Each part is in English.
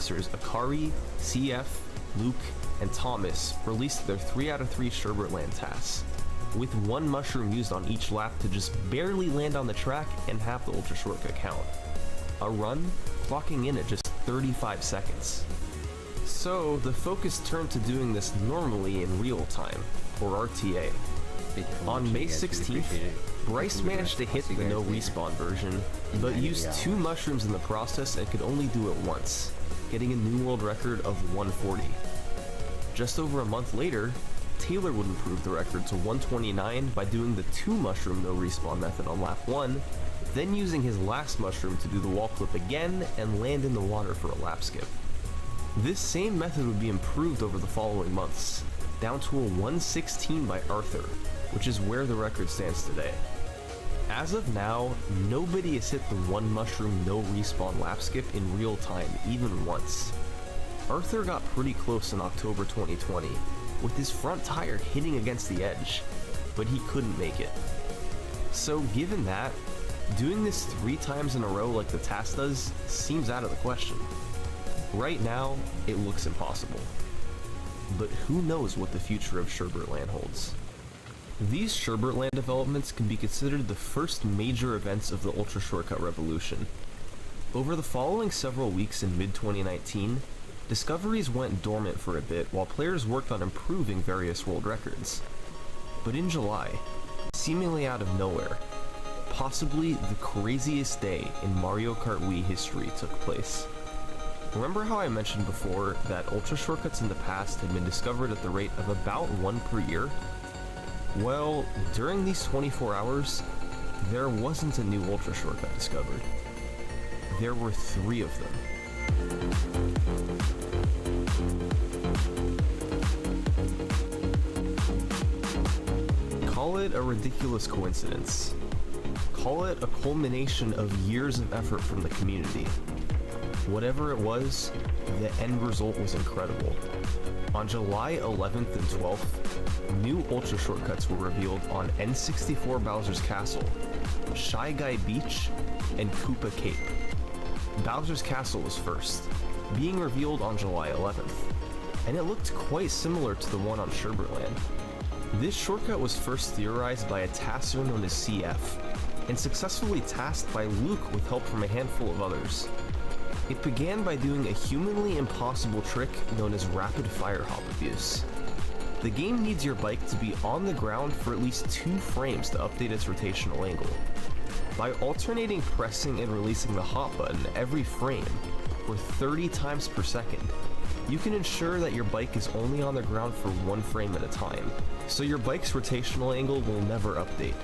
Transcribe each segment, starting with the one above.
racers Akari, CF, Luke, and Thomas released their 3 out of 3 Sherbert-Land tasks, with 1 mushroom used on each lap to just barely land on the track and have the ultra shortcut count. A run clocking in at just 35 seconds. So the focus turned to doing this normally in real time, or RTA. On May 16th, Bryce managed to hit the no respawn version, but used 2 mushrooms in the process and could only do it once, getting a new world record of 140. Just over a month later, Taylor would improve the record to 129 by doing the 2 mushroom no respawn method on lap 1, then using his last mushroom to do the wall clip again and land in the water for a lap skip. This same method would be improved over the following months, down to a 116 by Arthur, which is where the record stands today. As of now, nobody has hit the 1 mushroom no respawn lap skip in real time even once. Arthur got pretty close in October 2020, with his front tire hitting against the edge, but he couldn't make it. So given that, doing this 3 times in a row like the task does seems out of the question. Right now, it looks impossible. But who knows what the future of Sherbert-Land holds. These Sherbert-Land developments can be considered the first major events of the Ultra Shortcut revolution. Over the following several weeks in mid-2019, discoveries went dormant for a bit while players worked on improving various world records. But in July, seemingly out of nowhere, possibly the craziest day in Mario Kart Wii history took place. Remember how I mentioned before that ultra shortcuts in the past had been discovered at the rate of about 1 per year? Well, during these 24 hours, there wasn't a new ultra shortcut discovered. There were 3 of them. Call it a ridiculous coincidence. Call it a culmination of years of effort from the community. Whatever it was, the end result was incredible. On July 11th and 12th, new ultra shortcuts were revealed on N64 Bowser's Castle, Shy Guy Beach, and Koopa Cape. Bowser's Castle was first, being revealed on July 11th, and it looked quite similar to the one on Sherbert-Land. This shortcut was first theorized by a tasser known as CF, and successfully tasked by Luke with help from a handful of others. It began by doing a humanly impossible trick known as rapid fire hop abuse. The game needs your bike to be on the ground for at least 2 frames to update its rotational angle. By alternating pressing and releasing the hop button every frame, or 30 times per second, you can ensure that your bike is only on the ground for 1 frame at a time, so your bike's rotational angle will never update.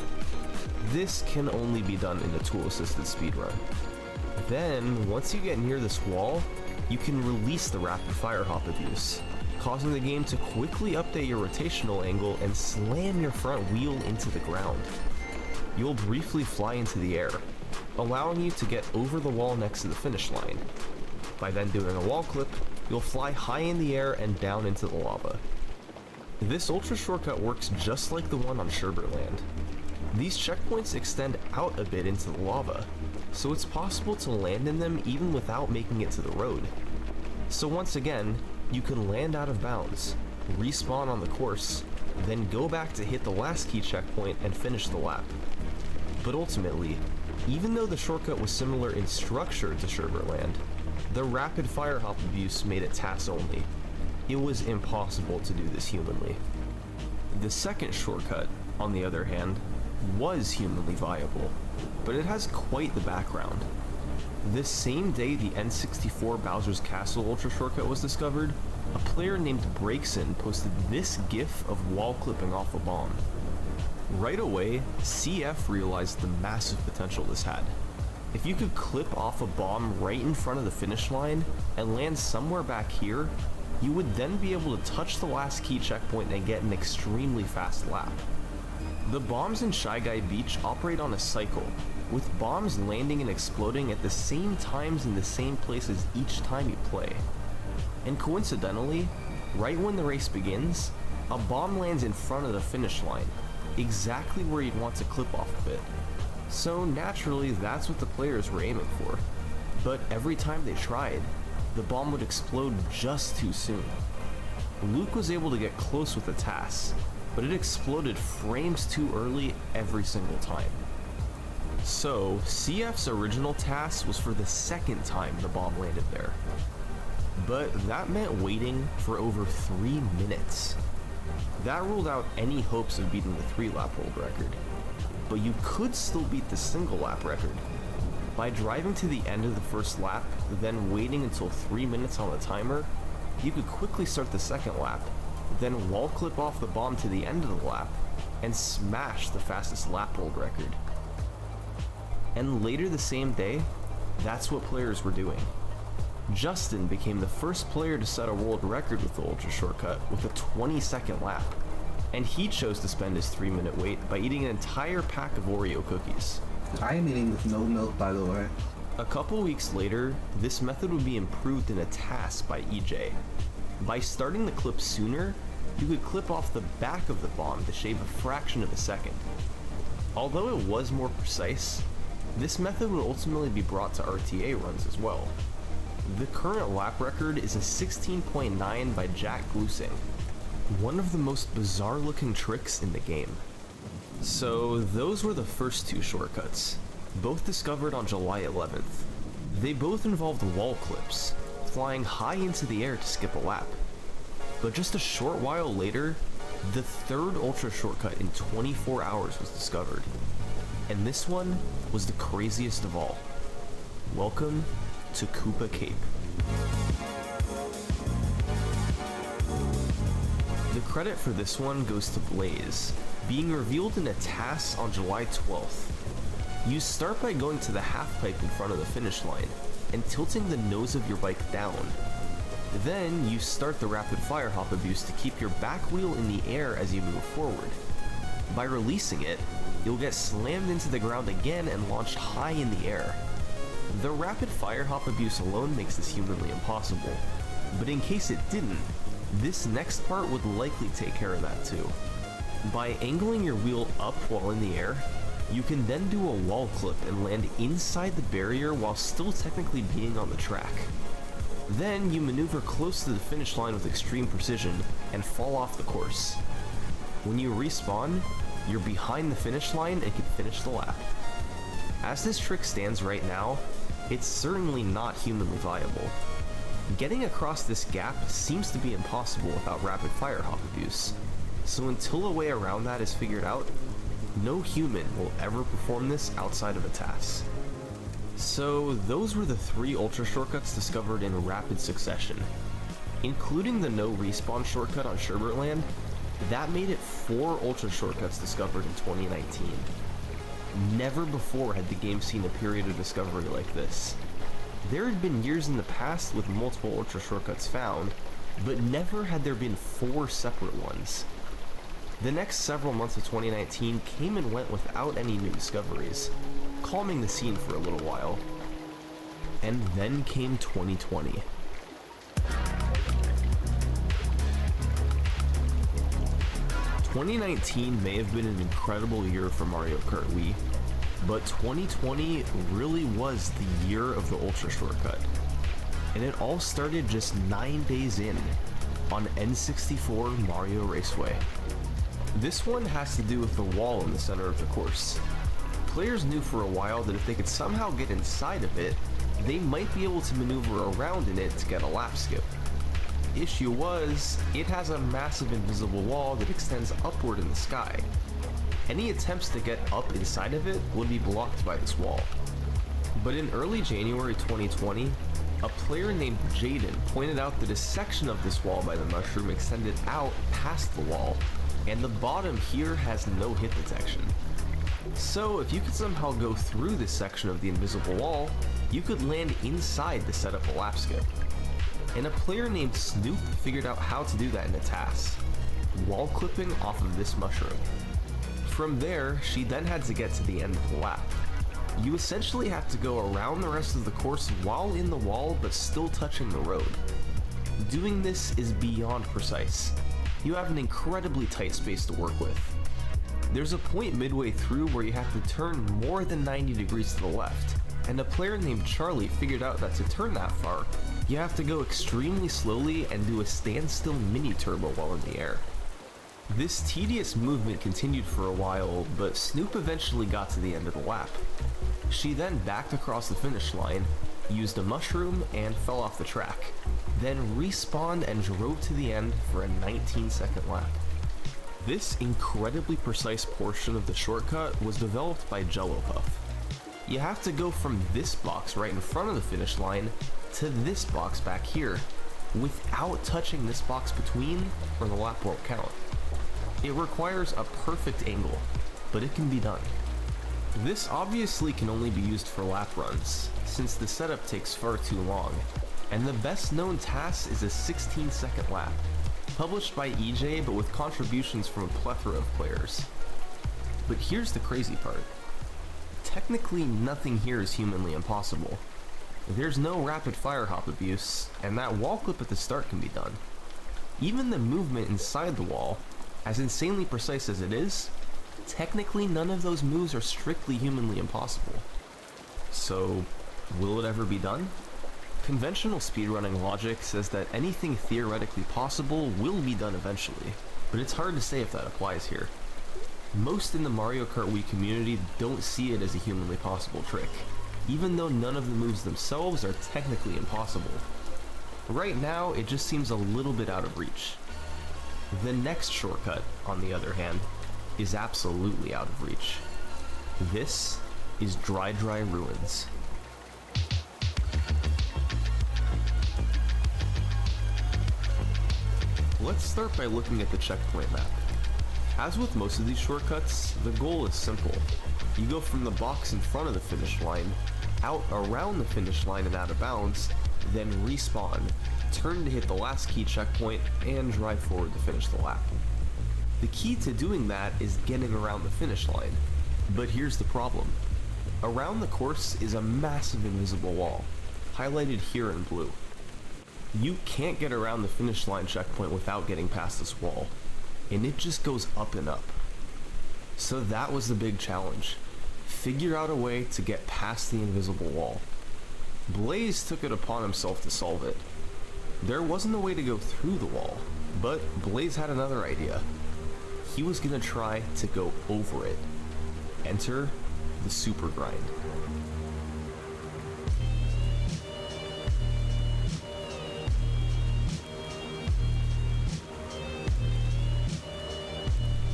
This can only be done in a tool-assisted speedrun. Then, once you get near this wall, you can release the rapid fire hop abuse, causing the game to quickly update your rotational angle and slam your front wheel into the ground. You'll briefly fly into the air, allowing you to get over the wall next to the finish line. By then doing a wall clip, you'll fly high in the air and down into the lava. This ultra shortcut works just like the one on Sherbert-Land. These checkpoints extend out a bit into the lava, so it's possible to land in them even without making it to the road. So once again, you can land out of bounds, respawn on the course, then go back to hit the last key checkpoint and finish the lap. But ultimately, even though the shortcut was similar in structure to Sherbert-Land, the rapid fire hop abuse made it TAS only. It was impossible to do this humanly. The second shortcut, on the other hand, was humanly viable, but it has quite the background. This same day the N64 Bowser's Castle Ultra Shortcut was discovered, a player named Breakson posted this gif of wall clipping off a bomb. Right away, CF realized the massive potential this had. If you could clip off a bomb right in front of the finish line and land somewhere back here, you would then be able to touch the last key checkpoint and get an extremely fast lap. The bombs in Shy Guy Beach operate on a cycle, with bombs landing and exploding at the same times in the same places each time you play. And coincidentally, right when the race begins, a bomb lands in front of the finish line, exactly where you'd want to clip off of it. So naturally, that's what the players were aiming for. But every time they tried, the bomb would explode just too soon. Luke was able to get close with the TAS, but it exploded frames too early every single time. So, CF's original TAS was for the second time the bomb landed there. But that meant waiting for over 3 minutes. That ruled out any hopes of beating the 3-lap world record. But you could still beat the single-lap record. By driving to the end of the first lap, then waiting until 3 minutes on the timer, you could quickly start the second lap, then wall clip off the bomb to the end of the lap, and smash the fastest lap world record. And later the same day, that's what players were doing. Justin became the first player to set a world record with the Ultra Shortcut with a 20-second lap, and he chose to spend his 3-minute wait by eating an entire pack of Oreo cookies. I am eating with no milk, by the way. A couple weeks later, this method would be improved in a task by EJ. By starting the clip sooner, you could clip off the back of the bomb to shave a fraction of a second. Although it was more precise, this method would ultimately be brought to RTA runs as well. The current lap record is a 16.9 by Jack Glusing, one of the most bizarre looking tricks in the game. So those were the first 2 shortcuts, both discovered on July 11th. They both involved wall clips, flying high into the air to skip a lap. But just a short while later, the 3rd Ultra Shortcut in 24 hours was discovered. And this one was the craziest of all. Welcome to Koopa Cape. The credit for this one goes to Blaze, being revealed in a TAS on July 12th. You start by going to the half pipe in front of the finish line and tilting the nose of your bike down. Then you start the rapid fire hop abuse to keep your back wheel in the air as you move forward. By releasing it, you'll get slammed into the ground again and launched high in the air. The rapid fire hop abuse alone makes this humanly impossible, but in case it didn't, this next part would likely take care of that too. By angling your wheel up while in the air, you can then do a wall clip and land inside the barrier while still technically being on the track. Then you maneuver close to the finish line with extreme precision and fall off the course. When you respawn, you're behind the finish line and can finish the lap. As this trick stands right now, it's certainly not humanly viable. Getting across this gap seems to be impossible without rapid fire hop abuse, so until a way around that is figured out, no human will ever perform this outside of a TAS. So those were the 3 Ultra Shortcuts discovered in rapid succession. Including the no respawn shortcut on Sherbertland, that made it 4 Ultra Shortcuts discovered in 2019. Never before had the game seen a period of discovery like this. There had been years in the past with multiple Ultra Shortcuts found, but never had there been 4 separate ones. The next several months of 2019 came and went without any new discoveries, calming the scene for a little while. And then came 2020. "2019 may have been an incredible year for Mario Kart Wii, but 2020 really was the year of the Ultra Shortcut. And it all started just 9 days in, on N64 Mario Raceway. This one has to do with the wall in the center of the course. Players knew for a while that if they could somehow get inside of it, they might be able to maneuver around in it to get a lap skip. Issue was, it has a massive invisible wall that extends upward in the sky. Any attempts to get up inside of it would be blocked by this wall. But in early January 2020, a player named Jaden pointed out that a section of this wall by the mushroom extended out past the wall, and the bottom here has no hit detection. So if you could somehow go through this section of the invisible wall, you could land inside to set up a lap skip. And a player named Snoop figured out how to do that in a TAS, wall clipping off of this mushroom. From there, she then had to get to the end of the lap. You essentially have to go around the rest of the course while in the wall but still touching the road. Doing this is beyond precise. You have an incredibly tight space to work with. There's a point midway through where you have to turn more than 90 degrees to the left, and a player named Charlie figured out that to turn that far, You have to go extremely slowly and do a standstill mini turbo while in the air. This tedious movement continued for a while, but Snoop eventually got to the end of the lap. She then backed across the finish line, used a mushroom, and fell off the track, then respawned and drove to the end for a 19-second lap. This incredibly precise portion of the shortcut was developed by Jello Puff. You have to go from this box right in front of the finish line to this box back here, without touching this box between, or the lap won't count. It requires a perfect angle, but it can be done. This obviously can only be used for lap runs, since the setup takes far too long, and the best known task is a 16-second lap, published by EJ but with contributions from a plethora of players. But here's the crazy part. Technically nothing here is humanly impossible. There's no rapid fire hop abuse, and that wall clip at the start can be done. Even the movement inside the wall, as insanely precise as it is, technically none of those moves are strictly humanly impossible. So, will it ever be done? Conventional speedrunning logic says that anything theoretically possible will be done eventually, but it's hard to say if that applies here. Most in the Mario Kart Wii community don't see it as a humanly possible trick, even though none of the moves themselves are technically impossible. Right now, it just seems a little bit out of reach. The next shortcut, on the other hand, is absolutely out of reach. This is Dry Ruins. Let's start by looking at the checkpoint map. As with most of these shortcuts, the goal is simple. You go from the box in front of the finish line, out around the finish line and out of bounds, then respawn, turn to hit the last key checkpoint, and drive forward to finish the lap. The key to doing that is getting around the finish line, but here's the problem. Around the course is a massive invisible wall, highlighted here in blue. You can't get around the finish line checkpoint without getting past this wall, and it just goes up and up. So that was the big challenge. Figure out a way to get past the invisible wall. Blaze took it upon himself to solve it. There wasn't a way to go through the wall, but Blaze had another idea. He was gonna try to go over it. Enter the super grind.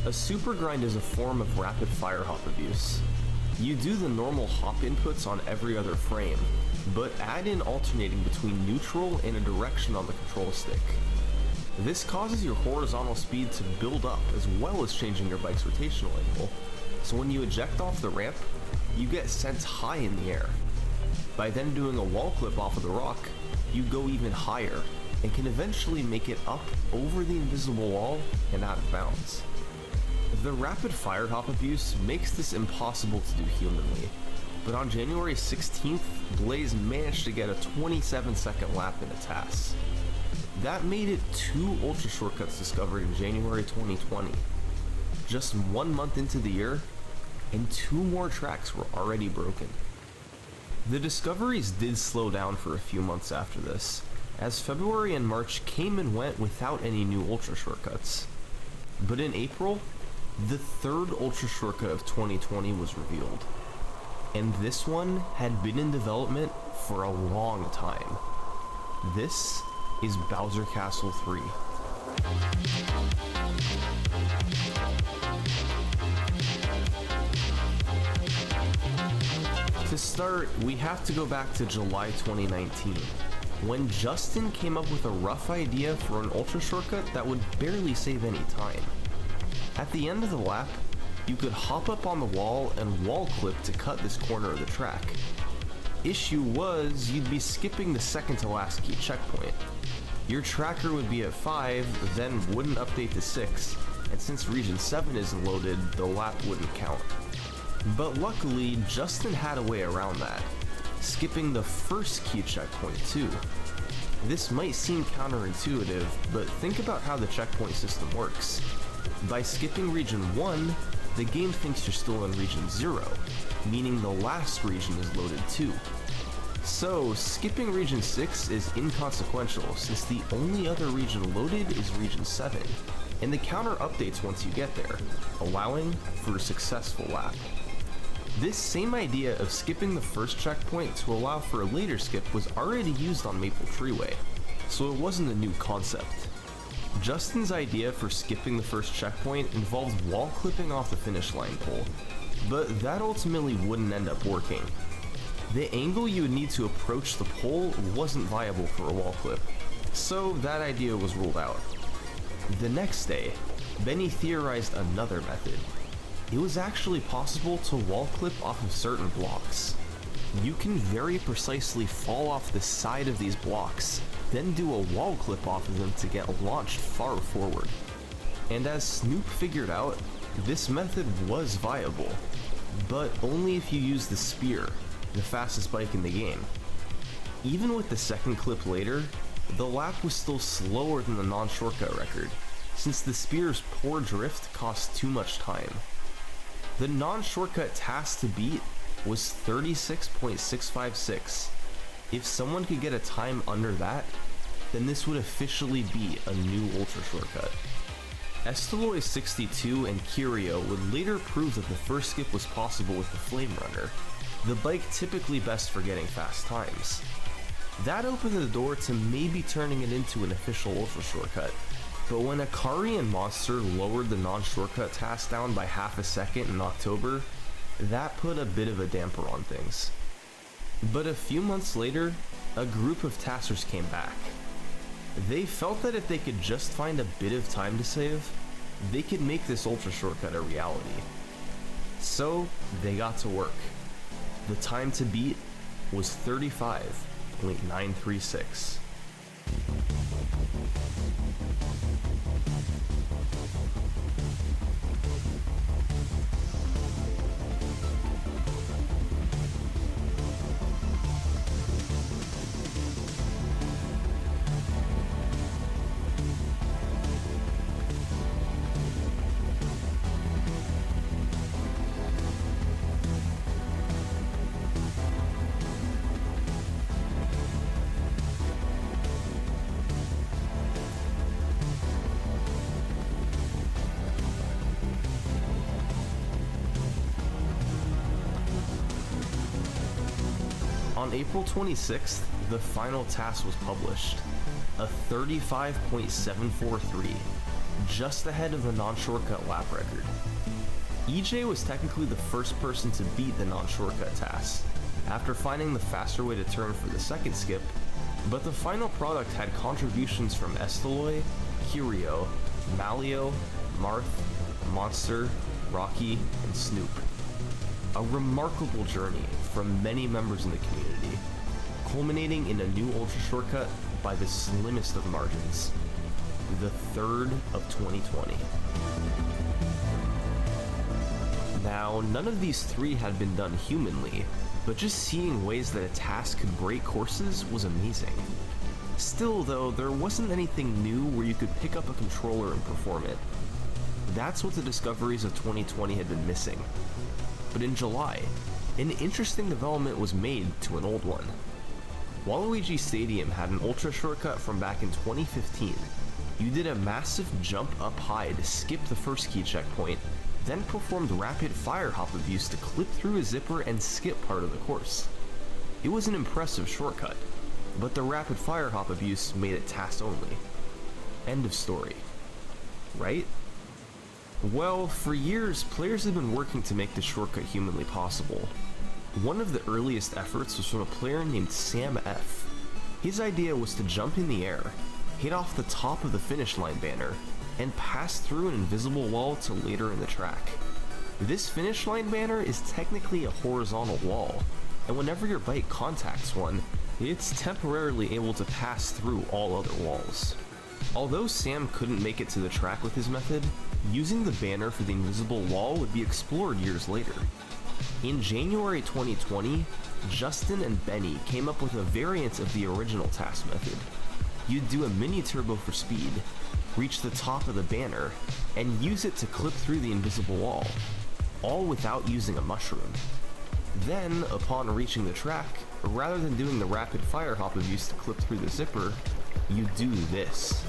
A super grind is a form of rapid fire hop abuse. You do the normal hop inputs on every other frame, but add in alternating between neutral and a direction on the control stick. This causes your horizontal speed to build up as well as changing your bike's rotational angle, so when you eject off the ramp, you get sent high in the air. By then doing a wall clip off of the rock, you go even higher, and can eventually make it up over the invisible wall and out of bounds. The rapid fire hop abuse makes this impossible to do humanly, but on January 16th, Blaze managed to get a 27-second lap in a task. That made it 2 ultra shortcuts discovered in January 2020. Just 1 month into the year, and 2 more tracks were already broken. The discoveries did slow down for a few months after this, as February and March came and went without any new ultra shortcuts. But in April, the 3rd ultra shortcut of 2020 was revealed, and this one had been in development for a long time. This is Bowser Castle 3. To start, we have to go back to July 2019, when Justin came up with a rough idea for an ultra shortcut that would barely save any time. At the end of the lap, you could hop up on the wall and wall clip to cut this corner of the track. Issue was, you'd be skipping the second to last key checkpoint. Your tracker would be at 5, then wouldn't update to 6, and since region 7 isn't loaded, the lap wouldn't count. But luckily, Justin had a way around that, skipping the first key checkpoint too. This might seem counterintuitive, but think about how the checkpoint system works. By skipping region 1, the game thinks you're still in region 0, meaning the last region is loaded too. So, skipping Region 6 is inconsequential since the only other region loaded is Region 7, and the counter updates once you get there, allowing for a successful lap. This same idea of skipping the first checkpoint to allow for a later skip was already used on Maple Treeway, so it wasn't a new concept. Justin's idea for skipping the first checkpoint involved wall clipping off the finish line pole, but that ultimately wouldn't end up working. The angle you would need to approach the pole wasn't viable for a wall clip, so that idea was ruled out. The next day, Benny theorized another method. It was actually possible to wall clip off of certain blocks. You can very precisely fall off the side of these blocks, then do a wall clip off of them to get launched far forward. And as Snoop figured out, this method was viable, but only if you use the Spear, the fastest bike in the game. Even with the second clip later, the lap was still slower than the non-shortcut record, since the Spear's poor drift cost too much time. The non-shortcut task to beat was 36.656. If someone could get a time under that, then this would officially be a new ultra shortcut. Estaloy 62 and Curio would later prove that the first skip was possible with the Flame Runner, the bike typically best for getting fast times. That opened the door to maybe turning it into an official ultra shortcut, but when Akari and Monster lowered the non-shortcut task down by half a second in October, that put a bit of a damper on things. But a few months later, a group of taskers came back. They felt that if they could just find a bit of time to save, they could make this ultra shortcut a reality. So they got to work. The time to beat was 35.936. On April 26th, the final task was published, a 35.743, just ahead of the non-shortcut lap record. EJ was technically the first person to beat the non-shortcut task, after finding the faster way to turn for the second skip, but the final product had contributions from Estaloy, Curio, Malio, Marth, Monster, Rocky, and Snoop. A remarkable journey from many members in the community, culminating in a new ultra shortcut by the slimmest of margins, the third of 2020. Now, none of these three had been done humanly, but just seeing ways that a task could break courses was amazing. Still though, there wasn't anything new where you could pick up a controller and perform it. That's what the discoveries of 2020 had been missing. But in July, an interesting development was made to an old one. Waluigi Stadium had an ultra shortcut from back in 2015. You did a massive jump up high to skip the first key checkpoint, then performed rapid fire hop abuse to clip through a zipper and skip part of the course. It was an impressive shortcut, but the rapid fire hop abuse made it task only. End of story. Right? Well, for years, players have been working to make this shortcut humanly possible. One of the earliest efforts was from a player named Sam F. His idea was to jump in the air, hit off the top of the finish line banner, and pass through an invisible wall to later in the track. This finish line banner is technically a horizontal wall, and whenever your bike contacts one, it's temporarily able to pass through all other walls. Although Sam couldn't make it to the track with his method, using the banner for the invisible wall would be explored years later. In January 2020, Justin and Benny came up with a variant of the original task method. You'd do a mini turbo for speed, reach the top of the banner, and use it to clip through the invisible wall, all without using a mushroom. Then, upon reaching the track, Rather than doing the rapid fire hop abuse to clip through the zipper, you do this.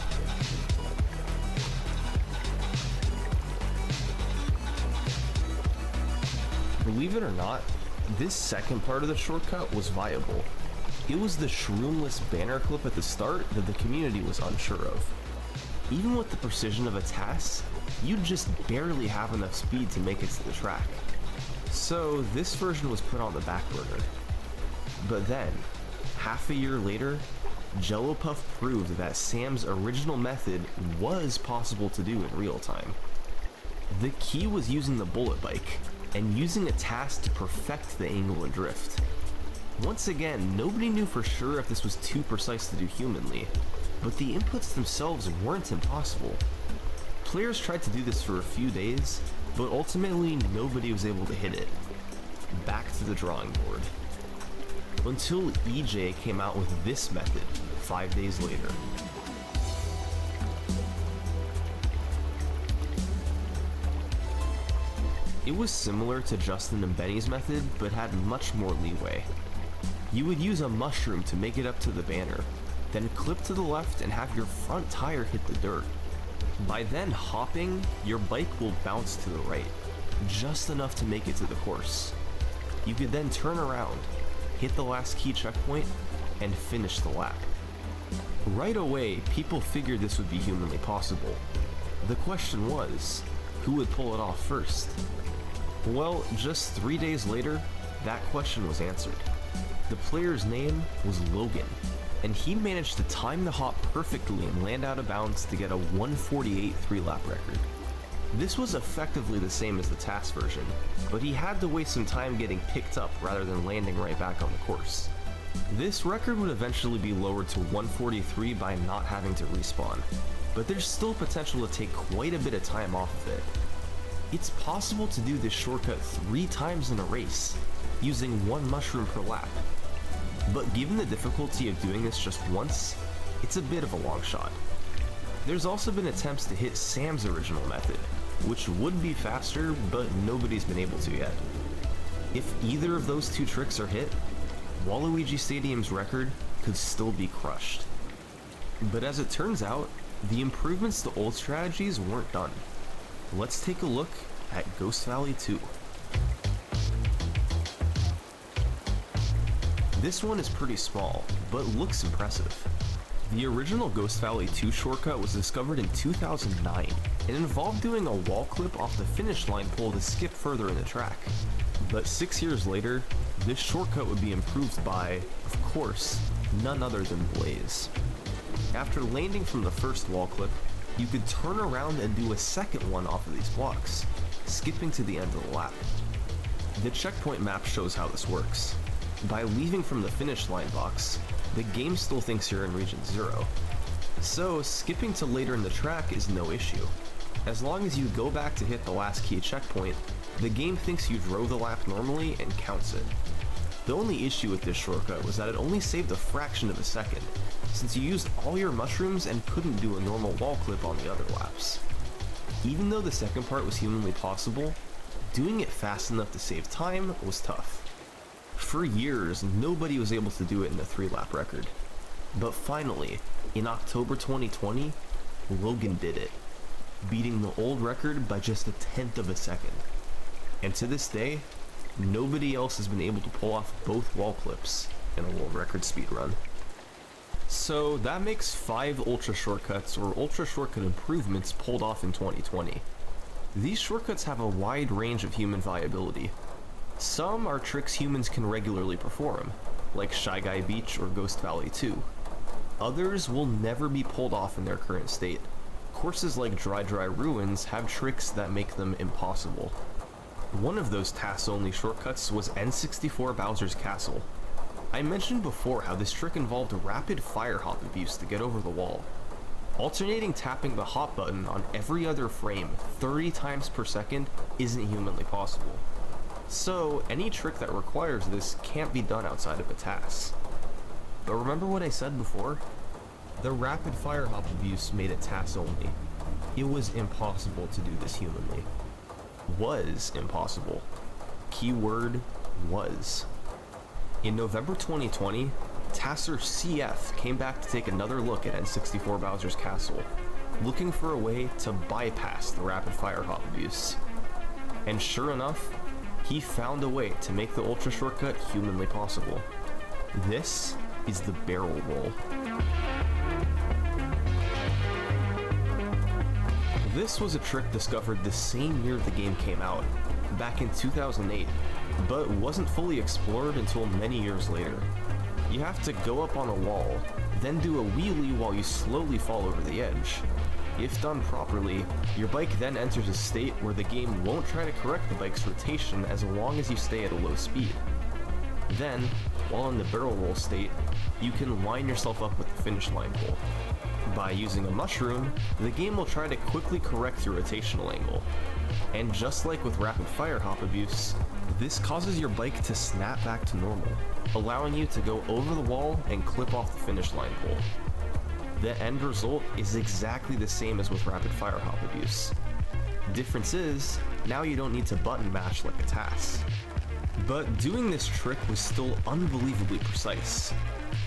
Believe it or not, this second part of the shortcut was viable. It was the shroomless banner clip at the start that the community was unsure of. Even with the precision of a TAS, you'd just barely have enough speed to make it to the track. So this version was put on the back burner. But then, half a year later, Jello Puff proved that Sam's original method was possible to do in real time. The key was using the bullet bike, and using a TAS to perfect the angle and drift. Once again, nobody knew for sure if this was too precise to do humanly, but the inputs themselves weren't impossible. Players tried to do this for a few days, but ultimately nobody was able to hit it. Back to the drawing board. Until EJ came out with this method 5 days later. It was similar to Justin and Benny's method, but had much more leeway. You would use a mushroom to make it up to the banner, then clip to the left and have your front tire hit the dirt. By then hopping, your bike will bounce to the right, just enough to make it to the course. You could then turn around, hit the last key checkpoint, and finish the lap. Right away, people figured this would be humanly possible. The question was, who would pull it off first? Well, just 3 days later, that question was answered. The player's name was Logan, and he managed to time the hop perfectly and land out of bounds to get a 1:48 3-lap record. This was effectively the same as the TAS version, but he had to waste some time getting picked up rather than landing right back on the course. This record would eventually be lowered to 1:43 by not having to respawn, but there's still potential to take quite a bit of time off of it. It's possible to do this shortcut 3 times in a race, using 1 mushroom per lap. But given the difficulty of doing this just once, it's a bit of a long shot. There's also been attempts to hit Sam's original method, which would be faster, but nobody's been able to yet. If either of those 2 tricks are hit, Waluigi Stadium's record could still be crushed. But as it turns out, the improvements to old strategies weren't done. Let's take a look at Ghost Valley 2. This one is pretty small, but looks impressive. The original Ghost Valley 2 shortcut was discovered in 2009 and involved doing a wall clip off the finish line pole to skip further in the track. But 6 years later, this shortcut would be improved by, of course, none other than Blaze. After landing from the first wall clip, you could turn around and do a second one off of these blocks, skipping to the end of the lap. The checkpoint map shows how this works. By leaving from the finish line box, the game still thinks you're in region 0. So skipping to later in the track is no issue. As long as you go back to hit the last key checkpoint, the game thinks you drove the lap normally and counts it. The only issue with this shortcut was that it only saved a fraction of a second, since you used all your mushrooms and couldn't do a normal wall clip on the other laps. Even though the second part was humanly possible, doing it fast enough to save time was tough. For years, nobody was able to do it in the 3-lap record. But finally, in October 2020, Logan did it, beating the old record by just a 1/10 of a second. And to this day, nobody else has been able to pull off both wall clips in a world record speedrun. So that makes 5 ultra shortcuts or ultra shortcut improvements pulled off in 2020. These shortcuts have a wide range of human viability. Some are tricks humans can regularly perform, like Shy Guy Beach or Ghost Valley 2. Others will never be pulled off in their current state. Courses like Dry Ruins have tricks that make them impossible. One of those TAS-only shortcuts was N64 Bowser's Castle. I mentioned before how this trick involved rapid fire hop abuse to get over the wall. Alternating tapping the hop button on every other frame 30 times per second isn't humanly possible. So any trick that requires this can't be done outside of a TAS. But remember what I said before? The rapid fire hop abuse made it TAS only. It was impossible to do this humanly. Was impossible. Keyword was. In November 2020, Tasser CF came back to take another look at N64 Bowser's Castle, looking for a way to bypass the rapid fire hop abuse. And sure enough, he found a way to make the ultra shortcut humanly possible. This is the barrel roll. This was a trick discovered the same year the game came out, back in 2008, but wasn't fully explored until many years later. You have to go up on a wall, then do a wheelie while you slowly fall over the edge. If done properly, your bike then enters a state where the game won't try to correct the bike's rotation as long as you stay at a low speed. Then, while in the barrel roll state, you can line yourself up with the finish line pole. By using a mushroom, the game will try to quickly correct your rotational angle. And just like with rapid fire hop abuse, this causes your bike to snap back to normal, allowing you to go over the wall and clip off the finish line pole. The end result is exactly the same as with rapid fire hop abuse. Difference is, now you don't need to button mash like a TAS. But doing this trick was still unbelievably precise.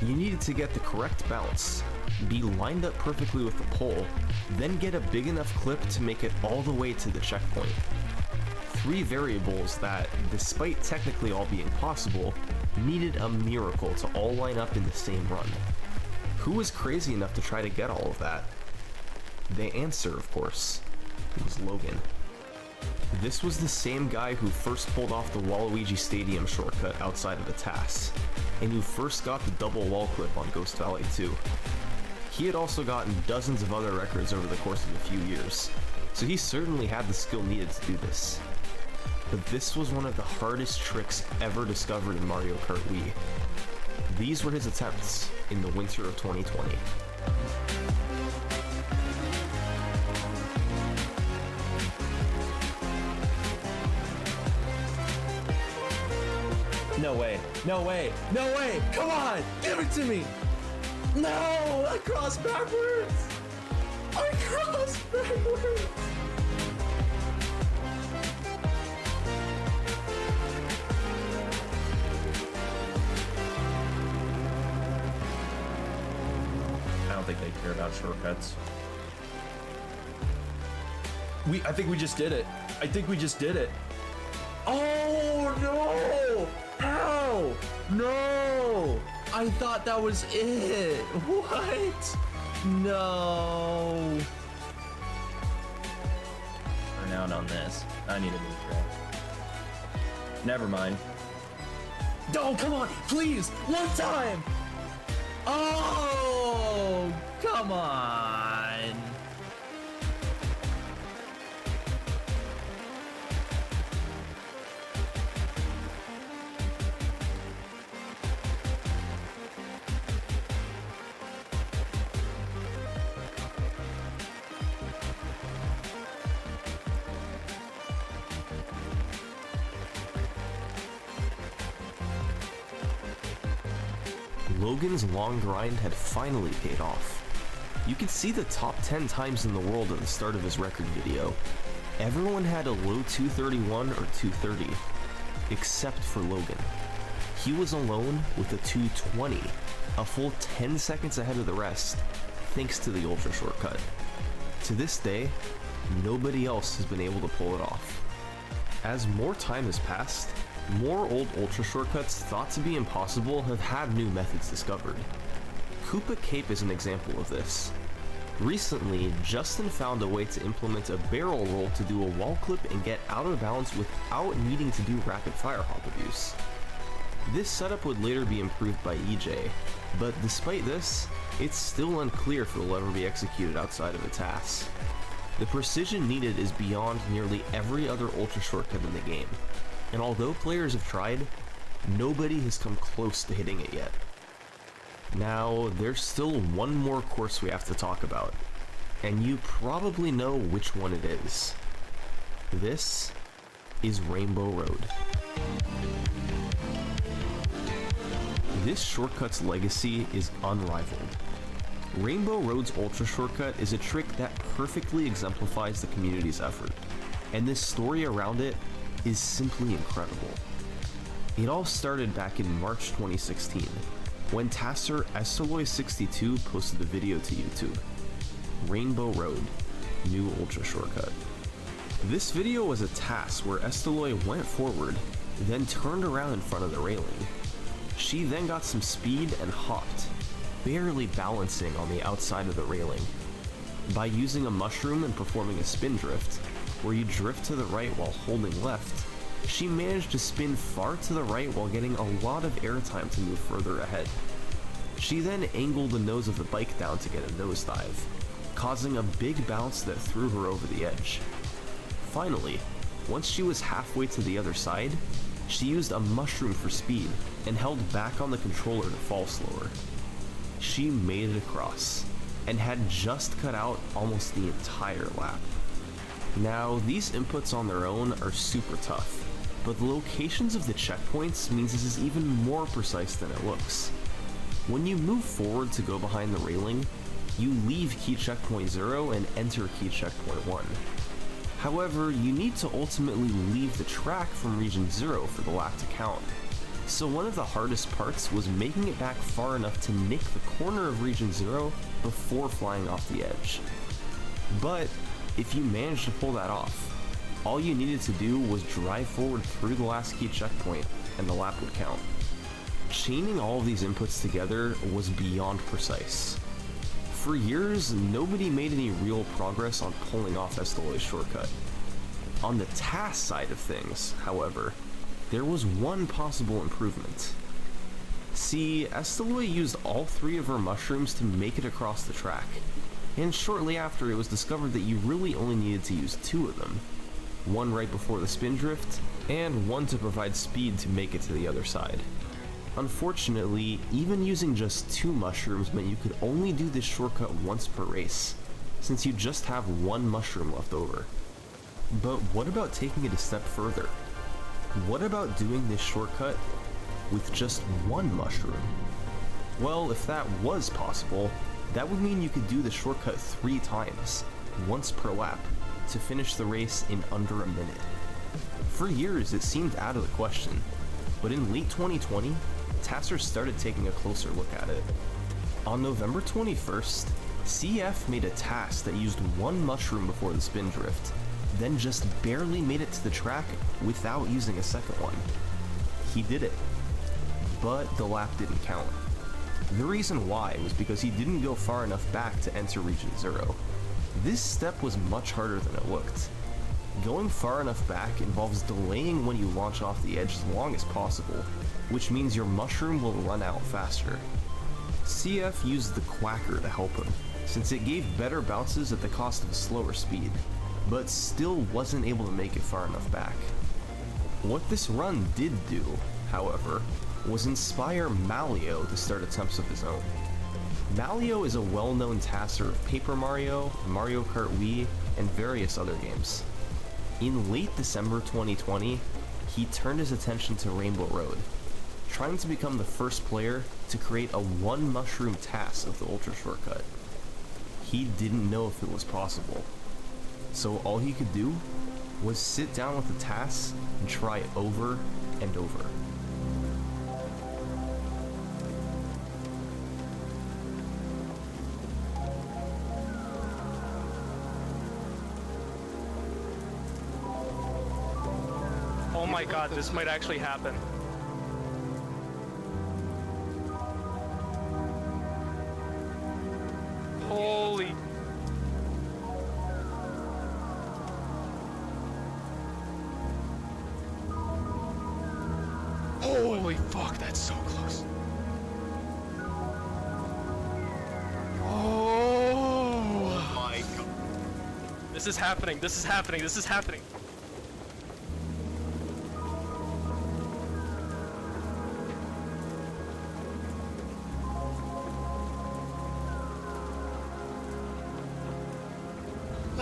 You needed to get the correct bounce, be lined up perfectly with the pole, then get a big enough clip to make it all the way to the checkpoint. 3 variables that, despite technically all being possible, needed a miracle to all line up in the same run. Who was crazy enough to try to get all of that? The answer, of course, was Logan. This was the same guy who first pulled off the Waluigi Stadium shortcut outside of the TAS, and who first got the double wall clip on Ghost Valley 2. He had also gotten dozens of other records over the course of a few years, so he certainly had the skill needed to do this. But this was one of the hardest tricks ever discovered in Mario Kart Wii. These were his attempts in the winter of 2020. No way, no way, no way! Come on! Give it to me! No! I crossed backwards! I crossed backwards! I don't think they care about shortcuts. I think we just did it. I think we just did it. Oh no! How? No! I thought that was it. What? No. Turn out on this. I need a new track. Never mind. Oh, come on, please, one time. Oh, come on. Logan's long grind had finally paid off. You could see the top 10 times in the world at the start of his record video. Everyone had a low 231 or 230, except for Logan. He was alone with a 220, a full 10 seconds ahead of the rest, thanks to the ultra shortcut. To this day, nobody else has been able to pull it off. As more time has passed, more old ultra shortcuts thought to be impossible have had new methods discovered. Koopa Cape is an example of this. Recently, Justin found a way to implement a barrel roll to do a wall clip and get out of bounds without needing to do rapid fire hop abuse. This setup would later be improved by EJ, but despite this, it's still unclear if it will ever be executed outside of a TAS. The precision needed is beyond nearly every other ultra shortcut in the game, and although players have tried, nobody has come close to hitting it yet. Now, there's still one more course we have to talk about, and you probably know which one it is. This is Rainbow Road. This shortcut's legacy is unrivaled. Rainbow Road's ultra shortcut is a trick that perfectly exemplifies the community's effort, and this story around it is simply incredible. It all started back in March 2016, when Tasser Estaloy62 posted a video to YouTube, Rainbow Road, New Ultra Shortcut. This video was a task where Estaloy went forward, then turned around in front of the railing. She then got some speed and hopped, barely balancing on the outside of the railing. By using a mushroom and performing a spin drift, where you drift to the right while holding left, she managed to spin far to the right while getting a lot of airtime to move further ahead. She then angled the nose of the bike down to get a nosedive, causing a big bounce that threw her over the edge. Finally, once she was halfway to the other side, she used a mushroom for speed and held back on the controller to fall slower. She made it across, and had just cut out almost the entire lap. Now, these inputs on their own are super tough, but the locations of the checkpoints means this is even more precise than it looks. When you move forward to go behind the railing, you leave key checkpoint 0 and enter key checkpoint 1. However, you need to ultimately leave the track from region 0 for the lap to count. So one of the hardest parts was making it back far enough to nick the corner of region 0 before flying off the edge. But if you managed to pull that off, all you needed to do was drive forward through the last key checkpoint and the lap would count. Chaining all of these inputs together was beyond precise. For years, nobody made any real progress on pulling off Estaloy's shortcut. On the task side of things, however, there was one possible improvement. See, Estaloy used all 3 of her mushrooms to make it across the track, and shortly after it was discovered that you really only needed to use 2 of them, one right before the spin drift, and one to provide speed to make it to the other side. Unfortunately, even using just 2 mushrooms meant you could only do this shortcut once per race, since you just have 1 mushroom left over. But what about taking it a step further? What about doing this shortcut with just 1 mushroom? Well, if that was possible, that would mean you could do the shortcut 3 times, once per lap, to finish the race in under a minute. For years, it seemed out of the question, but in late 2020, Tasser started taking a closer look at it. On November 21st, CF made a task that used 1 mushroom before the spin drift, then just barely made it to the track without using a second one. He did it, but the lap didn't count. The reason why was because he didn't go far enough back to enter region 0. This step was much harder than it looked. Going far enough back involves delaying when you launch off the edge as long as possible, which means your mushroom will run out faster. CF used the Quacker to help him, since it gave better bounces at the cost of a slower speed, but still wasn't able to make it far enough back. What this run did do, however, was inspire Malio to start attempts of his own. Malio is a well-known tasser of Paper Mario, Mario Kart Wii, and various other games. In late December 2020, he turned his attention to Rainbow Road, trying to become the first player to create a 1 mushroom task of the Ultra Shortcut. He didn't know if it was possible, so all he could do was sit down with the task and try it over and over. Oh my god, this might actually happen. Holy... Holy fuck, that's so close. Oh my god. This is happening, this is happening, this is happening.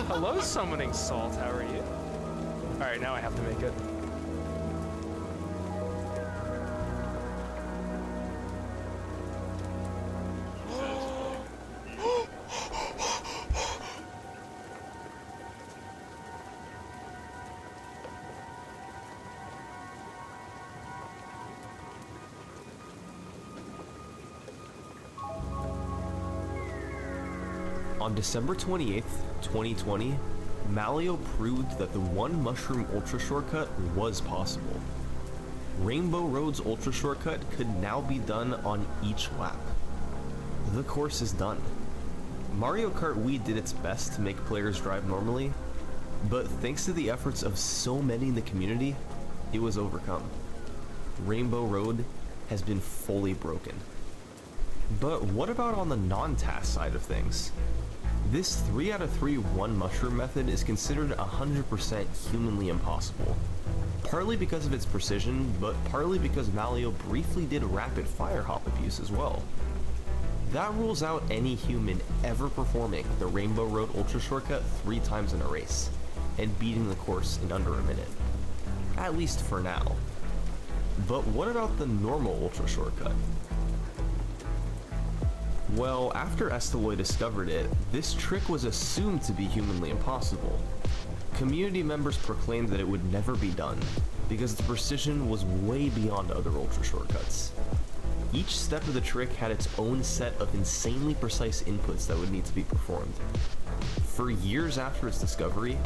Hello, summoning salt, how are you? Alright, now I have to make it. On December 28th, 2020, Malio proved that the one mushroom ultra shortcut was possible. Rainbow Road's ultra shortcut could now be done on each lap. The course is done. Mario Kart Wii did its best to make players drive normally, but thanks to the efforts of so many in the community, it was overcome. Rainbow Road has been fully broken. But what about on the non-task side of things? This 3 out of 3 one mushroom method is considered 100% humanly impossible. Partly because of its precision, but partly because Malio briefly did rapid fire hop abuse as well. That rules out any human ever performing the Rainbow Road Ultra Shortcut 3 times in a race, and beating the course in under a minute. At least for now. But what about the normal Ultra Shortcut? Well, after Esteloy discovered it, this trick was assumed to be humanly impossible. Community members proclaimed that it would never be done, because the precision was way beyond other Ultra Shortcuts. Each step of the trick had its own set of insanely precise inputs that would need to be performed. For years after its discovery,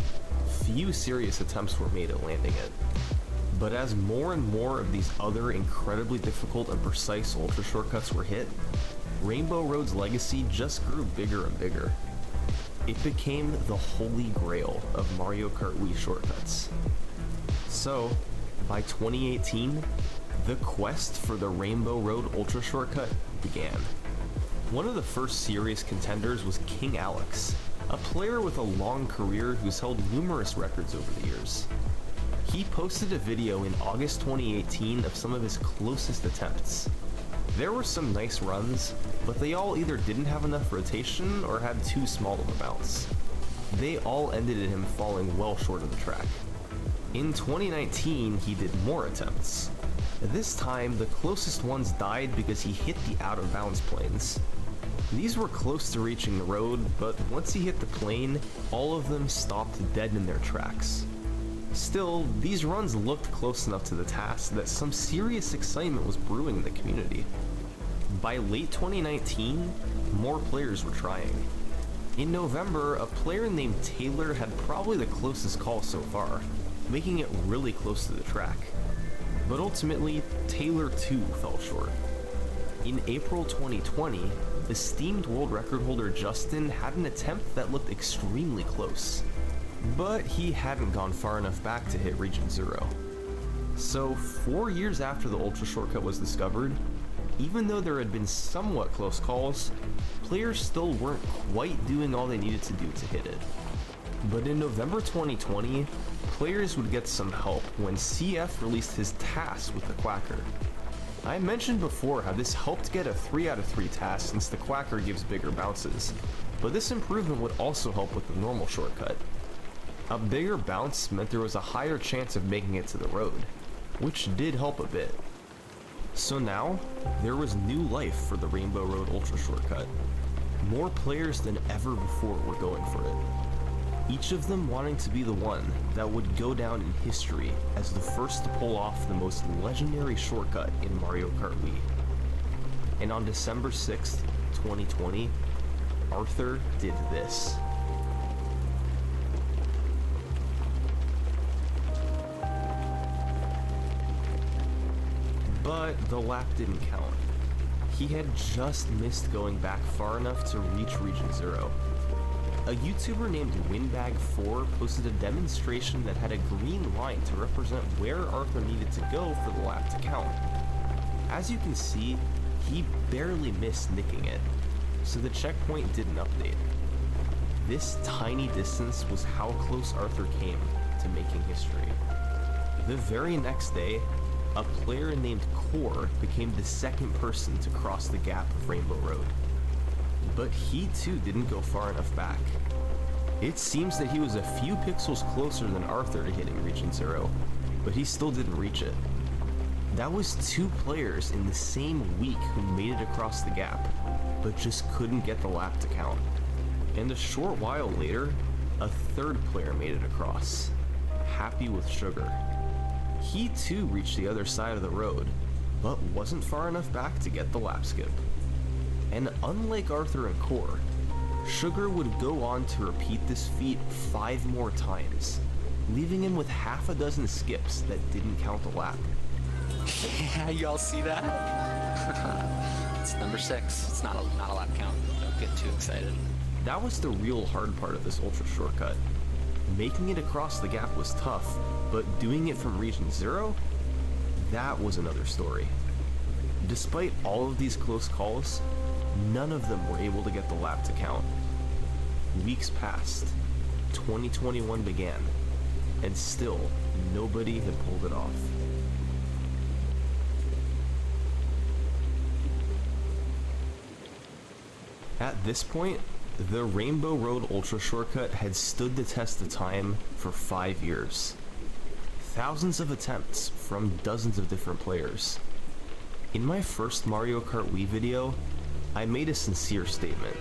few serious attempts were made at landing it. But as more and more of these other incredibly difficult and precise Ultra Shortcuts were hit, Rainbow Road's legacy just grew bigger and bigger. It became the holy grail of Mario Kart Wii shortcuts. So, by 2018, the quest for the Rainbow Road Ultra Shortcut began. One of the first serious contenders was King Alex, a player with a long career who's held numerous records over the years. He posted a video in August 2018 of some of his closest attempts. There were some nice runs, but they all either didn't have enough rotation or had too small of a bounce. They all ended in him falling well short of the track. In 2019, he did more attempts. This time, the closest ones died because he hit the out-of-bounds planes. These were close to reaching the road, but once he hit the plane, all of them stopped dead in their tracks. Still, these runs looked close enough to the task that some serious excitement was brewing in the community. By late 2019, more players were trying. In November, a player named Taylor had probably the closest call so far, making it really close to the track. But ultimately, Taylor too fell short. In April 2020, esteemed world record holder Justin had an attempt that looked extremely close, but he hadn't gone far enough back to hit Region 0. So 4 years after the Ultra Shortcut was discovered, even though there had been somewhat close calls, players still weren't quite doing all they needed to do to hit it. But in November 2020, players would get some help when CF released his task with the Quacker. I mentioned before how this helped get a 3 out of 3 task since the Quacker gives bigger bounces, but this improvement would also help with the normal shortcut. A bigger bounce meant there was a higher chance of making it to the road, which did help a bit. So now, there was new life for the Rainbow Road Ultra Shortcut. More players than ever before were going for it. Each of them wanting to be the one that would go down in history as the first to pull off the most legendary shortcut in Mario Kart Wii. And on December 6th, 2020, Arthur did this. But the lap didn't count. He had just missed going back far enough to reach Region 0. A YouTuber named Windbag4 posted a demonstration that had a green line to represent where Arthur needed to go for the lap to count. As you can see, he barely missed nicking it, so the checkpoint didn't update. This tiny distance was how close Arthur came to making history. The very next day, a player named Core became the second person to cross the gap of Rainbow Road. But he too didn't go far enough back. It seems that he was a few pixels closer than Arthur to hitting Region 0, but he still didn't reach it. That was 2 players in the same week who made it across the gap, but just couldn't get the lap to count. And a short while later, a 3rd player made it across, Happy with Sugar. He too reached the other side of the road, but wasn't far enough back to get the lap skip. And unlike Arthur and Core, Sugar would go on to repeat this feat 5 more times, leaving him with half a dozen skips that didn't count a lap. Yeah, y'all see that? It's number 6. It's not a lap count. Don't get too excited. That was the real hard part of this ultra shortcut. Making it across the gap was tough, but doing it from region 0? That was another story. Despite all of these close calls, none of them were able to get the lap to count. Weeks passed, 2021 began, and still nobody had pulled it off. At this point, the Rainbow Road Ultra Shortcut had stood the test of time for 5 years. Thousands of attempts from dozens of different players. In my first Mario Kart Wii video, I made a sincere statement.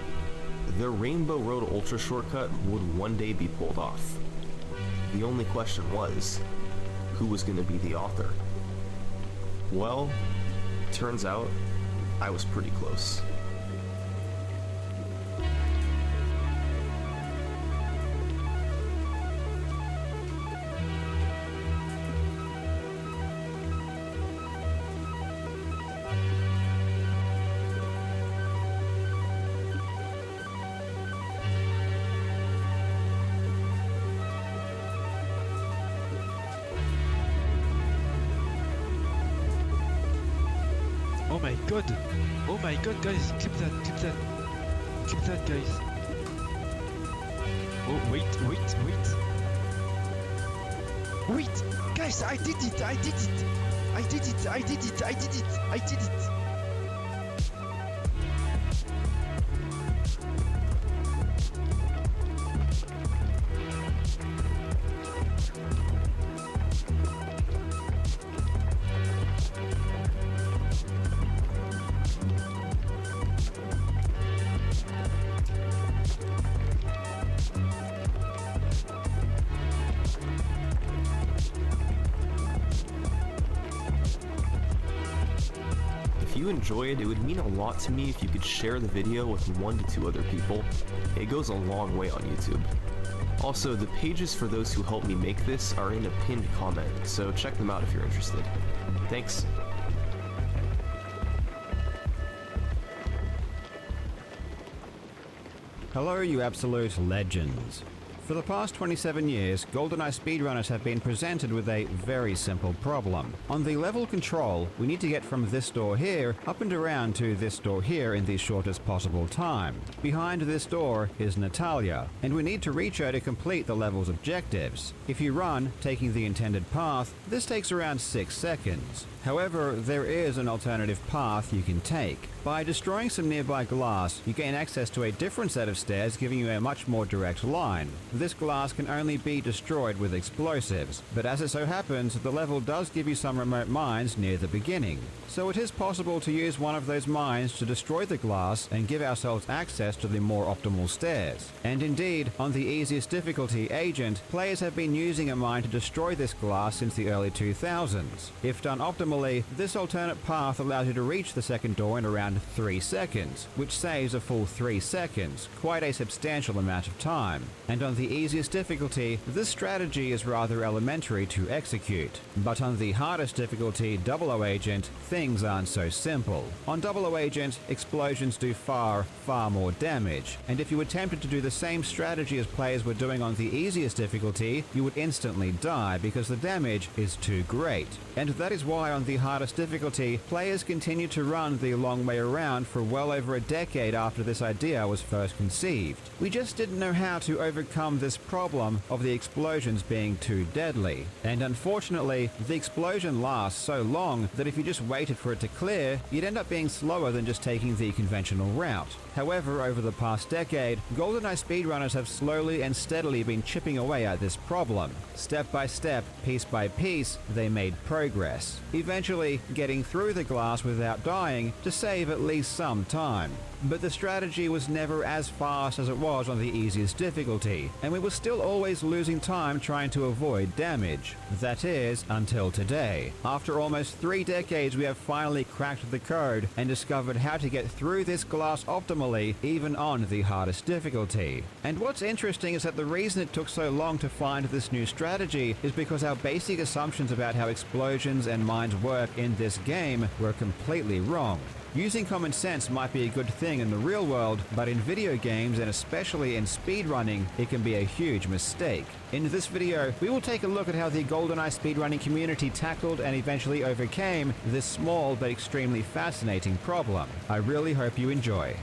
The Rainbow Road Ultra Shortcut would one day be pulled off. The only question was, who was going to be the author? Well, turns out, I was pretty close. Oh my god, guys, clip that, guys. Oh, wait, guys, I did it. If you enjoyed, it would mean a lot to me if you could share the video with 1 to 2 other people. It goes a long way on YouTube. Also, the pages for those who helped me make this are in a pinned comment, so check them out if you're interested. Thanks. Hello, you absolute legends. For the past 27 years, GoldenEye speedrunners have been presented with a very simple problem. On the level control, we need to get from this door here up and around to this door here in the shortest possible time. Behind this door is Natalia, and we need to reach her to complete the level's objectives. If you run, taking the intended path, this takes around 6 seconds. However, there is an alternative path you can take. By destroying some nearby glass, you gain access to a different set of stairs, giving you a much more direct line. This glass can only be destroyed with explosives, but as it so happens, the level does give you some remote mines near the beginning. So it is possible to use one of those mines to destroy the glass and give ourselves access to the more optimal stairs. And indeed, on the easiest difficulty, Agent, players have been using a mine to destroy this glass since the early 2000s. If done optimally, this alternate path allows you to reach the second door in around 3 seconds, which saves a full 3 seconds, quite a substantial amount of time. And on the easiest difficulty, this strategy is rather elementary to execute. But on the hardest difficulty, 00 Agent, things aren't so simple. On 00 Agent, explosions do far more damage, and if you attempted to do the same strategy as players were doing on the easiest difficulty, you would instantly die because the damage is too great. And that is why on the hardest difficulty, players continue to run the long way around for well over a decade after this idea was first conceived. We just didn't know how to overcome this problem of the explosions being too deadly. And unfortunately, the explosion lasts so long that if you just waited for it to clear, you'd end up being slower than just taking the conventional route. However, over the past decade, GoldenEye speedrunners have slowly and steadily been chipping away at this problem. Step by step, piece by piece, they made progress, eventually getting through the glass without dying to save at least some time. But the strategy was never as fast as it was on the easiest difficulty, and we were still always losing time trying to avoid damage. That is, until today. After almost 3 decades, we have finally cracked the code and discovered how to get through this glass optimally, even on the hardest difficulty. And what's interesting is that the reason it took so long to find this new strategy is because our basic assumptions about how explosions and mines work in this game were completely wrong. Using common sense might be a good thing in the real world, but in video games and especially in speedrunning, it can be a huge mistake. In this video, we will take a look at how the GoldenEye speedrunning community tackled and eventually overcame this small but extremely fascinating problem. I really hope you enjoy.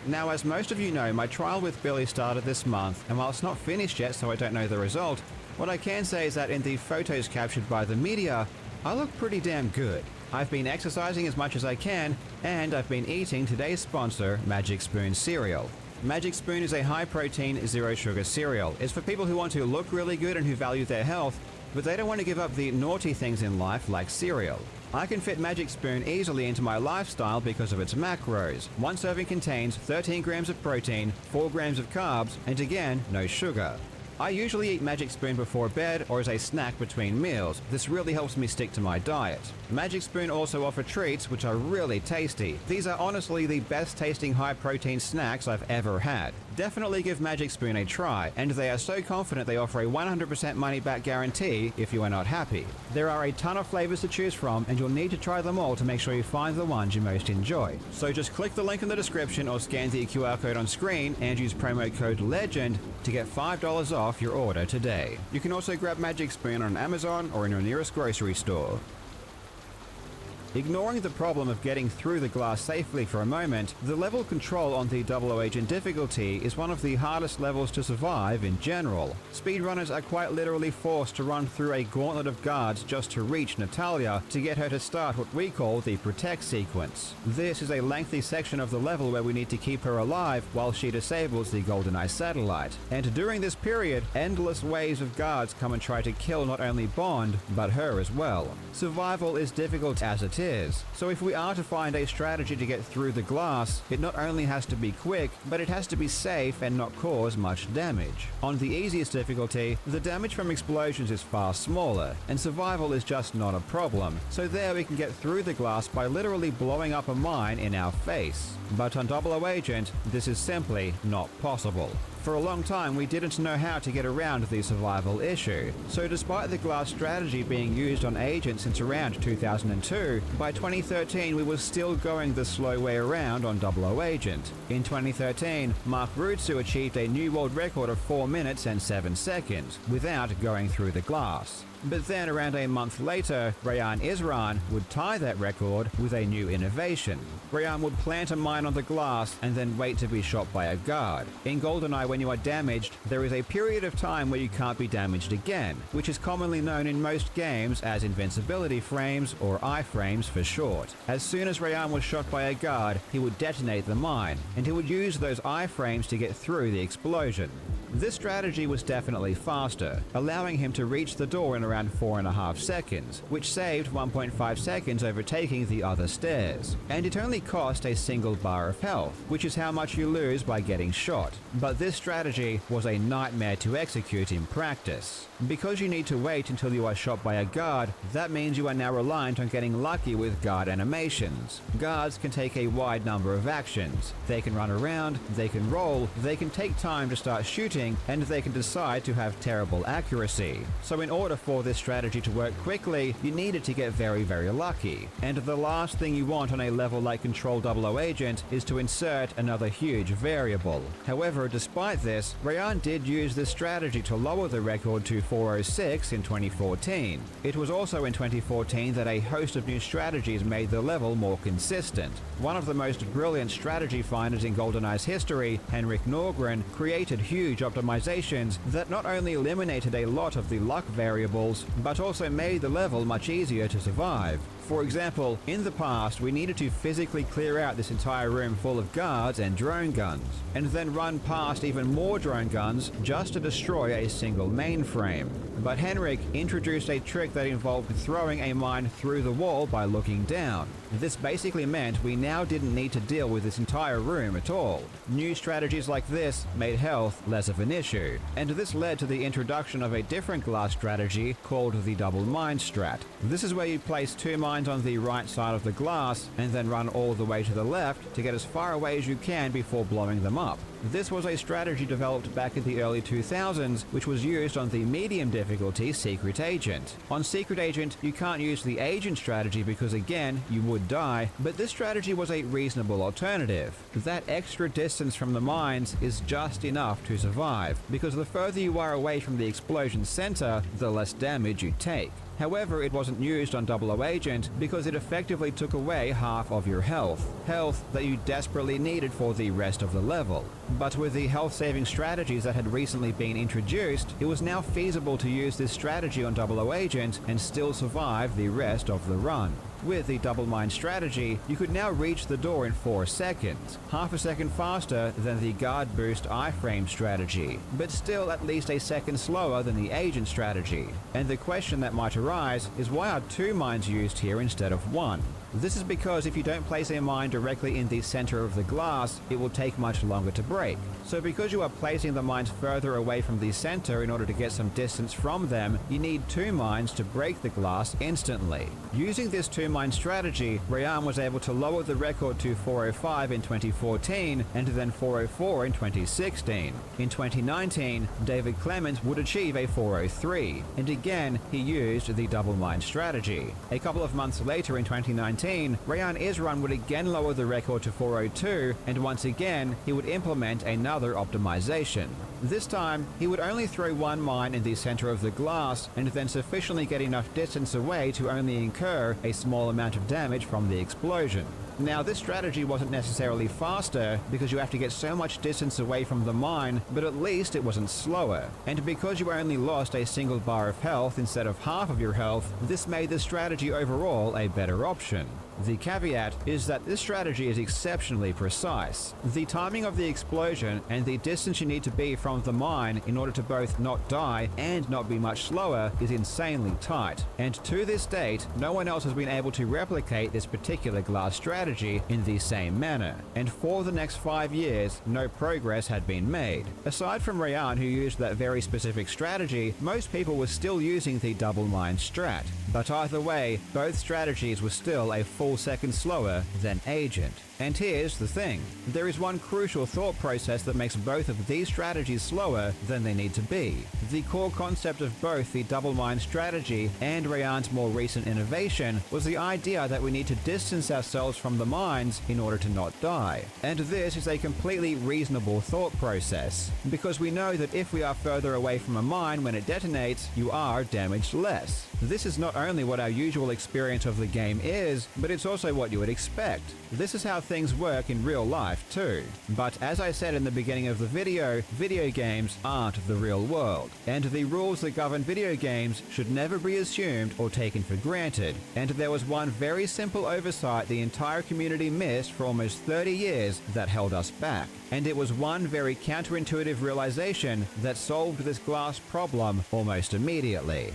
Now, as most of you know, my trial with Billy started this month, and while it's not finished yet, so I don't know the result, what I can say is that in the photos captured by the media, I look pretty damn good. I've been exercising as much as I can, and I've been eating today's sponsor, Magic Spoon cereal. Magic Spoon is a high-protein, zero-sugar cereal. It's for people who want to look really good and who value their health, but they don't want to give up the naughty things in life like cereal. I can fit Magic Spoon easily into my lifestyle because of its macros. One serving contains 13 grams of protein, 4 grams of carbs, and again, no sugar. I usually eat Magic Spoon before bed or as a snack between meals. This really helps me stick to my diet. Magic Spoon also offer treats which are really tasty. These are honestly the best tasting high protein snacks I've ever had. Definitely give Magic Spoon a try, and they are so confident they offer a 100% money back guarantee if you are not happy. There are a ton of flavors to choose from, and you'll need to try them all to make sure you find the ones you most enjoy. So just click the link in the description or scan the QR code on screen and use promo code LEGEND to get $5 off your order today. You can also grab Magic Spoon on Amazon or in your nearest grocery store. Ignoring the problem of getting through the glass safely for a moment, the level control on the 00 Agent difficulty is one of the hardest levels to survive in general. Speedrunners are quite literally forced to run through a gauntlet of guards just to reach Natalia to get her to start what we call the protect sequence. This is a lengthy section of the level where we need to keep her alive while she disables the GoldenEye satellite. And during this period, endless waves of guards come and try to kill not only Bond, but her as well. Survival is difficult as it is, so if we are to find a strategy to get through the glass, it not only has to be quick, but it has to be safe and not cause much damage. On the easiest difficulty, the damage from explosions is far smaller, and survival is just not a problem, so there we can get through the glass by literally blowing up a mine in our face. But on 00 Agent, this is simply not possible. For a long time, we didn't know how to get around the survival issue. So despite the glass strategy being used on Agent since around 2002, by 2013 we were still going the slow way around on 00 Agent. In 2013, Mark Rutsu achieved a new world record of 4 minutes and 7 seconds without going through the glass. But then around a month later, Rayan Isran would tie that record with a new innovation. Rayan would plant a mine on the glass and then wait to be shot by a guard. In GoldenEye, when you are damaged, there is a period of time where you can't be damaged again, which is commonly known in most games as invincibility frames, or iframes for short. As soon as Rayan was shot by a guard, he would detonate the mine, and he would use those iframes to get through the explosion. This strategy was definitely faster, allowing him to reach the door in around 4.5 seconds, which saved 1.5 seconds overtaking the other stairs. And it only cost a single bar of health, which is how much you lose by getting shot. But this strategy was a nightmare to execute in practice. Because you need to wait until you are shot by a guard, that means you are now reliant on getting lucky with guard animations. Guards can take a wide number of actions. They can run around, they can roll, they can take time to start shooting, and they can decide to have terrible accuracy. So in order for this strategy to work quickly, you needed to get very, very lucky. And the last thing you want on a level like Control 00 Agent is to insert another huge variable. However, despite this, Rayan did use this strategy to lower the record to 406 in 2014. It was also in 2014 that a host of new strategies made the level more consistent. One of the most brilliant strategy finders in GoldenEye's history, Henrik Norgren, created huge optimizations that not only eliminated a lot of the luck variables, but also made the level much easier to survive. For example, in the past, we needed to physically clear out this entire room full of guards and drone guns, and then run past even more drone guns just to destroy a single mainframe. But Henrik introduced a trick that involved throwing a mine through the wall by looking down. This basically meant we now didn't need to deal with this entire room at all. New strategies like this made health less of an issue, and this led to the introduction of a different glass strategy called the double mine strat. This is where you place 2 mines on the right side of the glass and then run all the way to the left to get as far away as you can before blowing them up. This was a strategy developed back in the early 2000s, which was used on the medium difficulty Secret Agent. On Secret Agent, you can't use the agent strategy because again, you would die, but this strategy was a reasonable alternative. That extra distance from the mines is just enough to survive, because the further you are away from the explosion center, the less damage you take. However, it wasn't used on 00 Agent because it effectively took away half of your health that you desperately needed for the rest of the level. But with the health-saving strategies that had recently been introduced, it was now feasible to use this strategy on 00 Agent and still survive the rest of the run. With the double mine strategy, you could now reach the door in 4 seconds, half a second faster than the guard boost iframe strategy, but still at least a second slower than the agent strategy. And the question that might arise is, why are 2 mines used here instead of 1? This is because if you don't place a mine directly in the center of the glass, it will take much longer to break. So because you are placing the mines further away from the center in order to get some distance from them, you need 2 mines to break the glass instantly. Using this 2-mine strategy, Rayan was able to lower the record to 405 in 2014 and then 404 in 2016. In 2019, David Clement would achieve a 403, and again he used the double mine strategy. A couple of months later in 2019, Rayan Isran would again lower the record to 402, and once again he would implement another optimization. This time, he would only throw 1 mine in the center of the glass and then sufficiently get enough distance away to only incur a small amount of damage from the explosion. Now, this strategy wasn't necessarily faster because you have to get so much distance away from the mine, but at least it wasn't slower. And because you only lost a single bar of health instead of half of your health, this made the strategy overall a better option. The caveat is that this strategy is exceptionally precise. The timing of the explosion and the distance you need to be from the mine in order to both not die and not be much slower is insanely tight. And to this date, no one else has been able to replicate this particular glass strategy in the same manner. And for the next 5 years, no progress had been made. Aside from Rayan, who used that very specific strategy, most people were still using the double mine strat. But either way, both strategies were still a full second slower than Agent. And here's the thing. There is one crucial thought process that makes both of these strategies slower than they need to be. The core concept of both the double mine strategy and Rayan's more recent innovation was the idea that we need to distance ourselves from the mines in order to not die. And this is a completely reasonable thought process, because we know that if we are further away from a mine when it detonates, you are damaged less. This is not only what our usual experience of the game is, but it's also what you would expect. This is how things work in real life too. But as I said in the beginning of the video games aren't the real world, and the rules that govern video games should never be assumed or taken for granted. And there was one very simple oversight the entire community missed for almost 30 years that held us back. And it was one very counterintuitive realization that solved this glass problem almost immediately.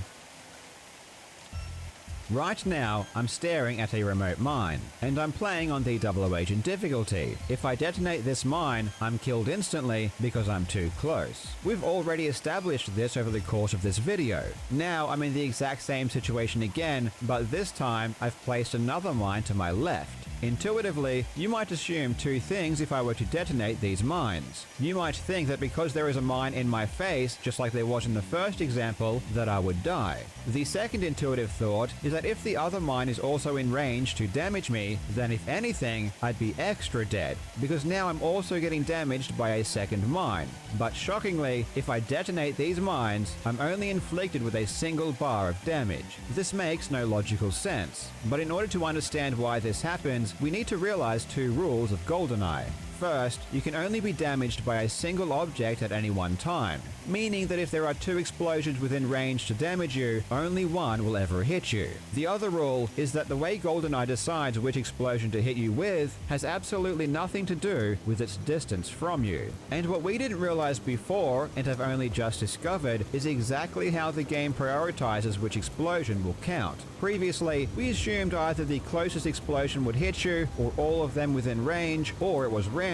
Right now, I'm staring at a remote mine, and I'm playing on the 00 Agent difficulty. If I detonate this mine, I'm killed instantly because I'm too close. We've already established this over the course of this video. Now I'm in the exact same situation again, but this time I've placed another mine to my left. Intuitively, you might assume 2 things if I were to detonate these mines. You might think that because there is a mine in my face, just like there was in the first example, that I would die. The second intuitive thought is that if the other mine is also in range to damage me, then if anything, I'd be extra dead, because now I'm also getting damaged by a second mine. But shockingly, if I detonate these mines, I'm only inflicted with a single bar of damage. This makes no logical sense. But in order to understand why this happens, we need to realize 2 rules of GoldenEye. First, you can only be damaged by a single object at any one time, meaning that if there are 2 explosions within range to damage you, only one will ever hit you. The other rule is that the way GoldenEye decides which explosion to hit you with has absolutely nothing to do with its distance from you. And what we didn't realize before, and have only just discovered, is exactly how the game prioritizes which explosion will count. Previously, we assumed either the closest explosion would hit you, or all of them within range, or it was random.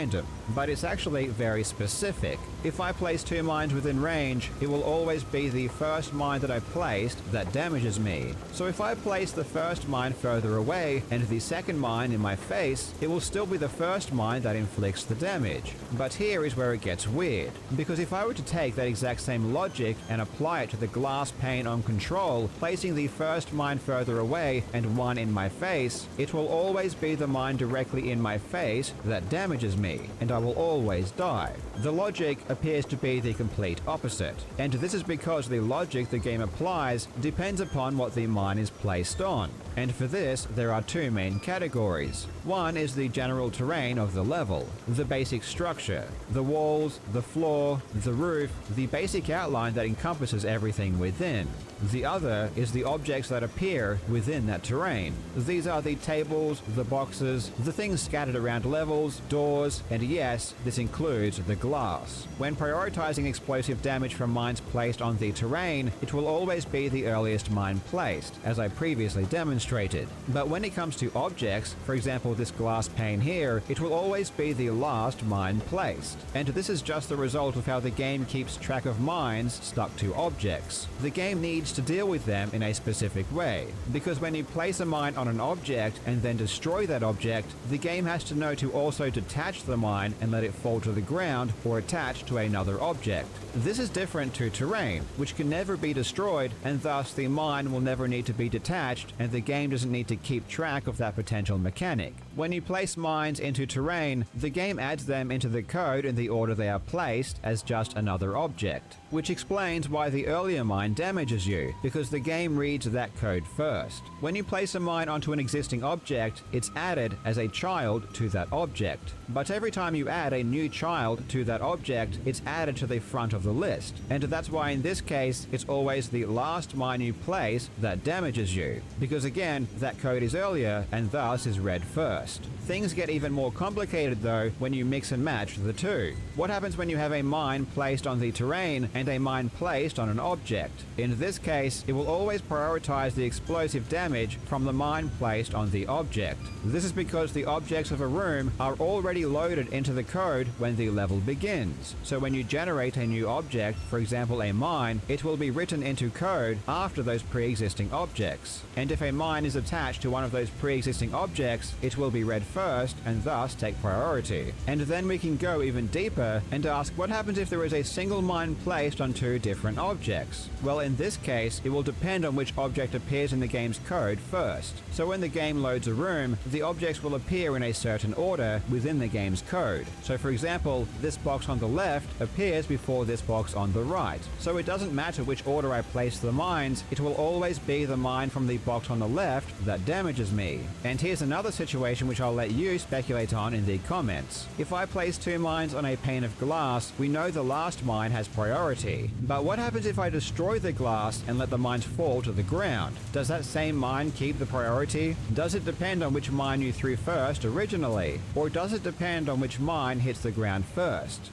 But it's actually very specific. If I place 2 mines within range, it will always be the first mine that I placed that damages me. So if I place the first mine further away and the second mine in my face, it will still be the first mine that inflicts the damage. But here is where it gets weird, because if I were to take that exact same logic and apply it to the glass pane on control, placing the first mine further away and one in my face, it will always be the mine directly in my face that damages me, and I will always die. The logic appears to be the complete opposite, and this is because the logic the game applies depends upon what the mine is placed on. And for this, there are 2 main categories. One is the general terrain of the level, the basic structure, the walls, the floor, the roof, the basic outline that encompasses everything within. The other is the objects that appear within that terrain. These are the tables, the boxes, the things scattered around levels, doors, and yes, this includes the glass. When prioritizing explosive damage from mines placed on the terrain, it will always be the earliest mine placed, as I previously demonstrated. But when it comes to objects, for example this glass pane here, it will always be the last mine placed. And this is just the result of how the game keeps track of mines stuck to objects. The game needs to deal with them in a specific way, because when you place a mine on an object and then destroy that object, the game has to know to also detach the mine and let it fall to the ground or attach to another object. This is different to terrain, which can never be destroyed, and thus the mine will never need to be detached, and the game doesn't need to keep track of that potential mechanic. When you place mines into terrain, the game adds them into the code in the order they are placed as just another object, which explains why the earlier mine damages you, because the game reads that code first. When you place a mine onto an existing object, it's added as a child to that object. But every time you add a new child to that object, it's added to the front of the list. And that's why in this case, it's always the last mine you place that damages you, because again, that code is earlier and thus is read first. Things get even more complicated though when you mix and match the two. What happens when you have a mine placed on the terrain and a mine placed on an object? In this case, it will always prioritize the explosive damage from the mine placed on the object. This is because the objects of a room are already loaded into the code when the level begins. So when you generate a new object, for example a mine, it will be written into code after those pre-existing objects. And if a mine is attached to one of those pre-existing objects, it will be read first and thus take priority. And then we can go even deeper and ask what happens if there is a single mine placed on 2 different objects? Well, in this case, it will depend on which object appears in the game's code first. So when the game loads a room, the objects will appear in a certain order within the game's code. So for example, this box on the left appears before this box on the right. So it doesn't matter which order I place the mines, it will always be the mine from the box on the left that damages me. And here's another situation which I'll let you speculate on in the comments. If I place 2 mines on a pane of glass, we know the last mine has priority. But what happens if I destroy the glass and let the mines fall to the ground? Does that same mine keep the priority? Does it depend on which mine you threw first originally? Or does it depend on which mine hits the ground first?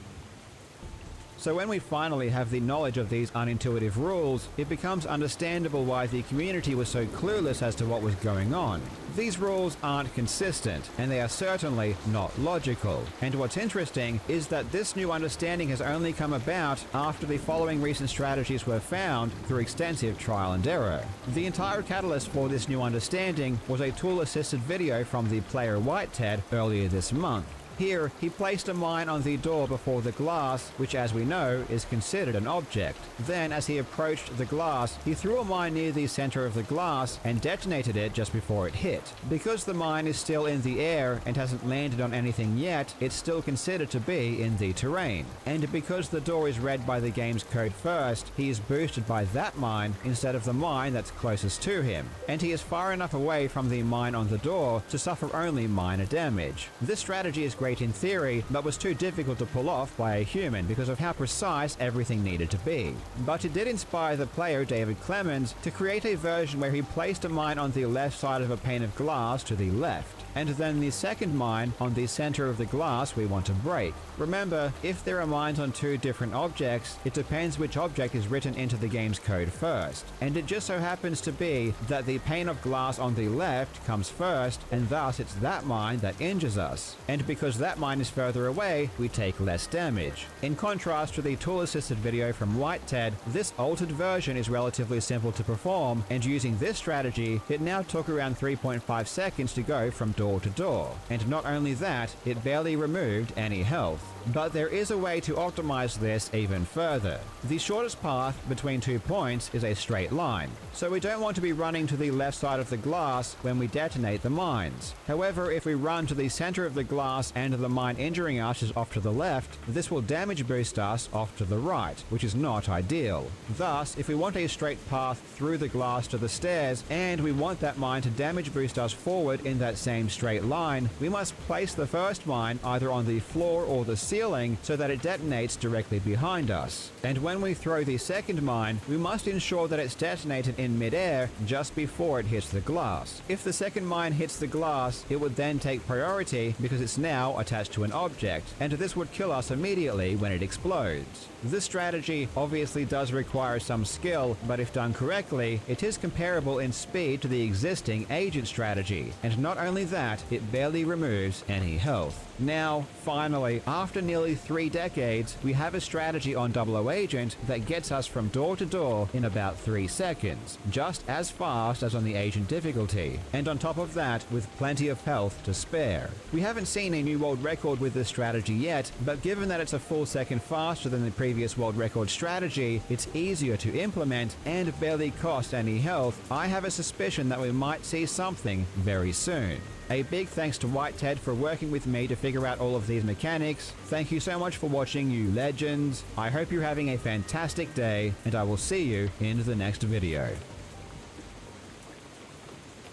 So when we finally have the knowledge of these unintuitive rules, it becomes understandable why the community was so clueless as to what was going on. These rules aren't consistent, and they are certainly not logical. And what's interesting is that this new understanding has only come about after the following recent strategies were found through extensive trial and error. The entire catalyst for this new understanding was a tool-assisted video from the player Whiteted earlier this month. Here, he placed a mine on the door before the glass, which as we know is considered an object. Then, as he approached the glass, he threw a mine near the center of the glass and detonated it just before it hit. Because the mine is still in the air and hasn't landed on anything yet, it's still considered to be in the terrain. And because the door is read by the game's code first, he is boosted by that mine instead of the mine that's closest to him. And he is far enough away from the mine on the door to suffer only minor damage. This strategy is great in theory, but was too difficult to pull off by a human because of how precise everything needed to be. But it did inspire the player David Clemens to create a version where he placed a mine on the left side of a pane of glass to the left, and then the second mine on the center of the glass we want to break. Remember, if there are mines on two different objects, it depends which object is written into the game's code first. And it just so happens to be that the pane of glass on the left comes first, and thus it's that mine that injures us. And because that mine is further away, we take less damage. In contrast to the tool-assisted video from Whitehead, this altered version is relatively simple to perform, and using this strategy, it now took around 3.5 seconds to go from door to door. And not only that, it barely removed any health. But there is a way to optimize this even further. The shortest path between 2 points is a straight line, so we don't want to be running to the left side of the glass when we detonate the mines. However, if we run to the center of the glass and the mine injuring us is off to the left, this will damage boost us off to the right, which is not ideal. Thus, if we want a straight path through the glass to the stairs, and we want that mine to damage boost us forward in that same straight line, we must place the first mine either on the floor or the ceiling so that it detonates directly behind us. And when we throw the second mine, we must ensure that it's detonated in midair just before it hits the glass. If the second mine hits the glass, it would then take priority because it's now attached to an object, and this would kill us immediately when it explodes. This strategy obviously does require some skill, but if done correctly, it is comparable in speed to the existing agent strategy, and not only that, it barely removes any health. Now, finally, after nearly 3 decades, we have a strategy on 00 Agent that gets us from door to door in about 3 seconds, just as fast as on the Agent difficulty, and on top of that, with plenty of health to spare. We haven't seen a new world record with this strategy yet, but given that it's a full second faster than the previous world record strategy, it's easier to implement and barely cost any health. I have a suspicion that we might see something very soon. A big thanks to Whitehead for working with me to figure out all of these mechanics. Thank you so much for watching, you legends. I hope you're having a fantastic day, and I will see you in the next video.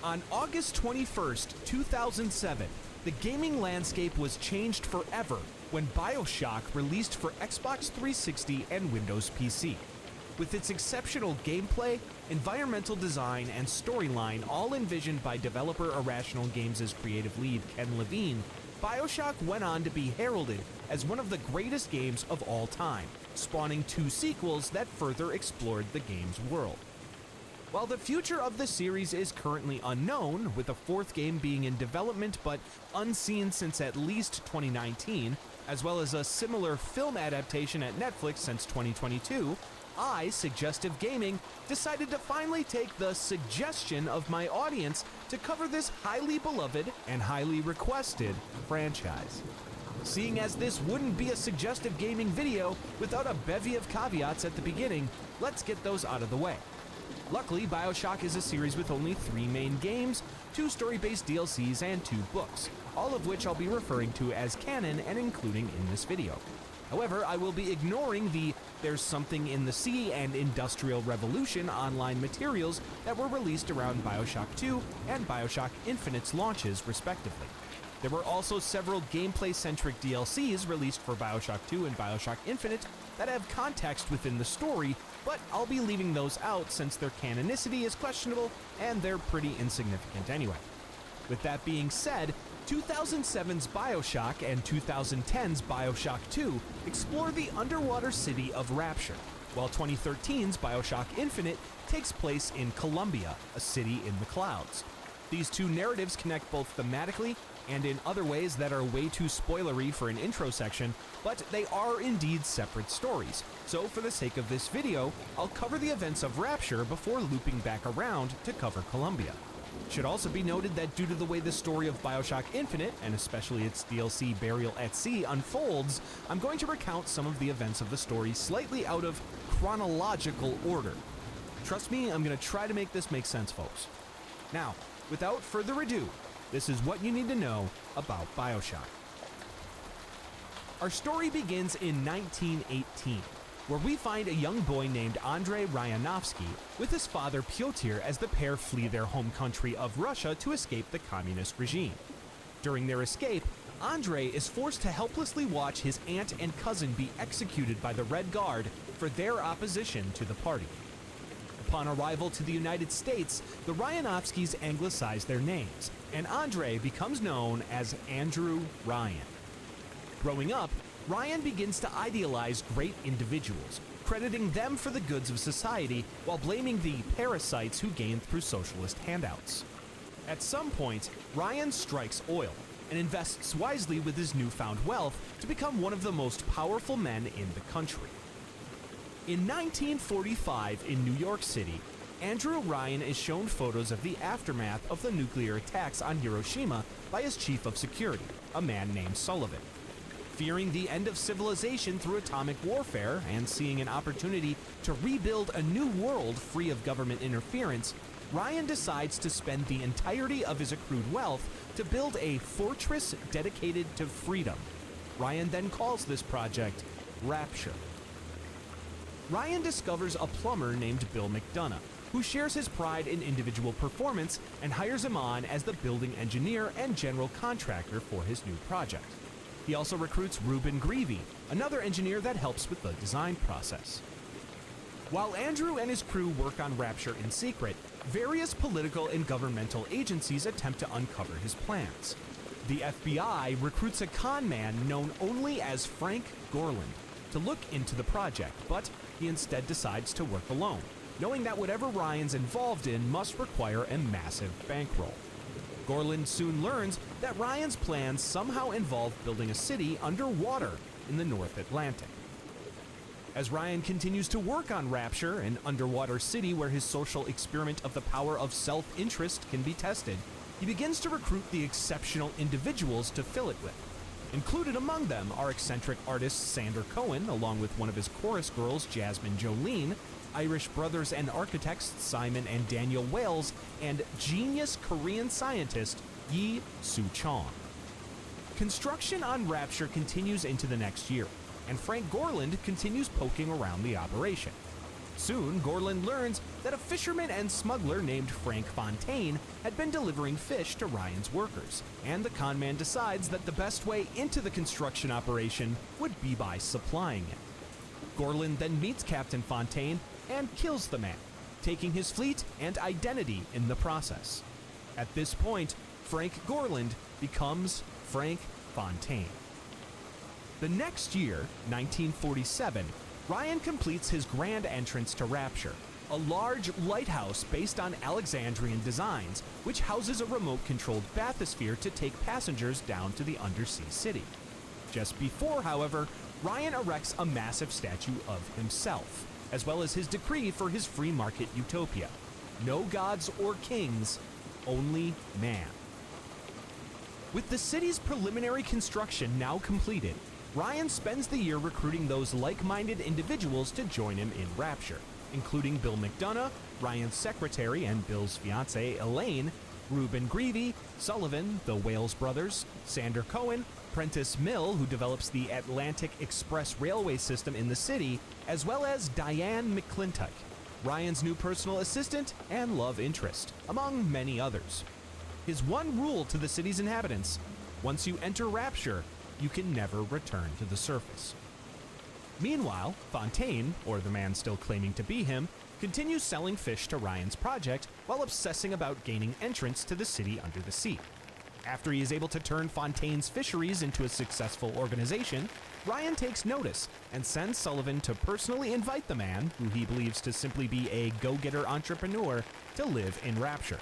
On August 21st, 2007, the gaming landscape was changed forever when BioShock released for Xbox 360 and Windows PC. With its exceptional gameplay, environmental design, and storyline all envisioned by developer Irrational Games' creative lead Ken Levine, BioShock went on to be heralded as one of the greatest games of all time, spawning 2 sequels that further explored the game's world. While the future of the series is currently unknown, with a 4th game being in development but unseen since at least 2019, as well as a similar film adaptation at Netflix since 2022, I, Suggestive Gaming, decided to finally take the suggestion of my audience to cover this highly beloved and highly requested franchise. Seeing as this wouldn't be a Suggestive Gaming video without a bevy of caveats at the beginning, let's get those out of the way. Luckily, BioShock is a series with only 3 main games, 2 story-based DLCs, and 2 books, all of which I'll be referring to as canon and including in this video. However, I will be ignoring the There's Something in the Sea and Industrial Revolution online materials that were released around BioShock 2 and BioShock Infinite's launches, respectively. There were also several gameplay-centric DLCs released for BioShock 2 and BioShock Infinite that have context within the story, but I'll be leaving those out since their canonicity is questionable and they're pretty insignificant anyway. With that being said, 2007's BioShock and 2010's BioShock 2 explore the underwater city of Rapture, while 2013's BioShock Infinite takes place in Columbia, a city in the clouds. These 2 narratives connect both thematically and in other ways that are way too spoilery for an intro section, but they are indeed separate stories. So for the sake of this video, I'll cover the events of Rapture before looping back around to cover Columbia. It should also be noted that due to the way the story of BioShock Infinite, and especially its DLC Burial at Sea, unfolds, I'm going to recount some of the events of the story slightly out of chronological order. Trust me, I'm going to try to make this make sense, folks. Now, without further ado, this is what you need to know about BioShock. Our story begins in 1918, where we find a young boy named Andrei Ryanovsky with his father Pyotr as the pair flee their home country of Russia to escape the communist regime. During their escape, Andre is forced to helplessly watch his aunt and cousin be executed by the Red Guard for their opposition to the party. Upon arrival to the United States, the Ryanovskys anglicize their names, and Andre becomes known as Andrew Ryan. Growing up, Ryan begins to idealize great individuals, crediting them for the goods of society while blaming the parasites who gained through socialist handouts. At some point, Ryan strikes oil and invests wisely with his newfound wealth to become one of the most powerful men in the country. In 1945 in New York City, Andrew Ryan is shown photos of the aftermath of the nuclear attacks on Hiroshima by his chief of security, a man named Sullivan. Fearing the end of civilization through atomic warfare and seeing an opportunity to rebuild a new world free of government interference, Ryan decides to spend the entirety of his accrued wealth to build a fortress dedicated to freedom. Ryan then calls this project Rapture. Ryan discovers a plumber named Bill McDonough, who shares his pride in individual performance and hires him on as the building engineer and general contractor for his new project. He also recruits Reuben Greavy, another engineer that helps with the design process. While Andrew and his crew work on Rapture in secret, various political and governmental agencies attempt to uncover his plans. The FBI recruits a con man known only as Frank Gorland to look into the project, but he instead decides to work alone, knowing that whatever Ryan's involved in must require a massive bankroll. Gorland soon learns that Ryan's plans somehow involve building a city underwater in the North Atlantic. As Ryan continues to work on Rapture, an underwater city where his social experiment of the power of self-interest can be tested, he begins to recruit the exceptional individuals to fill it with. Included among them are eccentric artist Sander Cohen, along with one of his chorus girls, Jasmine Jolene, Irish brothers and architects Simon and Daniel Wales, and genius Korean scientist Yi Soo Chong. Construction on Rapture continues into the next year, and Frank Gorland continues poking around the operation. Soon, Gorland learns that a fisherman and smuggler named Frank Fontaine had been delivering fish to Ryan's workers, and the conman decides that the best way into the construction operation would be by supplying it. Gorland then meets Captain Fontaine and kills the man, taking his fleet and identity in the process. At this point, Frank Gorland becomes Frank Fontaine. The next year, 1947, Ryan completes his grand entrance to Rapture, a large lighthouse based on Alexandrian designs, which houses a remote-controlled bathysphere to take passengers down to the undersea city. Just before, however, Ryan erects a massive statue of himself, as well as his decree for his free market utopia. No gods or kings, only man. With the city's preliminary construction now completed, Ryan spends the year recruiting those like-minded individuals to join him in Rapture, including Bill McDonough, Ryan's secretary and Bill's fiancée Elaine, Reuben Greavy, Sullivan, the Wales brothers, Sander Cohen, Prentice Mill, who develops the Atlantic Express railway system in the city, as well as Diane McClintock, Ryan's new personal assistant and love interest, among many others. His one rule to the city's inhabitants: once you enter Rapture, you can never return to the surface. Meanwhile, Fontaine, or the man still claiming to be him, continues selling fish to Ryan's project while obsessing about gaining entrance to the city under the sea. After he is able to turn Fontaine's fisheries into a successful organization, Ryan takes notice and sends Sullivan to personally invite the man, who he believes to simply be a go-getter entrepreneur, to live in Rapture.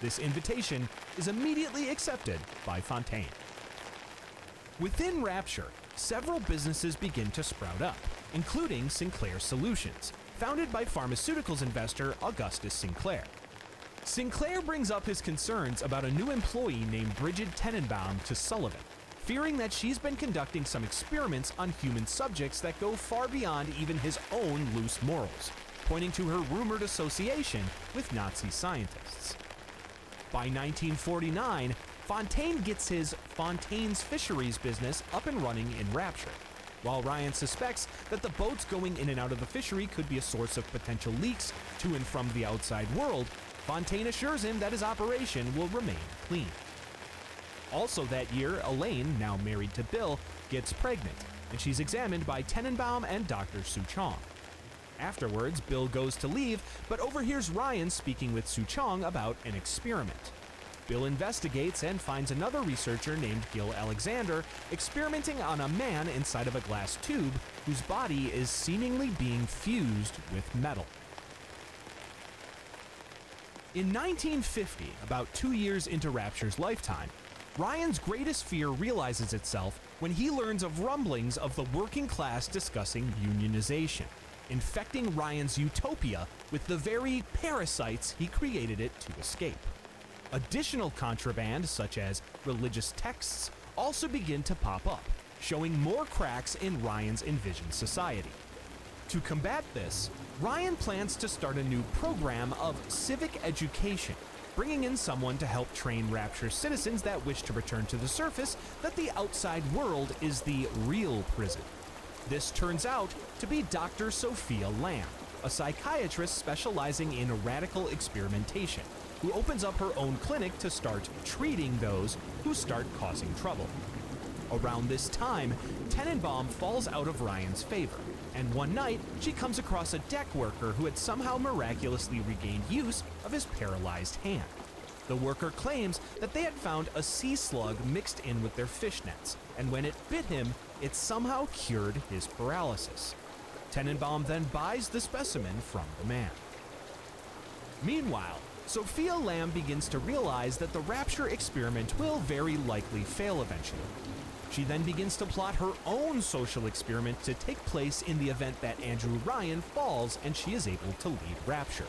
This invitation is immediately accepted by Fontaine. Within Rapture, several businesses begin to sprout up, including Sinclair Solutions, founded by pharmaceuticals investor Augustus Sinclair. Sinclair brings up his concerns about a new employee named Bridget Tenenbaum to Sullivan, fearing that she's been conducting some experiments on human subjects that go far beyond even his own loose morals, pointing to her rumored association with Nazi scientists. By 1949, Fontaine gets his Fontaine's Fisheries business up and running in Rapture. While Ryan suspects that the boats going in and out of the fishery could be a source of potential leaks to and from the outside world, Fontaine assures him that his operation will remain clean. Also that year, Elaine, now married to Bill, gets pregnant, and she's examined by Tenenbaum and Dr. Suchong. Afterwards, Bill goes to leave, but overhears Ryan speaking with Suchong about an experiment. Bill investigates and finds another researcher named Gil Alexander experimenting on a man inside of a glass tube whose body is seemingly being fused with metal. In 1950, about 2 years into Rapture's lifetime, Ryan's greatest fear realizes itself when he learns of rumblings of the working class discussing unionization, infecting Ryan's utopia with the very parasites he created it to escape. Additional contraband, such as religious texts, also begin to pop up, showing more cracks in Ryan's envisioned society. To combat this, Ryan plans to start a new program of civic education, bringing in someone to help train Rapture citizens that wish to return to the surface that the outside world is the real prison. This turns out to be Dr. Sophia Lamb, a psychiatrist specializing in radical experimentation, who opens up her own clinic to start treating those who start causing trouble. Around this time, Tenenbaum falls out of Ryan's favor, and one night she comes across a deck worker who had somehow miraculously regained use of his paralyzed hand. The worker claims that they had found a sea slug mixed in with their fishnets, and when it bit him, it somehow cured his paralysis. Tenenbaum then buys the specimen from the man. Meanwhile, Sophia Lamb begins to realize that the Rapture experiment will very likely fail eventually. She then begins to plot her own social experiment to take place in the event that Andrew Ryan falls and she is able to lead Rapture.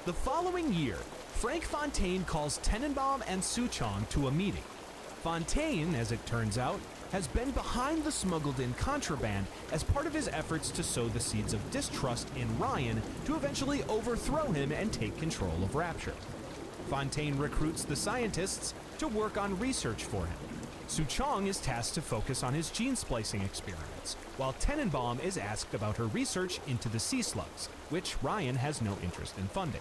The following year, Frank Fontaine calls Tenenbaum and Suchong to a meeting. Fontaine, as it turns out, has been behind the smuggled-in contraband as part of his efforts to sow the seeds of distrust in Ryan to eventually overthrow him and take control of Rapture. Fontaine recruits the scientists to work on research for him. Suchong is tasked to focus on his gene splicing experiments, while Tenenbaum is asked about her research into the sea slugs, which Ryan has no interest in funding.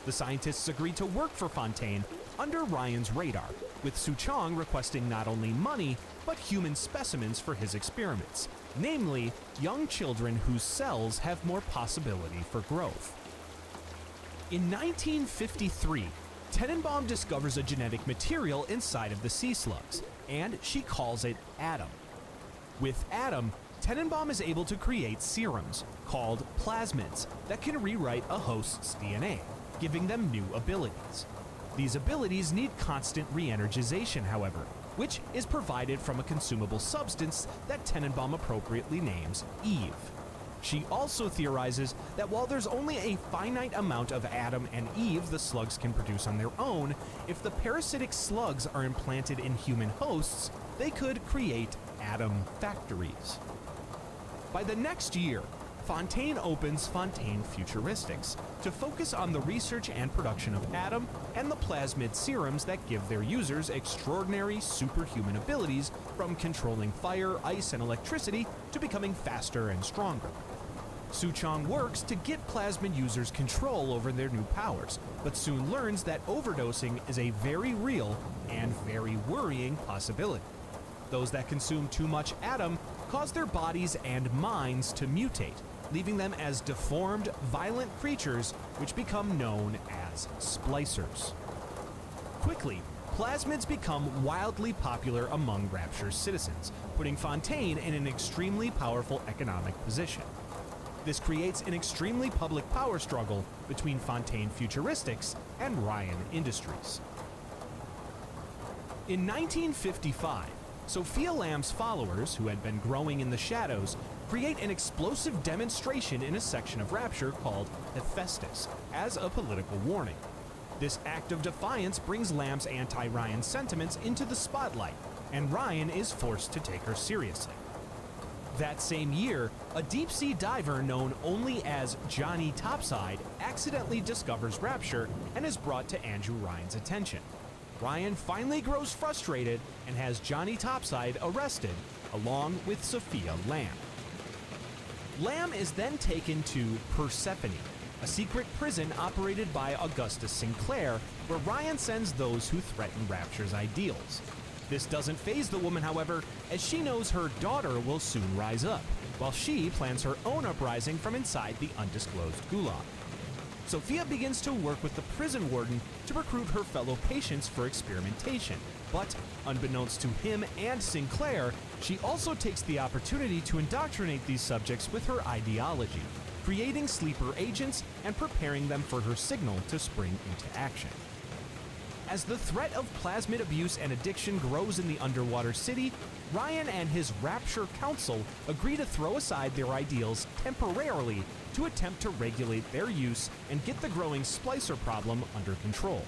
The scientists agree to work for Fontaine under Ryan's radar, with Suchong requesting not only money, but human specimens for his experiments, namely young children whose cells have more possibility for growth. In 1953, Tenenbaum discovers a genetic material inside of the sea slugs, and she calls it Adam. With Adam, Tenenbaum is able to create serums, called plasmids, that can rewrite a host's DNA, giving them new abilities. These abilities need constant re-energization, however, which is provided from a consumable substance that Tenenbaum appropriately names Eve. She also theorizes that while there's only a finite amount of Adam and Eve the slugs can produce on their own, if the parasitic slugs are implanted in human hosts, they could create Adam factories. By the next year, Fontaine opens Fontaine Futuristics to focus on the research and production of Adam and the plasmid serums that give their users extraordinary superhuman abilities, from controlling fire, ice, and electricity to becoming faster and stronger. Suchong works to get plasmid users control over their new powers, but soon learns that overdosing is a very real and very worrying possibility. Those that consume too much Adam cause their bodies and minds to mutate, leaving them as deformed, violent creatures which become known as splicers. Quickly, plasmids become wildly popular among Rapture's citizens, putting Fontaine in an extremely powerful economic position. This creates an extremely public power struggle between Fontaine Futuristics and Ryan Industries. In 1955, Sophia Lamb's followers, who had been growing in the shadows, create an explosive demonstration in a section of Rapture called Hephaestus as a political warning. This act of defiance brings Lamb's anti-Ryan sentiments into the spotlight, and Ryan is forced to take her seriously. That same year, a deep-sea diver known only as Johnny Topside accidentally discovers Rapture and is brought to Andrew Ryan's attention. Ryan finally grows frustrated and has Johnny Topside arrested, along with Sophia Lamb. Lamb is then taken to Persephone, a secret prison operated by Augustus Sinclair, where Ryan sends those who threaten Rapture's ideals. This doesn't faze the woman, however, as she knows her daughter will soon rise up, while she plans her own uprising from inside the undisclosed gulag. Sophia begins to work with the prison warden to recruit her fellow patients for experimentation, but unbeknownst to him and Sinclair, she also takes the opportunity to indoctrinate these subjects with her ideology, creating sleeper agents and preparing them for her signal to spring into action. As the threat of plasmid abuse and addiction grows in the underwater city, Ryan and his Rapture Council agree to throw aside their ideals temporarily to attempt to regulate their use and get the growing splicer problem under control.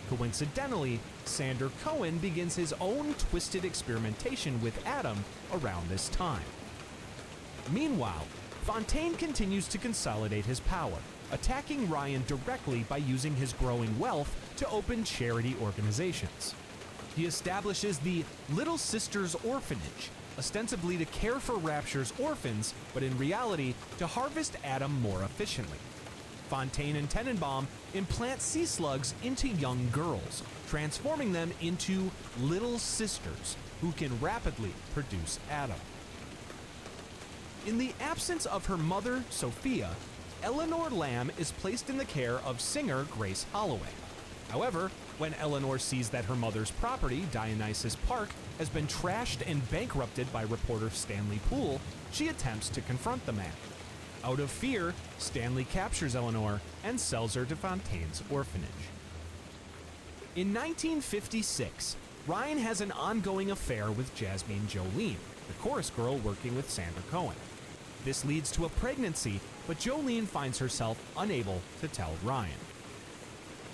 Coincidentally, Sander Cohen begins his own twisted experimentation with Adam around this time. Meanwhile, Fontaine continues to consolidate his power, attacking Ryan directly by using his growing wealth to open charity organizations. He establishes the Little Sisters Orphanage, ostensibly to care for Rapture's orphans, but in reality, to harvest Adam more efficiently. Fontaine and Tenenbaum implant sea slugs into young girls, transforming them into little sisters who can rapidly produce Adam. In the absence of her mother, Sophia, Eleanor Lamb is placed in the care of singer Grace Holloway. However, when Eleanor sees that her mother's property, Dionysus Park, has been trashed and bankrupted by reporter Stanley Poole, she attempts to confront the man. Out of fear, Stanley captures Eleanor and sells her to Fontaine's orphanage. In 1956, Ryan has an ongoing affair with Jasmine Jolene, the chorus girl working with Sander Cohen. This leads to a pregnancy, but Jolene finds herself unable to tell Ryan.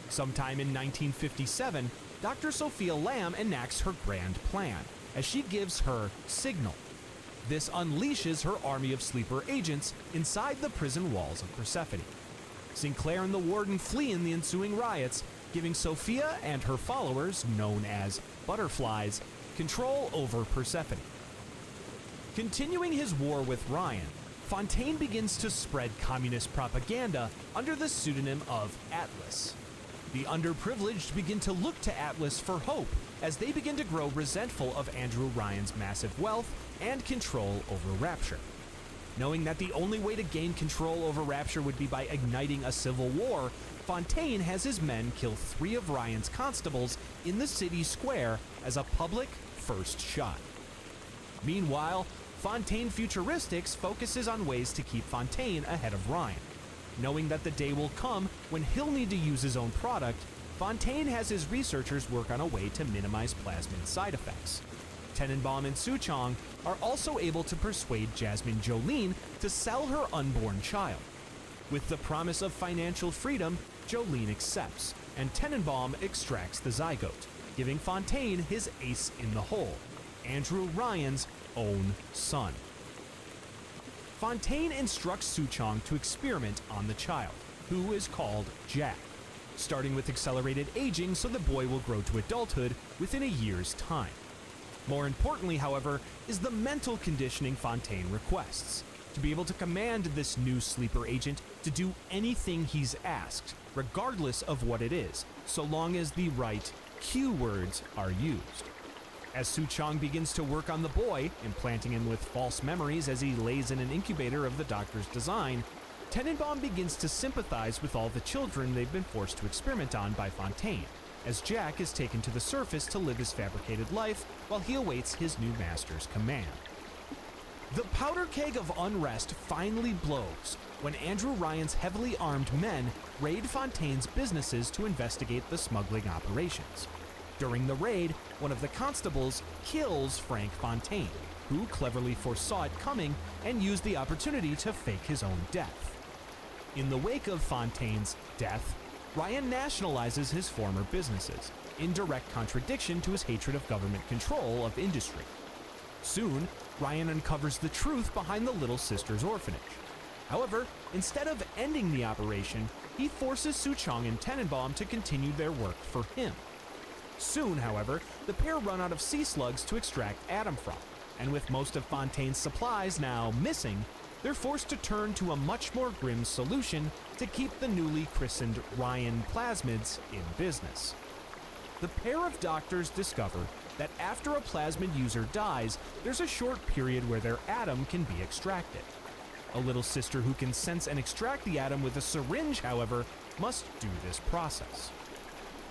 Sometime in 1957, Dr. Sophia Lamb enacts her grand plan, as she gives her Signal. This unleashes her army of sleeper agents inside the prison walls of Persephone. Sinclair and the warden flee in the ensuing riots, giving Sophia and her followers, known as Butterflies, control over Persephone. Continuing his war with Ryan, Fontaine begins to spread communist propaganda under the pseudonym of Atlas. The underprivileged begin to look to Atlas for hope as they begin to grow resentful of Andrew Ryan's massive wealth and control over Rapture. Knowing that the only way to gain control over Rapture would be by igniting a civil war, Fontaine has his men kill 3 of Ryan's constables in the city square as a public first shot. Meanwhile, Fontaine Futuristics focuses on ways to keep Fontaine ahead of Ryan. Knowing that the day will come when he'll need to use his own product, Fontaine has his researchers work on a way to minimize plasmid side effects. Tenenbaum and Suchong are also able to persuade Jasmine Jolene to sell her unborn child. With the promise of financial freedom, Jolene accepts, and Tenenbaum extracts the zygote, giving Fontaine his ace in the hole, Andrew Ryan's own son. Fontaine instructs Suchong to experiment on the child, who is called Jack, starting with accelerated aging so the boy will grow to adulthood within a year's time. More importantly, however, is the mental conditioning Fontaine requests, to be able to command this new sleeper agent to do anything he's asked, regardless of what it is, so long as the right cue words are used. As Suchong begins to work on the boy, implanting him with false memories as he lays in an incubator of the doctor's design, Tenenbaum begins to sympathize with all the children they've been forced to experiment on by Fontaine, as Jack is taken to the surface to live his fabricated life while he awaits his new master's command. The powder keg of unrest finally blows when Andrew Ryan's heavily armed men raid Fontaine's businesses to investigate the smuggling operations. During the raid, one of the constables kills Frank Fontaine, who cleverly foresaw it coming and used the opportunity to fake his own death. In the wake of Fontaine's death, Ryan nationalizes his former businesses, in direct contradiction to his hatred of government control of industry. Soon, Ryan uncovers the truth behind the Little Sisters orphanage. However, instead of ending the operation, he forces Suchong and Tenenbaum to continue their work for him. Soon, however, the pair run out of sea slugs to extract Adam from, and with most of Fontaine's supplies now missing, they're forced to turn to a much more grim solution to keep the newly christened Ryan plasmids in business. The pair of doctors discover that after a plasmid user dies, there's a short period where their atom can be extracted. A little sister who can sense and extract the atom with a syringe, however, must do this process.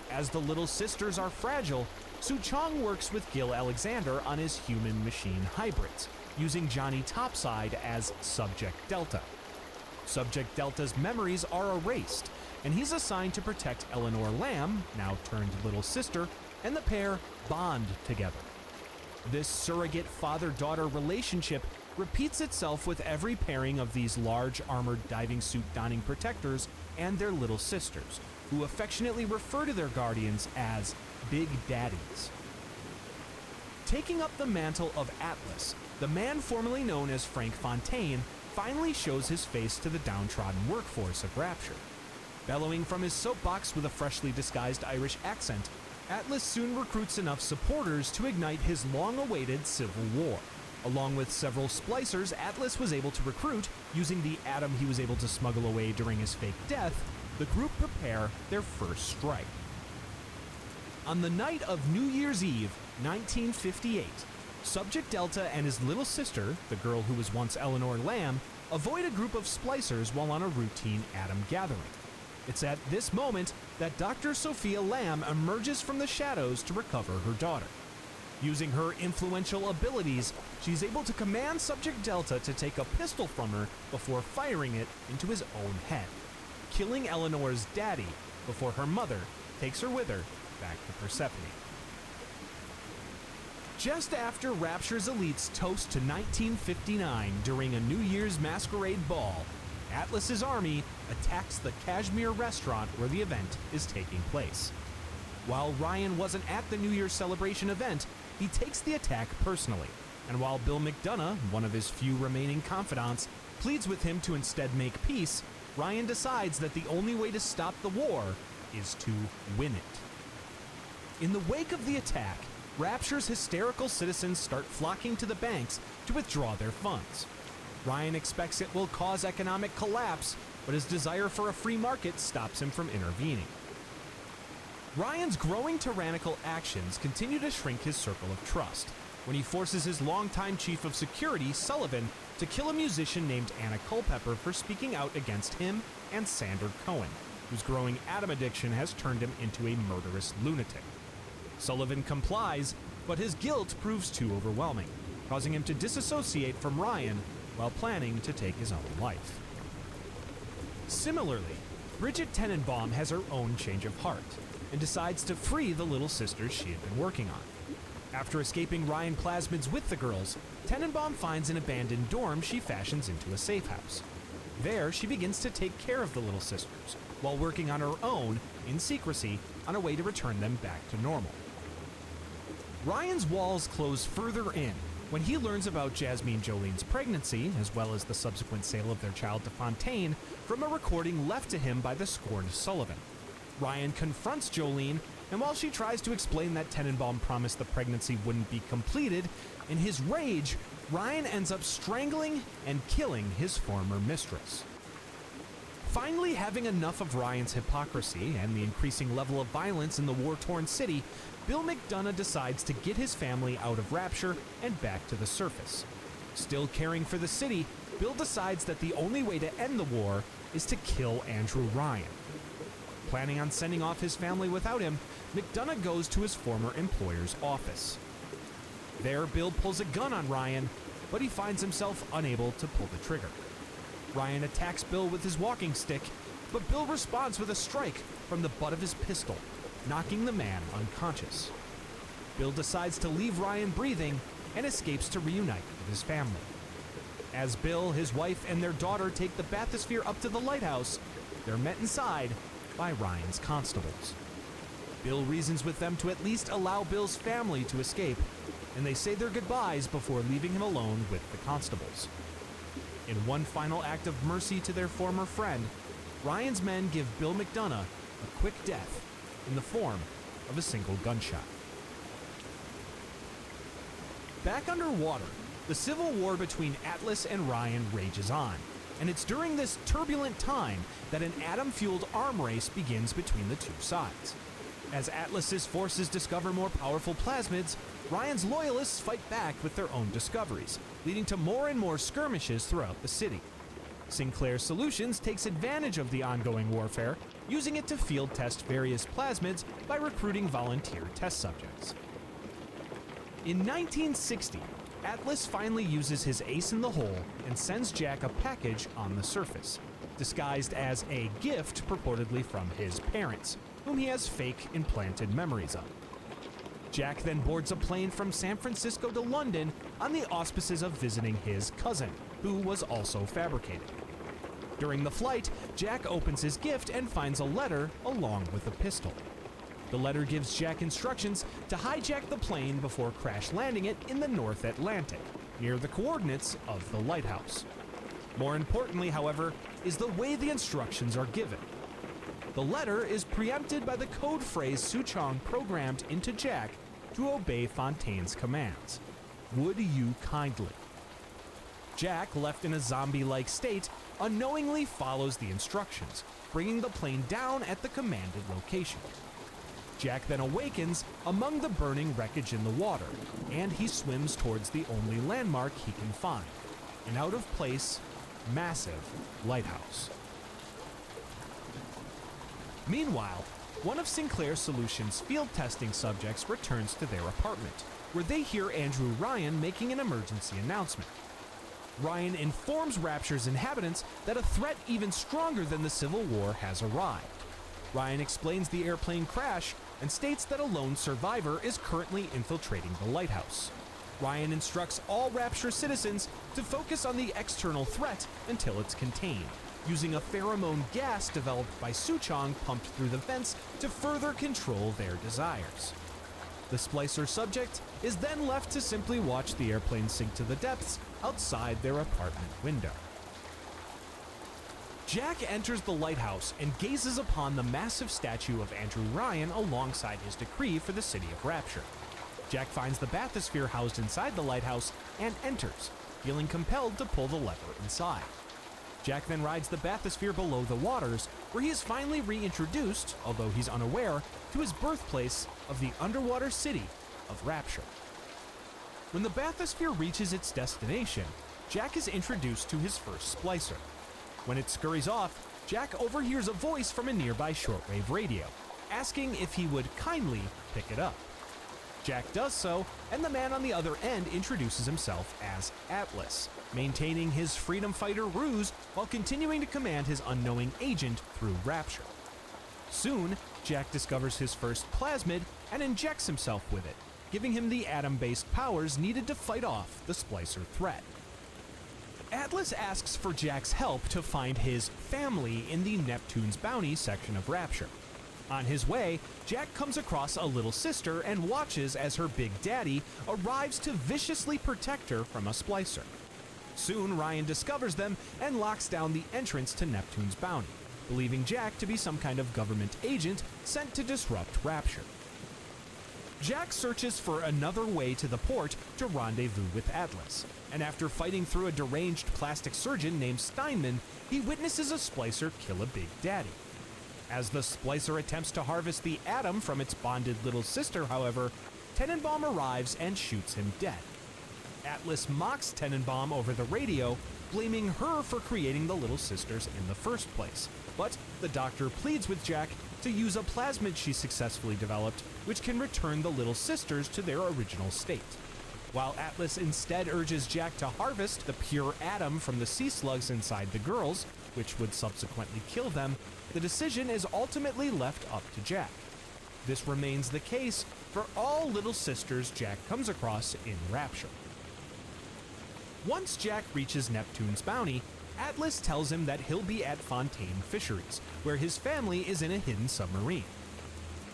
As the little sisters are fragile, Su Chong works with Gil Alexander on his human-machine hybrids, using Johnny Topside as Subject Delta. Subject Delta's memories are erased, and he's assigned to protect Eleanor Lamb, now turned little sister, and the pair bond together. This surrogate father-daughter relationship repeats itself with every pairing of these large armored diving suit donning protectors and their little sisters, who affectionately refer to their guardians as Big Daddies. Taking up the mantle of Atlas, the man formerly known as Frank Fontaine finally shows his face to the downtrodden workforce of Rapture. Bellowing from his soapbox with a freshly disguised Irish accent, Atlas soon recruits enough supporters to ignite his long-awaited civil war. Along with several splicers Atlas was able to recruit using the atom he was able to smuggle away during his fake death, the group prepare their first strike. On the night of New Year's Eve, 1958, Subject Delta and his little sister, the girl who was once Eleanor Lamb, avoid a group of splicers while on a routine atom gathering. It's at this moment that Dr. Sophia Lamb emerges from the shadows to recover her daughter. Using her influential abilities, she's able to command Subject Delta to take a pistol from her before firing it into his own head, killing Eleanor's daddy before her mother takes her with her back to Persephone. Just after Rapture's elites toast to 1959 during a New Year's masquerade ball, Atlas's army attacks the Kashmir restaurant where the event is taking place. While Ryan wasn't at the New Year's celebration event, he takes the attack personally, and while Bill McDonough, one of his few remaining confidants, pleads with him to instead make peace, Ryan decides that the only way to stop the war is to win it. In the wake of the attack, Rapture's hysterical citizens start flocking to the banks to withdraw their funds. Ryan expects it will cause economic collapse, but his desire for a free market stops him from intervening. Ryan's growing tyrannical actions continue to shrink his circle of trust when he forces his longtime chief of security, Sullivan, to kill a musician named Anna Culpepper for speaking out against him and Sander Cohen, whose growing atom addiction has turned him into a murderous lunatic. Sullivan complies, but his guilt proves too overwhelming, causing him to disassociate from Ryan while planning to take his own life. Similarly, Bridget Tenenbaum has her own change of heart and decides to free the little sisters she had been working on. After escaping Ryan plasmids with the girls, Tenenbaum finds an abandoned dorm she fashions into a safe house. There, she begins to take care of the little sisters, while working on her own, in secrecy, on a way to return them back to normal. Ryan's walls close further in when he learns about Jasmine Jolene's pregnancy, as well as the subsequent sale of their child to Fontaine, from a recording left to him by the scorned Sullivan. Ryan confronts Jolene, and while she tries to explain that Tenenbaum promised the pregnancy wouldn't be completed, in his rage, Ryan ends up strangling and killing his former mistress. Finally, having enough of Ryan's hypocrisy and the increasing level of violence in the war-torn city, Bill McDonough decides to get his family out of Rapture and back to the surface. Still caring for the city, Bill decides that the only way to end the war is to kill Andrew Ryan. Planning on sending off his family without him, McDonough goes to his former employer's office. There, Bill pulls a gun on Ryan, but he finds himself unable to pull the trigger. Ryan attacks Bill with his walking stick, but Bill responds with a strike from the butt of his pistol, knocking the man unconscious. Bill decides to leave Ryan breathing and escapes to reunite with his family. As Bill, his wife, and their daughter take the bathysphere up to the lighthouse, they're met inside by Ryan's constables. Bill reasons with them to at least allow Bill's family to escape, and they say their goodbyes before leaving him alone with the constables. In one final act of mercy to their former friend, Ryan's men give Bill McDonough a quick death in the form of a single gunshot. Back underwater, The civil war between Atlas and Ryan rages on, and it's during this turbulent time that an atom-fueled arm race begins between the two sides. As Atlas's forces discover more powerful plasmids, Ryan's loyalists fight back with their own discoveries, leading to more and more skirmishes throughout the city. Sinclair Solutions takes advantage of the ongoing warfare, using it to field test various plasmids by recruiting volunteer test subjects. In 1960, Atlas finally uses his ace in the hole and sends Jack a package on the surface, disguised as a gift purportedly from his parents, whom he has fake implanted memories of. Jack then boards a plane from San Francisco to London on the auspices of visiting his cousin, who was also fabricated. During the flight, Jack opens his gift and finds a letter along with a pistol. The letter gives Jack instructions to hijack the plane before crash landing it in the North Atlantic, near the coordinates of the lighthouse. More importantly, however, is the way the instructions are given. The letter is preempted by the code phrase Suchong programmed into Jack to obey Fontaine's commands. Would you kindly? Jack, left in a zombie-like state, unknowingly follows the instructions, bringing the plane down at the commanded location. Jack then awakens among the burning wreckage in the water, and he swims towards the only landmark he can find, an out-of-place, massive lighthouse. Meanwhile, one of Sinclair Solutions' field testing subjects returns to their apartment, where they hear Andrew Ryan making an emergency announcement. Ryan informs Rapture's inhabitants that a threat even stronger than the Civil War has arrived. Ryan explains the airplane crash and states that a lone survivor is currently infiltrating the lighthouse. Ryan instructs all Rapture citizens to focus on the external threat until it's contained, using a pheromone gas developed by Suchong pumped through the vents to further control their desires. The splicer subject is then left to simply watch the airplane sink to the depths outside their apartment window. Jack enters the lighthouse and gazes upon the massive statue of Andrew Ryan alongside his decree for the city of Rapture. Jack finds the bathysphere housed inside the lighthouse and enters, feeling compelled to pull the lever inside. Jack then rides the bathysphere below the waters, where he is finally reintroduced, although he's unaware, to his birthplace of the underwater city of Rapture. When the bathysphere reaches its destination, Jack is introduced to his first splicer. When it scurries off, Jack overhears a voice from a nearby shortwave radio, asking if he would kindly pick it up. Jack does so, and the man on the other end introduces himself as Atlas, maintaining his freedom fighter ruse while continuing to command his unknowing agent through Rapture. Soon, Jack discovers his first plasmid and injects himself with it, giving him the atom-based powers needed to fight off the splicer threat. Atlas asks for Jack's help to find his family in the Neptune's Bounty section of Rapture. On his way, Jack comes across a little sister and watches as her big daddy arrives to viciously protect her from a splicer. Soon, Ryan discovers them and locks down the entrance to Neptune's Bounty, believing Jack to be some kind of government agent sent to disrupt Rapture. Jack searches for another way to the port to rendezvous with Atlas, and after fighting through a deranged plastic surgeon named Steinman, he witnesses a splicer kill a big daddy. As the splicer attempts to harvest the atom from its bonded little sister, however, Tenenbaum arrives and shoots him dead. Atlas mocks Tenenbaum over the radio, blaming her for creating the little sisters in the first place, but the doctor pleads with Jack to use a plasmid she successfully developed, which can return the little sisters to their original state. While Atlas instead urges Jack to harvest the pure atom from the sea slugs inside the girls, which would subsequently kill them, the decision is ultimately left up to Jack. This remains the case for all little sisters Jack comes across in Rapture. Once Jack reaches Neptune's Bounty, Atlas tells him that he'll be at Fontaine Fisheries, where his family is in a hidden submarine.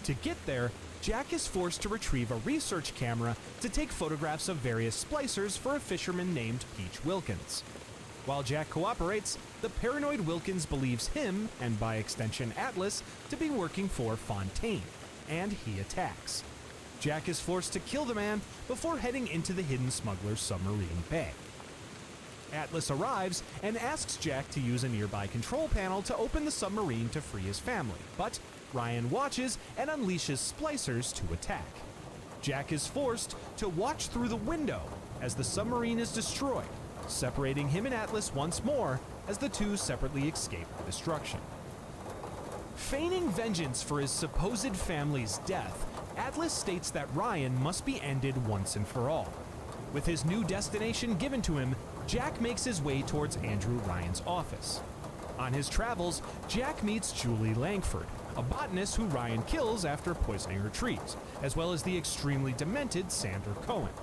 To get there, Jack is forced to retrieve a research camera to take photographs of various splicers for a fisherman named Peach Wilkins. While Jack cooperates, the paranoid Wilkins believes him, and by extension Atlas, to be working for Fontaine, and he attacks. Jack is forced to kill the man before heading into the hidden smuggler's submarine bay. Atlas arrives and asks Jack to use a nearby control panel to open the submarine to free his family, but Ryan watches and unleashes splicers to attack. Jack is forced to watch through the window as the submarine is destroyed, separating him and Atlas once more as the two separately escape destruction. Feigning vengeance for his supposed family's death, Atlas states that Ryan must be ended once and for all. With his new destination given to him, Jack makes his way towards Andrew Ryan's office. On his travels, Jack meets Julie Langford, a botanist who Ryan kills after poisoning her trees, as well as the extremely demented Sandra Cohen.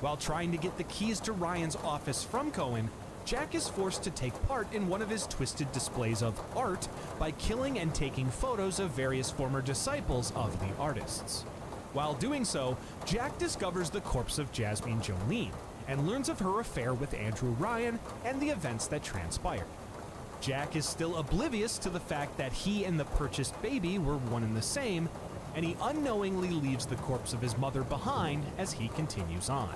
While trying to get the keys to Ryan's office from Cohen, Jack is forced to take part in one of his twisted displays of art by killing and taking photos of various former disciples of the artists. While doing so, Jack discovers the corpse of Jasmine Jolene and learns of her affair with Andrew Ryan and the events that transpired. Jack is still oblivious to the fact that he and the purchased baby were one and the same, and he unknowingly leaves the corpse of his mother behind as he continues on.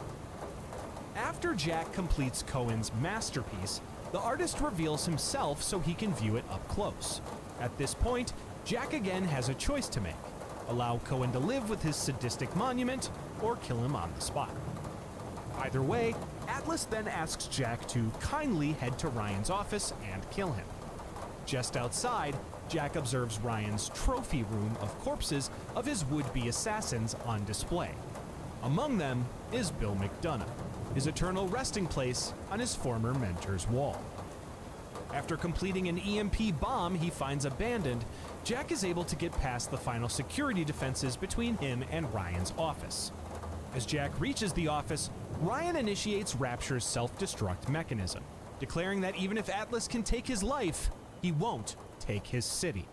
After Jack completes Cohen's masterpiece, the artist reveals himself so he can view it up close. At this point, Jack again has a choice to make: allow Cohen to live with his sadistic monument, or kill him on the spot. Either way, Atlas then asks Jack to kindly head to Ryan's office and kill him. Just outside, Jack observes Ryan's trophy room of corpses of his would-be assassins on display. Among them is Bill McDonough, his eternal resting place on his former mentor's wall. After completing an EMP bomb he finds abandoned, Jack is able to get past the final security defenses between him and Ryan's office. As Jack reaches the office, Ryan initiates Rapture's self-destruct mechanism, declaring that even if Atlas can take his life, he won't take his city.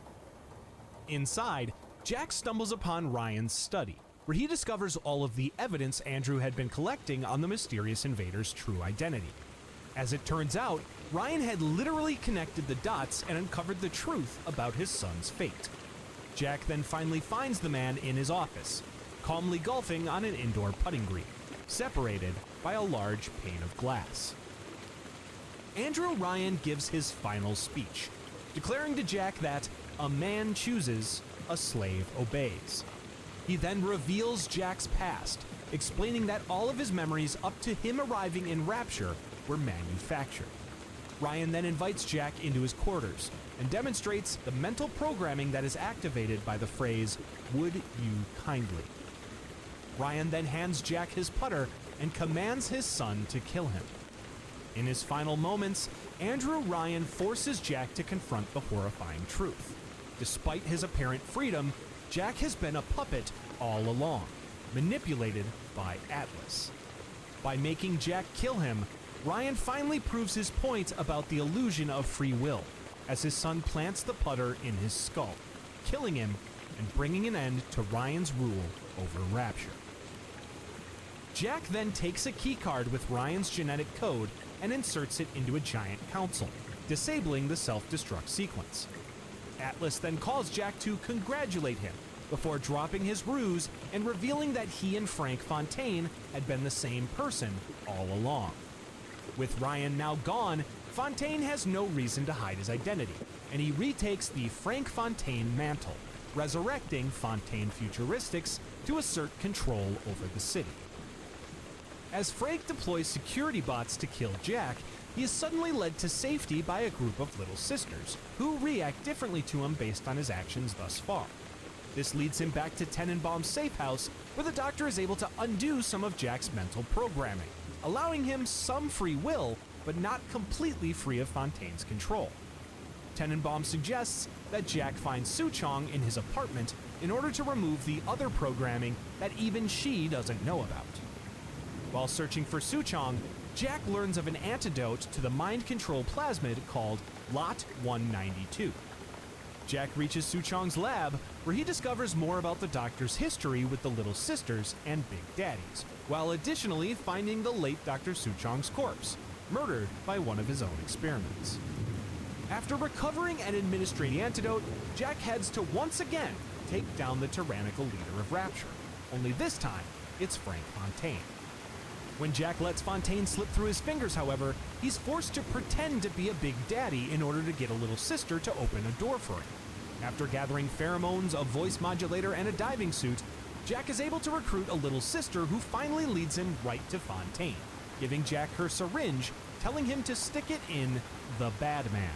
Inside, Jack stumbles upon Ryan's study, where he discovers all of the evidence Andrew had been collecting on the mysterious invader's true identity. As it turns out, Ryan had literally connected the dots and uncovered the truth about his son's fate. Jack then finally finds the man in his office, calmly golfing on an indoor putting green, separated by a large pane of glass. Andrew Ryan gives his final speech, declaring to Jack that a man chooses, a slave obeys. He then reveals Jack's past, explaining that all of his memories up to him arriving in Rapture were manufactured. Ryan then invites Jack into his quarters and demonstrates the mental programming that is activated by the phrase, "Would you kindly?" Ryan then hands Jack his putter and commands his son to kill him. In his final moments, Andrew Ryan forces Jack to confront the horrifying truth. Despite his apparent freedom, Jack has been a puppet all along, manipulated by Atlas. By making Jack kill him, Ryan finally proves his point about the illusion of free will, as his son plants the putter in his skull, killing him and bringing an end to Ryan's rule over Rapture. Jack then takes a keycard with Ryan's genetic code and inserts it into a giant console, disabling the self-destruct sequence. Atlas then calls Jack to congratulate him before dropping his ruse and revealing that he and Frank Fontaine had been the same person all along. With Ryan now gone, Fontaine has no reason to hide his identity, and he retakes the Frank Fontaine mantle, resurrecting Fontaine Futuristics to assert control over the city. As Frank deploys security bots to kill Jack, he is suddenly led to safety by a group of Little Sisters, who react differently to him based on his actions thus far. This leads him back to Tenenbaum's safe house, where the Doctor is able to undo some of Jack's mental programming, allowing him some free will, but not completely free of Fontaine's control. Tenenbaum suggests that Jack find Suchong in his apartment in order to remove the other programming that even she doesn't know about. While searching for Suchong, Jack learns of an antidote to the mind control plasmid called Lot 192. Jack reaches Suchong's lab, where he discovers more about the Doctor's history with the Little Sisters and Big Daddies, while additionally finding the late Dr. Suchong's corpse, murdered by one of his own experiments. After recovering and administering the antidote, Jack heads to once again take down the tyrannical leader of Rapture. only this time, it's Frank Fontaine. When Jack lets Fontaine slip through his fingers, however, he's forced to pretend to be a big daddy in order to get a little sister to open a door for him. After gathering pheromones, a voice modulator, and a diving suit, Jack is able to recruit a little sister who finally leads him right to Fontaine, giving Jack her syringe, telling him to stick it in the bad man.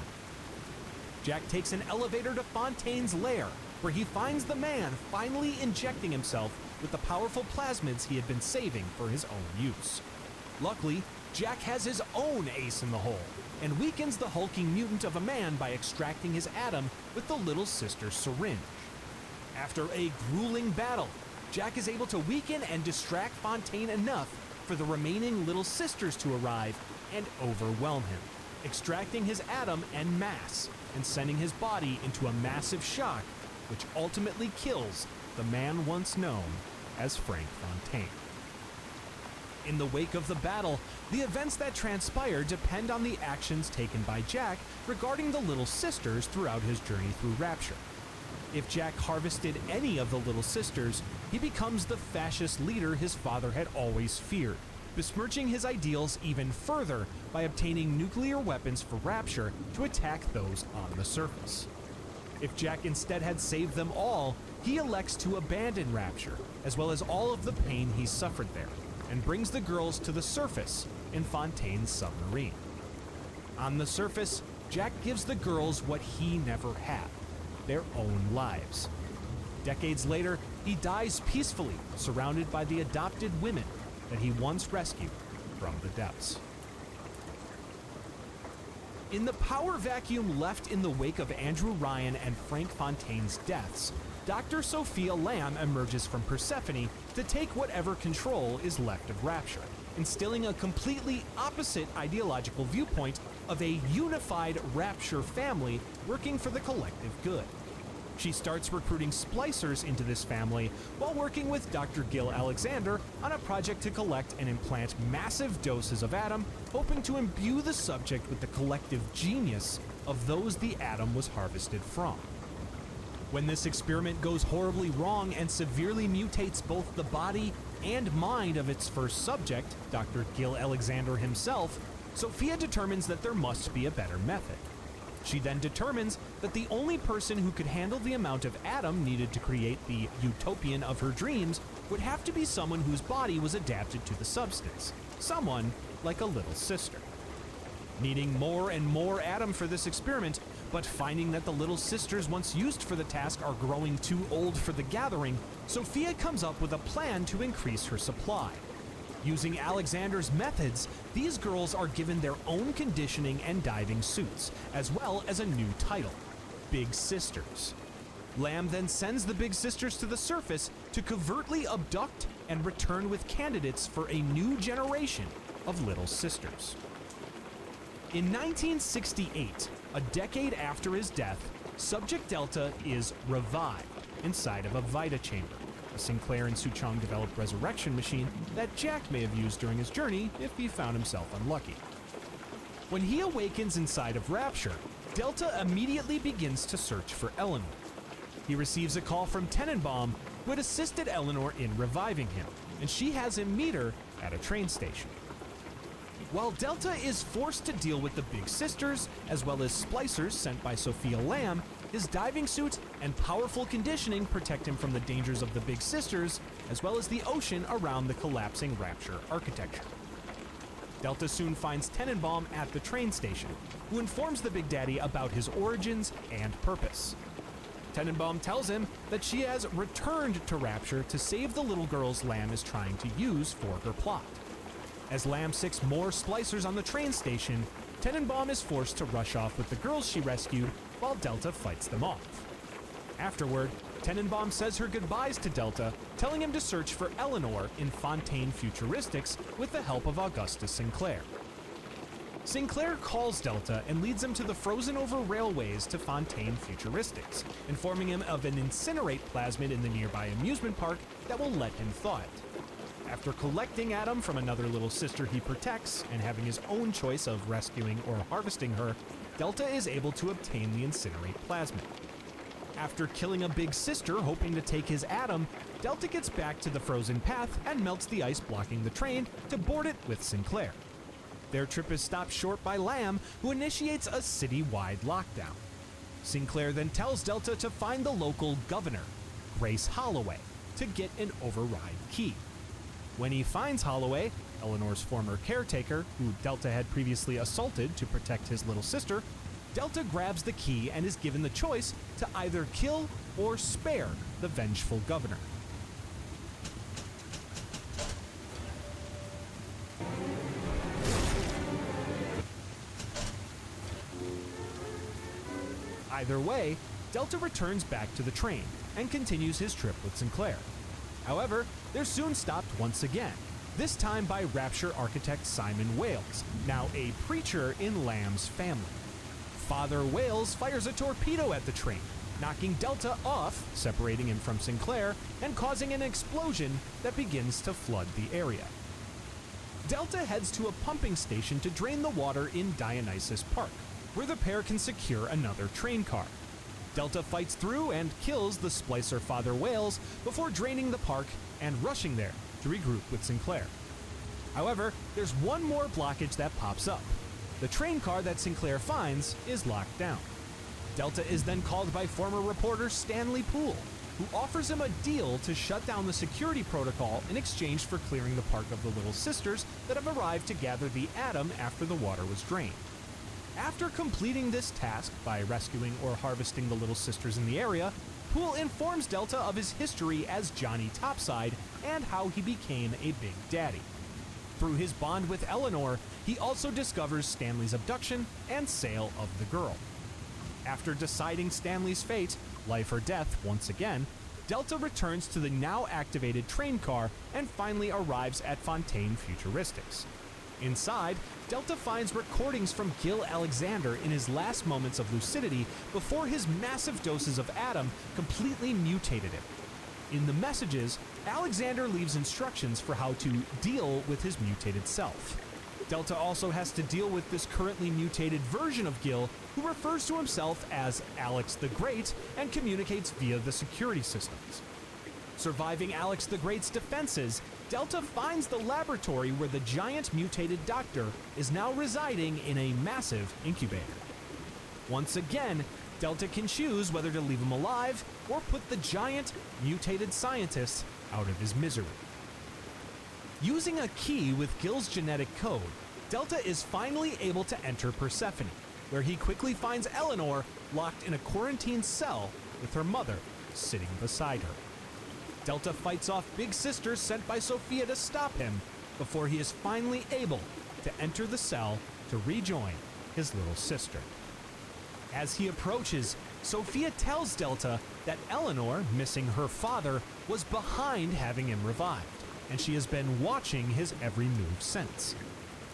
Jack takes an elevator to Fontaine's lair, where he finds the man finally injecting himself with the powerful plasmids he had been saving for his own use. Luckily, Jack has his own ace in the hole, and weakens the hulking mutant of a man by extracting his atom with the little sister's syringe. After a grueling battle, Jack is able to weaken and distract Fontaine enough for the remaining little sisters to arrive and overwhelm him, extracting his atom en masse and sending his body into a massive shock, which ultimately kills the man once known as Frank Fontaine. In the wake of the battle, the events that transpire depend on the actions taken by Jack regarding the little sisters throughout his journey through Rapture. If Jack harvested any of the little sisters, he becomes the fascist leader his father had always feared, besmirching his ideals even further by obtaining nuclear weapons for Rapture to attack those on the surface. If Jack instead had saved them all, he elects to abandon Rapture, as well as all of the pain he suffered there, and brings the girls to the surface in Fontaine's submarine. On the surface, Jack gives the girls what he never had, their own lives. Decades later, he dies peacefully, surrounded by the adopted women that he once rescued from the depths. In the power vacuum left in the wake of Andrew Ryan and Frank Fontaine's deaths, Dr. Sophia Lamb emerges from Persephone to take whatever control is left of Rapture, instilling a completely opposite ideological viewpoint of a unified Rapture family working for the collective good. She starts recruiting splicers into this family while working with Dr. Gil Alexander on a project to collect and implant massive doses of Atom, hoping to imbue the subject with the collective genius of those the Atom was harvested from. When this experiment goes horribly wrong and severely mutates both the body and mind of its first subject, Dr. Gil Alexander himself, Sophia determines that there must be a better method. She then determines that the only person who could handle the amount of Atom needed to create the utopian of her dreams would have to be someone whose body was adapted to the substance, someone like a little sister. Needing more and more Atom for this experiment, but finding that the little sisters once used for the task are growing too old for the gathering, Sophia comes up with a plan to increase her supply. Using Alexander's methods, these girls are given their own conditioning and diving suits, as well as a new title, Big Sisters. Lamb then sends the Big Sisters to the surface to covertly abduct and return with candidates for a new generation of Little Sisters. In 1968, a decade after his death, Subject Delta is revived inside of a Vita chamber, a Sinclair and Suchong developed resurrection machine that Jack may have used during his journey if he found himself unlucky. When he awakens inside of Rapture, Delta immediately begins to search for Eleanor. He receives a call from Tenenbaum, who had assisted Eleanor in reviving him, and she has him meet her at a train station. While Delta is forced to deal with the Big Sisters, as well as splicers sent by Sophia Lamb, his diving suit and powerful conditioning protect him from the dangers of the Big Sisters, as well as the ocean around the collapsing Rapture architecture. Delta soon finds Tenenbaum at the train station, who informs the Big Daddy about his origins and purpose. Tenenbaum tells him that she has returned to Rapture to save the little girls Lamb is trying to use for her plot. As Lamb sics more splicers on the train station, Tenenbaum is forced to rush off with the girls she rescued while Delta fights them off. Afterward, Tenenbaum says her goodbyes to Delta, telling him to search for Eleanor in Fontaine Futuristics with the help of Augustus Sinclair. Sinclair calls Delta and leads him to the frozen-over railways to Fontaine Futuristics, informing him of an incinerate plasmid in the nearby amusement park that will let him thaw it. After collecting Atom from another little sister he protects and having his own choice of rescuing or harvesting her, Delta is able to obtain the incinerate plasmid. After killing a big sister hoping to take his atom, Delta gets back to the frozen path and melts the ice blocking the train to board it with Sinclair. Their trip is stopped short by Lamb, who initiates a city-wide lockdown. Sinclair then tells Delta to find the local governor, Grace Holloway, to get an override key. When he finds Holloway, Eleanor's former caretaker, who Delta had previously assaulted to protect his little sister, Delta grabs the key and is given the choice to either kill or spare the vengeful governor. Either way, Delta returns back to the train and continues his trip with Sinclair. However, they're soon stopped once again, this time by Rapture architect Simon Wales, now a preacher in Lamb's family. Father Wales fires a torpedo at the train, knocking Delta off, separating him from Sinclair, and causing an explosion that begins to flood the area. Delta heads to a pumping station to drain the water in Dionysus Park, where the pair can secure another train car. Delta fights through and kills the splicer Father Wales before draining the park and rushing there to regroup with Sinclair. However, there's one more blockage that pops up. The train car that Sinclair finds is locked down. Delta is then called by former reporter Stanley Poole, who offers him a deal to shut down the security protocol in exchange for clearing the park of the Little Sisters that have arrived to gather the atom after the water was drained. After completing this task by rescuing or harvesting the Little Sisters in the area, Poole informs Delta of his history as Johnny Topside and how he became a Big Daddy. Through his bond with Eleanor, he also discovers Stanley's abduction and sale of the girl. After deciding Stanley's fate, life or death once again, Delta returns to the now activated train car and finally arrives at Fontaine Futuristics. Inside, Delta finds recordings from Gil Alexander in his last moments of lucidity before his massive doses of Adam completely mutated him. In the messages, Alexander leaves instructions for how to deal with his mutated self. Delta also has to deal with this currently mutated version of Gil, who refers to himself as Alex the Great and communicates via the security systems. Surviving Alex the Great's defenses, Delta finds the laboratory where the giant mutated doctor is now residing in a massive incubator. Once again, Delta can choose whether to leave him alive or put the giant mutated scientist out of his misery. Using a key with Gil's genetic code, Delta is finally able to enter Persephone, where he quickly finds Eleanor locked in a quarantine cell with her mother sitting beside her. Delta fights off Big Sister sent by Sophia to stop him before he is finally able to enter the cell to rejoin his little sister. As he approaches, Sophia tells Delta that Eleanor, missing her father, was behind having him revived, and she has been watching his every move since.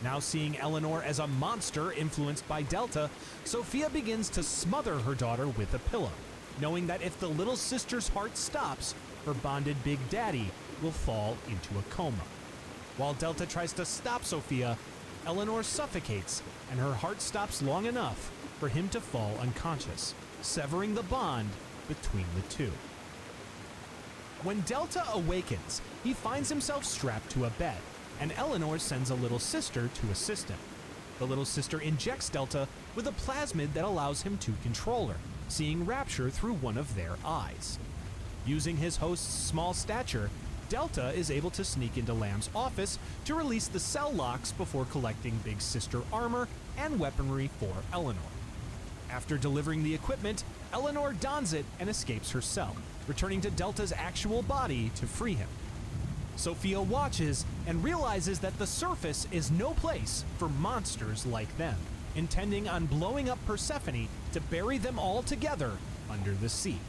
Now seeing Eleanor as a monster influenced by Delta, Sophia begins to smother her daughter with a pillow, knowing that if the little sister's heart stops, her bonded Big Daddy will fall into a coma. While Delta tries to stop Sophia, Eleanor suffocates and her heart stops long enough for him to fall unconscious, severing the bond between the two. When Delta awakens, he finds himself strapped to a bed, and Eleanor sends a little sister to assist him. The little sister injects Delta with a plasmid that allows him to control her, seeing Rapture through one of their eyes. Using his host's small stature, Delta is able to sneak into Lamb's office to release the cell locks before collecting Big Sister armor and weaponry for Eleanor. After delivering the equipment, Eleanor dons it and escapes her cell, returning to Delta's actual body to free him. Sophia watches and realizes that the surface is no place for monsters like them, intending on blowing up Persephone to bury them all together under the sea.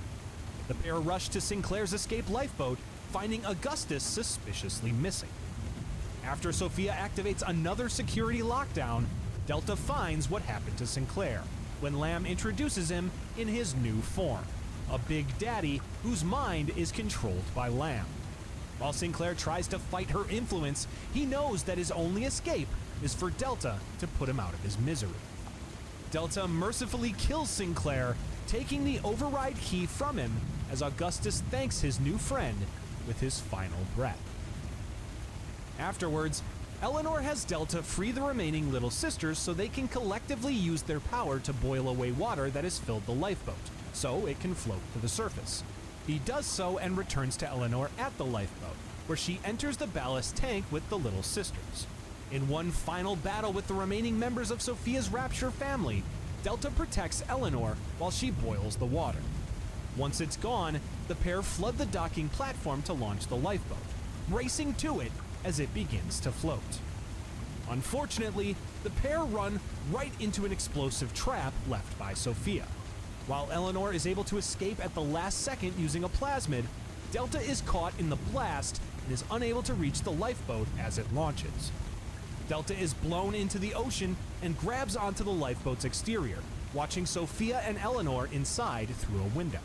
The pair rush to Sinclair's escape lifeboat, finding Augustus suspiciously missing. After Sophia activates another security lockdown, Delta finds what happened to Sinclair when Lamb introduces him in his new form, a Big Daddy whose mind is controlled by Lamb. While Sinclair tries to fight her influence, he knows that his only escape is for Delta to put him out of his misery. Delta mercifully kills Sinclair, taking the override key from him as Augustus thanks his new friend with his final breath. Afterwards, Eleanor has Delta free the remaining little sisters so they can collectively use their power to boil away water that has filled the lifeboat, so it can float to the surface. He does so and returns to Eleanor at the lifeboat, where she enters the ballast tank with the little sisters. In one final battle with the remaining members of Sophia's Rapture family, Delta protects Eleanor while she boils the water. Once it's gone, the pair flood the docking platform to launch the lifeboat, racing to it as it begins to float. Unfortunately, the pair run right into an explosive trap left by Sophia. While Eleanor is able to escape at the last second using a plasmid, Delta is caught in the blast and is unable to reach the lifeboat as it launches. Delta is blown into the ocean and grabs onto the lifeboat's exterior, watching Sophia and Eleanor inside through a window.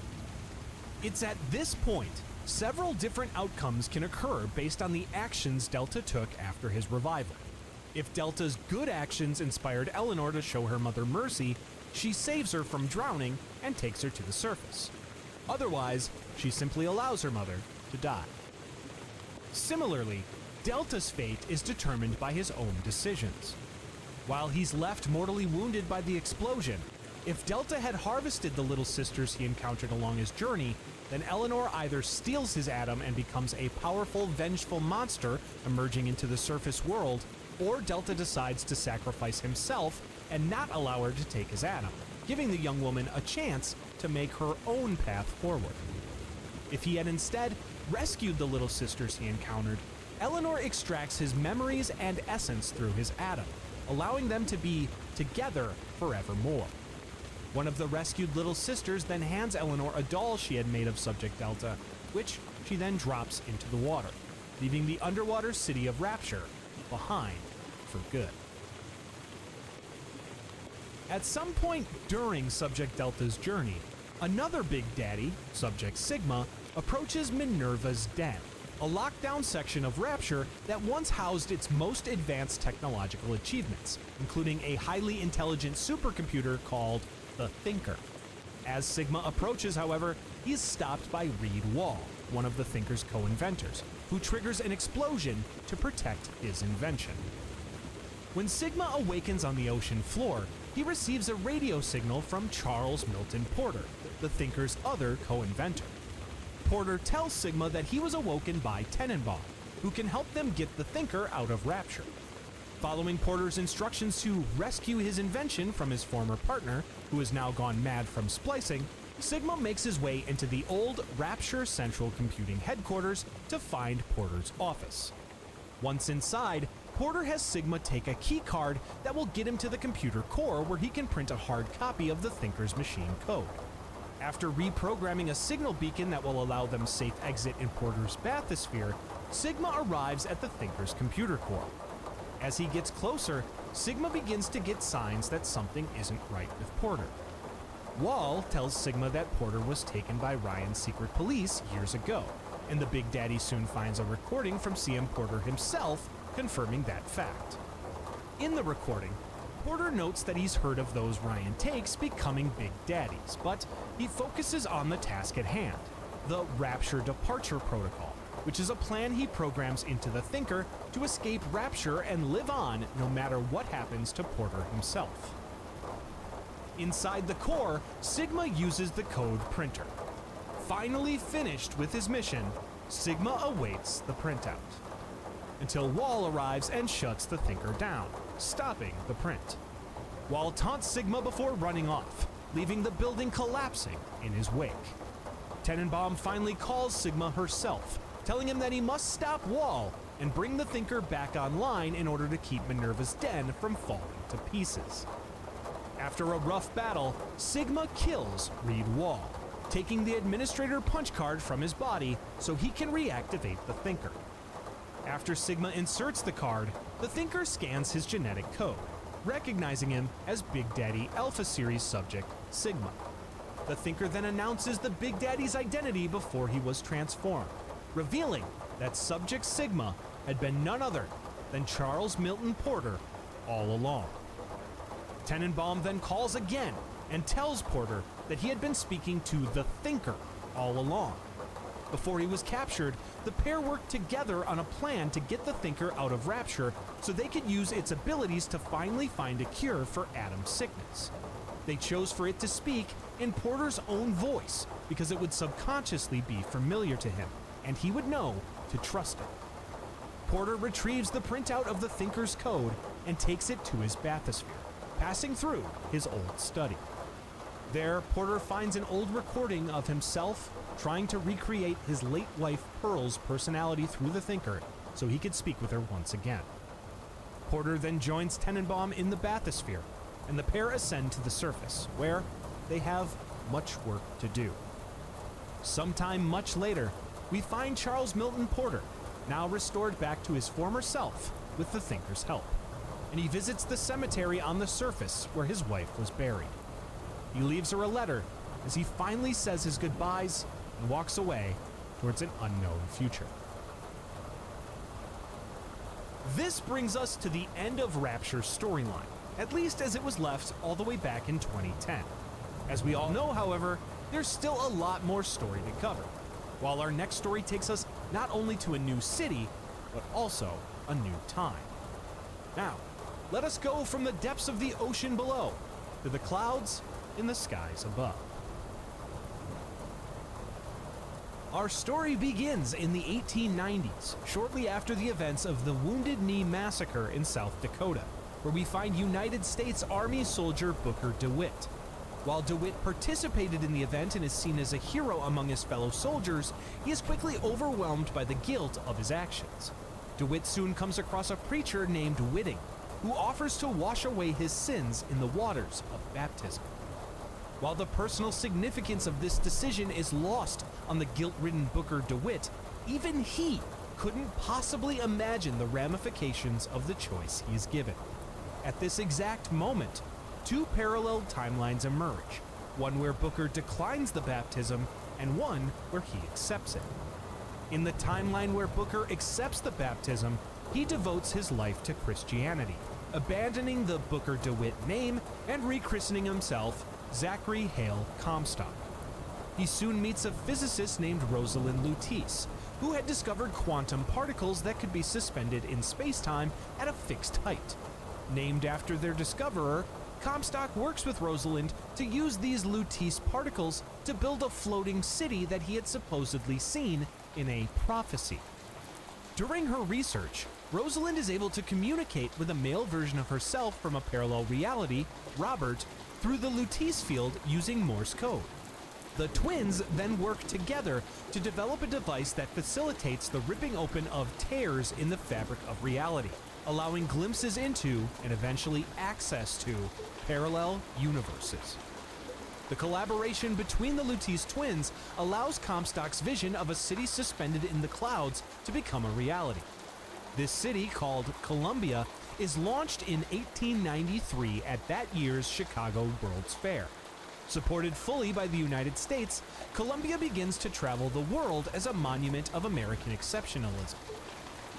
It's at this point several different outcomes can occur based on the actions Delta took after his revival. If Delta's good actions inspired Eleanor to show her mother mercy, she saves her from drowning and takes her to the surface. Otherwise, she simply allows her mother to die. Similarly, Delta's fate is determined by his own decisions. While he's left mortally wounded by the explosion, if Delta had harvested the little sisters he encountered along his journey, then Eleanor either steals his atom and becomes a powerful, vengeful monster emerging into the surface world, or Delta decides to sacrifice himself and not allow her to take his atom, giving the young woman a chance to make her own path forward. If he had instead rescued the little sisters he encountered, Eleanor extracts his memories and essence through his atom, allowing them to be together forevermore. One of the rescued little sisters then hands Eleanor a doll she had made of Subject Delta, which she then drops into the water, leaving the underwater city of Rapture behind for good. At some point during Subject Delta's journey, another Big Daddy, Subject Sigma, approaches Minerva's Den, a lockdown section of Rapture that once housed its most advanced technological achievements, including a highly intelligent supercomputer called the Thinker. As Sigma approaches, however, he is stopped by Reed Wall, one of the Thinker's co-inventors, who triggers an explosion to protect his invention. When Sigma awakens on the ocean floor, he receives a radio signal from Charles Milton Porter, the Thinker's other co-inventor. Porter tells Sigma that he was awoken by Tenenbaum, who can help them get the Thinker out of Rapture. Following Porter's instructions to rescue his invention from his former partner, who has now gone mad from splicing, Sigma makes his way into the old Rapture Central Computing headquarters to find Porter's office. Once inside, Porter has Sigma take a key card that will get him to the computer core where he can print a hard copy of the Thinker's machine code. After reprogramming a signal beacon that will allow them safe exit in Porter's bathysphere, Sigma arrives at the Thinker's computer core. As he gets closer, Sigma begins to get signs that something isn't right with Porter. Wall tells Sigma that Porter was taken by Ryan's secret police years ago, and the Big Daddy soon finds a recording from CM Porter himself confirming that fact. In the recording, Porter notes that he's heard of those Ryan takes becoming Big Daddies, but he focuses on the task at hand, the Rapture Departure Protocol, which is a plan he programs into the Thinker to escape Rapture and live on no matter what happens to Porter himself. Inside the core, Sigma uses the code printer. Finally finished with his mission, Sigma awaits the printout, until Wall arrives and shuts the Thinker down, stopping the print. Wall taunts Sigma before running off, leaving the building collapsing in his wake. Tenenbaum finally calls Sigma herself, telling him that he must stop Wall and bring the Thinker back online in order to keep Minerva's Den from falling to pieces. After a rough battle, Sigma kills Reed Wall, taking the Administrator punch card from his body so he can reactivate the Thinker. After Sigma inserts the card, the Thinker scans his genetic code, recognizing him as Big Daddy Alpha Series subject Sigma. The Thinker then announces the Big Daddy's identity before he was transformed, revealing that Subject Sigma had been none other than Charles Milton Porter all along. Tenenbaum then calls again and tells Porter that he had been speaking to the Thinker all along. Before he was captured, the pair worked together on a plan to get the Thinker out of Rapture so they could use its abilities to finally find a cure for Adam's sickness. They chose for it to speak in Porter's own voice because it would subconsciously be familiar to him, and he would know to trust it. Porter retrieves the printout of the Thinker's code and takes it to his bathysphere, passing through his old study. There, Porter finds an old recording of himself trying to recreate his late wife Pearl's personality through the Thinker so he could speak with her once again. Porter then joins Tenenbaum in the bathysphere, and the pair ascend to the surface, where they have much work to do. Sometime much later, we find Charles Milton Porter, now restored back to his former self with the Thinker's help, and he visits the cemetery on the surface where his wife was buried. He leaves her a letter as he finally says his goodbyes and walks away towards an unknown future. This brings us to the end of Rapture's storyline, at least as it was left all the way back in 2010. As we all know, however, there's still a lot more story to cover, while our next story takes us not only to a new city, but also a new time. Now, let us go from the depths of the ocean below to the clouds in the skies above. Our story begins in the 1890s, shortly after the events of the Wounded Knee Massacre in South Dakota, where we find United States Army soldier Booker DeWitt. While DeWitt participated in the event and is seen as a hero among his fellow soldiers, he is quickly overwhelmed by the guilt of his actions. DeWitt soon comes across a preacher named Whitting, who offers to wash away his sins in the waters of baptism. While the personal significance of this decision is lost on the guilt-ridden Booker DeWitt, even he couldn't possibly imagine the ramifications of the choice he is given. At this exact moment, two parallel timelines emerge, one where Booker declines the baptism and one where he accepts it. In the timeline where Booker accepts the baptism, he devotes his life to Christianity, abandoning the Booker DeWitt name and rechristening himself Zachary Hale Comstock. He soon meets a physicist named Rosalind Lutece, who had discovered quantum particles that could be suspended in space-time at a fixed height. Named after their discoverer, Comstock works with Rosalind to use these Lutece particles to build a floating city that he had supposedly seen in a prophecy. During her research, Rosalind is able to communicate with a male version of herself from a parallel reality, Robert, through the Lutece field using Morse code. The twins then work together to develop a device that facilitates the ripping open of tears in the fabric of reality, allowing glimpses into, and eventually access to, parallel universes. The collaboration between the Lutece twins allows Comstock's vision of a city suspended in the clouds to become a reality. This city, called Columbia, is launched in 1893 at that year's Chicago World's Fair. Supported fully by the United States, Columbia begins to travel the world as a monument of American exceptionalism.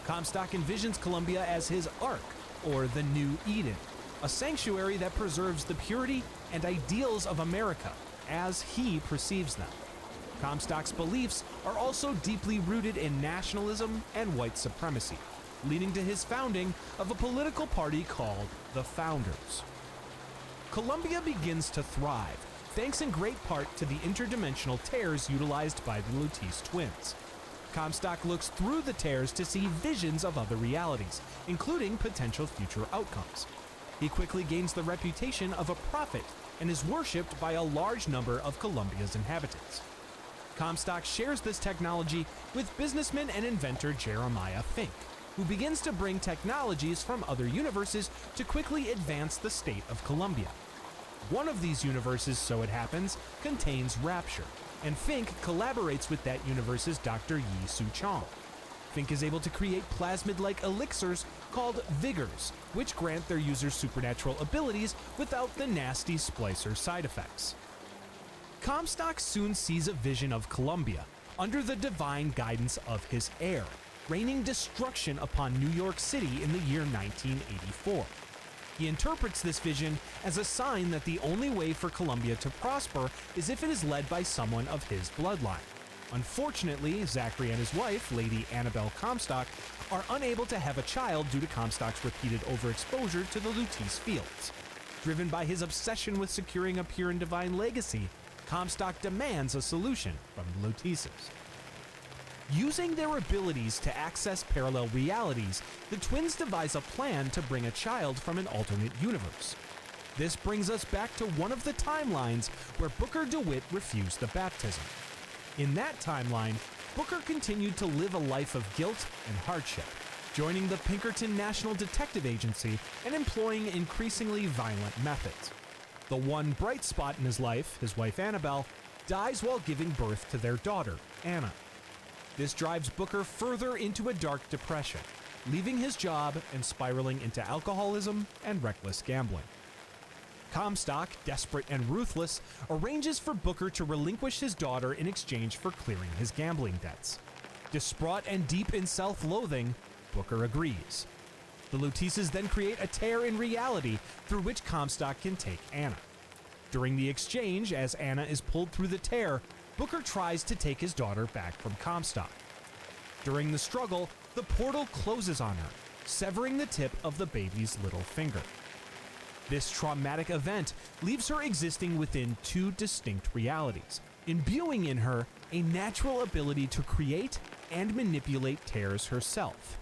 Comstock envisions Columbia as his Ark, or the New Eden, a sanctuary that preserves the purity and ideals of America as he perceives them. Comstock's beliefs are also deeply rooted in nationalism and white supremacy, leading to his founding of a political party called the Founders. Columbia begins to thrive, thanks in great part to the interdimensional tears utilized by the Lutece twins. Comstock looks through the tears to see visions of other realities, including potential future outcomes. He quickly gains the reputation of a prophet and is worshipped by a large number of Columbia's inhabitants. Comstock shares this technology with businessman and inventor Jeremiah Fink, who begins to bring technologies from other universes to quickly advance the state of Columbia. One of these universes, so it happens, contains Rapture, and Fink collaborates with that universe's Dr. Yi Su Chong. Fink is able to create plasmid-like elixirs called Vigors, which grant their users supernatural abilities without the nasty splicer side effects. Comstock soon sees a vision of Columbia under the divine guidance of his heir, raining destruction upon New York City in the year 1984. He interprets this vision as a sign that the only way for Columbia to prosper is if it is led by someone of his bloodline. Unfortunately, Zachary and his wife, Lady Annabelle Comstock, are unable to have a child due to Comstock's repeated overexposure to the Lutece fields. Driven by his obsession with securing a pure and divine legacy, Comstock demands a solution from the Luteces. Using their abilities to access parallel realities, the twins devise a plan to bring a child from an alternate universe. This brings us back to one of the timelines where Booker DeWitt refused the baptism. In that timeline, Booker continued to live a life of guilt and hardship, joining the Pinkerton National Detective Agency and employing increasingly violent methods. The one bright spot in his life, his wife Annabelle, dies while giving birth to their daughter, Anna. This drives Booker further into a dark depression, leaving his job and spiraling into alcoholism and reckless gambling. Comstock, desperate and ruthless, arranges for Booker to relinquish his daughter in exchange for clearing his gambling debts. Distraught and deep in self-loathing, Booker agrees. The Luteces then create a tear in reality through which Comstock can take Anna. During the exchange, as Anna is pulled through the tear, Booker tries to take his daughter back from Comstock. During the struggle, the portal closes on her, severing the tip of the baby's little finger. This traumatic event leaves her existing within two distinct realities, imbuing in her a natural ability to create and manipulate tears herself.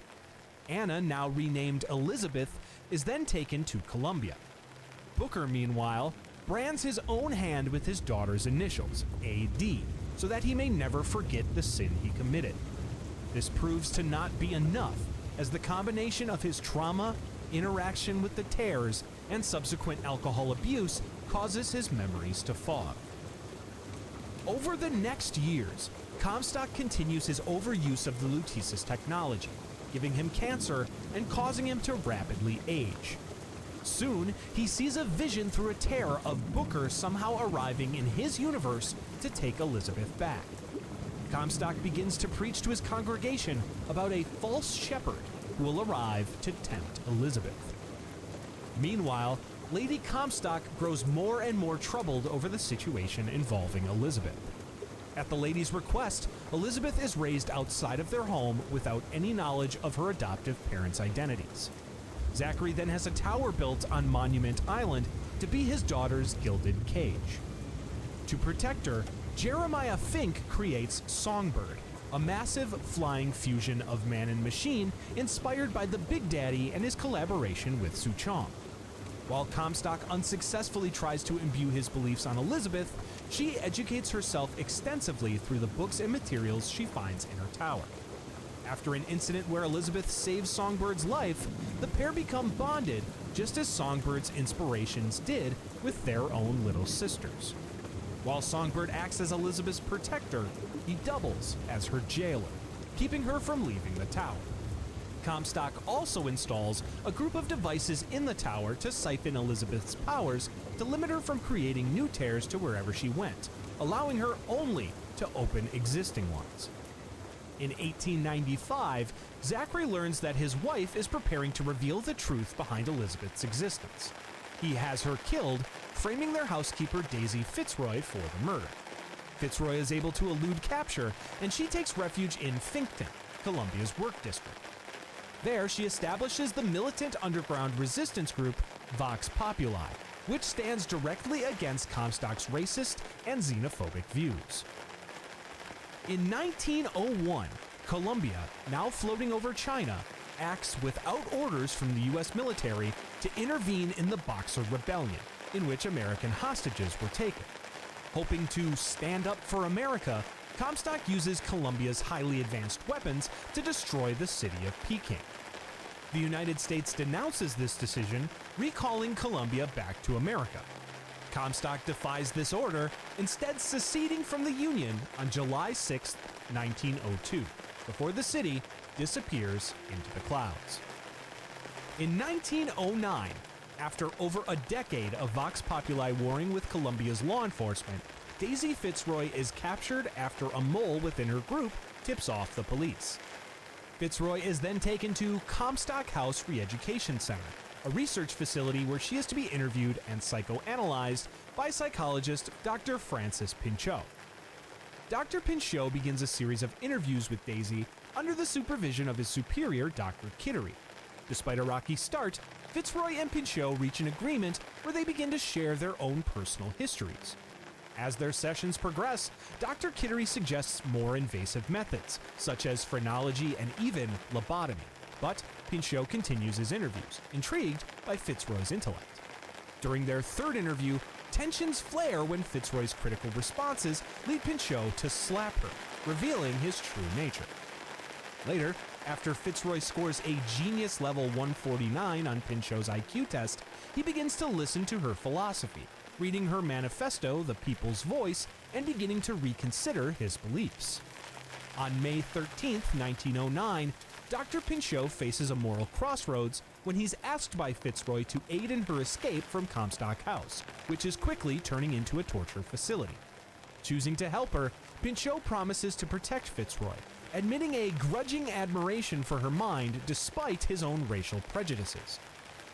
Anna, now renamed Elizabeth, is then taken to Columbia. Booker, meanwhile, brands his own hand with his daughter's initials, AD, so that he may never forget the sin he committed. This proves to not be enough, as the combination of his trauma, interaction with the tears, and subsequent alcohol abuse causes his memories to fog. Over the next years, Comstock continues his overuse of the Lutece's technology, giving him cancer and causing him to rapidly age. Soon, he sees a vision through a tear of Booker somehow arriving in his universe to take Elizabeth back. Comstock begins to preach to his congregation about a false shepherd who will arrive to tempt Elizabeth. Meanwhile, Lady Comstock grows more and more troubled over the situation involving Elizabeth. At the lady's request, Elizabeth is raised outside of their home without any knowledge of her adoptive parents' identities. Zachary then has a tower built on Monument Island to be his daughter's gilded cage. To protect her, Jeremiah Fink creates Songbird, a massive flying fusion of man and machine inspired by the Big Daddy and his collaboration with Suchong. While Comstock unsuccessfully tries to imbue his beliefs on Elizabeth, she educates herself extensively through the books and materials she finds in her tower. After an incident where Elizabeth saves Songbird's life, the pair become bonded, just as Songbird's inspirations did with their own little sisters. While Songbird acts as Elizabeth's protector, he doubles as her jailer, keeping her from leaving the tower. Comstock also installs a group of devices in the tower to siphon Elizabeth's powers to limit her from creating new tears to wherever she went, allowing her only to open existing ones. In 1895, Zachary learns that his wife is preparing to reveal the truth behind Elizabeth's existence. He has her killed, framing their housekeeper Daisy Fitzroy for the murder. Fitzroy is able to elude capture, and she takes refuge in Finkton, Columbia's work district. There, she establishes the militant underground resistance group Vox Populi, which stands directly against Comstock's racist and xenophobic views. In 1901, Columbia, now floating over China, acts without orders from the U.S. military to intervene in the Boxer Rebellion, in which American hostages were taken. Hoping to stand up for America, Comstock uses Columbia's highly advanced weapons to destroy the city of Peking. The United States denounces this decision, recalling Columbia back to America. Comstock defies this order, instead seceding from the Union on July 6, 1902, before the city disappears into the clouds. In 1909, after over a decade of Vox Populi warring with Columbia's law enforcement, Daisy Fitzroy is captured after a mole within her group tips off the police. Fitzroy is then taken to Comstock House Re-Education Center, a research facility where she is to be interviewed and psychoanalyzed by psychologist Dr. Francis Pinchot. Dr. Pinchot begins a series of interviews with Daisy under the supervision of his superior, Dr. Kittery. Despite a rocky start, Fitzroy and Pinchot reach an agreement where they begin to share their own personal histories. As their sessions progress, Dr. Kittery suggests more invasive methods, such as phrenology and even lobotomy. But Pinchot continues his interviews, intrigued by Fitzroy's intellect. During their third interview, tensions flare when Fitzroy's critical responses lead Pinchot to slap her, revealing his true nature. Later, after Fitzroy scores a genius level 149 on Pinchot's IQ test, he begins to listen to her philosophy, reading her manifesto, The People's Voice, and beginning to reconsider his beliefs. On May 13, 1909, Dr. Pinchot faces a moral crossroads when he's asked by Fitzroy to aid in her escape from Comstock House, which is quickly turning into a torture facility. Choosing to help her, Pinchot promises to protect Fitzroy, admitting a grudging admiration for her mind despite his own racial prejudices.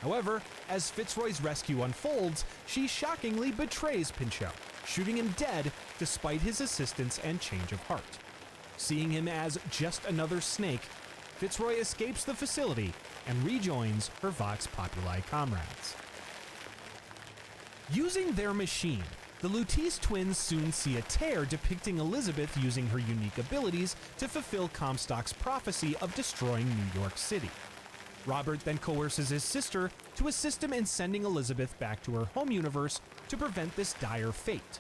However, as Fitzroy's rescue unfolds, she shockingly betrays Pinchot, shooting him dead despite his assistance and change of heart. Seeing him as just another snake, Fitzroy escapes the facility and rejoins her Vox Populi comrades. Using their machine, the Lutece twins soon see a tear depicting Elizabeth using her unique abilities to fulfill Comstock's prophecy of destroying New York City. Robert then coerces his sister to assist him in sending Elizabeth back to her home universe to prevent this dire fate.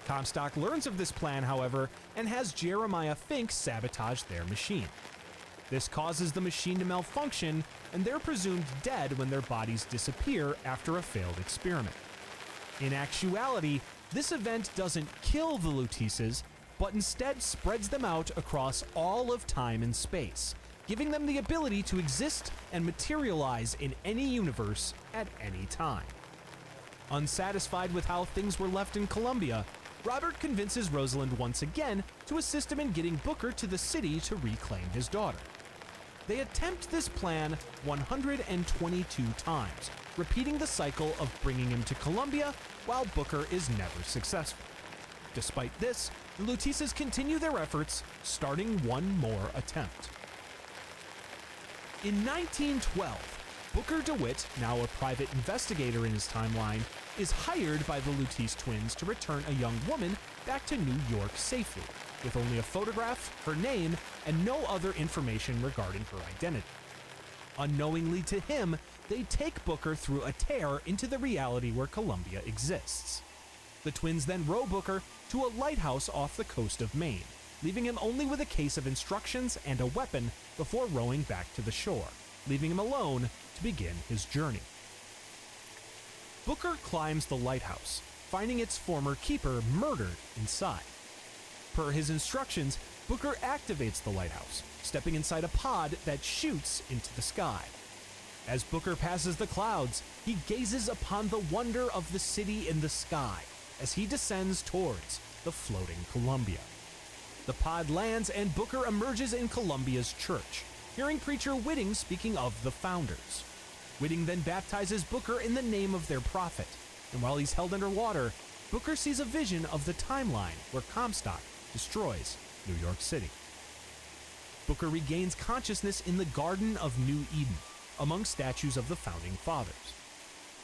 Comstock learns of this plan, however, and has Jeremiah Fink sabotage their machine. This causes the machine to malfunction, and they're presumed dead when their bodies disappear after a failed experiment. In actuality, this event doesn't kill the Luteces, but instead spreads them out across all of time and space, giving them the ability to exist and materialize in any universe at any time. Unsatisfied with how things were left in Columbia, Robert convinces Rosalind once again to assist him in getting Booker to the city to reclaim his daughter. They attempt this plan 122 times, repeating the cycle of bringing him to Columbia while Booker is never successful. Despite this, the Luteces continue their efforts, starting one more attempt. In 1912, Booker DeWitt, now a private investigator in his timeline, is hired by the Lutece twins to return a young woman back to New York safely, with only a photograph, her name, and no other information regarding her identity. Unknowingly to him, they take Booker through a tear into the reality where Columbia exists. The twins then row Booker to a lighthouse off the coast of Maine, leaving him only with a case of instructions and a weapon before rowing back to the shore, leaving him alone to begin his journey. Booker climbs the lighthouse, finding its former keeper murdered inside. Per his instructions, Booker activates the lighthouse, stepping inside a pod that shoots into the sky. As Booker passes the clouds, he gazes upon the wonder of the city in the sky as he descends towards the floating Columbia. The pod lands and Booker emerges in Columbia's church, hearing preacher Whitting speaking of the founders. Whitting then baptizes Booker in the name of their prophet, and while he's held underwater, Booker sees a vision of the timeline where Comstock destroys New York City. Booker regains consciousness in the Garden of New Eden, among statues of the founding fathers.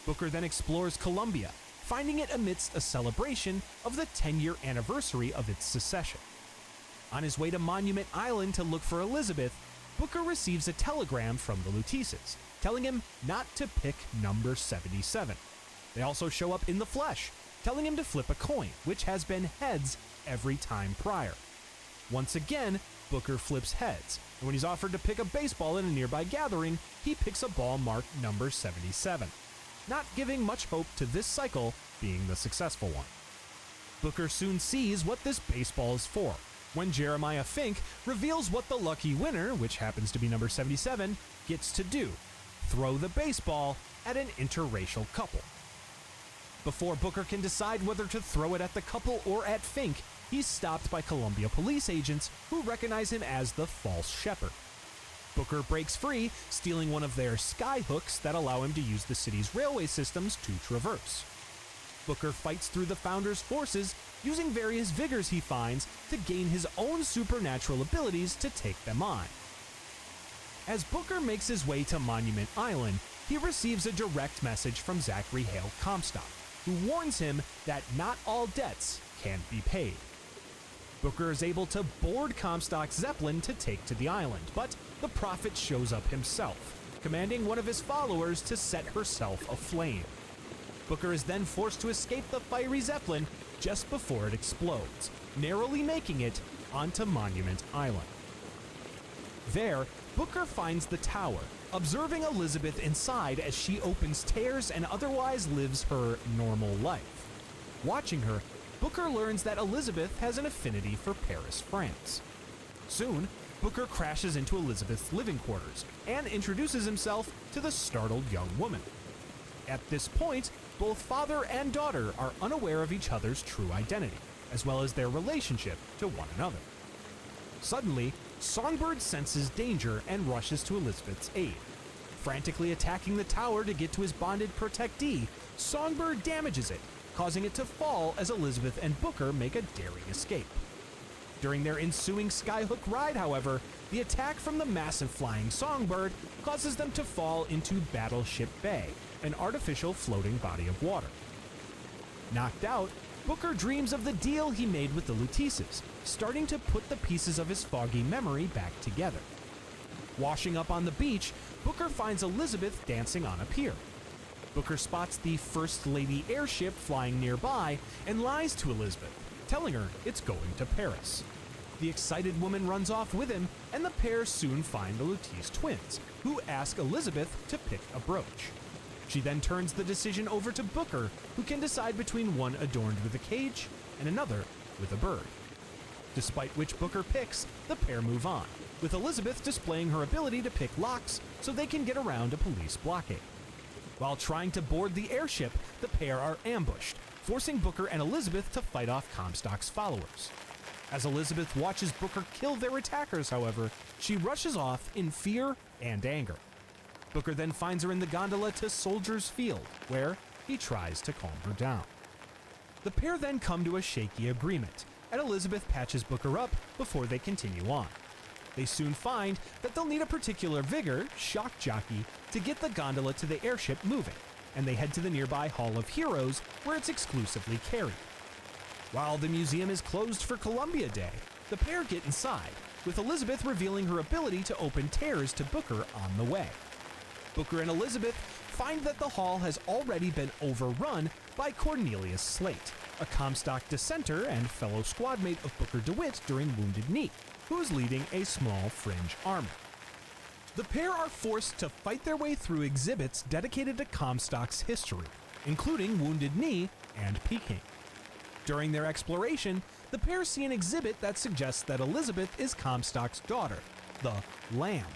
Booker then explores Columbia, finding it amidst a celebration of the 10-year anniversary of its secession. On his way to Monument Island to look for Elizabeth, Booker receives a telegram from the Luteces, telling him not to pick number 77. They also show up in the flesh, telling him to flip a coin, which has been heads every time prior. Once again, Booker flips heads, and when he's offered to pick a baseball in a nearby gathering, he picks a ball marked number 77, not giving much hope to this cycle being the successful one. Booker soon sees what this baseball is for, when Jeremiah Fink reveals what the lucky winner, which happens to be number 77, gets to do: throw the baseball at an interracial couple. Before Booker can decide whether to throw it at the couple or at Fink, he's stopped by Columbia police agents who recognize him as the false shepherd. Booker breaks free, stealing one of their sky hooks that allow him to use the city's railway systems to traverse. Booker fights through the Founder's forces, using various vigors he finds to gain his own supernatural abilities to take them on. As Booker makes his way to Monument Island, he receives a direct message from Zachary Hale Comstock, who warns him that not all debts can be paid. Booker is able to board Comstock's Zeppelin to take to the island, but the Prophet shows up himself, commanding one of his followers to set herself aflame. Booker is then forced to escape the fiery Zeppelin just before it explodes, narrowly making it onto Monument Island. There, Booker finds the tower, observing Elizabeth inside as she opens tears and otherwise lives her normal life. Watching her, Booker learns that Elizabeth has an affinity for Paris, France. Soon, Booker crashes into Elizabeth's living quarters and introduces himself to the startled young woman. At this point, both father and daughter are unaware of each other's true identity, as well as their relationship to one another. Suddenly, Songbird senses danger and rushes to Elizabeth's aid. Frantically attacking the tower to get to his bonded protectee, Songbird damages it, causing it to fall as Elizabeth and Booker make a daring escape. During their ensuing skyhook ride, however, the attack from the massive flying Songbird causes them to fall into Battleship Bay, an artificial floating body of water. Knocked out, Booker dreams of the deal he made with the Luteces, starting to put the pieces of his foggy memory back together. Washing up on the beach, Booker finds Elizabeth dancing on a pier. Booker spots the First Lady airship flying nearby and lies to Elizabeth, telling her it's going to Paris. The excited woman runs off with him, and the pair soon find the Lutece twins, who ask Elizabeth to pick a brooch. She then turns the decision over to Booker, who can decide between one adorned with a cage and another with a bird. Despite which Booker picks, the pair move on, with Elizabeth displaying her ability to pick locks so they can get around a police blockade. While trying to board the airship, the pair are ambushed, forcing Booker and Elizabeth to fight off Comstock's followers. As Elizabeth watches Booker kill their attackers, however, she rushes off in fear and anger. Booker then finds her in the gondola to Soldiers Field, where he tries to calm her down. The pair then come to a shaky agreement, and Elizabeth patches Booker up before they continue on. They soon find that they'll need a particular vigor, shock jockey, to get the gondola to the airship moving, and they head to the nearby Hall of Heroes, where it's exclusively carried. While the museum is closed for Columbia Day, the pair get inside, with Elizabeth revealing her ability to open tears to Booker on the way. Booker and Elizabeth find that the hall has already been overrun by Cornelius Slate, a Comstock dissenter and fellow squadmate of Booker DeWitt during Wounded Knee, who is leading a small fringe army. The pair are forced to fight their way through exhibits dedicated to Comstock's history, including Wounded Knee and Peking. During their exploration, the pair see an exhibit that suggests that Elizabeth is Comstock's daughter, the Lamb.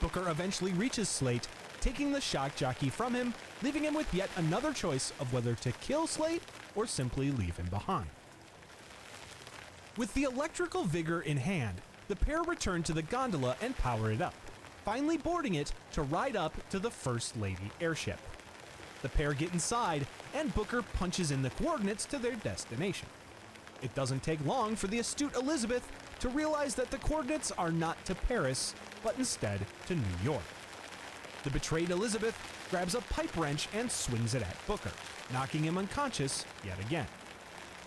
Booker eventually reaches Slate, taking the shock jockey from him, leaving him with yet another choice of whether to kill Slate or simply leave him behind. With the electrical vigor in hand, the pair return to the gondola and power it up, finally boarding it to ride up to the First Lady airship. The pair get inside, and Booker punches in the coordinates to their destination. It doesn't take long for the astute Elizabeth to realize that the coordinates are not to Paris, but instead to New York. The betrayed Elizabeth grabs a pipe wrench and swings it at Booker, knocking him unconscious yet again.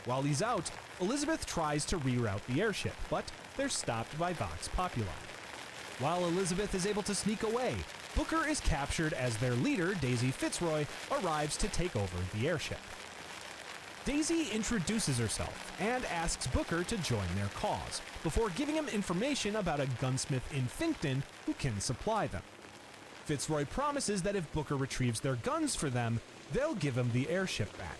While he's out, Elizabeth tries to reroute the airship, but they're stopped by Vox Populi. While Elizabeth is able to sneak away, Booker is captured as their leader, Daisy Fitzroy, arrives to take over the airship. Daisy introduces herself and asks Booker to join their cause, before giving him information about a gunsmith in Finkton who can supply them. Fitzroy promises that if Booker retrieves their guns for them, they'll give him the airship back.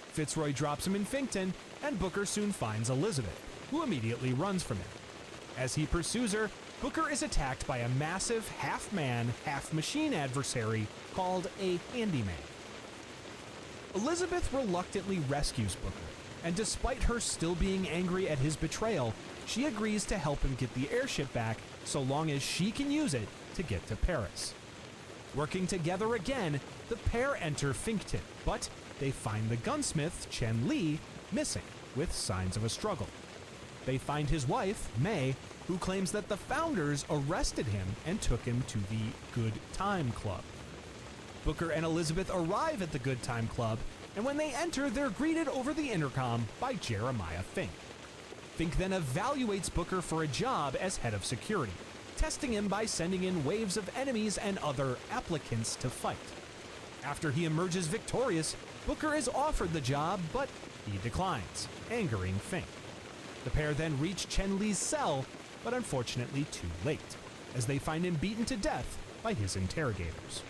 Fitzroy drops him in Finkton, and Booker soon finds Elizabeth, who immediately runs from him. As he pursues her, Booker is attacked by a massive half-man, half-machine adversary called a Handyman. Elizabeth reluctantly rescues Booker, and despite her still being angry at his betrayal, she agrees to help him get the airship back so long as she can use it to get to Paris. Working together again, the pair enter Finkton, but they find the gunsmith, Chen Li, missing, with signs of a struggle. They find his wife, Mei, who claims that the founders arrested him and took him to the Good Time Club. Booker and Elizabeth arrive at the Good Time Club, and when they enter, they're greeted over the intercom by Jeremiah Fink. Fink then evaluates Booker for a job as head of security, testing him by sending in waves of enemies and other applicants to fight. After he emerges victorious, Booker is offered the job, but he declines, angering Fink. The pair then reach Chen Li's cell, but unfortunately too late, as they find him beaten to death by his interrogators.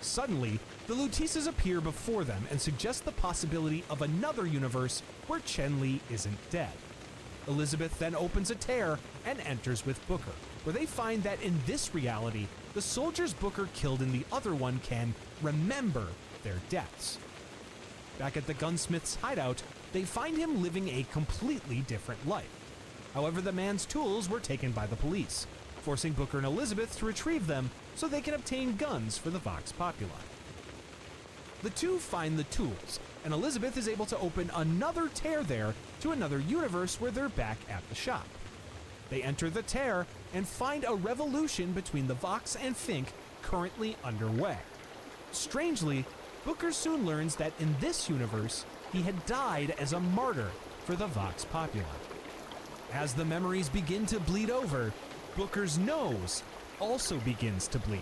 Suddenly, the Luteces appear before them and suggest the possibility of another universe where Chen Li isn't dead. Elizabeth then opens a tear and enters with Booker, where they find that in this reality, the soldiers Booker killed in the other one can remember their deaths. Back at the gunsmith's hideout, they find him living a completely different life. However, the man's tools were taken by the police, forcing Booker and Elizabeth to retrieve them so they can obtain guns for the Vox Populi. The two find the tools, and Elizabeth is able to open another tear there to another universe where they're back at the shop. They enter the tear and find a revolution between the Vox and Fink currently underway. Strangely, Booker soon learns that in this universe, he had died as a martyr for the Vox Populi. As the memories begin to bleed over, Booker's nose also begins to bleed.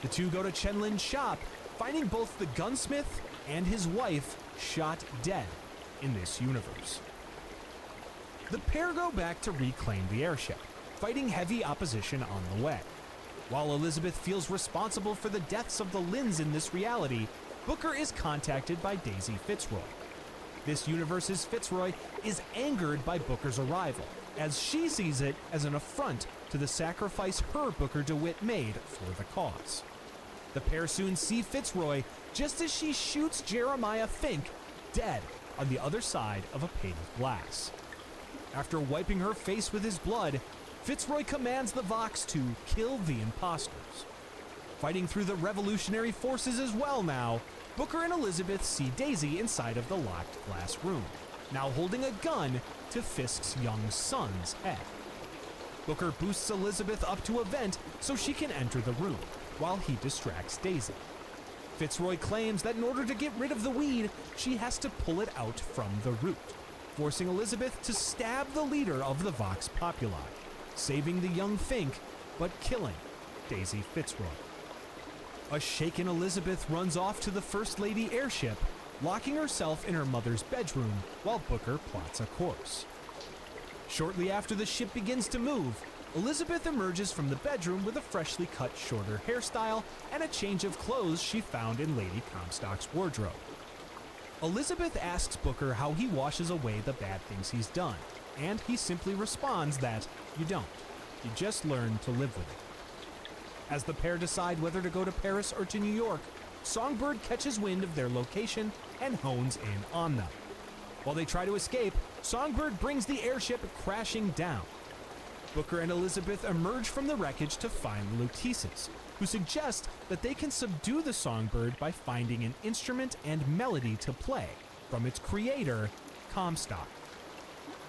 The two go to Chenlin's shop, finding both the gunsmith and his wife shot dead in this universe. The pair go back to reclaim the airship, fighting heavy opposition on the way. While Elizabeth feels responsible for the deaths of the Lins in this reality, Booker is contacted by Daisy Fitzroy. This universe's Fitzroy is angered by Booker's arrival, as she sees it as an affront to the sacrifice her Booker DeWitt made for the cause. The pair soon see Fitzroy just as she shoots Jeremiah Fink dead on the other side of a pane of glass. After wiping her face with his blood, Fitzroy commands the Vox to kill the imposters. Fighting through the revolutionary forces as well now, Booker and Elizabeth see Daisy inside of the locked glass room, now holding a gun to Fisk's young son's head. Booker boosts Elizabeth up to a vent so she can enter the room, while he distracts Daisy. Fitzroy claims that in order to get rid of the weed, she has to pull it out from the root, forcing Elizabeth to stab the leader of the Vox Populi, saving the young Fink, but killing Daisy Fitzroy. A shaken Elizabeth runs off to the First Lady airship, locking herself in her mother's bedroom while Booker plots a course. Shortly after the ship begins to move, Elizabeth emerges from the bedroom with a freshly cut shorter hairstyle and a change of clothes she found in Lady Comstock's wardrobe. Elizabeth asks Booker how he washes away the bad things he's done, and he simply responds that you don't. You just learn to live with it. As the pair decide whether to go to Paris or to New York, Songbird catches wind of their location and hones in on them. While they try to escape, Songbird brings the airship crashing down. Booker and Elizabeth emerge from the wreckage to find the Luteces, who suggest that they can subdue the Songbird by finding an instrument and melody to play from its creator, Comstock.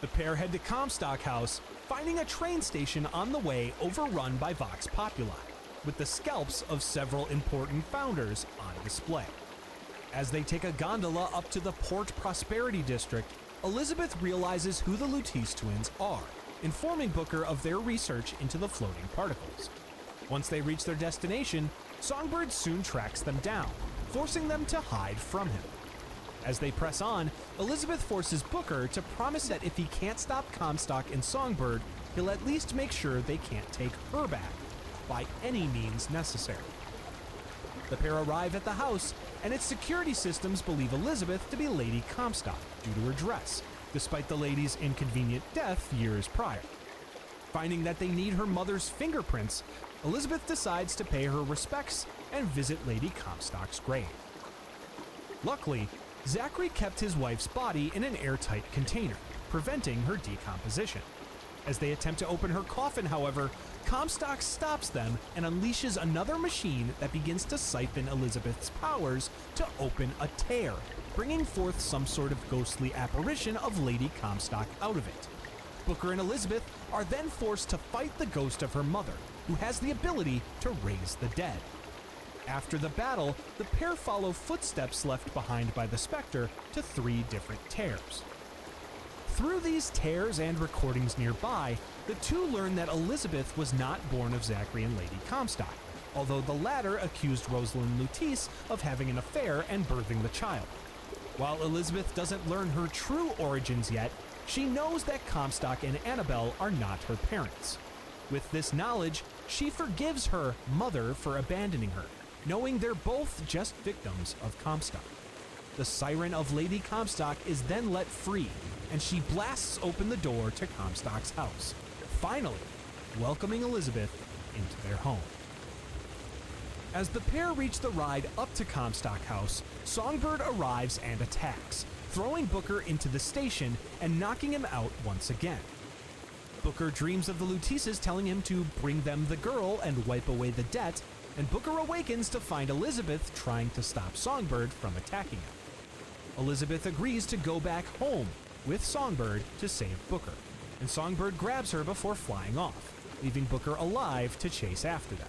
The pair head to Comstock House, finding a train station on the way overrun by Vox Populi, with the scalps of several important founders on display. As they take a gondola up to the Port Prosperity District, Elizabeth realizes who the Lutece twins are, informing Booker of their research into the floating particles. Once they reach their destination, Songbird soon tracks them down, forcing them to hide from him. As they press on, Elizabeth forces Booker to promise that if he can't stop Comstock and Songbird, he'll at least make sure they can't take her back, by any means necessary. The pair arrive at the house, and its security systems believe Elizabeth to be Lady Comstock due to her dress, despite the lady's inconvenient death years prior. Finding that they need her mother's fingerprints, Elizabeth decides to pay her respects and visit Lady Comstock's grave. Luckily, Zachary kept his wife's body in an airtight container, preventing her decomposition. As they attempt to open her coffin, however, Comstock stops them and unleashes another machine that begins to siphon Elizabeth's powers to open a tear, bringing forth some sort of ghostly apparition of Lady Comstock out of it. Booker and Elizabeth are then forced to fight the ghost of her mother, who has the ability to raise the dead. After the battle, the pair follow footsteps left behind by the Spectre to 3 different tears. Through these tears and recordings nearby, the two learn that Elizabeth was not born of Zachary and Lady Comstock, although the latter accused Rosalind Lutece of having an affair and birthing the child. While Elizabeth doesn't learn her true origins yet, she knows that Comstock and Annabelle are not her parents. With this knowledge, she forgives her mother for abandoning her, knowing they're both just victims of Comstock. The siren of Lady Comstock is then let free, and she blasts open the door to Comstock's house, finally welcoming Elizabeth into their home. As the pair reach the ride up to Comstock House, Songbird arrives and attacks, throwing Booker into the station and knocking him out once again. Booker dreams of the Luteces telling him to bring them the girl and wipe away the debt, and Booker awakens to find Elizabeth trying to stop Songbird from attacking him. Elizabeth agrees to go back home with Songbird to save Booker, and Songbird grabs her before flying off, leaving Booker alive to chase after them.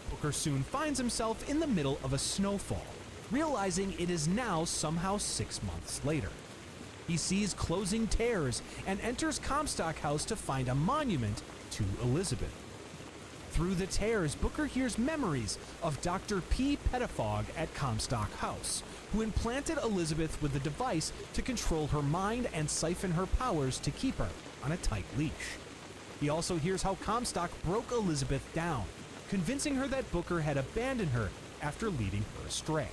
Booker soon finds himself in the middle of a snowfall, realizing it is now somehow 6 months later. He sees closing tears and enters Comstock House to find a monument to Elizabeth. Through the tears, Booker hears memories of Dr. P. Pettifog at Comstock House, who implanted Elizabeth with a device to control her mind and siphon her powers to keep her on a tight leash. He also hears how Comstock broke Elizabeth down, convincing her that Booker had abandoned her after leading her astray.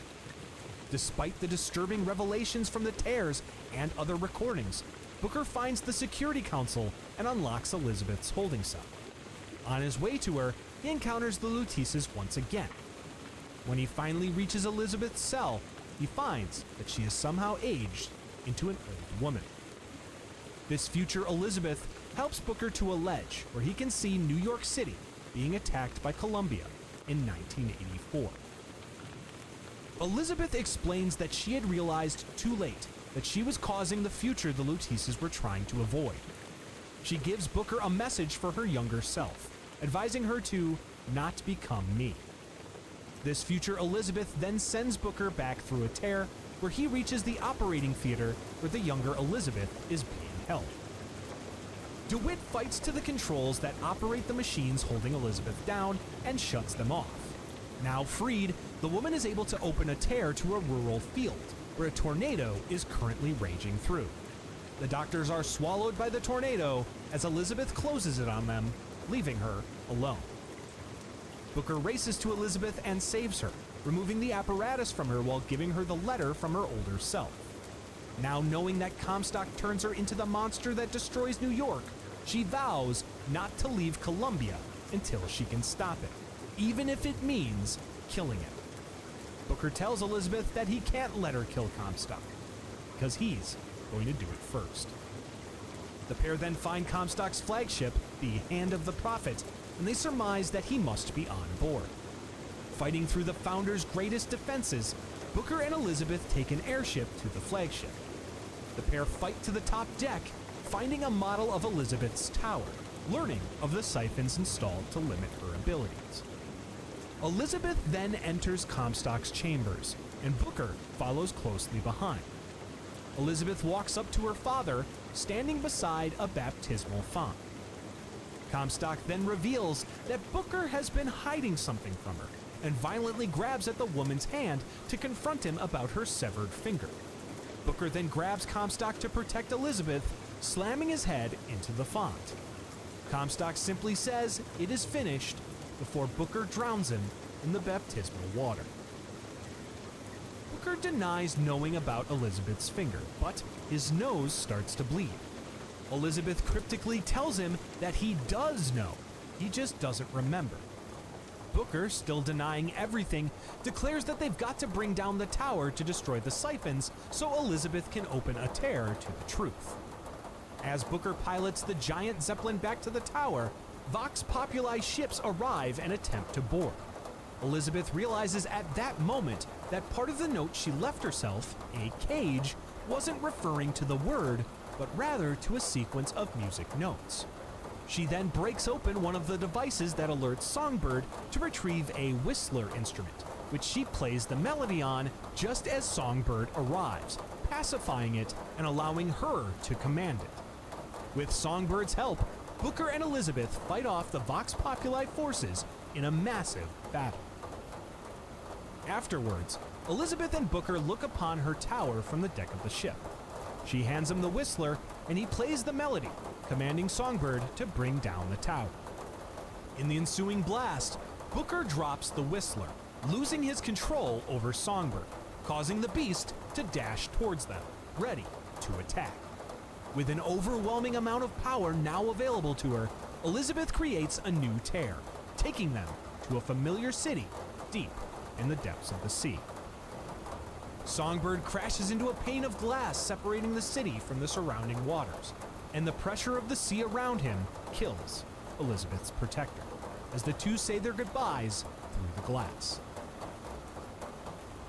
Despite the disturbing revelations from the tears and other recordings, Booker finds the Security Council and unlocks Elizabeth's holding cell. On his way to her, he encounters the Luteces once again. When he finally reaches Elizabeth's cell, he finds that she has somehow aged into an old woman. This future Elizabeth helps Booker to a ledge where he can see New York City being attacked by Columbia in 1984. Elizabeth explains that she had realized too late that she was causing the future the Luteces were trying to avoid. She gives Booker a message for her younger self, advising her to not become me. This future Elizabeth then sends Booker back through a tear, where he reaches the operating theater where the younger Elizabeth is being held. DeWitt fights to the controls that operate the machines holding Elizabeth down and shuts them off. Now freed, the woman is able to open a tear to a rural field, where a tornado is currently raging through. The doctors are swallowed by the tornado as Elizabeth closes it on them, leaving her alone. Booker races to Elizabeth and saves her, removing the apparatus from her while giving her the letter from her older self. Now knowing that Comstock turns her into the monster that destroys New York, she vows not to leave Columbia until she can stop it, even if it means killing him. Booker tells Elizabeth that he can't let her kill Comstock, because he's going to do it first. The pair then find Comstock's flagship, the Hand of the Prophet, and they surmise that he must be on board. Fighting through the Founder's greatest defenses, Booker and Elizabeth take an airship to the flagship. The pair fight to the top deck, finding a model of Elizabeth's tower, learning of the siphons installed to limit her abilities. Elizabeth then enters Comstock's chambers, and Booker follows closely behind. Elizabeth walks up to her father, standing beside a baptismal font. Comstock then reveals that Booker has been hiding something from her, and violently grabs at the woman's hand to confront him about her severed finger. Booker then grabs Comstock to protect Elizabeth, slamming his head into the font. Comstock simply says it is finished before Booker drowns him in the baptismal water. Booker denies knowing about Elizabeth's finger, but his nose starts to bleed. Elizabeth cryptically tells him that he does know, he just doesn't remember. Booker, still denying everything, declares that they've got to bring down the tower to destroy the siphons so Elizabeth can open a tear to the truth. As Booker pilots the giant Zeppelin back to the tower, Vox Populi ships arrive and attempt to board. Elizabeth realizes at that moment that part of the note she left herself, a cage, wasn't referring to the word, but rather to a sequence of music notes. She then breaks open one of the devices that alerts Songbird to retrieve a whistler instrument, which she plays the melody on just as Songbird arrives, pacifying it and allowing her to command it. With Songbird's help, Booker and Elizabeth fight off the Vox Populi forces in a massive battle. Afterwards, Elizabeth and Booker look upon her tower from the deck of the ship. She hands him the whistler, and he plays the melody, commanding Songbird to bring down the tower. In the ensuing blast, Booker drops the whistler, losing his control over Songbird, causing the beast to dash towards them, ready to attack. With an overwhelming amount of power now available to her, Elizabeth creates a new tear, taking them to a familiar city deep in the depths of the sea. Songbird crashes into a pane of glass separating the city from the surrounding waters, and the pressure of the sea around him kills Elizabeth's protector, as the two say their goodbyes through the glass.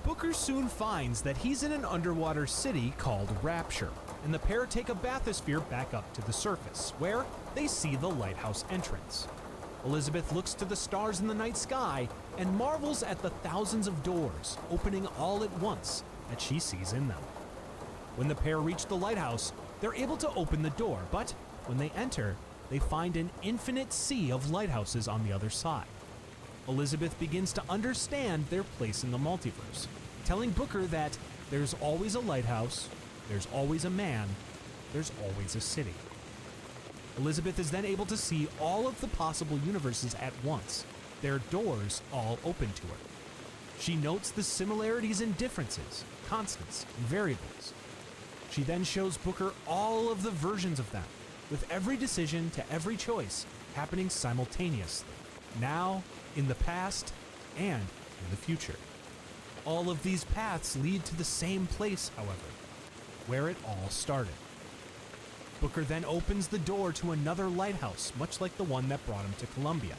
Booker soon finds that he's in an underwater city called Rapture, and the pair take a bathysphere back up to the surface, where they see the lighthouse entrance. Elizabeth looks to the stars in the night sky and marvels at the thousands of doors opening all at once that she sees in them. When the pair reach the lighthouse, they're able to open the door, but when they enter, they find an infinite sea of lighthouses on the other side. Elizabeth begins to understand their place in the multiverse, telling Booker that there's always a lighthouse, there's always a man, there's always a city. Elizabeth is then able to see all of the possible universes at once, their doors all open to her. She notes the similarities and differences, constants and variables. She then shows Booker all of the versions of them, with every decision to every choice happening simultaneously, now, in the past, and in the future. All of these paths lead to the same place, however, where it all started. Booker then opens the door to another lighthouse, much like the one that brought him to Columbia.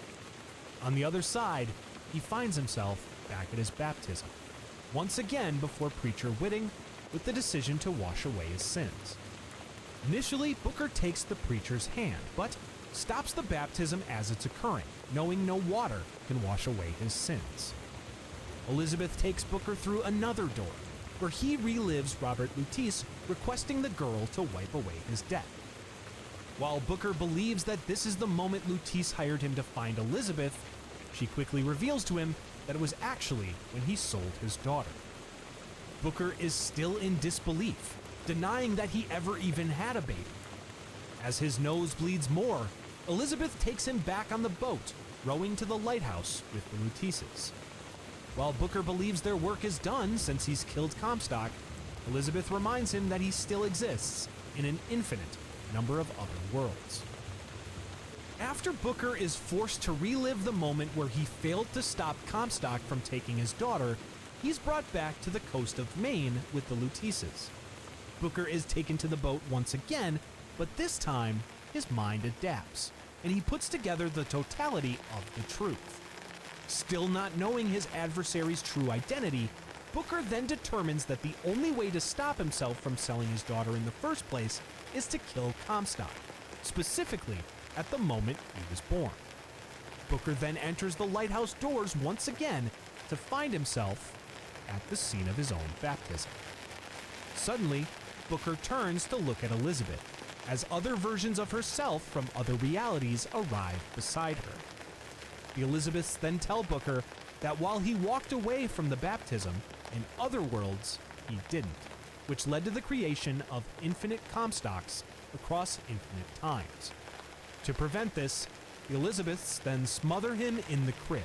On the other side, he finds himself back at his baptism, once again before Preacher Whitting, with the decision to wash away his sins. Initially, Booker takes the preacher's hand, but stops the baptism as it's occurring, knowing no water can wash away his sins. Elizabeth takes Booker through another door, where he relives Robert Lutis requesting the girl to wipe away his debt. While Booker believes that this is the moment Lutis hired him to find Elizabeth, she quickly reveals to him that it was actually when he sold his daughter. Booker is still in disbelief, denying that he ever even had a baby. As his nose bleeds more, Elizabeth takes him back on the boat, rowing to the lighthouse with the Lutises. While Booker believes their work is done since he's killed Comstock, Elizabeth reminds him that he still exists in an infinite number of other worlds. After Booker is forced to relive the moment where he failed to stop Comstock from taking his daughter, he's brought back to the coast of Maine with the Lutises. Booker is taken to the boat once again, but this time his mind adapts, and he puts together the totality of the truth. Still not knowing his adversary's true identity, Booker then determines that the only way to stop himself from selling his daughter in the first place is to kill Comstock, specifically at the moment he was born. Booker then enters the lighthouse doors once again to find himself at the scene of his own baptism. Suddenly, Booker turns to look at Elizabeth, as other versions of herself from other realities arrive beside her. The Elizabeths then tell Booker that while he walked away from the baptism, in other worlds, he didn't, which led to the creation of infinite Comstocks across infinite times. To prevent this, the Elizabeths then smother him in the crib,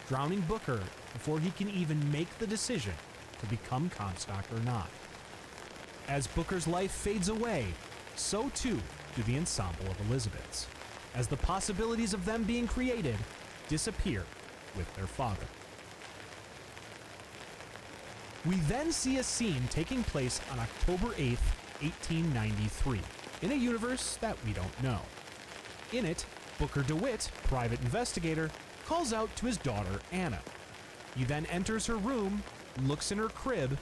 drowning Booker before he can even make the decision to become Comstock or not. As Booker's life fades away, so too do the ensemble of Elizabeths, as the possibilities of them being created disappear with their father. We then see a scene taking place on October 8th, 1893, in a universe that we don't know. In it, Booker DeWitt, private investigator, calls out to his daughter Anna. He then enters her room, looks in her crib,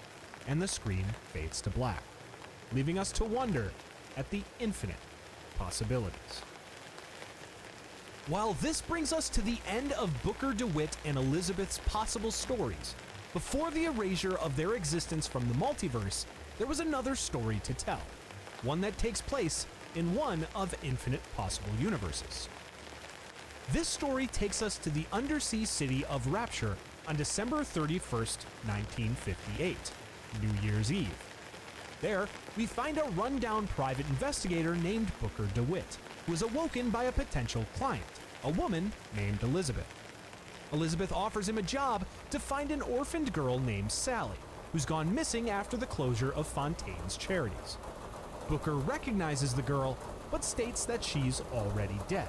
and the screen fades to black, leaving us to wonder at the infinite possibilities. While this brings us to the end of Booker DeWitt and Elizabeth's possible stories, before the erasure of their existence from the multiverse, there was another story to tell, one that takes place in one of infinite possible universes. This story takes us to the undersea city of Rapture on December 31st, 1958, New Year's Eve. There, we find a rundown private investigator named Booker DeWitt, who is awoken by a potential client, a woman named Elizabeth. Elizabeth offers him a job to find an orphaned girl named Sally, who's gone missing after the closure of Fontaine's Charities. Booker recognizes the girl, but states that she's already dead.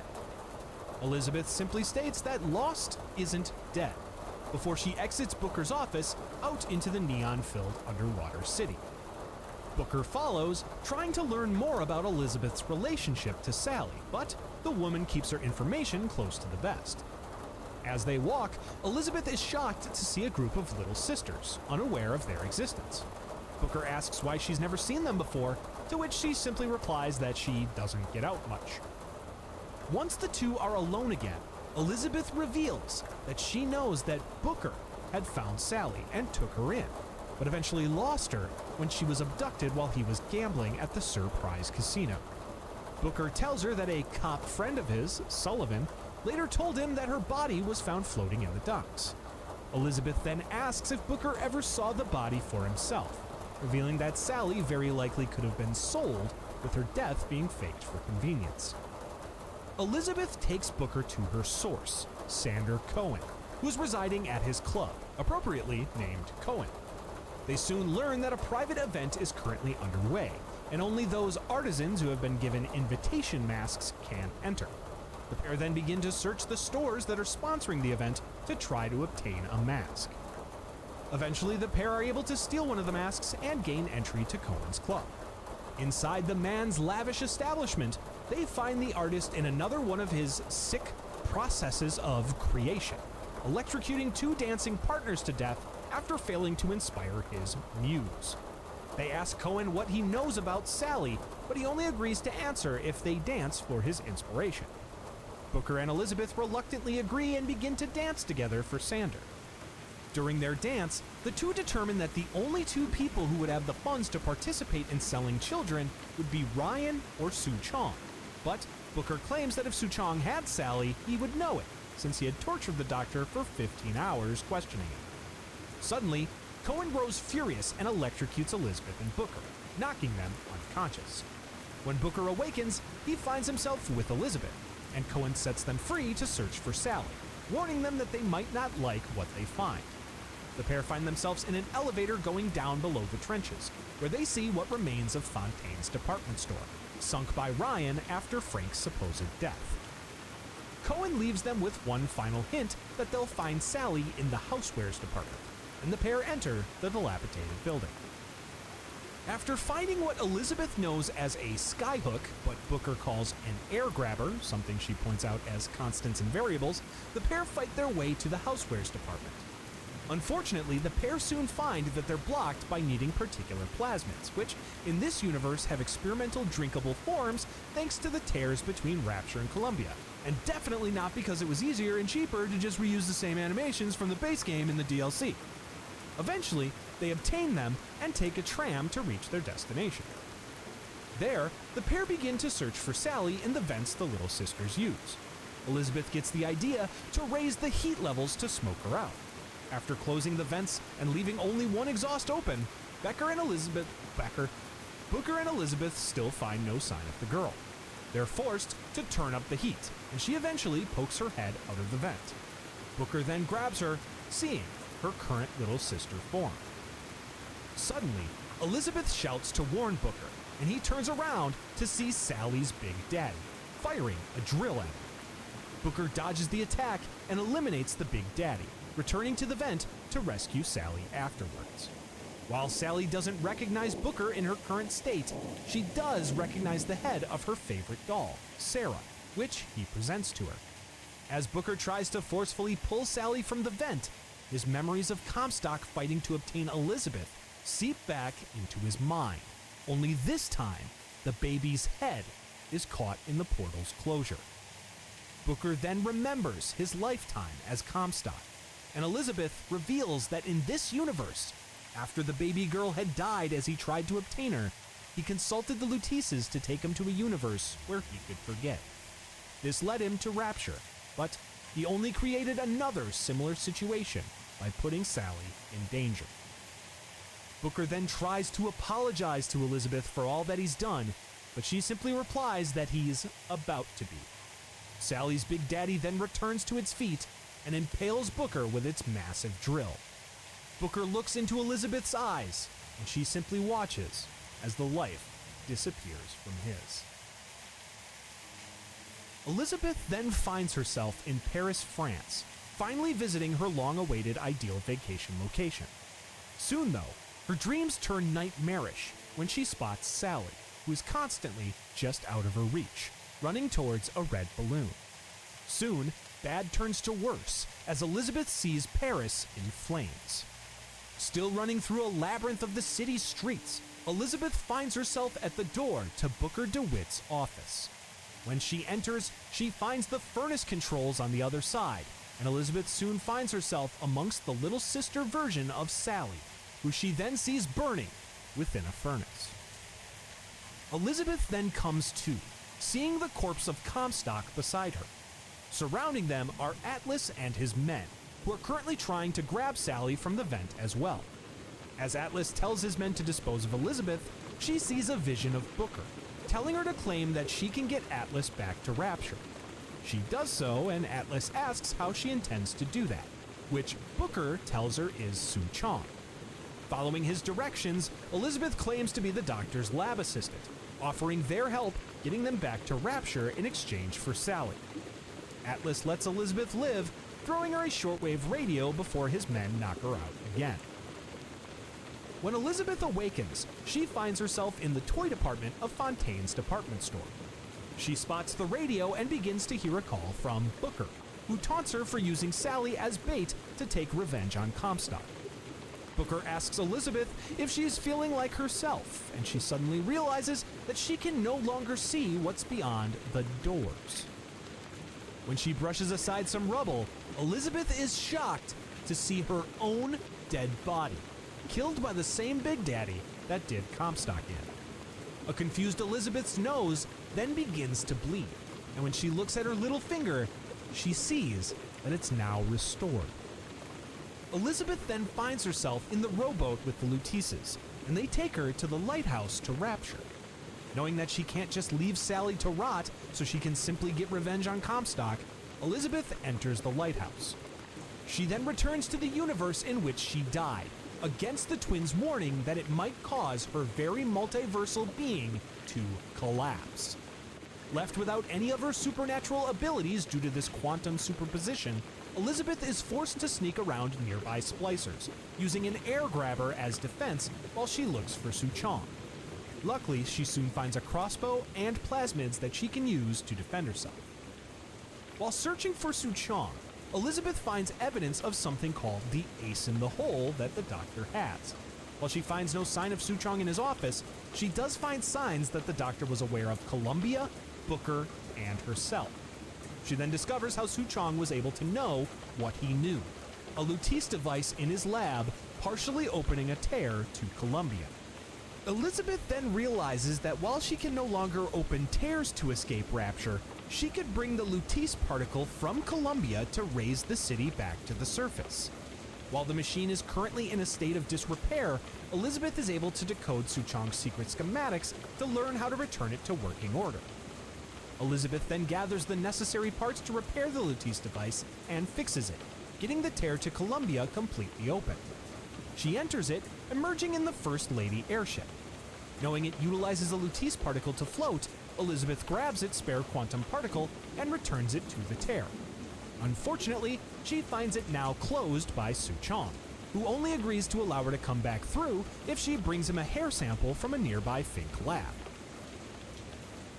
Elizabeth simply states that Lost isn't dead, before she exits Booker's office out into the neon-filled underwater city. Booker follows, trying to learn more about Elizabeth's relationship to Sally, but the woman keeps her information close to the vest. As they walk, Elizabeth is shocked to see a group of little sisters, unaware of their existence. Booker asks why she's never seen them before, to which she simply replies that she doesn't get out much. Once the two are alone again, Elizabeth reveals that she knows that Booker had found Sally and took her in, but eventually lost her when she was abducted while he was gambling at the Surprise Casino. Booker tells her that a cop friend of his, Sullivan, later told him that her body was found floating in the docks. Elizabeth then asks if Booker ever saw the body for himself, revealing that Sally very likely could have been sold, with her death being faked for convenience. Elizabeth takes Booker to her source, Sander Cohen, who's residing at his club, appropriately named Cohen. They soon learn that a private event is currently underway, and only those artisans who have been given invitation masks can enter. The pair then begin to search the stores that are sponsoring the event to try to obtain a mask. Eventually, the pair are able to steal one of the masks and gain entry to Cohen's club. Inside the man's lavish establishment, they find the artist in another one of his sick processes of creation, electrocuting two dancing partners to death after failing to inspire his muse. They ask Cohen what he knows about Sally, but he only agrees to answer if they dance for his inspiration. Booker and Elizabeth reluctantly agree and begin to dance together for Sander. During their dance, the two determine that the only two people who would have the funds to participate in selling children would be Ryan or Sue Chong. But Booker claims that if Sue Chong had Sally, he would know it, since he had tortured the doctor for 15 hours questioning it. Suddenly, Cohen grows furious and electrocutes Elizabeth and Booker, knocking them unconscious. When Booker awakens, he finds himself with Elizabeth, and Cohen sets them free to search for Sally, warning them that they might not like what they find. The pair find themselves in an elevator going down below the trenches, where they see what remains of Fontaine's department store, sunk by Ryan after Frank's supposed death. Cohen leaves them with one final hint that they'll find Sally in the housewares department, and the pair enter the dilapidated building. After finding what Elizabeth knows as a skyhook, but Booker calls an air grabber, something she points out as constants and variables, the pair fight their way to the housewares department. Unfortunately, the pair soon find that they're blocked by needing particular plasmids, which in this universe have experimental drinkable forms thanks to the tears between Rapture and Columbia, and definitely not because it was easier and cheaper to just reuse the same animations from the base game in the DLC. Eventually, they obtain them and take a tram to reach their destination. There, the pair begin to search for Sally in the vents the little sisters use. Elizabeth gets the idea to raise the heat levels to smoke her out. After closing the vents and leaving only one exhaust open, Booker and Elizabeth still find no sign of the girl. They're forced to turn up the heat, and she eventually pokes her head out of the vent. Booker then grabs her, seeing her current little sister form. Suddenly, Elizabeth shouts to warn Booker, and he turns around to see Sally's Big Daddy, firing a drill at him. Booker dodges the attack and eliminates the Big Daddy, returning to the vent to rescue Sally afterwards. While Sally doesn't recognize Booker in her current state, she does recognize the head of her favorite doll, Sarah, which he presents to her. As Booker tries to forcefully pull Sally from the vent, his memories of Comstock fighting to obtain Elizabeth seep back into his mind. Only this time, the baby's head is caught in the portal's closure. Booker then remembers his lifetime as Comstock, and Elizabeth reveals that in this universe, after the baby girl had died as he tried to obtain her, he consulted the Luteces to take him to a universe where he could forget. This led him to Rapture, but he only created another similar situation by putting Sally in danger. Booker then tries to apologize to Elizabeth for all that he's done, but she simply replies that he's about to be. Sally's Big Daddy then returns to its feet and impales Booker with its massive drill. Booker looks into Elizabeth's eyes, and she simply watches as the life disappears from his. Elizabeth then finds herself in Paris, France, finally visiting her long-awaited ideal vacation location. Soon, though, her dreams turn nightmarish when she spots Sally, who is constantly just out of her reach, running towards a red balloon. Soon, bad turns to worse as Elizabeth sees Paris in flames. Still running through a labyrinth of the city's streets, Elizabeth finds herself at the door to Booker DeWitt's office. When she enters, she finds the furnace controls on the other side, and Elizabeth soon finds herself amongst the little sister version of Sally, who she then sees burning within a furnace. Elizabeth then comes to, seeing the corpse of Comstock beside her. Surrounding them are Atlas and his men, who are currently trying to grab Sally from the vent as well. As Atlas tells his men to dispose of Elizabeth, she sees a vision of Booker, telling her to claim that she can get Atlas back to Rapture. She does so, and Atlas asks how she intends to do that, which Booker tells her is Suchong. Following his directions, Elizabeth claims to be the Doctor's lab assistant, offering their help getting them back to Rapture in exchange for Sally. Atlas lets Elizabeth live, throwing her a shortwave radio before his men knock her out again. When Elizabeth awakens, she finds herself in the toy department of Fontaine's department store. She spots the radio and begins to hear a call from Booker, who taunts her for using Sally as bait to take revenge on Comstock. Booker asks Elizabeth if she's feeling like herself, and she suddenly realizes that she can no longer see what's beyond the doors. When she brushes aside some rubble, Elizabeth is shocked to see her own dead body, killed by the same Big Daddy that did Comstock in. A confused Elizabeth's nose then begins to bleed, and when she looks at her little finger, she sees that it's now restored. Elizabeth then finds herself in the rowboat with the Luteces, and they take her to the lighthouse to Rapture. Knowing that she can't just leave Sally to rot so she can simply get revenge on Comstock, Elizabeth enters the lighthouse. She then returns to the universe in which she died, against the twins' warning that it might cause her very multiversal being to collapse. Left without any of her supernatural abilities due to this quantum superposition, Elizabeth is forced to sneak around nearby splicers, using an air grabber as defense while she looks for Suchong. Luckily, she soon finds a crossbow and plasmids that she can use to defend herself. While searching for Suchong, Elizabeth finds evidence of something called the ace in the hole that the Doctor has. While she finds no sign of Suchong in his office, she does find signs that the Doctor was aware of Columbia, Booker, and herself. She then discovers how Suchong was able to know what he knew, a Lutece device in his lab partially opening a tear to Columbia. Elizabeth then realizes that while she can no longer open tears to escape Rapture, she could bring the Lutece particle from Columbia to raise the city back to the surface. While the machine is currently in a state of disrepair, Elizabeth is able to decode Suchong's secret schematics to learn how to return it to working order. Elizabeth then gathers the necessary parts to repair the Lutece device and fixes it, getting the tear to Columbia completely open. She enters it, emerging in the First Lady airship. Knowing it utilizes a Lutece particle to float, Elizabeth grabs its spare quantum particle and returns it to the tear. Unfortunately, she finds it now closed by Suchong, who only agrees to allow her to come back through if she brings him a hair sample from a nearby Fink lab.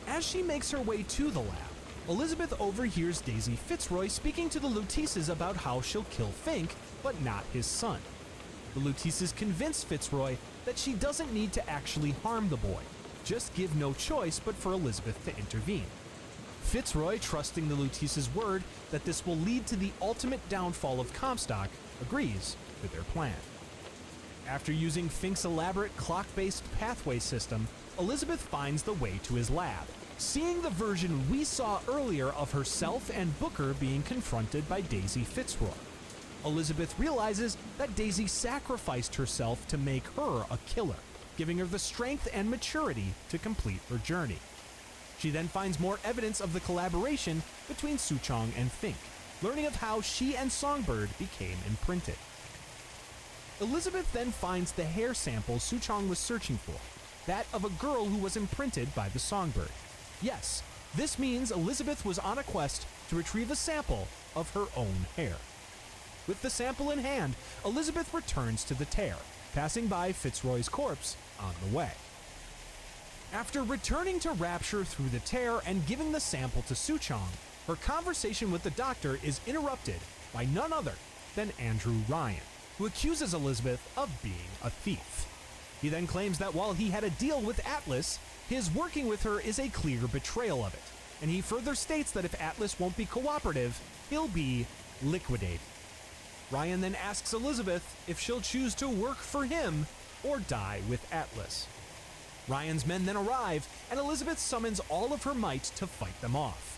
As she makes her way to the lab, Elizabeth overhears Daisy Fitzroy speaking to the Luteces about how she'll kill Fink, but not his son. The Luteces convince Fitzroy that she doesn't need to actually harm the boy, just give no choice but for Elizabeth to intervene. Fitzroy, trusting the Luteces' word that this will lead to the ultimate downfall of Comstock, agrees with their plan. After using Fink's elaborate clock-based pathway system, Elizabeth finds the way to his lab, seeing the version we saw earlier of herself and Booker being confronted by Daisy Fitzroy. Elizabeth realizes that Daisy sacrificed herself to make her a killer, giving her the strength and maturity to complete her journey. She then finds more evidence of the collaboration between Suchong and Fink, learning of how she and Songbird became imprinted. Elizabeth then finds the hair sample Suchong was searching for, that of a girl who was imprinted by the Songbird. Yes, this means Elizabeth was on a quest to retrieve a sample of her own hair. With the sample in hand, Elizabeth returns to the tear, passing by Fitzroy's corpse on the way. After returning to Rapture through the tear and giving the sample to Suchong, her conversation with the doctor is interrupted by none other than Andrew Ryan, who accuses Elizabeth of being a thief. He then claims that while he had a deal with Atlas, his working with her is a clear betrayal of it, and he further states that if Atlas won't be cooperative, he'll be liquidated. Ryan then asks Elizabeth if she'll choose to work for him or die with Atlas. Ryan's men then arrive, and Elizabeth summons all of her might to fight them off.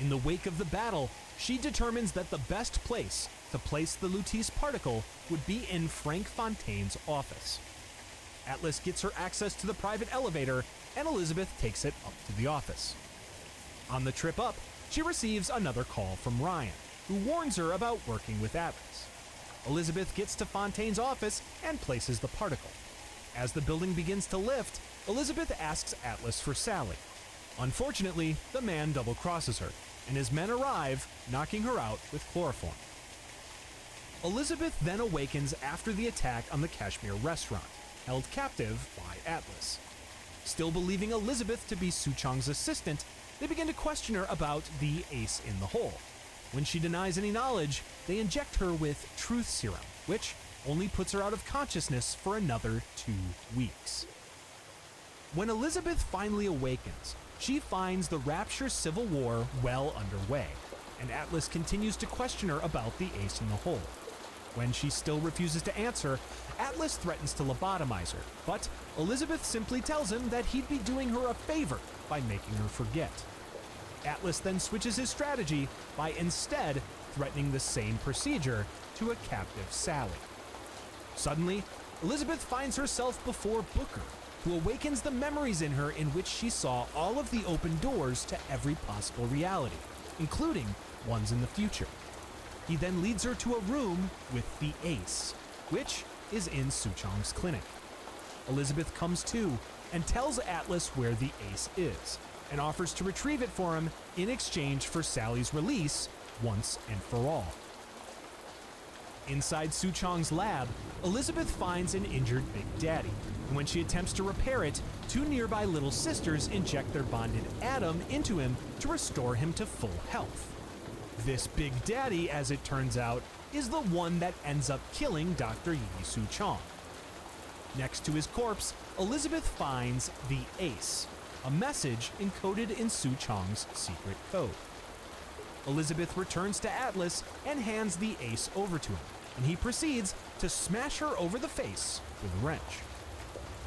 In the wake of the battle, she determines that the best place to place the Lutece particle would be in Frank Fontaine's office. Atlas gets her access to the private elevator, and Elizabeth takes it up to the office. On the trip up, she receives another call from Ryan, who warns her about working with Atlas. Elizabeth gets to Fontaine's office and places the particle. As the building begins to lift, Elizabeth asks Atlas for Sally. Unfortunately, the man double-crosses her, and his men arrive, knocking her out with chloroform. Elizabeth then awakens after the attack on the Kashmir restaurant, held captive by Atlas. Still believing Elizabeth to be Suchong's assistant, they begin to question her about the ace in the hole. When she denies any knowledge, they inject her with truth serum, which only puts her out of consciousness for another 2 weeks. When Elizabeth finally awakens, she finds the Rapture Civil War well underway, and Atlas continues to question her about the ace in the hole. When she still refuses to answer, Atlas threatens to lobotomize her, but Elizabeth simply tells him that he'd be doing her a favor by making her forget. Atlas then switches his strategy by instead threatening the same procedure to a captive Sally. Suddenly, Elizabeth finds herself before Booker, who awakens the memories in her in which she saw all of the open doors to every possible reality, including ones in the future. He then leads her to a room with the ace, which is in Suchong's clinic. Elizabeth comes to and tells Atlas where the ace is, and offers to retrieve it for him in exchange for Sally's release once and for all. Inside Suchong's lab, Elizabeth finds an injured Big Daddy, and when she attempts to repair it, 2 nearby little sisters inject their bonded atom into him to restore him to full health. This Big Daddy, as it turns out, is the one that ends up killing Dr. Yi Suchong. Next to his corpse, Elizabeth finds the ace, a message encoded in Suchong's secret code. Elizabeth returns to Atlas and hands the ace over to him, and he proceeds to smash her over the face with a wrench.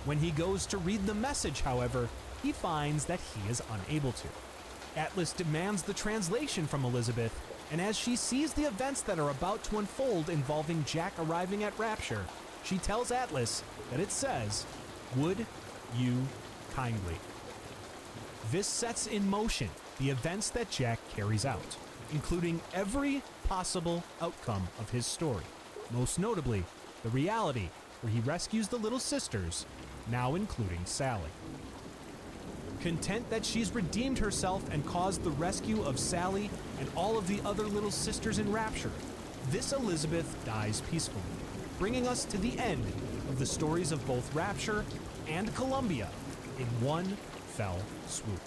When he goes to read the message, however, he finds that he is unable to. Atlas demands the translation from Elizabeth, and as she sees the events that are about to unfold involving Jack arriving at Rapture, she tells Atlas that it says, "Would you kindly?" This sets in motion the events that Jack carries out, including every possible outcome of his story, most notably the reality where he rescues the little sisters now including Sally. Content that she's redeemed herself and caused the rescue of Sally and all of the other little sisters in Rapture, this Elizabeth dies peacefully, bringing us to the end of the stories of both Rapture and Columbia in one fell swoop.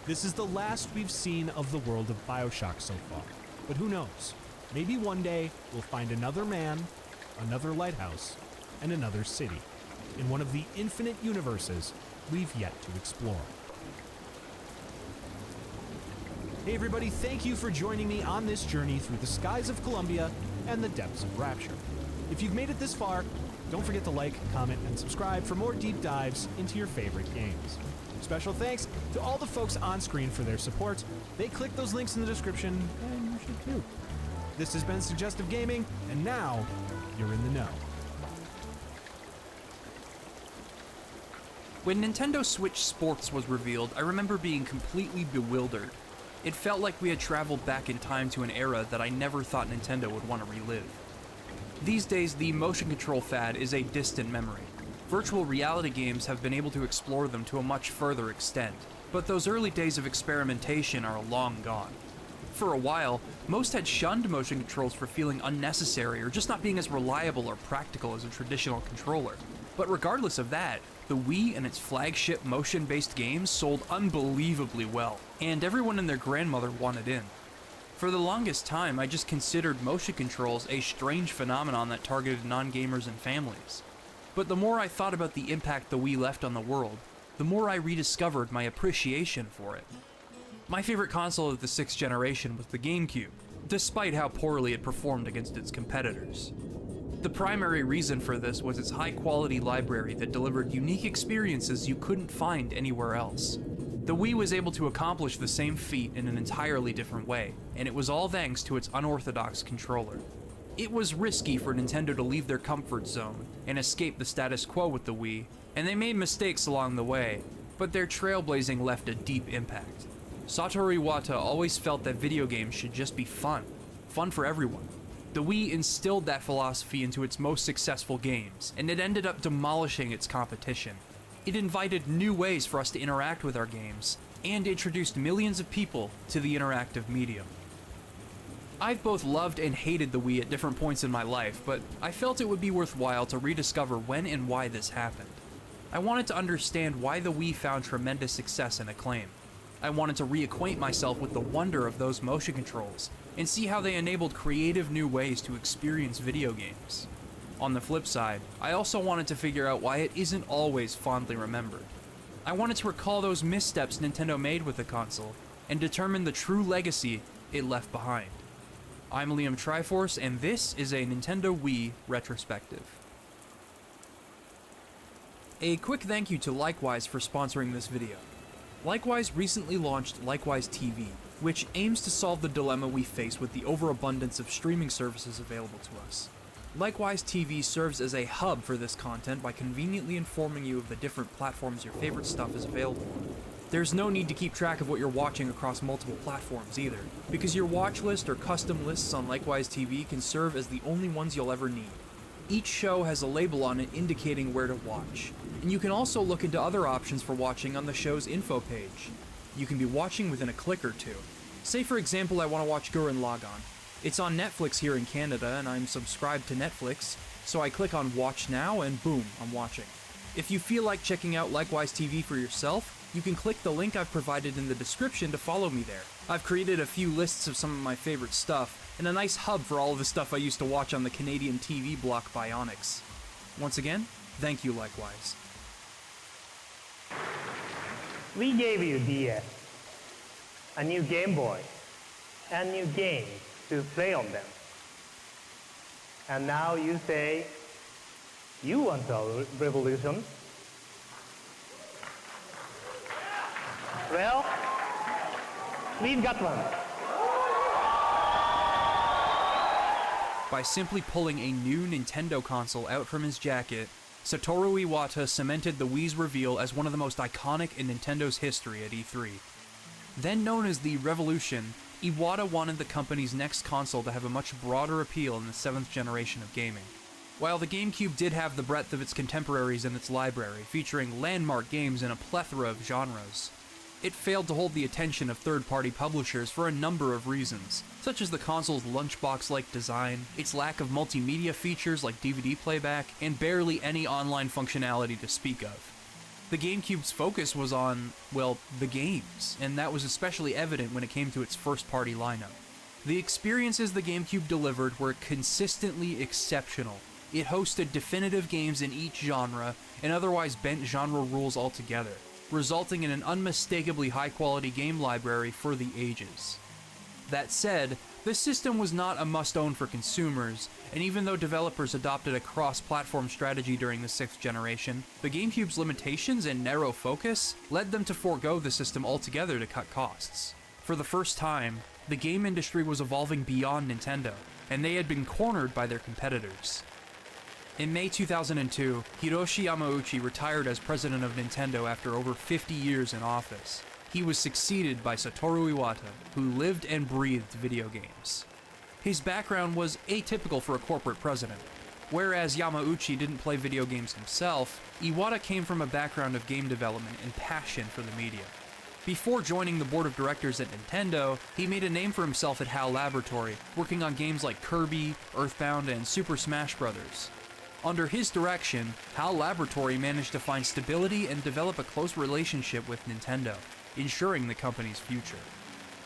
This is the last we've seen of the world of BioShock so far, but who knows? Maybe one day we'll find another man, another lighthouse, and another city in one of the infinite universes we've yet to explore. Hey everybody, thank you for joining me on this journey through the skies of Columbia and the depths of Rapture. If you've made it this far, don't forget to like, comment, and subscribe for more deep dives into your favorite games. Special thanks to all the folks on screen for their support. They click those links in the description, and you should too. This has been Suggestive Gaming, and now you're in the know. When Nintendo Switch Sports was revealed, I remember being completely bewildered. It felt like we had traveled back in time to an era that I never thought Nintendo would want to relive. These days, the motion control fad is a distant memory. Virtual reality games have been able to explore them to a much further extent, but those early days of experimentation are long gone. For a while, most had shunned motion controls for feeling unnecessary or just not being as reliable or practical as a traditional controller. But regardless of that, the Wii and its flagship motion-based games sold unbelievably well, and everyone and their grandmother wanted in. For the longest time, I just considered motion controls a strange phenomenon that targeted non-gamers and families. But the more I thought about the impact the Wii left on the world, the more I rediscovered my appreciation for it. My favorite console of the 6th generation was the GameCube, despite how poorly it performed against its competitors. The primary reason for this was its high-quality library that delivered unique experiences you couldn't find anywhere else. The Wii was able to accomplish the same feat in an entirely different way, and it was all thanks to its unorthodox controller. It was risky for Nintendo to leave their comfort zone and escape the status quo with the Wii, and they made mistakes along the way, but their trailblazing left a deep impact. Satoru Iwata always felt that video games should just be fun for everyone. The Wii instilled that philosophy into its most successful games, and it ended up demolishing its competition. It invited new ways for us to interact with our games, and introduced millions of people to the interactive medium. I've both loved and hated the Wii at different points in my life, but I felt it would be worthwhile to rediscover when and why this happened. I wanted to understand why the Wii found tremendous success and acclaim. I wanted to reacquaint myself with the wonder of those motion controls, and see how they enabled creative new ways to experience video games. On the flip side, I also wanted to figure out why it isn't always fondly remembered. I wanted to recall those missteps Nintendo made with the console, and determine the true legacy it left behind. I'm Liam Triforce, and this is a Nintendo Wii retrospective. A quick thank you to Likewise for sponsoring this video. Likewise recently launched Likewise TV, which aims to solve the dilemma we face with the overabundance of streaming services available to us. Likewise TV serves as a hub for this content by conveniently informing you of the different platforms your favorite stuff is available on. There's no need to keep track of what you're watching across multiple platforms either, because your watch list or custom lists on Likewise TV can serve as the only ones you'll ever need. Each show has a label on it indicating where to watch, and you can also look into other options for watching on the show's info page. You can be watching within a click or two. Say for example I want to watch Gurren Lagann. It's on Netflix here in Canada and I'm subscribed to Netflix, so I click on Watch Now and boom, I'm watching. If you feel like checking out Likewise TV for yourself, you can click the link I've provided in the description to follow me there. I've created a few lists of some of my favorite stuff, and a nice hub for all of the stuff I used to watch on the Canadian TV block Bionics. Once again, thank you Likewise. We gave you DS, a new Game Boy, and new games to play on them. And now you say, you want a revolution? Well, we've got one. By simply pulling a new Nintendo console out from his jacket, Satoru Iwata cemented the Wii's reveal as one of the most iconic in Nintendo's history at E3. Then known as the Revolution, Iwata wanted the company's next console to have a much broader appeal in the 7th generation of gaming. While the GameCube did have the breadth of its contemporaries in its library, featuring landmark games in a plethora of genres, it failed to hold the attention of third-party publishers for a number of reasons, such as the console's lunchbox-like design, its lack of multimedia features like DVD playback, and barely any online functionality to speak of. The GameCube's focus was on, well, the games, and that was especially evident when it came to its first-party lineup. The experiences the GameCube delivered were consistently exceptional. It hosted definitive games in each genre, and otherwise bent genre rules altogether, resulting in an unmistakably high-quality game library for the ages. That said, the system was not a must-own for consumers, and even though developers adopted a cross-platform strategy during the 6th generation, the GameCube's limitations and narrow focus led them to forego the system altogether to cut costs. For the first time, the game industry was evolving beyond Nintendo, and they had been cornered by their competitors. In May 2002, Hiroshi Yamauchi retired as president of Nintendo after over 50 years in office. He was succeeded by Satoru Iwata, who lived and breathed video games. His background was atypical for a corporate president. Whereas Yamauchi didn't play video games himself, Iwata came from a background of game development and passion for the media. Before joining the board of directors at Nintendo, he made a name for himself at HAL Laboratory, working on games like Kirby, Earthbound, and Super Smash Bros. Under his direction, HAL Laboratory managed to find stability and develop a close relationship with Nintendo, ensuring the company's future.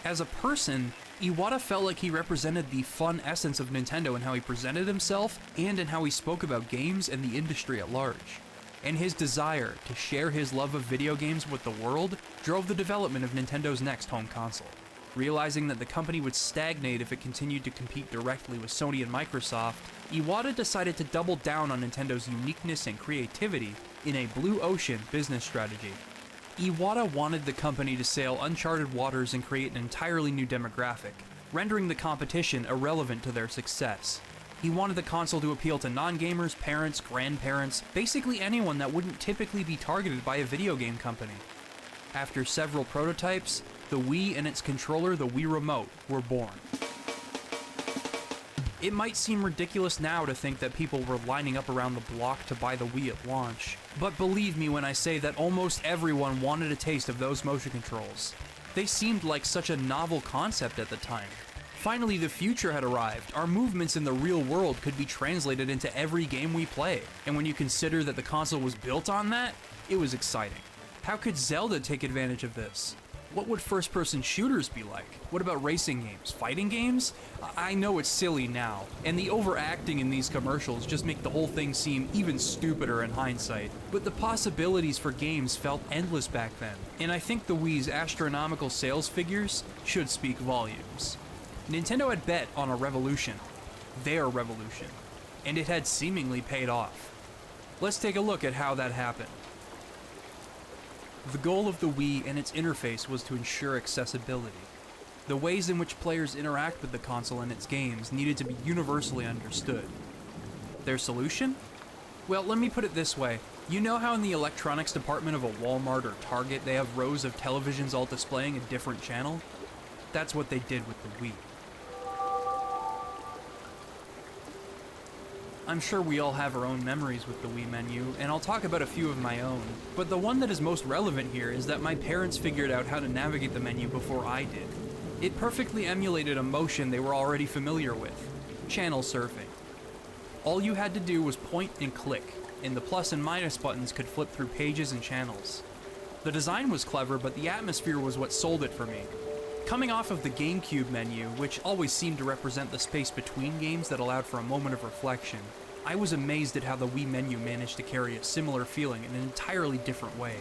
As a person, Iwata felt like he represented the fun essence of Nintendo in how he presented himself and in how he spoke about games and the industry at large. And his desire to share his love of video games with the world drove the development of Nintendo's next home console. Realizing that the company would stagnate if it continued to compete directly with Sony and Microsoft, Iwata decided to double down on Nintendo's uniqueness and creativity in a blue ocean business strategy. Iwata wanted the company to sail uncharted waters and create an entirely new demographic, rendering the competition irrelevant to their success. He wanted the console to appeal to non-gamers, parents, grandparents, basically anyone that wouldn't typically be targeted by a video game company. After several prototypes, the Wii and its controller, the Wii Remote, were born. It might seem ridiculous now to think that people were lining up around the block to buy the Wii at launch, but believe me when I say that almost everyone wanted a taste of those motion controls. They seemed like such a novel concept at the time. Finally, the future had arrived. Our movements in the real world could be translated into every game we play, and when you consider that the console was built on that, it was exciting. How could Zelda take advantage of this? What would first-person shooters be like? What about racing games? Fighting games? I know it's silly now, and the overacting in these commercials just make the whole thing seem even stupider in hindsight, but the possibilities for games felt endless back then, and I think the Wii's astronomical sales figures should speak volumes. Nintendo had bet on a revolution, their revolution, and it had seemingly paid off. Let's take a look at how that happened. The goal of the Wii and its interface was to ensure accessibility. The ways in which players interact with the console and its games needed to be universally understood. Their solution? Well, let me put it this way. You know how in the electronics department of a Walmart or Target they have rows of televisions all displaying a different channel? That's what they did with the Wii. I'm sure we all have our own memories with the Wii menu, and I'll talk about a few of my own, but the one that is most relevant here is that my parents figured out how to navigate the menu before I did. It perfectly emulated a motion they were already familiar with: channel surfing. All you had to do was point and click, and the plus and minus buttons could flip through pages and channels. The design was clever, but the atmosphere was what sold it for me. Coming off of the GameCube menu, which always seemed to represent the space between games that allowed for a moment of reflection, I was amazed at how the Wii menu managed to carry a similar feeling in an entirely different way.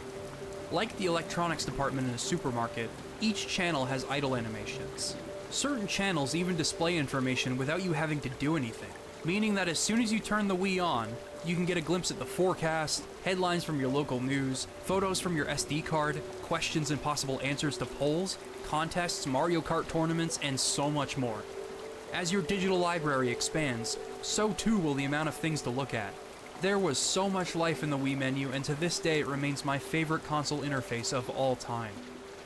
Like the electronics department in a supermarket, each channel has idle animations. Certain channels even display information without you having to do anything, meaning that as soon as you turn the Wii on, you can get a glimpse at the forecast, headlines from your local news, photos from your SD card, questions and possible answers to polls, contests, Mario Kart tournaments, and so much more. As your digital library expands, so too will the amount of things to look at. There was so much life in the Wii menu, and to this day it remains my favorite console interface of all time.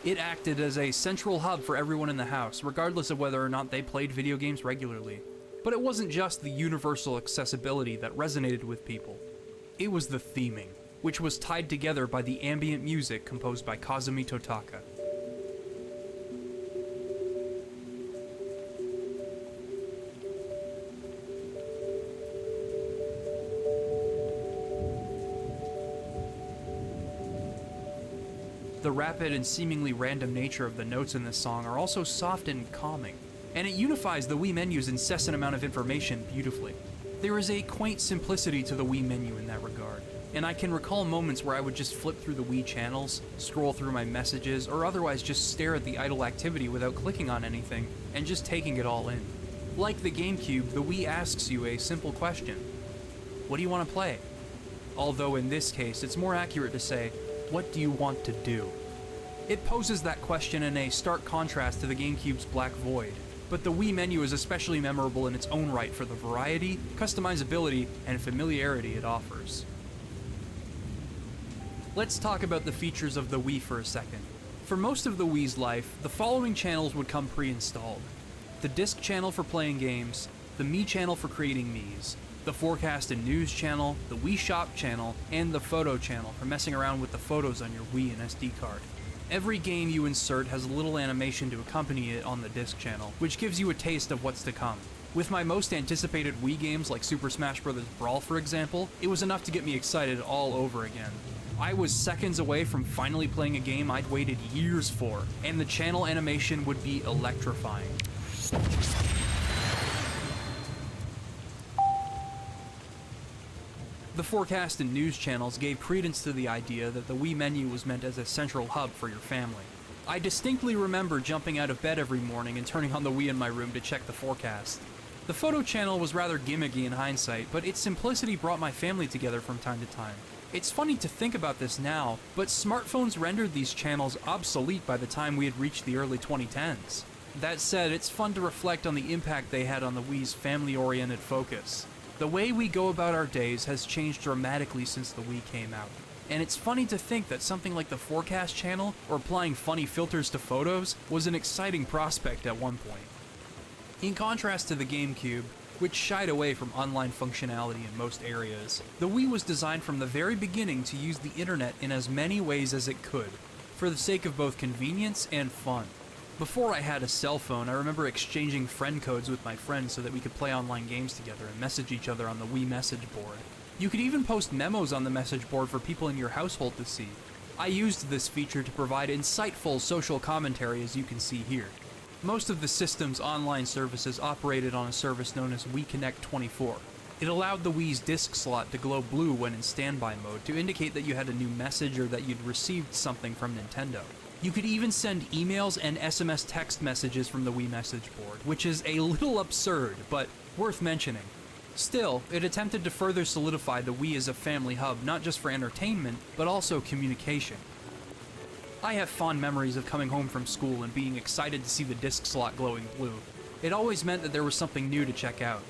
It acted as a central hub for everyone in the house, regardless of whether or not they played video games regularly. But it wasn't just the universal accessibility that resonated with people. It was the theming, which was tied together by the ambient music composed by Kazumi Totaka. The rapid and seemingly random nature of the notes in this song are also soft and calming, and it unifies the Wii menu's incessant amount of information beautifully. There is a quaint simplicity to the Wii menu in that regard, and I can recall moments where I would just flip through the Wii channels, scroll through my messages, or otherwise just stare at the idle activity without clicking on anything, and just taking it all in. Like the GameCube, the Wii asks you a simple question. What do you want to play? Although in this case, it's more accurate to say, what do you want to do? It poses that question in a stark contrast to the GameCube's Black Void, but the Wii menu is especially memorable in its own right for the variety, customizability, and familiarity it offers. Let's talk about the features of the Wii for a second. For most of the Wii's life, the following channels would come pre-installed. The Disk channel for playing games, the Mii channel for creating Miis, the Forecast and News channel, the Wii Shop channel, and the Photo channel for messing around with the photos on your Wii and SD card. Every game you insert has a little animation to accompany it on the Disk channel, which gives you a taste of what's to come. With my most anticipated Wii games like Super Smash Bros. Brawl for example, it was enough to get me excited all over again. I was seconds away from finally playing a game I'd waited years for, and the channel animation would be electrifying. The Forecast and News channels gave credence to the idea that the Wii menu was meant as a central hub for your family. I distinctly remember jumping out of bed every morning and turning on the Wii in my room to check the forecast. The Photo channel was rather gimmicky in hindsight, but its simplicity brought my family together from time to time. It's funny to think about this now, but smartphones rendered these channels obsolete by the time we had reached the early 2010s. That said, it's fun to reflect on the impact they had on the Wii's family-oriented focus. The way we go about our days has changed dramatically since the Wii came out. And it's funny to think that something like the Forecast channel, or applying funny filters to photos, was an exciting prospect at one point. In contrast to the GameCube, which shied away from online functionality in most areas, the Wii was designed from the very beginning to use the internet in as many ways as it could, for the sake of both convenience and fun. Before I had a cell phone, I remember exchanging friend codes with my friends so that we could play online games together and message each other on the Wii message board. You could even post memos on the message board for people in your household to see. I used this feature to provide insightful social commentary, as you can see here. Most of the system's online services operated on a service known as Wii Connect 24. It allowed the Wii's disk slot to glow blue when in standby mode to indicate that you had a new message or that you'd received something from Nintendo. You could even send emails and SMS text messages from the Wii message board, which is a little absurd, but worth mentioning. Still, it attempted to further solidify the Wii as a family hub not just for entertainment, but also communication. I have fond memories of coming home from school and being excited to see the disc slot glowing blue. It always meant that there was something new to check out.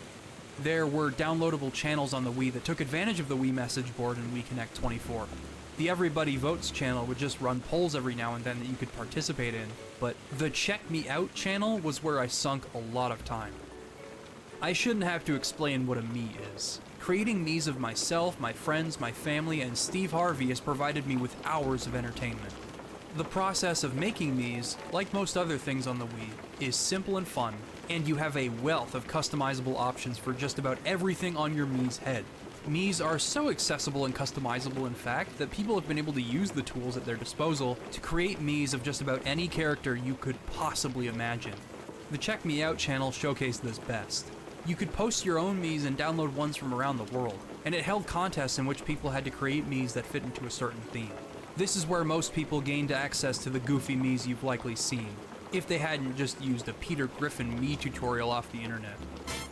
There were downloadable channels on the Wii that took advantage of the Wii message board and Wii Connect 24. The Everybody Votes channel would just run polls every now and then that you could participate in, but the Check Me Out channel was where I sunk a lot of time. I shouldn't have to explain what a Mii is. Creating Miis of myself, my friends, my family, and Steve Harvey has provided me with hours of entertainment. The process of making Miis, like most other things on the Wii, is simple and fun, and you have a wealth of customizable options for just about everything on your Mii's head. Miis are so accessible and customizable, in fact, that people have been able to use the tools at their disposal to create Miis of just about any character you could possibly imagine. The Check Me Out channel showcased this best. You could post your own Miis and download ones from around the world, and it held contests in which people had to create Miis that fit into a certain theme. This is where most people gained access to the goofy Miis you've likely seen, if they hadn't just used a Peter Griffin Mii tutorial off the internet.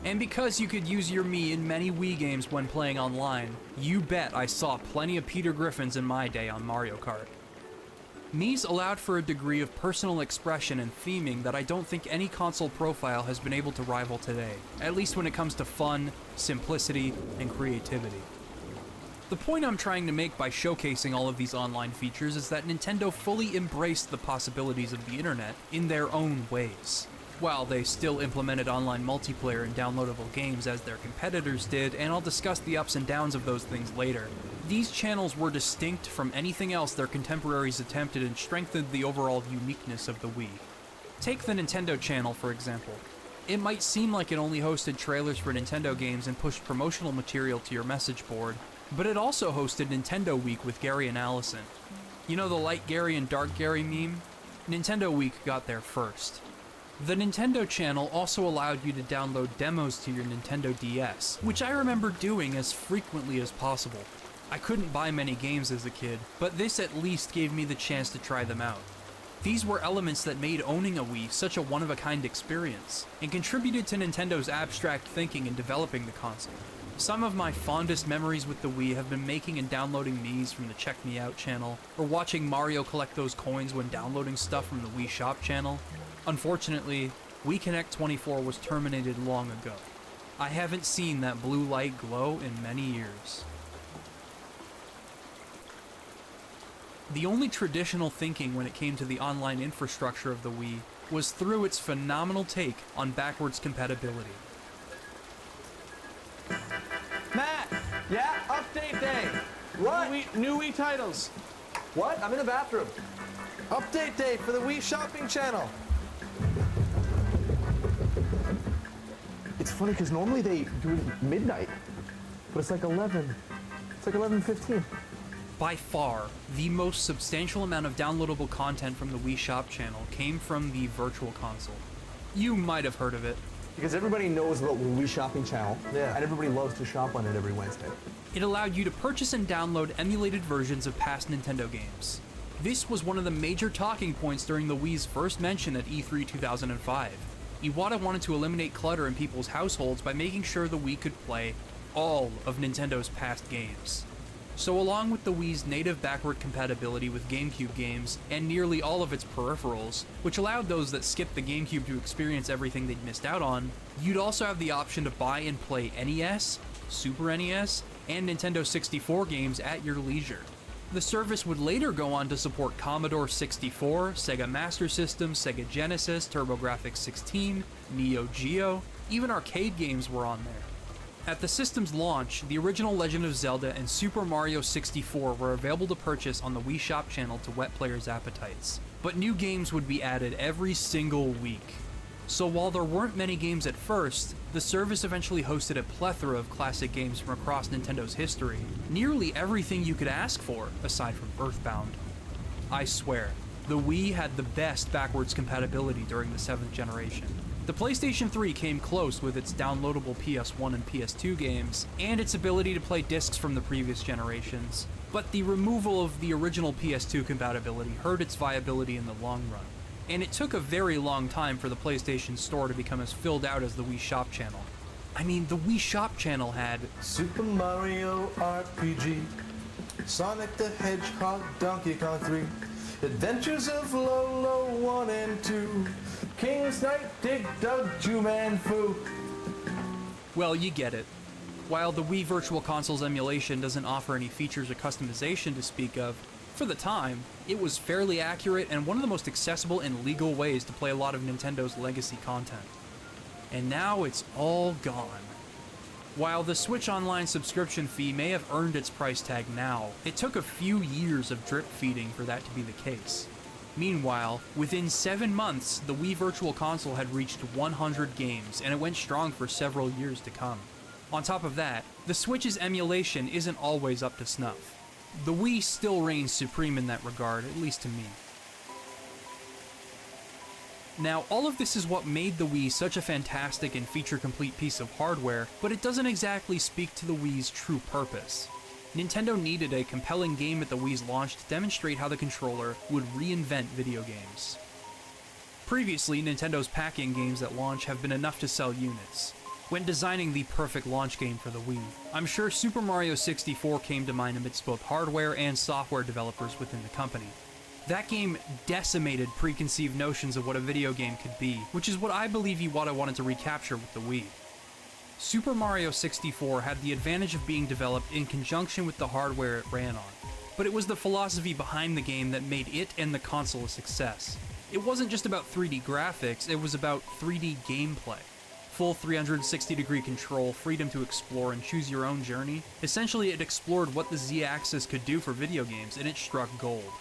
And because you could use your Mii in many Wii games when playing online, you bet I saw plenty of Peter Griffins in my day on Mario Kart. Miis allowed for a degree of personal expression and theming that I don't think any console profile has been able to rival today, at least when it comes to fun, simplicity, and creativity. The point I'm trying to make by showcasing all of these online features is that Nintendo fully embraced the possibilities of the internet in their own ways. While they still implemented online multiplayer and downloadable games as their competitors did, and I'll discuss the ups and downs of those things later, these channels were distinct from anything else their contemporaries attempted and strengthened the overall uniqueness of the Wii. Take the Nintendo channel, for example. It might seem like it only hosted trailers for Nintendo games and pushed promotional material to your message board, but it also hosted Nintendo Week with Gary and Allison. You know the Light Gary and Dark Gary meme? Nintendo Week got there first. The Nintendo channel also allowed you to download demos to your Nintendo DS, which I remember doing as frequently as possible. I couldn't buy many games as a kid, but this at least gave me the chance to try them out. These were elements that made owning a Wii such a one-of-a-kind experience, and contributed to Nintendo's abstract thinking in developing the console. Some of my fondest memories with the Wii have been making and downloading Miis from the Check Me Out channel, or watching Mario collect those coins when downloading stuff from the Wii Shop channel. Unfortunately, Wii Connect 24 was terminated long ago. I haven't seen that blue light glow in many years. The only traditional thinking when it came to the online infrastructure of the Wii was through its phenomenal take on backwards compatibility. Matt! Yeah? Update day! What? New Wii titles. What? I'm in the bathroom. Update day for the Wii shopping channel. It's funny because normally they do it at midnight, but it's like 11. It's like 11:15. By far, the most substantial amount of downloadable content from the Wii Shop channel came from the Virtual Console. You might have heard of it. Because everybody knows about the Wii shopping channel, and everybody loves to shop on it every Wednesday. It allowed you to purchase and download emulated versions of past Nintendo games. This was one of the major talking points during the Wii's first mention at E3 2005. Iwata wanted to eliminate clutter in people's households by making sure the Wii could play all of Nintendo's past games. So along with the Wii's native backward compatibility with GameCube games and nearly all of its peripherals, which allowed those that skipped the GameCube to experience everything they'd missed out on, you'd also have the option to buy and play NES, Super NES, and Nintendo 64 games at your leisure. The service would later go on to support Commodore 64, Sega Master System, Sega Genesis, TurboGrafx 16, Neo Geo, even arcade games were on there. At the system's launch, the original Legend of Zelda and Super Mario 64 were available to purchase on the Wii Shop channel to whet players' appetites, but new games would be added every single week. So while there weren't many games at first, the service eventually hosted a plethora of classic games from across Nintendo's history, nearly everything you could ask for, aside from Earthbound. I swear, the Wii had the best backwards compatibility during the 7th generation. The PlayStation 3 came close with its downloadable PS1 and PS2 games, and its ability to play discs from the previous generations, but the removal of the original PS2 compatibility hurt its viability in the long run. And it took a very long time for the PlayStation Store to become as filled out as the Wii Shop channel. I mean, the Wii Shop channel had Super Mario RPG, Sonic the Hedgehog, Donkey Kong 3, Adventures of Lolo 1 and 2, King Snipe, Dig Dug, Juman Fu. Well, you get it. While the Wii Virtual Console's emulation doesn't offer any features or customization to speak of, for the time, it was fairly accurate and one of the most accessible and legal ways to play a lot of Nintendo's legacy content. And now it's all gone. While the Switch Online subscription fee may have earned its price tag now, it took a few years of drip feeding for that to be the case. Meanwhile, within 7 months, the Wii Virtual Console had reached 100 games, and it went strong for several years to come. On top of that, the Switch's emulation isn't always up to snuff. The Wii still reigns supreme in that regard, at least to me. Now, all of this is what made the Wii such a fantastic and feature-complete piece of hardware, but it doesn't exactly speak to the Wii's true purpose. Nintendo needed a compelling game at the Wii's launch to demonstrate how the controller would reinvent video games. Previously, Nintendo's pack-in games at launch have been enough to sell units. When designing the perfect launch game for the Wii, I'm sure Super Mario 64 came to mind amidst both hardware and software developers within the company. That game decimated preconceived notions of what a video game could be, which is what I believe Iwata wanted to recapture with the Wii. Super Mario 64 had the advantage of being developed in conjunction with the hardware it ran on, but it was the philosophy behind the game that made it and the console a success. It wasn't just about 3D graphics, it was about 3D gameplay. Full 360-degree control, freedom to explore and choose your own journey. Essentially, it explored what the Z-axis could do for video games, and it struck gold.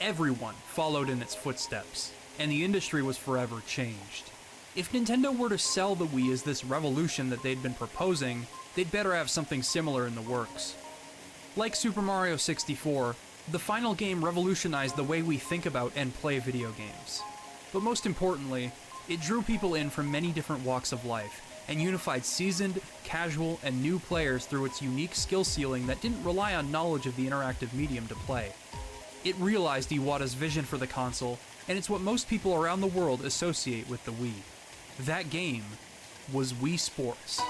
Everyone followed in its footsteps, and the industry was forever changed. If Nintendo were to sell the Wii as this revolution that they'd been proposing, they'd better have something similar in the works. Like Super Mario 64, the final game revolutionized the way we think about and play video games. But most importantly, it drew people in from many different walks of life, and unified seasoned, casual, and new players through its unique skill ceiling that didn't rely on knowledge of the interactive medium to play. It realized Iwata's vision for the console, and it's what most people around the world associate with the Wii. That game was Wii Sports.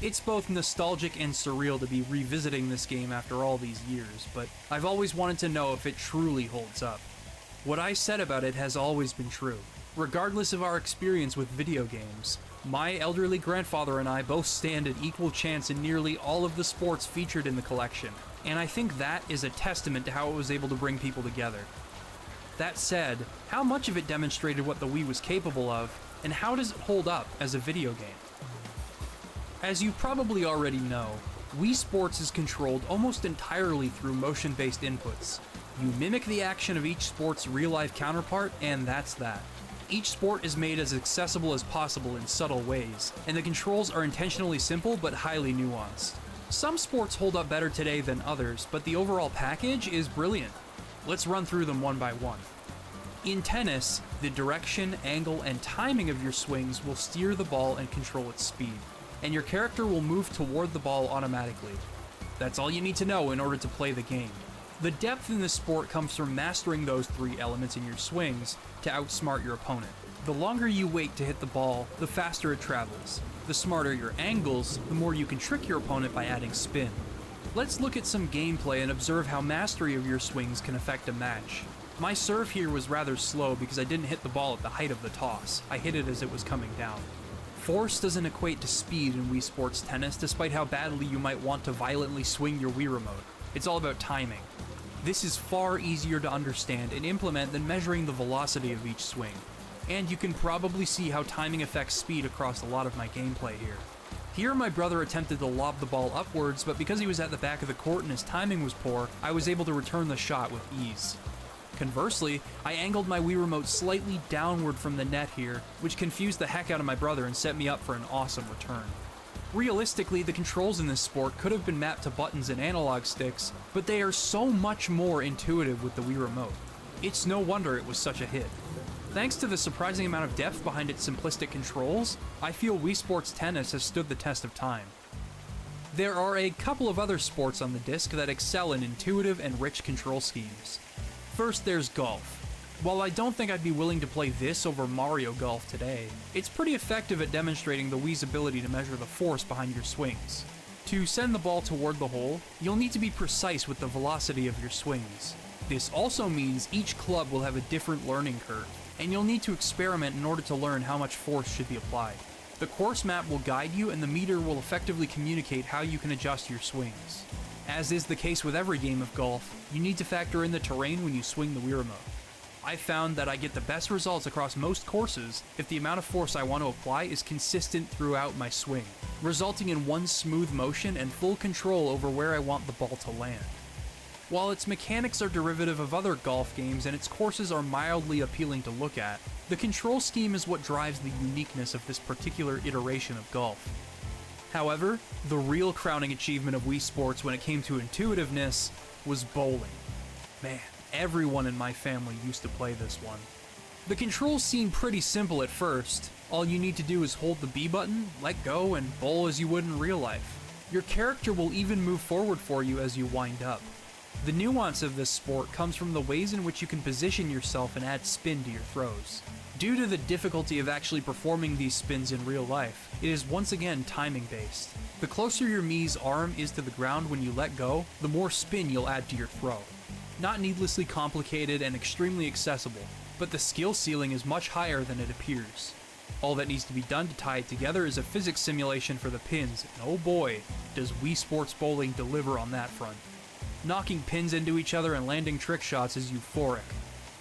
It's both nostalgic and surreal to be revisiting this game after all these years, but I've always wanted to know if it truly holds up. What I said about it has always been true. Regardless of our experience with video games, my elderly grandfather and I both stand an equal chance in nearly all of the sports featured in the collection, and I think that is a testament to how it was able to bring people together. That said, how much of it demonstrated what the Wii was capable of, and how does it hold up as a video game? As you probably already know, Wii Sports is controlled almost entirely through motion-based inputs. You mimic the action of each sport's real-life counterpart, and that's that. Each sport is made as accessible as possible in subtle ways, and the controls are intentionally simple but highly nuanced. Some sports hold up better today than others, but the overall package is brilliant. Let's run through them one by one. In tennis, the direction, angle, and timing of your swings will steer the ball and control its speed, and your character will move toward the ball automatically. That's all you need to know in order to play the game. The depth in this sport comes from mastering those three elements in your swings to outsmart your opponent. The longer you wait to hit the ball, the faster it travels. The smarter your angles, the more you can trick your opponent by adding spin. Let's look at some gameplay and observe how mastery of your swings can affect a match. My serve here was rather slow because I didn't hit the ball at the height of the toss. I hit it as it was coming down. Force doesn't equate to speed in Wii Sports Tennis, despite how badly you might want to violently swing your Wii Remote. It's all about timing. This is far easier to understand and implement than measuring the velocity of each swing. And you can probably see how timing affects speed across a lot of my gameplay here. Here my brother attempted to lob the ball upwards, but because he was at the back of the court and his timing was poor, I was able to return the shot with ease. Conversely, I angled my Wii Remote slightly downward from the net here, which confused the heck out of my brother and set me up for an awesome return. Realistically, the controls in this sport could have been mapped to buttons and analog sticks, but they are so much more intuitive with the Wii Remote. It's no wonder it was such a hit. Thanks to the surprising amount of depth behind its simplistic controls, I feel Wii Sports Tennis has stood the test of time. There are a couple of other sports on the disc that excel in intuitive and rich control schemes. First, there's golf. While I don't think I'd be willing to play this over Mario Golf today, it's pretty effective at demonstrating the Wii's ability to measure the force behind your swings. To send the ball toward the hole, you'll need to be precise with the velocity of your swings. This also means each club will have a different learning curve, and you'll need to experiment in order to learn how much force should be applied. The course map will guide you, and the meter will effectively communicate how you can adjust your swings. As is the case with every game of golf, you need to factor in the terrain when you swing the Wii Remote. I found that I get the best results across most courses if the amount of force I want to apply is consistent throughout my swing, resulting in one smooth motion and full control over where I want the ball to land. While its mechanics are derivative of other golf games and its courses are mildly appealing to look at, the control scheme is what drives the uniqueness of this particular iteration of golf. However, the real crowning achievement of Wii Sports when it came to intuitiveness was bowling. Man, everyone in my family used to play this one. The controls seem pretty simple at first. All you need to do is hold the B button, let go, and bowl as you would in real life. Your character will even move forward for you as you wind up. The nuance of this sport comes from the ways in which you can position yourself and add spin to your throws. Due to the difficulty of actually performing these spins in real life, it is once again timing based. The closer your Mii's arm is to the ground when you let go, the more spin you'll add to your throw. Not needlessly complicated and extremely accessible, but the skill ceiling is much higher than it appears. All that needs to be done to tie it together is a physics simulation for the pins, and oh boy, does Wii Sports Bowling deliver on that front. Knocking pins into each other and landing trick shots is euphoric.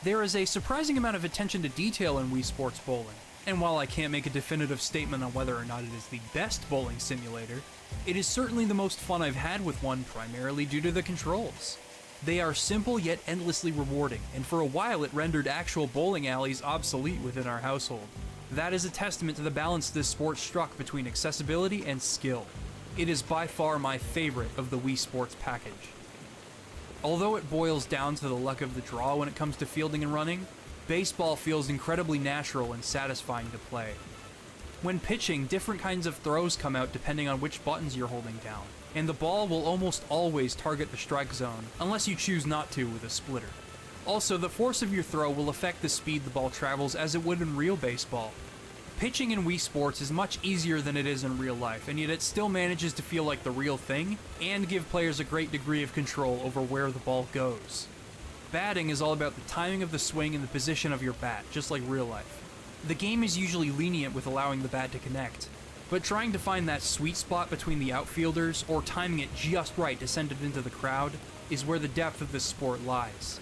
There is a surprising amount of attention to detail in Wii Sports Bowling, and while I can't make a definitive statement on whether or not it is the best bowling simulator, it is certainly the most fun I've had with one, primarily due to the controls. They are simple yet endlessly rewarding, and for a while it rendered actual bowling alleys obsolete within our household. That is a testament to the balance this sport struck between accessibility and skill. It is by far my favorite of the Wii Sports package. Although it boils down to the luck of the draw when it comes to fielding and running, baseball feels incredibly natural and satisfying to play. When pitching, different kinds of throws come out depending on which buttons you're holding down, and the ball will almost always target the strike zone, unless you choose not to with a splitter. Also, the force of your throw will affect the speed the ball travels as it would in real baseball. Pitching in Wii Sports is much easier than it is in real life, and yet it still manages to feel like the real thing, and give players a great degree of control over where the ball goes. Batting is all about the timing of the swing and the position of your bat, just like real life. The game is usually lenient with allowing the bat to connect, but trying to find that sweet spot between the outfielders, or timing it just right to send it into the crowd, is where the depth of this sport lies.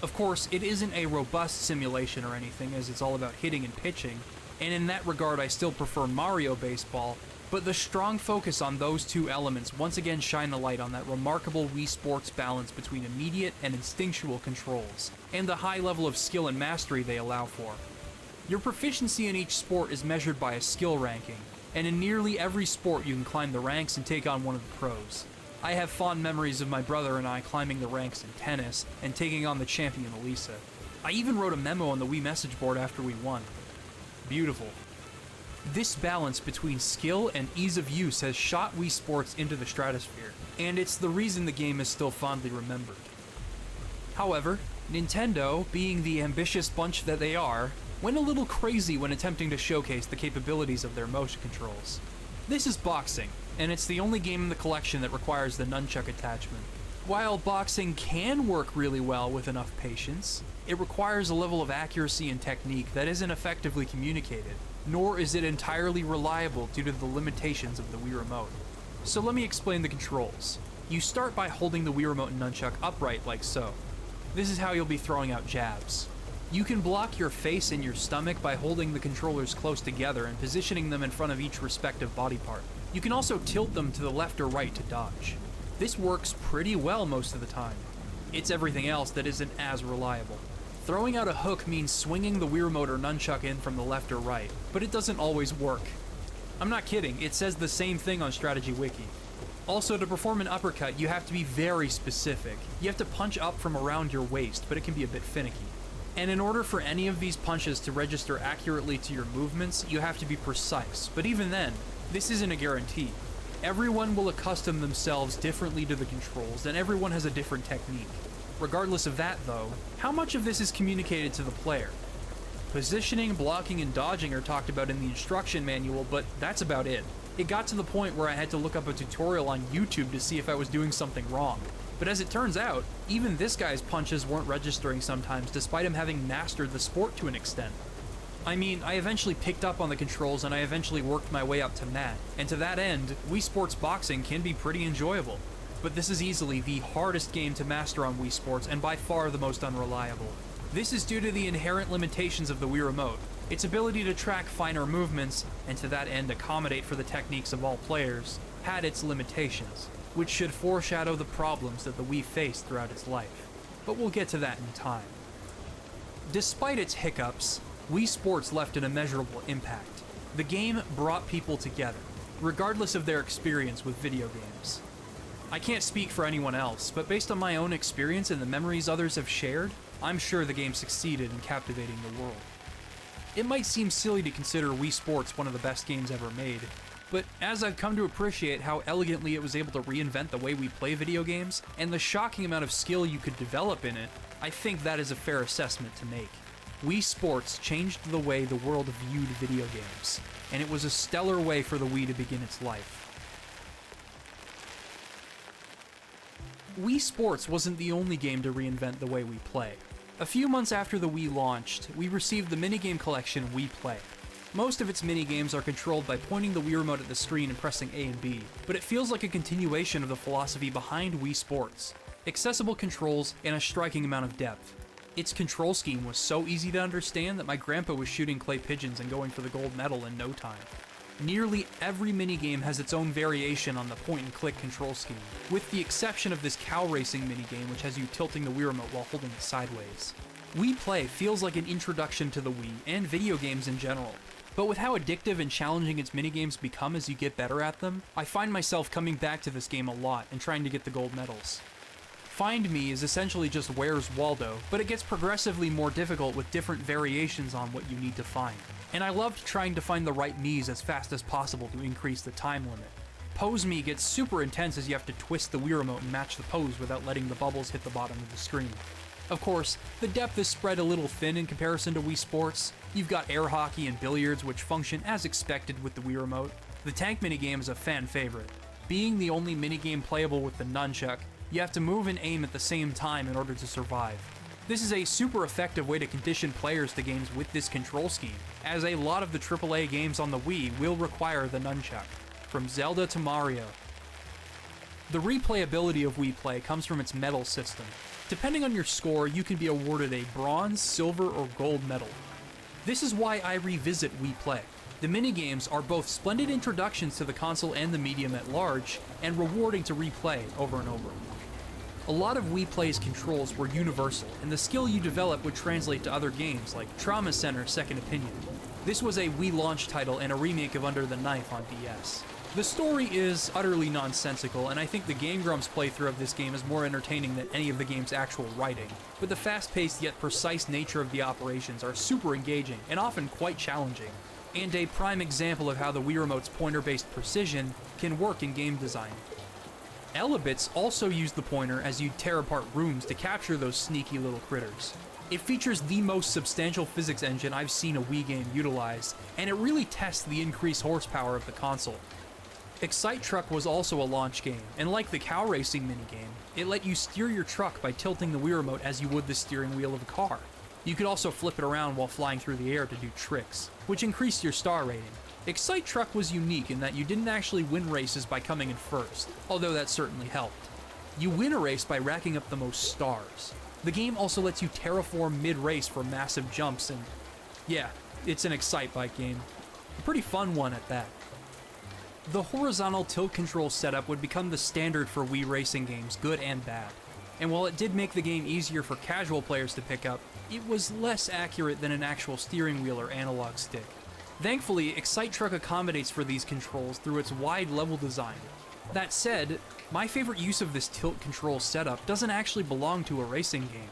Of course, it isn't a robust simulation or anything, as it's all about hitting and pitching, and in that regard I still prefer Mario Baseball, but the strong focus on those two elements once again shine a light on that remarkable Wii Sports balance between immediate and instinctual controls, and the high level of skill and mastery they allow for. Your proficiency in each sport is measured by a skill ranking, and in nearly every sport you can climb the ranks and take on one of the pros. I have fond memories of my brother and I climbing the ranks in tennis and taking on the champion Elisa. I even wrote a memo on the Wii message board after we won. Beautiful. This balance between skill and ease of use has shot Wii Sports into the stratosphere, and it's the reason the game is still fondly remembered. However, Nintendo, being the ambitious bunch that they are, went a little crazy when attempting to showcase the capabilities of their motion controls. This is boxing, and it's the only game in the collection that requires the nunchuck attachment. While boxing can work really well with enough patience, it requires a level of accuracy and technique that isn't effectively communicated, nor is it entirely reliable due to the limitations of the Wii Remote. So let me explain the controls. You start by holding the Wii Remote and nunchuck upright like so. This is how you'll be throwing out jabs. You can block your face and your stomach by holding the controllers close together and positioning them in front of each respective body part. You can also tilt them to the left or right to dodge. This works pretty well most of the time. It's everything else that isn't as reliable. Throwing out a hook means swinging the Wii Remote or nunchuck in from the left or right, but it doesn't always work. I'm not kidding, it says the same thing on Strategy Wiki. Also, to perform an uppercut, you have to be very specific. You have to punch up from around your waist, but it can be a bit finicky. And in order for any of these punches to register accurately to your movements, you have to be precise. But even then, this isn't a guarantee. Everyone will accustom themselves differently to the controls, and everyone has a different technique. Regardless of that, though, how much of this is communicated to the player? Positioning, blocking, and dodging are talked about in the instruction manual, but that's about it. It got to the point where I had to look up a tutorial on YouTube to see if I was doing something wrong. But as it turns out, even this guy's punches weren't registering sometimes, despite him having mastered the sport to an extent. I mean, I eventually picked up on the controls and I eventually worked my way up to Matt, and to that end, Wii Sports Boxing can be pretty enjoyable. But this is easily the hardest game to master on Wii Sports and by far the most unreliable. This is due to the inherent limitations of the Wii Remote, its ability to track finer movements, and to that end accommodate for the techniques of all players, had its limitations, which should foreshadow the problems that the Wii faced throughout its life. But we'll get to that in time. Despite its hiccups, Wii Sports left an immeasurable impact. The game brought people together, regardless of their experience with video games. I can't speak for anyone else, but based on my own experience and the memories others have shared, I'm sure the game succeeded in captivating the world. It might seem silly to consider Wii Sports one of the best games ever made, but as I've come to appreciate how elegantly it was able to reinvent the way we play video games, and the shocking amount of skill you could develop in it, I think that is a fair assessment to make. Wii Sports changed the way the world viewed video games, and it was a stellar way for the Wii to begin its life. Wii Sports wasn't the only game to reinvent the way we play. A few months after the Wii launched, we received the minigame collection Wii Play. Most of its minigames are controlled by pointing the Wii Remote at the screen and pressing A and B, but it feels like a continuation of the philosophy behind Wii Sports. Accessible controls and a striking amount of depth. Its control scheme was so easy to understand that my grandpa was shooting clay pigeons and going for the gold medal in no time. Nearly every minigame has its own variation on the point-and-click control scheme, with the exception of this cow racing minigame which has you tilting the Wii Remote while holding it sideways. Wii Play feels like an introduction to the Wii and video games in general, but with how addictive and challenging its minigames become as you get better at them, I find myself coming back to this game a lot and trying to get the gold medals. Find Me is essentially just Where's Waldo, but it gets progressively more difficult with different variations on what you need to find. And I loved trying to find the right Miis as fast as possible to increase the time limit. Pose Me gets super intense as you have to twist the Wii Remote and match the pose without letting the bubbles hit the bottom of the screen. Of course, the depth is spread a little thin in comparison to Wii Sports. You've got air hockey and billiards which function as expected with the Wii Remote. The tank minigame is a fan favorite. Being the only minigame playable with the nunchuck, you have to move and aim at the same time in order to survive. This is a super effective way to condition players to games with this control scheme, as a lot of the AAA games on the Wii will require the nunchuck, from Zelda to Mario. The replayability of Wii Play comes from its medal system. Depending on your score, you can be awarded a bronze, silver, or gold medal. This is why I revisit Wii Play. The minigames are both splendid introductions to the console and the medium at large, and rewarding to replay over and over. A lot of Wii Play's controls were universal, and the skill you develop would translate to other games like Trauma Center Second Opinion. This was a Wii launch title and a remake of Under the Knife on DS. The story is utterly nonsensical, and I think the Game Grumps playthrough of this game is more entertaining than any of the game's actual writing, but the fast-paced yet precise nature of the operations are super engaging and often quite challenging, and a prime example of how the Wii Remote's pointer-based precision can work in game design. Elebits also use the pointer as you tear apart rooms to capture those sneaky little critters. It features the most substantial physics engine I've seen a Wii game utilize, and it really tests the increased horsepower of the console. Excite Truck was also a launch game, and like the cow racing minigame, it let you steer your truck by tilting the Wii Remote as you would the steering wheel of a car. You could also flip it around while flying through the air to do tricks, which increased your star rating. Excite Truck was unique in that you didn't actually win races by coming in first, although that certainly helped. You win a race by racking up the most stars. The game also lets you terraform mid-race for massive jumps, and yeah, it's an Excite Bike game. A pretty fun one at that. The horizontal tilt control setup would become the standard for Wii racing games, good and bad. And while it did make the game easier for casual players to pick up, it was less accurate than an actual steering wheel or analog stick. Thankfully, Excite Truck accommodates for these controls through its wide level design. That said, my favorite use of this tilt control setup doesn't actually belong to a racing game.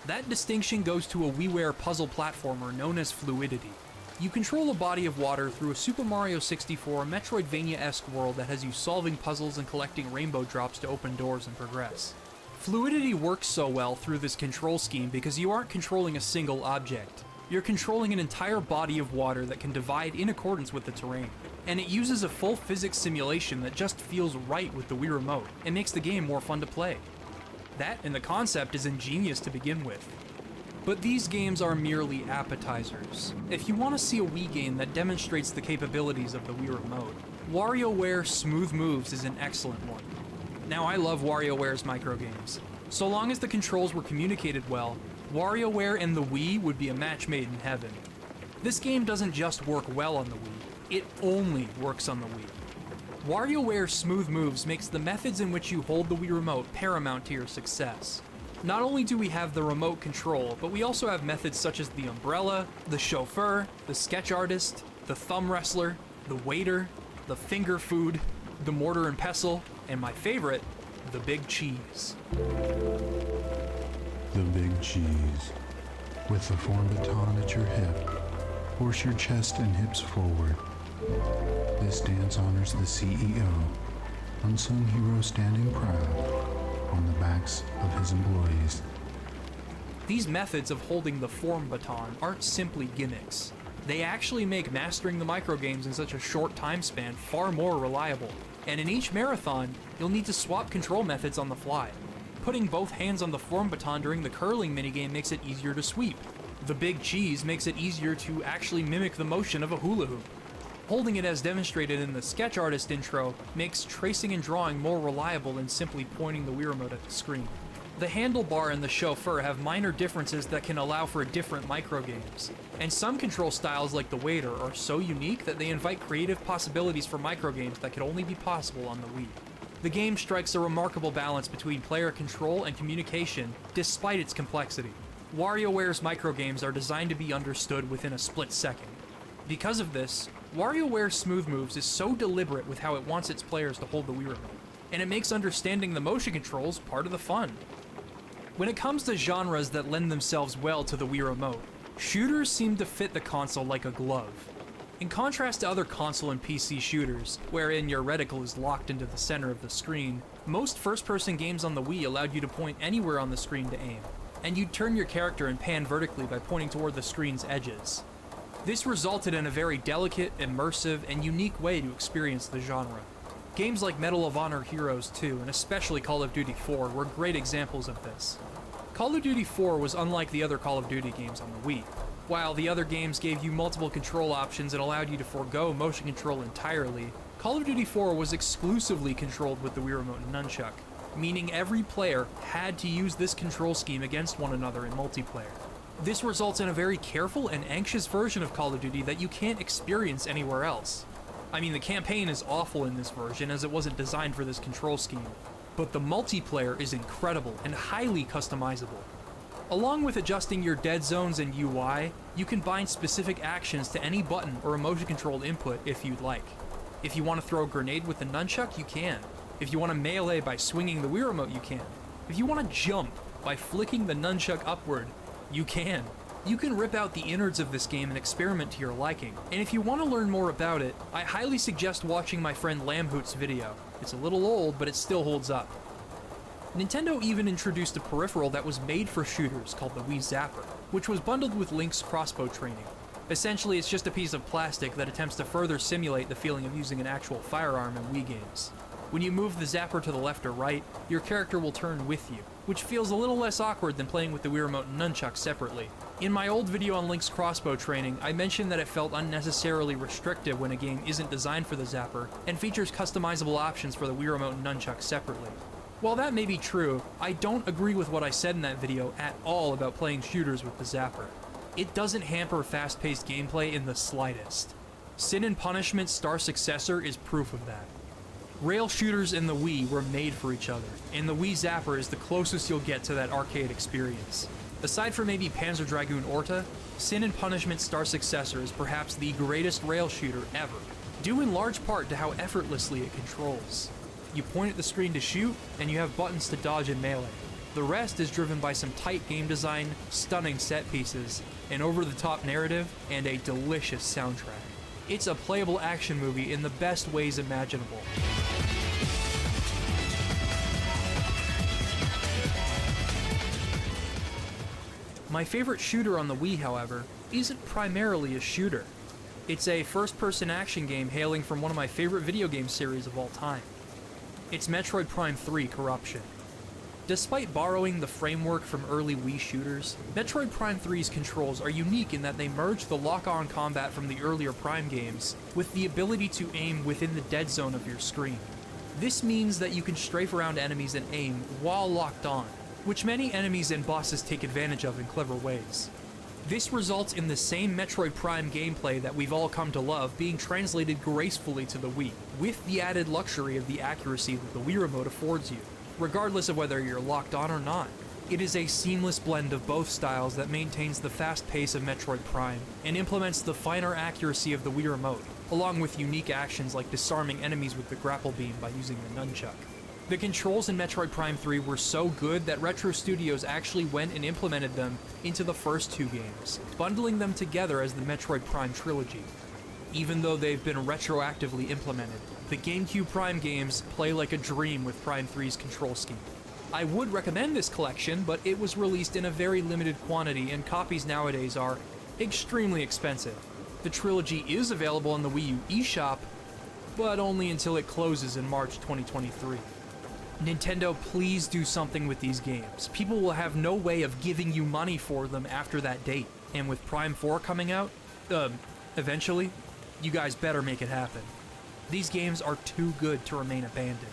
That distinction goes to a WiiWare puzzle platformer known as Fluidity. You control a body of water through a Super Mario 64 Metroidvania-esque world that has you solving puzzles and collecting rainbow drops to open doors and progress. Fluidity works so well through this control scheme because you aren't controlling a single object. You're controlling an entire body of water that can divide in accordance with the terrain, and it uses a full physics simulation that just feels right with the Wii Remote and makes the game more fun to play. That and the concept is ingenious to begin with. But these games are merely appetizers. If you want to see a Wii game that demonstrates the capabilities of the Wii Remote, WarioWare Smooth Moves is an excellent one. Now, I love WarioWare's microgames. So long as the controls were communicated well, WarioWare and the Wii would be a match made in heaven. This game doesn't just work well on the Wii, it only works on the Wii. WarioWare Smooth Moves makes the methods in which you hold the Wii Remote paramount to your success. Not only do we have the remote control, but we also have methods such as the umbrella, the chauffeur, the sketch artist, the thumb wrestler, the waiter, the finger food, the mortar and pestle, and my favorite, the big cheese. The big cheese. With the form baton at your hip, force your chest and hips forward. This dance honors the CEO, unsung hero standing proud on the backs of his employees. These methods of holding the form baton aren't simply gimmicks. They actually make mastering the microgames in such a short time span far more reliable. And in each marathon, you'll need to swap control methods on the fly. Putting both hands on the form baton during the curling minigame makes it easier to sweep. The big cheese makes it easier to actually mimic the motion of a hula hoop. Holding it as demonstrated in the sketch artist intro makes tracing and drawing more reliable than simply pointing the Wii Remote at the screen. The handlebar and the chauffeur have minor differences that can allow for different microgames, and some control styles like the waiter are so unique that they invite creative possibilities for microgames that could only be possible on the Wii. The game strikes a remarkable balance between player control and communication despite its complexity. WarioWare's microgames are designed to be understood within a split second. Because of this, WarioWare's Smooth Moves is so deliberate with how it wants its players to hold the Wii Remote, and it makes understanding the motion controls part of the fun. When it comes to genres that lend themselves well to the Wii Remote, shooters seem to fit the console like a glove. In contrast to other console and PC shooters, wherein your reticle is locked into the center of the screen, most first-person games on the Wii allowed you to point anywhere on the screen to aim, and you'd turn your character and pan vertically by pointing toward the screen's edges. This resulted in a very delicate, immersive, and unique way to experience the genre. Games like Medal of Honor Heroes 2, and especially Call of Duty 4, were great examples of this. Call of Duty 4 was unlike the other Call of Duty games on the Wii. While the other games gave you multiple control options and allowed you to forego motion control entirely, Call of Duty 4 was exclusively controlled with the Wii Remote and Nunchuck, meaning every player had to use this control scheme against one another in multiplayer. This results in a very careful and anxious version of Call of Duty that you can't experience anywhere else. I mean, the campaign is awful in this version as it wasn't designed for this control scheme, but the multiplayer is incredible and highly customizable. Along with adjusting your dead zones and UI, you can bind specific actions to any button or a motion-controlled input if you'd like. If you want to throw a grenade with the nunchuck, you can. If you want to melee by swinging the Wii Remote, you can. If you want to jump by flicking the nunchuck upward, you can. You can rip out the innards of this game and experiment to your liking, and if you want to learn more about it, I highly suggest watching my friend Lamhoot's video. It's a little old, but it still holds up. Nintendo even introduced a peripheral that was made for shooters called the Wii Zapper, which was bundled with Link's crossbow training. Essentially, it's just a piece of plastic that attempts to further simulate the feeling of using an actual firearm in Wii games. When you move the zapper to the left or right, your character will turn with you, which feels a little less awkward than playing with the Wii Remote and Nunchuck separately. In my old video on Link's crossbow training, I mentioned that it felt unnecessarily restrictive when a game isn't designed for the zapper, and features customizable options for the Wii Remote and Nunchuck separately. While that may be true, I don't agree with what I said in that video at all about playing shooters with the zapper. It doesn't hamper fast-paced gameplay in the slightest. Sin and Punishment's Star Successor is proof of that. Rail shooters and the Wii were made for each other, and the Wii Zapper is the closest you'll get to that arcade experience. Aside from maybe Panzer Dragoon Orta, Sin and Punishment Star Successor is perhaps the greatest rail shooter ever, due in large part to how effortlessly it controls. You point at the screen to shoot, and you have buttons to dodge and melee. The rest is driven by some tight game design, stunning set pieces, an over-the-top narrative, and a delicious soundtrack. It's a playable action movie in the best ways imaginable. My favorite shooter on the Wii, however, isn't primarily a shooter. It's a first-person action game hailing from one of my favorite video game series of all time. It's Metroid Prime 3 Corruption. Despite borrowing the framework from early Wii shooters, Metroid Prime 3's controls are unique in that they merge the lock-on combat from the earlier Prime games with the ability to aim within the dead zone of your screen. This means that you can strafe around enemies and aim while locked on, which many enemies and bosses take advantage of in clever ways. This results in the same Metroid Prime gameplay that we've all come to love being translated gracefully to the Wii, with the added luxury of the accuracy that the Wii Remote affords you, regardless of whether you're locked on or not. It is a seamless blend of both styles that maintains the fast pace of Metroid Prime and implements the finer accuracy of the Wii Remote, along with unique actions like disarming enemies with the grapple beam by using the nunchuck. The controls in Metroid Prime 3 were so good that Retro Studios actually went and implemented them into the first two games, bundling them together as the Metroid Prime trilogy. Even though they've been retroactively implemented, the GameCube Prime games play like a dream with Prime 3's control scheme. I would recommend this collection, but it was released in a very limited quantity and copies nowadays are extremely expensive. The trilogy is available on the Wii U eShop, but only until it closes in March 2023. Nintendo, please do something with these games. People will have no way of giving you money for them after that date. And with Prime 4 coming out, eventually, you guys better make it happen. These games are too good to remain abandoned.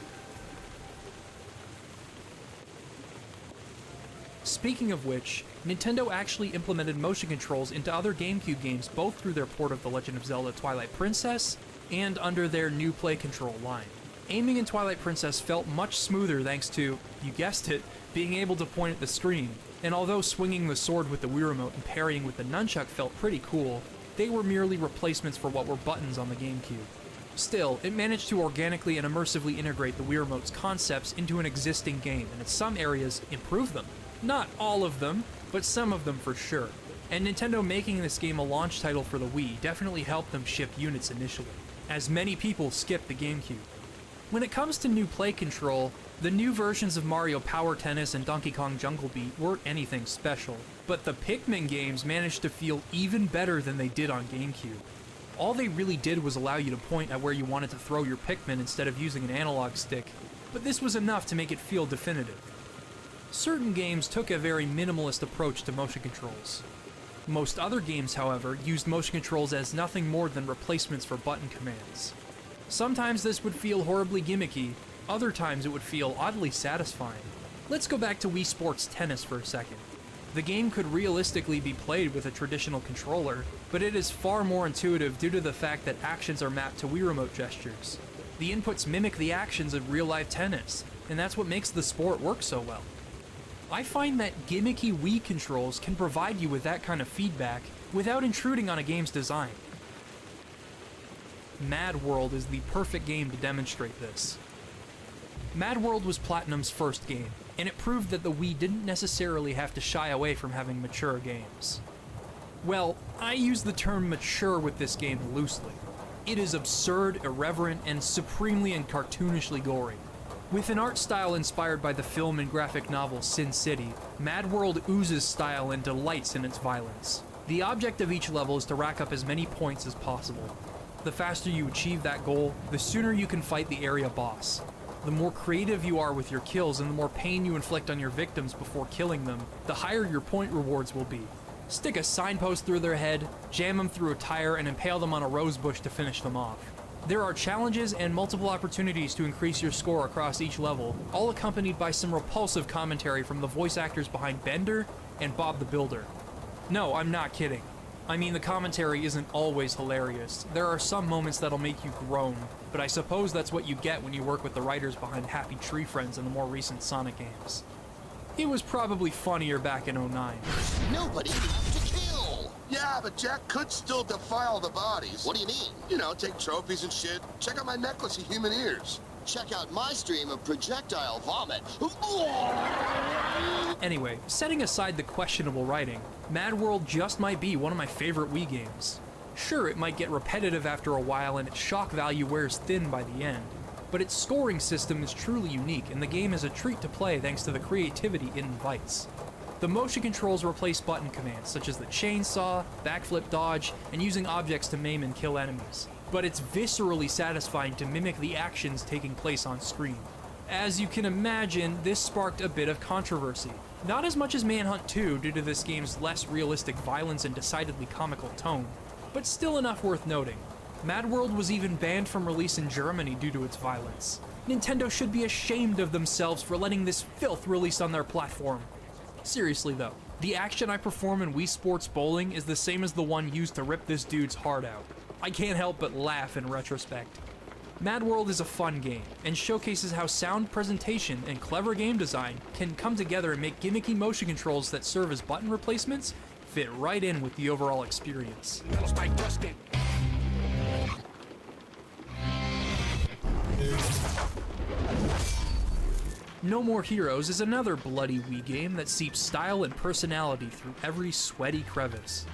Speaking of which, Nintendo actually implemented motion controls into other GameCube games both through their port of The Legend of Zelda Twilight Princess and under their new Play Control line. Aiming in Twilight Princess felt much smoother thanks to, you guessed it, being able to point at the screen, and although swinging the sword with the Wii Remote and parrying with the nunchuck felt pretty cool, they were merely replacements for what were buttons on the GameCube. Still, it managed to organically and immersively integrate the Wii Remote's concepts into an existing game, and in some areas, improve them. Not all of them, but some of them for sure. And Nintendo making this game a launch title for the Wii definitely helped them ship units initially, as many people skipped the GameCube. When it comes to new play control, the new versions of Mario Power Tennis and Donkey Kong Jungle Beat weren't anything special, but the Pikmin games managed to feel even better than they did on GameCube. All they really did was allow you to point at where you wanted to throw your Pikmin instead of using an analog stick, but this was enough to make it feel definitive. Certain games took a very minimalist approach to motion controls. Most other games, however, used motion controls as nothing more than replacements for button commands. Sometimes this would feel horribly gimmicky, other times it would feel oddly satisfying. Let's go back to Wii Sports Tennis for a second. The game could realistically be played with a traditional controller, but it is far more intuitive due to the fact that actions are mapped to Wii Remote gestures. The inputs mimic the actions of real-life tennis, and that's what makes the sport work so well. I find that gimmicky Wii controls can provide you with that kind of feedback without intruding on a game's design. Mad World is the perfect game to demonstrate this. Mad World was Platinum's first game, and it proved that the Wii didn't necessarily have to shy away from having mature games. Well, I use the term mature with this game loosely. It is absurd, irreverent, and supremely and cartoonishly gory. With an art style inspired by the film and graphic novel Sin City, Mad World oozes style and delights in its violence. The object of each level is to rack up as many points as possible. The faster you achieve that goal, the sooner you can fight the area boss. The more creative you are with your kills and the more pain you inflict on your victims before killing them, the higher your point rewards will be. Stick a signpost through their head, jam them through a tire, and impale them on a rose bush to finish them off. There are challenges and multiple opportunities to increase your score across each level, all accompanied by some repulsive commentary from the voice actors behind Bender and Bob the Builder. No, I'm not kidding. I mean, the commentary isn't always hilarious. There are some moments that'll make you groan, but I suppose that's what you get when you work with the writers behind Happy Tree Friends and the more recent Sonic games. It was probably funnier back in '09. Nobody needs to kill! Yeah, but Jack could still defile the bodies. What do you mean? You know, take trophies and shit. Check out my necklace of human ears. Check out my stream of projectile vomit. Anyway, setting aside the questionable writing, Mad World just might be one of my favorite Wii games. Sure, it might get repetitive after a while and its shock value wears thin by the end, but its scoring system is truly unique and the game is a treat to play thanks to the creativity it invites. The motion controls replace button commands such as the chainsaw, backflip dodge, and using objects to maim and kill enemies, but it's viscerally satisfying to mimic the actions taking place on screen. As you can imagine, this sparked a bit of controversy. Not as much as Manhunt 2 due to this game's less realistic violence and decidedly comical tone, but still enough worth noting. Mad World was even banned from release in Germany due to its violence. Nintendo should be ashamed of themselves for letting this filth release on their platform. Seriously though, the action I perform in Wii Sports Bowling is the same as the one used to rip this dude's heart out. I can't help but laugh in retrospect. Mad World is a fun game, and showcases how sound presentation and clever game design can come together and make gimmicky motion controls that serve as button replacements fit right in with the overall experience. No More Heroes is another bloody Wii game that seeps style and personality through every sweaty crevice.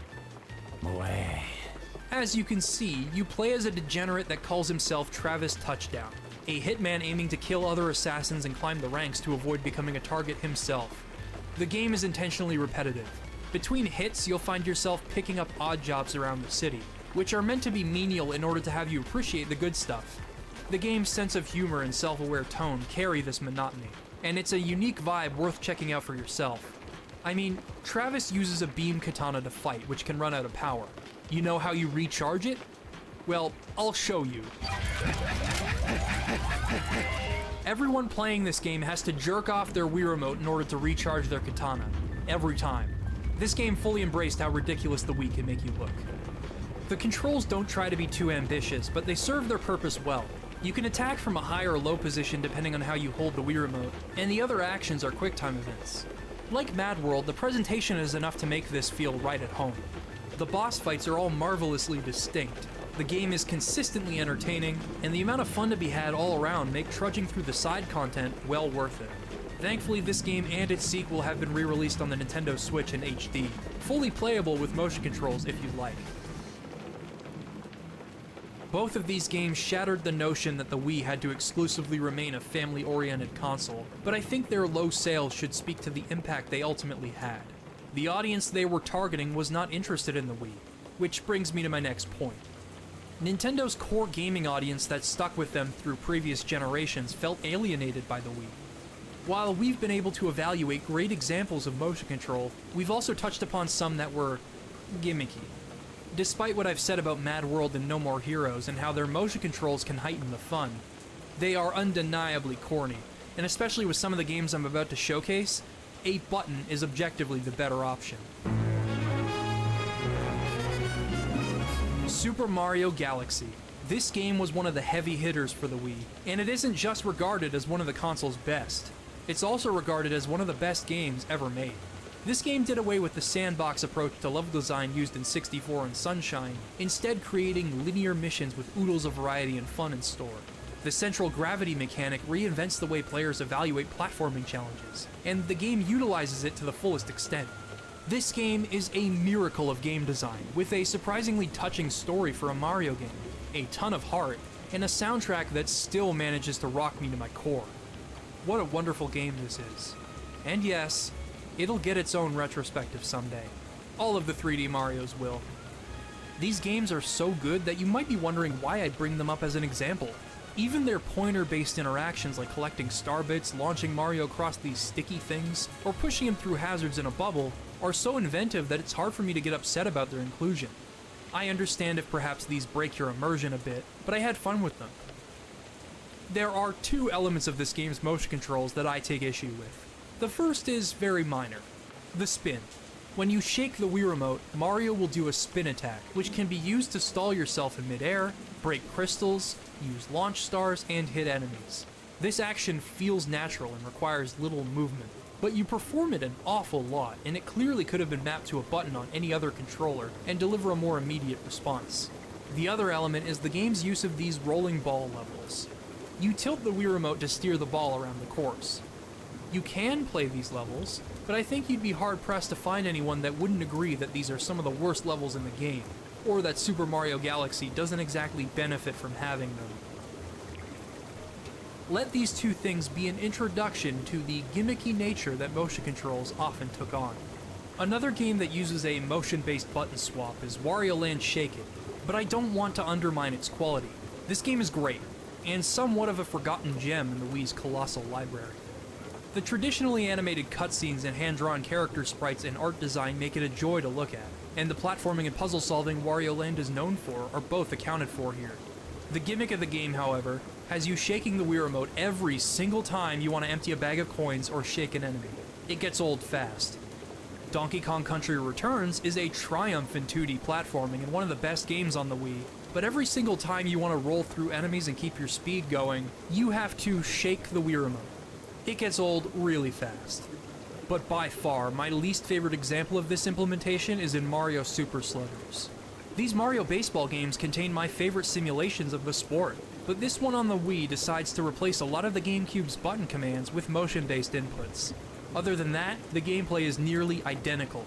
Boy. As you can see, you play as a degenerate that calls himself Travis Touchdown, a hitman aiming to kill other assassins and climb the ranks to avoid becoming a target himself. The game is intentionally repetitive. Between hits, you'll find yourself picking up odd jobs around the city, which are meant to be menial in order to have you appreciate the good stuff. The game's sense of humor and self-aware tone carry this monotony, and it's a unique vibe worth checking out for yourself. I mean, Travis uses a beam katana to fight, which can run out of power. You know how you recharge it? Well, I'll show you. Everyone playing this game has to jerk off their Wii Remote in order to recharge their katana. Every time. This game fully embraced how ridiculous the Wii can make you look. The controls don't try to be too ambitious, but they serve their purpose well. You can attack from a high or low position depending on how you hold the Wii Remote, and the other actions are QuickTime events. Like Mad World, the presentation is enough to make this feel right at home. The boss fights are all marvelously distinct. The game is consistently entertaining, and the amount of fun to be had all around make trudging through the side content well worth it. Thankfully, this game and its sequel have been re-released on the Nintendo Switch in HD, fully playable with motion controls if you'd like. Both of these games shattered the notion that the Wii had to exclusively remain a family-oriented console, but I think their low sales should speak to the impact they ultimately had. The audience they were targeting was not interested in the Wii, which brings me to my next point. Nintendo's core gaming audience that stuck with them through previous generations felt alienated by the Wii. While we've been able to evaluate great examples of motion control, we've also touched upon some that were gimmicky. Despite what I've said about Mad World and No More Heroes and how their motion controls can heighten the fun, they are undeniably corny, and especially with some of the games I'm about to showcase, a button is objectively the better option. Super Mario Galaxy. This game was one of the heavy hitters for the Wii, and it isn't just regarded as one of the console's best, it's also regarded as one of the best games ever made. This game did away with the sandbox approach to level design used in 64 and Sunshine, instead creating linear missions with oodles of variety and fun in store. The central gravity mechanic reinvents the way players evaluate platforming challenges, and the game utilizes it to the fullest extent. This game is a miracle of game design, with a surprisingly touching story for a Mario game, a ton of heart, and a soundtrack that still manages to rock me to my core. What a wonderful game this is. And yes, it'll get its own retrospective someday. All of the 3D Marios will. These games are so good that you might be wondering why I bring them up as an example. Even their pointer-based interactions like collecting star bits, launching Mario across these sticky things, or pushing him through hazards in a bubble, are so inventive that it's hard for me to get upset about their inclusion. I understand if perhaps these break your immersion a bit, but I had fun with them. There are two elements of this game's motion controls that I take issue with. The first is very minor. The spin. When you shake the Wii Remote, Mario will do a spin attack, which can be used to stall yourself in midair, break crystals, use launch stars, and hit enemies. This action feels natural and requires little movement, but you perform it an awful lot, and it clearly could have been mapped to a button on any other controller and deliver a more immediate response. The other element is the game's use of these rolling ball levels. You tilt the Wii Remote to steer the ball around the course. You can play these levels, but I think you'd be hard-pressed to find anyone that wouldn't agree that these are some of the worst levels in the game, or that Super Mario Galaxy doesn't exactly benefit from having them. Let these two things be an introduction to the gimmicky nature that motion controls often took on. Another game that uses a motion-based button swap is Wario Land Shake It, but I don't want to undermine its quality. This game is great, and somewhat of a forgotten gem in the Wii's colossal library. The traditionally animated cutscenes and hand-drawn character sprites and art design make it a joy to look at, and the platforming and puzzle solving Wario Land is known for are both accounted for here. The gimmick of the game, however, has you shaking the Wii Remote every single time you want to empty a bag of coins or shake an enemy. It gets old fast. Donkey Kong Country Returns is a triumph in 2D platforming and one of the best games on the Wii, but every single time you want to roll through enemies and keep your speed going, you have to shake the Wii Remote. It gets old really fast. But by far, my least favorite example of this implementation is in Mario Super Sluggers. These Mario baseball games contain my favorite simulations of the sport, but this one on the Wii decides to replace a lot of the GameCube's button commands with motion-based inputs. Other than that, the gameplay is nearly identical.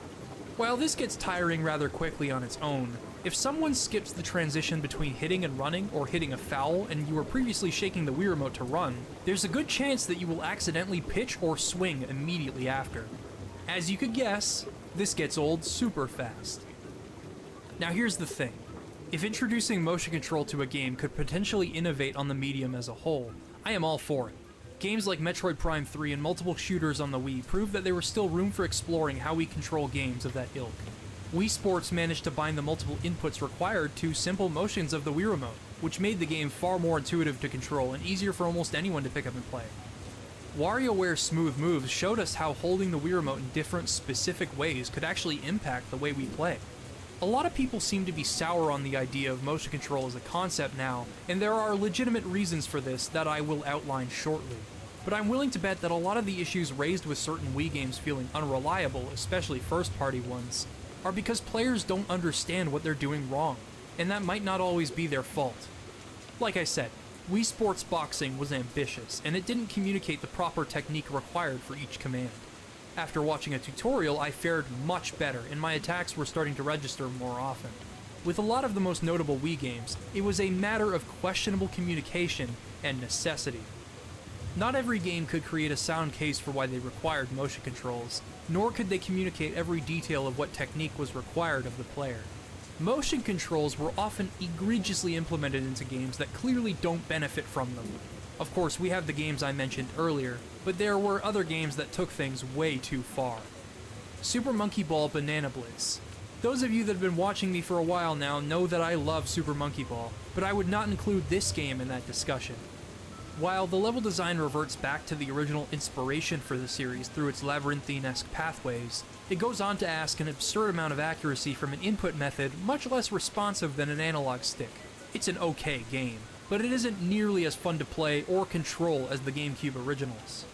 While this gets tiring rather quickly on its own, if someone skips the transition between hitting and running or hitting a foul and you were previously shaking the Wii Remote to run, there's a good chance that you will accidentally pitch or swing immediately after. As you could guess, this gets old super fast. Now here's the thing. If introducing motion control to a game could potentially innovate on the medium as a whole, I am all for it. Games like Metroid Prime 3 and multiple shooters on the Wii proved that there was still room for exploring how we control games of that ilk. Wii Sports managed to bind the multiple inputs required to simple motions of the Wii Remote, which made the game far more intuitive to control and easier for almost anyone to pick up and play. WarioWare's smooth moves showed us how holding the Wii Remote in different specific ways could actually impact the way we play. A lot of people seem to be sour on the idea of motion control as a concept now, and there are legitimate reasons for this that I will outline shortly. But I'm willing to bet that a lot of the issues raised with certain Wii games feeling unreliable, especially first-party ones, are because players don't understand what they're doing wrong, and that might not always be their fault. Like I said, Wii Sports Boxing was ambitious, and it didn't communicate the proper technique required for each command. After watching a tutorial, I fared much better, and my attacks were starting to register more often. With a lot of the most notable Wii games, it was a matter of questionable communication and necessity. Not every game could create a sound case for why they required motion controls, nor could they communicate every detail of what technique was required of the player. Motion controls were often egregiously implemented into games that clearly don't benefit from them. Of course, we have the games I mentioned earlier, but there were other games that took things way too far. Super Monkey Ball Banana Blitz. Those of you that have been watching me for a while now know that I love Super Monkey Ball, but I would not include this game in that discussion. While the level design reverts back to the original inspiration for the series through its labyrinthine-esque pathways, it goes on to ask an absurd amount of accuracy from an input method much less responsive than an analog stick. It's an okay game, but it isn't nearly as fun to play or control as the GameCube originals.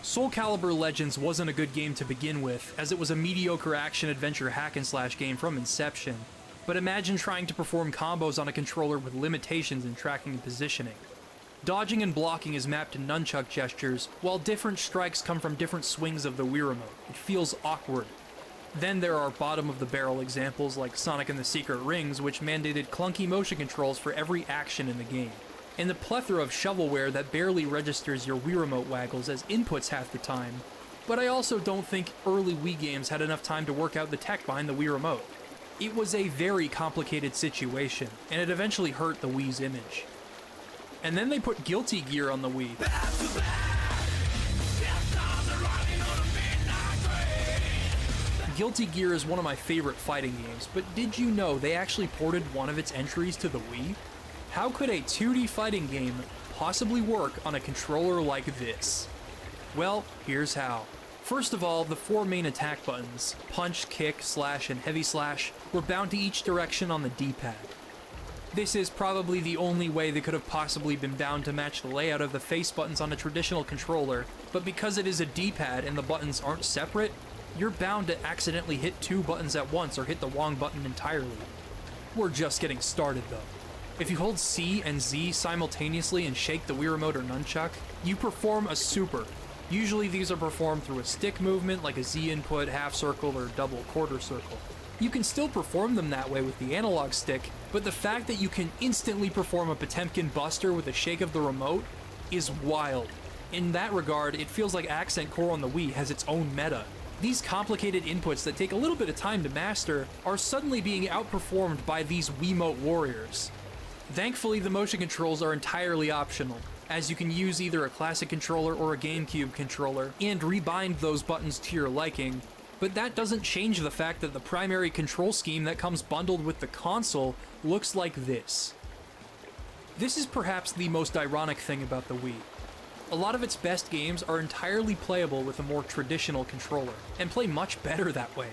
Soul Calibur Legends wasn't a good game to begin with, as it was a mediocre action-adventure hack-and-slash game from inception, but imagine trying to perform combos on a controller with limitations in tracking and positioning. Dodging and blocking is mapped to nunchuck gestures, while different strikes come from different swings of the Wii Remote. It feels awkward. Then there are bottom-of-the-barrel examples like Sonic and the Secret Rings, which mandated clunky motion controls for every action in the game, and the plethora of shovelware that barely registers your Wii Remote waggles as inputs half the time. But I also don't think early Wii games had enough time to work out the tech behind the Wii Remote. It was a very complicated situation, and it eventually hurt the Wii's image. And then they put Guilty Gear on the Wii. Guilty Gear is one of my favorite fighting games, but did you know they actually ported one of its entries to the Wii? How could a 2D fighting game possibly work on a controller like this? Well, here's how. First of all, the 4 main attack buttons, punch, kick, slash, and heavy slash, were bound to each direction on the D-pad. This is probably the only way they could have possibly been bound to match the layout of the face buttons on a traditional controller, but because it is a D-pad and the buttons aren't separate, you're bound to accidentally hit 2 buttons at once or hit the wrong button entirely. We're just getting started though. If you hold C and Z simultaneously and shake the Wii Remote or nunchuck, you perform a super. Usually these are performed through a stick movement like a Z input, half circle, or double quarter circle. You can still perform them that way with the analog stick, but the fact that you can instantly perform a Potemkin Buster with a shake of the remote is wild. In that regard, it feels like Accent Core on the Wii has its own meta. These complicated inputs that take a little bit of time to master are suddenly being outperformed by these Wiimote warriors. Thankfully, the motion controls are entirely optional, as you can use either a classic controller or a GameCube controller and rebind those buttons to your liking, but that doesn't change the fact that the primary control scheme that comes bundled with the console looks like this. This is perhaps the most ironic thing about the Wii. A lot of its best games are entirely playable with a more traditional controller, and play much better that way.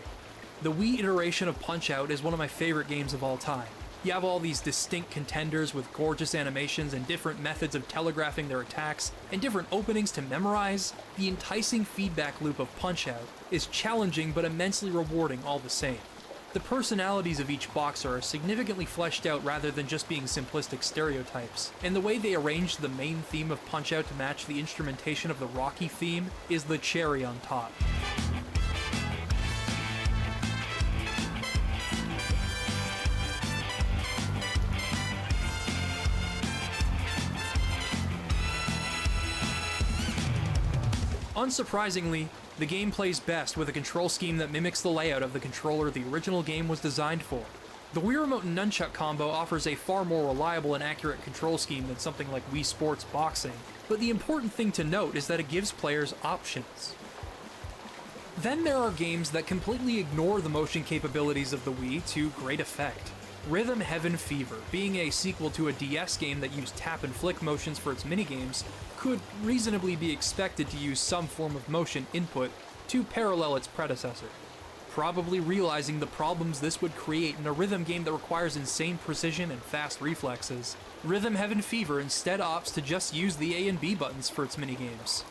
The Wii iteration of Punch-Out is one of my favorite games of all time. You have all these distinct contenders with gorgeous animations and different methods of telegraphing their attacks, and different openings to memorize. The enticing feedback loop of Punch-Out is challenging but immensely rewarding all the same. The personalities of each boxer are significantly fleshed out rather than just being simplistic stereotypes, and the way they arranged the main theme of Punch-Out to match the instrumentation of the Rocky theme is the cherry on top. Unsurprisingly, the game plays best with a control scheme that mimics the layout of the controller the original game was designed for. The Wii Remote and Nunchuck combo offers a far more reliable and accurate control scheme than something like Wii Sports Boxing, but the important thing to note is that it gives players options. Then there are games that completely ignore the motion capabilities of the Wii to great effect. Rhythm Heaven Fever, being a sequel to a DS game that used tap and flick motions for its minigames, could reasonably be expected to use some form of motion input to parallel its predecessor. Probably realizing the problems this would create in a rhythm game that requires insane precision and fast reflexes, Rhythm Heaven Fever instead opts to just use the A and B buttons for its minigames.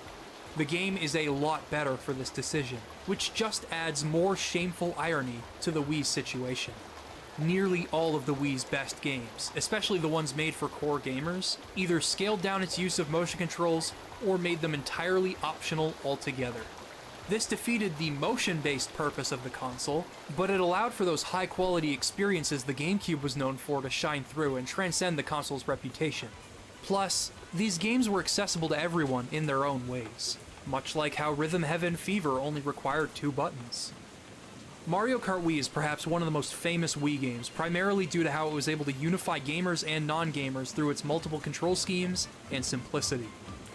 The game is a lot better for this decision, which just adds more shameful irony to the Wii's situation. Nearly all of the Wii's best games, especially the ones made for core gamers, either scaled down its use of motion controls or made them entirely optional altogether. This defeated the motion-based purpose of the console, but it allowed for those high-quality experiences the GameCube was known for to shine through and transcend the console's reputation. Plus, these games were accessible to everyone in their own ways, much like how Rhythm Heaven Fever only required 2 buttons. Mario Kart Wii is perhaps one of the most famous Wii games, primarily due to how it was able to unify gamers and non-gamers through its multiple control schemes and simplicity.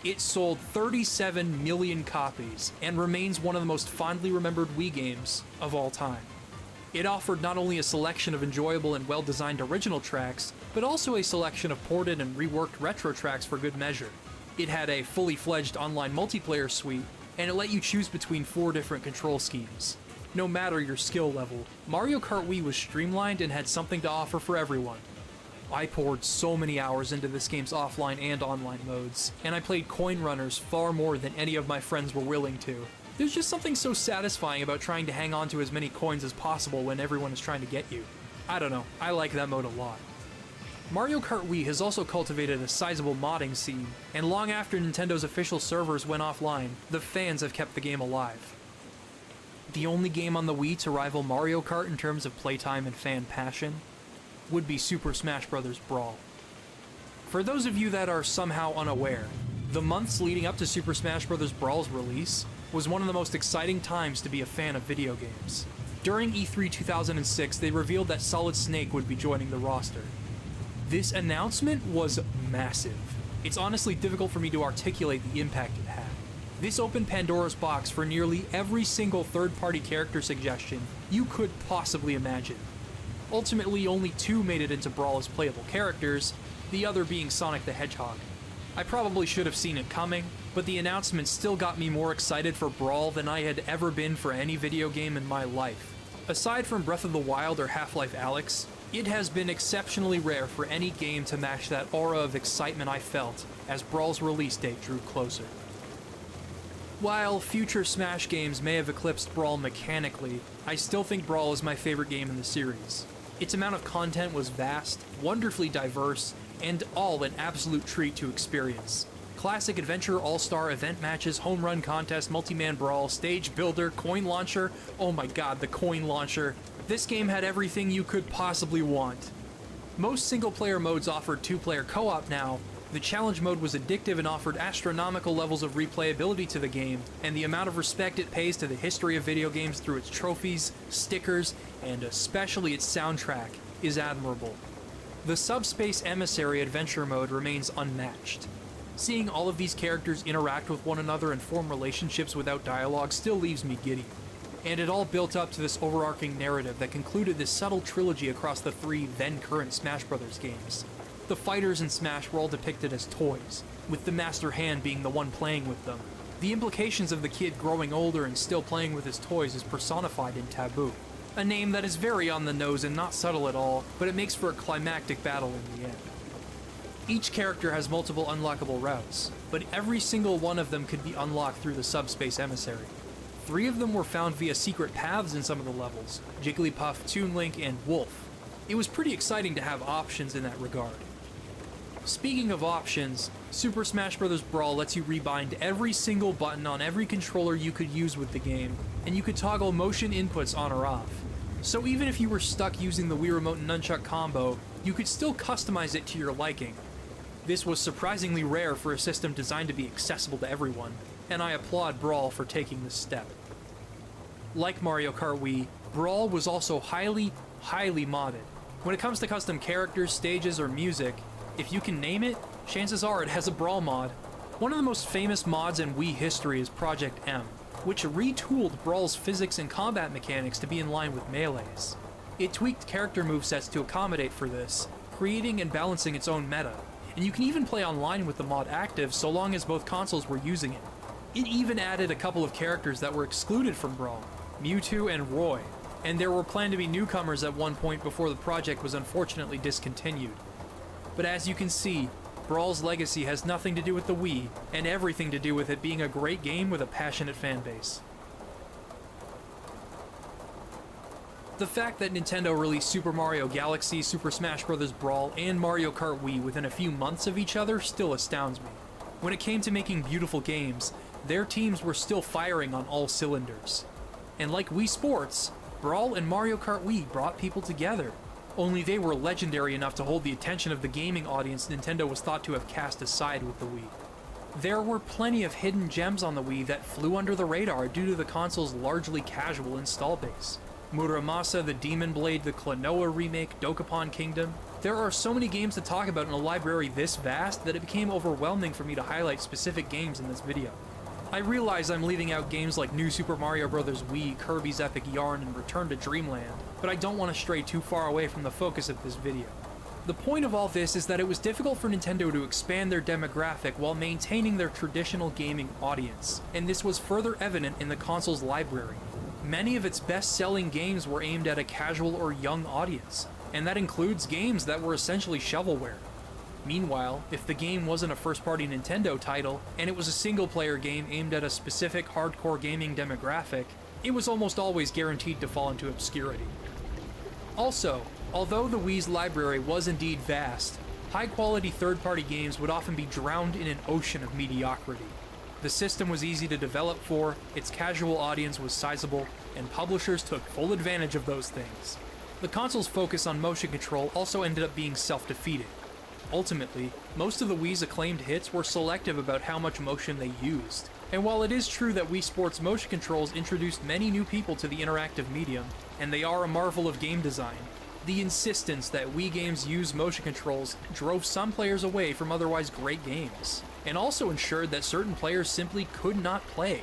It sold 37 million copies and remains one of the most fondly remembered Wii games of all time. It offered not only a selection of enjoyable and well-designed original tracks, but also a selection of ported and reworked retro tracks for good measure. It had a fully fledged online multiplayer suite, and it let you choose between 4 different control schemes. No matter your skill level, Mario Kart Wii was streamlined and had something to offer for everyone. I poured so many hours into this game's offline and online modes, and I played coin runners far more than any of my friends were willing to. There's just something so satisfying about trying to hang on to as many coins as possible when everyone is trying to get you. I don't know, I like that mode a lot. Mario Kart Wii has also cultivated a sizable modding scene, and long after Nintendo's official servers went offline, the fans have kept the game alive. The only game on the Wii to rival Mario Kart in terms of playtime and fan passion would be Super Smash Bros. Brawl. For those of you that are somehow unaware, the months leading up to Super Smash Bros. Brawl's release was one of the most exciting times to be a fan of video games. During E3 2006, they revealed that Solid Snake would be joining the roster. This announcement was massive. It's honestly difficult for me to articulate the impact it had. This opened Pandora's box for nearly every single third-party character suggestion you could possibly imagine. Ultimately, only 2 made it into Brawl as playable characters, the other being Sonic the Hedgehog. I probably should have seen it coming, but the announcement still got me more excited for Brawl than I had ever been for any video game in my life. Aside from Breath of the Wild or Half-Life Alyx, it has been exceptionally rare for any game to match that aura of excitement I felt as Brawl's release date drew closer. While future Smash games may have eclipsed Brawl mechanically, I still think Brawl is my favorite game in the series. Its amount of content was vast, wonderfully diverse, and all an absolute treat to experience. Classic adventure all-star event matches, home run contest, multi-man brawl, stage builder, coin launcher. Oh my god, the coin launcher. This game had everything you could possibly want. Most single-player modes offered 2-player co-op now. The challenge mode was addictive and offered astronomical levels of replayability to the game, and the amount of respect it pays to the history of video games through its trophies, stickers, and especially its soundtrack is admirable. The Subspace Emissary adventure mode remains unmatched. Seeing all of these characters interact with one another and form relationships without dialogue still leaves me giddy. And it all built up to this overarching narrative that concluded this subtle trilogy across the 3 then-current Smash Bros. Games. The fighters in Smash were all depicted as toys, with the master hand being the one playing with them. The implications of the kid growing older and still playing with his toys is personified in Taboo, a name that is very on the nose and not subtle at all, but it makes for a climactic battle in the end. Each character has multiple unlockable routes, but every single one of them could be unlocked through the Subspace Emissary. 3 of them were found via secret paths in some of the levels: Jigglypuff, Toon Link, and Wolf. It was pretty exciting to have options in that regard. Speaking of options, Super Smash Bros. Brawl lets you rebind every single button on every controller you could use with the game, and you could toggle motion inputs on or off. So even if you were stuck using the Wii Remote and Nunchuck combo, you could still customize it to your liking. This was surprisingly rare for a system designed to be accessible to everyone, and I applaud Brawl for taking this step. Like Mario Kart Wii, Brawl was also highly modded. When it comes to custom characters, stages, or music, if you can name it, chances are it has a Brawl mod. One of the most famous mods in Wii history is Project M, which retooled Brawl's physics and combat mechanics to be in line with Melee's. It tweaked character movesets to accommodate for this, creating and balancing its own meta, and you can even play online with the mod active so long as both consoles were using it. It even added a couple of characters that were excluded from Brawl, Mewtwo and Roy, and there were planned to be newcomers at one point before the project was unfortunately discontinued. But as you can see, Brawl's legacy has nothing to do with the Wii, and everything to do with it being a great game with a passionate fan base. The fact that Nintendo released Super Mario Galaxy, Super Smash Bros. Brawl, and Mario Kart Wii within a few months of each other still astounds me. When it came to making beautiful games, their teams were still firing on all cylinders. And like Wii Sports, Brawl and Mario Kart Wii brought people together. Only they were legendary enough to hold the attention of the gaming audience Nintendo was thought to have cast aside with the Wii. There were plenty of hidden gems on the Wii that flew under the radar due to the console's largely casual install base. Muramasa, the Demon Blade, the Klonoa remake, Dokapon Kingdom. There are so many games to talk about in a library this vast that it became overwhelming for me to highlight specific games in this video. I realize I'm leaving out games like New Super Mario Bros. Wii, Kirby's Epic Yarn, and Return to Dreamland, but I don't want to stray too far away from the focus of this video. The point of all this is that it was difficult for Nintendo to expand their demographic while maintaining their traditional gaming audience, and this was further evident in the console's library. Many of its best-selling games were aimed at a casual or young audience, and that includes games that were essentially shovelware. Meanwhile, if the game wasn't a first-party Nintendo title, and it was a single-player game aimed at a specific hardcore gaming demographic, it was almost always guaranteed to fall into obscurity. Also, although the Wii's library was indeed vast, high-quality third-party games would often be drowned in an ocean of mediocrity. The system was easy to develop for, its casual audience was sizable, and publishers took full advantage of those things. The console's focus on motion control also ended up being self-defeating. Ultimately, most of the Wii's acclaimed hits were selective about how much motion they used. And while it is true that Wii Sports motion controls introduced many new people to the interactive medium, and they are a marvel of game design, the insistence that Wii games use motion controls drove some players away from otherwise great games, and also ensured that certain players simply could not play.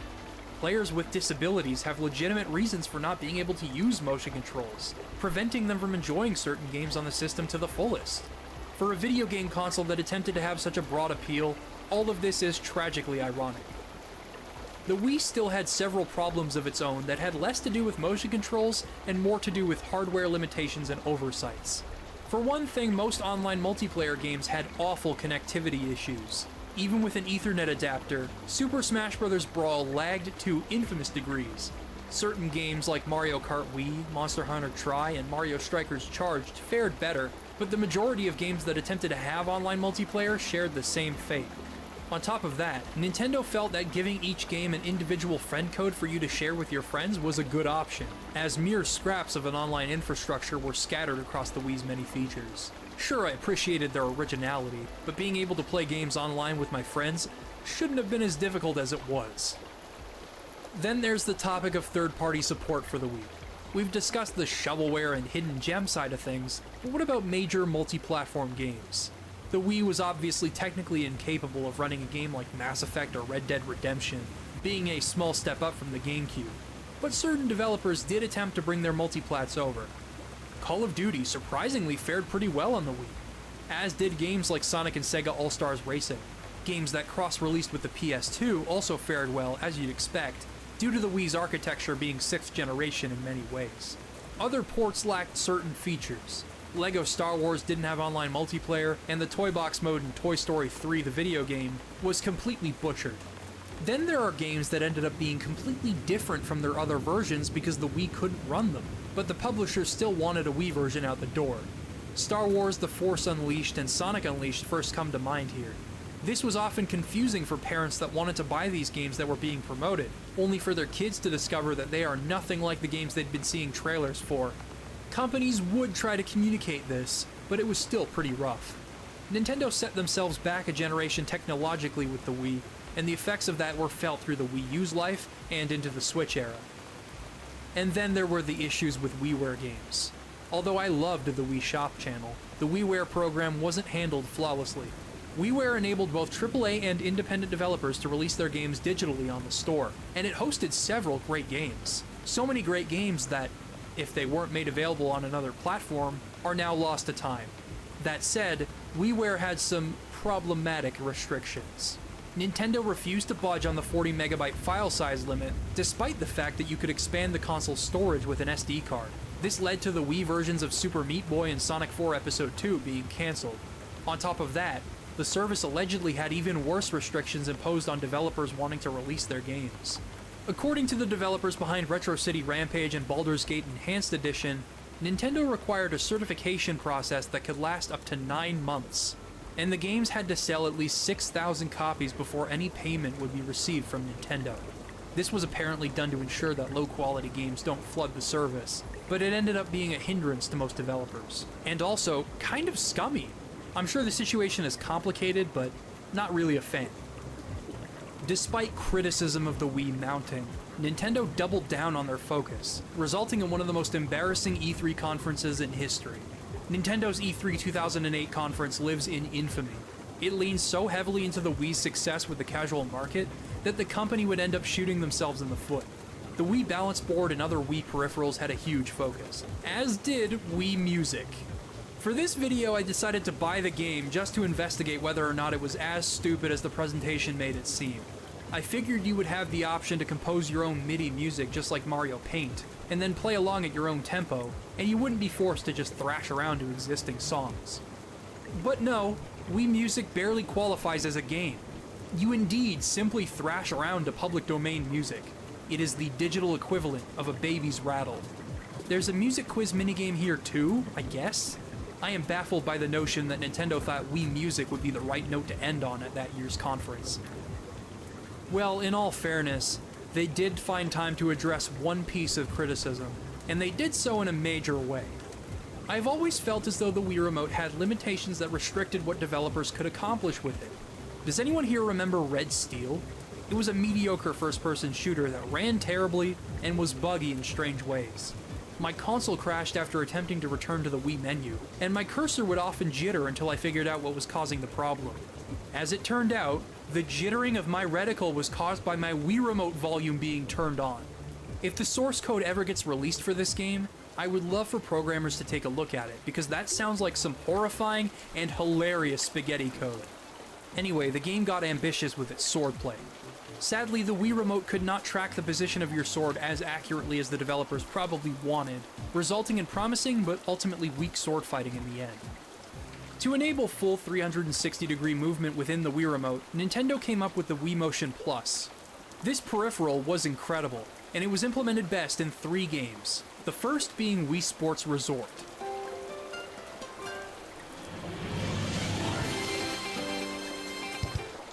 Players with disabilities have legitimate reasons for not being able to use motion controls, preventing them from enjoying certain games on the system to the fullest. For a video game console that attempted to have such a broad appeal, all of this is tragically ironic. The Wii still had several problems of its own that had less to do with motion controls and more to do with hardware limitations and oversights. For one thing, most online multiplayer games had awful connectivity issues. Even with an Ethernet adapter, Super Smash Bros. Brawl lagged to infamous degrees. Certain games like Mario Kart Wii, Monster Hunter Tri, and Mario Strikers Charged fared better, but the majority of games that attempted to have online multiplayer shared the same fate. On top of that, Nintendo felt that giving each game an individual friend code for you to share with your friends was a good option, as mere scraps of an online infrastructure were scattered across the Wii's many features. Sure, I appreciated their originality, but being able to play games online with my friends shouldn't have been as difficult as it was. Then there's the topic of third-party support for the Wii. We've discussed the shovelware and hidden gem side of things, but what about major multi-platform games? The Wii was obviously technically incapable of running a game like Mass Effect or Red Dead Redemption, being a small step up from the GameCube. But certain developers did attempt to bring their multiplats over. Call of Duty surprisingly fared pretty well on the Wii, as did games like Sonic and Sega All-Stars Racing. Games that cross-released with the PS2 also fared well, as you'd expect, due to the Wii's architecture being 6th generation in many ways. Other ports lacked certain features. LEGO Star Wars didn't have online multiplayer, and the Toy Box mode in Toy Story 3, the video game, was completely butchered. Then there are games that ended up being completely different from their other versions because the Wii couldn't run them, but the publishers still wanted a Wii version out the door. Star Wars, The Force Unleashed, and Sonic Unleashed first come to mind here. This was often confusing for parents that wanted to buy these games that were being promoted, only for their kids to discover that they are nothing like the games they'd been seeing trailers for. Companies would try to communicate this, but it was still pretty rough. Nintendo set themselves back a generation technologically with the Wii, and the effects of that were felt through the Wii U's life and into the Switch era. And then there were the issues with WiiWare games. Although I loved the Wii Shop channel, the WiiWare program wasn't handled flawlessly. WiiWare enabled both AAA and independent developers to release their games digitally on the store, and it hosted several great games. So many great games that, if they weren't made available on another platform, are now lost to time. That said, WiiWare had some problematic restrictions. Nintendo refused to budge on the 40 megabyte file size limit, despite the fact that you could expand the console's storage with an SD card. This led to the Wii versions of Super Meat Boy and Sonic 4 Episode 2 being cancelled. On top of that, the service allegedly had even worse restrictions imposed on developers wanting to release their games. According to the developers behind Retro City Rampage and Baldur's Gate Enhanced Edition, Nintendo required a certification process that could last up to 9 months, and the games had to sell at least 6,000 copies before any payment would be received from Nintendo. This was apparently done to ensure that low-quality games don't flood the service, but it ended up being a hindrance to most developers. And also, kind of scummy. I'm sure the situation is complicated, but not really a fan. Despite criticism of the Wii mounting, Nintendo doubled down on their focus, resulting in one of the most embarrassing E3 conferences in history. Nintendo's E3 2008 conference lives in infamy. It leans so heavily into the Wii's success with the casual market that the company would end up shooting themselves in the foot. The Wii balance board and other Wii peripherals had a huge focus, as did Wii Music. For this video, I decided to buy the game just to investigate whether or not it was as stupid as the presentation made it seem. I figured you would have the option to compose your own MIDI music just like Mario Paint, and then play along at your own tempo, and you wouldn't be forced to just thrash around to existing songs. But no, Wii Music barely qualifies as a game. You indeed simply thrash around to public domain music. It is the digital equivalent of a baby's rattle. There's a music quiz minigame here too, I guess? I am baffled by the notion that Nintendo thought Wii Music would be the right note to end on at that year's conference. Well, in all fairness, they did find time to address one piece of criticism, and they did so in a major way. I've always felt as though the Wii Remote had limitations that restricted what developers could accomplish with it. Does anyone here remember Red Steel? It was a mediocre first-person shooter that ran terribly and was buggy in strange ways. My console crashed after attempting to return to the Wii menu, and my cursor would often jitter until I figured out what was causing the problem. As it turned out, the jittering of my reticle was caused by my Wii Remote volume being turned on. If the source code ever gets released for this game, I would love for programmers to take a look at it, because that sounds like some horrifying and hilarious spaghetti code. Anyway, the game got ambitious with its swordplay. Sadly, the Wii Remote could not track the position of your sword as accurately as the developers probably wanted, resulting in promising but ultimately weak sword fighting in the end. To enable full 360-degree movement within the Wii Remote, Nintendo came up with the Wii Motion Plus. This peripheral was incredible, and it was implemented best in 3 games, the first being Wii Sports Resort.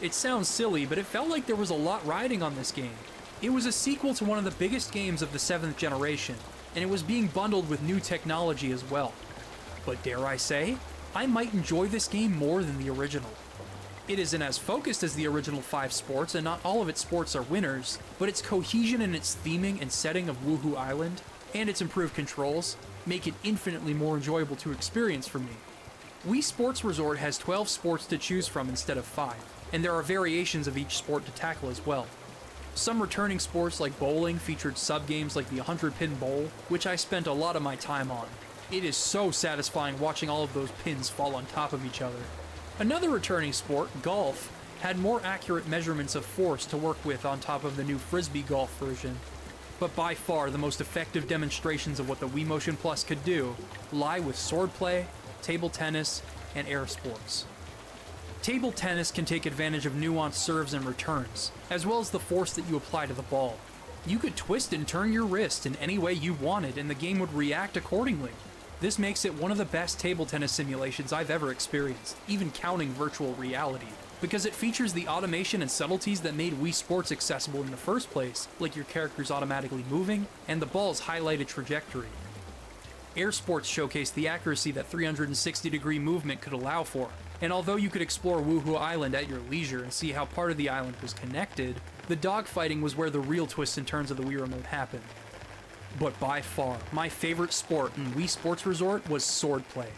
It sounds silly, but it felt like there was a lot riding on this game. It was a sequel to one of the biggest games of the 7th generation, and it was being bundled with new technology as well. But dare I say, I might enjoy this game more than the original. It isn't as focused as the original 5 sports, and not all of its sports are winners, but its cohesion in its theming and setting of Woohoo Island, and its improved controls, make it infinitely more enjoyable to experience for me. Wii Sports Resort has 12 sports to choose from instead of 5, and there are variations of each sport to tackle as well. Some returning sports like bowling featured sub-games like the 100-pin bowl, which I spent a lot of my time on. It is so satisfying watching all of those pins fall on top of each other. Another returning sport, golf, had more accurate measurements of force to work with on top of the new Frisbee golf version. But by far the most effective demonstrations of what the Wii Motion Plus could do lie with swordplay, table tennis, and air sports. Table tennis can take advantage of nuanced serves and returns, as well as the force that you apply to the ball. You could twist and turn your wrist in any way you wanted and the game would react accordingly. This makes it one of the best table tennis simulations I've ever experienced, even counting virtual reality, because it features the automation and subtleties that made Wii Sports accessible in the first place, like your characters automatically moving, and the ball's highlighted trajectory. Air sports showcase the accuracy that 360-degree movement could allow for, and although you could explore Woohoo Island at your leisure and see how part of the island was connected, the dogfighting was where the real twists and turns of the Wii Remote happened. But by far, my favorite sport in Wii Sports Resort was swordplay.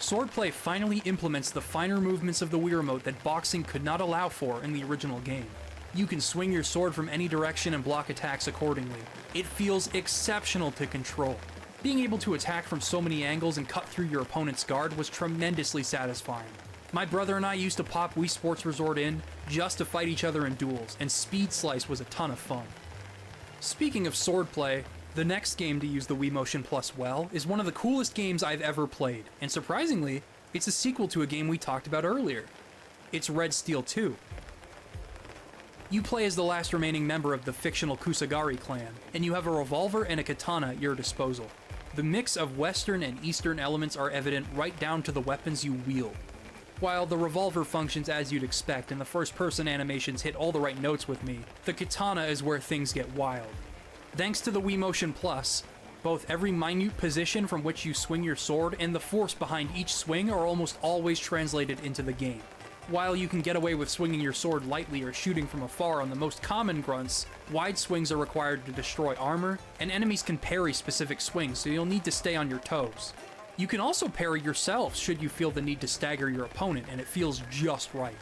Swordplay finally implements the finer movements of the Wii Remote that boxing could not allow for in the original game. You can swing your sword from any direction and block attacks accordingly. It feels exceptional to control. Being able to attack from so many angles and cut through your opponent's guard was tremendously satisfying. My brother and I used to pop Wii Sports Resort in just to fight each other in duels, and Speed Slice was a ton of fun. Speaking of swordplay, the next game to use the Wii Motion Plus well is one of the coolest games I've ever played, and surprisingly, it's a sequel to a game we talked about earlier. It's Red Steel 2. You play as the last remaining member of the fictional Kusagari clan, and you have a revolver and a katana at your disposal. The mix of Western and Eastern elements are evident right down to the weapons you wield. While the revolver functions as you'd expect and the first-person animations hit all the right notes with me, the katana is where things get wild. Thanks to the Wii Motion Plus, both every minute position from which you swing your sword and the force behind each swing are almost always translated into the game. While you can get away with swinging your sword lightly or shooting from afar on the most common grunts, wide swings are required to destroy armor, and enemies can parry specific swings, so you'll need to stay on your toes. You can also parry yourself should you feel the need to stagger your opponent, and it feels just right.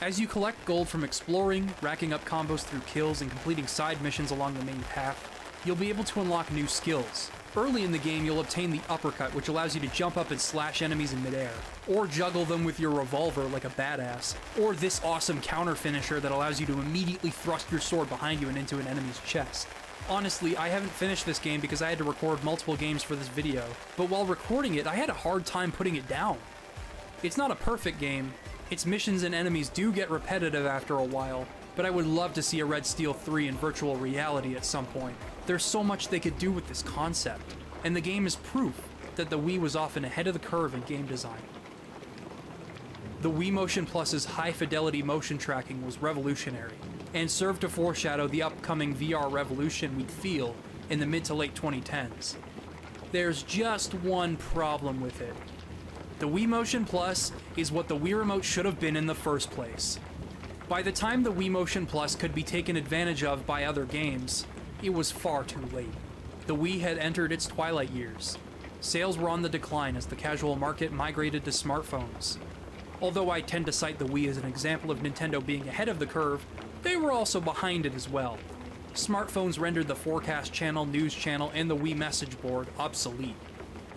As you collect gold from exploring, racking up combos through kills, and completing side missions along the main path, you'll be able to unlock new skills. Early in the game, you'll obtain the uppercut, which allows you to jump up and slash enemies in midair, or juggle them with your revolver like a badass, or this awesome counter finisher that allows you to immediately thrust your sword behind you and into an enemy's chest. Honestly, I haven't finished this game because I had to record multiple games for this video, but while recording it, I had a hard time putting it down. It's not a perfect game, its missions and enemies do get repetitive after a while, but I would love to see a Red Steel 3 in virtual reality at some point. There's so much they could do with this concept, and the game is proof that the Wii was often ahead of the curve in game design. The Wii Motion Plus's high-fidelity motion tracking was revolutionary, and served to foreshadow the upcoming VR revolution we'd feel in the mid to late 2010s. There's just one problem with it. The Wii Motion Plus is what the Wii Remote should have been in the first place. By the time the Wii Motion Plus could be taken advantage of by other games, it was far too late. The Wii had entered its twilight years. Sales were on the decline as the casual market migrated to smartphones. Although I tend to cite the Wii as an example of Nintendo being ahead of the curve, they were also behind it as well. Smartphones rendered the forecast channel, news channel, and the Wii message board obsolete.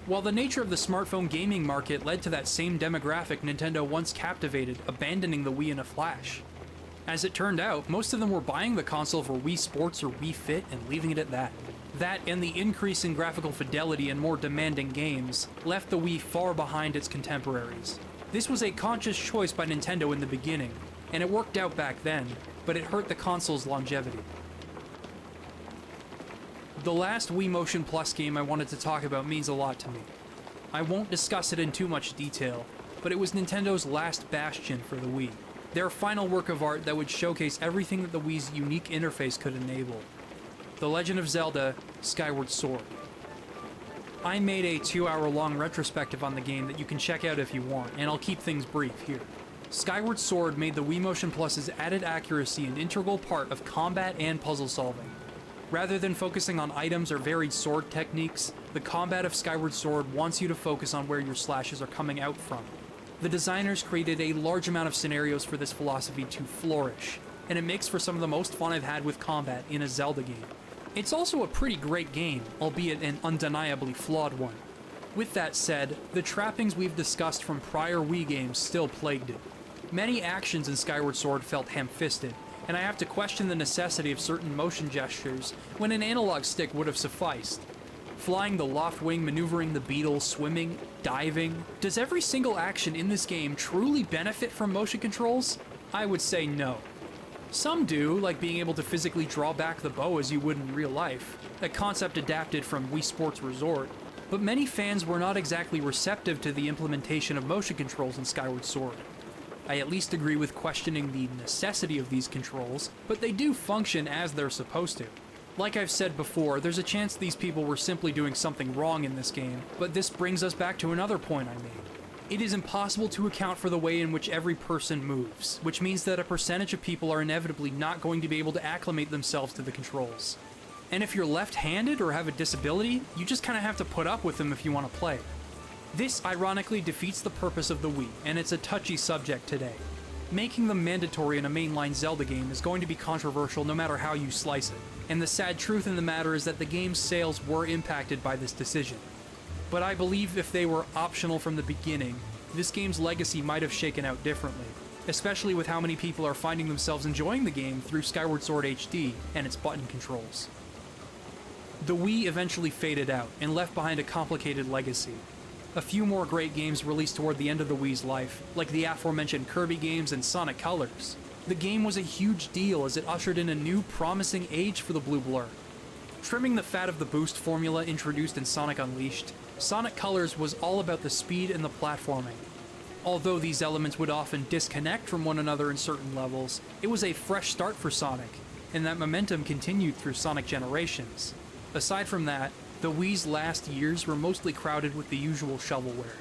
While the nature of the smartphone gaming market led to that same demographic Nintendo once captivated, abandoning the Wii in a flash. As it turned out, most of them were buying the console for Wii Sports or Wii Fit and leaving it at that. That and the increase in graphical fidelity and more demanding games left the Wii far behind its contemporaries. This was a conscious choice by Nintendo in the beginning, and it worked out back then, but it hurt the console's longevity. The last Wii Motion Plus game I wanted to talk about means a lot to me. I won't discuss it in too much detail, but it was Nintendo's last bastion for the Wii. Their final work of art that would showcase everything that the Wii's unique interface could enable. The Legend of Zelda: Skyward Sword. I made a 2-hour-long retrospective on the game that you can check out if you want, and I'll keep things brief here. Skyward Sword made the Wii Motion Plus's added accuracy an integral part of combat and puzzle solving. Rather than focusing on items or varied sword techniques, the combat of Skyward Sword wants you to focus on where your slashes are coming out from. The designers created a large amount of scenarios for this philosophy to flourish, and it makes for some of the most fun I've had with combat in a Zelda game. It's also a pretty great game, albeit an undeniably flawed one. With that said, the trappings we've discussed from prior Wii games still plagued it. Many actions in Skyward Sword felt ham-fisted, and I have to question the necessity of certain motion gestures when an analog stick would have sufficed. Flying the loft wing, maneuvering the beetle, swimming, diving. Does every single action in this game truly benefit from motion controls? I would say no. Some do, like being able to physically draw back the bow as you would in real life, a concept adapted from Wii Sports Resort, but many fans were not exactly receptive to the implementation of motion controls in Skyward Sword. I at least agree with questioning the necessity of these controls, but they do function as they're supposed to. Like I've said before, there's a chance these people were simply doing something wrong in this game, but this brings us back to another point I made. It is impossible to account for the way in which every person moves, which means that a percentage of people are inevitably not going to be able to acclimate themselves to the controls. And if you're left-handed or have a disability, you just kind of have to put up with them if you want to play. This ironically defeats the purpose of the Wii, and it's a touchy subject today. Making them mandatory in a mainline Zelda game is going to be controversial no matter how you slice it, and the sad truth in the matter is that the game's sales were impacted by this decision. But I believe if they were optional from the beginning, this game's legacy might have shaken out differently, especially with how many people are finding themselves enjoying the game through Skyward Sword HD and its button controls. The Wii eventually faded out and left behind a complicated legacy. A few more great games released toward the end of the Wii's life, like the aforementioned Kirby games and Sonic Colors. The game was a huge deal as it ushered in a new, promising age for the Blue Blur. Trimming the fat of the boost formula introduced in Sonic Unleashed, Sonic Colors was all about the speed and the platforming. Although these elements would often disconnect from one another in certain levels, it was a fresh start for Sonic, and that momentum continued through Sonic Generations. Aside from that, the Wii's last years were mostly crowded with the usual shovelware.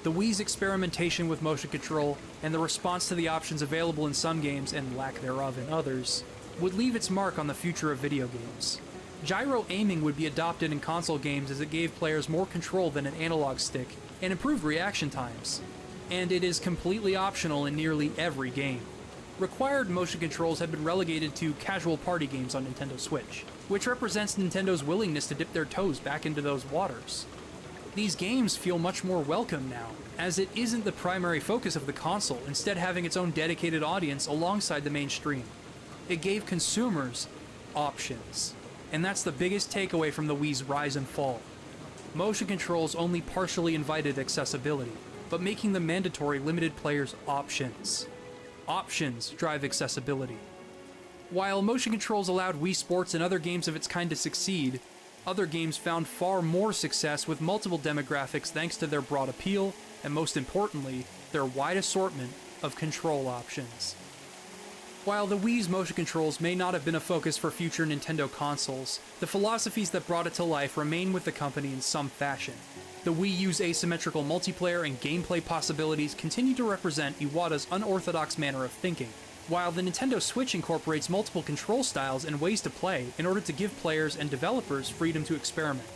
The Wii's experimentation with motion control, and the response to the options available in some games and lack thereof in others, would leave its mark on the future of video games. Gyro aiming would be adopted in console games as it gave players more control than an analog stick, and improved reaction times. And it is completely optional in nearly every game. Required motion controls have been relegated to casual party games on Nintendo Switch, which represents Nintendo's willingness to dip their toes back into those waters. These games feel much more welcome now, as it isn't the primary focus of the console, instead having its own dedicated audience alongside the mainstream. It gave consumers options, and that's the biggest takeaway from the Wii's rise and fall. Motion controls only partially invited accessibility, but making them mandatory limited players' options. Options drive accessibility. While motion controls allowed Wii Sports and other games of its kind to succeed, other games found far more success with multiple demographics thanks to their broad appeal, and most importantly, their wide assortment of control options. While the Wii's motion controls may not have been a focus for future Nintendo consoles, the philosophies that brought it to life remain with the company in some fashion. The Wii U's asymmetrical multiplayer and gameplay possibilities continue to represent Iwata's unorthodox manner of thinking, while the Nintendo Switch incorporates multiple control styles and ways to play in order to give players and developers freedom to experiment.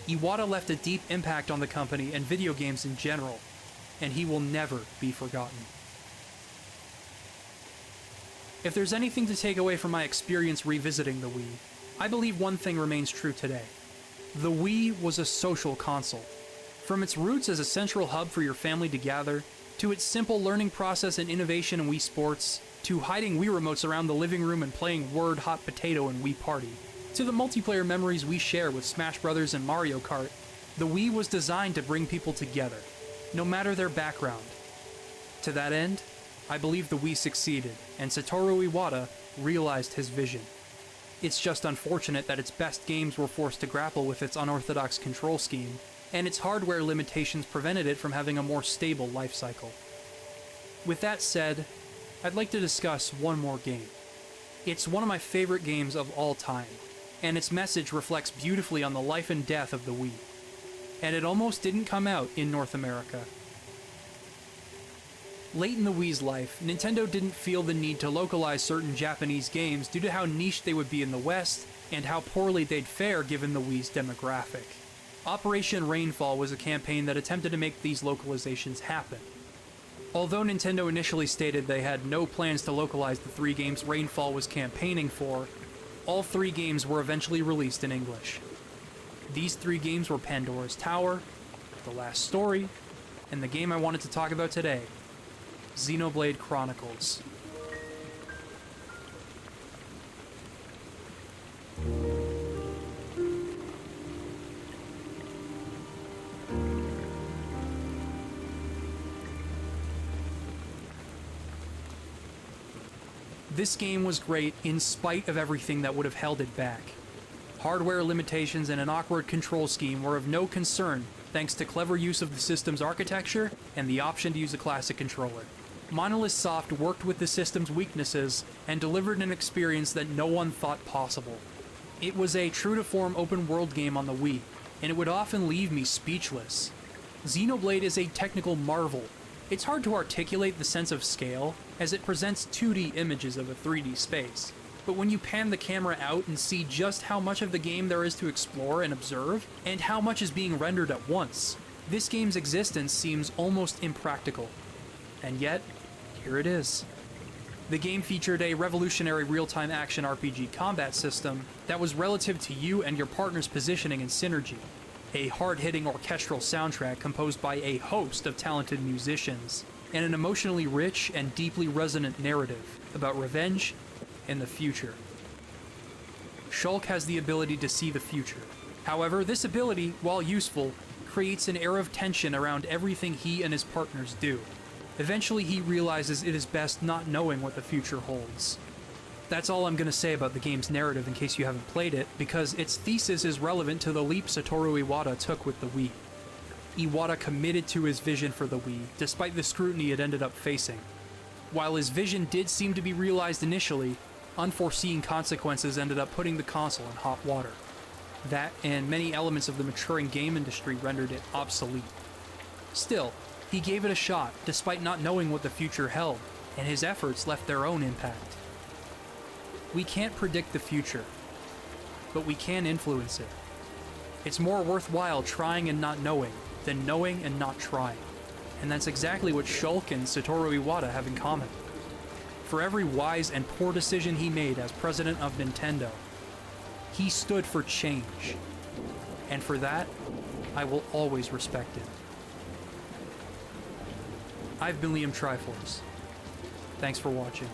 Iwata left a deep impact on the company and video games in general, and he will never be forgotten. If there's anything to take away from my experience revisiting the Wii, I believe one thing remains true today. The Wii was a social console. From its roots as a central hub for your family to gather, to its simple learning process and innovation in Wii Sports, to hiding Wii remotes around the living room and playing Word Hot Potato in Wii Party, to the multiplayer memories we share with Smash Bros. And Mario Kart, the Wii was designed to bring people together, no matter their background. To that end, I believe the Wii succeeded, and Satoru Iwata realized his vision. It's just unfortunate that its best games were forced to grapple with its unorthodox control scheme, and its hardware limitations prevented it from having a more stable life cycle. With that said, I'd like to discuss one more game. It's one of my favorite games of all time, and its message reflects beautifully on the life and death of the Wii. And it almost didn't come out in North America. Late in the Wii's life, Nintendo didn't feel the need to localize certain Japanese games due to how niche they would be in the West, and how poorly they'd fare given the Wii's demographic. Operation Rainfall was a campaign that attempted to make these localizations happen. Although Nintendo initially stated they had no plans to localize the 3 games Rainfall was campaigning for, all 3 games were eventually released in English. These 3 games were Pandora's Tower, The Last Story, and the game I wanted to talk about today, Xenoblade Chronicles. This game was great in spite of everything that would have held it back. Hardware limitations and an awkward control scheme were of no concern thanks to clever use of the system's architecture and the option to use a classic controller. Monolith Soft worked with the system's weaknesses and delivered an experience that no one thought possible. It was a true-to-form open-world game on the Wii, and it would often leave me speechless. Xenoblade is a technical marvel. It's hard to articulate the sense of scale, as it presents 2D images of a 3D space. But when you pan the camera out and see just how much of the game there is to explore and observe, and how much is being rendered at once, This game's existence seems almost impractical, and yet, here it is. The game featured a revolutionary real-time action RPG combat system that was relative to you and your partner's positioning and synergy, a hard-hitting orchestral soundtrack composed by a host of talented musicians, and an emotionally rich and deeply resonant narrative about revenge and the future. Shulk has the ability to see the future. However, this ability, while useful, creates an air of tension around everything he and his partners do. Eventually, he realizes it is best not knowing what the future holds. That's all I'm going to say about the game's narrative in case you haven't played it, because its thesis is relevant to the leap Satoru Iwata took with the Wii. Iwata committed to his vision for the Wii, despite the scrutiny it ended up facing. While his vision did seem to be realized initially, unforeseen consequences ended up putting the console in hot water. That and many elements of the maturing game industry rendered it obsolete. Still, he gave it a shot, despite not knowing what the future held, and his efforts left their own impact. We can't predict the future, but we can influence it. It's more worthwhile trying and not knowing than knowing and not trying. And that's exactly what Shulk and Satoru Iwata have in common. For every wise and poor decision he made as president of Nintendo, he stood for change. And for that, I will always respect him. I've been Liam Triforce. Thanks for watching.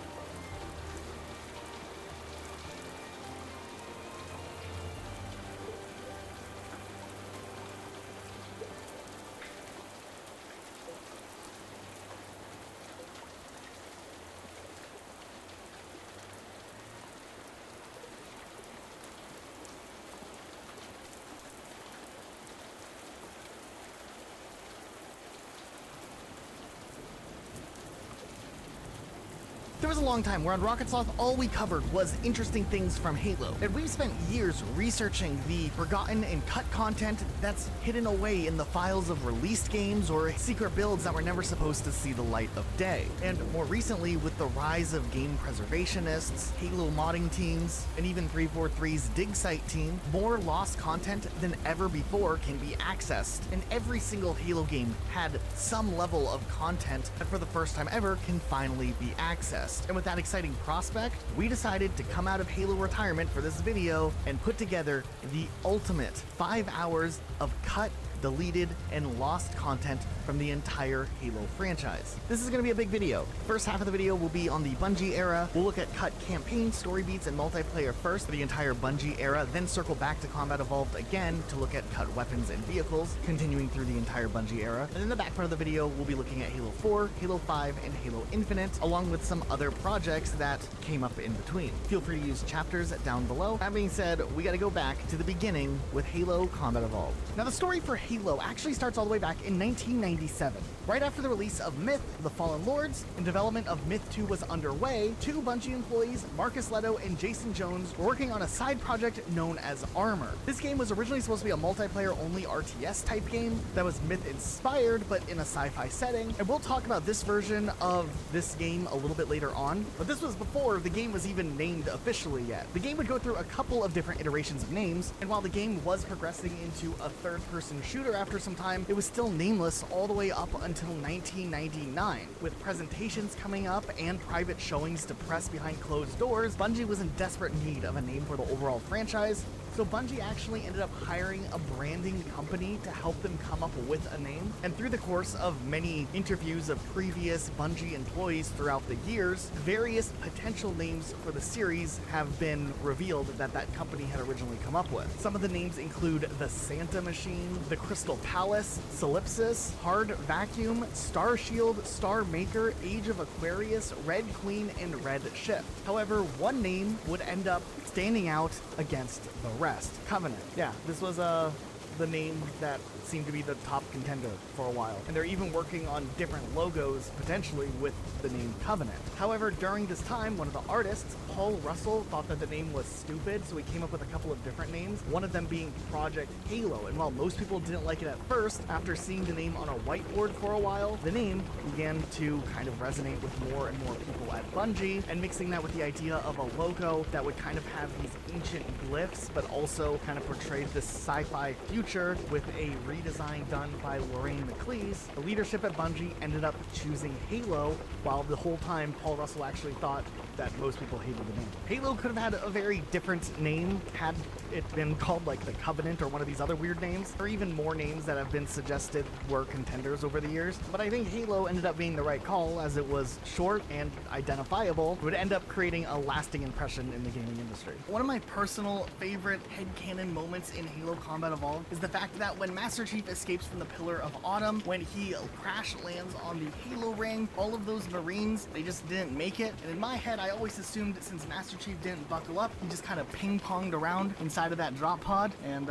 There was a long time where on Rocket Sloth all we covered was interesting things from Halo, and we've spent years researching the forgotten and cut content that's hidden away in the files of released games or secret builds that were never supposed to see the light of day. And more recently, with the rise of game preservationists, Halo modding teams, and even 343's dig site team, more lost content than ever before can be accessed. And every single Halo game had some level of content that for the first time ever can finally be accessed. And with that exciting prospect, we decided to come out of Halo retirement for this video and put together the ultimate 5 hours of cut, deleted, and lost content from the entire Halo franchise. This is going to be a big video. First half of the video will be on the Bungie era. We'll look at cut campaign, story beats, and multiplayer first for the entire Bungie era, then circle back to Combat Evolved again to look at cut weapons and vehicles, continuing through the entire Bungie era. And in the back part of the video, we'll be looking at Halo 4, Halo 5, and Halo Infinite, along with some other projects that came up in between. Feel free to use chapters down below. That being said, we gotta go back to the beginning with Halo Combat Evolved. Now, the story for Halo actually starts all the way back in 1997. Right after the release of Myth, The Fallen Lords, and development of Myth 2 was underway, two Bungie employees, Marcus Leto and Jason Jones, were working on a side project known as Armor. This game was originally supposed to be a multiplayer-only RTS type game that was Myth-inspired, but in a sci-fi setting, and we'll talk about this version of this game a little bit later on, but this was before the game was even named officially yet. The game would go through a couple of different iterations of names, and while the game was progressing into a third-person shooter after some time, it was still nameless all the way up until 1999. With presentations coming up and private showings to press behind closed doors, Bungie was in desperate need of a name for the overall franchise, so Bungie actually ended up hiring a branding company to help them come up with a name. And through the course of many interviews of previous Bungie employees throughout the years, various potential names for the series have been revealed that that company had originally come up with. Some of the names include the Santa Machine, the Crystal Palace, Solipsis, Hard Vacuum, Star Shield, Star Maker, Age of Aquarius, Red Queen, and Red Shift. However, one name would end up standing out against the rest. Covenant. Yeah, this was the name that seemed to be the top contender for a while. And they're even working on different logos, potentially, with the name Covenant. However, during this time, one of the artists, Paul Russell, thought that the name was stupid, so he came up with a couple of different names, one of them being Project Halo. And while most people didn't like it at first, after seeing the name on a whiteboard for a while, the name began to kind of resonate with more and more people at Bungie, and mixing that with the idea of a logo that would kind of have these ancient glyphs, but also kind of portrayed this sci-fi future future with a redesign done by Lorraine McLeese, the leadership at Bungie ended up choosing Halo, while the whole time Paul Russell actually thought that most people hated the name. Halo could have had a very different name had it been called like the Covenant or one of these other weird names, or even more names that have been suggested were contenders over the years. But I think Halo ended up being the right call, as it was short and identifiable. It would end up creating a lasting impression in the gaming industry. One of my personal favorite headcanon moments in Halo Combat Evolved is the fact that when Master Chief escapes from the Pillar of Autumn, when he crash lands on the Halo ring, all of those Marines, they just didn't make it. And in my head, I always assumed since Master Chief didn't buckle up, he just kind of ping-ponged around inside of that drop pod, and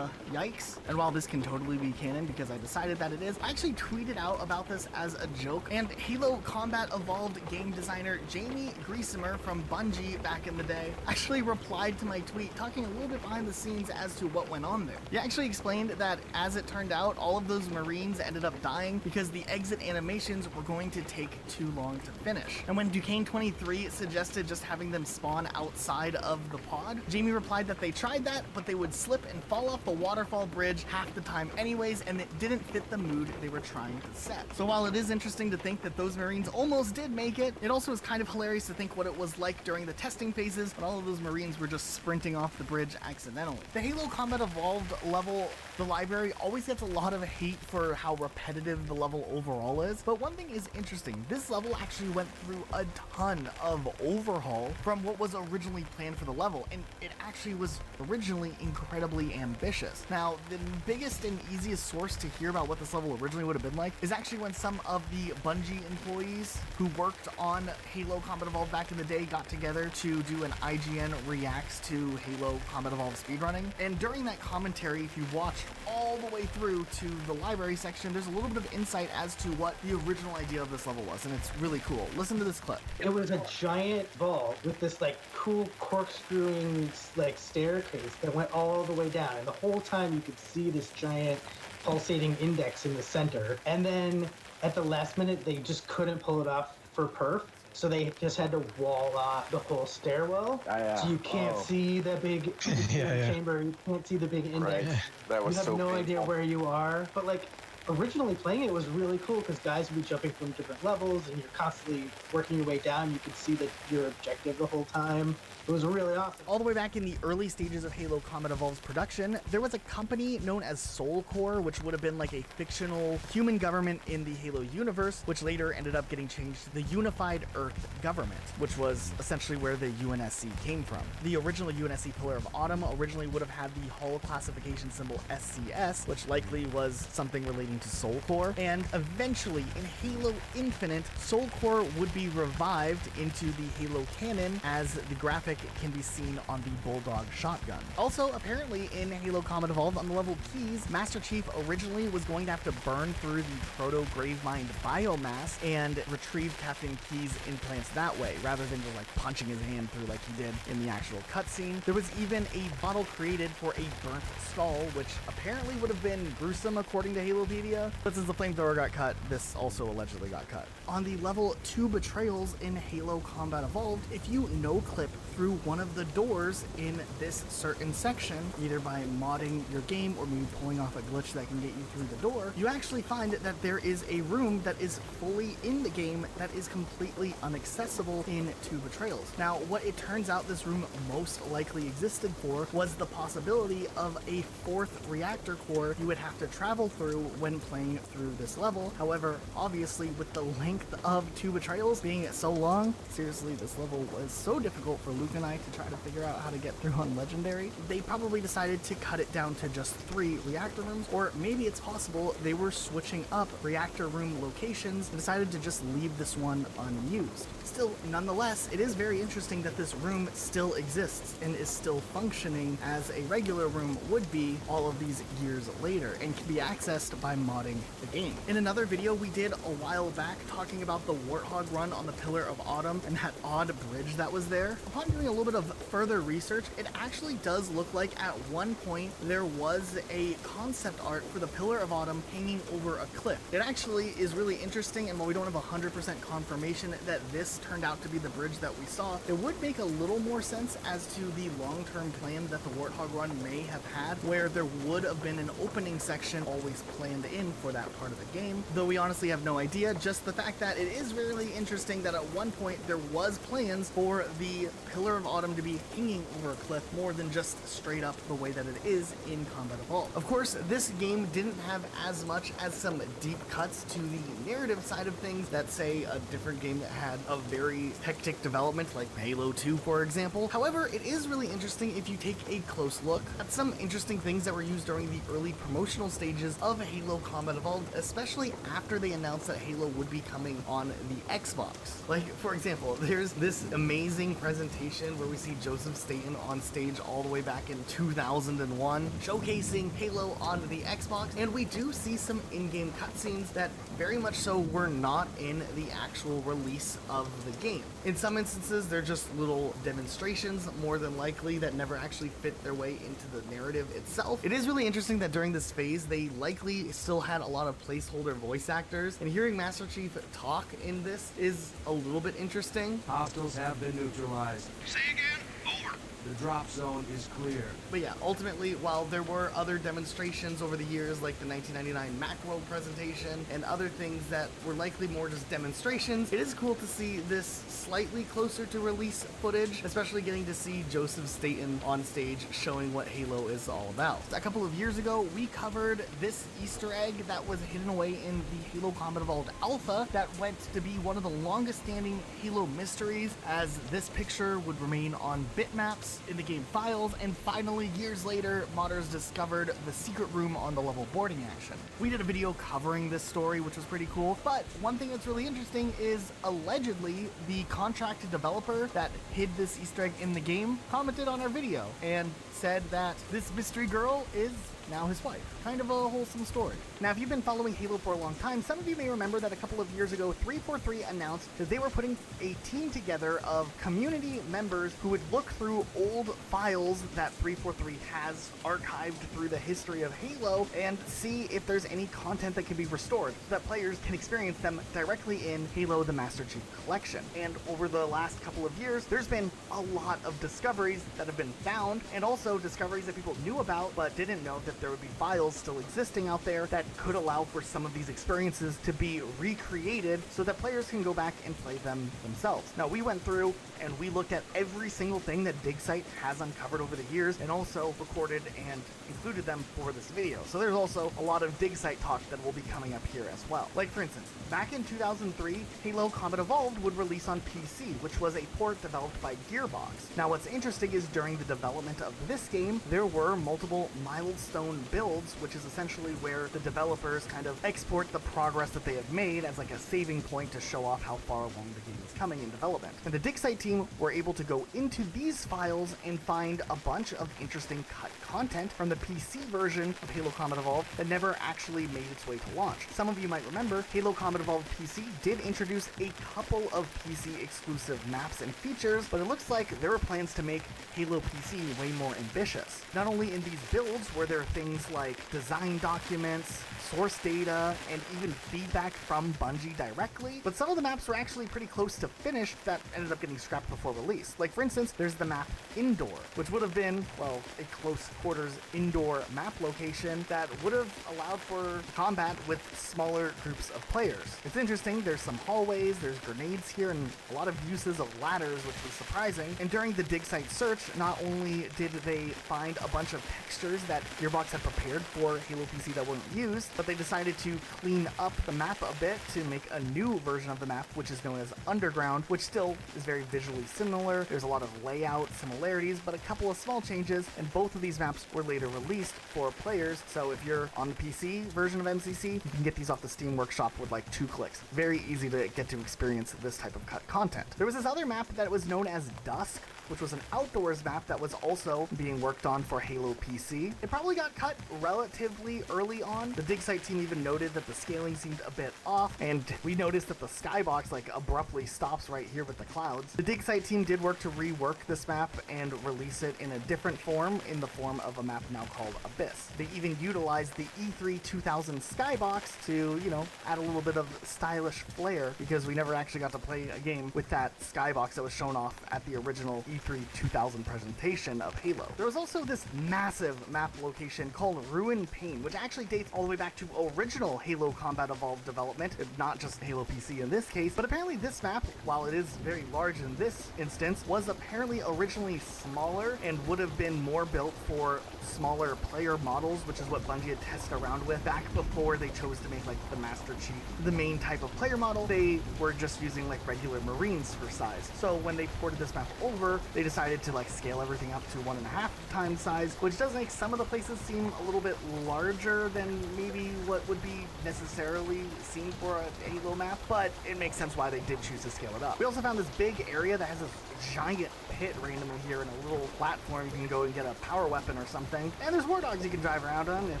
yikes. And while this can totally be canon because I decided that it is, I actually tweeted out about this as a joke, and Halo Combat Evolved game designer Jamie Griesemer from Bungie back in the day actually replied to my tweet talking a little bit behind the scenes as to what went on there. He actually explained that as it turned out, all of those Marines ended up dying because the exit animations were going to take too long to finish. And when Duquesne23 suggested just having them spawn outside of the pod, Jamie replied that they tried that, but they would slip and fall off the waterfall bridge half the time anyways, and it didn't fit the mood they were trying to set. So while it is interesting to think that those Marines almost did make it, it also is kind of hilarious to think what it was like during the testing phases when all of those Marines were just sprinting off the bridge accidentally. The Halo Combat Evolved level, the library, always gets a lot of hate for how repetitive the level overall is, but one thing is interesting. This level actually went through a ton of overhaul from what was originally planned for the level, and it actually was originally incredibly ambitious. Now, the biggest and easiest source to hear about what this level originally would have been like is actually when some of the Bungie employees who worked on Halo Combat Evolved back in the day got together to do an IGN reacts to Halo Combat Evolved speedrunning. And during that commentary, if you watch all the way through to the library section, there's a little bit of insight as to what the original idea of this level was, and it's really cool. Listen to this clip. It was a giant ball with this like cool corkscrewing like staircase that went all the way down, and the whole time you could see this giant pulsating index in the center. And then at the last minute, they just couldn't pull it off for perf. So they just had to wall off the whole stairwell. So you can't see the big chamber. You can't see the big index. Right. That was you have so no painful. idea where you are. But like originally playing it was really cool because guys would be jumping from different levels and you're constantly working your way down. You could see that your objective the whole time. It was really awesome. All the way back in the early stages of Halo Combat Evolved's production, there was a company known as Soul Corps, which would have been like a fictional human government in the Halo universe, which later ended up getting changed to the Unified Earth Government, which was essentially where the UNSC came from. The original UNSC Pillar of Autumn originally would have had the hull classification symbol SCS, which likely was something relating to Soul Corps, and eventually in Halo Infinite, Soul Corps would be revived into the Halo canon as the graphic can be seen on the Bulldog shotgun. Also, apparently in Halo Combat Evolved on the level Keys, Master Chief originally was going to have to burn through the Proto Gravemind biomass and retrieve Captain Key's implants that way, rather than just like punching his hand through like he did in the actual cutscene. There was even a bottle created for a burnt skull, which apparently would have been gruesome according to Halopedia, but since the flamethrower got cut, this also allegedly got cut. On the level 2 betrayals in Halo Combat Evolved, if you no-clip through one of the doors in this certain section, either by modding your game or maybe pulling off a glitch that can get you through the door, you actually find that there is a room that is fully in the game that is completely inaccessible in 2 Betrayals. Now, what it turns out this room most likely existed for was the possibility of a 4th reactor core you would have to travel through when playing through this level. However, obviously, with the length of 2 Betrayals being so long, seriously, this level was so difficult for Luke and I to try to figure out how to get through on Legendary, they probably decided to cut it down to just 3 reactor rooms, or maybe it's possible they were switching up reactor room locations and decided to just leave this one unused. Still, nonetheless, it is very interesting that this room still exists and is still functioning as a regular room would be all of these years later, and can be accessed by modding the game. In another video we did a while back talking about the Warthog run on the Pillar of Autumn and that odd bridge that was there, upon doing a little bit of further research, it actually does look like at one point there was a concept art for the Pillar of Autumn hanging over a cliff. It actually is really interesting, and while we don't have 100% confirmation that this turned out to be the bridge that we saw, it would make a little more sense as to the long-term plan that the Warthog Run may have had, where there would have been an opening section always planned in for that part of the game, though we honestly have no idea. Just the fact that it is really interesting that at one point there was plans for the Pillar of Autumn to be hanging over a cliff more than just straight up the way that it is in Combat Evolved. Of course, this game didn't have as much as some deep cuts to the narrative side of things that, say, a different game that had a very hectic development like Halo 2, for example. However, it is really interesting if you take a close look at some interesting things that were used during the early promotional stages of Halo Combat Evolved, especially after they announced that Halo would be coming on the Xbox. Like, for example, there's this amazing presentation where we see Joseph Staten on stage all the way back in 2001, showcasing Halo on the Xbox, and we do see some in-game cutscenes that very much so were not in the actual release of the game. In some instances, they're just little demonstrations, more than likely, that never actually fit their way into the narrative itself. It is really interesting that during this phase, they likely still had a lot of placeholder voice actors, and hearing Master Chief talk in this is a little bit interesting. Hostiles have been neutralized. Say again? Over. The drop zone is clear. But yeah, ultimately, while there were other demonstrations over the years, like the 1999 Macworld presentation and other things that were likely more just demonstrations, it is cool to see this slightly closer to release footage, especially getting to see Joseph Staten on stage showing what Halo is all about. A couple of years ago, we covered this Easter egg that was hidden away in the Halo Combat Evolved Alpha that went to be one of the longest standing Halo mysteries, as this picture would remain on bitmaps in the game files, and finally, years later, modders discovered the secret room on the level boarding action. We did a video covering this story, which was pretty cool, but one thing that's really interesting is allegedly the contracted developer that hid this Easter egg in the game commented on our video and said that this mystery girl is now his wife. Kind of a wholesome story. Now, if you've been following Halo for a long time, some of you may remember that a couple of years ago, 343 announced that they were putting a team together of community members who would look through old files that 343 has archived through the history of Halo and see if there's any content that can be restored so that players can experience them directly in Halo the Master Chief Collection. And over the last couple of years, there's been a lot of discoveries that have been found, and also discoveries that people knew about but didn't know that there would be files still existing out there that could allow for some of these experiences to be recreated so that players can go back and play them themselves. Now, we went through and we looked at every single thing that DigSite has uncovered over the years and also recorded and included them for this video. So there's also a lot of DigSite talk that will be coming up here as well. Like, for instance, back in 2003, Halo Combat Evolved would release on PC, which was a port developed by Gearbox. Now, what's interesting is during the development of this game, there were multiple milestone builds, which is essentially where the developers kind of export the progress that they have made as like a saving point to show off how far along the game is coming in development. And the DigSite team were able to go into these files and find a bunch of interesting cut content from the PC version of Halo Combat Evolved that never actually made its way to launch. Some of you might remember Halo Combat Evolved PC did introduce a couple of PC exclusive maps and features, but it looks like there were plans to make Halo PC way more ambitious. Not only in these builds were there things like design documents, source data, and even feedback from Bungie directly, but some of the maps were actually pretty close to finished that ended up getting scrapped before release. Like, for instance, there's the map Indoor, which would have been, well, a close quarters indoor map location that would have allowed for combat with smaller groups of players. It's interesting, there's some hallways, there's grenades here, and a lot of uses of ladders, which was surprising. And during the DigSite search, not only did they find a bunch of textures that Gearbox had prepared for Halo PC that weren't used, but they decided to clean up the map a bit to make a new version of the map, which is known as Underground, which still is very visually similar. There's a lot of layout similarities, but a couple of small changes, and both of these maps were later released for players. So if you're on the PC version of MCC, you can get these off the Steam Workshop with like 2 clicks. Very easy to get to experience this type of cut content. There was this other map that was known as Dusk, which was an outdoors map that was also being worked on for Halo PC. It probably got cut relatively early on. The dig site team even noted that the scaling seemed a bit off, and we noticed that the skybox like abruptly stops right here with the clouds. The dig site team did work to rework this map and release it in a different form, in the form of a map now called Abyss. They even utilized the E3 2000 skybox to, you know, add a little bit of stylish flair, because we never actually got to play a game with that skybox that was shown off at the original E3 2000 presentation of Halo. There was also this massive map location called Ruin Pain, which actually dates all the way back to original Halo Combat Evolved development, not just Halo PC in this case. But apparently this map, while it is very large in this instance, was apparently originally smaller and would have been more built for smaller player models, which is what Bungie had tested around with back before they chose to make like the Master Chief the main type of player model. They were just using like regular Marines for size. So when they ported this map over, they decided to like scale everything up to 1.5 times size, which does make some of the places seem a little bit larger than maybe what would be necessarily seen for a Halo map, but it makes sense why they did choose to scale it up. We also found this big area that has this giant pit randomly here and a little platform you can go and get a power weapon or something. And there's war dogs you can drive around on if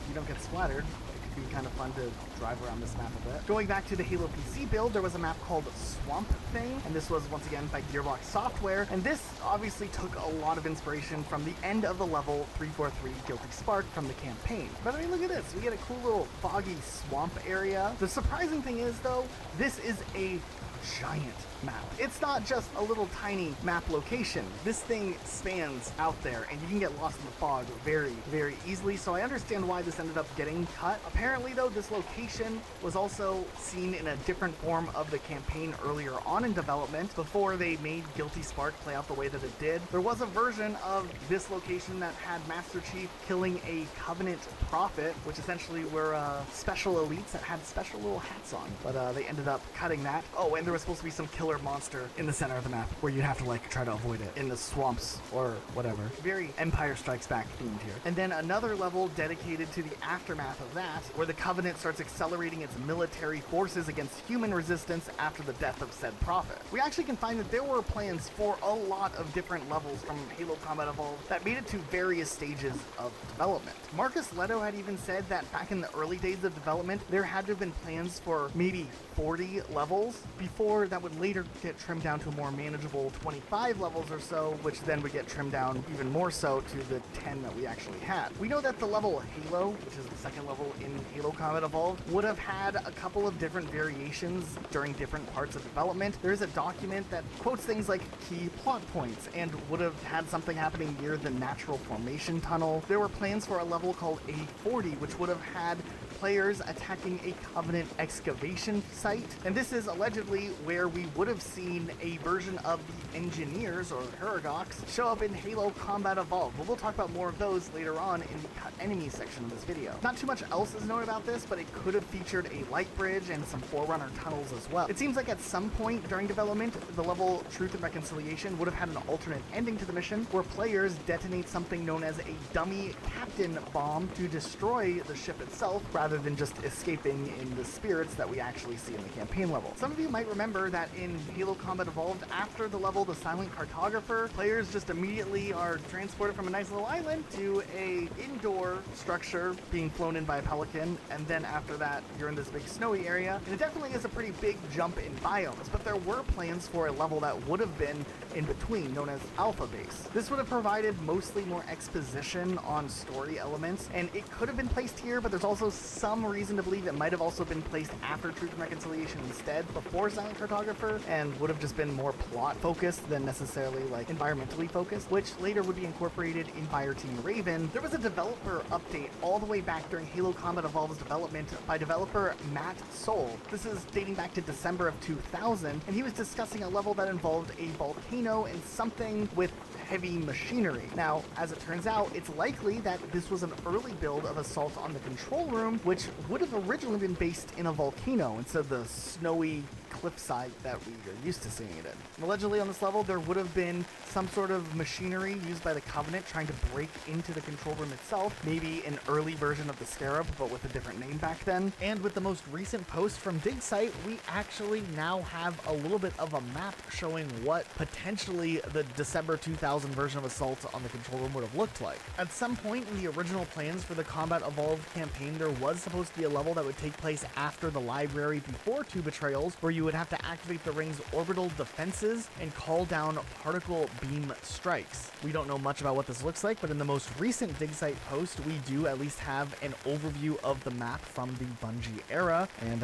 you don't get splattered. It could be kind of fun to drive around this map a bit. Going back to the Halo PC build, there was a map called Swamp Thing, and this was once again by Gearbox Software, and this obviously took a lot of inspiration from the end of the level 343 Guilty Spark from the campaign. But I mean, look at this. We get a cool little foggy swamp area. The surprising thing is, though, this is a giant map. It's not just a little tiny map location. This thing spans out there, and you can get lost in the fog very, very easily, so I understand why this ended up getting cut. Apparently, though, this location was also seen in a different form of the campaign earlier on in development, before they made Guilty Spark play out the way that it did. There was a version of this location that had Master Chief killing a Covenant Prophet, which essentially were special elites that had special little hats on, but they ended up cutting that. Oh, and there was supposed to be some killer monster in the center of the map where you'd have to like try to avoid it in the swamps or whatever. Very Empire Strikes Back themed here. And then another level dedicated to the aftermath of that, where the Covenant starts accelerating its military forces against human resistance after the death of said prophet. We actually can find that there were plans for a lot of different levels from Halo Combat Evolved that made it to various stages of development. Marcus Leto had even said that back in the early days of development, there had to have been plans for maybe 40 levels before that would later get trimmed down to a more manageable 25 levels or so, which then would get trimmed down even more so to the 10 that we actually had. We know that the level Halo, which is the second level in Halo Combat Evolved, would have had a couple of different variations during different parts of development. There's a document that quotes things like key plot points and would have had something happening near the natural formation tunnel. There were plans for a level called A40, which would have had players attacking a Covenant excavation site, and this is allegedly where we would have seen a version of the Engineers, or Heragox, show up in Halo Combat Evolved, but we'll talk about more of those later on in the cut enemy section of this video. Not too much else is known about this, but it could have featured a light bridge and some Forerunner tunnels as well. It seems like at some point during development, the level Truth and Reconciliation would have had an alternate ending to the mission, where players detonate something known as a dummy captain bomb to destroy the ship itself, rather than just escaping in the spirits that we actually see in the campaign level. Some of you might remember that in Halo Combat Evolved, after the level The Silent Cartographer, players just immediately are transported from a nice little island to a indoor structure being flown in by a pelican, and then after that, you're in this big snowy area, and it definitely is a pretty big jump in biomes, but there were plans for a level that would have been in between, known as Alpha Base. This would have provided mostly more exposition on story elements, and it could have been placed here, but there's also some reason to believe it might have also been placed after Truth and Reconciliation instead, before Silent Cartographer, and would have just been more plot focused than necessarily like environmentally focused, which later would be incorporated in Fireteam Raven. There was a developer update all the way back during Halo Combat Evolved's development by developer Matt Soul. This is dating back to December of 2000, and he was discussing a level that involved a volcano and something with heavy machinery. Now, as it turns out, it's likely that this was an early build of Assault on the Control Room, which would have originally been based in a volcano instead of the snowy cliffside that we are used to seeing it in. Allegedly on this level, there would have been some sort of machinery used by the Covenant trying to break into the control room itself, maybe an early version of the Scarab, but with a different name back then. And with the most recent post from DigSite, we actually now have a little bit of a map showing what potentially the December 2000 version of Assault on the control room would have looked like. At some point in the original plans for the Combat Evolved campaign, there was supposed to be a level that would take place after the library before Two Betrayals, where you would have to activate the ring's orbital defenses and call down particle beam strikes. We don't know much about what this looks like, but in the most recent DigSite post, we do at least have an overview of the map from the Bungie era, and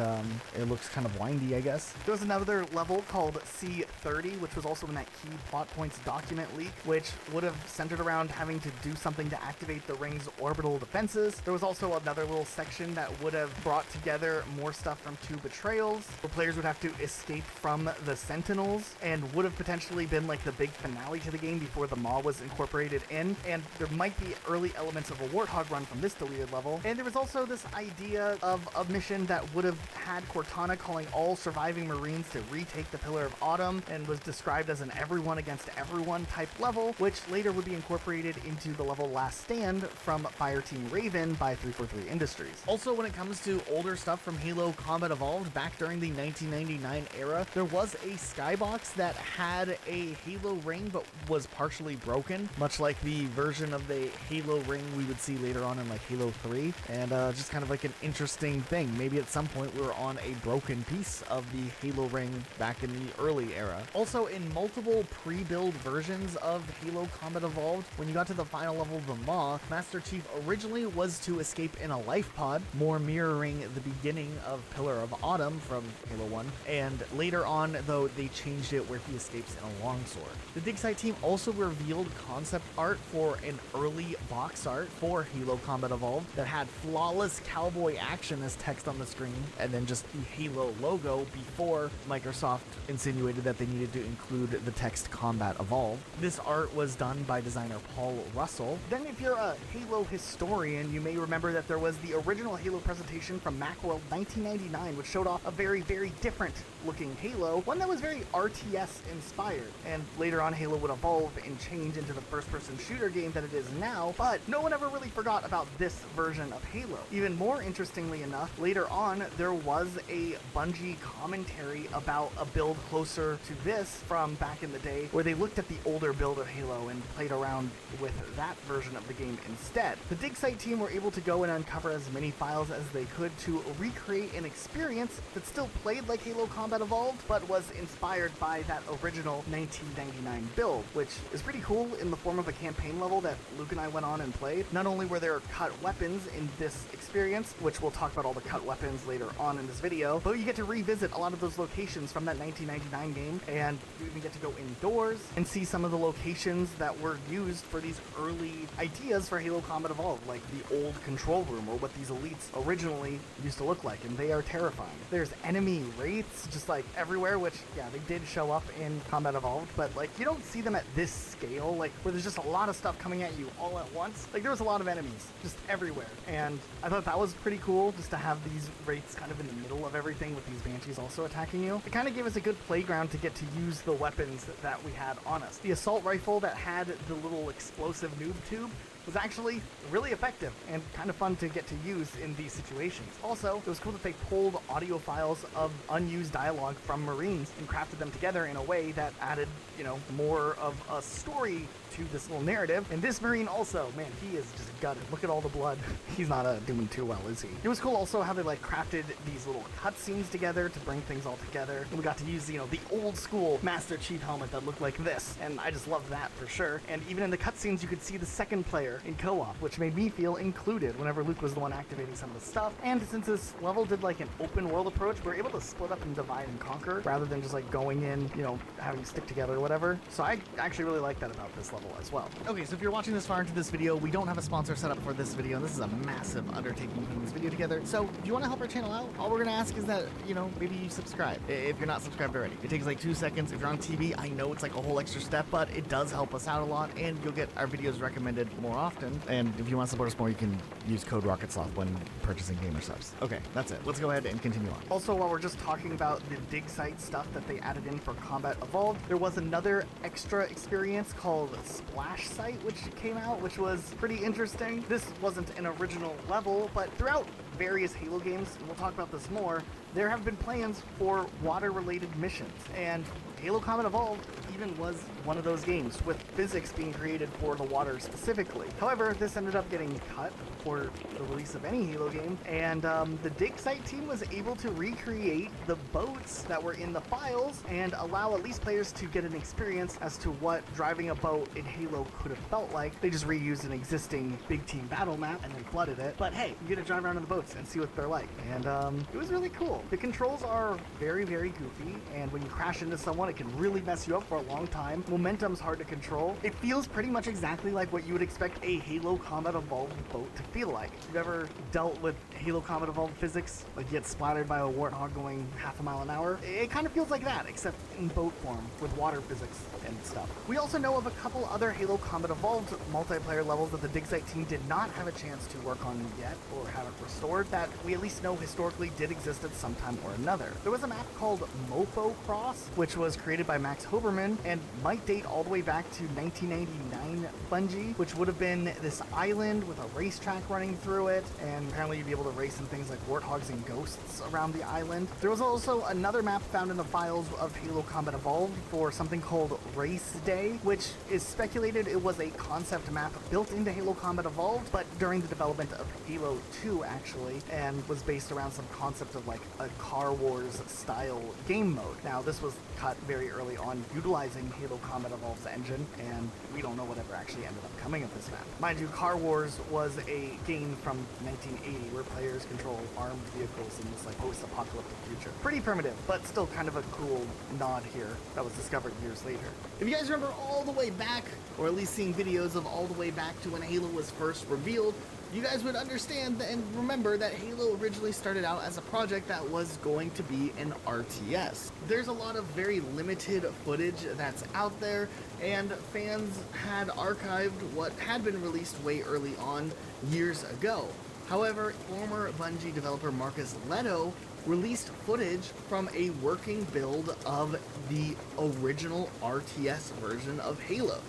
it looks kind of windy, I guess. There was another level called C30, which was also in that key plot points document leak, which would have centered around having to do something to activate the ring's orbital defenses. There was also another little section that would have brought together more stuff from Two Betrayals, where players would have to escape from the Sentinels, and would have potentially been like the big finale to the game before the Maw was incorporated in, and there might be early elements of a Warthog run from this deleted level. And there was also this idea of a mission that would have had Cortana calling all surviving Marines to retake the Pillar of Autumn, and was described as an everyone against everyone type level, which later would be incorporated into the level Last Stand from Fireteam Raven by 343 Industries. Also, when it comes to older stuff from Halo Combat Evolved back during the 1999 era, there was a skybox that had a Halo ring but was partially broken, much like the version of the Halo ring we would see later on in like Halo 3, and just kind of like an interesting thing. Maybe at some point we were on a broken piece of the Halo ring back in the early era. Also, in multiple pre-build versions of Halo Combat Evolved, when you got to the final level of the Maw, Master Chief originally was to escape in a life pod, more mirroring the beginning of Pillar of Autumn from Halo 1, and later on, though, they changed it where he escapes in a longsword. The DigSite team also revealed concept art for an early box art for Halo Combat Evolved that had flawless cowboy action as text on the screen, and then just the Halo logo before Microsoft insinuated that they needed to include the text Combat Evolved. This art was done by designer Paul Russell. Then if you're a Halo historian, you may remember that there was the original Halo presentation from Macworld 1999, which showed off a very, very different looking Halo, one that was very RTS inspired. And later on, Halo would evolve and change into the first-person shooter game that it is now, but no one ever really forgot about this version of Halo. Even more interestingly enough, later on, there was a Bungie commentary about a build closer to this from back in the day, where they looked at the older build of Halo and played around with that version of the game instead. The DigSite team were able to go and uncover as many files as they could to recreate an experience that still played like Halo Combat Evolved, but was inspired by that original 1999 build, which is pretty cool in the form of a campaign level that Luke and I went on and played. Not only were there cut weapons in this experience, which we'll talk about all the cut weapons later on in this video, but you get to revisit a lot of those locations from that 1999 game, and you even get to go indoors and see some of the locations that were used for these early ideas for Halo Combat Evolved, like the old control room or what these elites originally used to look like, and they are terrifying. There's enemy wraiths just like everywhere, which, yeah, they did show up in Combat Evolved, but like you don't see them at this scale, like where there's just a lot of stuff coming at you all at once. Like there was a lot of enemies just everywhere, and I thought that was pretty cool just to have these wraiths kind of in the middle of everything with these banshees also attacking you. It kind of gave us a good playground to get to use the weapons that we had on us. The assault rifle that had the little explosive noob tube was actually really effective and kind of fun to get to use in these situations. Also, it was cool that they pulled audio files of unused dialogue from Marines and crafted them together in a way that added, you know, more of a story to this little narrative. And this Marine also, man, he is just gutted. Look at all the blood. He's not doing too well, is he? It was cool also how they like crafted these little cutscenes together to bring things all together. And we got to use, you know, the old school Master Chief helmet that looked like this. And I just love that for sure. And even in the cutscenes, you could see the second player in co-op, which made me feel included whenever Luke was the one activating some of the stuff. And since this level did like an open world approach, we're able to split up and divide and conquer rather than just like going in, you know, having to stick together or whatever. So I actually really like that about this level as well. Okay, so if you're watching this far into this video, we don't have a sponsor set up for this video, and this is a massive undertaking putting this video together. So if you want to help our channel out, all we're gonna ask is that, you know, maybe you subscribe if you're not subscribed already. It takes like 2 seconds. If you're on TV, I know it's like a whole extra step, but it does help us out a lot, and you'll get our videos recommended more often. often. And if you want to support us more, you can use code RocketSoft when purchasing gamer subs. Okay, that's it. Let's go ahead and continue on. Also, while we're just talking about the dig site stuff that they added in for Combat Evolved, there was another extra experience called Splash Site, which came out, which was pretty interesting. This wasn't an original level, but throughout various Halo games, and we'll talk about this more, there have been plans for water-related missions, and Halo Combat Evolved even was one of those games, with physics being created for the water specifically. However, this ended up getting cut before the release of any Halo game, and the dig site team was able to recreate the boats that were in the files and allow at least players to get an experience as to what driving a boat in Halo could have felt like. They just reused an existing big team battle map and then flooded it, but hey, you get to drive around in the boats and see what they're like, and it was really cool. The controls are very, very goofy, and when you crash into someone, it can really mess you up for a long time. Momentum's hard to control. It feels pretty much exactly like what you would expect a Halo Combat Evolved boat to feel like. If you've ever dealt with Halo Combat Evolved physics, like you get splattered by a warthog going half a mile an hour, it kind of feels like that, except in boat form, with water physics and stuff. We also know of a couple other Halo Combat Evolved multiplayer levels that the dig site team did not have a chance to work on yet, or haven't restored, that we at least know historically did exist at some time or another. There was a map called Mofo Cross, which was created by Max Hoberman and might date all the way back to 1999 Bungie, which would have been this island with a racetrack running through it, and apparently you'd be able to race in things like warthogs and ghosts around the island. There was also another map found in the files of Halo Combat Evolved for something called Race Day, which is speculated it was a concept map built into Halo Combat Evolved, but during the development of Halo 2 actually, and was based around some concept of like a Car Wars style game mode. Now this was cut very early on utilizing Halo Combat Evolved's engine, and we don't know whatever actually ended up coming of this map. Mind you, Car Wars was a game from 1980 where players control armed vehicles in this like post-apocalyptic future. Pretty primitive, but still kind of a cool nod here that was discovered years later. If you guys remember all the way back, or at least seeing videos of all the way back to when Halo was first revealed, you guys would understand and remember that Halo originally started out as a project that was going to be an RTS. There's a lot of very limited footage that's out there, and fans had archived what had been released way early on years ago. However, former Bungie developer Marcus Leto released footage from a working build of the original RTS version of Halo.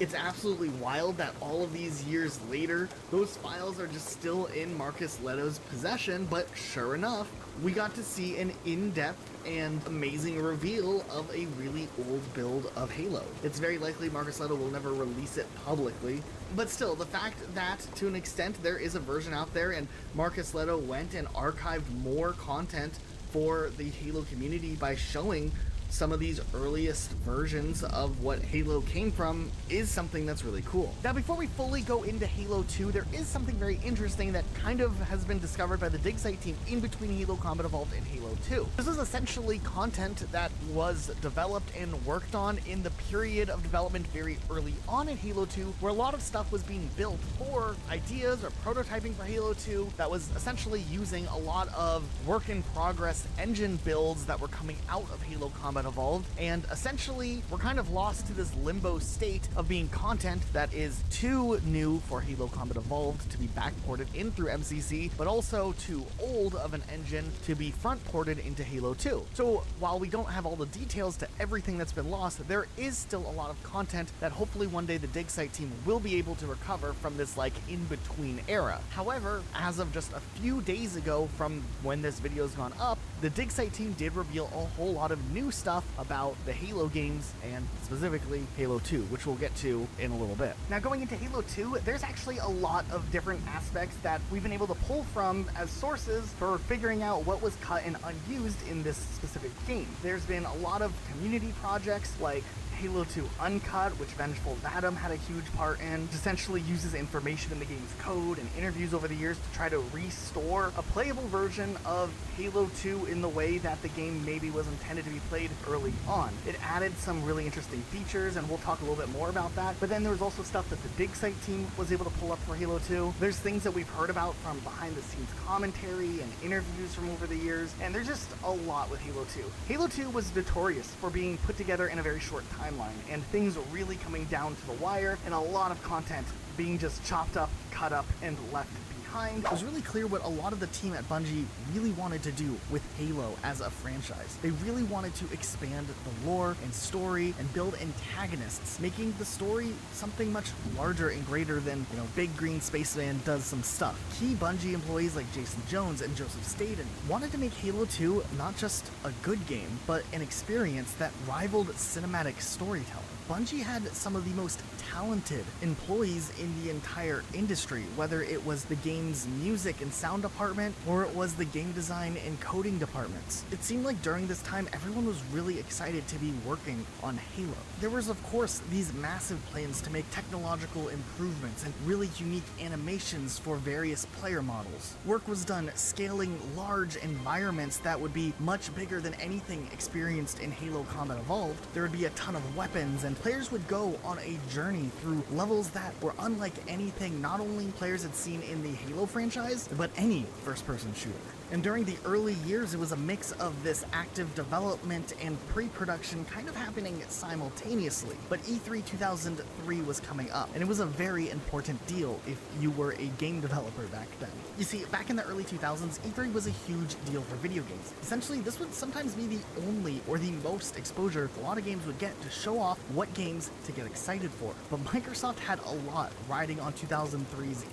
It's absolutely wild that all of these years later, those files are just still in Marcus Leto's possession, but sure enough, we got to see an in-depth and amazing reveal of a really old build of Halo. It's very likely Marcus Leto will never release it publicly, but still, the fact that, to an extent, there is a version out there and Marcus Leto went and archived more content for the Halo community by showing some of these earliest versions of what Halo came from is something that's really cool. Now, before we fully go into Halo 2, there is something very interesting that kind of has been discovered by the dig site team in between Halo Combat Evolved and Halo 2. This is essentially content that was developed and worked on in the period of development very early on in Halo 2, where a lot of stuff was being built for ideas or prototyping for Halo 2 that was essentially using a lot of work in progress engine builds that were coming out of Halo Combat Evolved, and essentially we're kind of lost to this limbo state of being content that is too new for Halo Combat Evolved to be backported in through MCC, but also too old of an engine to be front ported into Halo 2. So while we don't have all the details to everything that's been lost, there is still a lot of content that hopefully one day the dig site team will be able to recover from this like in-between era. However, as of just a few days ago from when this video's gone up, the dig site team did reveal a whole lot of new stuff about the Halo games, and specifically Halo 2, which we'll get to in a little bit. Now, going into Halo 2, there's actually a lot of different aspects that we've been able to pull from as sources for figuring out what was cut and unused in this specific game. There's been a lot of community projects like Halo 2 Uncut, which Vengeful Vadim had a huge part in, which essentially uses information in the game's code and interviews over the years to try to restore a playable version of Halo 2 in the way that the game maybe was intended to be played early on. It added some really interesting features, and we'll talk a little bit more about that, but then there was also stuff that the dig site team was able to pull up for Halo 2. There's things that we've heard about from behind the scenes commentary and interviews from over the years, and there's just a lot with Halo 2. Halo 2 was notorious for being put together in a very short time timeline, and things really coming down to the wire, and a lot of content being just chopped up, cut up, and left behind. It was really clear what a lot of the team at Bungie really wanted to do with Halo as a franchise. They really wanted to expand the lore and story and build antagonists, making the story something much larger and greater than, Big Green Spaceman does some stuff. Key Bungie employees like Jason Jones and Joseph Staten wanted to make Halo 2 not just a good game, but an experience that rivaled cinematic storytelling. Bungie had some of the most talented employees in the entire industry, whether it was the game's music and sound department, or it was the game design and coding departments. It seemed like during this time, everyone was really excited to be working on Halo. There was, of course, these massive plans to make technological improvements and really unique animations for various player models. Work was done scaling large environments that would be much bigger than anything experienced in Halo Combat Evolved. There would be a ton of weapons, and players would go on a journey through levels that were unlike anything not only players had seen in the Halo franchise, but any first-person shooter. And during the early years, it was a mix of this active development and pre-production kind of happening simultaneously. But E3 2003 was coming up, and it was a very important deal if you were a game developer back then. You see, back in the early 2000s, E3 was a huge deal for video games. Essentially, this would sometimes be the only or the most exposure a lot of games would get to show off what games to get excited for. But Microsoft had a lot riding on 2003's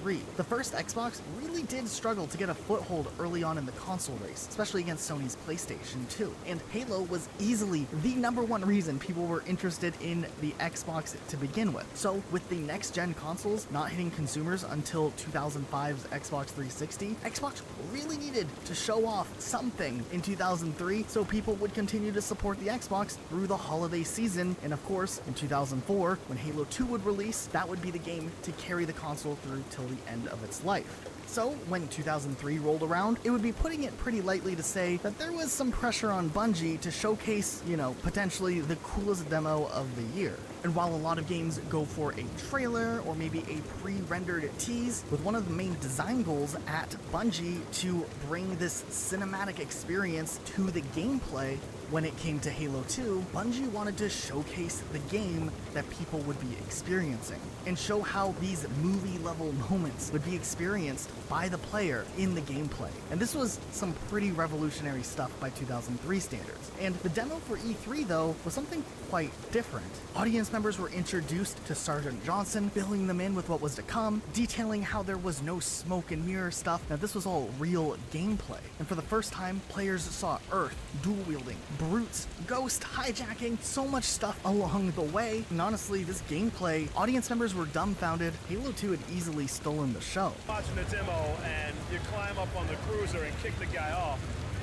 E3. The first Xbox really did struggle to get a foothold early on in the console race, especially against Sony's PlayStation 2. And Halo was easily the #1 reason people were interested in the Xbox to begin with. So with the next-gen consoles not hitting consumers until 2005's Xbox 360, Xbox really needed to show off something in 2003 so people would continue to support the Xbox through the holiday season. And of course, in 2004, when Halo 2 would release, that would be the game to carry the console through till the end of its life. So, when 2003 rolled around, it would be putting it pretty lightly to say that there was some pressure on Bungie to showcase, potentially the coolest demo of the year. And while a lot of games go for a trailer or maybe a pre-rendered tease, with one of the main design goals at Bungie to bring this cinematic experience to the gameplay, when it came to Halo 2, Bungie wanted to showcase the game that people would be experiencing and show how these movie-level moments would be experienced by the player in the gameplay. And this was some pretty revolutionary stuff by 2003 standards. And the demo for E3, though, was something quite different. Audience members were introduced to Sergeant Johnson, filling them in with what was to come, detailing how there was no smoke and mirror stuff. Now, this was all real gameplay. And for the first time, players saw Earth, dual-wielding, brutes, ghost, hijacking, so much stuff along the way. And honestly, this gameplay, audience members were dumbfounded. Halo 2 had easily stolen the show. Watching the demo and you climb up on the cruiser and kick the guy off.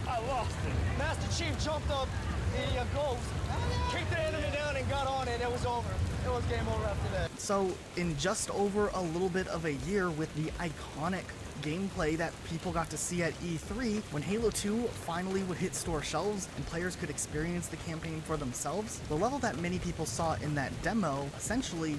I lost it. Master Chief jumped up the ghost, kicked the enemy down and got on it. It was over. It was game over after that. So in just over a little bit of a year, with the iconic gameplay that people got to see at E3, when Halo 2 finally would hit store shelves and players could experience the campaign for themselves, the level that many people saw in that demo essentially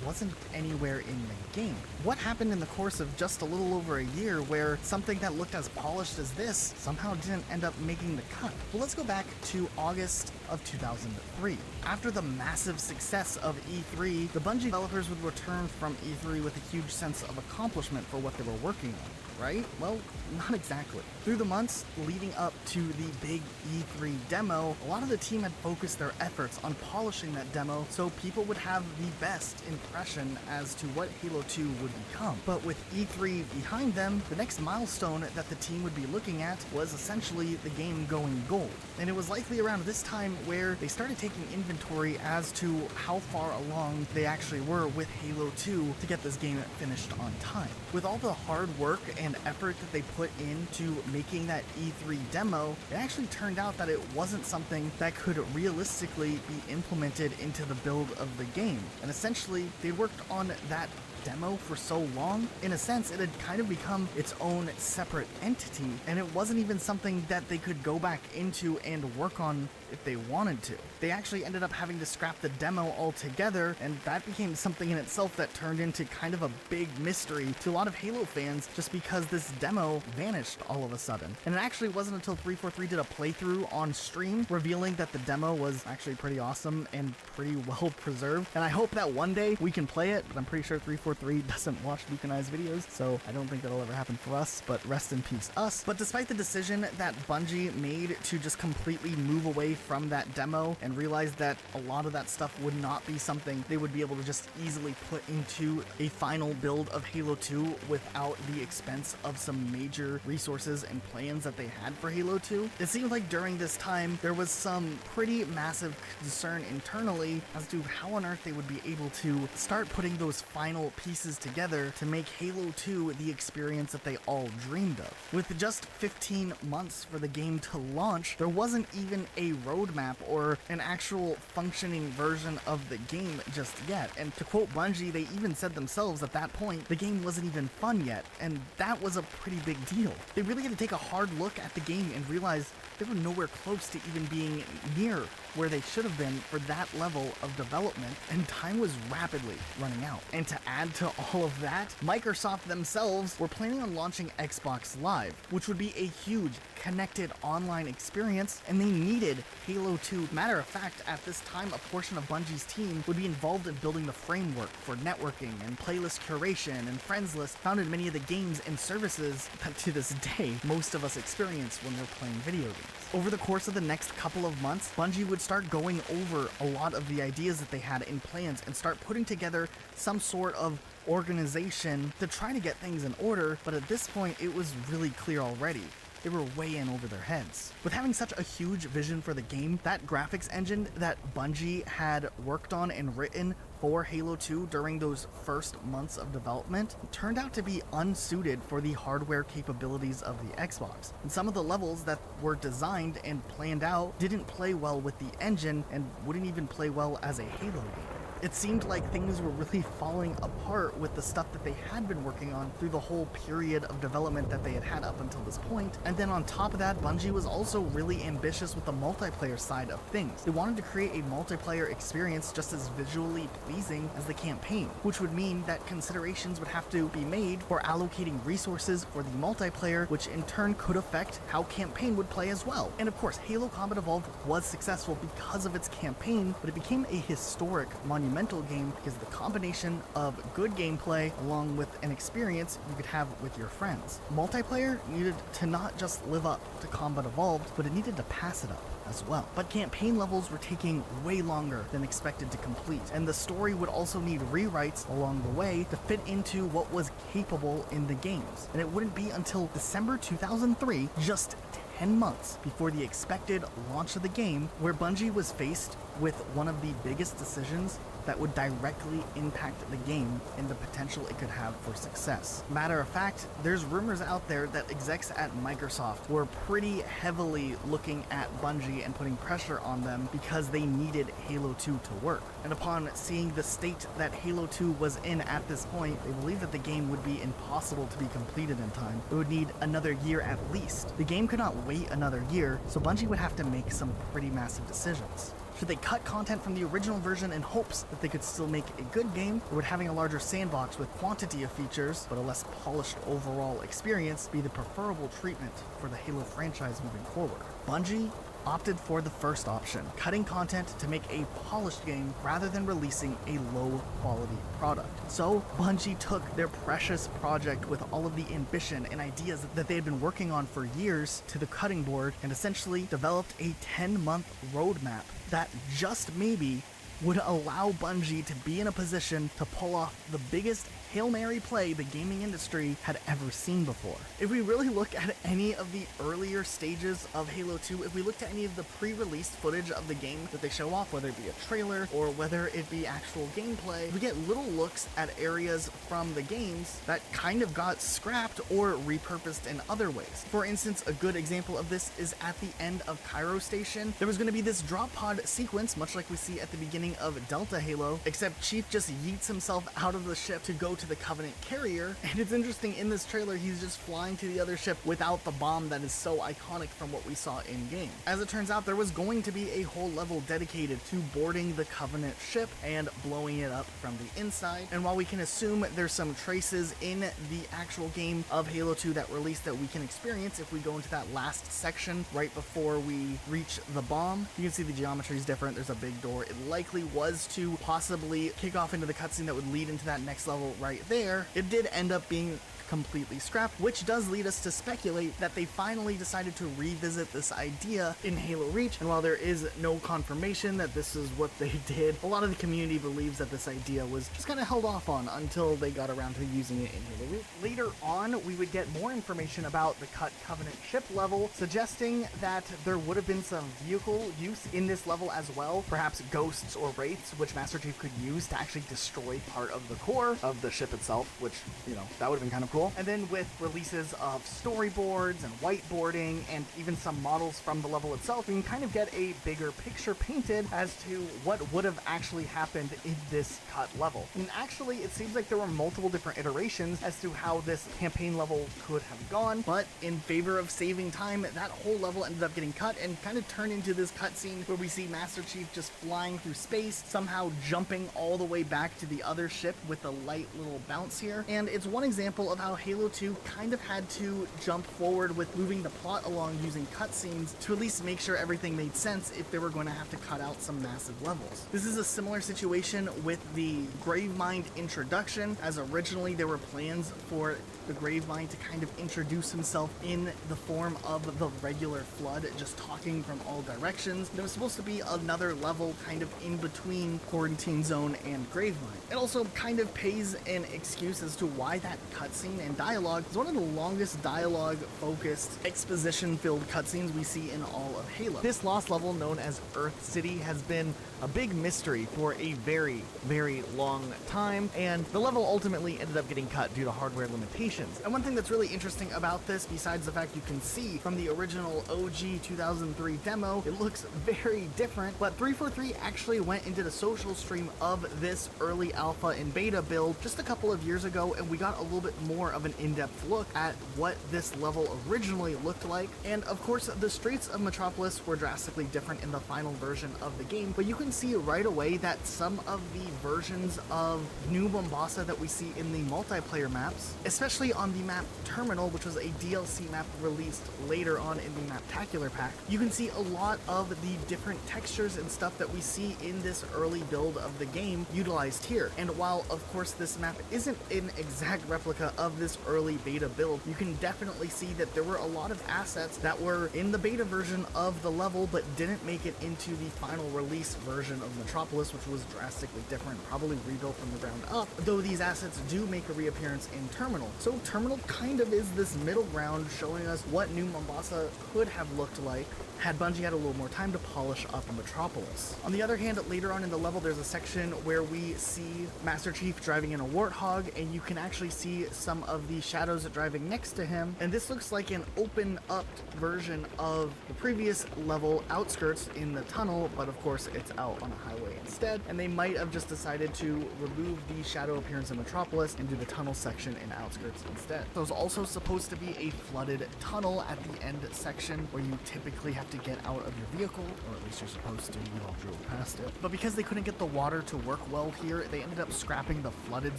wasn't anywhere in the game. What happened in the course of just a little over a year where something that looked as polished as this somehow didn't end up making the cut? Well, let's go back to August of 2003. After the massive success of E3, the Bungie developers would return from E3 with a huge sense of accomplishment for what they were working on, right? Well, not exactly. Through the months leading up to the big E3 demo, a lot of the team had focused their efforts on polishing that demo so people would have the best impression as to what Halo 2 would become. But with E3 behind them, the next milestone that the team would be looking at was essentially the game going gold. And it was likely around this time where they started taking inventory as to how far along they actually were with Halo 2 to get this game finished on time. With all the hard work and effort that they put into making that E3 demo, it actually turned out that it wasn't something that could realistically be implemented into the build of the game. And essentially, they worked on that demo for so long, in a sense, it had kind of become its own separate entity, and it wasn't even something that they could go back into and work on if they wanted to. They actually ended up having to scrap the demo altogether, and that became something in itself that turned into kind of a big mystery to a lot of Halo fans, just because this demo vanished all of a sudden. And it actually wasn't until 343 did a playthrough on stream revealing that the demo was actually pretty awesome and pretty well preserved. And I hope that one day we can play it, but I'm pretty sure 343 doesn't watch Luke and I's videos, so I don't think that'll ever happen for us, but rest in peace us. But despite the decision that Bungie made to just completely move away from that demo and realize that a lot of that stuff would not be something they would be able to just easily put into a final build of Halo 2 without the expense of some major resources and plans that they had for Halo 2, it seemed like during this time there was some pretty massive concern internally as to how on earth they would be able to start putting those final pieces together to make Halo 2 the experience that they all dreamed of. With just 15 months for the game to launch, there wasn't even a roadmap or an actual functioning version of the game just yet. And to quote Bungie, they even said themselves at that point, the game wasn't even fun yet, and that was a pretty big deal. They really had to take a hard look at the game and realize they were nowhere close to even being near where they should have been for that level of development, and time was rapidly running out. And to add to all of that, Microsoft themselves were planning on launching Xbox Live, which would be a huge connected online experience, and they needed Halo 2. Matter of fact, at this time, a portion of Bungie's team would be involved in building the framework for networking and playlist curation and friends list found in many of the games and services that to this day most of us experience when we're playing video games. Over the course of the next couple of months, Bungie would start going over a lot of the ideas that they had in plans and start putting together some sort of organization to try to get things in order, but at this point it was really clear already. They were way in over their heads. With having such a huge vision for the game, that graphics engine that Bungie had worked on and written for Halo 2 during those first months of development turned out to be unsuited for the hardware capabilities of the Xbox. And some of the levels that were designed and planned out didn't play well with the engine and wouldn't even play well as a Halo game. It seemed like things were really falling apart with the stuff that they had been working on through the whole period of development that they had had up until this point. And then on top of that, Bungie was also really ambitious with the multiplayer side of things. They wanted to create a multiplayer experience just as visually pleasing as the campaign, which would mean that considerations would have to be made for allocating resources for the multiplayer, which in turn could affect how campaign would play as well. And of course, Halo Combat Evolved was successful because of its campaign, but it became a historic monumental game because of the combination of good gameplay along with an experience you could have with your friends. Multiplayer needed to not just live up to Combat Evolved, but it needed to pass it up as well. But campaign levels were taking way longer than expected to complete, and the story would also need rewrites along the way to fit into what was capable in the games. And it wouldn't be until December 2003, just 10 months before the expected launch of the game, where Bungie was faced with one of the biggest decisions that would directly impact the game and the potential it could have for success. Matter of fact, there's rumors out there that execs at Microsoft were pretty heavily looking at Bungie and putting pressure on them because they needed Halo 2 to work. And upon seeing the state that Halo 2 was in at this point, they believed that the game would be impossible to be completed in time. It would need another year at least. The game could not wait another year, so Bungie would have to make some pretty massive decisions. Should they cut content from the original version in hopes that they could still make a good game, or would having a larger sandbox with quantity of features but a less polished overall experience be the preferable treatment for the Halo franchise moving forward? Bungie opted for the first option, cutting content to make a polished game rather than releasing a low quality product. So Bungie took their precious project with all of the ambition and ideas that they had been working on for years to the cutting board and essentially developed a 10-month roadmap that just maybe would allow Bungie to be in a position to pull off the biggest Hail Mary play the gaming industry had ever seen before. If we really look at any of the earlier stages of Halo 2, if we looked at any of the pre-released footage of the game that they show off, whether it be a trailer or whether it be actual gameplay, we get little looks at areas from the games that kind of got scrapped or repurposed in other ways. For instance, a good example of this is at the end of Cairo Station. There was going to be this drop pod sequence, much like we see at the beginning of Delta Halo, except Chief just yeets himself out of the ship to go to the Covenant carrier, and it's interesting, in this trailer, he's just flying to the other ship without the bomb that is so iconic from what we saw in-game. As it turns out, there was going to be a whole level dedicated to boarding the Covenant ship and blowing it up from the inside, and while we can assume there's some traces in the actual game of Halo 2 that released that we can experience if we go into that last section right before we reach the bomb, you can see the geometry is different. There's a big door. It likely was to possibly kick off into the cutscene that would lead into that next level right there. It did end up being completely scrapped, which does lead us to speculate that they finally decided to revisit this idea in Halo Reach, and while there is no confirmation that this is what they did, a lot of the community believes that this idea was just kind of held off on until they got around to using it in Halo Reach. Later on, we would get more information about the cut Covenant ship level, suggesting that there would have been some vehicle use in this level as well, perhaps ghosts or wraiths, which Master Chief could use to actually destroy part of the core of the ship itself, which, you know, that would have been kind of cool. And then with releases of storyboards and whiteboarding and even some models from the level itself, we can kind of get a bigger picture painted as to what would have actually happened in this cut level. And actually, it seems like there were multiple different iterations as to how this campaign level could have gone, but in favor of saving time, that whole level ended up getting cut and kind of turned into this cutscene where we see Master Chief just flying through space, somehow jumping all the way back to the other ship with a light little bounce here. And it's one example of how Halo 2 kind of had to jump forward with moving the plot along using cutscenes to at least make sure everything made sense if they were going to have to cut out some massive levels. This is a similar situation with the Gravemind introduction, as originally there were plans for the Gravemind to kind of introduce himself in the form of the regular Flood, just talking from all directions. There was supposed to be another level kind of in between Quarantine Zone and Gravemind. It also kind of pays an excuse as to why that cutscene and dialogue is one of the longest dialogue-focused, exposition-filled cutscenes we see in all of Halo. This lost level, known as Earth City, has been a big mystery for a very, very long time, and the level ultimately ended up getting cut due to hardware limitations. And one thing that's really interesting about this, besides the fact you can see from the original OG 2003 demo, it looks very different, but 343 actually went into the social stream of this early alpha and beta build just a couple of years ago, and we got a little bit more of an in-depth look at what this level originally looked like. And of course, the streets of Metropolis were drastically different in the final version of the game, but you can see right away that some of the versions of New Mombasa that we see in the multiplayer maps, especially on the map Terminal, which was a DLC map released later on in the Maptacular pack, you can see a lot of the different textures and stuff that we see in this early build of the game utilized here. And while of course this map isn't an exact replica of this early beta build, you can definitely see that there were a lot of assets that were in the beta version of the level but didn't make it into the final release version of Metropolis, which was drastically different, probably rebuilt from the ground up, though these assets do make a reappearance in Terminal. So Terminal kind of is this middle ground showing us what New Mombasa could have looked like had Bungie had a little more time to polish up Metropolis. On the other hand, later on in the level, there's a section where we see Master Chief driving in a Warthog, and you can actually see some of the shadows driving next to him, and this looks like an open-up version of the previous level, Outskirts, in the tunnel, but of course it's out on a highway instead, and they might have just decided to remove the shadow appearance in Metropolis and do the tunnel section in Outskirts instead. There's also supposed to be a flooded tunnel at the end section where you typically have to get out of your vehicle, or at least you're supposed to. You all drove past it. But because they couldn't get the water to work well here, they ended up scrapping the flooded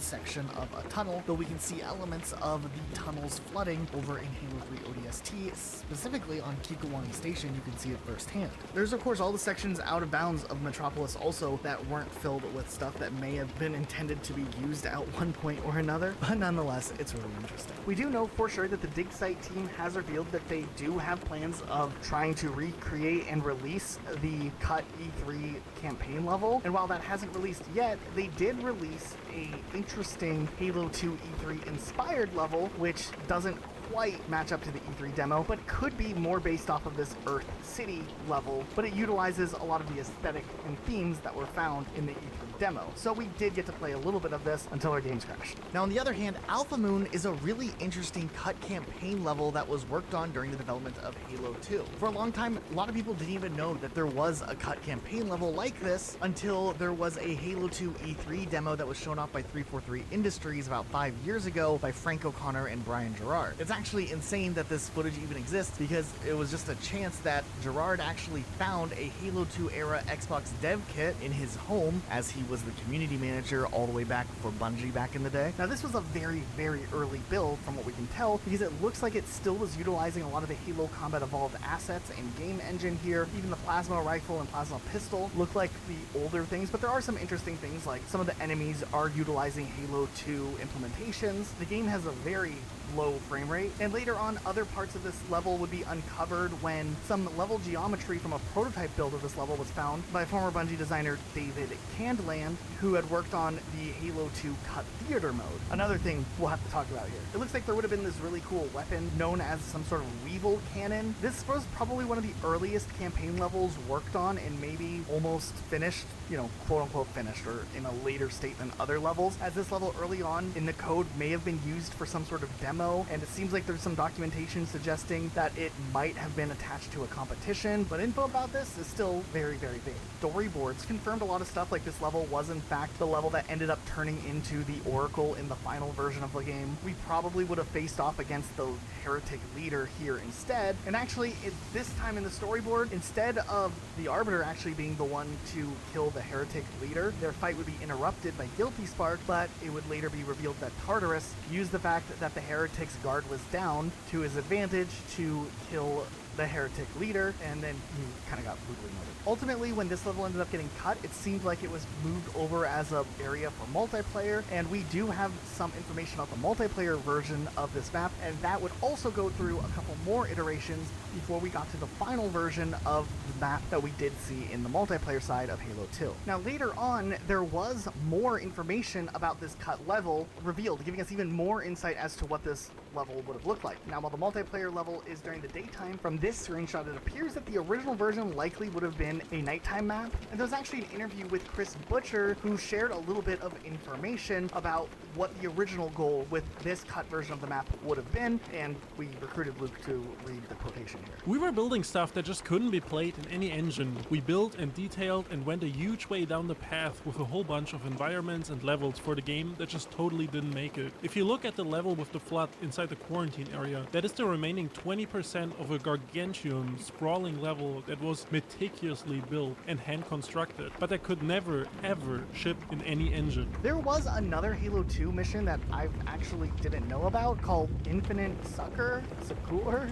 section of a tunnel, though we can see elements of the tunnels flooding over in Halo 3 ODST, specifically on Kikuwangi Station. You can see it firsthand. There's of course all the sections out of bounds of Metropolis also that weren't filled with stuff that may have been intended to be used at one point or another, but nonetheless, it's really interesting. We do know for sure that the Dig Site team has revealed that they do have plans of trying to recreate and release the cut E3 campaign level, and while that hasn't released yet, they did release a interesting Halo 2 E3 inspired level, which doesn't quite match up to the E3 demo, but could be more based off of this Earth City level, but it utilizes a lot of the aesthetic and themes that were found in the E3 demo, so we did get to play a little bit of this until our games crashed. Now on the other hand, Alpha Moon is a really interesting cut campaign level that was worked on during the development of Halo 2. For a long time, a lot of people didn't even know that there was a cut campaign level like this until there was a Halo 2 E3 demo that was shown off by 343 Industries about 5 years ago by Frank O'Connor and Brian Gerard. It's actually insane that this footage even exists because it was just a chance that Gerard actually found a Halo 2 era Xbox dev kit in his home as he was the community manager all the way back for Bungie back in the day. Now this was a very, very early build from what we can tell because it looks like it still was utilizing a lot of the Halo Combat Evolved assets and game engine here. Even the plasma rifle and plasma pistol look like the older things, but there are some interesting things like some of the enemies are utilizing Halo 2 implementations. The game has a very low frame rate, and later on other parts of this level would be uncovered when some level geometry from a prototype build of this level was found by former Bungie designer David Candland, who had worked on the Halo 2 cut theater mode. Another thing we'll have to talk about here. It looks like there would have been this really cool weapon known as some sort of Weevil cannon. This was probably one of the earliest campaign levels worked on and maybe almost finished, you know, quote unquote finished, or in a later state than other levels, as this level early on in the code may have been used for some sort of demo, and it seems like there's some documentation suggesting that it might have been attached to a competition, but info about this is still very, very vague. Storyboards confirmed a lot of stuff, like this level was in fact the level that ended up turning into the Oracle in the final version of the game. We probably would have faced off against the Heretic leader here instead, and actually this time in the storyboard, instead of the Arbiter actually being the one to kill the Heretic leader, their fight would be interrupted by Guilty Spark, but it would later be revealed that Tartarus used the fact that the Heretic's guard was down to his advantage to kill the Heretic leader, and then he kind of got brutally murdered. Ultimately, when this level ended up getting cut, it seemed like it was moved over as an area for multiplayer, and we do have some information about the multiplayer version of this map, and that would also go through a couple more iterations before we got to the final version of the map that we did see in the multiplayer side of Halo 2. Now later on, there was more information about this cut level revealed, giving us even more insight as to what this level would have looked like. Now, while the multiplayer level is during the daytime, from this screenshot it appears that the original version likely would have been a nighttime map, and there's actually an interview with Chris Butcher who shared a little bit of information about what the original goal with this cut version of the map would have been, and we recruited Luke to read the quotation here. We were building stuff that just couldn't be played in any engine. We built and detailed and went a huge way down the path with a whole bunch of environments and levels for the game that just totally didn't make it. If you look at the level with the flood inside the quarantine area, that is the remaining 20% of a gargantuan, sprawling level that was meticulously built and hand constructed, but that could never, ever ship in any engine. There was another Halo 2 mission that I actually didn't know about called Infinite Sucker? Sucker?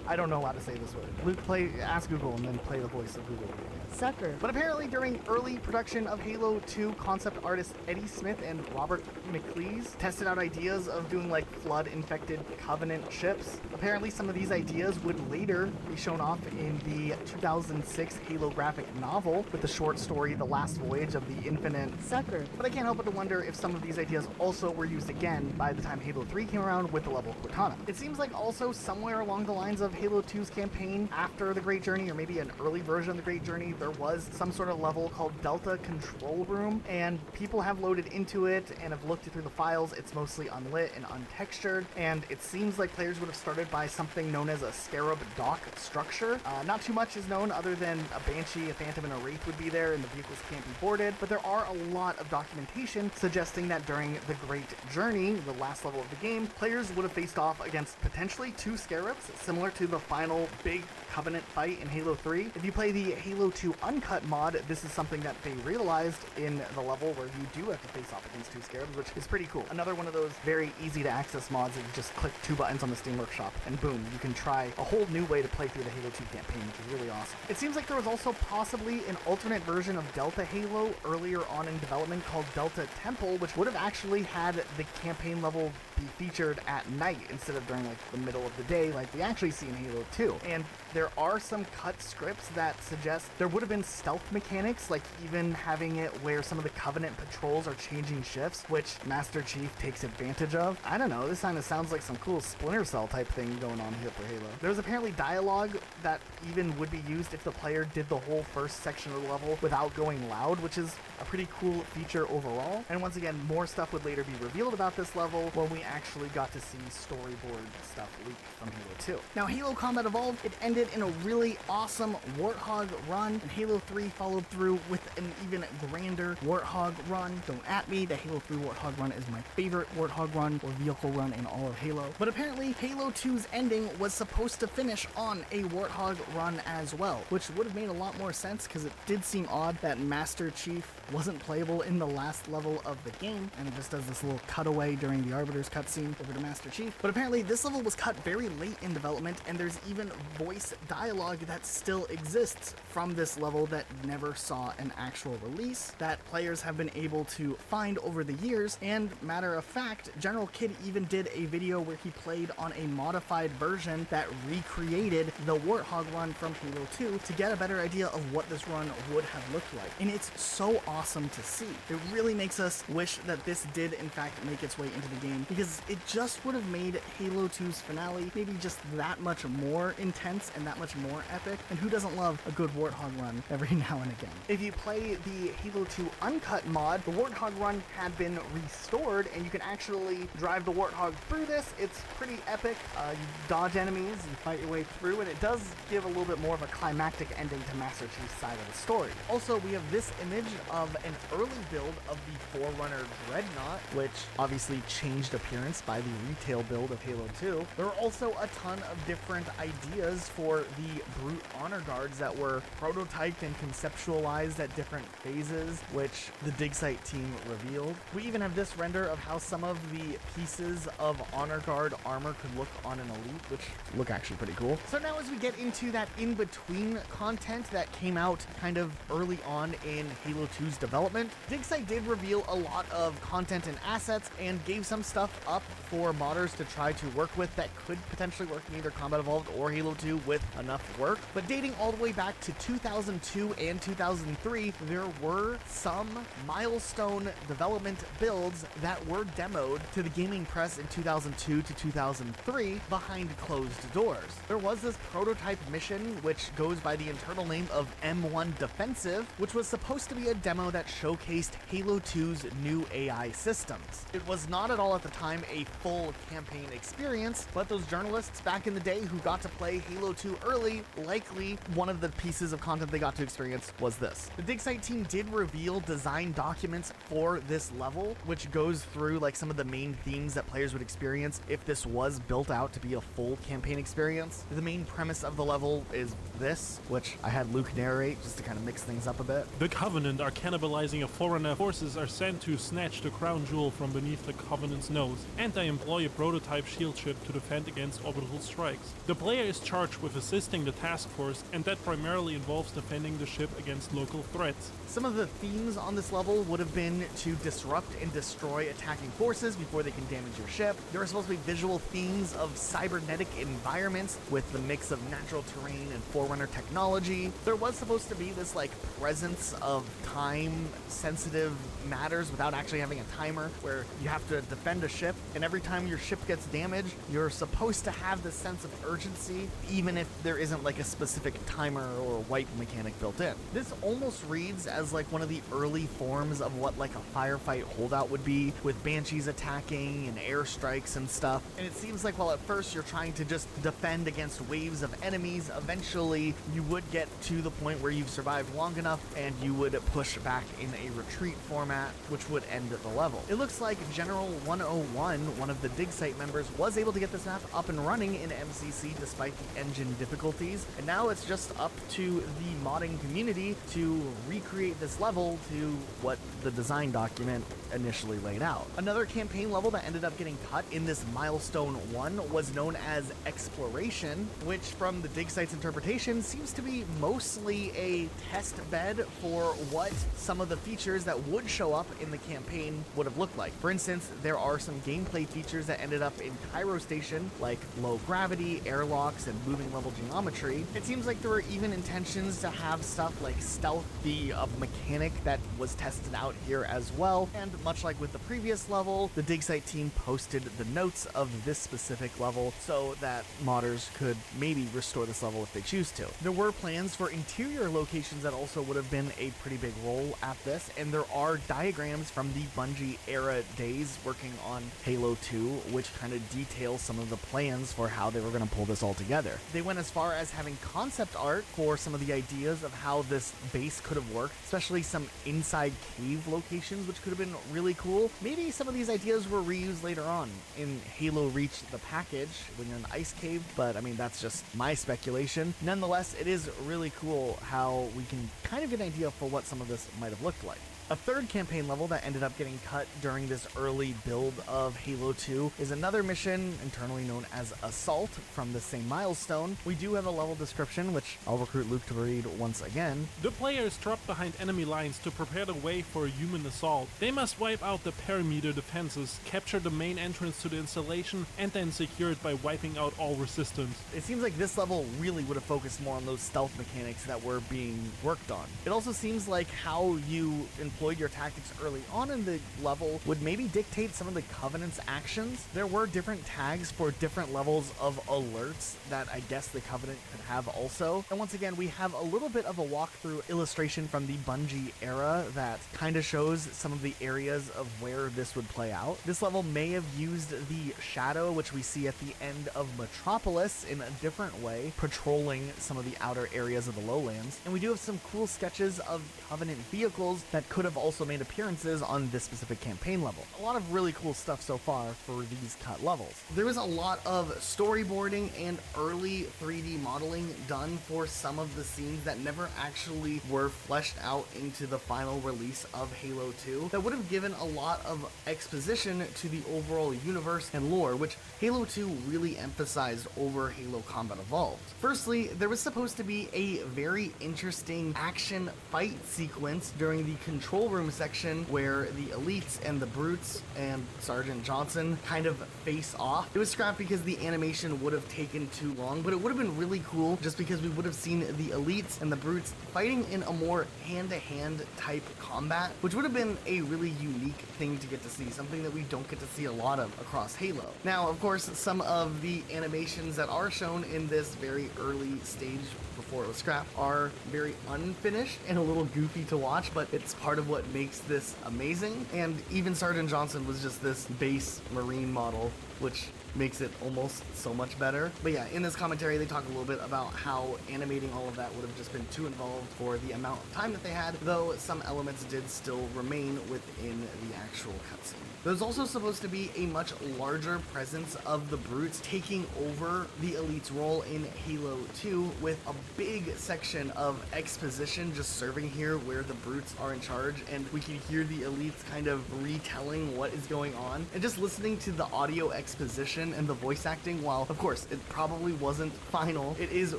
I don't know how to say this word. Luke, ask Google and then play the voice of Google. Sucker. But apparently during early production of Halo 2, concept artists Eddie Smith and Robert McLeese tested out ideas of doing like flood-infected Covenant ships. Apparently some of these ideas would later be shown off in the 2006 Halo graphic novel with the short story The Last Voyage of the Infinite Sucker. But I can't help but to wonder if some of these ideas also were used again by the time Halo 3 came around with the level Cortana. It seems like also somewhere along the lines of Halo 2's campaign after the Great Journey, or maybe an early version of the Great Journey, there was some sort of level called Delta Control Room, and people have loaded into it and have looked through the files. It's mostly unlit and untextured, and it seems like players would have started by something known as a Scarab dock structure. Not too much is known other than a Banshee, a Phantom, and a Wraith would be there, and the vehicles can't be boarded, but there are a lot of documentation suggesting that during the Great Journey, the last level of the game, players would have faced off against potentially 2 Scarabs, similar to the final big Covenant fight in Halo 3. If you play the Halo 2 Uncut mod, this is something that they realized in the level where you do have to face off against 2 Scarabs, which is pretty cool. Another one of those very easy to access mods that you just click 2 buttons on the Steam Workshop and boom, you can try a whole new way to play through the Halo 2 campaign, which is really awesome. It seems like there was also possibly an alternate version of Delta Halo earlier on in development called Delta Temple, which would have actually had the campaign level be featured at night instead of during like the middle of the day like we actually see in Halo 2. And there are some cut scripts that suggest there would would have been stealth mechanics, like even having it where some of the Covenant patrols are changing shifts, which Master Chief takes advantage of. I don't know, this kind of sounds like some cool Splinter Cell type thing going on here for Halo. There was apparently dialogue that even would be used if the player did the whole first section of the level without going loud, which is a pretty cool feature overall. And once again, more stuff would later be revealed about this level when we actually got to see storyboard stuff leaked from Halo 2. Now, Halo Combat Evolved, it ended in a really awesome Warthog run, and Halo 3 followed through with an even grander Warthog run. Don't at me, the Halo 3 Warthog run is my favorite Warthog run or vehicle run in all of Halo. But apparently, Halo 2's ending was supposed to finish on a Warthog run as well, which would have made a lot more sense because it did seem odd that Master Chief wasn't playable in the last level of the game, and it just does this little cutaway during the Arbiter's cutscene over to Master Chief. But apparently this level was cut very late in development, and there's even voice dialogue that still exists from this level that never saw an actual release that players have been able to find over the years. And matter of fact, General Kidd even did a video where he played on a modified version that recreated the Warthog run from Halo 2 to get a better idea of what this run would have looked like. And it's so awesome to see. It really makes us wish that this did in fact make its way into the game, because it just would have made Halo 2's finale maybe just that much more intense and that much more epic. And who doesn't love a good Warthog run every now and again? If you play the Halo 2 Uncut mod, the Warthog run had been restored, and you can actually drive the Warthog through this. It's pretty epic. You dodge enemies, you fight your way through, and it does give a little bit more of a climactic ending to Master Chief's side of the story. Also, we have this image of an early build of the Forerunner Dreadnought, which obviously changed appearance by the retail build of Halo 2. There are also a ton of different ideas for the Brute Honor Guards that were prototyped and conceptualized at different phases, which the dig site team revealed. We even have this render of how some of the pieces of Honor Guard armor could look on an Elite, which look actually pretty cool. So now as we get into that in-between content that came out kind of early on in Halo 2's development, DigSite did reveal a lot of content and assets and gave some stuff up for modders to try to work with that could potentially work in either Combat Evolved or Halo 2 with enough work. But dating all the way back to 2002 and 2003, there were some milestone development builds that were demoed to the gaming press in 2002 to 2003 behind closed doors. There was this prototype mission, which goes by the internal name of M1 Defensive, which was supposed to be a demo that showcased Halo 2's new AI systems. It was not at all at the time a full campaign experience, but those journalists back in the day who got to play Halo 2 early, likely one of the pieces of content they got to experience was this. The DigSite team did reveal design documents for this level, which goes through like some of the main themes that players would experience if this was built out to be a full campaign experience. The main premise of the level is this, which I had Luke narrate just to kind of mix things up a bit. The Covenant are cannibalizing a Forerunner. Forces are sent to snatch the crown jewel from beneath the Covenant's nose, and they employ a prototype shield ship to defend against orbital strikes. The player is charged with assisting the task force, and that primarily involves defending the ship against local threats. Some of the themes on this level would have been to disrupt and destroy attacking forces before they can damage your ship. There are supposed to be visual themes of cybernetic environments with the mix of natural terrain and Forerunner technology. There was supposed to be this like presence of time-sensitive matters without actually having a timer, where you have to defend a ship, and every time your ship gets damaged, you're supposed to have this sense of urgency, even if there isn't like a specific timer or wipe mechanic built in. This almost reads as like one of the early forms of what like a firefight holdout would be, with Banshees attacking and airstrikes and stuff. And it seems like while at first you're trying to just defend against waves of enemies, eventually you would get to the point where you've survived long enough and you would push back in a retreat format, which would end the level. It looks like General 101, one of the DigSite members, was able to get this map up and running in MCC despite the engine difficulties, and now it's just up to the modding community to recreate this level to what the design document initially laid out. Another campaign level that ended up getting cut in this Milestone 1 was known as Exploration, which from the DigSite's interpretation seems to be mostly a test bed for what some of the features that would show up in the campaign would have looked like. For instance, there are some gameplay features that ended up in Cairo Station, like low gravity, airlocks, and moving level geometry. It seems like there were even intentions to to have stuff like stealth be a mechanic that was tested out here as well, and much like with the previous level, the dig site team posted the notes of this specific level so that modders could maybe restore this level if they choose to. There were plans for interior locations that also would have been a pretty big role at this, and there are diagrams from the Bungie era days working on Halo 2 which kind of detail some of the plans for how they were going to pull this all together. They went as far as having concept art for some of the ideas of how this base could have worked, especially some inside cave locations which could have been really cool. Maybe some of these ideas were reused later on in Halo Reach the package when you're in the ice cave, but I mean that's just my speculation. Nonetheless, it is really cool how we can kind of get an idea for what some of this might have looked like. A third campaign level that ended up getting cut during this early build of Halo 2 is another mission internally known as Assault from the same milestone. We do have a level description, which I'll recruit Luke to read once again. The players drop behind enemy lines to prepare the way for a human assault. They must wipe out the perimeter defenses, capture the main entrance to the installation, and then secure it by wiping out all resistance. It seems like this level really would have focused more on those stealth mechanics that were being worked on. It also seems like how you employed your tactics early on in the level would maybe dictate some of the Covenant's actions. There were different tags for different levels of alerts that I guess the Covenant could have also. And once again, we have a little bit of a walkthrough illustration from the Bungie era that kind of shows some of the areas of where this would play out. This level may have used the shadow, which we see at the end of Metropolis, in a different way, patrolling some of the outer areas of the lowlands. And we do have some cool sketches of Covenant vehicles that could have also made appearances on this specific campaign level. A lot of really cool stuff so far for these cut levels. There was a lot of storyboarding and early 3D modeling done for some of the scenes that never actually were fleshed out into the final release of Halo 2 that would have given a lot of exposition to the overall universe and lore, which Halo 2 really emphasized over Halo Combat Evolved. Firstly, there was supposed to be a very interesting action fight sequence during the control room section where the elites and the brutes and Sergeant Johnson kind of face off. It was scrapped because the animation would have taken too long, but it would have been really cool just because we would have seen the elites and the brutes fighting in a more hand-to-hand type combat, which would have been a really unique thing to get to see, something that we don't get to see a lot of across Halo. Now, of course, some of the animations that are shown in this very early stage before it was scrapped are very unfinished and a little goofy to watch, but it's part of what makes this amazing. And even Sergeant Johnson was just this base Marine model, which makes it almost so much better. But yeah, in this commentary, they talk a little bit about how animating all of that would have just been too involved for the amount of time that they had, though some elements did still remain within the actual cutscene. There's also supposed to be a much larger presence of the brutes taking over the elite's role in Halo 2, with a big section of exposition just serving here where the brutes are in charge, and we can hear the elites kind of retelling what is going on, and just listening to the audio exposition and the voice acting, while of course it probably wasn't final, it is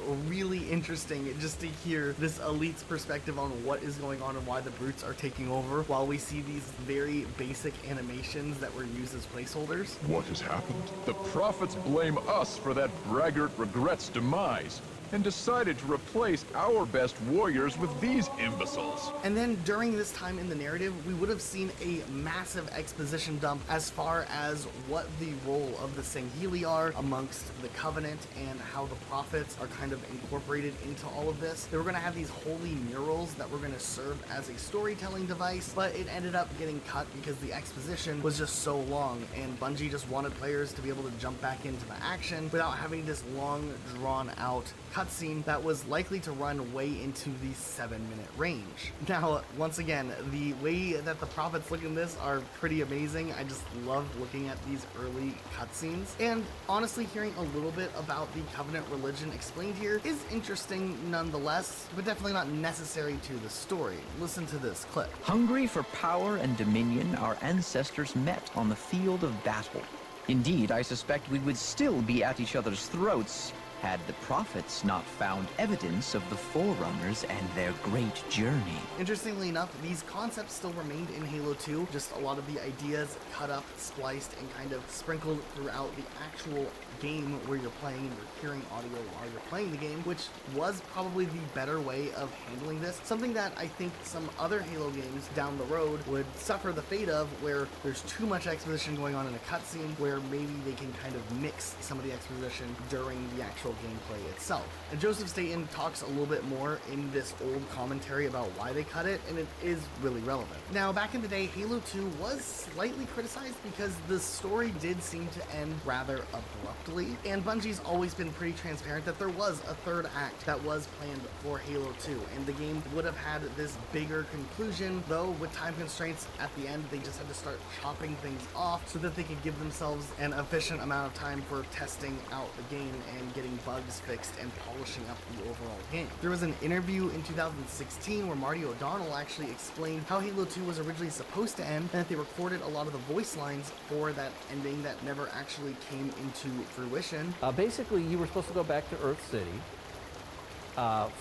really interesting just to hear this elite's perspective on what is going on and why the brutes are taking over, while we see these very basic animations that were used as placeholders. What has happened? The prophets blame us for that braggart Regret's demise, and decided to replace our best warriors with these imbeciles. And then during this time in the narrative, we would have seen a massive exposition dump as far as what the role of the Sangheili are amongst the Covenant and how the prophets are kind of incorporated into all of this. They were going to have these holy murals that were going to serve as a storytelling device, but it ended up getting cut because the exposition was just so long, and Bungie just wanted players to be able to jump back into the action without having this long, drawn-out cutscene that was likely to run way into the 7-minute range. Now, once again, the way that the prophets look in this are pretty amazing. I just love looking at these early cutscenes, and honestly, hearing a little bit about the Covenant religion explained here is interesting nonetheless, but definitely not necessary to the story. Listen to this clip. Hungry for power and dominion, our ancestors met on the field of battle. Indeed, I suspect we would still be at each other's throats had the prophets not found evidence of the Forerunners and their great journey. Interestingly enough, these concepts still remained in Halo 2, just a lot of the ideas cut up, spliced, and kind of sprinkled throughout the actual game where you're playing and you're hearing audio while you're playing the game, which was probably the better way of handling this. Something that I think some other Halo games down the road would suffer the fate of, where there's too much exposition going on in a cutscene, where maybe they can kind of mix some of the exposition during the actual gameplay itself. And Joseph Staten talks a little bit more in this old commentary about why they cut it, and it is really relevant. Now, back in the day, Halo 2 was slightly criticized because the story did seem to end rather abruptly, and Bungie's always been pretty transparent that there was a third act that was planned for Halo 2, and the game would have had this bigger conclusion, though with time constraints at the end, they just had to start chopping things off so that they could give themselves an efficient amount of time for testing out the game and getting bugs fixed and polishing up the overall game. There was an interview in 2016 where Marty O'Donnell actually explained how Halo 2 was originally supposed to end, and that they recorded a lot of the voice lines for that ending that never actually came into fruition. Basically, you were supposed to go back to Earth City,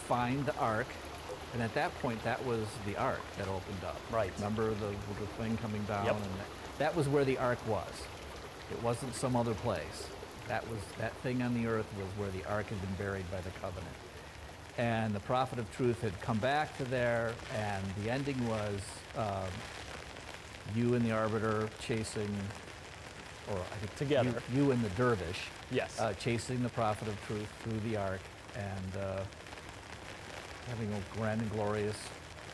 find the Ark, and at that point, that was the Ark that opened up. Right. Remember the thing coming down? Yep. And that was where the Ark was. It wasn't some other place. That thing on the Earth was where the Ark had been buried by the Covenant. And the Prophet of Truth had come back to there, and the ending was you and the Arbiter chasing, or I think together. You and the Dervish. Yes. Chasing the Prophet of Truth through the Ark, and having a grand and glorious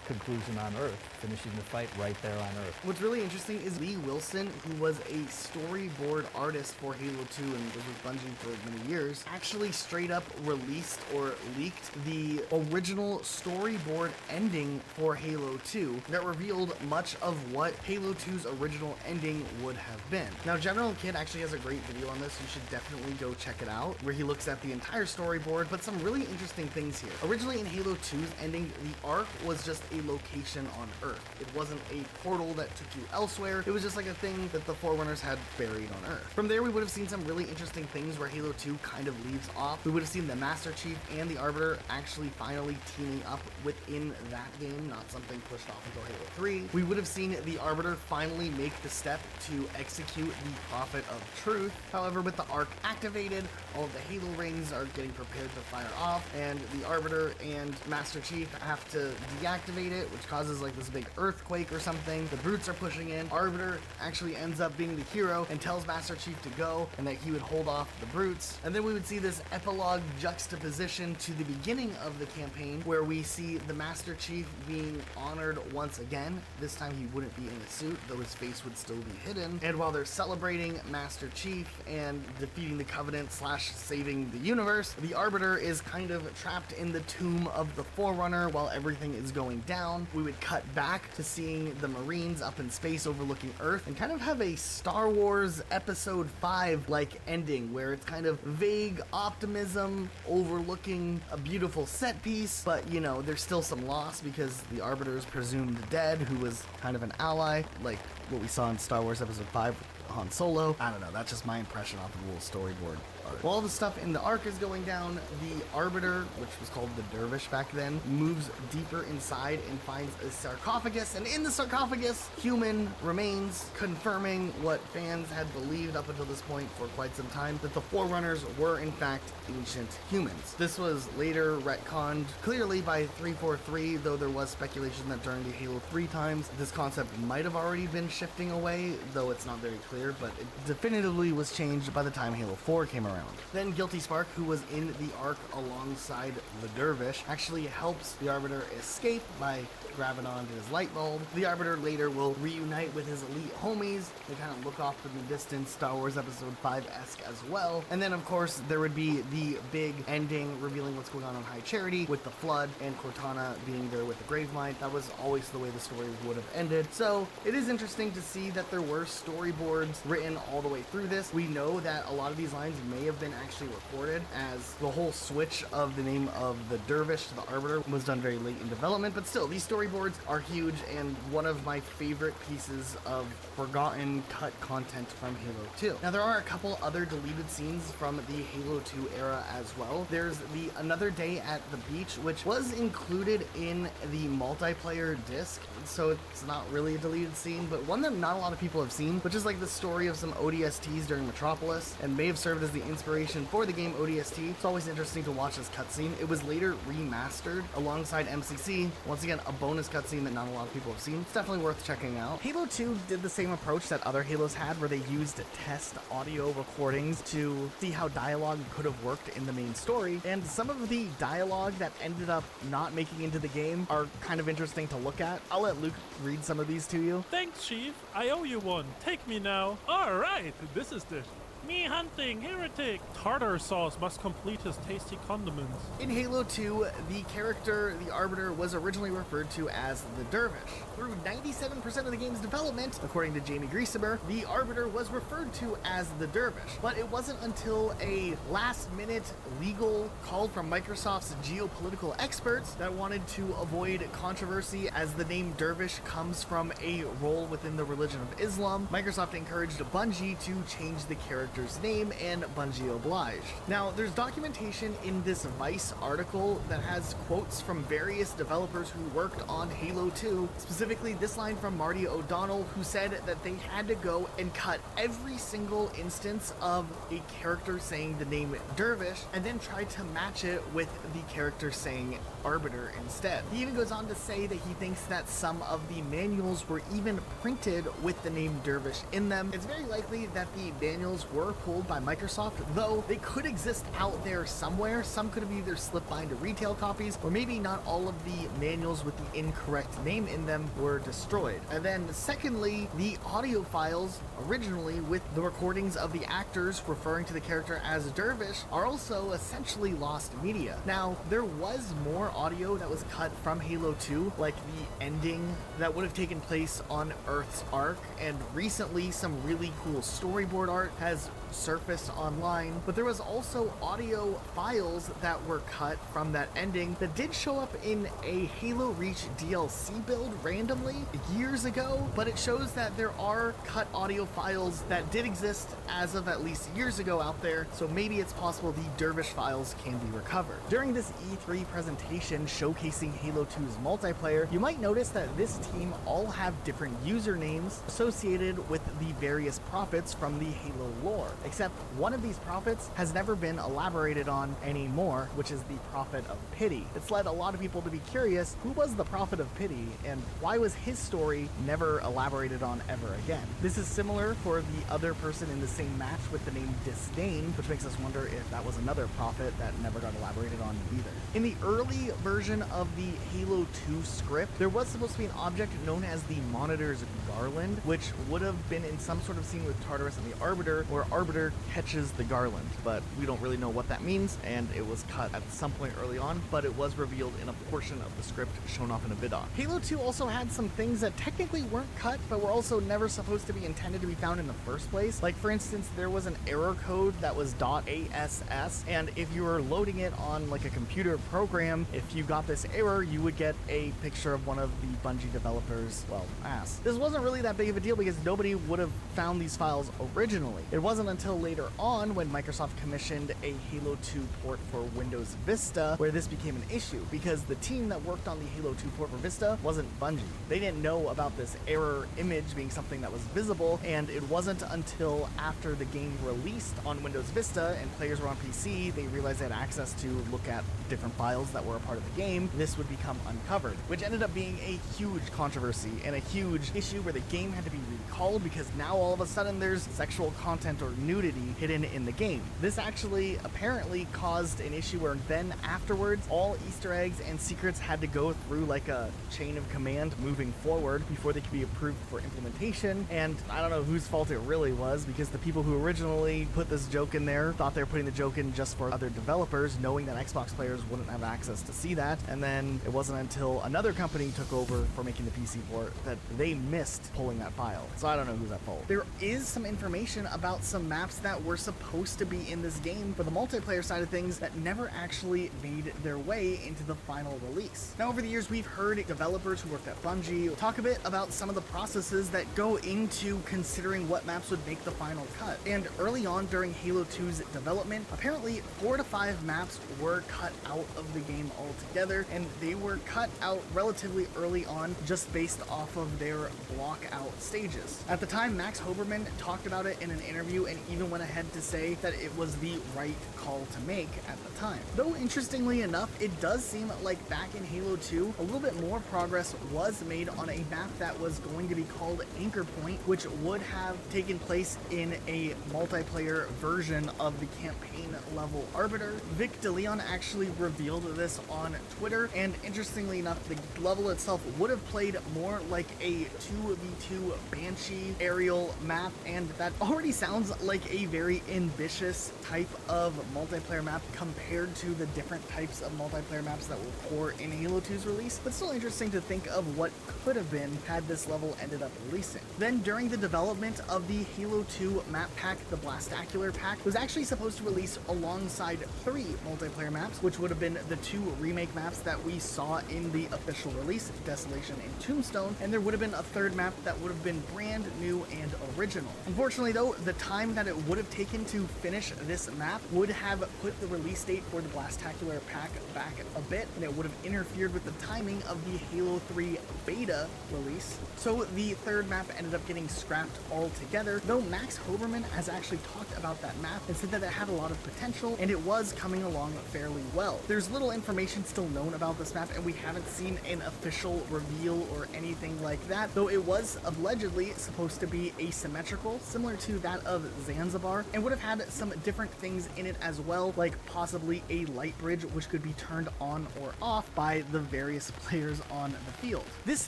conclusion on Earth, finishing the fight right there on Earth. What's really interesting is Lee Wilson, who was a storyboard artist for Halo 2 and was with Bungie for many years, actually straight up released or leaked the original storyboard ending for Halo 2 that revealed much of what Halo 2's original ending would have been. Now, General Kidd actually has a great video on this. You should definitely go check it out, where he looks at the entire storyboard, but some really interesting things here. Originally in Halo 2's ending, the Ark was just a location on Earth. It wasn't a portal that took you elsewhere. It was just like a thing that the Forerunners had buried on Earth. From there, we would have seen some really interesting things where Halo 2 kind of leaves off. We would have seen the Master Chief and the Arbiter actually finally teaming up within that game, not something pushed off until Halo 3. We would have seen the Arbiter finally make the step to execute the Prophet of Truth. However, with the Ark activated, all of the Halo rings are getting prepared to fire off, and the Arbiter and Master Chief have to deactivate it, which causes like this big earthquake or something. The brutes are pushing in. Arbiter actually ends up being the hero and tells Master Chief to go and that he would hold off the brutes. And then we would see this epilogue juxtaposition to the beginning of the campaign, where we see the Master Chief being honored once again. This time he wouldn't be in a suit, though his face would still be hidden. And while they're celebrating Master Chief and defeating the Covenant / saving the universe, the Arbiter is kind of trapped in the tomb of the Forerunner while everything is going down. We would cut back to seeing the Marines up in space overlooking Earth and kind of have a Star Wars Episode 5 like ending, where it's kind of vague optimism overlooking a beautiful set piece, but you know, there's still some loss because the Arbiter is presumed dead, who was kind of an ally, like what we saw in Star Wars Episode 5 Han Solo. I don't know, that's just my impression off of the little storyboard art. While all the stuff in the Ark is going down, the Arbiter, which was called the Dervish back then, moves deeper inside and finds a sarcophagus, and in the sarcophagus, human remains, confirming what fans had believed up until this point for quite some time, that the Forerunners were in fact ancient humans. This was later retconned clearly by 343, though there was speculation that during the Halo 3 times, this concept might have already been shifting away, though it's not very clear, but it definitively was changed by the time Halo 4 came around. Then Guilty Spark, who was in the Ark alongside the Dervish, actually helps the Arbiter escape by grabbing onto his light bulb. The Arbiter later will reunite with his elite homies. They kind of look off in the distance, Star Wars Episode 5-esque as well. And then, of course, there would be the big ending revealing what's going on High Charity with the Flood and Cortana being there with the Gravemind. That was always the way the story would have ended. So it is interesting to see that there were storyboards written all the way through this. We know that a lot of these lines may have been actually recorded, as the whole switch of the name of the Dervish to the Arbiter was done very late in development, but still, these storyboards are huge and one of my favorite pieces of forgotten cut content from Halo 2. Now, there are a couple other deleted scenes from the Halo 2 era as well. There's the Another Day at the Beach, which was included in the multiplayer disc, so it's not really a deleted scene, but one that not a lot of people have seen, which is like the story of some ODSTs during Metropolis, and may have served as the inspiration for the game ODST. It's always interesting to watch this cutscene. It was later remastered alongside MCC. Once again, a bonus cutscene that not a lot of people have seen. It's definitely worth checking out. Halo 2 did the same approach that other Halos had, where they used test audio recordings to see how dialogue could have worked in the main story, and some of the dialogue that ended up not making into the game are kind of interesting to look at. I'll let Luke read some of these to you. Thanks, Chief. I owe you one. Take me now. All right, this is the me hunting heretic. Tartar sauce must complete his tasty condiments. In Halo 2, the character, the Arbiter, was originally referred to as the Dervish. Through 97% of the game's development, according to Jamie Griesemer, the Arbiter was referred to as the Dervish. But it wasn't until a last-minute legal call from Microsoft's geopolitical experts that wanted to avoid controversy, as the name Dervish comes from a role within the religion of Islam. Microsoft encouraged Bungie to change the character's name, and Bungie obliged. Now, there's documentation in this Vice article that has quotes from various developers who worked on Halo 2, specifically this line from Marty O'Donnell, who said that they had to go and cut every single instance of a character saying the name Dervish, and then try to match it with the character saying Arbiter instead. He even goes on to say that he thinks that some of the manuals were even printed with the name Dervish in them. It's very likely that the manuals were pulled by Microsoft, though they could exist out there somewhere. Some could have either slipped by into retail copies, or maybe not all of the manuals with the incorrect name in them were destroyed. And then secondly, the audio files originally with the recordings of the actors referring to the character as Dervish are also essentially lost media. Now, there was more audio that was cut from Halo 2, like the ending that would have taken place on Earth's Ark, and recently some really cool storyboard art has surfaced online, but there was also audio files that were cut from that ending that did show up in a Halo Reach DLC build randomly years ago, but it shows that there are cut audio files that did exist as of at least years ago out there, so maybe it's possible the Dervish files can be recovered. During this E3 presentation showcasing Halo 2's multiplayer, you might notice that this team all have different usernames associated with the various prophets from the Halo lore, except one of these prophets has never been elaborated on anymore, which is the Prophet of Pity. It's led a lot of people to be curious, who was the Prophet of Pity, and why was his story never elaborated on ever again? This is similar for the other person in the same match with the name Disdain, which makes us wonder if that was another prophet that never got elaborated on either. In the early version of the Halo 2 script, there was supposed to be an object known as the Monitor's Garland, which would have been in some sort of scene with Tartarus and the Arbiter, where Arbiter catches the garland, but we don't really know what that means, and it was cut at some point early on, but it was revealed in a portion of the script shown off in a vidoc. Halo 2 also had some things that technically weren't cut, but were also never supposed to be intended to be found in the first place. Like, for instance, there was an error code that was .ass, and if you were loading it on like a computer program, if you got this error, you would get a picture of one of the Bungie developers, well, ass. This wasn't really that big of a deal because nobody would have found these files originally. It wasn't until later on when Microsoft commissioned a Halo 2 port for Windows Vista where this became an issue, because the team that worked on the Halo 2 port for Vista wasn't Bungie. They didn't know about this error image being something that was visible, and it wasn't until after the game released on Windows Vista and players were on PC, they realized they had access to look at different files that were a part of the game, this would become uncovered, which ended up being a huge controversy and a huge issue where the game had to be recalled because now all of a sudden there's sexual content or nudity hidden in the game. This actually apparently caused an issue where then afterwards all Easter eggs and secrets had to go through like a chain of command moving forward before they could be approved for implementation, and I don't know whose fault it really was, because the people who originally put this joke in there thought they were putting the joke in just for other developers, knowing that Xbox players wouldn't have access to see that, and then it wasn't until another company took over for making the PC port that they missed pulling that file. So I don't know who's at fault. There is some information about some maps that were supposed to be in this game for the multiplayer side of things that never actually made their way into the final release. Now, over the years, we've heard developers who worked at Bungie talk a bit about some of the processes that go into considering what maps would make the final cut. And early on during Halo 2's development, apparently 4 to 5 maps were cut out of the game altogether, and they were cut out relatively early on just based off of their block out stages. At the time, Max Hoberman talked about it in an interview and even went ahead to say that it was the right call to make at the time. Though interestingly enough, it does seem like back in Halo 2, a little bit more progress was made on a map that was going to be called Anchor Point, which would have taken place in a multiplayer version of the campaign level Arbiter. Vic DeLeon actually revealed this on Twitter, and interestingly enough, the level itself would have played more like a 2v2 Banshee aerial map, and that already sounds like a very ambitious type of multiplayer map compared to the different types of multiplayer maps that were core in Halo 2's release, but still interesting to think of what could have been had this level ended up releasing. Then during the development of the Halo 2 map pack, the Blastacular pack was actually supposed to release alongside 3 multiplayer maps, which would have been the 2 remake maps that we saw in the official release, Desolation and Tombstone, and there would have been a 3rd map that would have been brand new and original. Unfortunately though, the time that it would have taken to finish this map would have put the release date for the Blastacular pack back a bit, and it would have interfered with the timing of the Halo 3 beta release. So the 3rd map ended up getting scrapped altogether, though Max Hoberman has actually talked about that map and said that it had a lot of potential and it was coming along fairly well. There's little information still known about this map, and we haven't seen an official reveal or anything like that, though it was allegedly supposed to be asymmetrical, similar to that of Zanzibar, and would have had some different things in it as well, like possibly a light bridge which could be turned on or off by the various players on the field. This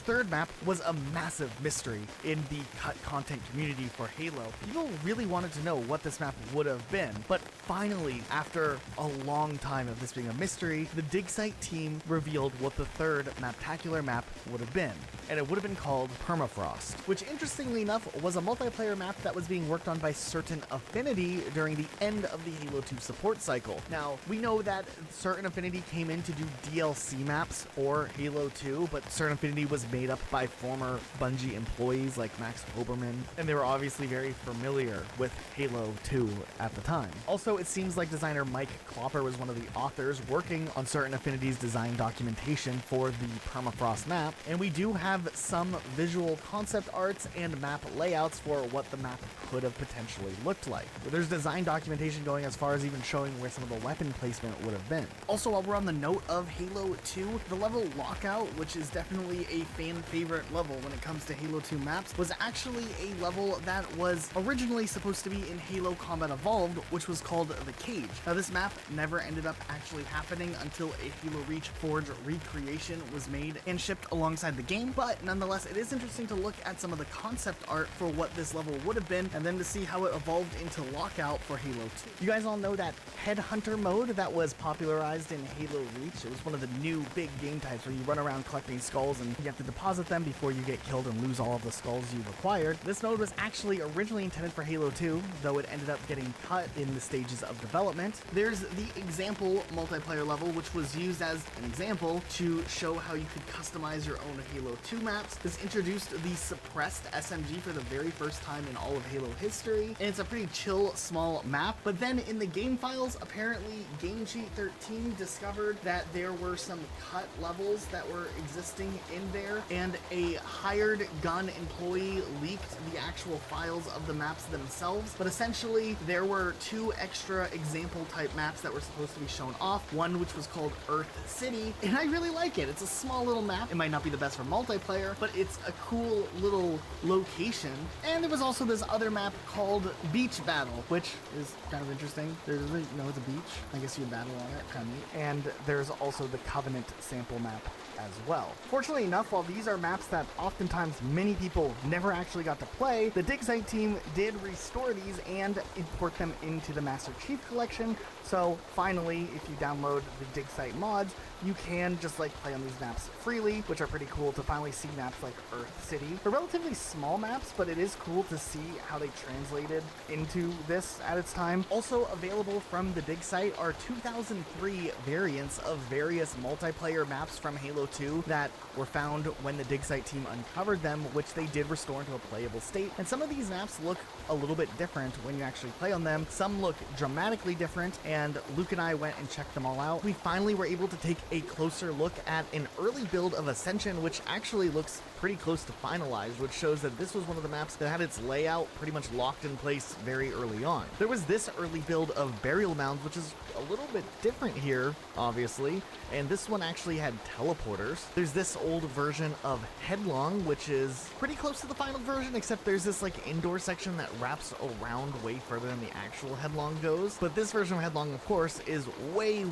3rd map was a massive mystery in the cut content community for Halo. People really wanted to know what this map would have been, but finally, after a long time of this being a mystery, the dig site team revealed what the 3rd Maptacular map would have been, and it would have been called Permafrost, which interestingly enough was a multiplayer map that was being worked on by Certain Affinity during the end of the Halo 2 support cycle. Now, we know that Certain Affinity came in to do DLC maps for Halo 2, but Certain Affinity was made up by former Bungie employees like Max Hoberman, and they were obviously very familiar with Halo 2 at the time. Also, it seems like designer Mike Klopper was one of the authors working on Certain Affinity's design documentation for the Permafrost map, and we do have some visual concept arts and map layouts for what the map could have potentially looked like. There's design documentation going as far as even showing where some of the weapon placement would have been. Also, while we're on the note of Halo 2, the level Lockout, which is definitely a fan favorite level when it comes to Halo 2 maps, was actually a level that was originally supposed to be in Halo Combat Evolved, which was called The Cage. Now, this map never ended up actually happening until a Halo Reach Forge recreation was made and shipped alongside the game, but nonetheless, it is interesting to look at some of the concept art for what this level would have been, and then to see how it evolved into Lockout for Halo 2. You guys all know that Headhunter mode that was popularized in Halo Reach. It was one of the new big game types where you run around collecting skulls and you have to deposit them before you get killed and lose all of the skulls you acquired. This mode was actually originally intended for Halo 2, though it ended up getting cut in the stages of development. There's the example multiplayer level, which was used as an example to show how you could customize your own Halo 2 maps. This introduced the suppressed SMG for the very first time in all of Halo history, and it's a pretty chill, small map. But then in the game files, apparently Game Cheat 13 discovered that there were some cut levels that were existing in there, and a hired gun employee leaked the actual files of the maps themselves. But essentially, there were 2 extra example type maps that were supposed to be shown off, one which was called Earth City, and I really like it. It's a small little map. It might not be the best for multiplayer, but it's a cool little location. And there was also this other map called Beach Battle, which is kind of interesting. There's No, it's a beach. I guess you battle on it. Kind of neat. And there's also the Covenant sample map as well. Fortunately enough, while these are maps that oftentimes many people never actually got to play, the Dig Site team did restore these and import them into the Master Chief Collection. So finally, if you download the Dig Site mods, you can just like play on these maps freely, which are pretty cool to finally see maps like Earth City. They're relatively small maps, but it is cool to see how they translated into this at its time. Also available from the Dig Site are 2003 variants of various multiplayer maps from Halo 2 that were found when the Dig Site team uncovered them, which they did restore into a playable state. And some of these maps look a little bit different when you actually play on them. Some look dramatically different, and Luke and I went and checked them all out. We finally were able to take a closer look at an early build of Ascension, which actually looks pretty close to finalized, which shows that this was one of the maps that had its layout pretty much locked in place very early on. There was this early build of Burial Mounds, which is a little bit different here, obviously, and this one actually had teleporters. There's this old version of Headlong, which is pretty close to the final version, except there's this like indoor section that wraps around way further than the actual Headlong goes. But this version of Headlong, of course, is way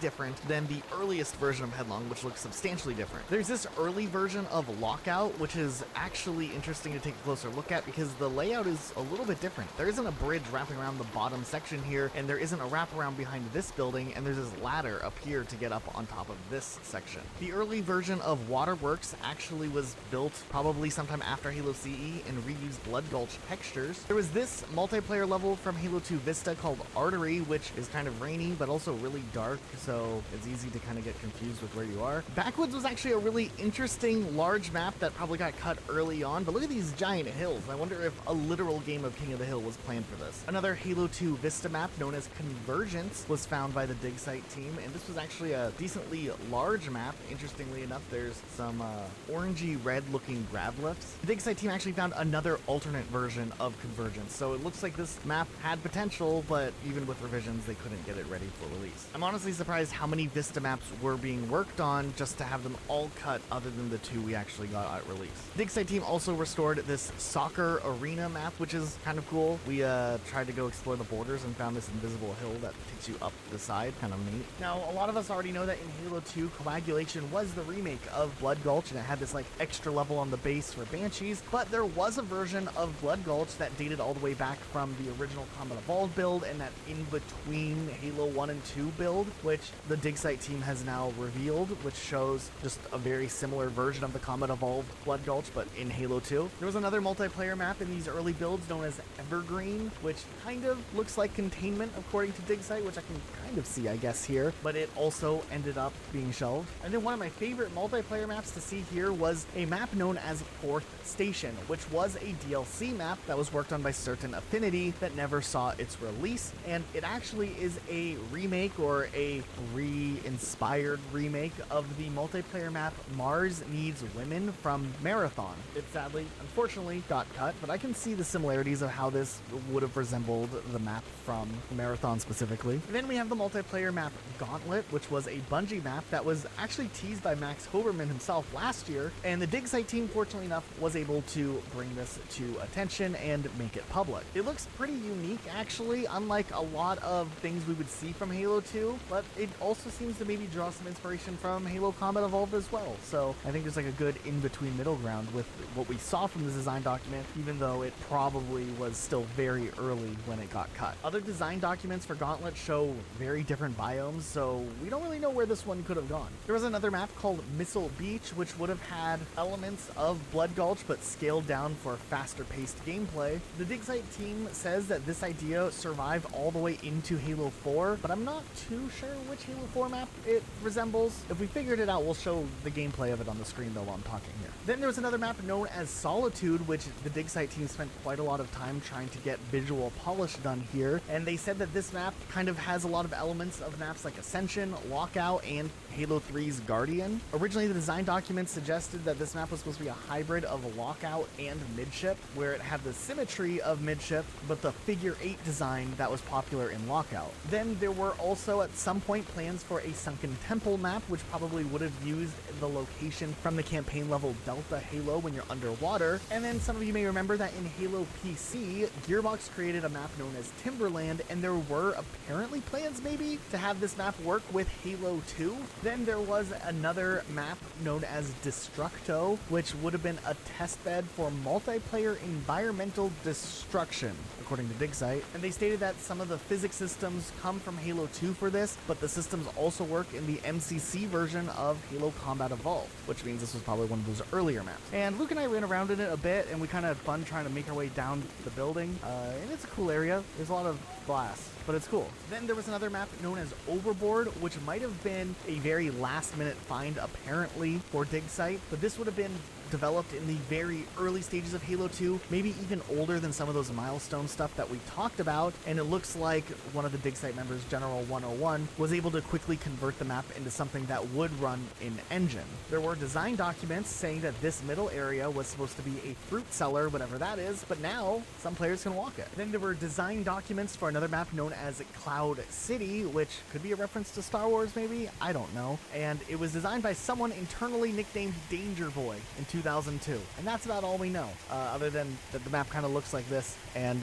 different than the earliest version of Headlong, which looks substantially different. There's this early version of Lockout, which is actually interesting to take a closer look at because the layout is a little bit different. There isn't a bridge wrapping around the bottom section here, and there isn't a wraparound behind this building, and there's this ladder up here to get up on top of this section. The early version of Waterworks actually was built probably sometime after Halo CE and reused Blood Gulch textures. There was this multiplayer level from Halo 2 Vista called Artery, which is kind of rainy but also really dark, so it's easy to kind of get confused with where you are. Backwoods was actually a really interesting large map that probably got cut early on, but look at these giant hills. I wonder if a literal game of King of the Hill was planned for this. Another Halo 2 Vista map known as Convergence was found by the Dig Site team, and this was actually a decently large map. Interestingly enough, there's some orangey red looking grab lifts. The Dig Site team actually found another alternate version of Convergence, so it looks like this map had potential, but even with revisions, they couldn't get it ready for release. I'm honestly surprised how many Vista maps were being worked on just to have them all cut other than the two we actually got at release. Dig Site team also restored this soccer arena map, which is kind of cool. We tried to go explore the borders and found this invisible hill that takes you up the side. Kind of neat. Now, a lot of us already know that in Halo 2, Coagulation was the remake of Blood Gulch, and it had this like extra level on the base for Banshees, but there was a version of Blood Gulch that dated all the way back from the original Combat Evolved build and that in-between Halo 1 and 2 build, which the Dig Site team has now revealed, which shows just a very similar version of the Combat Evolved Blood Gulch, but in Halo 2. There was another multiplayer map in these early builds known as Evergreen, which kind of looks like Containment according to Dig Site, which I can kind of see, I guess, here, but it also ended up being shelved. And then one of my favorite multiplayer maps to see here was a map known as Fourth Station, which was a DLC map that was worked on by Certain Affinity that never saw its release, and it actually is a remake or a re-inspired remake of the multiplayer map Mars Needs Women from Marathon. It sadly, unfortunately, got cut, but I can see the similarities of how this would have resembled the map from Marathon specifically. And then we have the multiplayer map Gauntlet, which was a Bungie map that was actually teased by Max Hoberman himself last year, and the Dig Site team, fortunately enough, was able to bring this to attention and make it public. It looks pretty unique, actually, unlike a lot of things we would see from Halo 2, but it also seems to maybe draw some inspiration from Halo Combat Evolved as well. So I think there's like a good in-between middle ground with what we saw from the design document, even though it probably was still very early when it got cut. Other design documents for Gauntlet show very different biomes, so we don't really know where this one could have gone. There was another map called Missile Beach, which would have had elements of Blood Gulch, but scaled down for faster-paced gameplay. The Dig Site team says that this idea survived all the way into Halo 4, but I'm not too sure which Halo 4 map it resembles. If we figured it out, we'll show the gameplay of it on the screen, though, while I'm talking here. Then there was another map known as Solitude, which the Dig Site team spent quite a lot of time trying to get visual polish done here, and they said that this map kind of has a lot of elements of maps like Ascension, Lockout, and Halo 3's Guardian. Originally, the design documents suggested that this map was supposed to be a hybrid of Lockout and Midship, where it had the symmetry of Midship, but the figure 8 design that was popular in Lockout. Then there were also at some point plans for a Sunken Temple map, which probably would have used the location from the campaign level Delta Halo when you're underwater. And then some of you may remember that in Halo PC, Gearbox created a map known as Timberland, and there were apparently plans maybe to have this map work with Halo 2. Then there was another map known as Destructo, which would have been a testbed for multiplayer environmental destruction, according to DigSite. And they stated that some of the physics systems come from Halo 2 for this, but the systems also work in the MCC version of Halo Combat Evolved, which means this was probably one of those earlier maps. And Luke and I ran around in it a bit, and we kind of had fun trying to make our way down the building. And it's a cool area. There's a lot of glass, but it's cool. Then there was another map known as Overboard, which might have been a very last-minute find, apparently, for DigSite, but this would have been developed in the very early stages of Halo 2, maybe even older than some of those milestone stuff that we talked about, and it looks like one of the DigSite members, General 101, was able to quickly convert the map into something that would run in engine. There were design documents saying that this middle area was supposed to be a fruit cellar, whatever that is, but now some players can walk it. Then there were design documents for another map known as Cloud City, which could be a reference to Star Wars maybe, I don't know, and it was designed by someone internally nicknamed Danger Boy in 2002, and that's about all we know, other than that the map kind of looks like this, and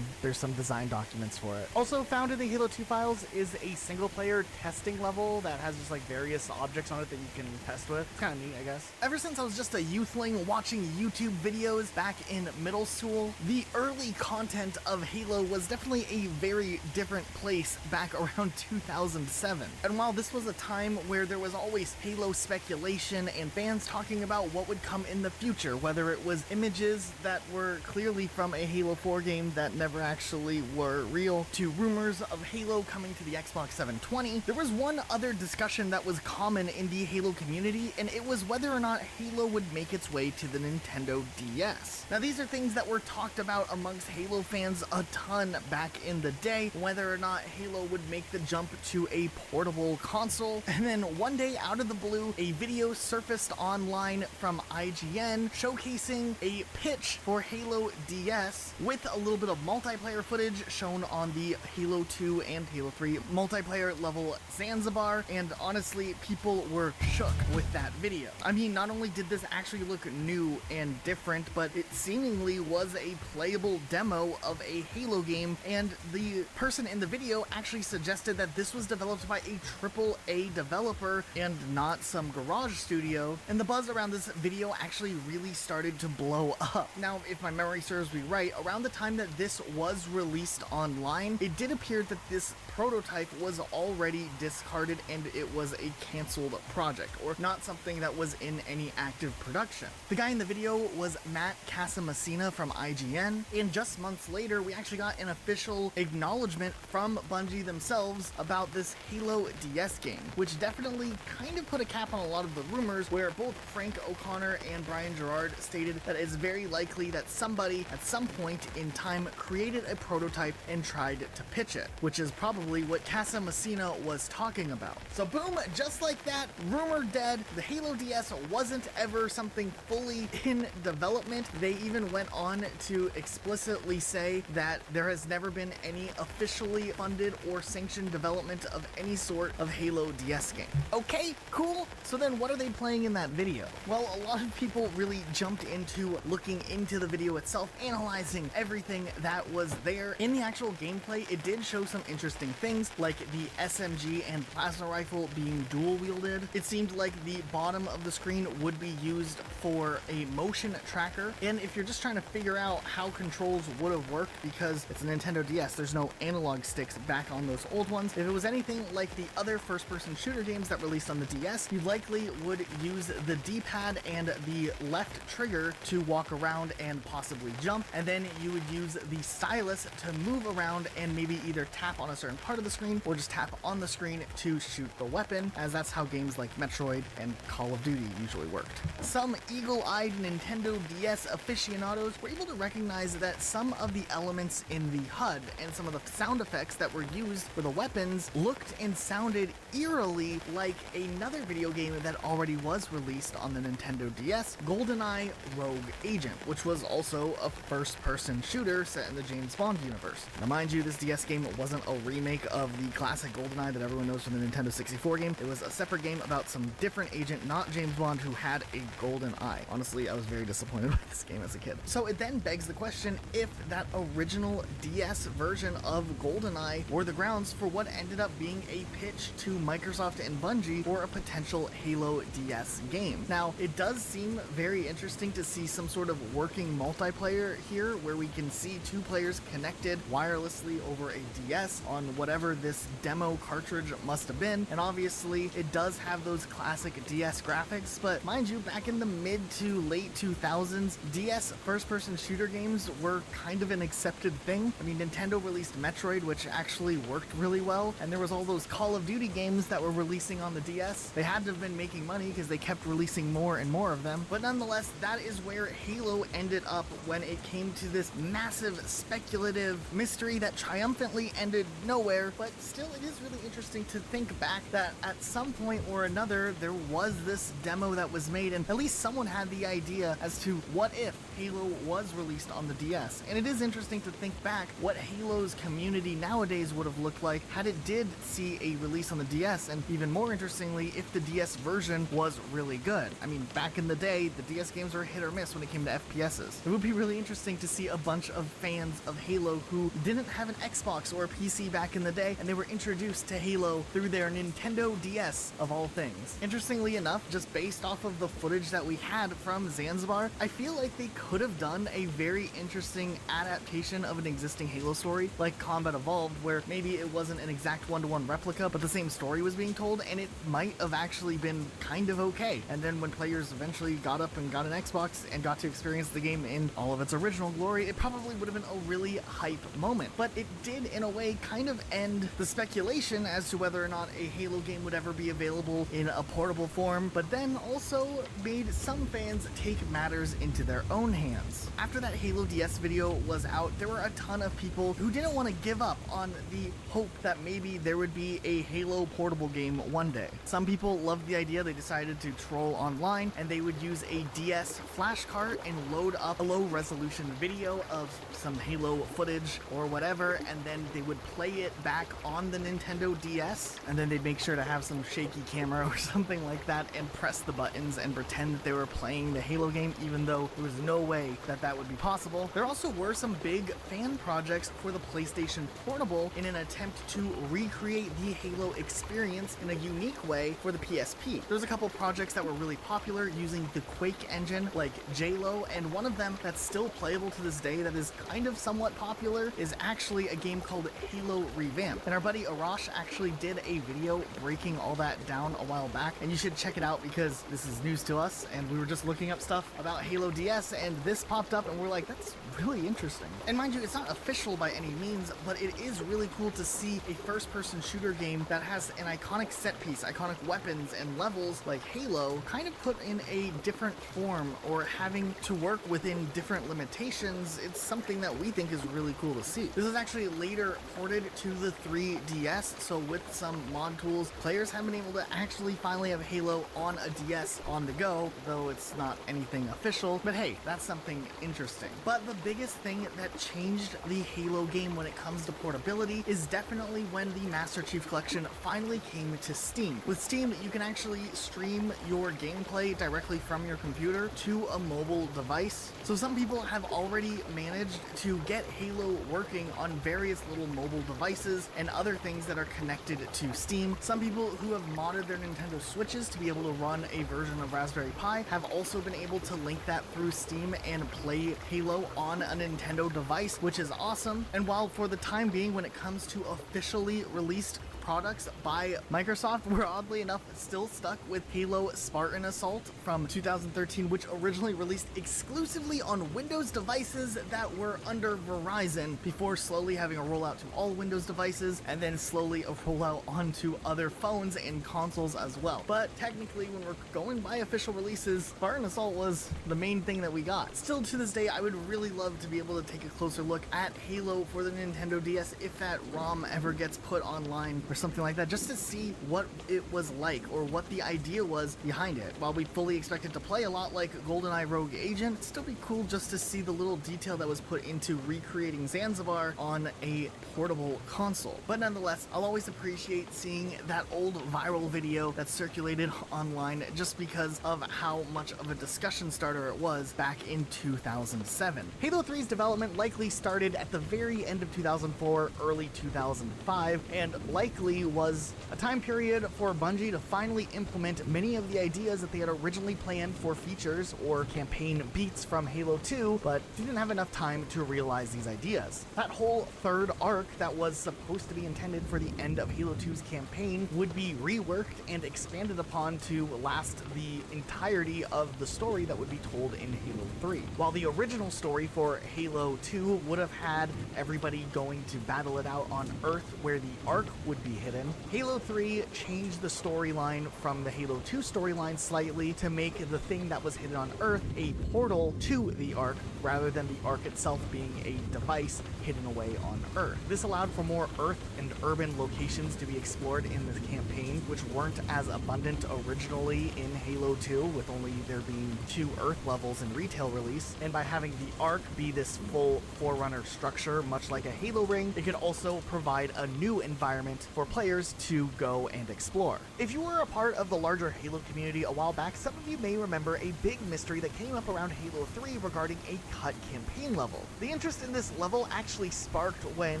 there's some design documents for it. Also found in the Halo 2 files is a single player testing level that has just like various objects on it that you can test with. It's kind of neat, I guess. Ever since I was just a youthling watching YouTube videos back in middle school, the early content of Halo was definitely a very different place back around 2007. And while this was a time where there was always Halo speculation and fans talking about what would come in the future, whether it was images that were clearly from a Halo 4 game that never actually were real, to rumors of Halo coming to the Xbox 720, there was one other discussion that was common in the Halo community, and it was whether or not Halo would make its way to the Nintendo DS. Now, these are things that were talked about amongst Halo fans a ton back in the day, whether or not Halo would make the jump to a portable console. And then one day, out of the blue, a video surfaced online from IGN showcasing a pitch for Halo DS with a little bit of multiplayer footage shown on the Halo 2 and Halo 3 multiplayer level Zanzibar, and honestly, people were shook with that video. I mean, not only did this actually look new and different, but it seemingly was a playable demo of a Halo game, and the person in the video actually suggested that this was developed by a AAA developer and not some garage studio, and the buzz around this video actually really started to blow up. Now, if my memory serves me right, around the time that this was released online, it did appear that this prototype was already discarded and it was a canceled project, or not something that was in any active production. The guy in the video was Matt Casamassina from IGN, and just months later, we actually got an official acknowledgement from Bungie themselves about this Halo DS game, which definitely kind of put a cap on a lot of the rumors, where both Frank O'Connor and Brian Gerard stated that it's very likely that somebody at some point in time created a prototype and tried to pitch it, which is probably what Casamassina was talking about. So boom, just like that, rumor dead. The Halo DS wasn't ever something fully in development. They even went on to explicitly say that there has never been any officially funded or sanctioned development of any sort of Halo DS game. Okay, cool. So then what are they playing in that video? Well, a lot of people really jumped into looking into the video itself, analyzing everything that was there. In the actual gameplay, it did show some interesting things, like the SMG and plasma rifle being dual wielded. It seemed like the bottom of the screen would be used for a motion tracker, and if you're just trying to figure out how controls would have worked, because it's a Nintendo DS, there's no analog sticks back on those old ones. If it was anything like the other first-person shooter games that released on the DS, you likely would use the D-pad and the left trigger to walk around and possibly jump, and then you would use the stylus to move around and maybe either tap on a certain part of the screen or just tap on the screen to shoot the weapon, as that's how games like Metroid and Call of Duty usually worked. Some eagle-eyed Nintendo DS aficionados were able to recognize that some of the elements in the HUD and some of the sound effects that were used for the weapons looked and sounded eerily like another video game that already was released on the Nintendo DS, DS, GoldenEye Rogue Agent, which was also a first-person shooter set in the James Bond universe. Now mind you, this DS game wasn't a remake of the classic GoldenEye that everyone knows from the Nintendo 64 game. It was a separate game about some different agent, not James Bond, who had a golden eye. Honestly, I was very disappointed by this game as a kid. So it then begs the question if that original DS version of GoldenEye were the grounds for what ended up being a pitch to Microsoft and Bungie for a potential Halo DS game. Now, it does seem very interesting to see some sort of working multiplayer here where we can see two players connected wirelessly over a DS on whatever this demo cartridge must have been. And obviously, it does have those classic DS graphics, but mind you, back in the mid to late 2000s, DS first-person shooter games were kind of an accepted thing. I mean, Nintendo released Metroid, which actually worked really well, and there was all those Call of Duty games that were releasing on the DS. They had to have been making money because they kept releasing more and more of them, but nonetheless, that is where Halo ended up when it came to this massive speculative mystery that triumphantly ended nowhere. But still, it is really interesting to think back that at some point or another there was this demo that was made, and at least someone had the idea as to what if Halo was released on the DS. And it is interesting to think back what Halo's community nowadays would have looked like had it did see a release on the DS, and even more interestingly, if the DS version was really good. I mean, back in the day, the DS games were hit or miss when it came to FPSs. It would be really interesting to see a bunch of fans of Halo who didn't have an Xbox or a PC back in the day, and they were introduced to Halo through their Nintendo DS of all things. Interestingly enough, just based off of the footage that we had from Zanzibar, I feel like they could have done a very interesting adaptation of an existing Halo story, like Combat Evolved, where maybe it wasn't an exact one-to-one replica, but the same story was being told, and it might have actually been kind of okay. And then when players eventually got up and got an Xbox and got to experience the game in all of its original glory, it probably would have been a really hype moment. But it did, in a way, kind of end the speculation as to whether or not a Halo game would ever be available in a portable form, but then also made some fans take matters into their own hands. After that Halo DS video was out, there were a ton of people who didn't want to give up on the hope that maybe there would be a Halo portable game one day. Some people loved the idea. They decided to troll online, and they would use a DS flash cart and load up a low resolution video of some Halo footage or whatever, and then they would play it back on the Nintendo DS, and then they'd make sure to have some shaky camera or something like that and press the buttons and pretend that they were playing the Halo game, even though there was no way that that would be possible. There also were some big fan projects for the PlayStation Portable in an attempt to recreate the Halo experience in a unique way for the PSP. There's a couple projects that were really popular using the Quake engine, like J-Lo, and one of them that's still playable to this day that is kind of somewhat popular is actually a game called Halo Revamped. And our buddy Arash actually did a video breaking all that down a while back, and you should check it out because this is news to us, and we were just looking up stuff about Halo DS, and this popped up, and we're like, that's really interesting. And mind you, it's not official by any means, but it is really cool to see a first-person shooter game that has an iconic set piece, iconic weapons, and levels like Halo kind of put in a different form, or having to work within different limitations. It's something that we think is really cool to see. This is actually later ported to the 3DS, so with some mod tools, players have been able to actually finally have Halo on a DS on the go, though it's not anything official, but hey, that's something interesting. But the biggest thing that changed the Halo game when it comes to portability is definitely when the Master Chief Collection finally came to Steam. With Steam, you can actually stream your gameplay directly from your computer to a mobile device. So some people have already managed to get Halo working on various little mobile devices and other things that are connected to Steam. Some people who have modded their Nintendo Switches to be able to run a version of Raspberry Pi have also been able to link that through Steam and play Halo on a Nintendo device, which is awesome. And while for the time being, when it comes to officially released products by Microsoft, we're oddly enough still stuck with Halo Spartan Assault from 2013, which originally released exclusively on Windows devices that were under Verizon, before slowly having a rollout to all Windows devices, and then slowly a rollout onto other phones and consoles as well. But technically, when we're going by official releases, Spartan Assault was the main thing that we got. Still to this day, I would really love to be able to take a closer look at Halo for the Nintendo DS if that ROM ever gets put online, or something like that, just to see what it was like or what the idea was behind it. While we fully expected to play a lot like GoldenEye Rogue Agent, it'd still be cool just to see the little detail that was put into recreating Zanzibar on a portable console. But nonetheless, I'll always appreciate seeing that old viral video that circulated online just because of how much of a discussion starter it was back in 2007. Halo 3's development likely started at the very end of 2004, early 2005, and likely was a time period for Bungie to finally implement many of the ideas that they had originally planned for features or campaign beats from Halo 2, but didn't have enough time to realize these ideas. That whole third arc that was supposed to be intended for the end of Halo 2's campaign would be reworked and expanded upon to last the entirety of the story that would be told in Halo 3. While the original story for Halo 2 would have had everybody going to battle it out on Earth where the Ark would be hidden, Halo 3 changed the storyline from the Halo 2 storyline slightly to make the thing that was hidden on Earth a portal to the Ark rather than the Ark itself being a device hidden away on Earth. This allowed for more Earth and urban locations to be explored in the campaign, which weren't as abundant originally in Halo 2, with only there being 2 Earth levels in retail release. And by having the Ark be this full Forerunner structure, much like a Halo ring, it could also provide a new environment for players to go and explore. If you were a part of the larger Halo community a while back, some of you may remember a big mystery that came up around Halo 3 regarding a cut campaign level. The interest in this level actually sparked when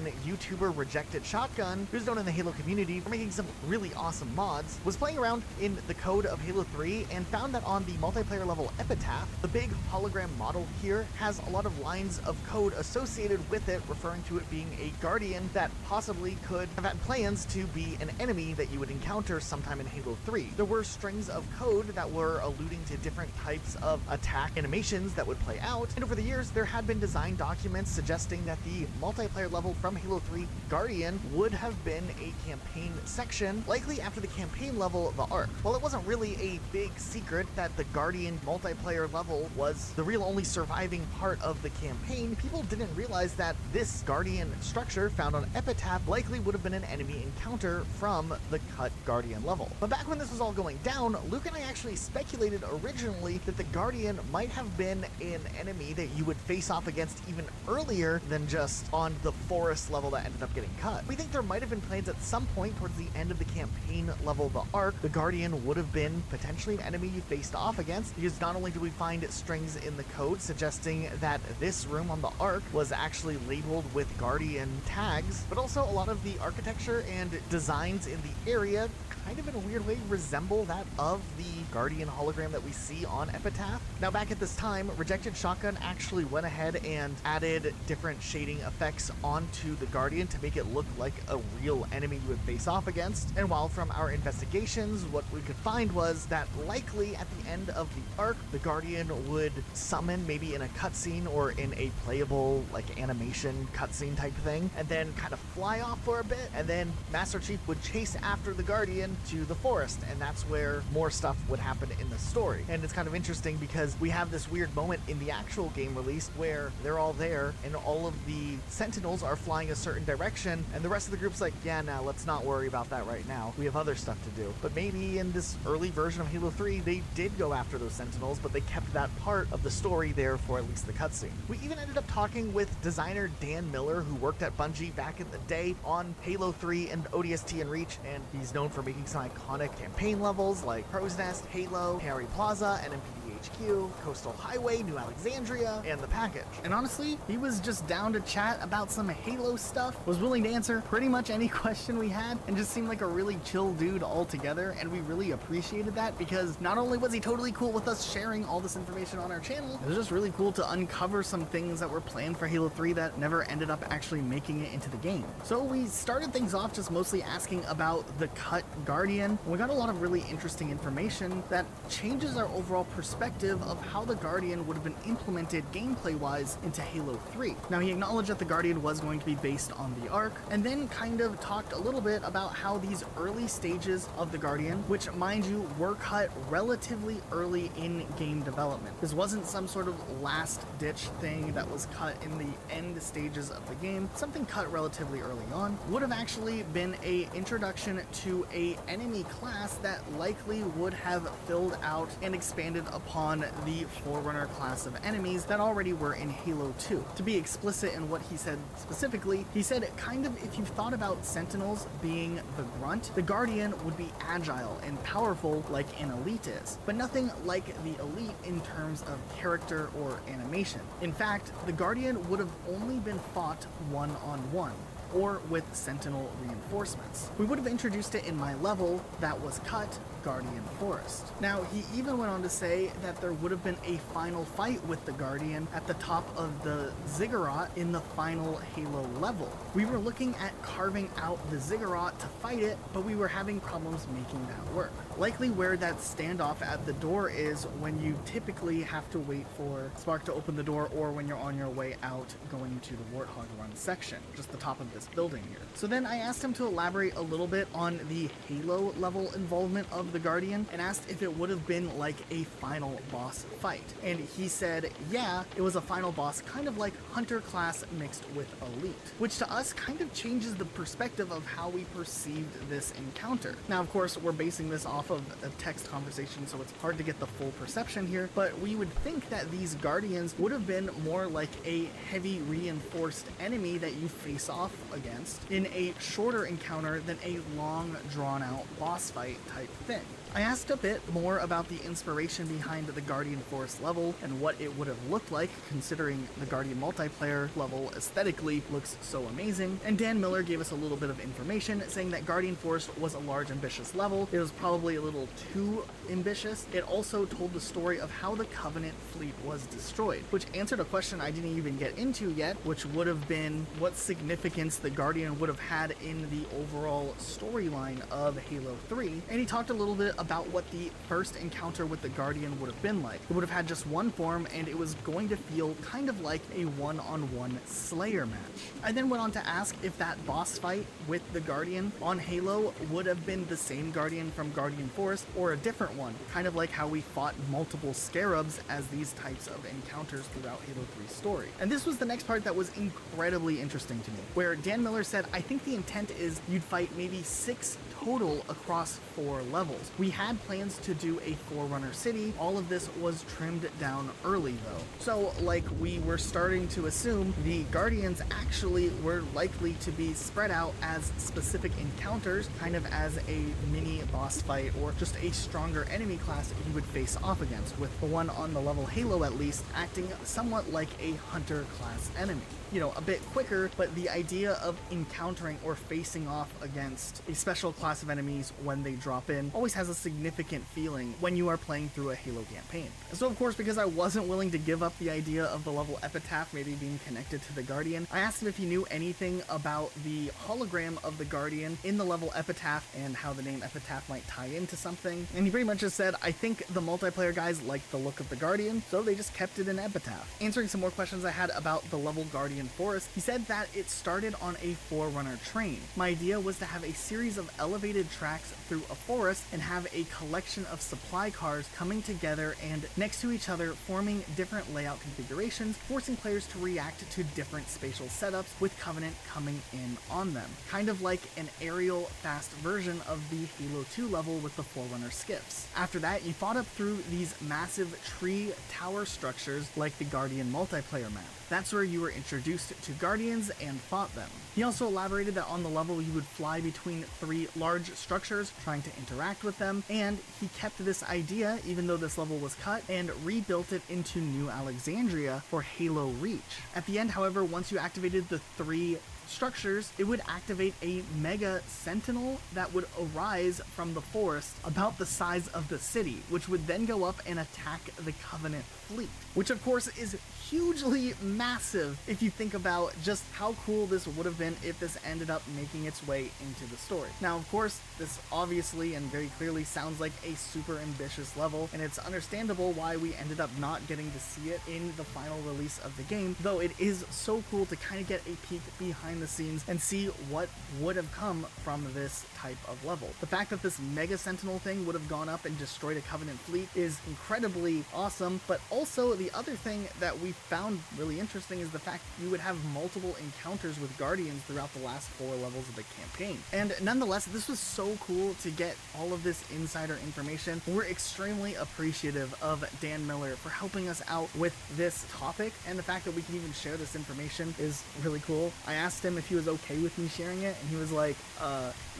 YouTuber Rejected Shotgun, who's known in the Halo community for making some really awesome mods, was playing around in the code of Halo 3 and found that on the multiplayer level Epitaph, the big hologram model here has a lot of lines of code associated with it, referring to it being a Guardian that possibly could have had plans to be an enemy that you would encounter sometime in Halo 3. There were strings of code that were alluding to different types of attack animations that would play out, and over the years there had been design documents suggesting that the multiplayer level from Halo 3 Guardian would have been a campaign section, likely after the campaign level, the Ark. While it wasn't really a big secret that the Guardian multiplayer level was the real only surviving part of the campaign, people didn't realize that this Guardian structure found on Epitaph likely would have been an enemy encounter from the cut Guardian level. But back when this was all going down, Luke and I actually speculated originally that the Guardian might have been an enemy that you would face off against even earlier than just on the forest level that ended up getting cut. We think there might have been plans at some point towards the end of the campaign level, the Ark, the Guardian would have been potentially an enemy you faced off against, because not only do we find strings in the code suggesting that this room on the Ark was actually labeled with Guardian tags, but also a lot of the architecture and designs in the area kind of in a weird way resemble that of the Guardian hologram that we see on Epitaph. Now back at this time, Rejected Shotgun actually went ahead and added different shading effects onto the Guardian to make it look like a real enemy you would face off against. And while from our investigations, what we could find was that likely at the end of the arc, the Guardian would summon maybe in a cutscene or in a playable like animation cutscene type thing, and then kind of fly off for a bit, and then Master Chief would chase after the Guardian to the forest, and that's where more stuff would happen in the story. And it's kind of interesting because we have this weird moment in the actual game release where they're all there and all of the Sentinels are flying a certain direction, and the rest of the group's like, yeah, no, let's not worry about that right now. We have other stuff to do. But maybe in this early version of Halo 3, they did go after those Sentinels, but they kept that part of the story there for at least the cutscene. We even ended up talking with designer Dan Miller, who worked at Bungie back in the day on Halo 3 and ODST and Reach, and he's known for making some iconic campaign levels like Crow's Nest, Halo, Harry Plaza, NMPD HQ, Coastal Highway, New Alexandria, and The Package. And honestly, he was just down to chat about some Halo stuff, was willing to answer pretty much any question we had, and just seemed like a really chill dude altogether, and we really appreciated that because not only was he totally cool with us sharing all this information on our channel, it was just really cool to uncover some things that were planned for Halo 3 that never ended up actually making it into the game. So we started things off just mostly asking about the cut Guardian, and we got a lot of really interesting information that changes our overall perspective of how the Guardian would have been implemented gameplay-wise into Halo 3. Now, he acknowledged that the Guardian was going to be based on the Ark, and then kind of talked a little bit about how these early stages of the Guardian, which, mind you, were cut relatively early in game development. This wasn't some sort of last-ditch thing that was cut in the end stages of the game. Something cut relatively early on would have actually been a introduction to a enemy class that likely would have filled out and expanded upon the Forerunner class of enemies that already were in Halo 2. To be explicit in what he said specifically, he said kind of if you thought about Sentinels being the grunt, the Guardian would be agile and powerful like an Elite is, but nothing like the Elite in terms of character or animation. In fact, the Guardian would have only been fought one-on-one, or with Sentinel reinforcements. We would have introduced it in my level that was cut, Guardian Forest. Now, he even went on to say that there would have been a final fight with the Guardian at the top of the ziggurat in the final Halo level. We were looking at carving out the ziggurat to fight it, but we were having problems making that work. Likely where that standoff at the door is when you typically have to wait for Spark to open the door, or when you're on your way out going to the Warthog Run section, just the top of this building here. So then I asked him to elaborate a little bit on the Halo level involvement of the Guardian and asked if it would have been like a final boss fight. And he said, yeah, it was a final boss, kind of like Hunter class mixed with Elite, which to us kind of changes the perspective of how we perceived this encounter. Now, of course, we're basing this off of a text conversation, so it's hard to get the full perception here, but we would think that these Guardians would have been more like a heavy reinforced enemy that you face off against in a shorter encounter than a long drawn out boss fight type thing. I asked a bit more about the inspiration behind the Guardian Forest level and what it would have looked like, considering the Guardian multiplayer level aesthetically looks so amazing, and Dan Miller gave us a little bit of information saying that Guardian Forest was a large ambitious level. It was probably a little too ambitious. It also told the story of how the Covenant fleet was destroyed, which answered a question I didn't even get into yet, which would have been what significance the Guardian would have had in the overall storyline of Halo 3, and he talked a little bit about what the first encounter with the Guardian would have been like. It would have had just one form, and it was going to feel kind of like a one-on-one Slayer match. I then went on to ask if that boss fight with the Guardian on Halo would have been the same Guardian from Guardian Forest or a different one, kind of like how we fought multiple Scarabs as these types of encounters throughout Halo 3's story. And this was the next part that was incredibly interesting to me, where Dan Miller said, I think the intent is you'd fight maybe 6 total across 4 levels. We had plans to do a Forerunner city. All of this was trimmed down early though. So like we were starting to assume, the Guardians actually were likely to be spread out as specific encounters, kind of as a mini boss fight or just a stronger enemy class you would face off against, with the one on the level Halo at least acting somewhat like a Hunter class enemy. You know, a bit quicker, but the idea of encountering or facing off against a special class of enemies when they drop in always has a significant feeling when you are playing through a Halo campaign. So of course, because I wasn't willing to give up the idea of the level Epitaph maybe being connected to the Guardian, I asked him if he knew anything about the hologram of the Guardian in the level Epitaph and how the name Epitaph might tie into something. And he pretty much just said, I think the multiplayer guys liked the look of the Guardian, so they just kept it in Epitaph. Answering some more questions I had about the level Guardian Forest, he said that it started on a Forerunner train. My idea was to have a series of elevated tracks through a forest and have a collection of supply cars coming together and next to each other, forming different layout configurations, forcing players to react to different spatial setups with Covenant coming in on them. Kind of like an aerial fast version of the Halo 2 level with the Forerunner skiffs. After that, you fought up through these massive tree tower structures like the Guardian multiplayer map. That's where you were introduced to Guardians and fought them. He also elaborated that on the level you would fly between 3 large structures trying to interact with them, and he kept this idea, even though this level was cut, and rebuilt it into New Alexandria for Halo Reach. At the end, however, once you activated the 3 structures, it would activate a mega sentinel that would arise from the forest about the size of the city, which would then go up and attack the Covenant fleet, which of course is hugely massive if you think about just how cool this would have been if this ended up making its way into the story. Now, of course, this obviously and very clearly sounds like a super ambitious level, and it's understandable why we ended up not getting to see it in the final release of the game, though it is so cool to kind of get a peek behind behind the scenes and see what would have come from this type of level. The fact that this Mega Sentinel thing would have gone up and destroyed a Covenant fleet is incredibly awesome, but also the other thing that we found really interesting is the fact you would have multiple encounters with Guardians throughout the last 4 levels of the campaign. And nonetheless, this was so cool to get all of this insider information. We're extremely appreciative of Dan Miller for helping us out with this topic, and the fact that we can even share this information is really cool. I asked him if he was okay with me sharing it, and he was like,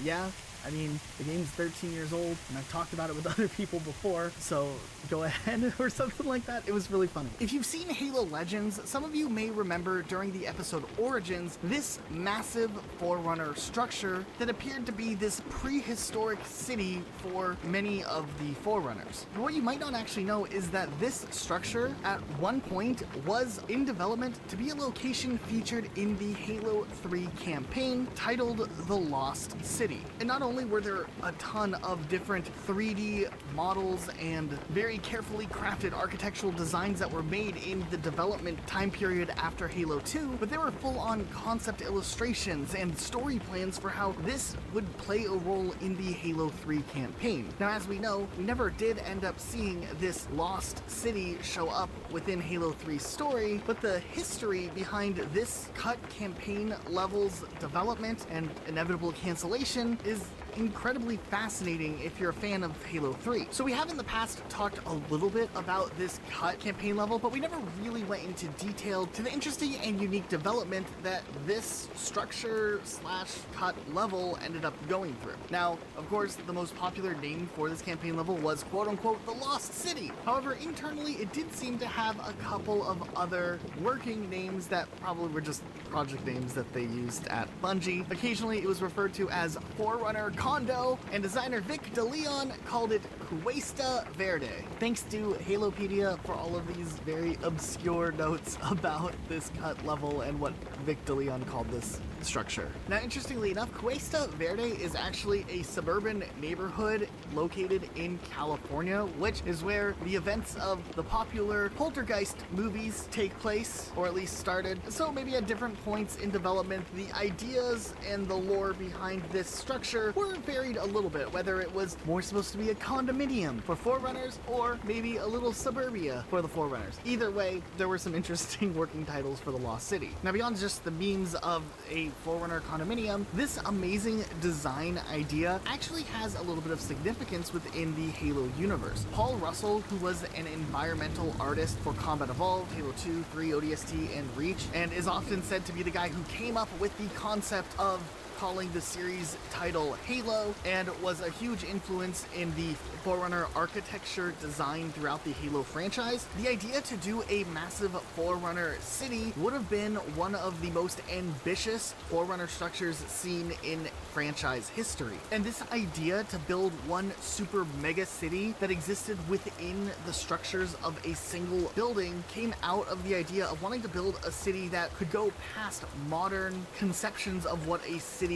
yeah. I mean, the game's 13 years old, and I've talked about it with other people before, so go ahead, or something like that. It was really funny. If you've seen Halo Legends, some of you may remember during the episode Origins, this massive Forerunner structure that appeared to be this prehistoric city for many of the Forerunners. But what you might not actually know is that this structure, at one point, was in development to be a location featured in the Halo 3 campaign titled The Lost City. And not only were there a ton of different 3D models and very carefully crafted architectural designs that were made in the development time period after Halo 2, but there were full-on concept illustrations and story plans for how this would play a role in the Halo 3 campaign. Now, as we know, we never did end up seeing this lost city show up within Halo 3's story, but the history behind this cut campaign level's development and inevitable cancellation is incredibly fascinating if you're a fan of Halo 3. So we have in the past talked a little bit about this cut campaign level, but we never really went into detail to the interesting and unique development that this structure slash cut level ended up going through. Now, of course, the most popular name for this campaign level was quote-unquote the Lost City. However, internally, it did seem to have a couple of other working names that probably were just project names that they used at Bungie. Occasionally, it was referred to as Forerunner Condo, and designer Vic DeLeon called it Cuesta Verde. Thanks to Halopedia for all of these very obscure notes about this cut level and what Vic DeLeon called this structure. Now, interestingly enough, Cuesta Verde is actually a suburban neighborhood located in California, which is where the events of the popular Poltergeist movies take place, or at least started. So maybe at different points in development, the ideas and the lore behind this structure were varied a little bit, whether it was more supposed to be a condominium for Forerunners or maybe a little suburbia for the Forerunners. Either way, there were some interesting working titles for the Lost City. Now, beyond just the memes of a Forerunner condominium, this amazing design idea actually has a little bit of significance within the Halo universe. Paul Russell, who was an environmental artist for Combat Evolved, Halo 2, 3, ODST, and Reach, and is often said to be the guy who came up with the concept of calling the series title Halo, and was a huge influence in the Forerunner architecture design throughout the Halo franchise. The idea to do a massive Forerunner city would have been one of the most ambitious Forerunner structures seen in franchise history. And this idea to build one super mega city that existed within the structures of a single building came out of the idea of wanting to build a city that could go past modern conceptions of what a city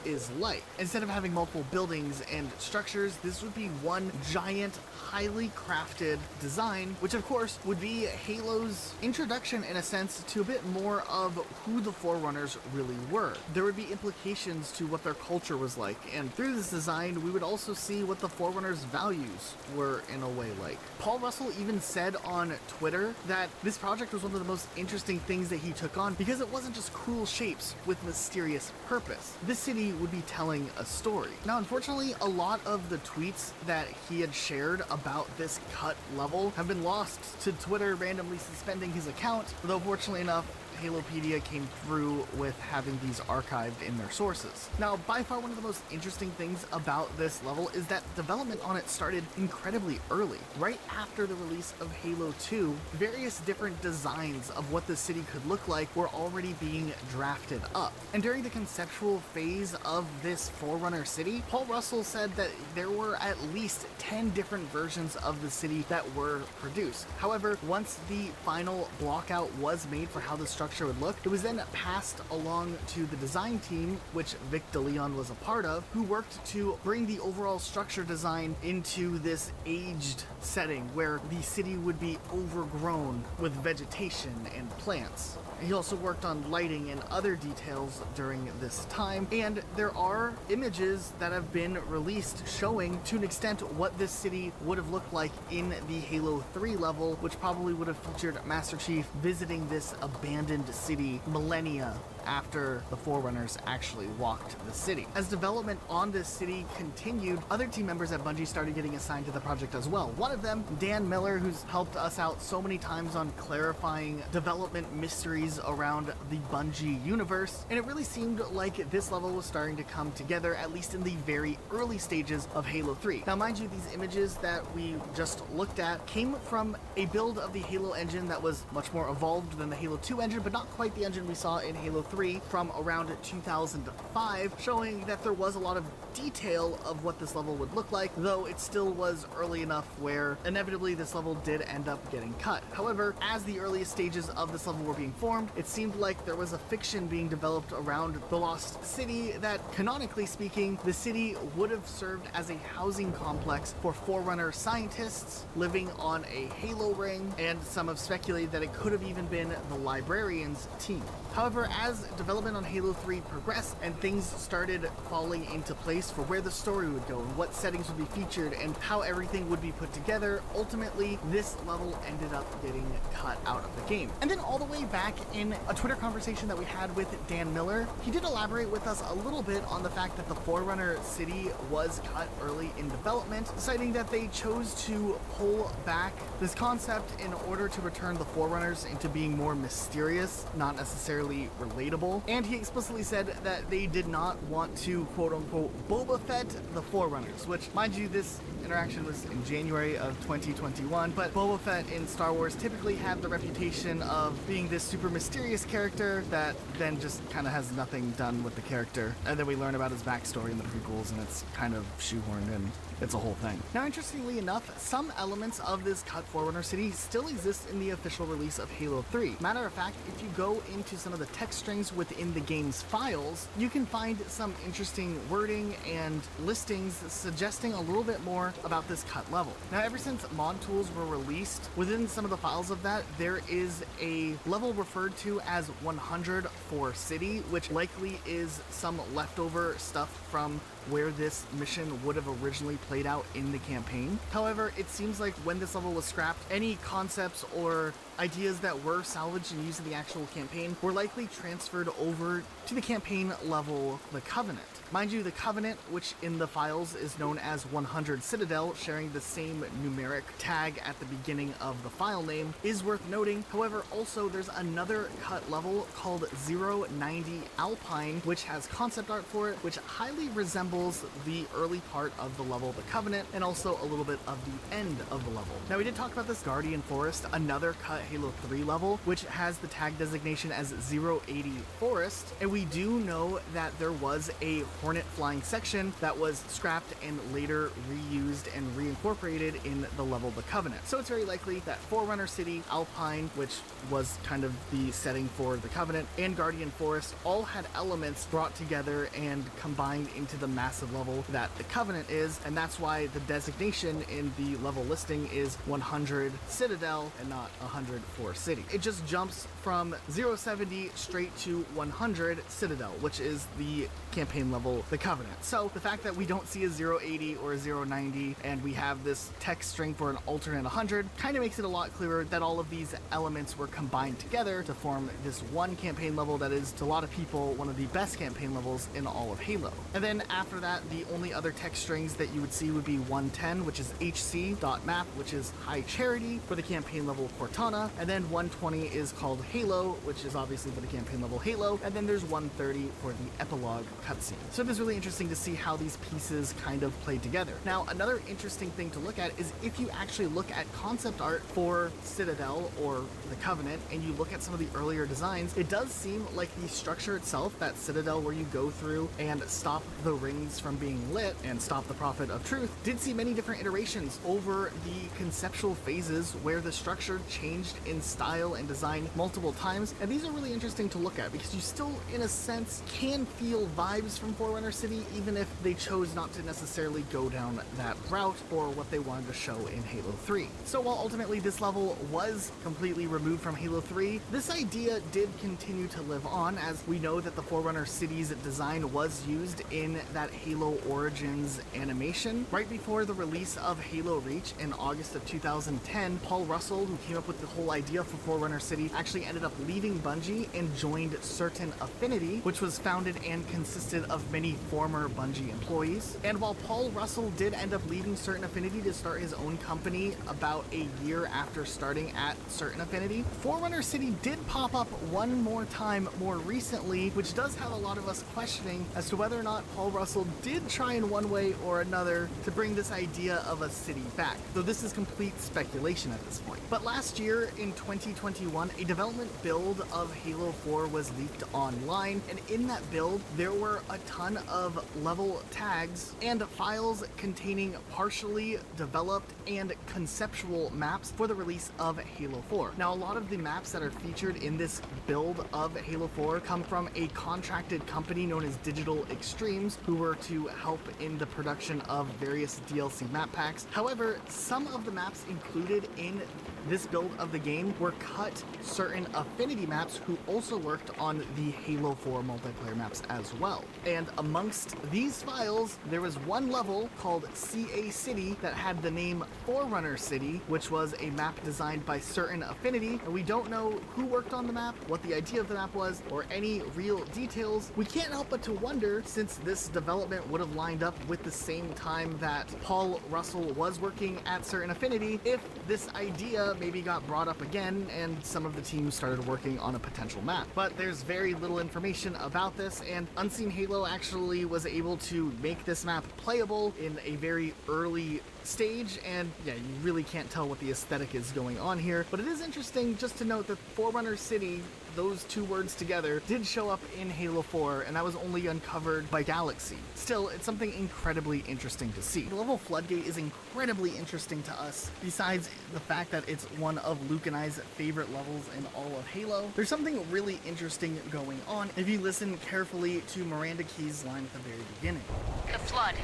is like. Instead of having multiple buildings and structures, this would be one giant, highly crafted design, which of course would be Halo's introduction in a sense to a bit more of who the Forerunners really were. There would be implications to what their culture was like, and through this design we would also see what the Forerunners' values were in a way like. Paul Russell even said on Twitter that this project was one of the most interesting things that he took on because it wasn't just cool shapes with mysterious purpose. This city would be telling a story. Now, unfortunately, a lot of the tweets that he had shared about this cut level have been lost to Twitter randomly suspending his account, though fortunately enough, Halopedia came through with having these archived in their sources. Now, by far one of the most interesting things about this level is that development on it started incredibly early. Right after the release of Halo 2, various different designs of what the city could look like were already being drafted up. And during the conceptual phase of this Forerunner city, Paul Russell said that there were at least 10 different versions of the city that were produced. However, once the final blockout was made for how the structure structure would look. It was then passed along to the design team, which Vic DeLeon was a part of, who worked to bring the overall structure design into this aged setting where the city would be overgrown with vegetation and plants. He also worked on lighting and other details during this time, and there are images that have been released showing to an extent what this city would have looked like in the Halo 3 level, which probably would have featured Master Chief visiting this abandoned city millennia after the Forerunners actually walked the city. As development on this city continued, other team members at Bungie started getting assigned to the project as well. One of them, Dan Miller, who's helped us out so many times on clarifying development mysteries around the Bungie universe, and it really seemed like this level was starting to come together, at least in the very early stages of Halo 3. Now mind you, these images that we just looked at came from a build of the Halo engine that was much more evolved than the Halo 2 engine, but not quite the engine we saw in Halo 3 from around 2005, showing that there was a lot of detail of what this level would look like, though it still was early enough where inevitably this level did end up getting cut. However, as the earliest stages of this level were being formed, it seemed like there was a fiction being developed around the Lost City that, canonically speaking, the city would have served as a housing complex for Forerunner scientists living on a Halo ring, and some have speculated that it could have even been the Librarians team. However, as development on Halo 3 progressed and things started falling into place for where the story would go and what settings would be featured and how everything would be put together, ultimately this level ended up getting cut out of the game. And then all the way back in a Twitter conversation that we had with Dan Miller, he did elaborate with us a little bit on the fact that the Forerunner city was cut early in development, citing that they chose to pull back this concept in order to return the Forerunners into being more mysterious, not necessarily relatable. And he explicitly said that they did not want to quote-unquote Boba Fett the Forerunners, which, mind you, this interaction was in January of 2021, but Boba Fett in Star Wars typically had the reputation of being this super mysterious character that then just kind of has nothing done with the character, and then we learn about his backstory in the prequels and it's kind of shoehorned in. It's a whole thing. Now, interestingly enough, some elements of this cut Forerunner city still exist in the official release of Halo 3. Matter of fact, if you go into some of the text strings within the game's files, you can find some interesting wording and listings suggesting a little bit more about this cut level. Now, ever since mod tools were released, within some of the files of that, there is a level referred to as 100 for City, which likely is some leftover stuff from where this mission would have originally played out in the campaign. However, it seems like when this level was scrapped, any concepts or ideas that were salvaged and used in the actual campaign were likely transferred over to the campaign level, the Covenant. Mind you, the Covenant, which in the files is known as 100 Citadel, sharing the same numeric tag at the beginning of the file name, is worth noting. However, also there's another cut level called 090 Alpine, which has concept art for it, which highly resembles the early part of the level, the Covenant, and also a little bit of the end of the level. Now, we did talk about this Guardian Forest, another cut Halo 3 level, which has the tag designation as 080 Forest, and we do know that there was a Hornet flying section that was scrapped and later reused and reincorporated in the level The Covenant. So it's very likely that Forerunner City, Alpine, which was kind of the setting for the Covenant, and Guardian Forest all had elements brought together and combined into the massive level that the Covenant is, and that's why the designation in the level listing is 100 Citadel and not 100 for City. It just jumps from 070 straight to 100 Citadel, which is the campaign level, the Covenant. So the fact that we don't see a 080 or a 090 and we have this text string for an alternate 100 kind of makes it a lot clearer that all of these elements were combined together to form this one campaign level that is, to a lot of people, one of the best campaign levels in all of Halo. And then after that, the only other text strings that you would see would be 110, which is HC.map, which is High Charity for the campaign level Cortana, and then 120 is called Halo, which is obviously for the campaign level Halo, and then there's 130 for the epilogue cutscene. So it is really interesting to see how these pieces kind of play together. Now, another interesting thing to look at is if you actually look at concept art for Citadel or the Covenant, and you look at some of the earlier designs, it does seem like the structure itself, that Citadel where you go through and stop the ring things from being lit and stop the Prophet of Truth, did see many different iterations over the conceptual phases where the structure changed in style and design multiple times. And these are really interesting to look at because you still, in a sense, can feel vibes from Forerunner City, even if they chose not to necessarily go down that route for what they wanted to show in Halo 3. So while ultimately this level was completely removed from Halo 3, this idea did continue to live on, as we know that the Forerunner City's design was used in that Halo Origins animation. Right before the release of Halo Reach in August of 2010, Paul Russell, who came up with the whole idea for Forerunner City, actually ended up leaving Bungie and joined Certain Affinity, which was founded and consisted of many former Bungie employees. And while Paul Russell did end up leaving Certain Affinity to start his own company about a year after starting at Certain Affinity, Forerunner City did pop up one more time more recently, which does have a lot of us questioning as to whether or not Paul Russell did try in one way or another to bring this idea of a city back, though this is complete speculation at this point. But last year in 2021, a development build of Halo 4 was leaked online, and in that build there were a ton of level tags and files containing partially developed and conceptual maps for the release of Halo 4. Now, a lot of the maps that are featured in this build of Halo 4 come from a contracted company known as Digital Extremes, who were to help in the production of various DLC map packs. However, some of the maps included in this build of the game were cut Certain Affinity maps who also worked on the Halo 4 multiplayer maps as well. And amongst these files, there was one level called CA City that had the name Forerunner City, which was a map designed by Certain Affinity, and we don't know who worked on the map, what the idea of the map was, or any real details. We can't help but to wonder, since this development would have lined up with the same time that Paul Russell was working at Certain Affinity, if this idea maybe got brought up again and some of the teams started working on a potential map. But there's very little information about this, and Unseen Halo actually was able to make this map playable in a very early stage, and yeah, you really can't tell what the aesthetic is going on here. But it is interesting just to note that Forerunner City, those two words together, did show up in Halo 4, and that was only uncovered by Galaxy. Still, it's something incredibly interesting to see. The level Floodgate is incredibly interesting to us, besides the fact that it's one of Luke and I's favorite levels in all of Halo. There's something really interesting going on if you listen carefully to Miranda Keyes' line at the very beginning. The flood.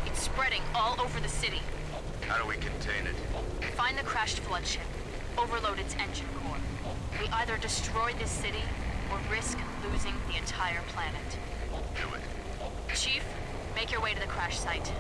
It's spreading all over the city. How do we contain it? Find the crashed flood ship. Overload its engine core. We either destroy this city or risk losing the entire planet. Do it. Chief, make your way to the crash site.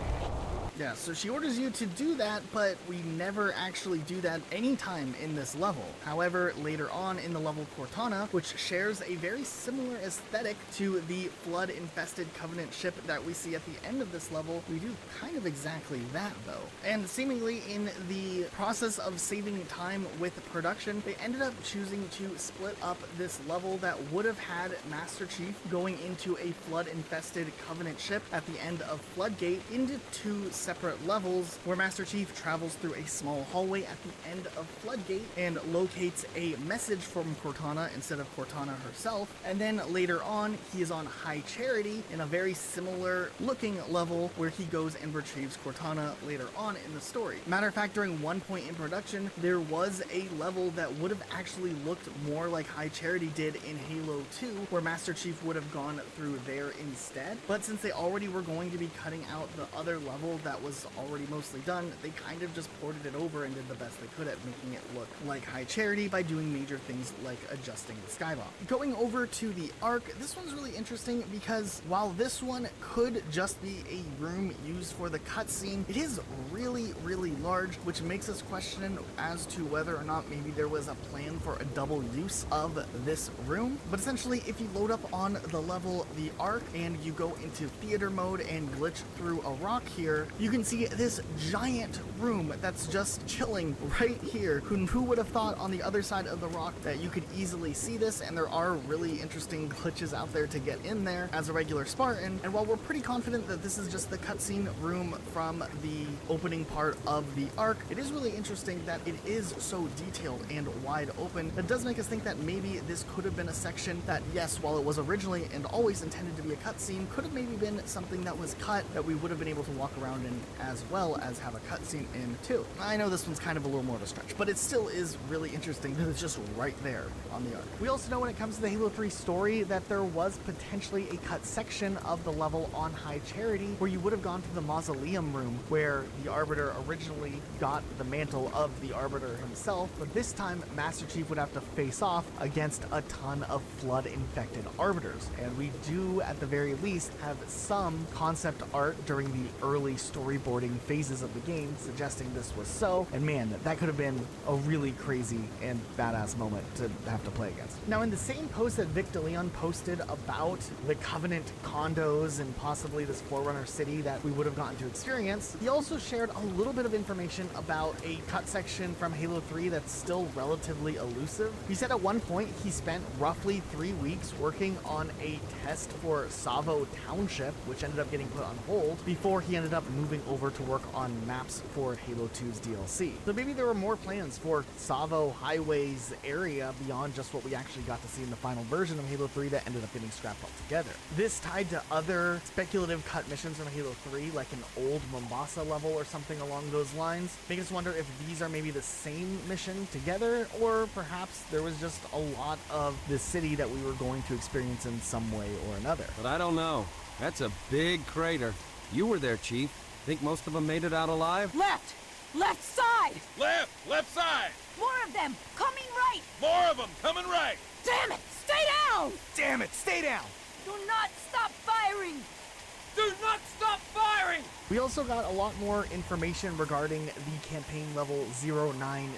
Yeah, so she orders you to do that, but we never actually do that anytime in this level. However, later on in the level Cortana, which shares a very similar aesthetic to the flood-infested Covenant ship that we see at the end of this level, we do kind of exactly that, though. And seemingly in the process of saving time with production, they ended up choosing to split up this level that would have had Master Chief going into a flood-infested Covenant ship at the end of Floodgate into two separate levels, where Master Chief travels through a small hallway at the end of Floodgate and locates a message from Cortana instead of Cortana herself, and then later on he is on High Charity in a very similar looking level where he goes and retrieves Cortana later on in the story. Matter of fact, during one point in production, there was a level that would have actually looked more like High Charity did in Halo 2, where Master Chief would have gone through there instead. But since they already were going to be cutting out the other level that was already mostly done, they kind of just ported it over and did the best they could at making it look like High Charity by doing major things like adjusting the skybox. Going over to the Ark, this one's really interesting because while this one could just be a room used for the cutscene, it is really, really large, which makes us question as to whether or not maybe there was a plan for a double use of this room. But essentially, if you load up on the level the Ark and you go into theater mode and glitch through a rock here, you you can see this giant room that's just chilling right here. Who would have thought on the other side of the rock that you could easily see this, and there are really interesting glitches out there to get in there as a regular Spartan. And while we're pretty confident that this is just the cutscene room from the opening part of the arc, it is really interesting that it is so detailed and wide open. It does make us think that maybe this could have been a section that, yes, while it was originally and always intended to be a cutscene, could have maybe been something that was cut that we would have been able to walk around in, as well as have a cutscene in too. I know this one's kind of a little more of a stretch, but it still is really interesting that it's just right there on the arc. We also know when it comes to the Halo 3 story that there was potentially a cut section of the level on High Charity where you would have gone to the mausoleum room where the Arbiter originally got the mantle of the Arbiter himself, but this time Master Chief would have to face off against a ton of flood-infected Arbiters. And we do, at the very least, have some concept art during the early storyboarding phases of the game suggesting this was so, and man, that could have been a really crazy and badass moment to have to play against. Now, in the same post that Vic DeLeon posted about the Covenant condos and possibly this Forerunner city that we would have gotten to experience, he also shared a little bit of information about a cut section from Halo 3 that's still relatively elusive. He said at one point he spent roughly 3 weeks working on a test for Savo Township, which ended up getting put on hold, before he ended up moving over to work on maps for Halo 2's DLC. So maybe there were more plans for Savo Highways area beyond just what we actually got to see in the final version of Halo 3 that ended up getting scrapped altogether. This tied to other speculative cut missions from Halo 3, like an old Mombasa level or something along those lines, making us wonder if these are maybe the same mission together, or perhaps there was just a lot of the city that we were going to experience in some way or another. But I don't know. That's a big crater. You were there, Chief. Think most of them made it out alive? Left! Left side! Left! Left side! More of them! Coming right! More of them coming right! Damn it! Stay down! Damn it! Stay down! Do not stop firing! Do not stop firing! We also got a lot more information regarding the campaign level 090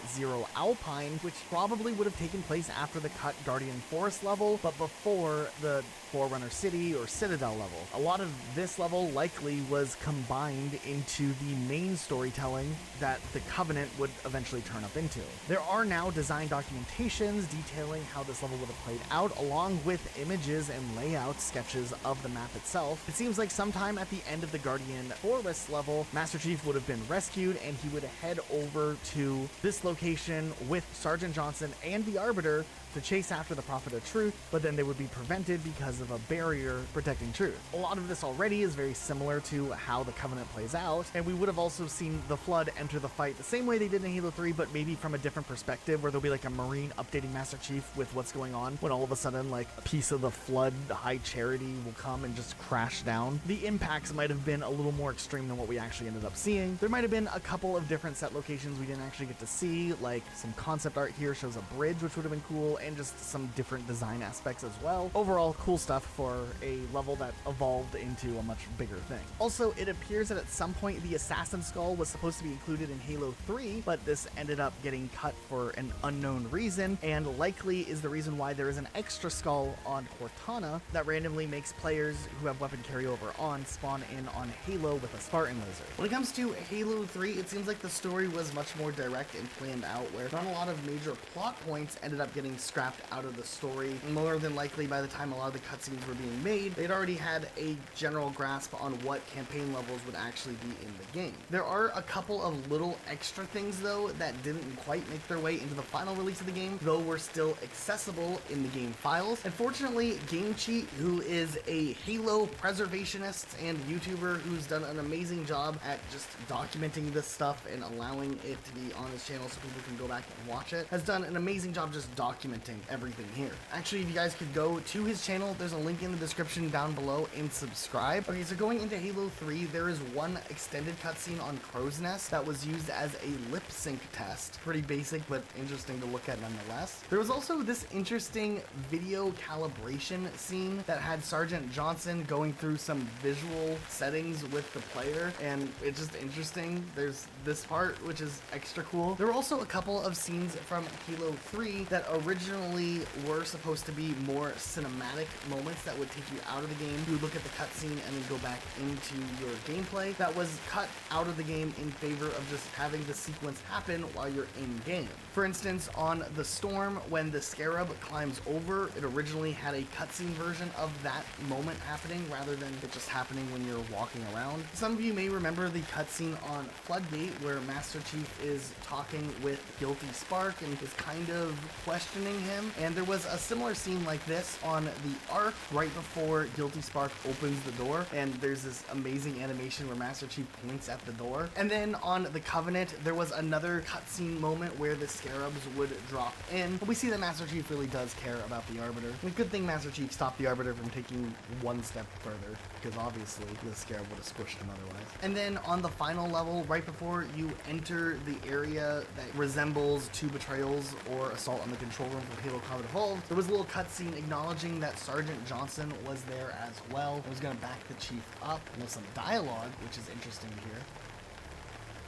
Alpine, which probably would have taken place after the cut Guardian Forest level, but before the Forerunner City or Citadel level. A lot of this level likely was combined into the main storytelling that the Covenant would eventually turn up into. There are now design documentations detailing how this level would have played out, along with images and layout sketches of the map itself. It seems like sometime at the end of the Guardian Forest level, Master Chief would have been rescued and he would head over to this location with Sergeant Johnson and the Arbiter to chase after the Prophet of Truth, but then they would be prevented because of a barrier protecting Truth. A lot of this already is very similar to how the Covenant plays out, and we would have also seen the Flood enter the fight the same way they did in Halo 3, but maybe from a different perspective, where there'll be like a Marine updating Master Chief with what's going on, when all of a sudden like a piece of the Flood High Charity will come and just crash down. The impacts might have been a little more extreme than what we actually ended up seeing. There might have been a couple of different set locations we didn't actually get to see, like some concept art here shows a bridge, which would have been cool, and just some different design aspects as well. Overall, cool stuff for a level that evolved into a much bigger thing. Also, it appears that at some point the Assassin Skull was supposed to be included in Halo 3, but this ended up getting cut for an unknown reason, and likely is the reason why there is an extra skull on Cortana that randomly makes players who have weapon carryover on spawn in on Halo with a Spartan Lizard. When it comes to Halo 3, it seems like the story was much more direct and planned out, where not a lot of major plot points ended up getting scrapped out of the story. More than likely, by the time a lot of the cutscenes were being made, they'd already had a general grasp on what campaign levels would actually be in the game. There are a couple of little extra things, though, that didn't quite make their way into the final release of the game, though were still accessible in the game files. And fortunately, Game Cheat, who is a Halo preservationist and YouTuber who's done an amazing job at just documenting this stuff and allowing it to be on his channel so people can go back and watch it, has done an amazing job just documenting everything here. Actually, if you guys could go to his channel, there's a link in the description down below, and subscribe. Okay, so going into Halo 3, there is one extended cutscene on Crow's Nest that was used as a lip sync test. Pretty basic, but interesting to look at nonetheless. There was also this interesting video calibration scene that had Sergeant Johnson going through some visual settings with the player, and it's just interesting. There's this part, which is extra cool. There were also a couple of scenes from Halo 3 that originally originally were supposed to be more cinematic moments that would take you out of the game. You would look at the cutscene and then go back into your gameplay. That was cut out of the game in favor of just having the sequence happen while you're in game. For instance, on the storm, when the scarab climbs over, it originally had a cutscene version of that moment happening rather than it just happening when you're walking around. Some of you may remember the cutscene on Floodgate where Master Chief is talking with Guilty Spark and is kind of questioning him. And there was a similar scene like this on the Ark right before Guilty Spark opens the door, and there's this amazing animation where Master Chief points at the door. And then on the Covenant, there was another cutscene moment where the scarabs would drop in. But we see that Master Chief really does care about the Arbiter. And good thing Master Chief stopped the Arbiter from taking one step further, because obviously the scarab would have squished him otherwise. And then on the final level, right before you enter the area that resembles Two Betrayals or Assault on the Control Room from Halo Combat Evolved, there was a little cutscene acknowledging that Sergeant Johnson was there as well. It was going to back the Chief up, and with some dialogue, which is interesting to hear.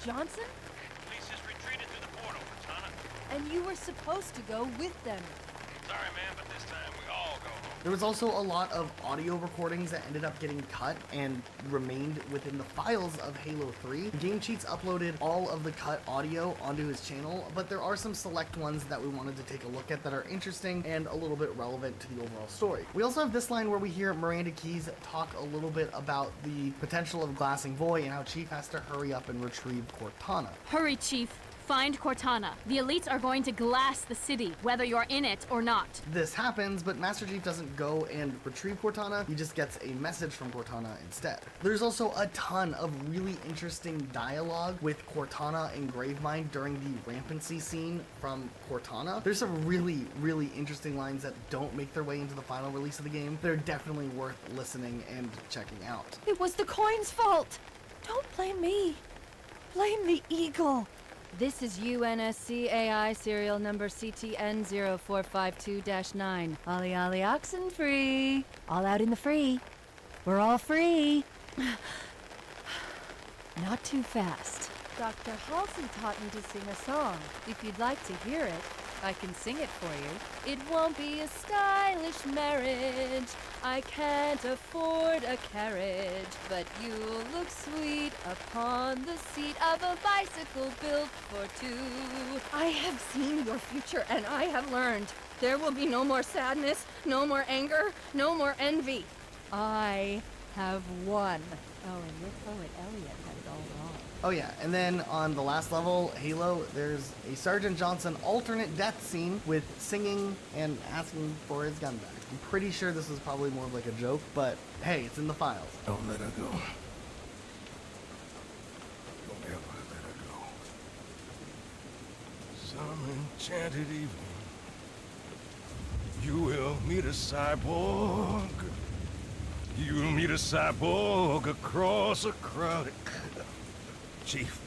Johnson? Police has retreated through the portal, Cortana. And you were supposed to go with them. Sorry, man, but this time we all go home. There was also a lot of audio recordings that ended up getting cut and remained within the files of Halo 3. Game Cheats uploaded all of the cut audio onto his channel, but there are some select ones that we wanted to take a look at that are interesting and a little bit relevant to the overall story. We also have this line where we hear Miranda Keyes talk a little bit about the potential of glassing Voy and how Chief has to hurry up and retrieve Cortana. Hurry, Chief. Find Cortana. The elites are going to glass the city, whether you're in it or not. This happens, but Master Chief doesn't go and retrieve Cortana. He just gets a message from Cortana instead. There's also a ton of really interesting dialogue with Cortana and Gravemind during the rampancy scene from Cortana. There's some really, really interesting lines that don't make their way into the final release of the game. They're definitely worth listening and checking out. It was the coin's fault. Don't blame me. Blame the eagle. This is UNSC AI serial number CTN 0452-9. Ollie Ollie oxen free. All out in the free. We're all free. Not too fast. Dr. Halsey taught me to sing a song. If you'd like to hear it, I can sing it for you. It won't be a stylish marriage. I can't afford a carriage, but you'll look sweet upon the seat of a bicycle built for two. I have seen your future, and I have learned. There will be no more sadness, no more anger, no more envy. I have won. Oh, and your poet Elliot had it all wrong. Oh yeah, and then on the last level, Halo, there's a Sergeant Johnson alternate death scene with singing and asking for his gun back. I'm pretty sure this is probably more of like a joke, but hey, it's in the files. Don't let her go. Don't ever let her go. Some enchanted evening, you will meet a cyborg. You'll meet a cyborg across a crowded... Chief,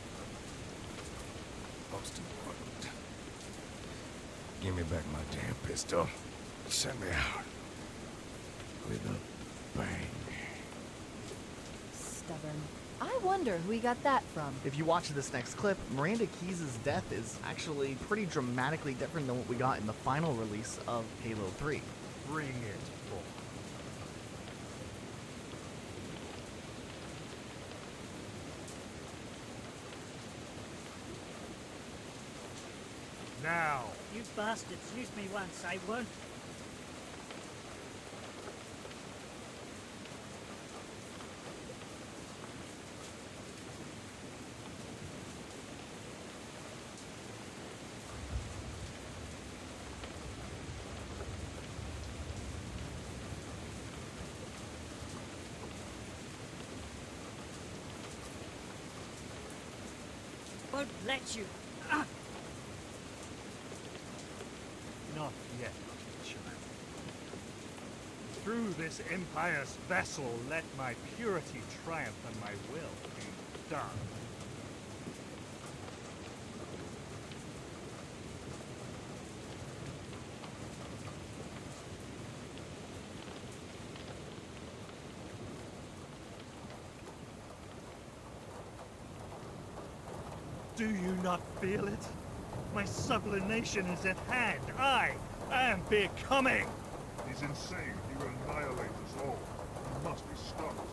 most important, give me back my damn pistol. Send me out with a bang. Stubborn. I wonder who he got that from. If you watch this next clip, Miranda Keyes' death is actually pretty dramatically different than what we got in the final release of Halo 3. Bring it, boy. Now. You bastards used me once, I won't. Won't let you. Ah! Not yet, child. Through this impious vessel, let my purity triumph and my will be done. Do you not feel it? My sublimation is at hand. I and becoming. He's insane. He will annihilate us all. He must be stopped.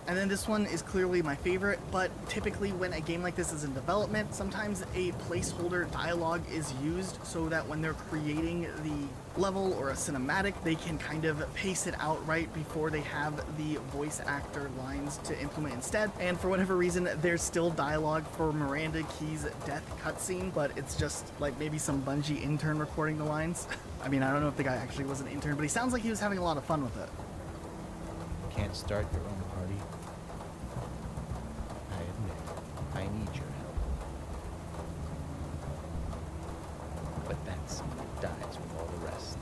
And then this one is clearly my favorite, but typically when a game like this is in development, sometimes a placeholder dialogue is used so that when they're creating the level or a cinematic, they can kind of pace it out right before they have the voice actor lines to implement instead. And for whatever reason, there's still dialogue for Miranda Key's death cutscene, but it's just like maybe some Bungie intern recording the lines. I mean, I don't know if the guy actually was an intern, but he sounds like he was having a lot of fun with it. Can't start your own party? I admit, I need your help. But that secret dies with all the rest.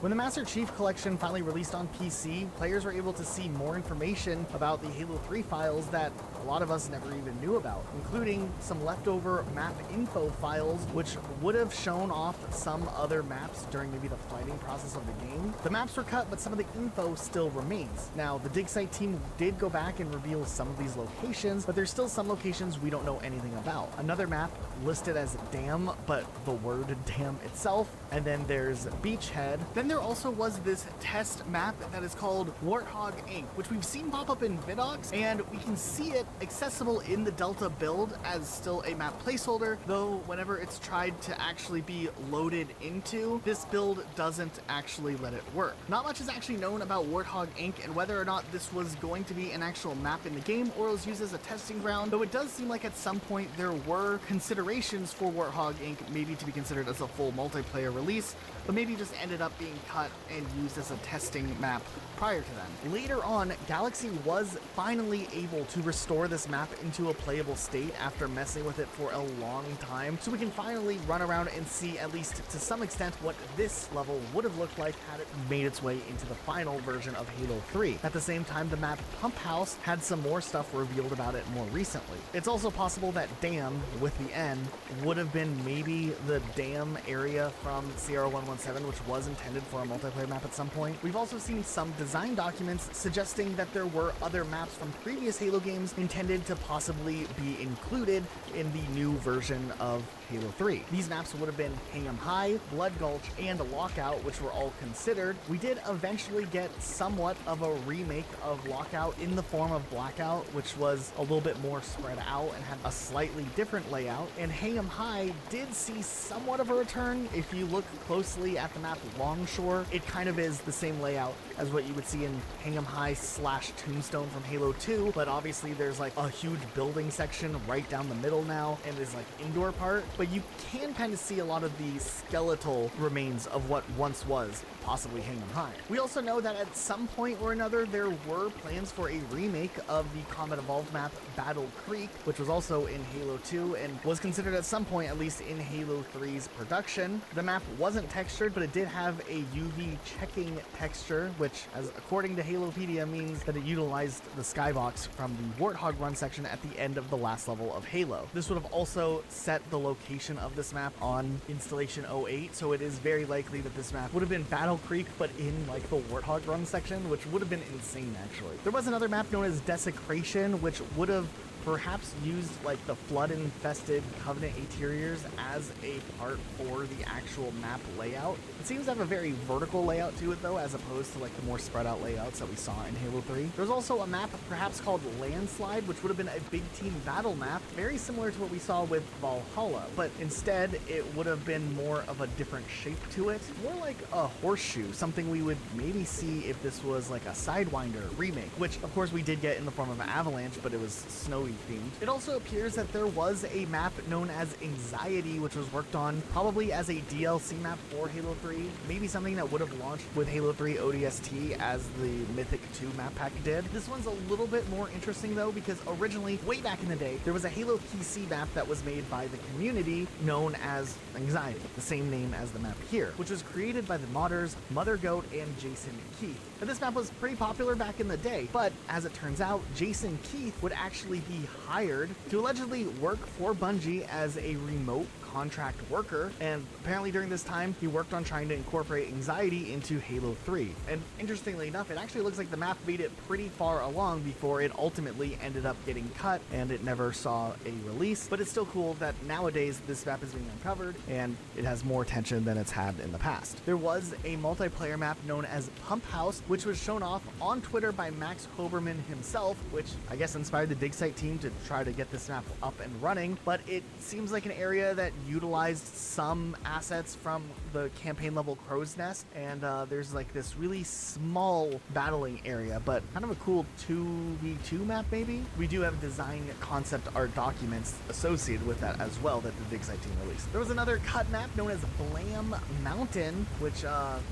When the Master Chief Collection finally released on PC, players were able to see more information about the Halo 3 files that a lot of us never even knew about, including some leftover map info files which would have shown off some other maps during maybe the fighting process of the game. The maps were cut, but some of the info still remains. Now, the dig site team did go back and reveal some of these locations, but there's still some locations we don't know anything about. Another map listed as Dam, but the word Dam itself, and then there's Beachhead. Then there also was this test map that is called Warthog Inc., which we've seen pop up in Vidocs, and we can see it accessible in the Delta build as still a map placeholder, though whenever it's tried to actually be loaded into, this build doesn't actually let it work. Not much is actually known about Warthog Inc. and whether or not this was going to be an actual map in the game or was used as a testing ground, though it does seem like at some point there were considerations for Warthog Inc. maybe to be considered as a full multiplayer release, but maybe just ended up being cut and used as a testing map prior to them. Later on, Galaxy was finally able to restore this map into a playable state after messing with it for a long time, so we can finally run around and see, at least to some extent, what this level would have looked like had it made its way into the final version of Halo 3. At the same time, the map Pump House had some more stuff revealed about it more recently. It's also possible that Dam, with the N, would have been maybe the Dam area from Sierra 117, which was intended for a multiplayer map at some point. We've also seen some design documents suggesting that there were other maps from previous Halo games intended to possibly be included in the new version of Halo 3. These maps would have been Hingham High, Blood Gulch, and Lockout, which were all considered. We did eventually get somewhat of a remake of Lockout in the form of Blackout, which was a little bit more spread out and had a slightly different layout, and Hingham High did see somewhat of a return. If you look closely at the map Longshore, it kind of is the same layout as what you would see in Hingham High / Tombstone from Halo 2, but obviously there's like a huge building section right down the middle now, and there's like indoor part, but you can kind of see a lot of the skeletal remains of what once was possibly Hingham High. We also know that at some point or another there were plans for a remake of the Combat Evolved map Battle Creek, which was also in Halo 2 and was considered at some point, at least in Halo 3's production. The map wasn't textured, but it did have a UV checking texture, which, as according to Halopedia, means that it utilized the skybox from the Warthog Run section at the end of the last level of Halo. This would have also set the location of this map on Installation 08, so it is very likely that this map would have been Battle Creek, but in like the Warthog Run section, which would have been insane actually. There was another map known as Desecration, which would have perhaps used like the flood-infested Covenant interiors as a part for the actual map layout. It seems to have a very vertical layout to it though, as opposed to like the more spread out layouts that we saw in Halo 3. There's also a map perhaps called Landslide, which would have been a big team battle map, very similar to what we saw with Valhalla, but instead it would have been more of a different shape to it, more like a horseshoe, something we would maybe see if this was like a Sidewinder remake, which of course we did get in the form of Avalanche, but it was snowy themed. It also appears that there was a map known as Anxiety, which was worked on probably as a DLC map for Halo 3, maybe something that would have launched with Halo 3 ODST as the Mythic 2 map pack did. This one's a little bit more interesting though, because originally, way back in the day, there was a Halo PC map that was made by the community known as Anxiety, the same name as the map here, which was created by the modders Mother Goat and Jason Keith. Now, this map was pretty popular back in the day, but as it turns out, Jason Keith would actually be hired to allegedly work for Bungie as a remote contract worker, and apparently during this time he worked on trying to incorporate Anxiety into Halo 3. And interestingly enough, it actually looks like the map made it pretty far along before it ultimately ended up getting cut and it never saw a release. But it's still cool that nowadays this map is being uncovered and it has more attention than it's had in the past. There was a multiplayer map known as Pump House, which was shown off on Twitter by Max Hoberman himself, which I guess inspired the dig site team to try to get this map up and running. But it seems like an area that utilized some assets from the campaign level Crow's Nest, and there's like this really small battling area, but kind of a cool 2v2 map maybe. We do have design concept art documents associated with that as well that the dig site team released. There was another cut map known as Blam Mountain, which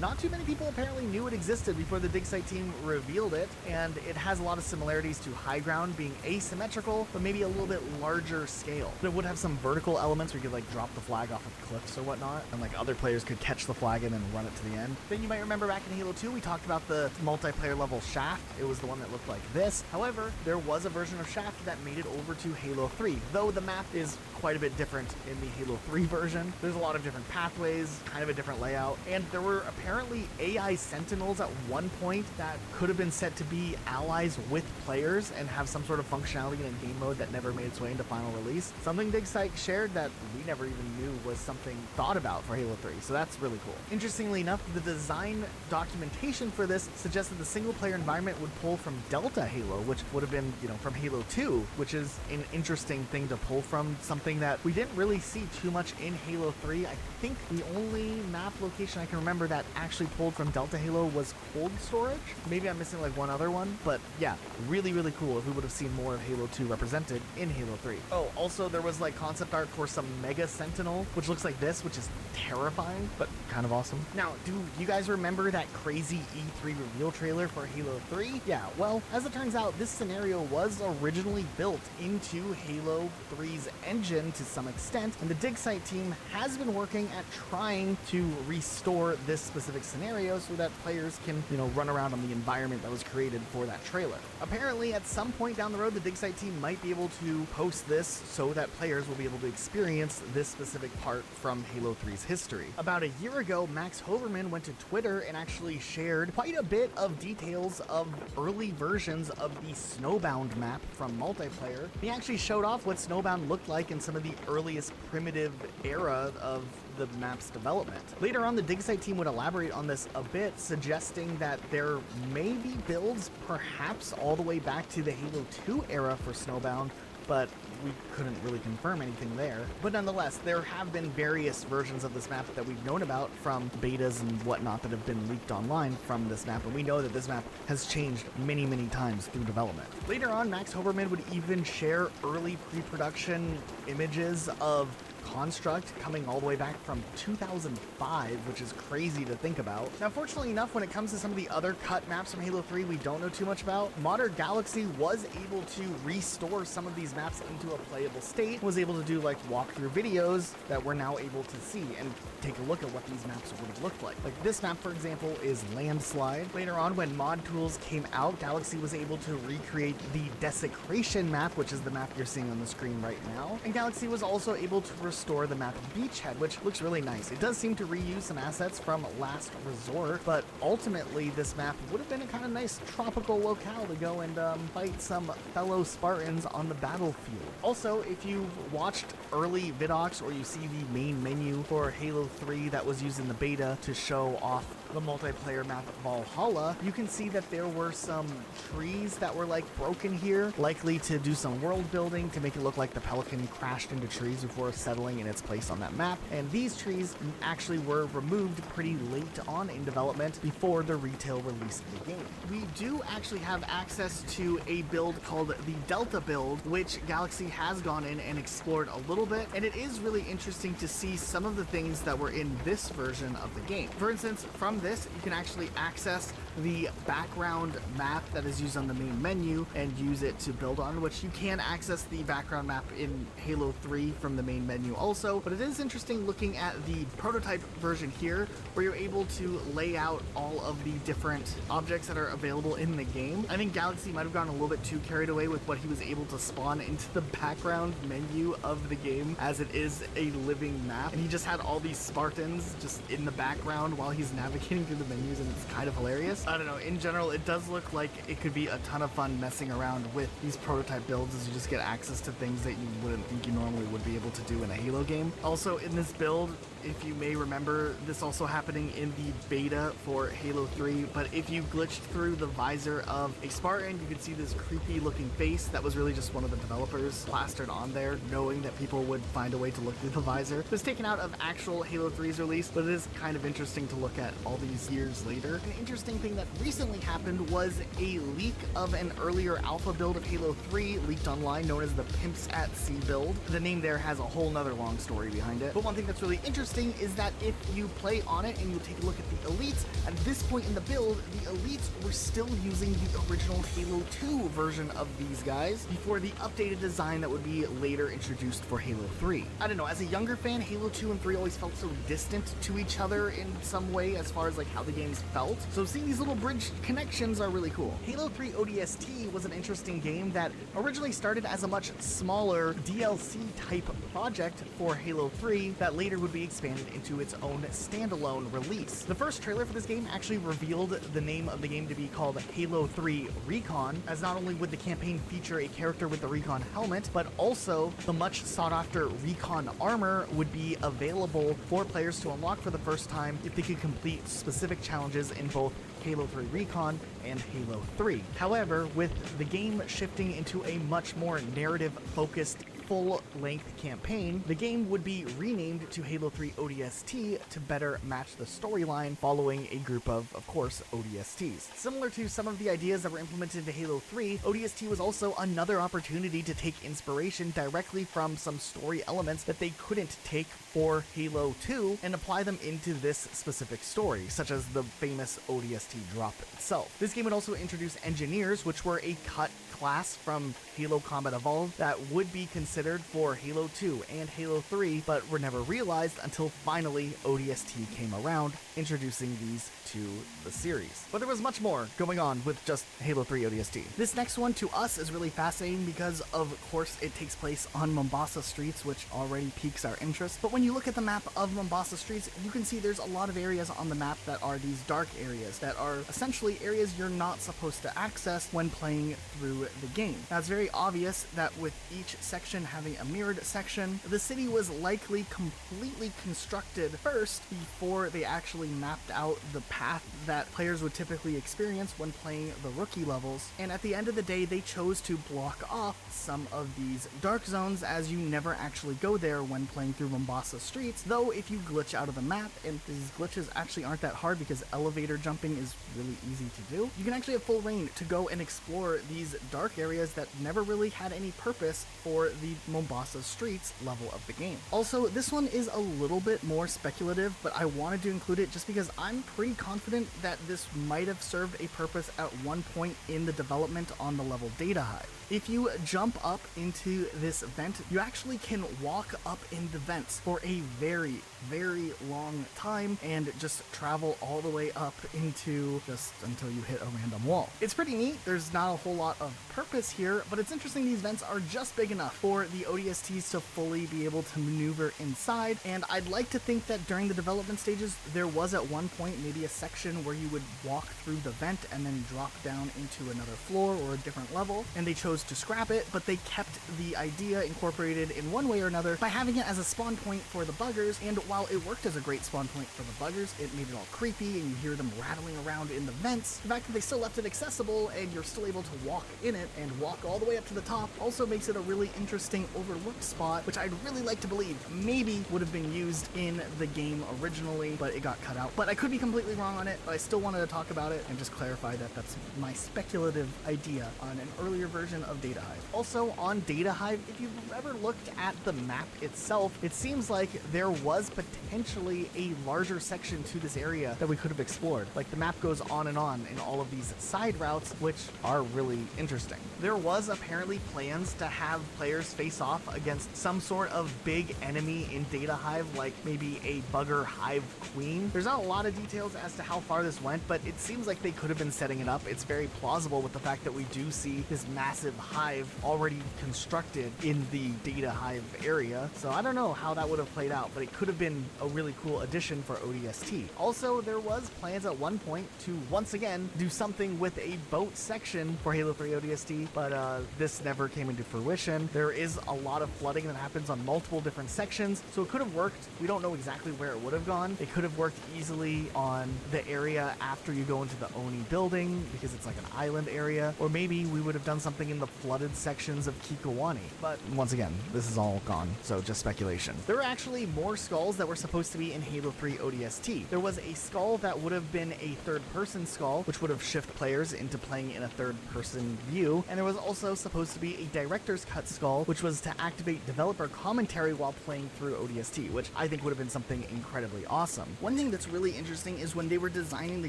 not too many people apparently knew it existed before the dig site team revealed it, and it has a lot of similarities to High Ground, being asymmetrical but maybe a little bit larger scale. But it would have some vertical elements where you could like drop the flag off of cliffs or whatnot, and like other players could catch the flag and then run it to the end. Then you might remember back in Halo 2 we talked about the multiplayer level Shaft. It was the one that looked like this. However, there was a version of Shaft that made it over to Halo 3, though the map is quite a bit different in the Halo 3 version. There's a lot of different pathways, kind of a different layout, and there were apparently AI sentinels at one point that could have been set to be allies with players and have some sort of functionality in a game mode that never made its way into final release. Something Dig Site shared that we never even knew was something thought about for Halo 3, so that's really cool. Interestingly enough, the design documentation for this suggests that the single player environment would pull from Delta Halo, which would have been, from Halo 2, which is an interesting thing to pull from, something that we didn't really see too much in Halo 3. I think the only map location I can remember that actually pulled from Delta Halo was Cold Storage. Maybe I'm missing like one other one, but yeah, really, really cool if we would have seen more of Halo 2 represented in Halo 3. Oh, also there was like concept art for some Mega Sentinel, which looks like this, which is terrifying, but kind of awesome. Now, do you guys remember that crazy E3 reveal trailer for Halo 3? Yeah, well, as it turns out, this scenario was originally built into Halo 3's engine to some extent, and the Dig Site team has been working at trying to restore this specific scenario so that players can, run around on the environment that was created for that trailer. Apparently, at some point down the road, the Dig Site team might be able to post this so that players will be able to experience this specific part from Halo 3's history. About a year ago, Max Hoberman went to Twitter and actually shared quite a bit of details of early versions of the Snowbound map from multiplayer. He actually showed off what Snowbound looked like in some of the earliest primitive era of the map's development. Later on, the Dig Site team would elaborate on this a bit, suggesting that there may be builds perhaps all the way back to the Halo 2 era for Snowbound, but we couldn't really confirm anything there. But nonetheless, there have been various versions of this map that we've known about from betas and whatnot that have been leaked online from this map, and we know that this map has changed many, many times through development. Later on, Max Hoberman would even share early pre-production images of Construct coming all the way back from 2005, which is crazy to think about. Now, fortunately enough, when it comes to some of the other cut maps from Halo 3 we don't know too much about, Modern Galaxy was able to restore some of these maps into a playable state, was able to do like walkthrough videos that we're now able to see and take a look at what these maps would have looked like. Like this map, for example, is Landslide. Later on, when mod tools came out, Galaxy was able to recreate the Desecration map, which is the map you're seeing on the screen right now. And Galaxy was also able to restore the map Beachhead, which looks really nice. It does seem to reuse some assets from Last Resort, but ultimately this map would have been a kind of nice tropical locale to go and fight some fellow Spartans on the battlefield. Also, if you've watched early vidocs or you see the main menu for Halo 3 that was used in the beta to show off the multiplayer map Valhalla, you can see that there were some trees that were like broken here, likely to do some world building to make it look like the Pelican crashed into trees before settling in its place on that map. And these trees actually were removed pretty late on in development before the retail release of the game. We do actually have access to a build called the Delta build, which Galaxy has gone in and explored a little bit, and it is really interesting to see some of the things that were in this version of the game. For instance, from this, you can actually access the background map that is used on the main menu and use it to build on, which you can access the background map in Halo 3 from the main menu also. But it is interesting looking at the prototype version here, where you're able to lay out all of the different objects that are available in the game. I think Galaxy might have gone a little bit too carried away with what he was able to spawn into the background menu of the game, as it is a living map, and he just had all these Spartans just in the background while he's navigating through the menus, and it's kind of hilarious. I don't know, in general, it does look like it could be a ton of fun messing around with these prototype builds, as you just get access to things that you wouldn't think you normally would be able to do in a Halo game. Also, in this build, if you may remember, this also happening in the beta for Halo 3, but if you glitched through the visor of a Spartan, you could see this creepy looking face that was really just one of the developers plastered on there, knowing that people would find a way to look through the visor. It was taken out of actual Halo 3's release, but it is kind of interesting to look at all these years later. An interesting thing that recently happened was a leak of an earlier alpha build of Halo 3 leaked online, known as the Pimps at Sea build. The name there has a whole nother long story behind it, but one thing that's really interesting is that if you play on it and you take a look at the elites, at this point in the build, the elites were still using the original Halo 2 version of these guys before the updated design that would be later introduced for Halo 3. I don't know, as a younger fan, Halo 2 and 3 always felt so distant to each other in some way as far as like how the games felt, so seeing these little bridge connections are really cool. Halo 3 ODST was an interesting game that originally started as a much smaller DLC type project for Halo 3 that later would be expanded into its own standalone release. The first trailer for this game actually revealed the name of the game to be called Halo 3 Recon, as not only would the campaign feature a character with the Recon helmet, but also the much sought after Recon armor would be available for players to unlock for the first time if they could complete specific challenges in both Halo 3 Recon and Halo 3. However, with the game shifting into a much more narrative-focused full-length campaign, the game would be renamed to Halo 3 ODST to better match the storyline following a group of course, ODSTs. Similar to some of the ideas that were implemented into Halo 3, ODST was also another opportunity to take inspiration directly from some story elements that they couldn't take for Halo 2 and apply them into this specific story, such as the famous ODST drop itself. This game would also introduce engineers, which were a cut class from Halo Combat Evolved that would be considered for Halo 2 and Halo 3, but were never realized until finally ODST came around, introducing these to the series. But there was much more going on with just Halo 3 ODST. This next one to us is really fascinating because, of course, it takes place on Mombasa streets, which already piques our interest. But when you look at the map of Mombasa streets, you can see there's a lot of areas on the map that are these dark areas that are essentially areas you're not supposed to access when playing through the game. Now, it's very obvious that with each section having a mirrored section, the city was likely completely constructed first before they actually mapped out the path that players would typically experience when playing the rookie levels. And at the end of the day, they chose to block off some of these dark zones, as you never actually go there when playing through Mombasa streets, though if you glitch out of the map, and these glitches actually aren't that hard because elevator jumping is really easy to do, you can actually have full reign to go and explore these dark areas that never really had any purpose for the Mombasa streets level of the game. Also, this one is a little bit more speculative, but I wanted to include it just because I'm pretty confident that this might have served a purpose at one point in the development on the level Data Hive. If you jump up into this vent, you actually can walk up in the vents for a very, very long time and just travel all the way up into just until you hit a random wall. It's pretty neat. There's not a whole lot of purpose here, but it's interesting these vents are just big enough for the ODSTs to fully be able to maneuver inside, and I'd like to think that during the development stages, there was at one point maybe a section where you would walk through the vent and then drop down into another floor or a different level, and they chose to scrap it, but they kept the idea incorporated in one way or another by having it as a spawn point for the buggers, and while it worked as a great spawn point for the buggers, it made it all creepy and you hear them rattling around in the vents. The fact that they still left it accessible and you're still able to walk in it and walk all the way up to the top also makes it a really interesting overlooked spot, which I'd really like to believe maybe would have been used in the game originally, but it got cut out. But I could be completely wrong on it, but I still wanted to talk about it and just clarify that that's my speculative idea on an earlier version of Data Hive. Also on Data Hive, if you've ever looked at the map itself, it seems like there was potentially a larger section to this area that we could have explored. Like the map goes on in all of these side routes, which are really interesting. There was apparently plans to have players face off against some sort of big enemy in Data Hive, like maybe a bugger hive queen. There's not a lot of details as to how far this went, but it seems like they could have been setting it up. It's very plausible with the fact that we do see this massive hive already constructed in the Data Hive area. So I don't know how that would have played out, but it could have been a really cool addition for ODST. Also, there was plans at one point to once again do something with a boat section for Halo 3 ODST, but this never came into fruition. There is a lot of flooding that happens on multiple different sections, so it could have worked. We don't know exactly where it would have gone. It could have worked easily on the area after you go into the Oni building because it's like an island area, or maybe we would have done something in the flooded sections of Kikowani. But once again, this is all gone, so just speculation. There were actually more skulls that were supposed to be in Halo 3 ODST. There was a skull that would have been a third-person skull, which would have shifted players into playing in a third-person view, and there was also supposed to be a director's cut skull, which was to activate developer commentary while playing through ODST, which I think would have been something incredibly awesome. One thing that's really interesting is when they were designing the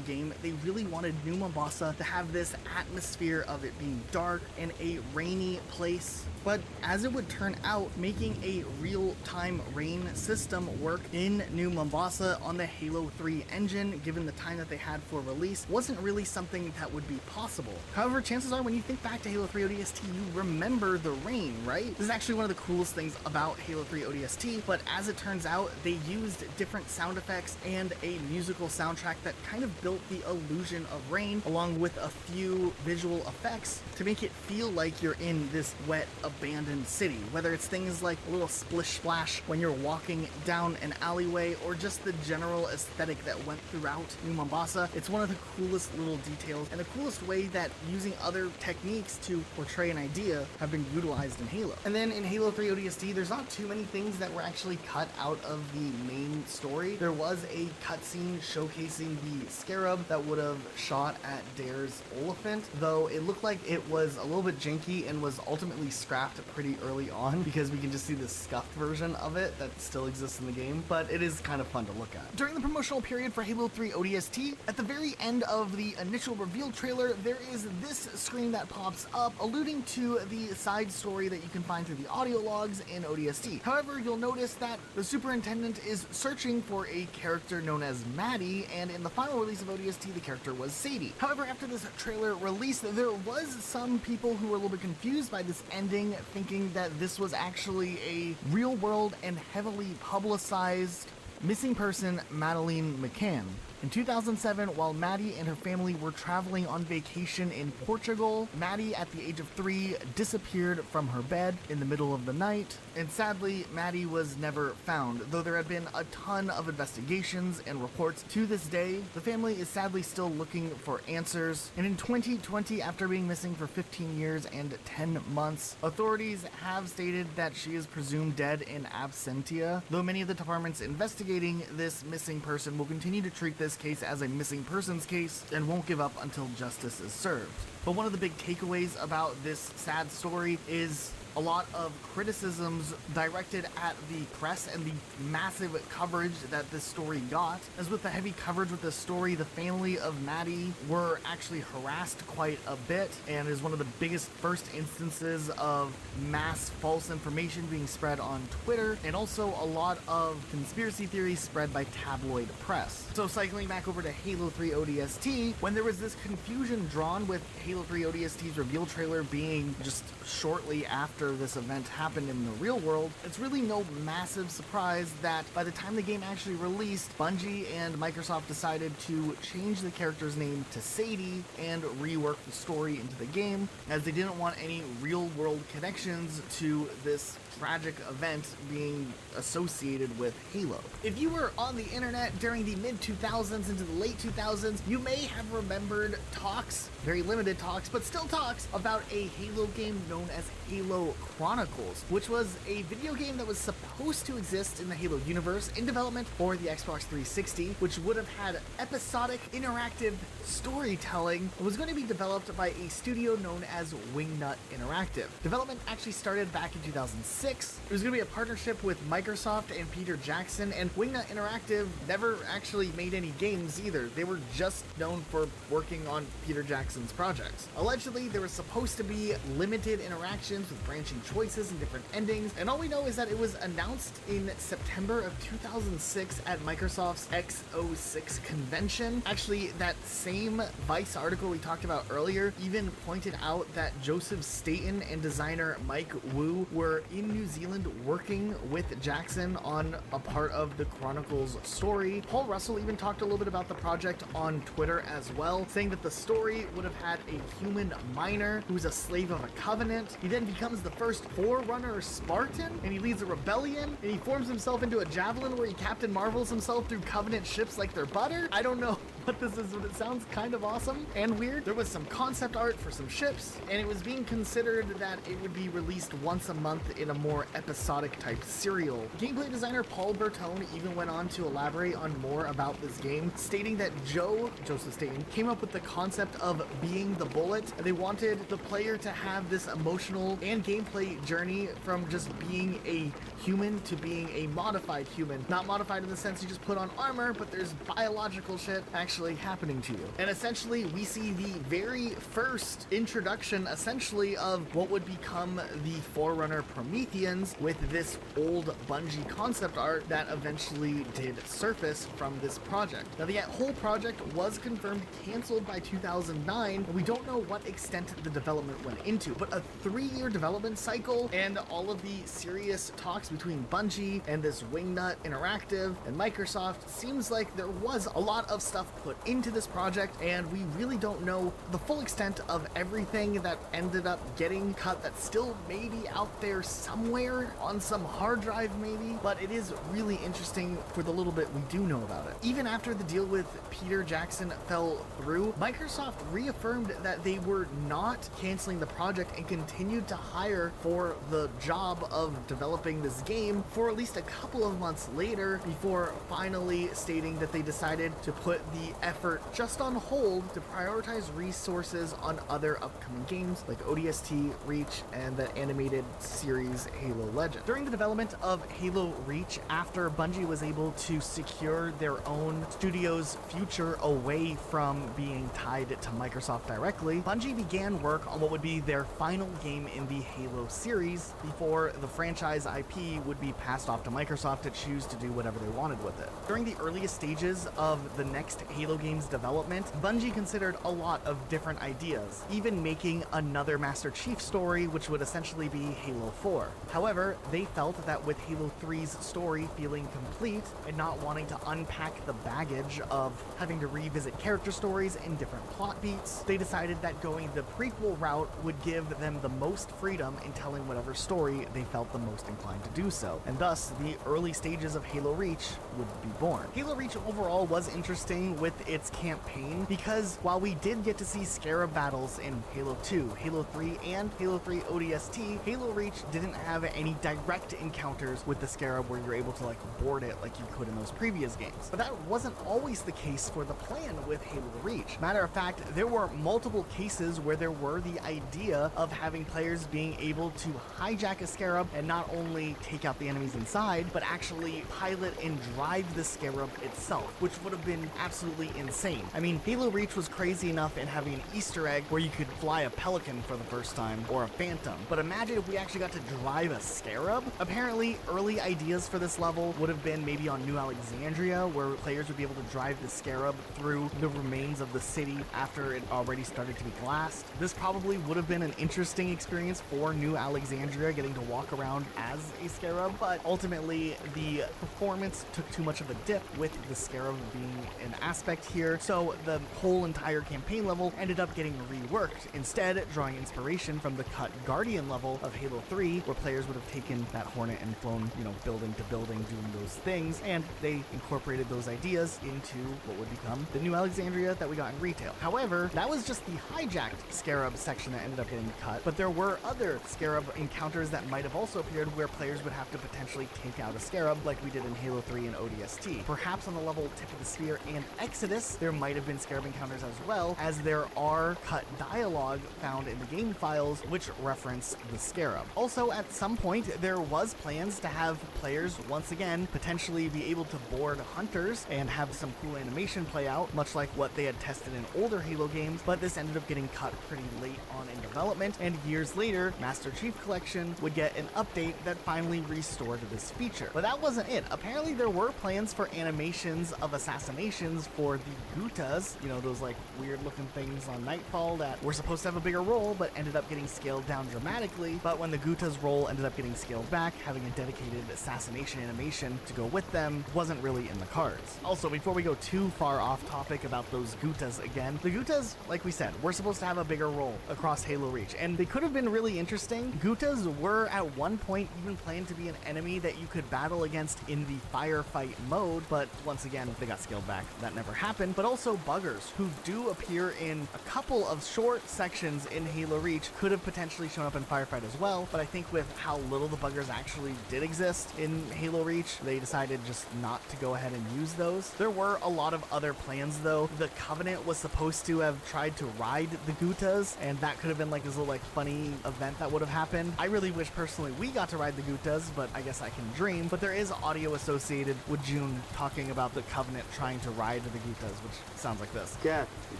game, they really wanted New Mombasa to have this atmosphere of it being dark and a rainy place. But as it would turn out, making a real-time rain system work in New Mombasa on the Halo 3 engine, given the time that they had for release, wasn't really something that would be possible. However, chances are when you think back to Halo 3 ODST, you remember the rain, right? This is actually one of the coolest things about Halo 3 ODST, but as it turns out, they used different sound effects and a musical soundtrack that kind of built the illusion of rain, along with a few visual effects to make it feel like you're in this wet, abandoned city, whether it's things like a little splish splash when you're walking down an alleyway or just the general aesthetic that went throughout New Mombasa. It's one of the coolest little details and the coolest way that using other techniques to portray an idea have been utilized in Halo. And then in Halo 3 ODST, there's not too many things that were actually cut out of the main story. There was a cutscene showcasing the scarab that would have shot at Dare's Oliphant, though it looked like it was a little bit janky and was ultimately scrapped pretty early on because we can just see the scuffed version of it that still exists in the game, but it is kind of fun to look at. During the promotional period for Halo 3 ODST, at the very end of the initial reveal trailer, there is this screen that pops up alluding to the side story that you can find through the audio logs in ODST. However, you'll notice that the superintendent is searching for a character known as Maddie, and in the final release of ODST, the character was Sadie. However, after this trailer released, there was some people who were a little bit confused by this ending, thinking that this was actually a real-world and heavily publicized missing person, Madeline McCann. In 2007, while Maddie and her family were traveling on vacation in Portugal, Maddie, at the age of 3, disappeared from her bed in the middle of the night, and sadly, Maddie was never found. Though there had been a ton of investigations and reports to this day, the family is sadly still looking for answers, and in 2020, after being missing for 15 years and 10 months, authorities have stated that she is presumed dead in absentia, though many of the departments investigating this missing person will continue to treat this case as a missing persons case and won't give up until justice is served. But one of the big takeaways about this sad story is a lot of criticisms directed at the press and the massive coverage that this story got. As with the heavy coverage with this story, the family of Maddie were actually harassed quite a bit, and is one of the biggest first instances of mass false information being spread on Twitter, and also a lot of conspiracy theories spread by tabloid press. So cycling back over to Halo 3 ODST, when there was this confusion drawn with Halo 3 ODST's reveal trailer being just shortly after after this event happened in the real world, it's really no massive surprise that by the time the game actually released, Bungie and Microsoft decided to change the character's name to Sadie and rework the story into the game, as they didn't want any real-world connections to this tragic event being associated with Halo. If you were on the internet during the mid-2000s into the late 2000s, you may have remembered talks, very limited talks, but still talks, about a Halo game known as Halo Chronicles, which was a video game that was supposed to exist in the Halo universe in development for the Xbox 360, which would have had episodic interactive storytelling. It was going to be developed by a studio known as Wingnut Interactive. Development actually started back in 2006. It was going to be a partnership with Microsoft and Peter Jackson, and Wingnut Interactive never actually made any games either. They were just known for working on Peter Jackson's projects. Allegedly, there was supposed to be limited interactions with branching choices and different endings, and all we know is that it was announced in September of 2006 at Microsoft's X06 convention. Actually, that same Vice article we talked about earlier even pointed out that Joseph Staten and designer Mike Wu were in New Zealand working with Jackson on a part of the Chronicles story. Paul Russell even talked a little bit about the project on Twitter as well, saying that the story would have had a human miner who's a slave of a covenant. He then becomes the first Forerunner Spartan, and he leads a rebellion, and he forms himself into a javelin where he Captain Marvels himself through Covenant ships like they're butter. I don't know what this is, but it sounds kind of awesome and weird. There was some concept art for some ships, and it was being considered that it would be released once a month in a more episodic type serial. Gameplay designer Paul Bertone even went on to elaborate on more about this game, stating that Joseph Staten, came up with the concept of being the bullet. They wanted the player to have this emotional and gameplay journey from just being a human to being a modified human. Not modified in the sense you just put on armor, but there's biological shit actually happening to you. And essentially, we see the very first introduction, essentially, of what would become the Forerunner Prometheans with this old Bungie concept art that eventually did surface from this project. Now, the whole project was confirmed canceled by 2009, and we don't know what extent the development went into, but a 3-year development cycle and all of the serious talks between Bungie and this Wingnut Interactive and Microsoft seems like there was a lot of stuff put into this project, and we really don't know the full extent of everything that ended up getting cut that still may be out there somewhere on some hard drive maybe, but it is really interesting for the little bit we do know about it. Even after the deal with Peter Jackson fell through, Microsoft reaffirmed that they were not canceling the project and continued to hire for the job of developing this game for at least a couple of months later, before finally stating that they decided to put the effort just on hold to prioritize resources on other upcoming games like ODST, Reach, and the animated series Halo Legends. During the development of Halo Reach, after Bungie was able to secure their own studio's future away from being tied to Microsoft directly, Bungie began work on what would be their final game in the Halo series before the franchise IP would be passed off to Microsoft to choose to do whatever they wanted with it. During the earliest stages of the next Halo game's development, Bungie considered a lot of different ideas, even making another Master Chief story, which would essentially be Halo 4. However, they felt that with Halo 3's story feeling complete and not wanting to unpack the baggage of having to revisit character stories and different plot beats, they decided that going the prequel route would give them the most freedom in telling whatever story they felt the most inclined to do so, and thus the early stages of Halo Reach would be born. Halo Reach overall was interesting with its campaign because while we did get to see Scarab battles in Halo 2, Halo 3, and Halo 3 ODST, Halo Reach didn't have any direct encounters with the Scarab where you're able to board it like you could in those previous games. But that wasn't always the case for the plan with Halo Reach. Matter of fact, there were multiple cases where there were the idea of having players being able to hijack a Scarab and not only take out the enemies inside, but actually pilot and drive the Scarab itself, which would have been absolutely absolutely insane. I mean, Halo Reach was crazy enough in having an Easter egg where you could fly a Pelican for the first time, or a Phantom, but imagine if we actually got to drive a Scarab? Apparently, early ideas for this level would have been maybe on New Alexandria, where players would be able to drive the Scarab through the remains of the city after it already started to be glassed. This probably would have been an interesting experience for New Alexandria, getting to walk around as a Scarab, but ultimately the performance took too much of a dip with the Scarab being an aspect here, so the whole entire campaign level ended up getting reworked, instead drawing inspiration from the cut Guardian level of Halo 3, where players would have taken that Hornet and flown, building to building, doing those things, and they incorporated those ideas into what would become the New Alexandria that we got in retail. However, that was just the hijacked Scarab section that ended up getting cut, but there were other Scarab encounters that might have also appeared where players would have to potentially take out a Scarab like we did in Halo 3 and ODST. Perhaps on the level Tip of the Sphere and Exodus, there might have been Scarab encounters as well, as there are cut dialogue found in the game files which reference the Scarab. Also, at some point, there was plans to have players, once again, potentially be able to board hunters and have some cool animation play out, much like what they had tested in older Halo games, but this ended up getting cut pretty late on in development, and years later, Master Chief Collection would get an update that finally restored this feature. But that wasn't it. Apparently, there were plans for animations of assassinations for the Gutas, those like weird looking things on Nightfall that were supposed to have a bigger role, but ended up getting scaled down dramatically. But when the Guta's role ended up getting scaled back, having a dedicated assassination animation to go with them wasn't really in the cards. Also, before we go too far off topic about those Gutas again, the Gutas, like we said, were supposed to have a bigger role across Halo Reach, and they could have been really interesting. Gutas were at one point even planned to be an enemy that you could battle against in the firefight mode, but once again, they got scaled back. That never happened. But also buggers, who do appear in a couple of short sections in Halo Reach, could have potentially shown up in firefight as well, but I think with how little the buggers actually did exist in Halo Reach, they decided just not to go ahead and use those. There were a lot of other plans though. The Covenant was supposed to have tried to ride the Gutas, and that could have been like this little funny event that would have happened. I really wish personally we got to ride the Gutas, but I guess I can dream. But there is audio associated with June talking about the Covenant trying to ride the Gutas, which sounds like this. Cat, you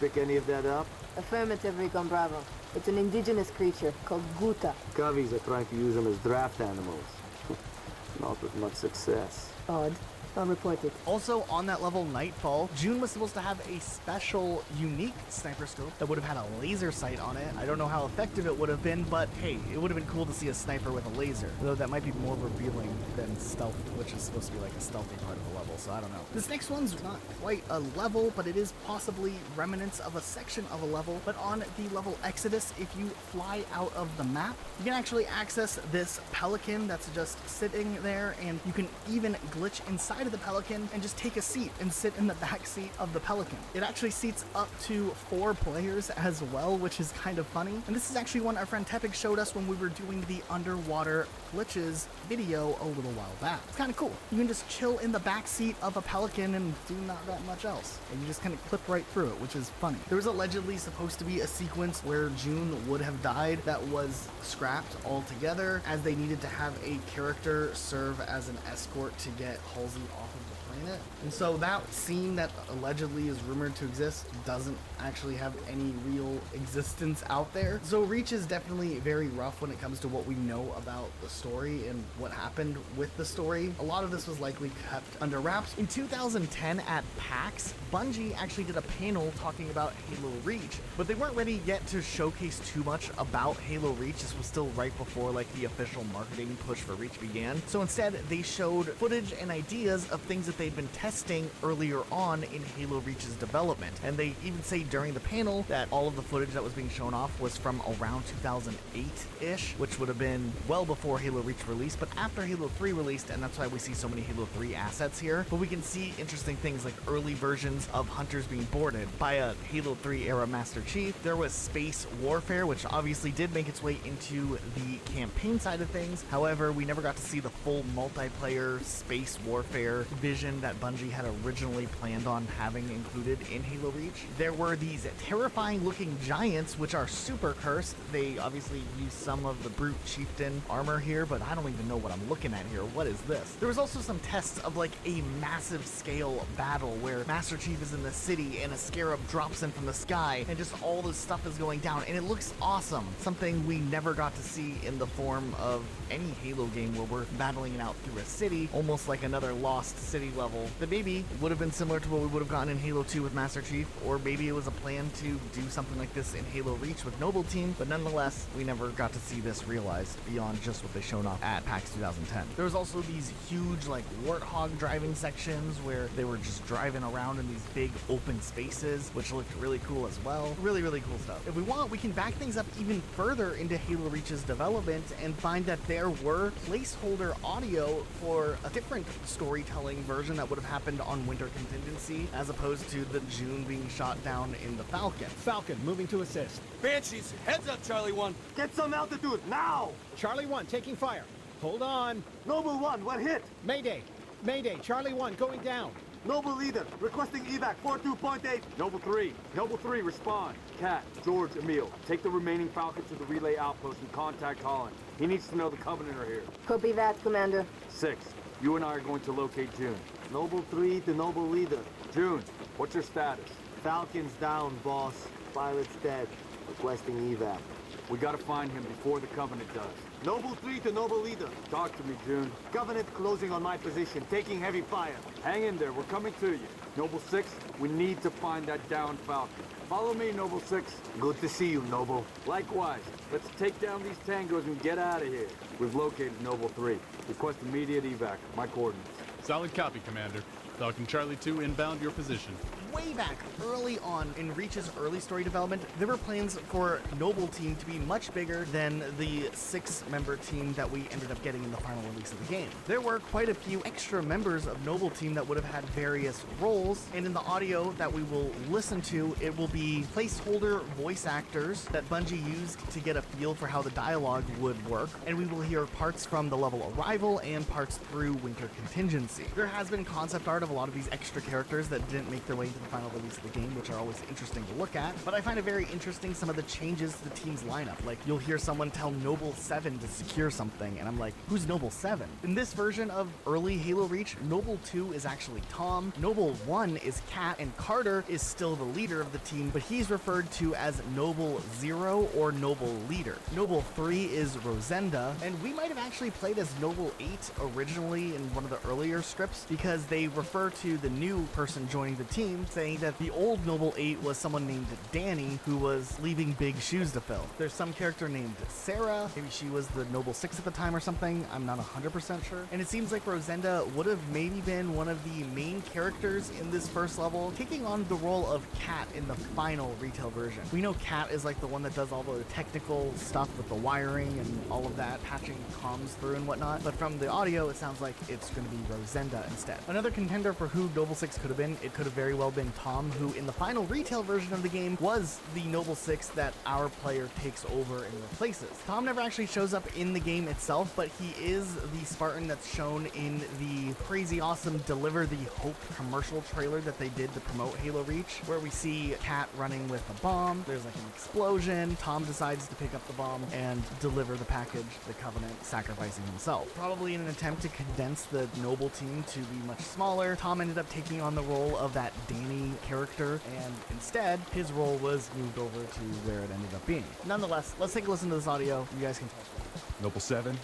pick any of that up? Affirmative, Recon Bravo. It's an indigenous creature called Guta. Covies are trying to use them as draft animals. Not with much success. Odd. I'll report it. Also, on that level, Nightfall, June was supposed to have a special, unique sniper scope that would have had a laser sight on it. I don't know how effective it would have been, but hey, it would have been cool to see a sniper with a laser. Though that might be more revealing than stealth, which is supposed to be like a stealthy part of the level, so I don't know. This next one's not quite a level, but it is possibly remnants of a section of a level. But on the level Exodus, if you fly out of the map, you can actually access this Pelican that's just sitting there, and you can even glitch inside of the Pelican and just take a seat and sit in the back seat of the Pelican. It actually seats up to 4 players as well, which is kind of funny. And this is actually one our friend Tepig showed us when we were doing the underwater glitches video a little while back. It's kind of cool. You can just chill in the back seat of a Pelican and do not that much else. And you just kind of clip right through it, which is funny. There was allegedly supposed to be a sequence where June would have died that was scrapped altogether, as they needed to have a character serve as an escort to get Halsey off of the planet. And so that scene that allegedly is rumored to exist doesn't actually have any real existence out there. So Reach is definitely very rough when it comes to what we know about the story and what happened with the story. A lot of this was likely kept under wraps. In 2010 at PAX, Bungie actually did a panel talking about Halo Reach, but they weren't ready yet to showcase too much about Halo Reach. This was still right before like the official marketing push for Reach began. So instead, they showed footage and ideas of things that they'd been testing earlier on in Halo Reach's development. And they even say during the panel that all of the footage that was being shown off was from around 2008-ish, which would have been well before Halo Reach released, but after Halo 3 released, and that's why we see so many Halo 3 assets here. But we can see interesting things like early versions of hunters being boarded by a Halo 3 era Master Chief. There was space warfare, which obviously did make its way into the campaign side of things. However, we never got to see the full multiplayer space warfare vision that Bungie had originally planned on having included in Halo Reach. There were these terrifying looking giants, which are super cursed. They obviously use some of the brute chieftain armor here, but I don't even know what I'm looking at here. What is this? There was also some tests of like a massive scale battle where Master Chief is in the city and a scarab drops in from the sky and just all this stuff is going down, and it looks awesome. Something we never got to see in the form of any Halo game, where we're battling it out through a city, almost like another Lost City level that maybe would have been similar to what we would have gotten in Halo 2 with Master Chief, or maybe it was a plan to do something like this in Halo Reach with Noble Team, but nonetheless, we never got to see this realized beyond just what they shown off at PAX 2010. There was also these huge like warthog driving sections where they were just driving around in these big open spaces, which looked really cool as well. Really, really cool stuff. If we want, we can back things up even further into Halo Reach's development and find that there were placeholder audio for a different storytelling version that would have happened on Winter Contingency, as opposed to the June being shot down in the Falcon. Falcon, moving to assist. Banshees, heads up, Charlie 1. Get some altitude, now! Charlie 1, taking fire. Hold on. Noble 1, what hit? Mayday. Mayday, Charlie 1, going down. Noble leader, requesting evac 42.8. Noble 3, respond. Cat, George, Emil, take the remaining Falcon to the relay outpost and contact Colin. He needs to know the Covenant are here. Copy that, Commander. 6, you and I are going to locate June. Noble 3 to Noble leader. June, what's your status? Falcon's down, boss. Pilot's dead. Requesting evac. We gotta find him before the Covenant does. Noble 3 to Noble leader. Talk to me, June. Covenant closing on my position, taking heavy fire. Hang in there, we're coming to you. Noble 6, we need to find that downed Falcon. Follow me, Noble 6. Good to see you, Noble. Likewise. Let's take down these tangos and get out of here. We've located Noble 3. Request immediate evac. My coordinates. Solid copy, Commander. Falcon Charlie 2 inbound your position. Way back early on in Reach's early story development, there were plans for Noble Team to be much bigger than the 6-member team that we ended up getting in the final release of the game. There were quite a few extra members of Noble Team that would have had various roles, and in the audio that we will listen to, it will be placeholder voice actors that Bungie used to get a feel for how the dialogue would work, and we will hear parts from the level Arrival and parts through Winter Contingency. There has been concept art of a lot of these extra characters that didn't make their way into the final release of the game, which are always interesting to look at, but I find it very interesting some of the changes to the team's lineup. Like, you'll hear someone tell Noble 7 to secure something, and I'm like, who's Noble 7? In this version of early Halo Reach, Noble 2 is actually Tom, Noble 1 is Kat, and Carter is still the leader of the team, but he's referred to as Noble 0 or Noble Leader. Noble 3 is Rosenda, and we might have actually played as Noble 8 originally in one of the earlier scripts, because they refer to the new person joining the team, saying that the old Noble 8 was someone named Danny, who was leaving big shoes to fill. There's some character named Sarah, maybe she was the Noble 6 at the time or something, I'm not 100% sure. And it seems like Rosenda would have maybe been one of the main characters in this first level, taking on the role of Kat in the final retail version. We know Kat is like the one that does all the technical stuff with the wiring and all of that, patching comms through and whatnot, but from the audio it sounds like it's going to be Rosenda instead. Another contender for who Noble 6 could have been, it could have very well been Tom, who in the final retail version of the game was the Noble 6 that our player takes over and replaces. Tom never actually shows up in the game itself, but he is the Spartan that's shown in the crazy awesome Deliver the Hope commercial trailer that they did to promote Halo Reach, where we see Kat running with a bomb, there's like an explosion, Tom decides to pick up the bomb and deliver the package, the Covenant sacrificing himself. Probably in an attempt to condense the Noble team to be much smaller, Tom ended up taking on the role of that Danny character, and instead his role was moved over to where it ended up being. Nonetheless, let's take a listen to this audio. You guys can tell us. Noble 7,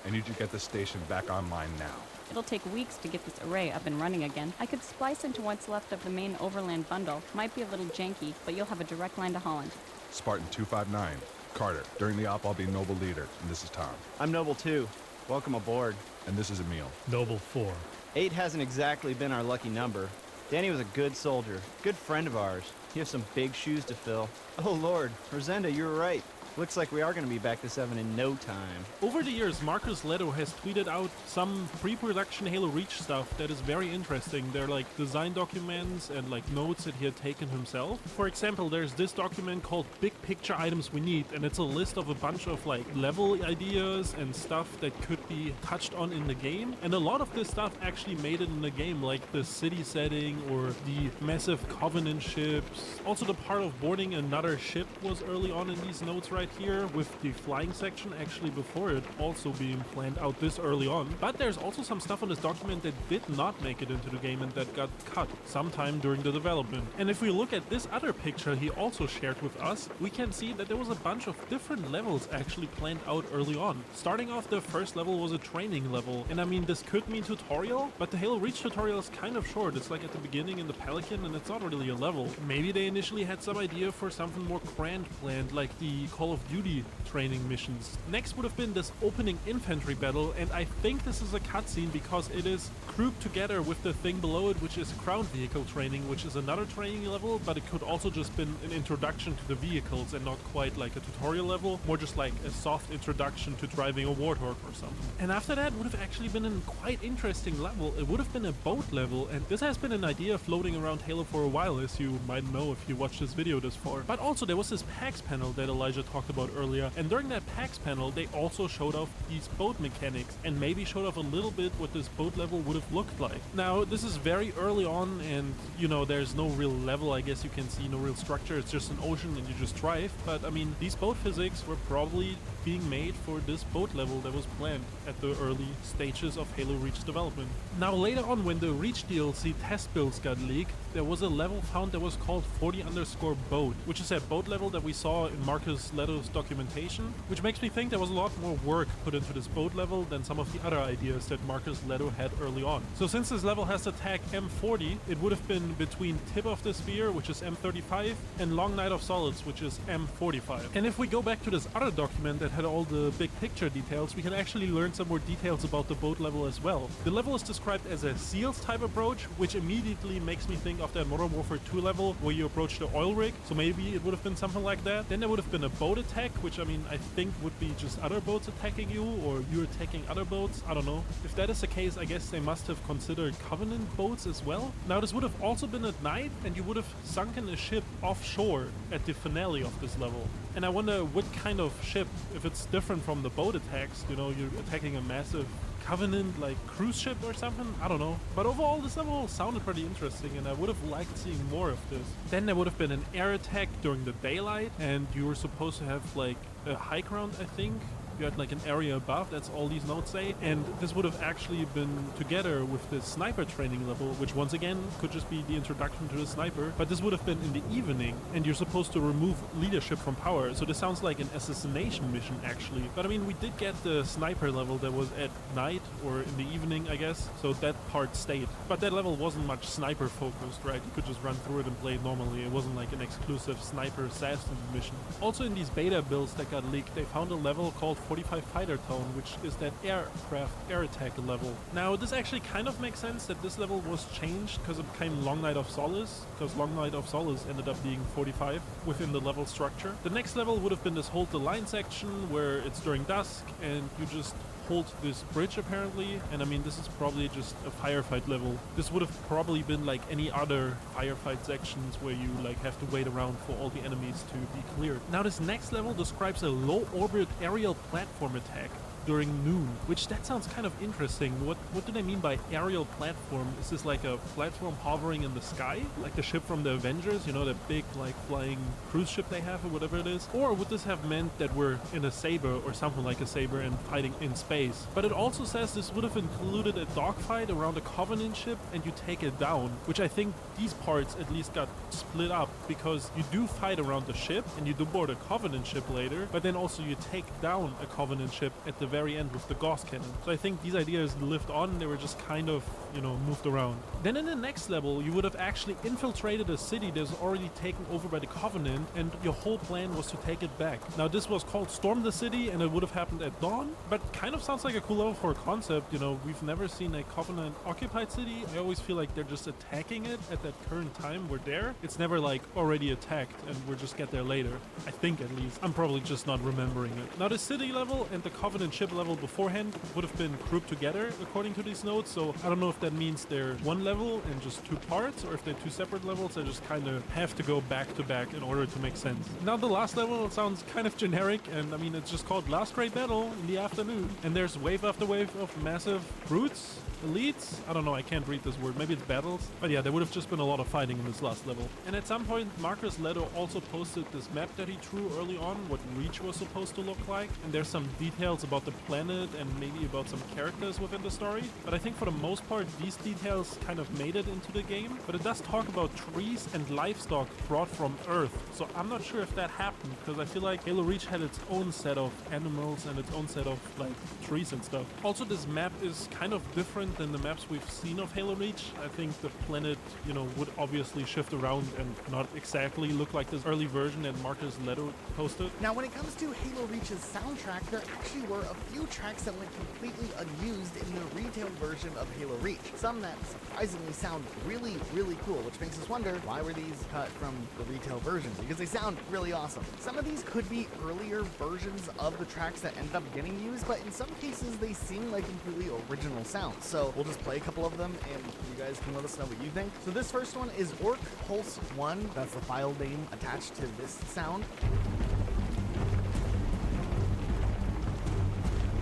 I need you to get the station back online now. It'll take weeks to get this array up and running again. I could splice into what's left of the main overland bundle. Might be a little janky, but you'll have a direct line to Holland. Spartan 259, Carter. During the op, I'll be Noble Leader, and this is Tom. I'm Noble 2. Welcome aboard. And this is Emil. Noble 4. 8 hasn't exactly been our lucky number. Danny was a good soldier, good friend of ours. You have some big shoes to fill. Oh Lord, Rosenda, you were right. Looks like we are going to be back to 7 in no time. Over the years, Marcus Leto has tweeted out some pre-production Halo Reach stuff that is very interesting. They're like design documents and like notes that he had taken himself. For example, there's this document called Big Picture Items We Need, and it's a list of a bunch of like level ideas and stuff that could be touched on in the game. And a lot of this stuff actually made it in the game, like the city setting or the massive Covenant ships. Also, the part of boarding another ship was early on in these notes right here, with the flying section actually before it also being planned out this early on. But there's also some stuff on this document that did not make it into the game and that got cut sometime during the development. And if we look at this other picture he also shared with us, we can see that there was a bunch of different levels actually planned out early on. Starting off, the first level was a training level, and I mean, this could mean tutorial, but the Halo Reach tutorial is kind of short. It's like at the beginning in the Pelican, and it's not really a level. Maybe they initially had some idea for something more grand planned, like the Call of Duty training missions. Next would have been this opening infantry battle, and I think this is a cutscene because it is grouped together with the thing below it, which is ground vehicle training, which is another training level, but it could also just been an introduction to the vehicles and not quite like a tutorial level, more just like a soft introduction to driving a Warthog or something. And after that would have actually been a quite interesting level. It would have been a boat level, and this has been an idea floating around Halo for a while, as you might know if you watched this video this far. But also there was this PAX panel that Elijah talked about earlier, and during that PAX panel they also showed off these boat mechanics and maybe showed off a little bit what this boat level would have looked like. Now this is very early on, and you know, there's no real level, I guess you can see, no real structure. It's just an ocean and you just drive, but I mean, these boat physics were probably being made for this boat level that was planned at the early stages of Halo Reach development. Now later on, when the Reach DLC test builds got leaked, there was a level found that was called 40_boat, which is that boat level that we saw in Marcus Leto's documentation, which makes me think there was a lot more work put into this boat level than some of the other ideas that Marcus Leto had early on. So since this level has the tag M40, it would have been between Tip of the Spear, which is M35, and Long Night of Solids, which is M45. And if we go back to this other document that had all the big picture details, we can actually learn some more details about the boat level as well. The level is described as a SEALs type approach, which immediately makes me think of that Modern Warfare 2 level where you approach the oil rig, so maybe it would have been something like that. Then there would have been a boat attack, which I mean, I think would be just other boats attacking you, or you attacking other boats, I don't know. If that is the case, I guess they must have considered Covenant boats as well. Now this would have also been at night, and you would have sunken a ship offshore at the finale of this level. And I wonder what kind of ship, if it's different from the boat attacks, you know, you're attacking a massive Covenant like cruise ship or something, I don't know. But overall this level sounded pretty interesting, and I would have liked seeing more of this. Then there would have been an air attack during the daylight, and you were supposed to have like a high ground, I think. You had like an area above, that's all these notes say, and this would have actually been together with the sniper training level, which once again could just be the introduction to the sniper, but this would have been in the evening, and you're supposed to remove leadership from power, so this sounds like an assassination mission actually. But I mean, we did get the sniper level that was at night or in the evening, I guess, so that part stayed. But that level wasn't much sniper focused, right? You could just run through it and play it normally. It wasn't like an exclusive sniper assassin mission. Also in these beta builds that got leaked, they found a level called 45 Fighter Tone, which is that aircraft air attack level. Now this actually kind of makes sense that this level was changed because it became Long Night of Solace, because Long Night of Solace ended up being 45 within the level structure. The next level would have been this Hold the Line section where it's during dusk and you just hold this bridge apparently, and I mean, this is probably just a firefight level. This would have probably been like any other firefight sections where you like have to wait around for all the enemies to be cleared. Now this next level describes a low orbit aerial platform attack during noon, which that sounds kind of interesting. What do they mean by aerial platform? Is this like a platform hovering in the sky, like the ship from the Avengers, you know, that big like flying cruise ship they have or whatever it is? Or would this have meant that we're in a saber or something like a saber and fighting in space? But it also says this would have included a dogfight around a Covenant ship and you take it down, which I think these parts at least got split up, because you do fight around the ship and you do board a Covenant ship later, but then also you take down a Covenant ship at the very end with the Gauss cannon. So I think these ideas lived on, they were just kind of, you know, moved around. Then in the next level, you would have actually infiltrated a city that's already taken over by the Covenant, and your whole plan was to take it back. Now this was called Storm the City, and it would have happened at dawn, but kind of sounds like a cool level for a concept. You know, we've never seen a Covenant occupied city. I always feel like they're just attacking it at that current time we're there. It's never like, already attacked and we'll just get there later. I think at least. I'm probably just not remembering it. Now the city level and the Covenant ship level beforehand would have been grouped together according to these notes, so I don't know if that means they're one level and just two parts, or if they're two separate levels. I just kind of have to go back to back in order to make sense. Now the last level sounds kind of generic, and I mean it's just called Last Great Battle in the afternoon, and there's wave after wave of massive brutes, elites, I don't know, I can't read this word, maybe it's battles, but yeah, there would have just been a lot of fighting in this last level. And at some point Marcus Leto also posted this map that he drew early on, what Reach was supposed to look like, and there's some details about the planet and maybe about some characters within the story, but I think for the most part these details kind of made it into the game, but it does talk about trees and livestock brought from Earth, so I'm not sure if that happened, because I feel like Halo Reach had its own set of animals and its own set of like trees and stuff. Also, this map is kind of different than the maps we've seen of Halo Reach. I think the planet, you know, would obviously shift around and not exactly look like this early version that Marcus Leto posted. Now, when it comes to Halo Reach's soundtrack, there actually were a few tracks that went completely unused in the retail version of Halo Reach. Some that surprisingly sound really, really cool, which makes us wonder, why were these cut from the retail version? Because they sound really awesome. Some of these could be earlier versions of the tracks that ended up getting used, but in some cases they seem like completely original sounds. So we'll just play a couple of them and you guys can let us know what you think. So this first one is Orc Pulse 1. That's the file name attached to this sound.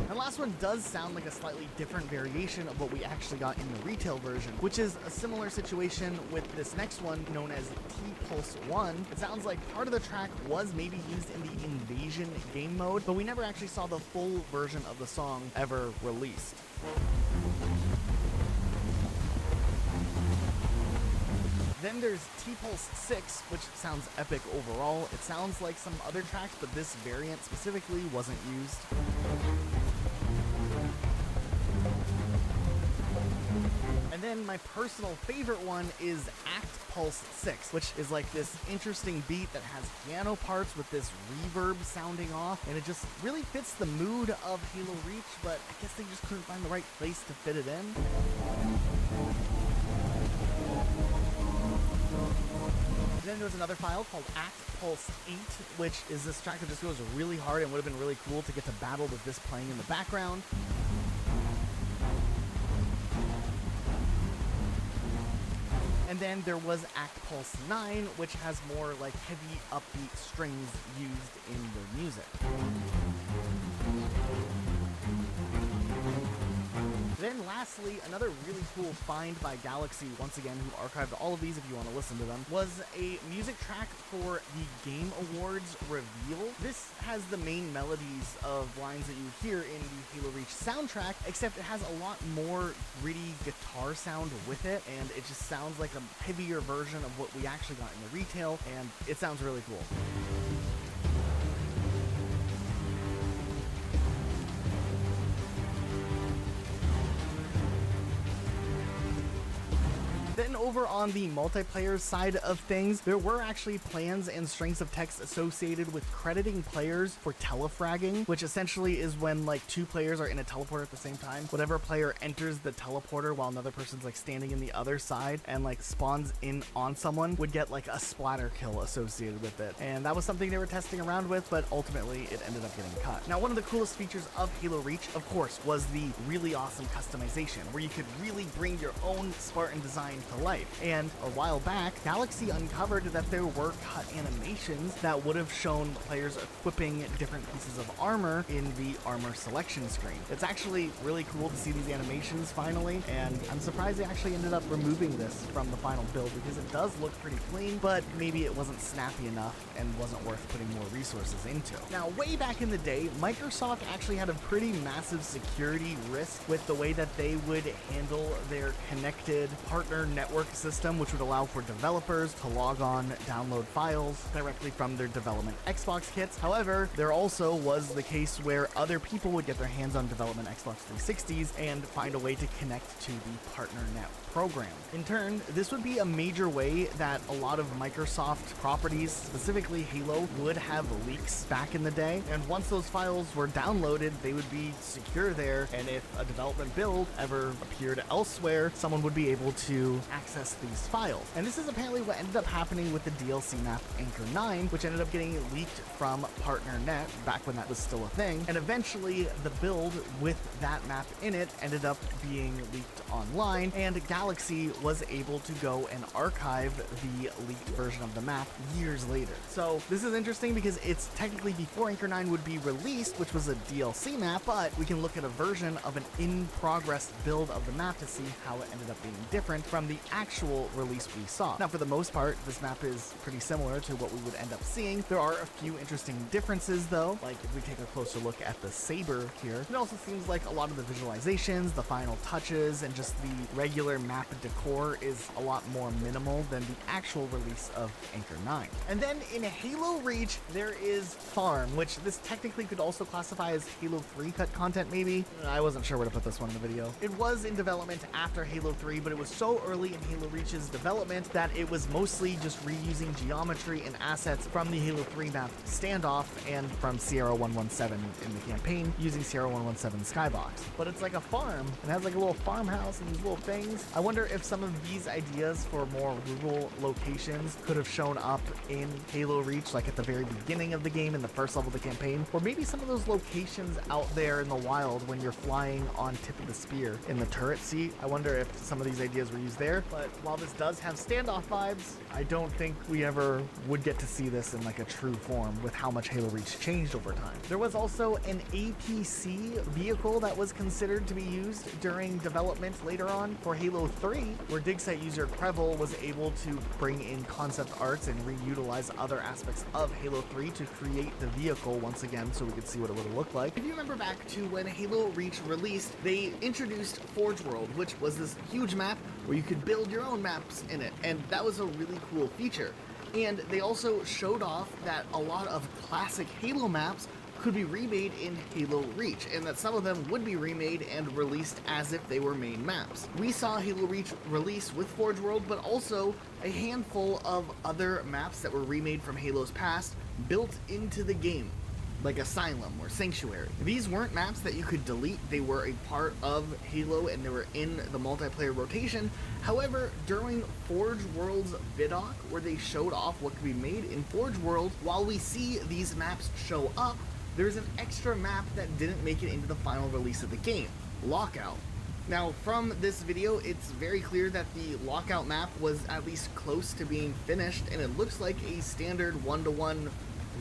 The last one does sound like a slightly different variation of what we actually got in the retail version, which is a similar situation with this next one known as T-Pulse 1. It sounds like part of the track was maybe used in the Invasion game mode, but we never actually saw the full version of the song ever released. Then there's T-Pulse 6, which sounds epic overall. It sounds like some other tracks, but this variant specifically wasn't used. And then my personal favorite one is Act Pulse 6, which is like this interesting beat that has piano parts with this reverb sounding off, and it just really fits the mood of Halo Reach, but I guess they just couldn't find the right place to fit it in. Then there's another file called Act Pulse 8, which is this track that just goes really hard and would have been really cool to get to battle with this playing in the background. And then there was Act Pulse 9, which has more like heavy upbeat strings used in the music. Then lastly, another really cool find by Galaxy, once again, who archived all of these if you want to listen to them, was a music track for the Game Awards reveal. This has the main melodies of lines that you hear in the Halo Reach soundtrack, except it has a lot more gritty guitar sound with it, and it just sounds like a heavier version of what we actually got in the retail, and it sounds really cool. Then over on the multiplayer side of things, there were actually plans and strings of text associated with crediting players for telefragging, which essentially is when like two players are in a teleporter at the same time. Whatever player enters the teleporter while another person's like standing in the other side and like spawns in on someone would get like a splatter kill associated with it. And that was something they were testing around with, but ultimately it ended up getting cut. Now, one of the coolest features of Halo Reach, of course, was the really awesome customization, where you could really bring your own Spartan design to life. And a while back, Galaxy uncovered that there were cut animations that would have shown players equipping different pieces of armor in the armor selection screen. It's actually really cool to see these animations finally, and I'm surprised they actually ended up removing this from the final build, because it does look pretty clean, but maybe it wasn't snappy enough and wasn't worth putting more resources into. Now, way back in the day, Microsoft actually had a pretty massive security risk with the way that they would handle their connected partner network system, which would allow for developers to log on, download files directly from their development Xbox kits. However, there also was the case where other people would get their hands on development Xbox 360s and find a way to connect to the PartnerNet program. In turn, this would be a major way that a lot of Microsoft properties, specifically Halo, would have leaks back in the day. And once those files were downloaded, they would be secure there. And if a development build ever appeared elsewhere, someone would be able to access these files. And this is apparently what ended up happening with the DLC map Anchor 9, which ended up getting leaked from PartnerNet back when that was still a thing. And eventually the build with that map in it ended up being leaked online, and Galaxy was able to go and archive the leaked version of the map years later. So this is interesting because it's technically before Anchor 9 would be released, which was a DLC map, but we can look at a version of an in-progress build of the map to see how it ended up being different from the actual release we saw. Now, for the most part, this map is pretty similar to what we would end up seeing. There are a few interesting differences though, like if we take a closer look at the saber here, it also seems like a lot of the visualizations, the final touches, and just the regular map decor is a lot more minimal than the actual release of Anchor 9. And then in Halo Reach, there is Farm, which this technically could also classify as Halo 3 cut content maybe. I wasn't sure where to put this one in the video. It was in development after Halo 3, but it was so early in Halo Reach's development that it was mostly just reusing geometry and assets from the Halo 3 map Standoff and from Sierra 117 in the campaign using Sierra 117 Skybox. But it's like a farm. It has like a little farmhouse and these little things. I wonder if some of these ideas for more rural locations could have shown up in Halo Reach, like at the very beginning of the game in the first level of the campaign, or maybe some of those locations out there in the wild when you're flying on tip of the spear in the turret seat. I wonder if some of these ideas were used there. But while this does have Standoff vibes, I don't think we ever would get to see this in like a true form with how much Halo Reach changed over time. There was also an APC vehicle that was considered to be used during development later on for Halo 3, where dig site user Krevel was able to bring in concept arts and reutilize other aspects of Halo 3 to create the vehicle once again so we could see what it would have looked like. If you remember back to when Halo Reach released, they introduced Forge World, which was this huge map where you could build your own maps in it, and that was a really cool feature. And they also showed off that a lot of classic Halo maps could be remade in Halo Reach, and that some of them would be remade and released as if they were main maps. We saw Halo Reach release with Forge World, but also a handful of other maps that were remade from Halo's past built into the game, like Asylum or Sanctuary. These weren't maps that you could delete. They were a part of Halo and they were in the multiplayer rotation. However, during Forge World's Vidoc, where they showed off what could be made in Forge World, while we see these maps show up, there's an extra map that didn't make it into the final release of the game, Lockout. Now, from this video, it's very clear that the Lockout map was at least close to being finished, and it looks like a standard one-to-one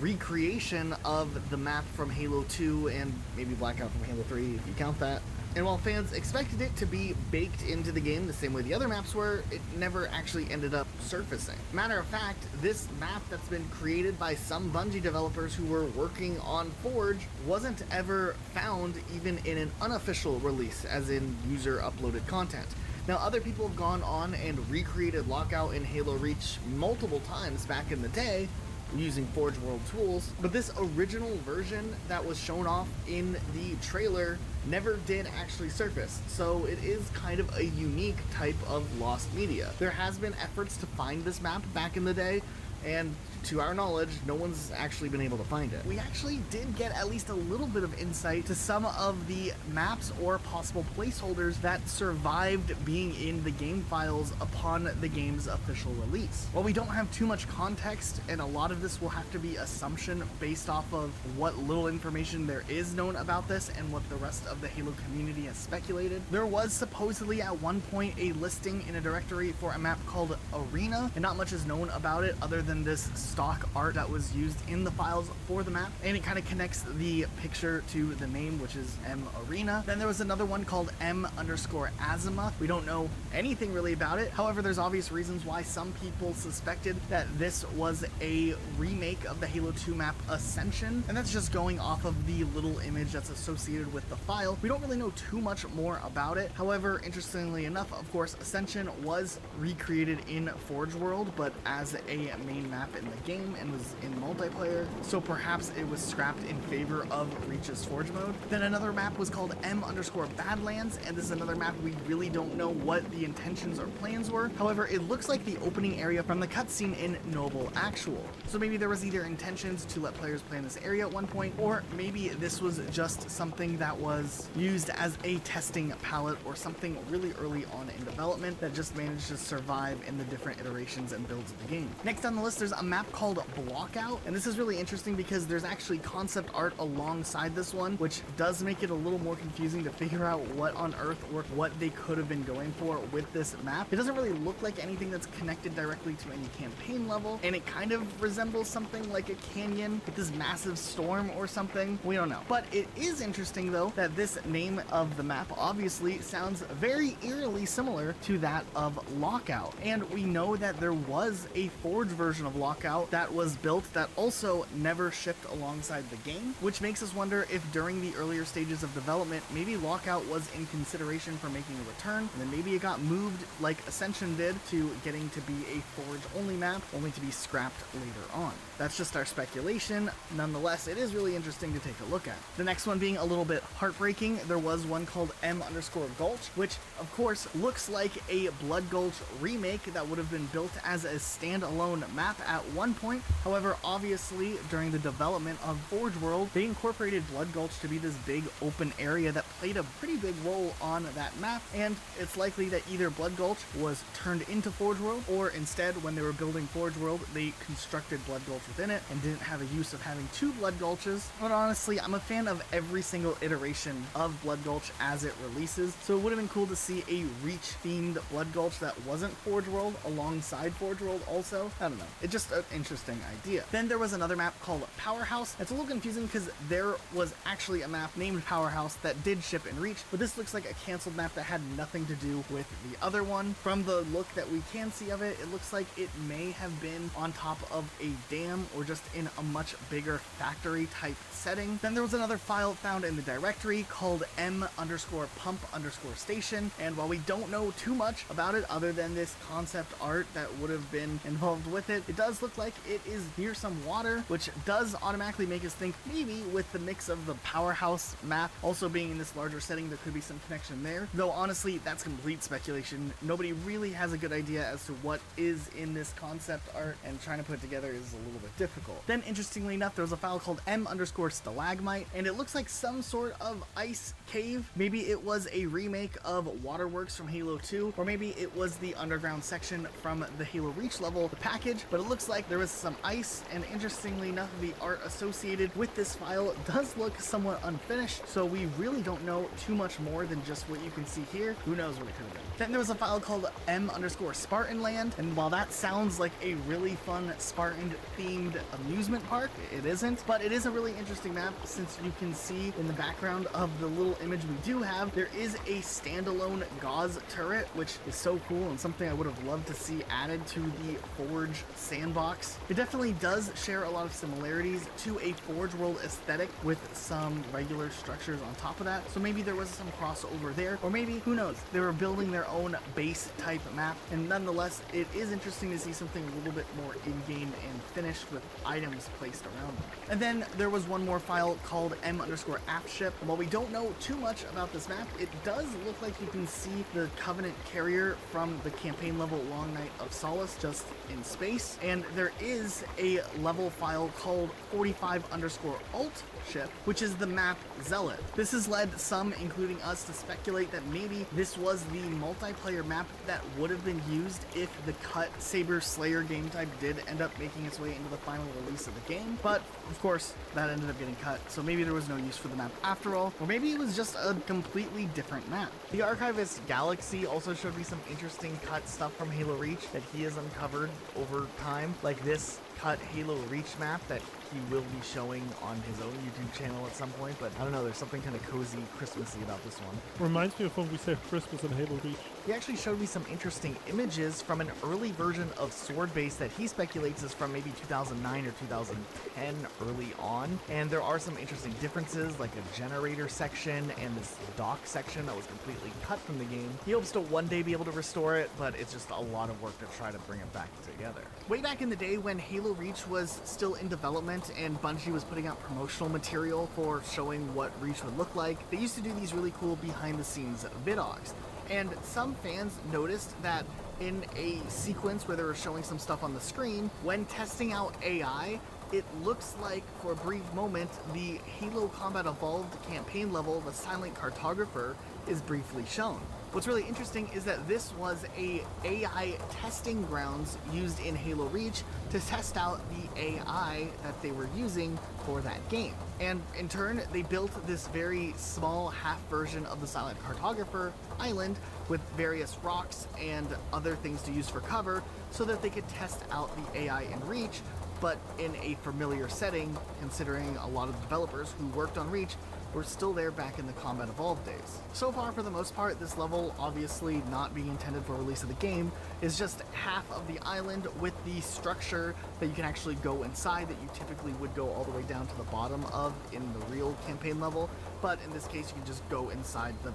recreation of the map from Halo 2 and maybe Blackout from Halo 3 if you count that. And while fans expected it to be baked into the game the same way the other maps were, it never actually ended up surfacing. Matter of fact, this map that's been created by some Bungie developers who were working on Forge wasn't ever found even in an unofficial release, as in user uploaded content. Now, other people have gone on and recreated Lockout in Halo Reach multiple times back in the day, using Forge World tools, but this original version that was shown off in the trailer never did actually surface, so it is kind of a unique type of lost media. There has been efforts to find this map back in the day, and to our knowledge, no one's actually been able to find it. We actually did get at least a little bit of insight to some of the maps or possible placeholders that survived being in the game files upon the game's official release. While we don't have too much context, and a lot of this will have to be assumption based off of what little information there is known about this and what the rest of the Halo community has speculated, there was supposedly at one point a listing in a directory for a map called Arena, and not much is known about it other than this stock art that was used in the files for the map, and it kind of connects the picture to the name, which is M Arena. Then there was another one called M_Azimuth. We don't know anything really about it. However, there's obvious reasons why some people suspected that this was a remake of the Halo 2 map Ascension, and that's just going off of the little image that's associated with the file. We don't really know too much more about it. However, interestingly enough, of course, Ascension was recreated in Forge World, but as a main map in the the game and was in multiplayer, so perhaps it was scrapped in favor of Reach's Forge mode. Then another map was called M_Badlands, and this is another map we really don't know what the intentions or plans were. However, it looks like the opening area from the cutscene in Noble Actual. So maybe there was either intentions to let players play in this area at one point, or maybe this was just something that was used as a testing palette or something really early on in development that just managed to survive in the different iterations and builds of the game. Next on the list, there's a map called Blockout, and this is really interesting because there's actually concept art alongside this one, which does make it a little more confusing to figure out what on earth or what they could have been going for with this map. It doesn't really look like anything that's connected directly to any campaign level, and it kind of resembles something like a canyon with this massive storm or something. We don't know. But it is interesting though that this name of the map obviously sounds very eerily similar to that of Lockout. And we know that there was a Forge version of Lockout that was built that also never shipped alongside the game, which makes us wonder if during the earlier stages of development, maybe Lockout was in consideration for making a return, and then maybe it got moved like Ascension did to getting to be a Forge only map, only to be scrapped later on. That's just our speculation. Nonetheless, it is really interesting to take a look at. The next one being a little bit heartbreaking, there was one called M_Gulch, which of course looks like a Blood Gulch remake that would have been built as a standalone map at one point. However, obviously during the development of Forge World, they incorporated Blood Gulch to be this big open area that played a pretty big role on that map, and it's likely that either Blood Gulch was turned into Forge World, or instead when they were building Forge World, they constructed Blood Gulch within it and didn't have a use of having two Blood Gulches. But honestly, I'm a fan of every single iteration of Blood Gulch as it releases, so it would have been cool to see a Reach themed Blood Gulch that wasn't Forge World alongside Forge World also. I don't know, it's just an interesting idea. Then there was another map called Powerhouse. It's a little confusing because there was actually a map named Powerhouse that did ship in Reach, but this looks like a canceled map that had nothing to do with the other one. From the look that we can see of it, it looks like it may have been on top of a dam or just in a much bigger factory type setting. Then there was another file found in the directory called M_pump_station, and while we don't know too much about it other than this concept art that would have been involved with it, it does look like it is near some water, which does automatically make us think maybe with the mix of the Powerhouse map also being in this larger setting, there could be some connection there. Though honestly, that's complete speculation. Nobody really has a good idea as to what is in this concept art, and trying to put it together is a little bit difficult. Then interestingly enough, there was a file called M_stalagmite, and it looks like some sort of ice cave. Maybe it was a remake of Waterworks from Halo 2, or maybe it was the underground section from the Halo Reach level package, but it looks like there was some ice, and interestingly enough, the art associated with this file does look somewhat unfinished, so we really don't know too much more than just what you can see here. Who knows what it could have been. Then there was a file called M_Spartanland, and while that sounds like a really fun Spartan themed amusement park, it isn't, but it is a really interesting map since you can see in the background of the little image we do have, there is a standalone gauze turret, which is so cool and something I would have loved to see added to the Forge sandbox. It definitely does share a lot of similarities to a Forge World aesthetic with some regular structures on top of that, so maybe there was some crossover there, or maybe, who knows, they were building their own base type map. And nonetheless, it is interesting to see something a little bit more in-game and finished with items placed around them. And then there was one more file called M_AftShip. While we don't know too much about this map, it does look like you can see the Covenant carrier from the campaign level Long Night of Solace just in space, and there is a level file called 45_alt ship, which is the map Zealot. This has led some, including us, to speculate that maybe this was the multiplayer map that would have been used if the cut Saber Slayer game type did end up making its way into the final release of the game, but of course that ended up getting cut, so maybe there was no use for the map after all, or maybe it was just a completely different map. The archivist Galaxy also showed me some interesting cut stuff from Halo Reach that he has uncovered over time, like this cut Halo Reach map that he will be showing on his own YouTube channel at some point, but I don't know, there's something kind of cozy, Christmassy about this one. Reminds me of when we say Christmas in Halo Reach. He actually showed me some interesting images from an early version of Sword Base that he speculates is from maybe 2009 or 2010 early on, and there are some interesting differences, like a generator section and this dock section that was completely cut from the game. He hopes to one day be able to restore it, but it's just a lot of work to try to bring it back together. Way back in the day when Halo Halo Reach was still in development and Bungie was putting out promotional material for showing what Reach would look like, they used to do these really cool behind-the-scenes vidogs. And some fans noticed that in a sequence where they were showing some stuff on the screen, when testing out AI, it looks like, for a brief moment, the Halo Combat Evolved campaign level, the Silent Cartographer, is briefly shown. What's really interesting is that this was a AI testing grounds used in Halo Reach to test out the AI that they were using for that game. And in turn, they built this very small half version of the Silent Cartographer island with various rocks and other things to use for cover so that they could test out the AI in Reach, but in a familiar setting, considering a lot of the developers who worked on Reach were still there back in the Combat Evolved days. So far, for the most part, this level, obviously not being intended for release of the game, is just half of the island with the structure that you can actually go inside that you typically would go all the way down to the bottom of in the real campaign level, but in this case you can just go inside the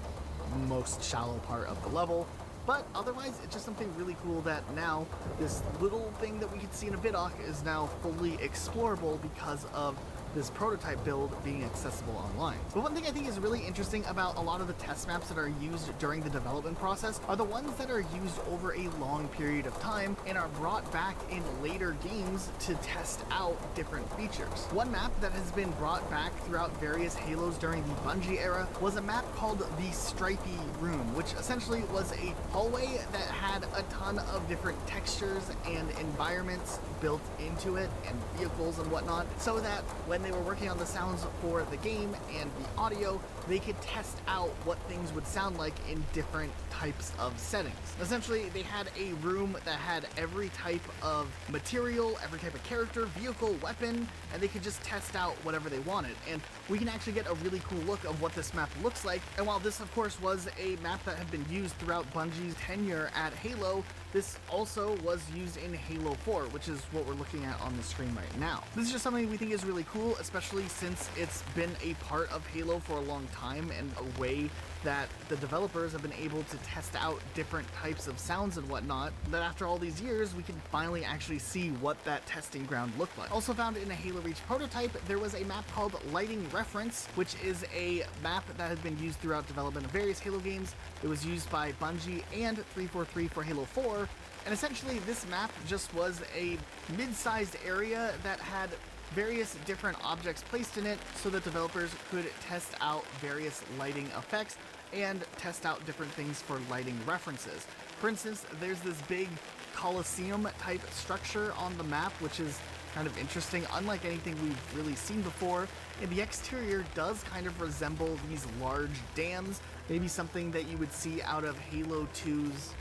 most shallow part of the level. But otherwise, it's just something really cool that now this little thing that we could see in a vidoc is now fully explorable because of this prototype build being accessible online. But one thing I think is really interesting about a lot of the test maps that are used during the development process are the ones that are used over a long period of time and are brought back in later games to test out different features. One map that has been brought back throughout various Halos during the Bungie era was a map called the Stripey Room, which essentially was a hallway that had a ton of different textures and environments built into it and vehicles and whatnot, so that when they were working on the sounds for the game and the audio, they could test out what things would sound like in different types of settings. Essentially, they had a room that had every type of material, every type of character, vehicle, weapon, and they could just test out whatever they wanted. And we can actually get a really cool look of what this map looks like. And while this, of course, was a map that had been used throughout Bungie's tenure at Halo, this also was used in Halo 4, which is what we're looking at on the screen right now. This is just something we think is really cool, especially since it's been a part of Halo for a long time and a way that the developers have been able to test out different types of sounds and whatnot, that after all these years, we can finally actually see what that testing ground looked like. Also found in a Halo Reach prototype, there was a map called Lighting Reference, which is a map that has been used throughout development of various Halo games. It was used by Bungie and 343 for Halo 4, and essentially this map just was a mid-sized area that had various different objects placed in it so that developers could test out various lighting effects and test out different things for lighting references. For instance, there's this big Colosseum type structure on the map, which is kind of interesting, unlike anything we've really seen before, and the exterior does kind of resemble these large dams, maybe something that you would see out of Halo 2's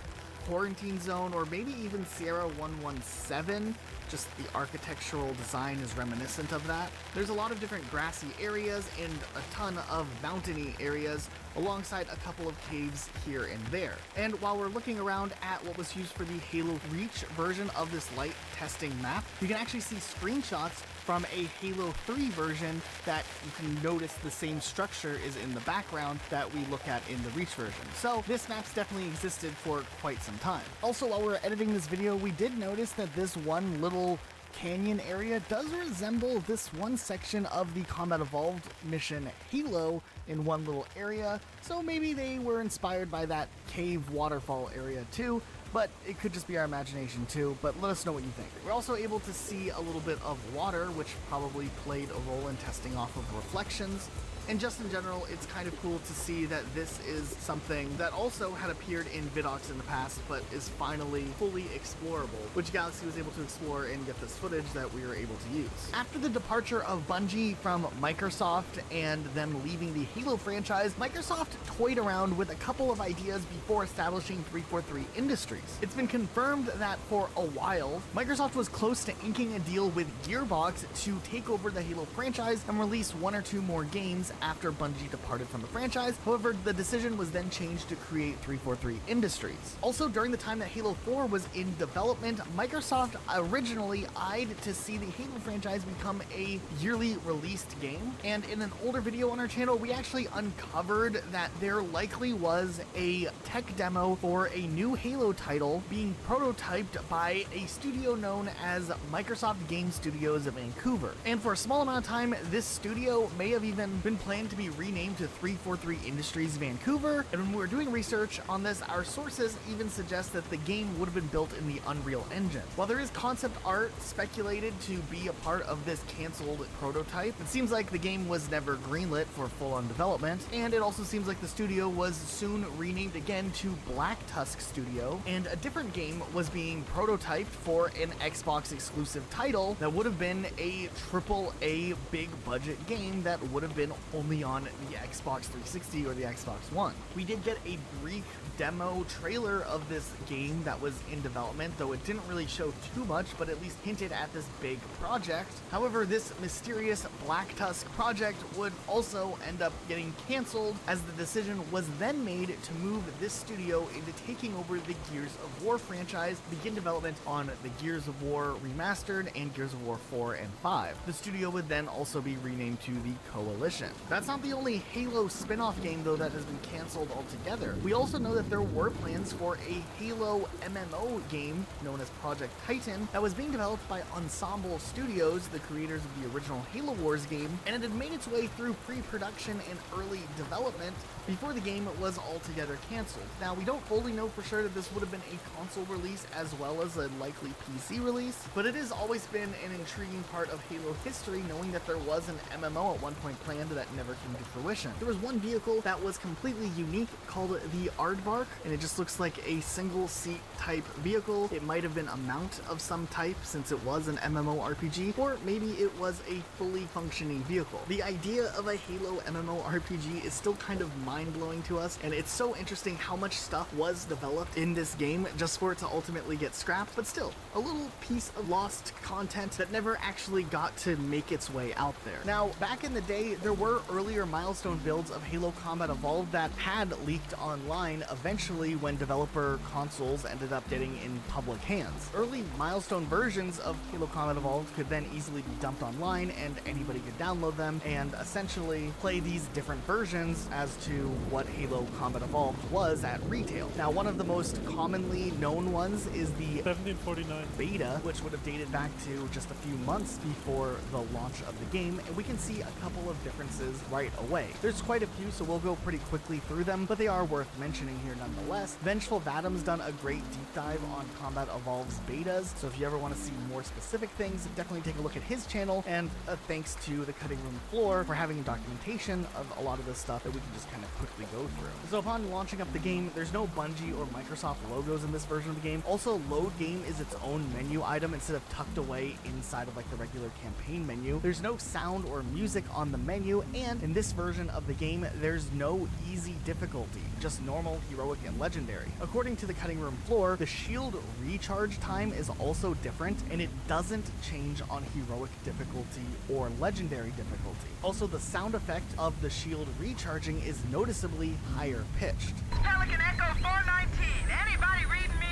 Quarantine Zone, or maybe even Sierra 117. Just the architectural design is reminiscent of that. There's a lot of different grassy areas and a ton of mountainy areas, alongside a couple of caves here and there. And while we're looking around at what was used for the Halo Reach version of this light testing map, you can actually see screenshots from a Halo 3 version that you can notice the same structure is in the background that we look at in the Reach version. So this map's definitely existed for quite some time. Also, while we're editing this video, we did notice that this one little canyon area does resemble this one section of the Combat Evolved mission Halo in one little area, so maybe they were inspired by that cave waterfall area too, but it could just be our imagination too. But let us know what you think. We're also able to see a little bit of water, which probably played a role in testing off of reflections. And just in general, it's kind of cool to see that this is something that also had appeared in vidocs in the past, but is finally fully explorable, which Galaxy was able to explore and get this footage that we were able to use. After the departure of Bungie from Microsoft and them leaving the Halo franchise, Microsoft toyed around with a couple of ideas before establishing 343 Industries. It's been confirmed that for a while, Microsoft was close to inking a deal with Gearbox to take over the Halo franchise and release one or two more games after Bungie departed from the franchise. However, the decision was then changed to create 343 Industries. Also, during the time that Halo 4 was in development, Microsoft originally eyed to see the Halo franchise become a yearly released game, and in an older video on our channel, we actually uncovered that there likely was a tech demo for a new Halo title being prototyped by a studio known as Microsoft Game Studios of Vancouver. And for a small amount of time, this studio may have even been planned to be renamed to 343 Industries Vancouver, and when we were doing research on this, our sources even suggest that the game would have been built in the Unreal Engine. While there is concept art speculated to be a part of this canceled prototype, it seems like the game was never greenlit for full-on development, and it also seems like the studio was soon renamed again to Black Tusk Studio, and a different game was being prototyped for an Xbox exclusive title that would have been a AAA big budget game that would have been only on the Xbox 360 or the Xbox One. We did get a brief demo trailer of this game that was in development, though it didn't really show too much, but at least hinted at this big project. However, this mysterious Black Tusk project would also end up getting canceled, as the decision was then made to move this studio into taking over the Gears of War franchise, begin development on the Gears of War Remastered and Gears of War 4 and 5. The studio would then also be renamed to the Coalition. That's not the only Halo spin-off game, though, that has been canceled altogether. We also know that there were plans for a Halo MMO game known as Project Titan that was being developed by Ensemble Studios, the creators of the original Halo Wars game, and it had made its way through pre-production and early development before the game was altogether canceled. Now, we don't fully know for sure that this would have been a console release as well as a likely PC release, but it has always been an intriguing part of Halo history knowing that there was an MMO at one point planned that never came to fruition. There was one vehicle that was completely unique called the Aardvark, and it just looks like a single seat type vehicle. It might have been a mount of some type since it was an MMORPG, or maybe it was a fully functioning vehicle. The idea of a Halo MMORPG is still kind of mind-blowing to us, and it's so interesting how much stuff was developed in this game just for it to ultimately get scrapped, but still, a little piece of lost content that never actually got to make its way out there. Now, back in the day, there were earlier milestone builds of Halo Combat Evolved that had leaked online eventually when developer consoles ended up getting in public hands. Early milestone versions of Halo Combat Evolved could then easily be dumped online, and anybody could download them and essentially play these different versions as to what Halo Combat Evolved was at retail. Now, one of the most commonly known ones is the 1749 beta, which would have dated back to just a few months before the launch of the game, and we can see a couple of differences right away. There's quite a few, so we'll go pretty quickly through them, but they are worth mentioning here nonetheless. Vengeful Vadam's done a great deep dive on Combat Evolved's betas, so if you ever want to see more specific things, definitely take a look at his channel, and thanks to the Cutting Room Floor for having documentation of a lot of this stuff that we can just kind of quickly go through. So upon launching up the game, there's no Bungie or Microsoft logos in this version of the game. Also, load game is its own menu item instead of tucked away inside of like the regular campaign menu. There's no sound or music on the menu, and in this version of the game, there's no easy difficulty, just normal, heroic, and legendary. According to the Cutting Room Floor, the shield recharge time is also different, and it doesn't change on heroic difficulty or legendary difficulty. Also, the sound effect of the shield recharging is noticeably higher pitched. Pelican Echo 419, anybody reading me?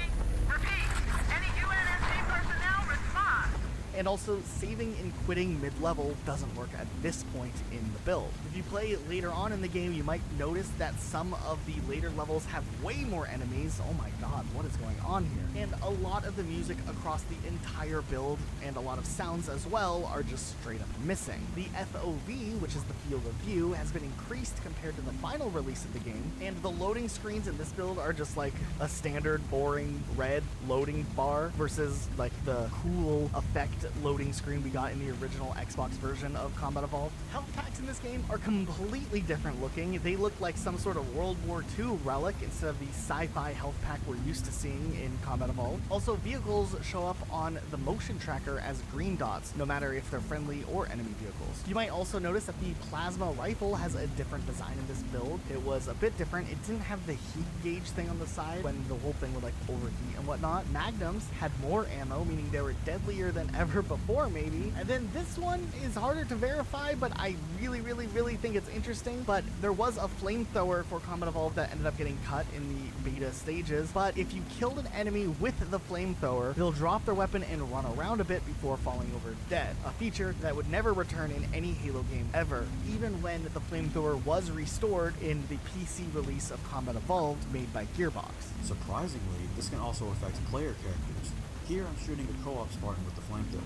Repeat, any UNSC personnel respond. And also, saving and quitting mid-level doesn't work at this point in the build. If you play later on in the game, you might notice that some of the later levels have way more enemies. Oh my god, what is going on here? And a lot of the music across the entire build, and a lot of sounds as well, are just straight up missing. The FOV, which is the field of view, has been increased compared to the final release of the game, and the loading screens in this build are just like a standard, boring, red loading bar versus like the cool effect loading screen we got in the original Xbox version of Combat Evolved. Health packs in this game are completely different looking. They look like some sort of World War II relic instead of the sci-fi health pack we're used to seeing in Combat Evolved. Also, vehicles show up on the motion tracker as green dots, no matter if they're friendly or enemy vehicles. You might also notice that the plasma rifle has a different design in this build. It was a bit different. It didn't have the heat gauge thing on the side when the whole thing would like overheat and whatnot. Magnums had more ammo, meaning they were deadlier than ever before, maybe. And then this one is harder to verify, but I really think it's interesting. But there was a flamethrower for Combat Evolved that ended up getting cut in the beta stages. But if you killed an enemy with the flamethrower, they'll drop their weapon and run around a bit before falling over dead. A feature that would never return in any Halo game ever, even when the flamethrower was restored in the PC release of Combat Evolved made by Gearbox. Surprisingly, this can also affect player characters. Here I'm shooting a co-op Spartan with the flamethrower,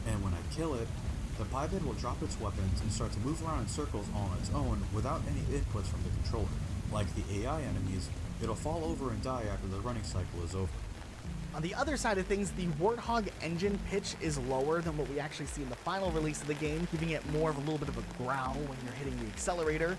and when I kill it, the biped will drop its weapons and start to move around in circles on its own without any inputs from the controller. Like the AI enemies, it'll fall over and die after the running cycle is over. On the other side of things, the Warthog engine pitch is lower than what we actually see in the final release of the game, giving it more of a little bit of a growl when you're hitting the accelerator.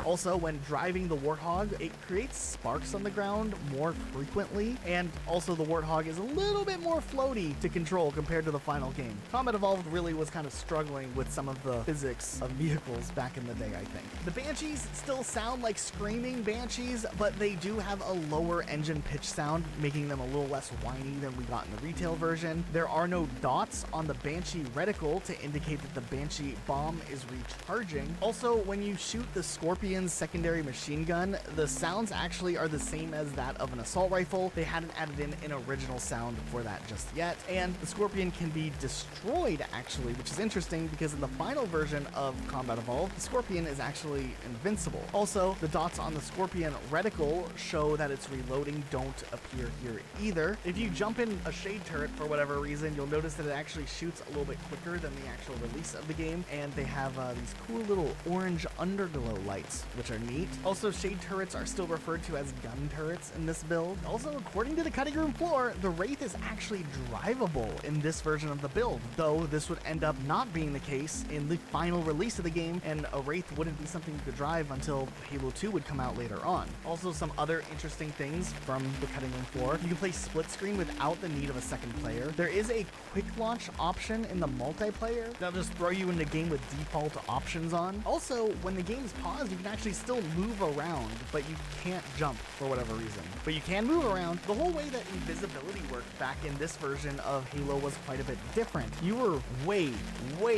Also, when driving the Warthog, it creates sparks on the ground more frequently, and also the Warthog is a little bit more floaty to control compared to the final game. Combat Evolved really was kind of struggling with some of the physics of vehicles back in the day, I think. The Banshees still sound like screaming Banshees, but they do have a lower engine pitch sound, making them a little less whiny than we got in the retail version. There are no dots on the Banshee reticle to indicate that the Banshee bomb is recharging. Also, when you shoot the Scorpion secondary machine gun, the sounds actually are the same as that of an assault rifle. They hadn't added in an original sound for that just yet. And the Scorpion can be destroyed actually, which is interesting because in the final version of Combat Evolved, the Scorpion is actually invincible. Also, the dots on the Scorpion reticle show that its reloading don't appear here either. If you jump in a shade turret for whatever reason, you'll notice that it actually shoots a little bit quicker than the actual release of the game, and they have these cool little orange underglow lights, which are neat. Also, shade turrets are still referred to as gun turrets in this build. Also, according to the cutting room floor, the Wraith is actually drivable in this version of the build, though this would end up not being the case in the final release of the game, and a Wraith wouldn't be something you could drive until Halo 2 would come out later on. Also, some other interesting things from the cutting room floor. You can play split screen without the need of a second player. There is a quick launch option in the multiplayer that'll just throw you into the game with default options on. Also, when the game's paused, you can actually still move around, but you can't jump for whatever reason. But you can move around. The whole way that invisibility worked back in this version of Halo was quite a bit different. You were way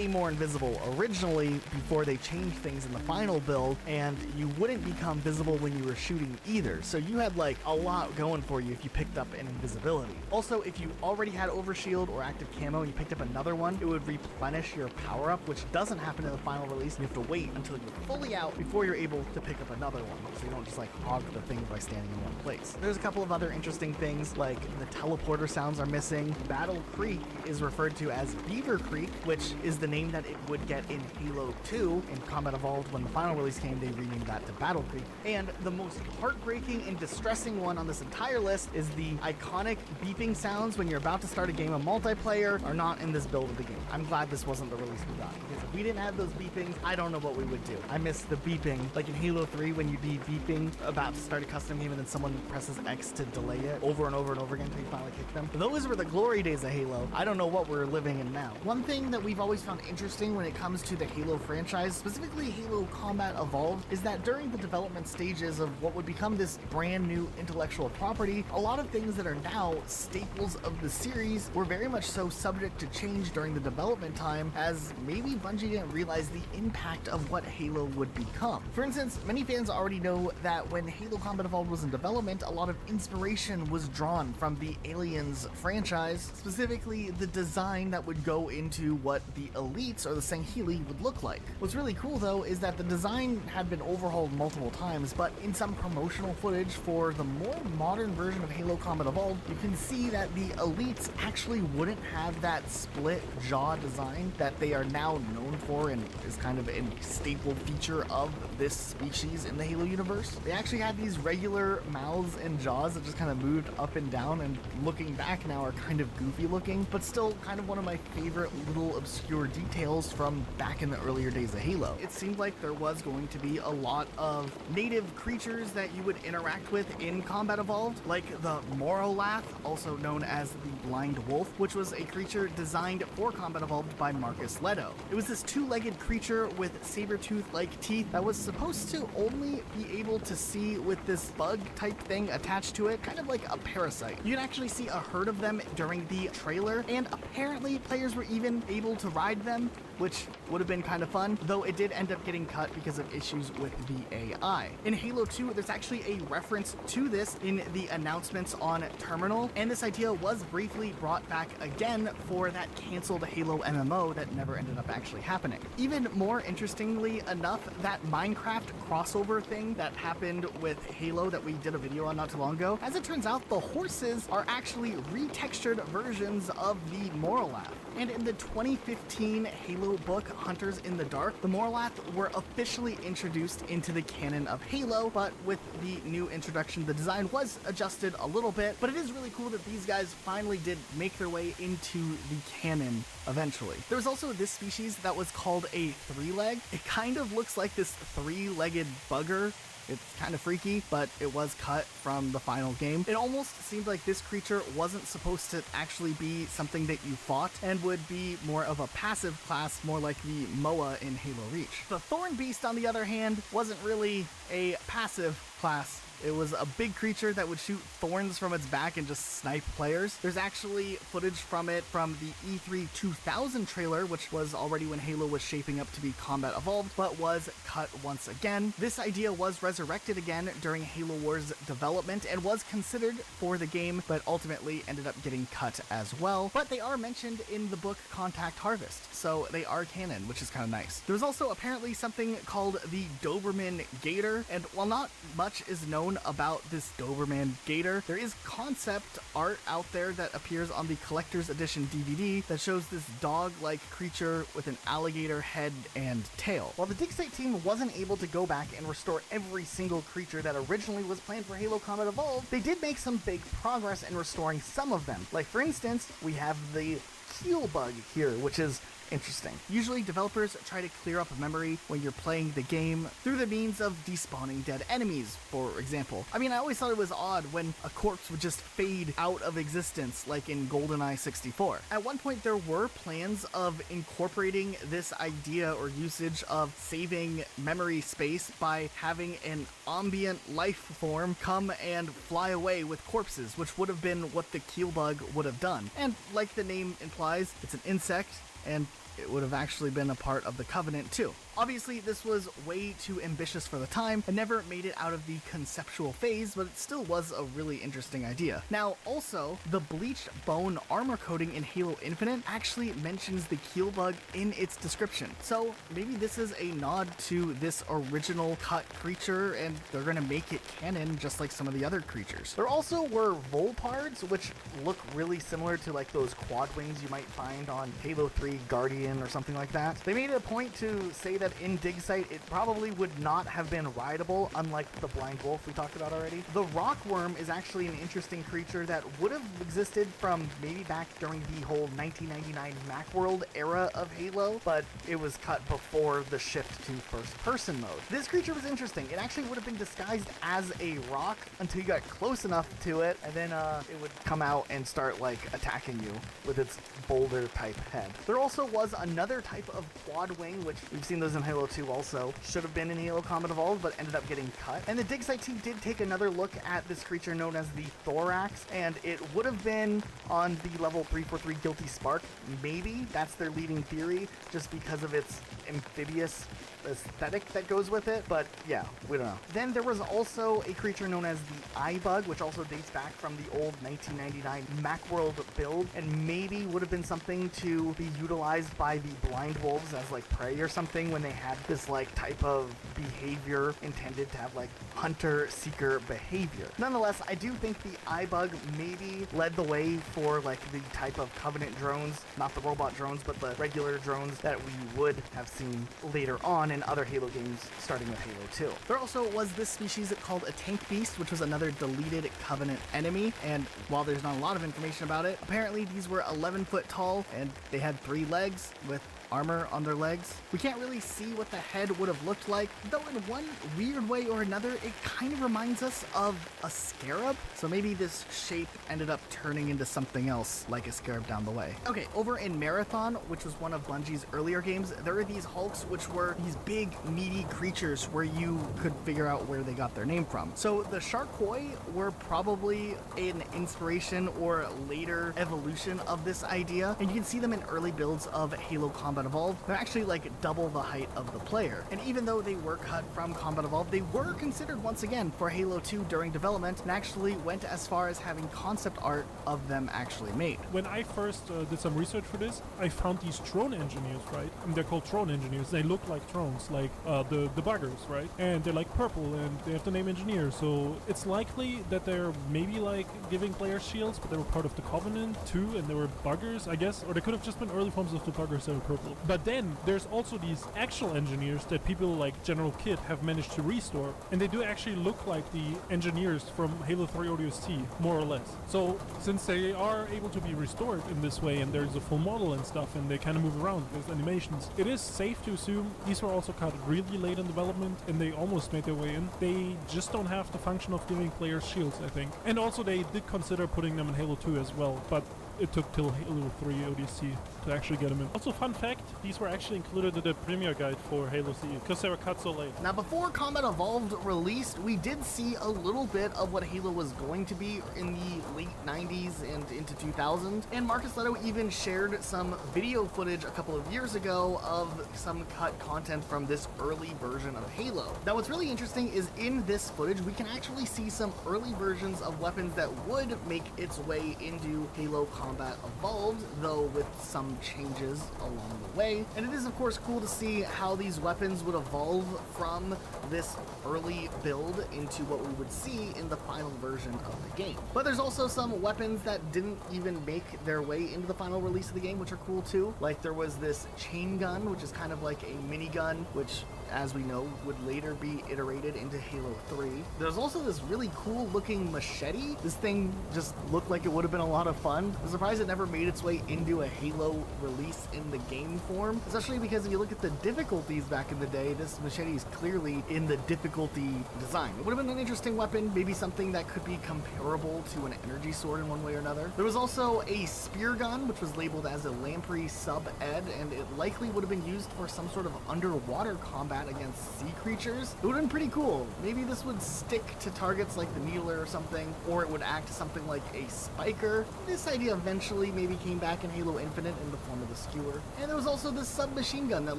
more invisible originally before they changed things in the final build, and you wouldn't become visible when you were shooting either. So you had like a lot going for you if you picked up an invisibility. Also, if you already had overshield or active camo and you picked up another one, it would replenish your power-up, which doesn't happen in the final release. You have to wait until you're fully out before you're able to pick up another one, so you don't just like hog the thing by standing in one place. There's a couple of other interesting things, like the teleporter sounds are missing. Battle Creek is referred to as Beaver Creek, which is the name that it would get in Halo 2. In Combat Evolved, when the final release came, they renamed that to Battle Creek. And the most heartbreaking and distressing one on this entire list is the iconic beeping sounds when you're about to start a game of multiplayer are not in this build of the game. I'm glad this wasn't the release we got, because if we didn't have those beepings, I don't know what we would do. I miss the beeping, like in Halo 3 when you'd be beeping about to start a custom game and then someone presses X to delay it over and over and over again until you finally kick them. Those were the glory days of Halo. I don't know what we're living in now. One thing that we've always found interesting when it comes to the Halo franchise, specifically Halo Combat Evolved, is that during the development stages of what would become this brand new intellectual property, a lot of things that are now staples of the series were very much so subject to change during the development time, as maybe Bungie didn't realize the impact of what Halo would become. For instance, many fans already know that when Halo Combat Evolved was in development, a lot of inspiration was drawn from the Aliens franchise, specifically the design that would go into what the Elites or the Sangheili would look like. What's really cool though is that the design had been overhauled multiple times, but in some promotional footage for the more modern version of Halo Combat Evolved, you can see that the Elites actually wouldn't have that split jaw design that they are now known for and is kind of a staple feature of this species in the Halo universe. They actually had these regular mouths and jaws that just kind of moved up and down, and looking back now are kind of goofy looking, but still kind of one of my favorite little obscure details from back in the earlier days of Halo. It seemed like there was going to be a lot of native creatures that you would interact with in Combat Evolved, like the Morolath, also known as the Blind Wolf, which was a creature designed for Combat Evolved by Marcus Leto. It was this two-legged creature with saber-tooth-like teeth that was supposed supposed to only be able to see with this bug type thing attached to it, kind of like a parasite. You can actually see a herd of them during the trailer, and apparently players were even able to ride them, which would have been kind of fun, though it did end up getting cut because of issues with the AI. In Halo 2, there's actually a reference to this in the announcements on Terminal, and this idea was briefly brought back again for that canceled Halo MMO that never ended up actually happening. Even more interestingly enough, that Minecraft crossover thing that happened with Halo that we did a video on not too long ago, as it turns out, the horses are actually retextured versions of the Moralath. And in the 2015 Halo book, Hunters in the Dark, the Moralath were officially introduced into the canon of Halo, but with the new introduction, the design was adjusted a little bit, but it is really cool that these guys finally did make their way into the canon eventually. There was also this species that was called a three-leg. It kind of looks like this three-legged bugger. It's kind of freaky, but it was cut from the final game. It almost seemed like this creature wasn't supposed to actually be something that you fought and would be more of a passive class, more like the Moa in Halo Reach. The Thorn Beast, on the other hand, wasn't really a passive class. It was a big creature that would shoot thorns from its back and just snipe players. There's actually footage from it from the E3 2000 trailer, which was already when Halo was shaping up to be combat evolved, but was cut once again. This idea was resurrected again during Halo Wars development and was considered for the game, but ultimately ended up getting cut as well. But they are mentioned in the book Contact Harvest, so they are canon, which is kind of nice. There was also apparently something called the Doberman Gator, and while not much is known about this Doberman Gator, there is concept art out there that appears on the collector's edition DVD that shows this dog-like creature with an alligator head and tail. While the dig site team wasn't able to go back and restore every single creature that originally was planned for Halo Combat Evolved, they did make some big progress in restoring some of them. Like, for instance, we have the heel bug here, which is interesting. Usually developers try to clear up a memory when you're playing the game through the means of despawning dead enemies, for example. I mean, I always thought it was odd when a corpse would just fade out of existence, like in GoldenEye 64. At one point there were plans of incorporating this idea or usage of saving memory space by having an ambient life form come and fly away with corpses, which would have been what the keel bug would have done. And like the name implies, it's an insect, and it would have actually been a part of the Covenant too. Obviously, this was way too ambitious for the time and never made it out of the conceptual phase, but it still was a really interesting idea. Now, also, the bleached bone armor coating in Halo Infinite actually mentions the keel bug in its description. So maybe this is a nod to this original cut creature, and they're gonna make it canon just like some of the other creatures. There also were Volpards, which look really similar to like those quad wings you might find on Halo 3 Guardian or something like that. They made it a point to say that in dig site it probably would not have been rideable, unlike the blind wolf we talked about already. The rockworm is actually an interesting creature that would have existed from maybe back during the whole 1999 Macworld era of Halo, but it was cut before the shift to first person mode. This creature was interesting. It actually would have been disguised as a rock until you got close enough to it, and then it would come out and start like attacking you with its boulder type head. There also was another type of quad wing, which we've seen those in Halo 2 also. Should have been in Halo Combat Evolved, but ended up getting cut. And the dig site team did take another look at this creature known as the Thorax, and it would have been on the level 343 Guilty Spark. Maybe that's their leading theory, just because of its amphibious aesthetic that goes with it, but yeah, we don't know. Then there was also a creature known as the Eye Bug, which also dates back from the old 1999 Macworld build, and maybe would have been something to be utilized by the blind wolves as like prey or something when they had this like type of behavior intended to have like hunter-seeker behavior. Nonetheless, I do think the Eye Bug maybe led the way for like the type of Covenant drones, not the robot drones, but the regular drones that we would have seen later on in other Halo games, starting with Halo 2. There also was this species called a Tank Beast, which was another deleted Covenant enemy, and while there's not a lot of information about it, apparently these were 11 foot tall, and they had 3 legs with armor on their legs. We can't really see what the head would have looked like, though in one weird way or another, it kind of reminds us of a scarab. So maybe this shape ended up turning into something else like a scarab down the way. Okay, over in Marathon, which was one of Bungie's earlier games, there are these Hulks, which were these big, meaty creatures where you could figure out where they got their name from. So the Sharkoi were probably an inspiration or later evolution of this idea, and you can see them in early builds of Halo Combat Evolved. They're actually like double the height of the player. And even though they were cut from Combat Evolved, they were considered once again for Halo 2 during development, and actually went as far as having concept art of them actually made. When I first did some research for this, I found these drone engineers, right? And they're called drone engineers. They look like drones, like the buggers, right? And they're like purple, and they have the name engineer. So it's likely that they're maybe like giving players shields, but they were part of the Covenant too, and they were buggers, I guess. Or they could have just been early forms of the buggers that were purple. But then there's also these actual engineers that people like General Kid have managed to restore, and they do actually look like the engineers from Halo 3 ODST, more or less. So since they are able to be restored in this way, and there's a full model and stuff, and they kind of move around with animations, it is safe to assume these were also cut really late in development, and they almost made their way in. They just don't have the function of giving players shields, I think. And also they did consider putting them in Halo 2 as well, but it took till Halo 3 ODST to actually get them in. Also, fun fact, these were actually included in the premiere guide for Halo CE, because they were cut so late. Now, before Combat Evolved released, we did see a little bit of what Halo was going to be in the late 90s and into 2000, and Marcus Leto even shared some video footage a couple of years ago of some cut content from this early version of Halo. Now, what's really interesting is in this footage, we can actually see some early versions of weapons that would make its way into Halo Combat Evolved, though with some changes along the way. And it is of course cool to see how these weapons would evolve from this early build into what we would see in the final version of the game. But there's also some weapons that didn't even make their way into the final release of the game, which are cool too. Like there was this chain gun, which is kind of like a minigun, which as we know would later be iterated into Halo 3. There's also this really cool looking machete. This thing just looked like it would have been a lot of fun. I'm surprised it never made its way into a Halo release in the game form, especially because if you look at the difficulties back in the day, this machete is clearly in the difficulty design. It would have been an interesting weapon, maybe something that could be comparable to an energy sword in one way or another. There was also a spear gun, which was labeled as a Lamprey Sub-Ed, and it likely would have been used for some sort of underwater combat against sea creatures. It would have been pretty cool. Maybe this would stick to targets like the Needler or something, or it would act something like a spiker. This idea eventually maybe came back in Halo Infinite in the form of the skewer. And there was also this submachine gun that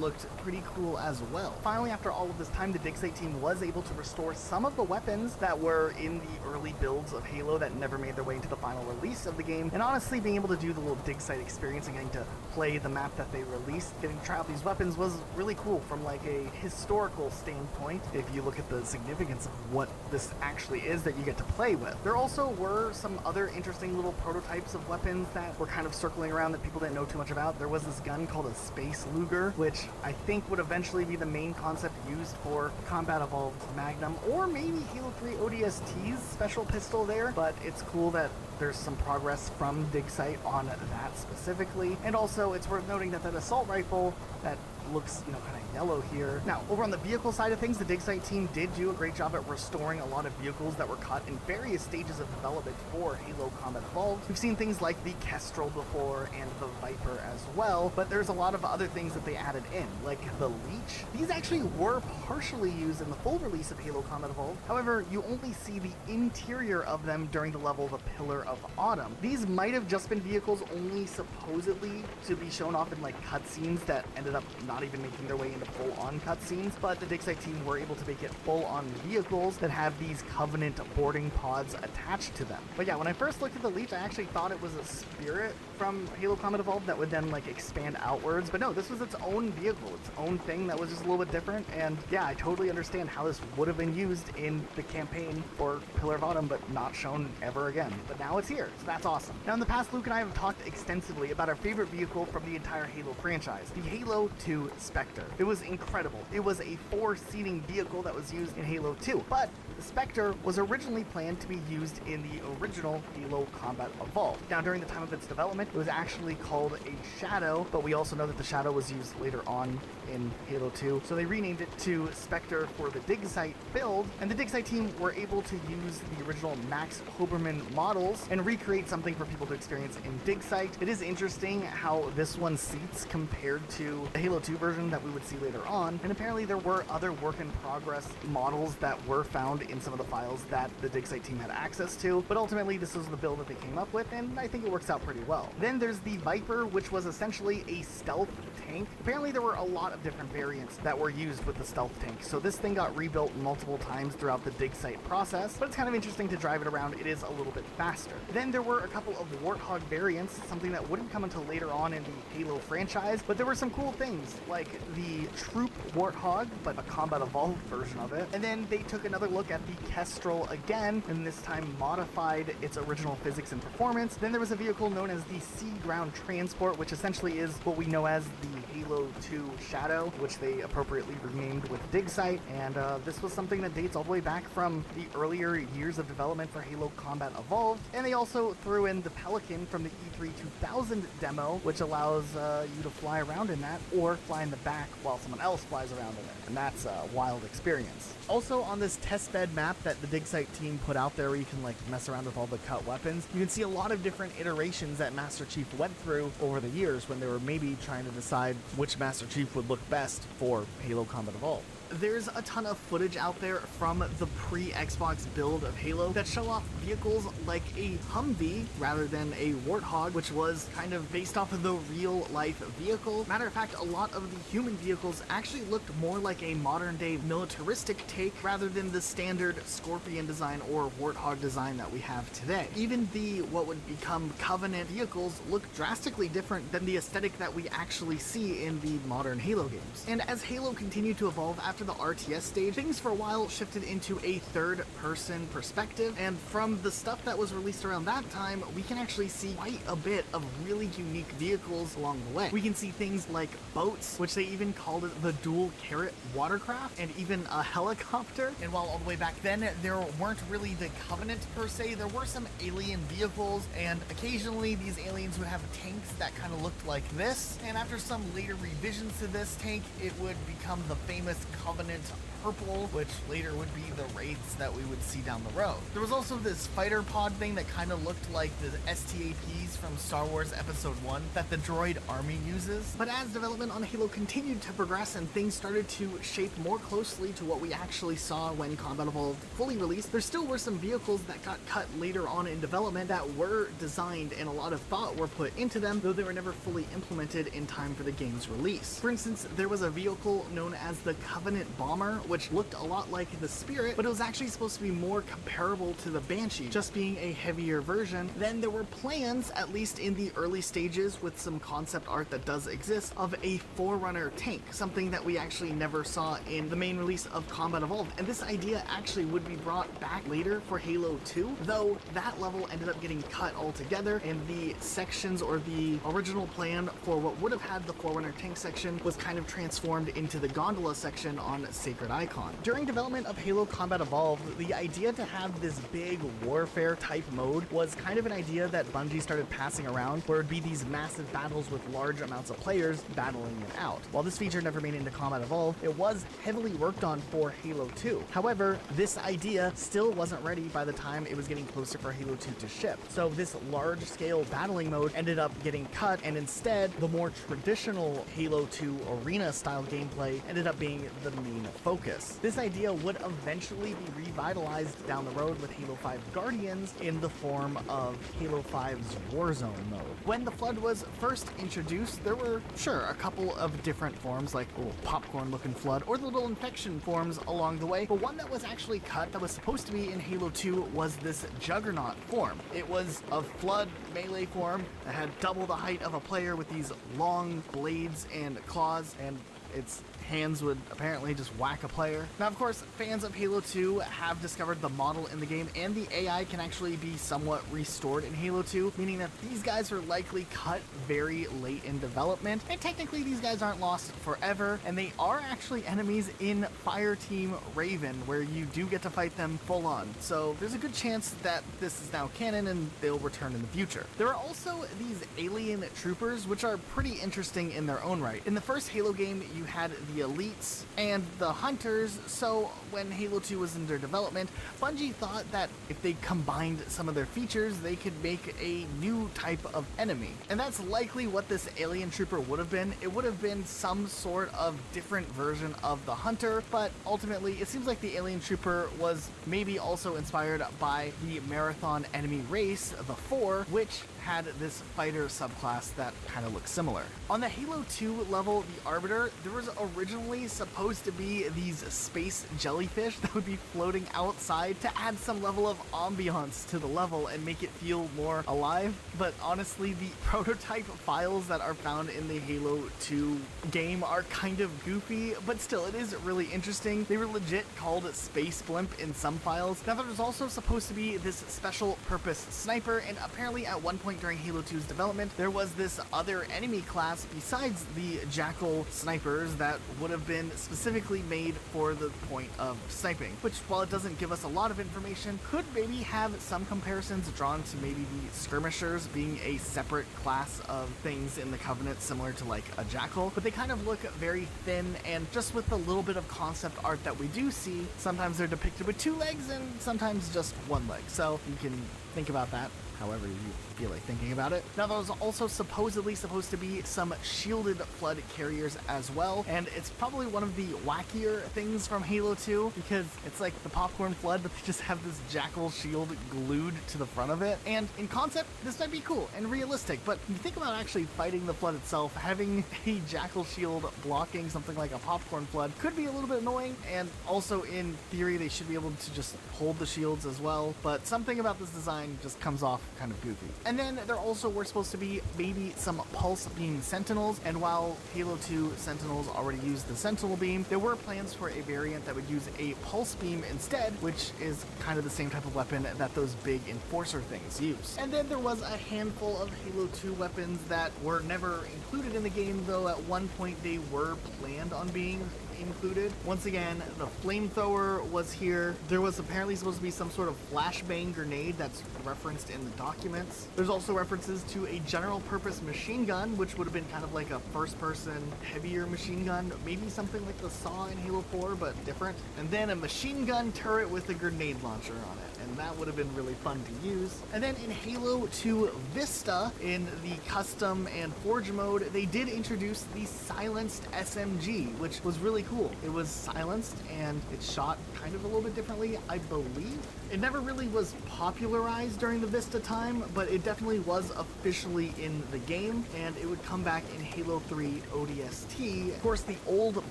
looked pretty cool as well. Finally, after all of this time, the Dig Site team was able to restore some of the weapons that were in the early builds of Halo that never made their way into the final release of the game. And honestly, being able to do the little Dig Site experience and getting to play the map that they released, getting to try out these weapons was really cool from like a historical standpoint, if you look at the significance of what this actually is that you get to play with. There also were some other interesting little prototypes of weapons that were kind of circling around that people didn't know too much about. There was this gun called a Space Luger, which I think would eventually be the main concept used for Combat Evolved Magnum, or maybe Halo 3 ODST's special pistol there, but it's cool that there's some progress from Dig Site on that specifically. And also, it's worth noting that that assault rifle that looks, kind of yellow here. Now, over on the vehicle side of things, the Dig Site team did do a great job at restoring a lot of vehicles that were cut in various stages of development for Halo Combat Evolved. We've seen things like the Kestrel before and the Viper as well, but there's a lot of other things that they added in, like the Leech. These actually were partially used in the full release of Halo Combat Evolved. However, you only see the interior of them during the level of a Pillar of Autumn. These might have just been vehicles only supposedly to be shown off in like cutscenes that ended up not even making their way into full-on cutscenes, but the Dig Site team were able to make it full-on vehicles that have these Covenant boarding pods attached to them. But yeah, when I first looked at the Leech, I actually thought it was a Spirit from Halo Combat Evolved that would then like expand outwards, but no, this was its own vehicle, its own thing that was just a little bit different. And yeah, I totally understand how this would have been used in the campaign for Pillar of Autumn, but not shown ever again. But now it's here, so that's awesome. Now in the past, Luke and I have talked extensively about our favorite vehicle from the entire Halo franchise, the Halo 2 to Spectre. It was incredible. It was a 4-seating vehicle that was used in Halo 2, but the Spectre was originally planned to be used in the original Halo Combat Evolved. Now, during the time of its development, it was actually called a Shadow, but we also know that the Shadow was used later on in Halo 2, so they renamed it to Spectre for the dig site build, and the dig site team were able to use the original Max Hoberman models and recreate something for people to experience in dig site. It is interesting how this one seats compared to the Halo 2 version that we would see later on, and apparently there were other work in progress models that were found in some of the files that the dig site team had access to, but ultimately this was the build that they came up with, and I think it works out pretty well. Then there's the Viper, which was essentially a stealth tank. Apparently there were a lot of different variants that were used with the stealth tank, so this thing got rebuilt multiple times throughout the dig site process, but it's kind of interesting to drive it around. It is a little bit faster. Then there were a couple of Warthog variants, something that wouldn't come until later on in the Halo franchise, but there were some cool things like the Troop Warthog, but a Combat Evolved version of it. And then they took another look at the Kestrel again, and this time modified its original physics and performance. Then there was a vehicle known as the Sea Ground Transport, which essentially is what we know as the Halo 2 Shadow, which they appropriately renamed with Dig Site, and this was something that dates all the way back from the earlier years of development for Halo Combat Evolved. And they also threw in the Pelican from the E3 2000 demo, which allows you to fly around in that or fly in the back while someone else flies around in it, and that's a wild experience. Also on this testbed map that the Dig Site team put out there, where you can like mess around with all the cut weapons, you can see a lot of different iterations that Master Chief went through over the years when they were maybe trying to decide which Master Chief would look best for Halo Combat Evolved. There's a ton of footage out there from the pre-Xbox build of Halo that show off vehicles like a Humvee rather than a Warthog, which was kind of based off of the real-life vehicle. Matter of fact, a lot of the human vehicles actually looked more like a modern-day militaristic take rather than the standard Scorpion design or Warthog design that we have today. Even the what would become Covenant vehicles look drastically different than the aesthetic that we actually see in the modern Halo games. And as Halo continued to evolve after the RTS stage, things for a while shifted into a third-person perspective, and from the stuff that was released around that time, we can actually see quite a bit of really unique vehicles along the way. We can see things like boats, which they even called it the dual carrot watercraft, and even a helicopter. And while all the way back then, there weren't really the Covenant per se, there were some alien vehicles, and occasionally these aliens would have tanks that kind of looked like this, and after some later revisions to this tank, it would become the famous Covenant purple, which later would be the wraiths that we would see down the road. There was also this fighter pod thing that kind of looked like the STAPs from Star Wars Episode 1 that the droid army uses. But as development on Halo continued to progress and things started to shape more closely to what we actually saw when Combat Evolved fully released, there still were some vehicles that got cut later on in development that were designed and a lot of thought were put into them, though they were never fully implemented in time for the game's release. For instance, there was a vehicle known as the Covenant Bomber, which looked a lot like the Spirit, but it was actually supposed to be more comparable to the Banshee, just being a heavier version. Then there were plans, at least in the early stages with some concept art that does exist, of a Forerunner tank, something that we actually never saw in the main release of Combat Evolved. And this idea actually would be brought back later for Halo 2, though that level ended up getting cut altogether, and the sections or the original plan for what would have had the Forerunner tank section was kind of transformed into the gondola section on Sacred Icon. During development of Halo Combat Evolved, the idea to have this big warfare type mode was kind of an idea that Bungie started passing around, where it'd be these massive battles with large amounts of players battling it out. While this feature never made it into Combat Evolved, it was heavily worked on for Halo 2. However, this idea still wasn't ready by the time it was getting closer for Halo 2 to ship. So this large-scale battling mode ended up getting cut, and instead, the more traditional Halo 2 arena-style gameplay ended up being the main focus. This idea would eventually be revitalized down the road with Halo 5 Guardians in the form of Halo 5's Warzone mode. When the Flood was first introduced, there were, sure, a couple of different forms, like little popcorn-looking Flood, or the little infection forms along the way, but one that was actually cut that was supposed to be in Halo 2 was this Juggernaut form. It was a Flood melee form that had double the height of a player with these long blades and claws, and its hands would apparently just whack a player. Now, of course, fans of Halo 2 have discovered the model in the game, and the AI can actually be somewhat restored in Halo 2, meaning that these guys were likely cut very late in development, and technically these guys aren't lost forever, and they are actually enemies in Fireteam Raven, where you do get to fight them full on. So there's a good chance that this is now canon and they'll return in the future. There are also these alien troopers, which are pretty interesting in their own right. In the first Halo game, you had the elites and the hunters, so when Halo 2 was under development, Bungie thought that if they combined some of their features, they could make a new type of enemy. And that's likely what this alien trooper would have been. It would have been some sort of different version of the hunter, but ultimately it seems like the alien trooper was maybe also inspired by the marathon enemy race, the 4, which had this fighter subclass that kind of looks similar. On the Halo 2 level, the Arbiter, there was originally supposed to be these space jellyfish that would be floating outside to add some level of ambiance to the level and make it feel more alive, but honestly, the prototype files that are found in the Halo 2 game are kind of goofy, but still, it is really interesting. They were legit called Space Blimp in some files. Now, there was also supposed to be this special purpose sniper, and apparently at one point during Halo 2's development, there was this other enemy class besides the Jackal snipers that would have been specifically made for the point of sniping, which, while it doesn't give us a lot of information, could maybe have some comparisons drawn to maybe the skirmishers being a separate class of things in the Covenant, similar to like a Jackal, but they kind of look very thin, and just with the little bit of concept art that we do see, sometimes they're depicted with 2 legs and sometimes just 1 leg, so you can think about that however you feel like thinking about it. Now, there's also supposedly supposed to be some shielded flood carriers as well, and it's probably one of the wackier things from Halo 2, because it's like the popcorn flood, but they just have this Jackal shield glued to the front of it. And in concept, this might be cool and realistic, but when you think about actually fighting the flood itself, having a Jackal shield blocking something like a popcorn flood could be a little bit annoying, and also in theory they should be able to just hold the shields as well, but something about this design just comes off kind of goofy. And then there also were supposed to be maybe some pulse beam sentinels, and while Halo 2 sentinels already used the sentinel beam, there were plans for a variant that would use a pulse beam instead, which is kind of the same type of weapon that those big enforcer things use. And then there was a handful of Halo 2 weapons that were never included in the game, though at one point they were planned on being included. Once again, the flamethrower was here. There was apparently supposed to be some sort of flashbang grenade that's referenced in the documents. There's also references to a general purpose machine gun, which would have been kind of like a first person heavier machine gun, maybe something like the SAW in Halo 4, but different. And then a machine gun turret with a grenade launcher on it, and that would have been really fun to use. And then in Halo 2 Vista, in the custom and forge mode, they did introduce the silenced SMG, which was really cool. It was silenced and it shot kind of a little bit differently, I believe. It never really was popularized during the Vista time, but it definitely was officially in the game, and it would come back in Halo 3 ODST. Of course, the old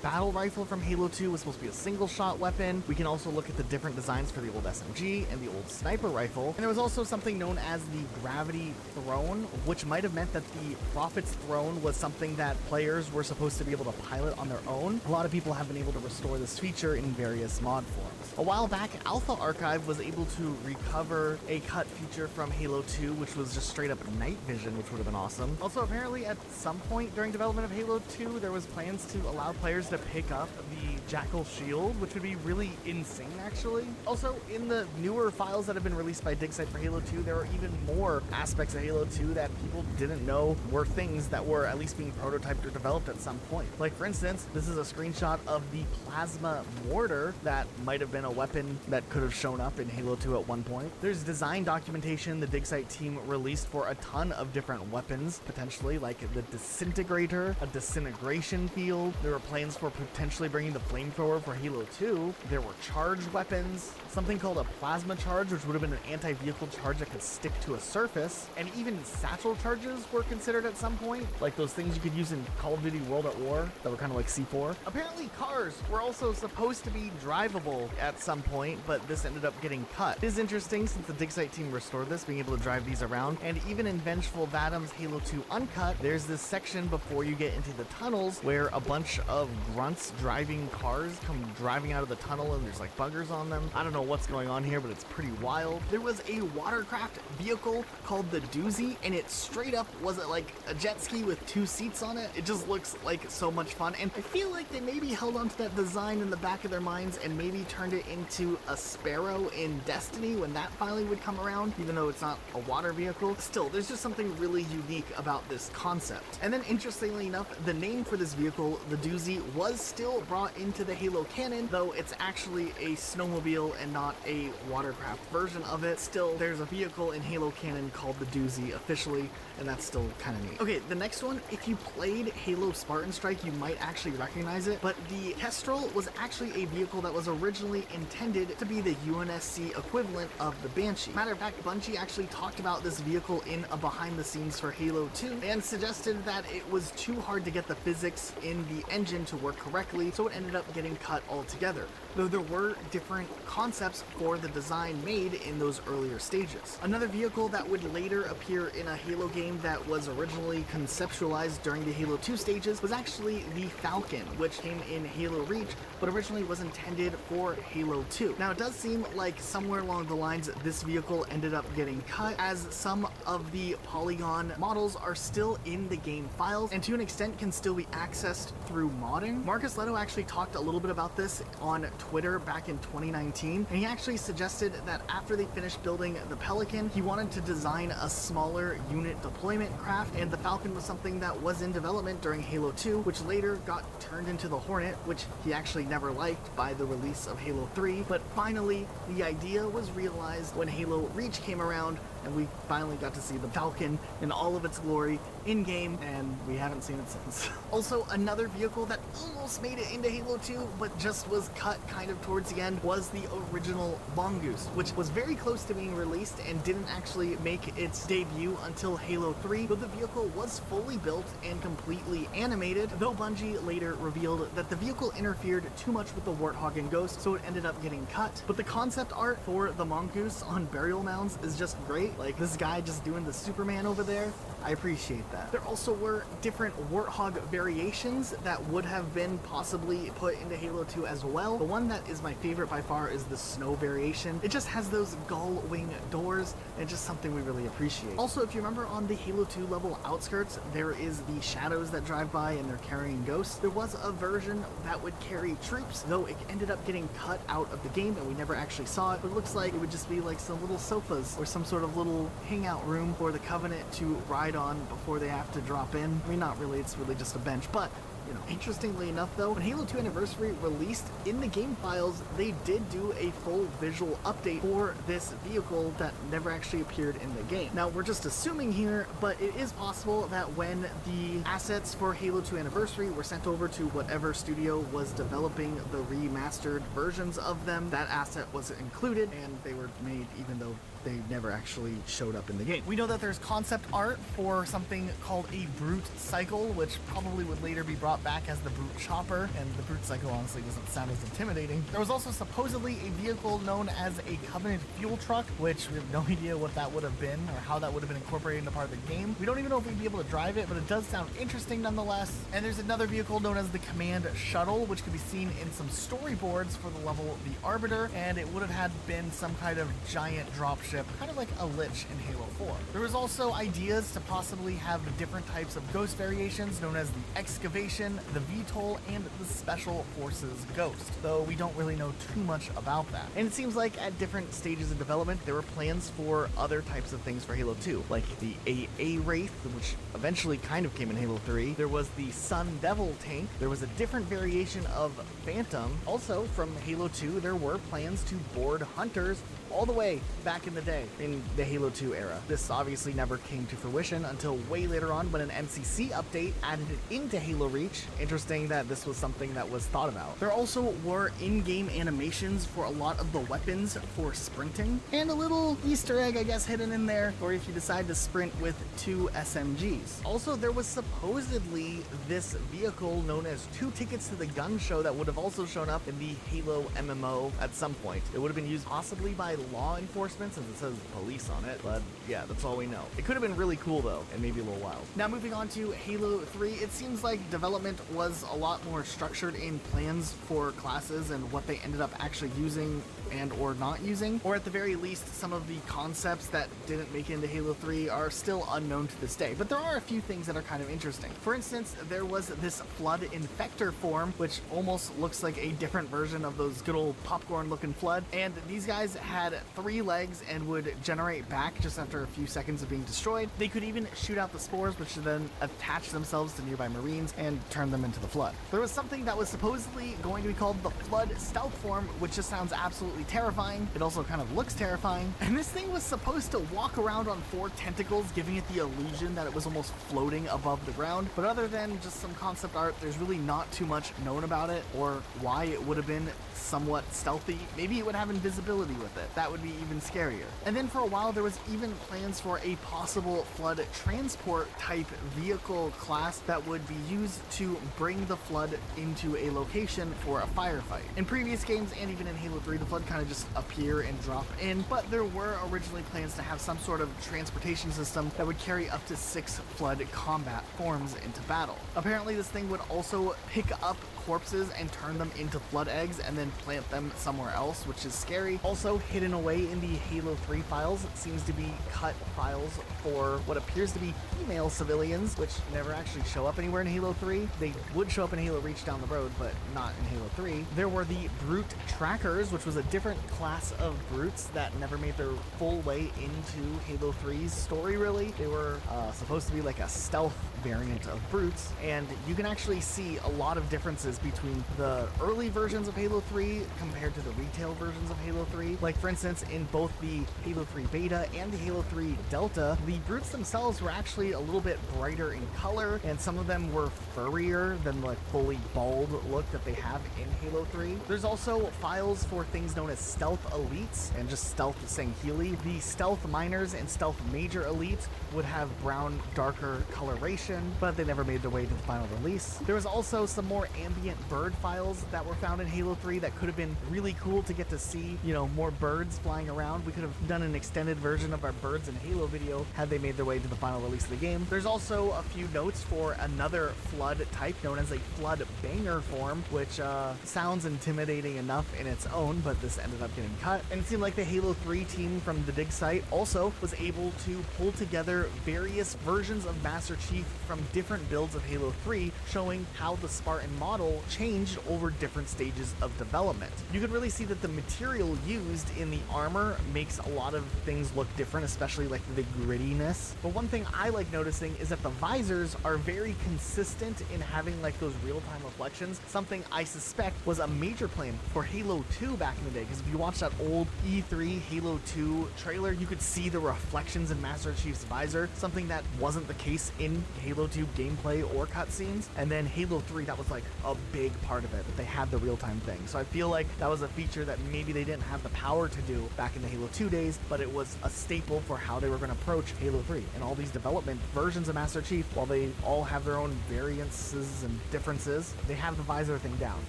battle rifle from Halo 2 was supposed to be a single shot weapon. We can also look at the different designs for the old SMG and the old sniper rifle. And there was also something known as the Gravity Throne, which might have meant that the Prophet's Throne was something that players were supposed to be able to pilot on their own. A lot of people have been able to restore this feature in various mod forms. A while back, Alpha Archive was able to recover a cut feature from Halo 2, which was just straight up night vision, which would have been awesome. Also, apparently at some point during development of Halo 2, there was plans to allow players to pick up the Jackal shield, which would be really insane, actually. Also, in the newer files that have been released by Dig Site for Halo 2, there are even more aspects of Halo 2 that people didn't know were things that were at least being prototyped or developed at some point. Like, for instance, this is a screenshot of the plasma mortar that might have been a weapon that could have shown up in Halo 2 at one point. There's design documentation the Dig Site team released for a ton of different weapons, potentially, like the disintegrator, a disintegration field. There were plans for potentially bringing the flamethrower for Halo 2. There were charged weapons, something called a plasma charge, which would have been an anti-vehicle charge that could stick to a surface, and even satchel charges were considered at some point, like those things you could use in Call of Duty World at War that were kind of like C4. Apparently cars were also supposed to be drivable at some point, but this ended up getting cut. It is interesting, since the Dig Site team restored this, being able to drive these around. And even in Vengeful Vadam's Halo 2 Uncut, there's this section before you get into the tunnels where a bunch of grunts driving cars come driving out of the tunnel and there's like buggers on them. I don't know what's going on here, but it's pretty wild. There was a watercraft vehicle called the Doozy, and it straight up was like a jet ski with 2 seats on it. It just looks like so much fun, and I feel like they maybe held onto that design in the back of their minds and maybe turned it into a Sparrow in Destiny when that finally would come around, even though it's not a water vehicle. Still, there's just something really unique about this concept. And then interestingly enough, the name for this vehicle, the Doozy, was still brought into the Halo canon, though it's actually a snowmobile and not a watercraft version of it. Still, there's a vehicle in Halo canon called the Doozy officially, and that's still kind of neat. Okay, the next one, if you played Halo Spartan Strike, you might actually recognize it, but the Kestrel was actually a vehicle that was originally intended to be the UNSC equivalent of the Banshee. Matter of fact, Bungie actually talked about this vehicle in a behind the scenes for Halo 2 and suggested that it was too hard to get the physics in the engine to work correctly, so it ended up getting cut altogether, though there were different concepts for the design made in those earlier stages. Another vehicle that would later appear in a Halo game that was originally conceptualized during the Halo 2 stages was actually the Falcon, which came in Halo Reach, but originally was intended for Halo 2. Now, it does seem like somewhere along the lines this vehicle ended up getting cut, as some of the polygon models are still in the game files and to an extent can still be accessed through modding. Marcus Leto actually talked a little bit about this on Twitter back in 2019, and he actually suggested that after they finished building the Pelican, he wanted to design a smaller unit deployment craft, and the Falcon was something that was in development during Halo 2, which later got turned into the Hornet, which he actually never liked by the release of Halo 3, but finally the idea was realized when Halo Reach came around, and we finally got to see the Falcon in all of its glory in-game, and we haven't seen it since. Also, another vehicle that almost made it into Halo 2, but just was cut kind of towards the end, was the original Mongoose, which was very close to being released and didn't actually make its debut until Halo 3, though the vehicle was fully built and completely animated, though Bungie later revealed that the vehicle interfered too much with the Warthog and Ghost, so it ended up getting cut. But the concept art for the Mongoose on burial mounds is just great. Like this guy just doing the Superman over there. I appreciate that. There also were different Warthog variations that would have been possibly put into Halo 2 as well. The one that is my favorite by far is the snow variation. It just has those gull wing doors, and just something we really appreciate. Also, if you remember on the Halo 2 level outskirts, there is the shadows that drive by and they're carrying ghosts. There was a version that would carry troops, though it ended up getting cut out of the game and we never actually saw it, but it looks like it would just be like some little sofas or some sort of little hangout room for the Covenant to ride on before they have to drop in. I mean, not really, it's really just a bench, but you know, interestingly enough though, when Halo 2 Anniversary released, in the game files, they did do a full visual update for this vehicle that never actually appeared in the game. Now, we're just assuming here, but it is possible that when the assets for Halo 2 Anniversary were sent over to whatever studio was developing the remastered versions of them, that asset was included and they were made even though they never actually showed up in the game. We know that there's concept art for something called a Brute Cycle, which probably would later be brought back as the Brute Chopper, and the Brute Cycle honestly doesn't sound as intimidating. There was also supposedly a vehicle known as a Covenant fuel truck, which we have no idea what that would have been or how that would have been incorporated into part of the game. We don't even know if we'd be able to drive it, but it does sound interesting nonetheless. And there's another vehicle known as the Command Shuttle, which could be seen in some storyboards for the level The Arbiter, and it would have had been some kind of giant dropship, kind of like a Lich in Halo 4. There was also ideas to possibly have different types of ghost variations known as the Excavation, the VTOL, and the Special Forces Ghost, though we don't really know too much about that. And it seems like at different stages of development, there were plans for other types of things for Halo 2, like the AA Wraith, which eventually kind of came in Halo 3. There was the Sun Devil tank. There was a different variation of Phantom. Also, from Halo 2, there were plans to board Hunters all the way back in the day in the Halo 2 era. This obviously never came to fruition until way later on when an MCC update added it into Halo Reach. Interesting that this was something that was thought about. There also were in-game animations for a lot of the weapons for sprinting, and a little Easter egg, I guess, hidden in there, or if you decide to sprint with 2 SMGs. Also, there was supposedly this vehicle known as 2 Tickets to the Gun Show that would have also shown up in the Halo MMO at some point. It would have been used possibly by law enforcement since it says police on it, but yeah, that's all we know. It could have been really cool though, and maybe a little wild. Now moving on to Halo 3, it seems like development was a lot more structured in plans for classes and what they ended up actually using and or not using, or at the very least some of the concepts that didn't make it into Halo 3 are still unknown to this day, but there are a few things that are kind of interesting. For instance, there was this Flood Infector form, which almost looks like a different version of those good old popcorn looking Flood, and these guys had 3 legs and would generate back just after a few seconds of being destroyed. They could even shoot out the spores, which would then attach themselves to nearby Marines and turn them into the Flood. There was something that was supposedly going to be called the Flood Stealth form, which just sounds absolutely terrifying. It also kind of looks terrifying. And this thing was supposed to walk around on 4 tentacles, giving it the illusion that it was almost floating above the ground. But other than just some concept art, there's really not too much known about it or why it would have been somewhat stealthy. Maybe it would have invisibility with it. That would be even scarier. And then for a while, there was even plans for a possible Flood transport type vehicle class that would be used to bring the Flood into a location for a firefight. In previous games and even in Halo 3, the Flood kind of just appear and drop in, but there were originally plans to have some sort of transportation system that would carry up to 6 Flood combat forms into battle. Apparently this thing would also pick up corpses and turn them into Flood eggs and then plant them somewhere else, which is scary. Also hidden away in the Halo 3 files seems to be cut files for what appears to be female civilians, which never actually show up anywhere in Halo 3. They would show up in Halo Reach down the road, but not in Halo 3. There were the Brute Trackers, which was a different class of brutes that never made their full way into Halo 3's story, really. They were supposed to be like a stealth variant of brutes, and you can actually see a lot of differences between the early versions of Halo 3 compared to the retail versions of Halo 3. Like for instance, in both the Halo 3 beta and the Halo 3 Delta, the brutes themselves were actually a little bit brighter in color, and some of them were furrier than the fully bald look that they have in Halo 3. There's also files for things known as stealth elites, and just stealth saying Healy. The stealth miners and stealth major elites would have brown, darker coloration, but they never made their way to the final release. There was also some more ambient bird files that were found in Halo 3 that could have been really cool to get to see, you know, more birds flying around. We could have done an extended version of our birds in Halo video had they made their way to the final release of the game. There's also a few notes for another Flood type known as a Flood Banger form, which sounds intimidating enough in its own, but this ended up getting cut. And it seemed like the Halo 3 team from the dig site also was able to pull together various versions of Master Chief from different builds of Halo 3, showing how the Spartan model changed over different stages of development. You could really see that the material used in the armor makes a lot of things look different, especially like the grittiness. But one thing I like noticing is that the visors are very consistent in having like those real-time reflections, something I suspect was a major plan for Halo 2 back in the day, because if you watch that old E3 Halo 2 trailer, you could see the reflections in Master Chief's visor, something that wasn't the case in Halo 2 gameplay or cutscenes. And then Halo 3, that was like a big part of it, that they had the real-time thing. So I feel like that was a feature that maybe they didn't have the power to do back in the Halo 2 days, but it was a staple for how they were going to approach Halo 3. And all these development versions of Master Chief, while they all have their own variances and differences, they have the visor thing down.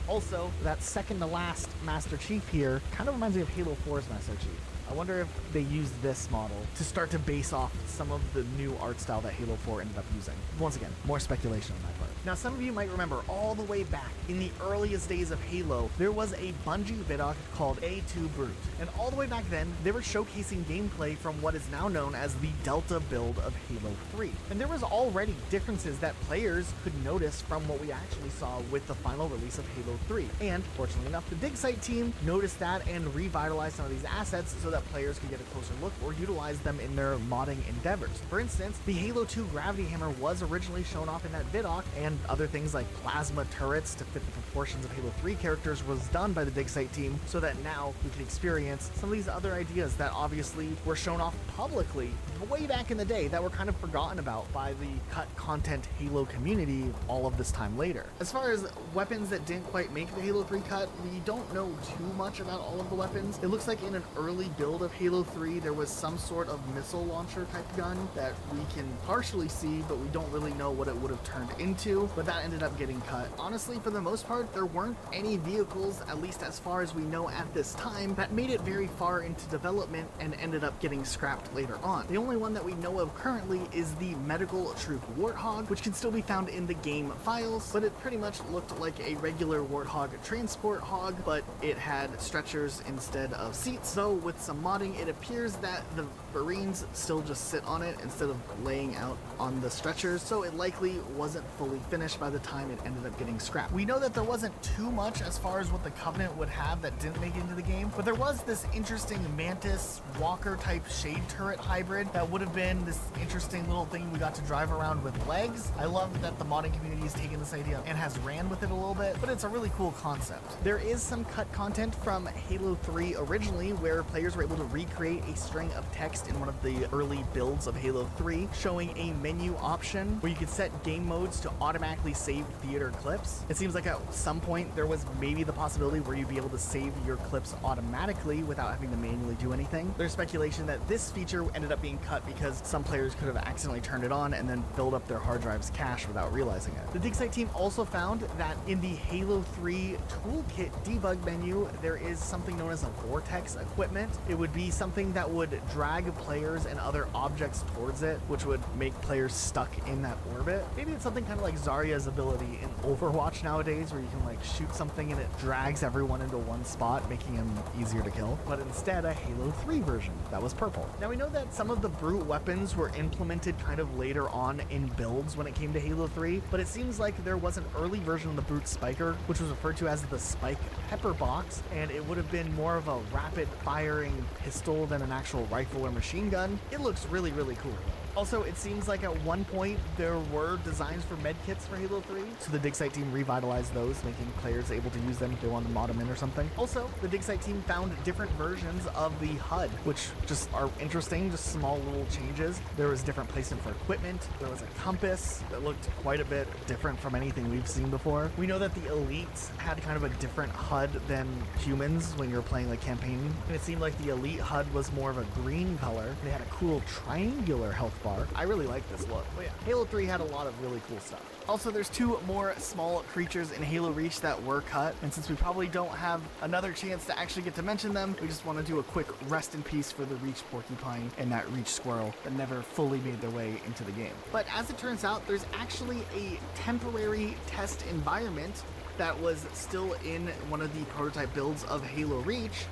Also, that second to last Master Chief here kind of reminds me of Halo 4's Master Chief. I wonder if they used this model to start to base off some of the new art style that Halo 4 ended up using. Once again, more speculation on my part. Now, some of you might remember all the way back in the earliest days of Halo, there was a Bungie vidoc called A2 Brute. And all the way back then, they were showcasing gameplay from what is now known as the Delta build of Halo 3. And there was already differences that players could notice from what we actually saw with the final release of Halo 3. And fortunately enough, the dig site team noticed that and revitalized some of these assets so that players could get a closer look or utilize them in their modding endeavors. For instance, the Halo 2 Gravity Hammer was originally shown off in that vidoc, and other things like plasma turrets to fit the proportions of Halo 3 characters was done by the dig site team, so that now we can experience some of these other ideas that obviously were shown off publicly way back in the day that were kind of forgotten about by the cut content Halo community all of this time later. As far as weapons that didn't quite make the Halo 3 cut, we don't know too much about all of the weapons. It looks like in an early build of Halo 3 there was some sort of missile launcher type gun that we can partially see, but we don't really know what it would have turned into, but that ended up getting cut. Honestly, for the most part, regard, there weren't any vehicles, at least as far as we know at this time, that made it very far into development and ended up getting scrapped later on. The only one that we know of currently is the Medical Troop Warthog, which can still be found in the game files, but it pretty much looked like a regular Warthog transport hog, but it had stretchers instead of seats. Though with some modding, it appears that the Marines still just sit on it instead of laying out on the stretchers, so it likely wasn't fully finished by the time it ended up getting scrapped. We know that there wasn't too much as far as what the Covenant would have that didn't make it into the game, but there was this interesting Mantis Walker type shade turret hybrid that would have been this interesting little thing we got to drive around with legs. I love that the modding community has taken this idea and has ran with it a little bit, but it's a really cool concept. There is some cut content from Halo 3 originally where players were able to recreate a string of text in one of the early builds of Halo 3, showing a menu option where you could set game modes to automatically save theater clips. It seems like at some point there was maybe the possibility where you'd be able to save your clips automatically without having to manually do anything. There's speculation that this feature ended up being cut because some players could have accidentally turned it on and then filled up their hard drive's cache without realizing it. The dig site team also found that in the Halo 3 toolkit debug menu, there is something known as a vortex equipment. It would be something that would drag players and other objects towards it, which would make players stuck in that orbit. Maybe it's something kind of like Zarya's ability in Overwatch nowadays, where you can like shoot something and it drags everyone into one spot, making them easier to kill. But instead, a Halo 3 version that was purple. Now we know that some of the brute weapons were implemented kind of later on in builds when it came to Halo 3, but it seems like there was an early version of the brute spiker, which was referred to as the Spike Pepper Box, and it would have been more of a rapid firing pistol than an actual rifle or machine gun. It looks really, really cool. Also, it seems like at one point there were designs for medkits for Halo 3, so the dig site team revitalized those, making players able to use them if they wanted to mod them in or something. Also, the dig site team found different versions of the HUD, which just are interesting, just small little changes. There was different placement for equipment. There was a compass that looked quite a bit different from anything we've seen before. We know that the elites had kind of a different HUD than humans when you're playing like campaigning, and it seemed like the elite HUD was more of a green color. They had a cool triangular health bar. I really like this look. But yeah, Halo 3 had a lot of really cool stuff. Also, there's two more small creatures in Halo Reach that were cut, and since we probably don't have another chance to actually get to mention them, we just want to do a quick rest in peace for the Reach porcupine and that Reach squirrel that never fully made their way into the game. But as it turns out, there's actually a temporary test environment that was still in one of the prototype builds of Halo Reach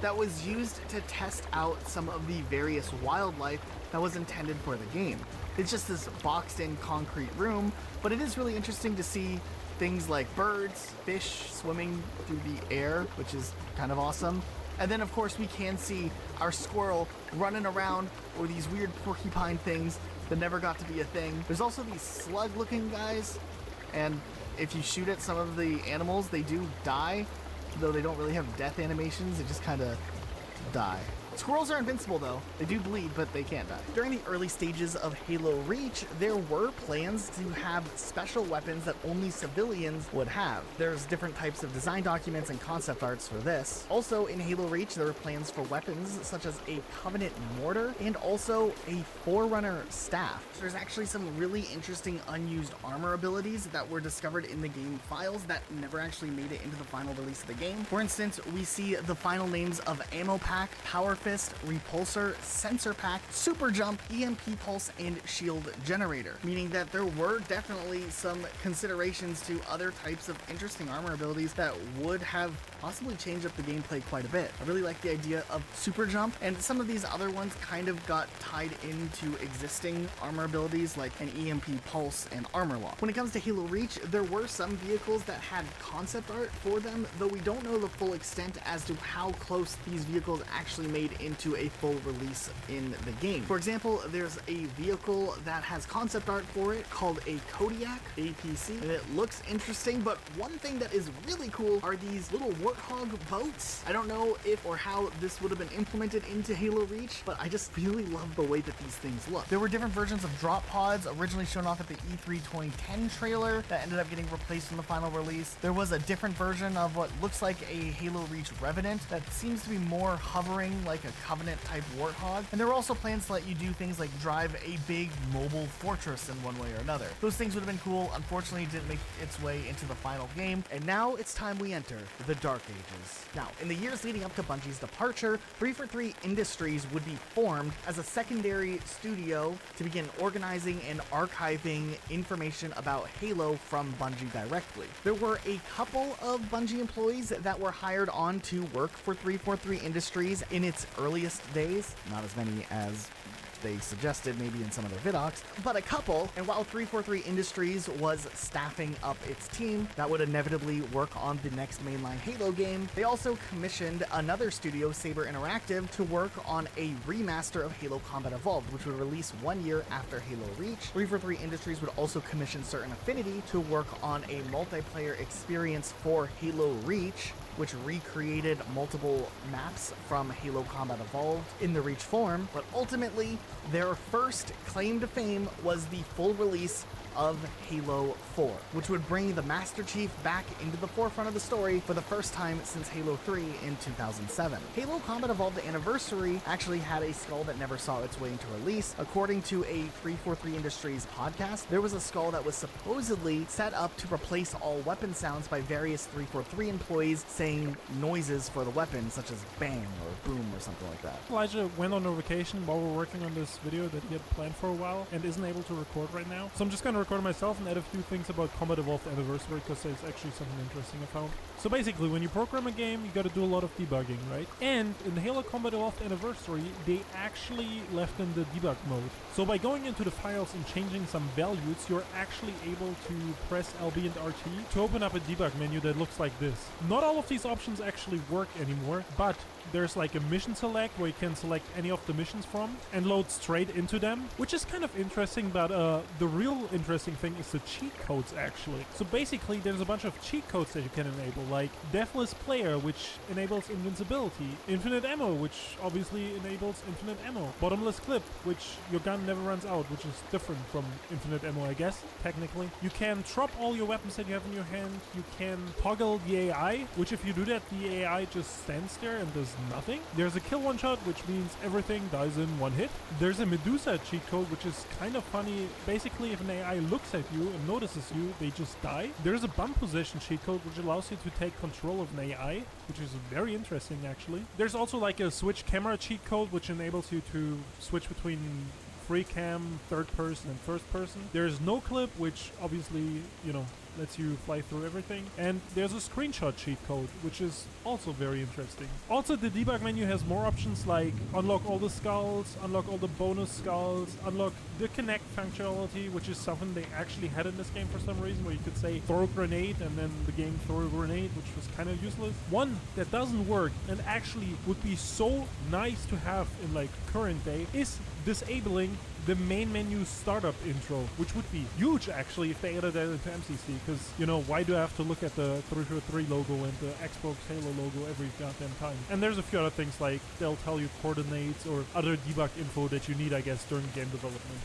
that was used to test out some of the various wildlife that was intended for the game. It's just this boxed in concrete room, but it is really interesting to see things like birds, fish swimming through the air, which is kind of awesome. And then of course we can see our squirrel running around, or these weird porcupine things that never got to be a thing. There's also these slug looking guys, and if you shoot at some of the animals, they do die, though they don't really have death animations, they just kind of die. Squirrels are invincible though. They do bleed, but they can't die. During the early stages of Halo Reach, there were plans to have special weapons that only civilians would have. There's different types of design documents and concept arts for this. Also in Halo Reach, there were plans for weapons such as a Covenant mortar and also a Forerunner staff. There's actually some really interesting unused armor abilities that were discovered in the game files that never actually made it into the final release of the game. For instance, we see the final names of Ammo Pack, Power Fist, Repulsor, Sensor Pack, Super Jump, EMP Pulse, and Shield Generator, meaning that there were definitely some considerations to other types of interesting armor abilities that would have possibly changed up the gameplay quite a bit. I really like the idea of Super Jump, and some of these other ones kind of got tied into existing armor abilities like an EMP Pulse and Armor Lock. When it comes to Halo Reach, there were some vehicles that had concept art for them, though we don't know the full extent as to how close these vehicles actually made into a full release in the game. For example, there's a vehicle that has concept art for it called a Kodiak APC, and it looks interesting, but one thing that is really cool are these little Warthog boats. I don't know if or how this would have been implemented into Halo Reach, but I just really love the way that these things look. There were different versions of drop pods originally shown off at the E3 2010 trailer that ended up getting replaced in the final release. There was a different version of what looks like a Halo Reach Revenant that seems to be more hovering like like a Covenant-type Warthog, and there were also plans to let you do things like drive a big mobile fortress in one way or another. Those things would have been cool. Unfortunately, it didn't make its way into the final game, and now it's time we enter the Dark Ages. Now, in the years leading up to Bungie's departure, 343 Industries would be formed as a secondary studio to begin organizing and archiving information about Halo from Bungie directly. There were a couple of Bungie employees that were hired on to work for 343 Industries in its earliest days, not as many as they suggested maybe in some of their vidocs, but a couple. And while 343 Industries was staffing up its team that would inevitably work on the next mainline Halo game, they also commissioned another studio, Saber Interactive, to work on a remaster of Halo Combat Evolved, which would release 1 year after Halo Reach. 343 Industries would also commission Certain Affinity to work on a multiplayer experience for Halo Reach, which recreated multiple maps from Halo Combat Evolved in the Reach form, but ultimately, their first claim to fame was the full release of Halo 4, which would bring the Master Chief back into the forefront of the story for the first time since Halo 3 in 2007. Halo Combat Evolved Anniversary actually had a skull that never saw its way into release. According to a 343 Industries podcast, there was a skull that was supposedly set up to replace all weapon sounds by various 343 employees saying noises for the weapon, such as bang or boom or something like that. Elijah went on a vacation while we're working on this video that he had planned for a while and isn't able to record right now. So I'm just gonna record myself and add a few things about Combat Evolved Anniversary because there's actually something interesting I found. So basically, when you program a game, you gotta do a lot of debugging, right? And in Halo Combat Evolved Anniversary, they actually left in the debug mode. So by going into the files and changing some values, you're actually able to press ambient RT to open up a debug menu that looks like this. Not all of these options actually work anymore, but there's like a mission select where you can select any of the missions from and load straight into them, which is kind of interesting, but the real interesting thing is the cheat codes actually. So basically there's a bunch of cheat codes that you can enable, like Deathless Player, which enables invincibility, Infinite Ammo, which obviously enables infinite ammo, Bottomless Clip, which your gun never runs out, which is different from Infinite Ammo, I guess, technically. You can drop all your weapons that you have in your hand, you can toggle the AI, which if you do that, the AI just stands there and does nothing. There's a kill one shot, which means everything dies in one hit. There's a Medusa cheat code, which is kind of funny. Basically, if an AI looks at you and notices you, they just die. There's a bump possession cheat code, which allows you to take control of an AI, which is very interesting actually. There's also like a switch camera cheat code, which enables you to switch between free cam, third person and first person. There's no clip, which obviously, you know, lets you fly through everything. And there's a screenshot cheat code, which is also very interesting. Also, the debug menu has more options like unlock all the skulls, unlock all the bonus skulls, unlock the connect functionality, which is something they actually had in this game for some reason, where you could say throw a grenade and then the game throw a grenade, which was kind of useless. One that doesn't work and actually would be so nice to have in like current day is disabling the main menu startup intro, which would be huge actually if they added that into MCC, because, you know, why do I have to look at the 343 logo and the Xbox Halo logo every goddamn time? And there's a few other things like they'll tell you coordinates or other debug info that you need, I guess, during game development.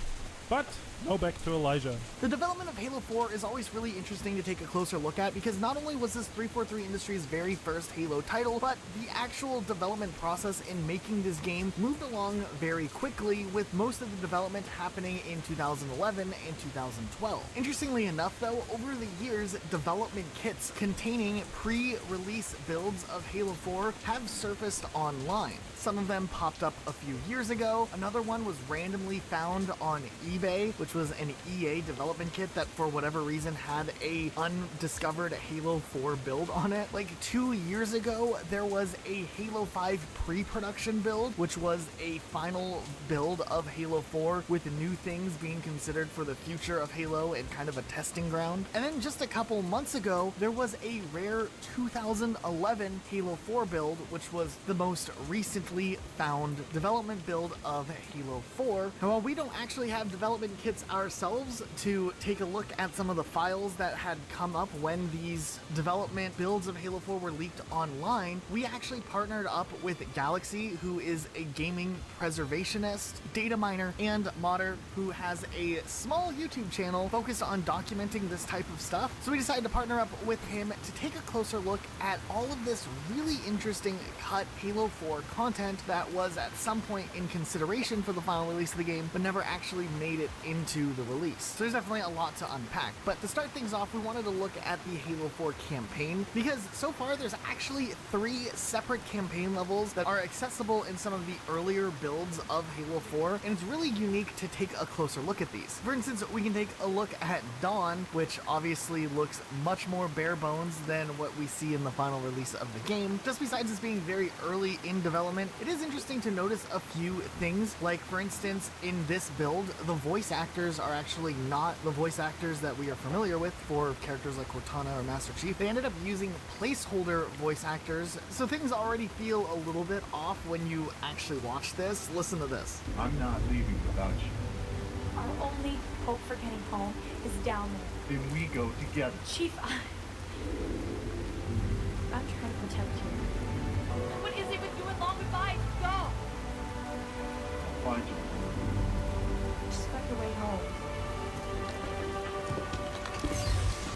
But now back to Elijah. The development of Halo 4 is always really interesting to take a closer look at, because not only was this 343 Industries' very first Halo title, but the actual development process in making this game moved along very quickly, with most of the development happening in 2011 and 2012. Interestingly enough though, over the years, development kits containing pre-release builds of Halo 4 have surfaced online. Some of them popped up a few years ago. Another one was randomly found on eBay, which was an EA development kit that for whatever reason had a undiscovered Halo 4 build on it. Like 2 years ago, there was a Halo 5 pre-production build, which was a final build of Halo 4 with new things being considered for the future of Halo and kind of a testing ground. And then just a couple months ago, there was a rare 2011 Halo 4 build, which was the most recently found development build of Halo 4. And while we don't actually have development development kits ourselves to take a look at some of the files that had come up when these development builds of Halo 4 were leaked online. We actually partnered up with Galaxy, who is a gaming preservationist, data miner, and modder who has a small YouTube channel focused on documenting this type of stuff. So we decided to partner up with him to take a closer look at all of this really interesting cut Halo 4 content that was at some point in consideration for the final release of the game, but never actually made it into the release. So there's definitely a lot to unpack. But to start things off, we wanted to look at the Halo 4 campaign, because so far there's actually 3 separate campaign levels that are accessible in some of the earlier builds of Halo 4, and it's really unique to take a closer look at these. For instance, we can take a look at Dawn, which obviously looks much more bare bones than what we see in the final release of the game. Just besides this being very early in development, it is interesting to notice a few things, like for instance, in this build, the voice actors are actually not the voice actors that we are familiar with for characters like Cortana or Master Chief. They ended up using placeholder voice actors, so things already feel a little bit off when you actually watch this. Listen to this. I'm not leaving without you. Our only hope for getting home is down there. Then we go together. Chief, I'm trying to protect you. What is it with you and Long Goodbye? Go! I'll find you. Just find your way home.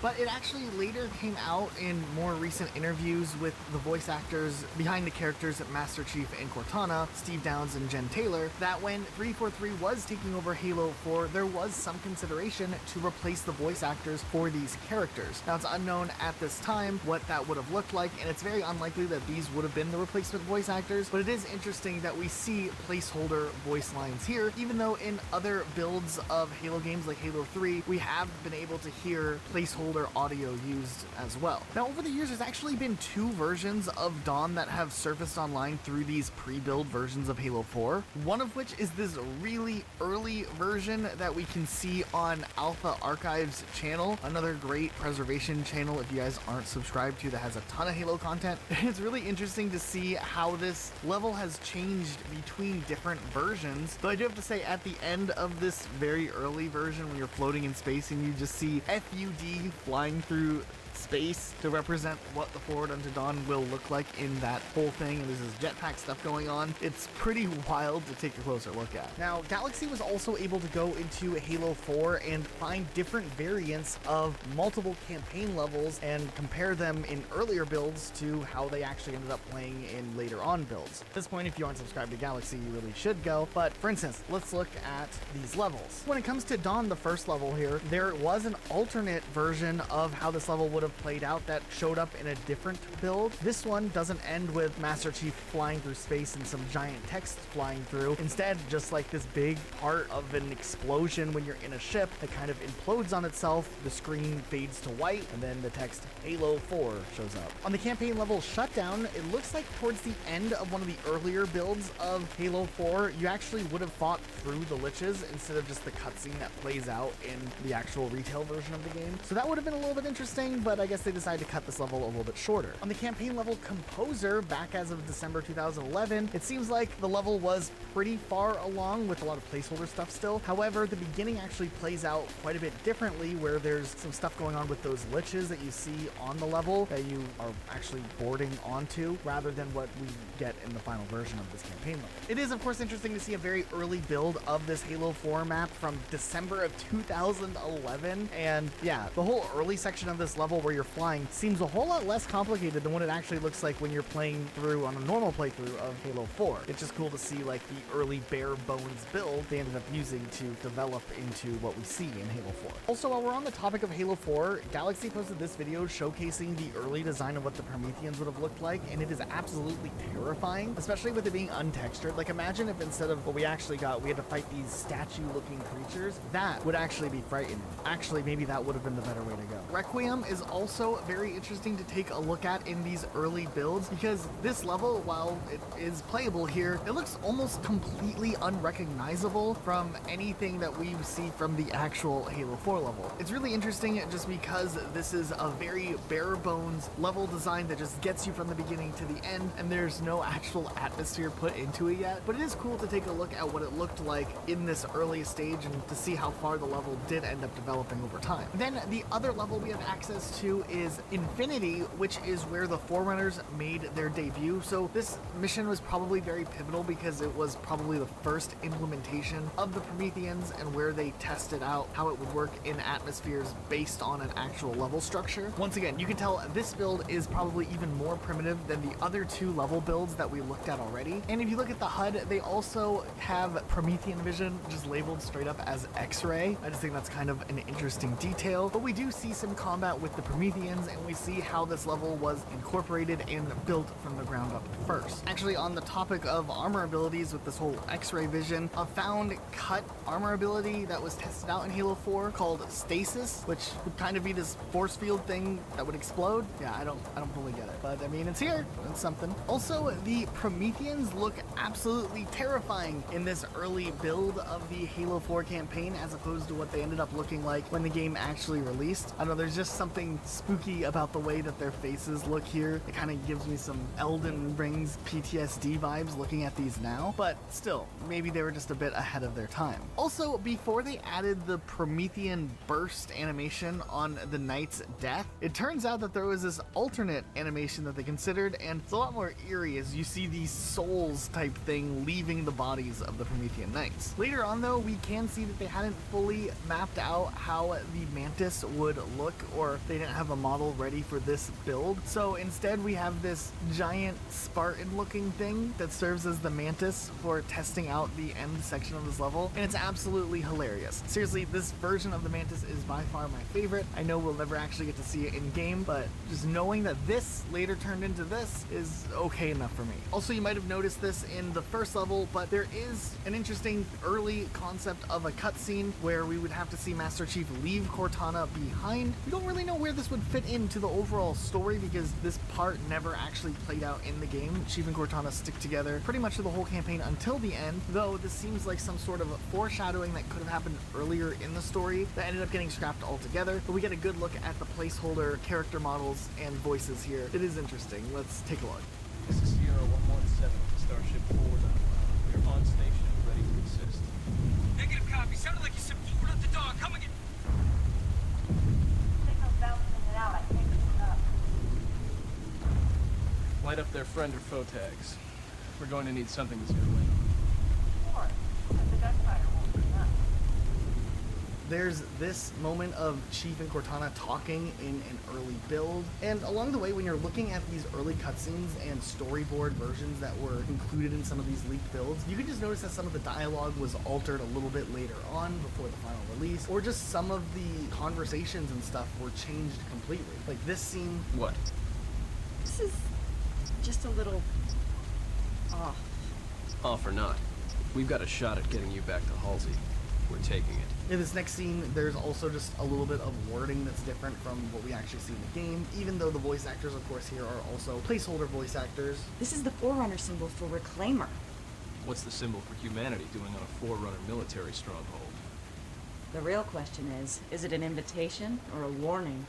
But it actually later came out in more recent interviews with the voice actors behind the characters Master Chief and Cortana, Steve Downes and Jen Taylor, that when 343 was taking over Halo 4, there was some consideration to replace the voice actors for these characters. Now, it's unknown at this time what that would have looked like, and it's very unlikely that these would have been the replacement voice actors, but it is interesting that we see placeholder voice lines here, even though in other builds of Halo games like Halo 3, we have been able to hear placeholder audio used as well. Now, over the years, there's actually been 2 versions of Dawn that have surfaced online through these pre-build versions of Halo 4, one of which is this really early version that we can see on Alpha Archive's channel, another great preservation channel if you guys aren't subscribed to, that has a ton of Halo content. It's really interesting to see how this level has changed between different versions, though I do have to say, at the end of this very early version, when you're floating in space and you just see FUD flying through space to represent what the Forward Unto Dawn will look like in that whole thing, and there's this jetpack stuff going on. It's pretty wild to take a closer look at. Now, Galaxy was also able to go into Halo 4 and find different variants of multiple campaign levels and compare them in earlier builds to how they actually ended up playing in later on builds. At this point, if you aren't subscribed to Galaxy, you really should go, but for instance, let's look at these levels. When it comes to Dawn, the first level here, there was an alternate version of how this level would have played out that showed up in a different build. This one doesn't end with Master Chief flying through space and some giant text flying through. Instead, just like this big part of an explosion when you're in a ship that kind of implodes on itself, the screen fades to white, and then the text Halo 4 shows up. On the campaign level Shutdown, it looks like towards the end of one of the earlier builds of Halo 4, you actually would have fought through the liches instead of just the cutscene that plays out in the actual retail version of the game. So that would have been a little bit interesting, but I guess they decided to cut this level a little bit shorter. On the campaign level Composer, back as of December 2011, it seems like the level was pretty far along with a lot of placeholder stuff still. However, the beginning actually plays out quite a bit differently, where there's some stuff going on with those liches that you see on the level that you are actually boarding onto, rather than what we get in the final version of this campaign level. It is, of course, interesting to see a very early build of this Halo 4 map from December of 2011, and yeah, the whole early section of this level where you're flying seems a whole lot less complicated than what it actually looks like when you're playing through on a normal playthrough of Halo 4. It's just cool to see like the early bare bones build they ended up using to develop into what we see in Halo 4. Also, while we're on the topic of Halo 4, Galaxy posted this video showcasing the early design of what the Prometheans would have looked like, and it is absolutely terrifying, especially with it being untextured. Like, imagine if instead of what we actually got, we had to fight these statue-looking creatures. That would actually be frightening. Actually, maybe that would have been the better way to go. Requiem is also very interesting to take a look at in these early builds, because this level, while it is playable here, it looks almost completely unrecognizable from anything that we see from the actual Halo 4 level. It's really interesting just because this is a very bare bones level design that just gets you from the beginning to the end, and there's no actual atmosphere put into it yet. But it is cool to take a look at what it looked like in this early stage and to see how far the level did end up developing over time. Then the other level we have access to is Infinity, which is where the Forerunners made their debut. So this mission was probably very pivotal because it was probably the first implementation of the Prometheans and where they tested out how it would work in atmospheres based on an actual level structure. Once again, you can tell this build is probably even more primitive than the other two level builds that we looked at already. And if you look at the HUD, they also have Promethean vision just labeled straight up as X-ray. I just think that's kind of an interesting detail. But we do see some combat with the Prometheans, and we see how this level was incorporated and built from the ground up first. Actually, on the topic of armor abilities with this whole X-ray vision, a found cut armor ability that was tested out in Halo 4 called Stasis, which would kind of be this force field thing that would explode. Yeah, I don't fully get it, but I mean, it's here. It's something. Also, the Prometheans look absolutely terrifying in this early build of the Halo 4 campaign as opposed to what they ended up looking like when the game actually released. I don't know, there's just something spooky about the way that their faces look here. It kind of gives me some Elden Rings PTSD vibes looking at these now, but still, maybe they were just a bit ahead of their time. Also, before they added the Promethean burst animation on the Knight's death, it turns out that there was this alternate animation that they considered, and it's a lot more eerie as you see these souls type thing leaving the bodies of the Promethean Knights. Later on though, we can see that they hadn't fully mapped out how the Mantis would look, or they didn't have a model ready for this build. So instead we have this giant Spartan looking thing that serves as the Mantis for testing out the end section of this level, and it's absolutely hilarious. Seriously, this version of the Mantis is by far my favorite. I know we'll never actually get to see it in game, but just knowing that this later turned into this is okay enough for me. Also, you might have noticed this in the first level, but there is an interesting early concept of a cutscene where we would have to see Master Chief leave Cortana behind. We don't really know where this would fit into the overall story because this part never actually played out in the game. Chief and Cortana stick together pretty much for the whole campaign until the end, though this seems like some sort of foreshadowing that could have happened earlier in the story that ended up getting scrapped altogether. But we get a good look at the placeholder character models and voices here. It is interesting. Let's take a look. This is Sierra 117, Starship Forward. We're on station, ready to assist. Negative copy. Sounded like you said forward up the dog. Come again. Signal's bouncing in and out. I can't keep it up. Light up their friend or foe tags. We're going to need something to zero in. Sure. But the gunfire won't be enough. There's this moment of Chief and Cortana talking in an early build, and along the way when you're looking at these early cutscenes and storyboard versions that were included in some of these leaked builds, you can just notice that some of the dialogue was altered a little bit later on before the final release, or just some of the conversations and stuff were changed completely. Like this scene. What? This is just a little off. Off or not, we've got a shot at getting you back to Halsey. We're taking it. In this next scene, there's also just a little bit of wording that's different from what we actually see in the game, even though the voice actors, of course, here are also placeholder voice actors. This is the Forerunner symbol for Reclaimer. What's the symbol for humanity doing on a Forerunner military stronghold? The real question is it an invitation or a warning?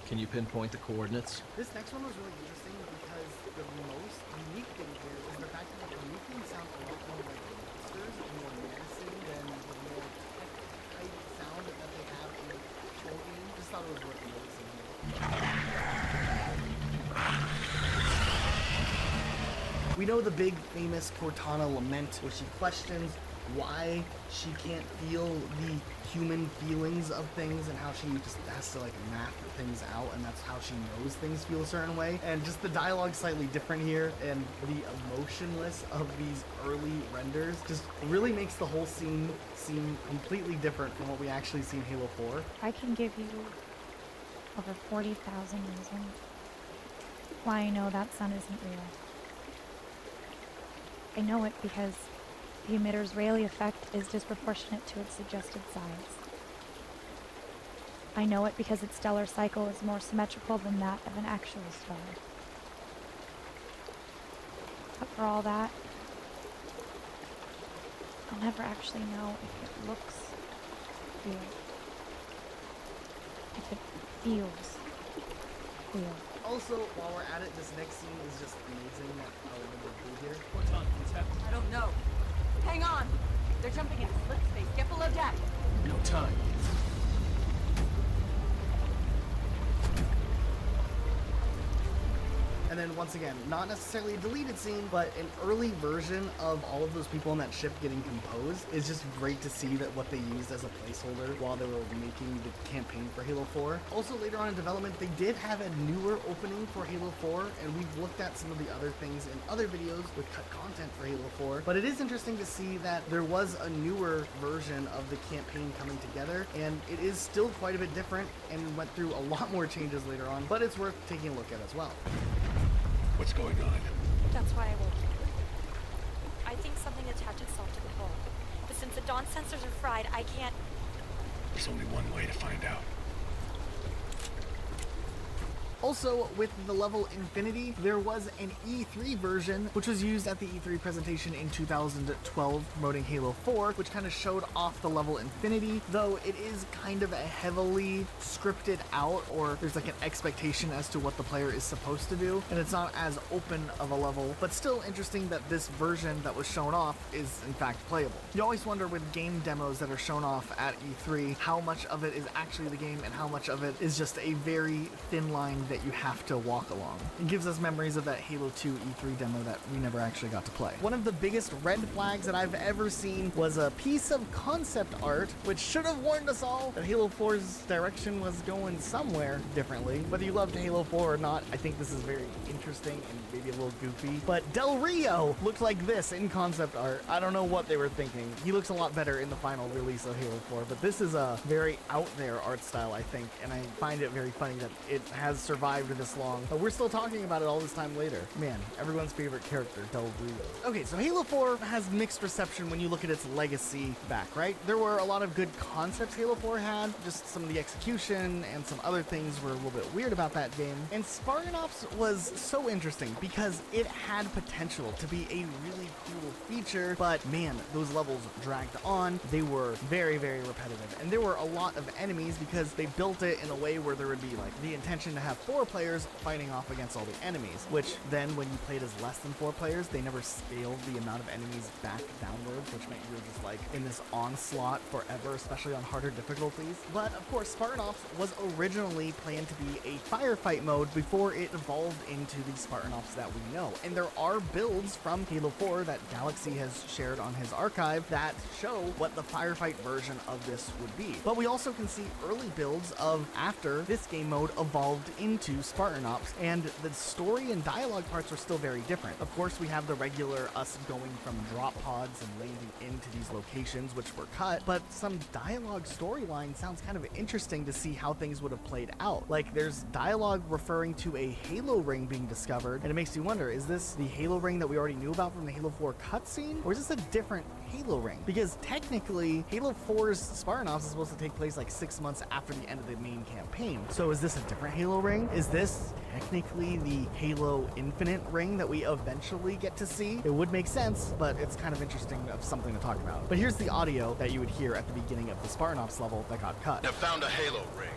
Can you pinpoint the coordinates? This next one was really interesting because the most unique thing here is the fact that the Prometheans sound a lot more like monsters and more menacing than the more tech-type sound that they have in the control game. Just thought it was worth noticing here. We know the big famous Cortana lament where she questions why she can't feel the human feelings of things and how she just has to like map things out, and that's how she knows things feel a certain way. And just the dialogue slightly different here, and the emotionless of these early renders just really makes the whole scene seem completely different from what we actually see in Halo 4. I can give you over 40,000 reasons why I know that sun isn't real. I know it because the emitter's Rayleigh effect is disproportionate to its suggested size. I know it because its stellar cycle is more symmetrical than that of an actual star. But for all that, I'll never actually know if it looks real. If it feels real. Also, while we're at it, this next scene is just amazing. I'll here. What's on, Concept? I don't know. Hang on. They're jumping into slip space. Get below deck. No time. And then once again, not necessarily a deleted scene, but an early version of all of those people on that ship getting composed is just great to see that what they used as a placeholder while they were making the campaign for Halo 4. Also later on in development, they did have a newer opening for Halo 4, and we've looked at some of the other things in other videos with cut content for Halo 4, but it is interesting to see that there was a newer version of the campaign coming together, and it is still quite a bit different and went through a lot more changes later on, but it's worth taking a look at as well. What's going on? That's why I woke you. I think something attached itself to the hull. But since the dawn sensors are fried, I can't... There's only one way to find out. Also, with the level Infinity, there was an E3 version, which was used at the E3 presentation in 2012 promoting Halo 4, which kind of showed off the level Infinity, though it is kind of a heavily scripted out, or there's like an expectation as to what the player is supposed to do, and it's not as open of a level, but still interesting that this version that was shown off is in fact playable. You always wonder with game demos that are shown off at E3, how much of it is actually the game and how much of it is just a very thin line that you have to walk along. It gives us memories of that Halo 2 E3 demo that we never actually got to play. One of the biggest red flags that I've ever seen was a piece of concept art, which should have warned us all that Halo 4's direction was going somewhere differently. Whether you loved Halo 4 or not, I think this is very interesting and maybe a little goofy. But Del Rio looked like this in concept art. I don't know what they were thinking. He looks a lot better in the final release of Halo 4, but this is a very out there art style, I think, and I find it very funny that it has survived this long, but we're still talking about it all this time later. Man, everyone's favorite character, Del Rio. Okay, so Halo 4 has mixed reception when you look at its legacy back, right? There were a lot of good concepts Halo 4 had, just some of the execution and some other things were a little bit weird about that game. And Spartan Ops was so interesting because it had potential to be a really cool feature, but man, those levels dragged on. They were very, very repetitive, and there were a lot of enemies because they built it in a way where there would be like the intention to have 4 players fighting off against all the enemies, which then when you played as less than 4 players, they never scaled the amount of enemies back downwards, which meant you were just like in this onslaught forever, especially on harder difficulties. But of course, Spartan Ops was originally planned to be a firefight mode before it evolved into the Spartan Ops that we know. And there are builds from Halo 4 that Galaxy has shared on his archive that show what the firefight version of this would be. But we also can see early builds of after this game mode evolved into Spartan Ops, and the story and dialogue parts are still very different. Of course, we have the regular us going from drop pods and landing into these locations, which were cut, but some dialogue storyline sounds kind of interesting to see how things would have played out. Like, there's dialogue referring to a Halo ring being discovered, and it makes you wonder, is this the Halo ring that we already knew about from the Halo 4 cutscene, or is this a different Halo ring? Because technically, Halo 4's Spartan Ops is supposed to take place like 6 months after the end of the main campaign. So is this a different Halo ring? Is this technically the Halo Infinite ring that we eventually get to see? It would make sense, but it's kind of interesting of something to talk about. But here's the audio that you would hear at the beginning of the Spartan Ops level that got cut. Have found a Halo ring.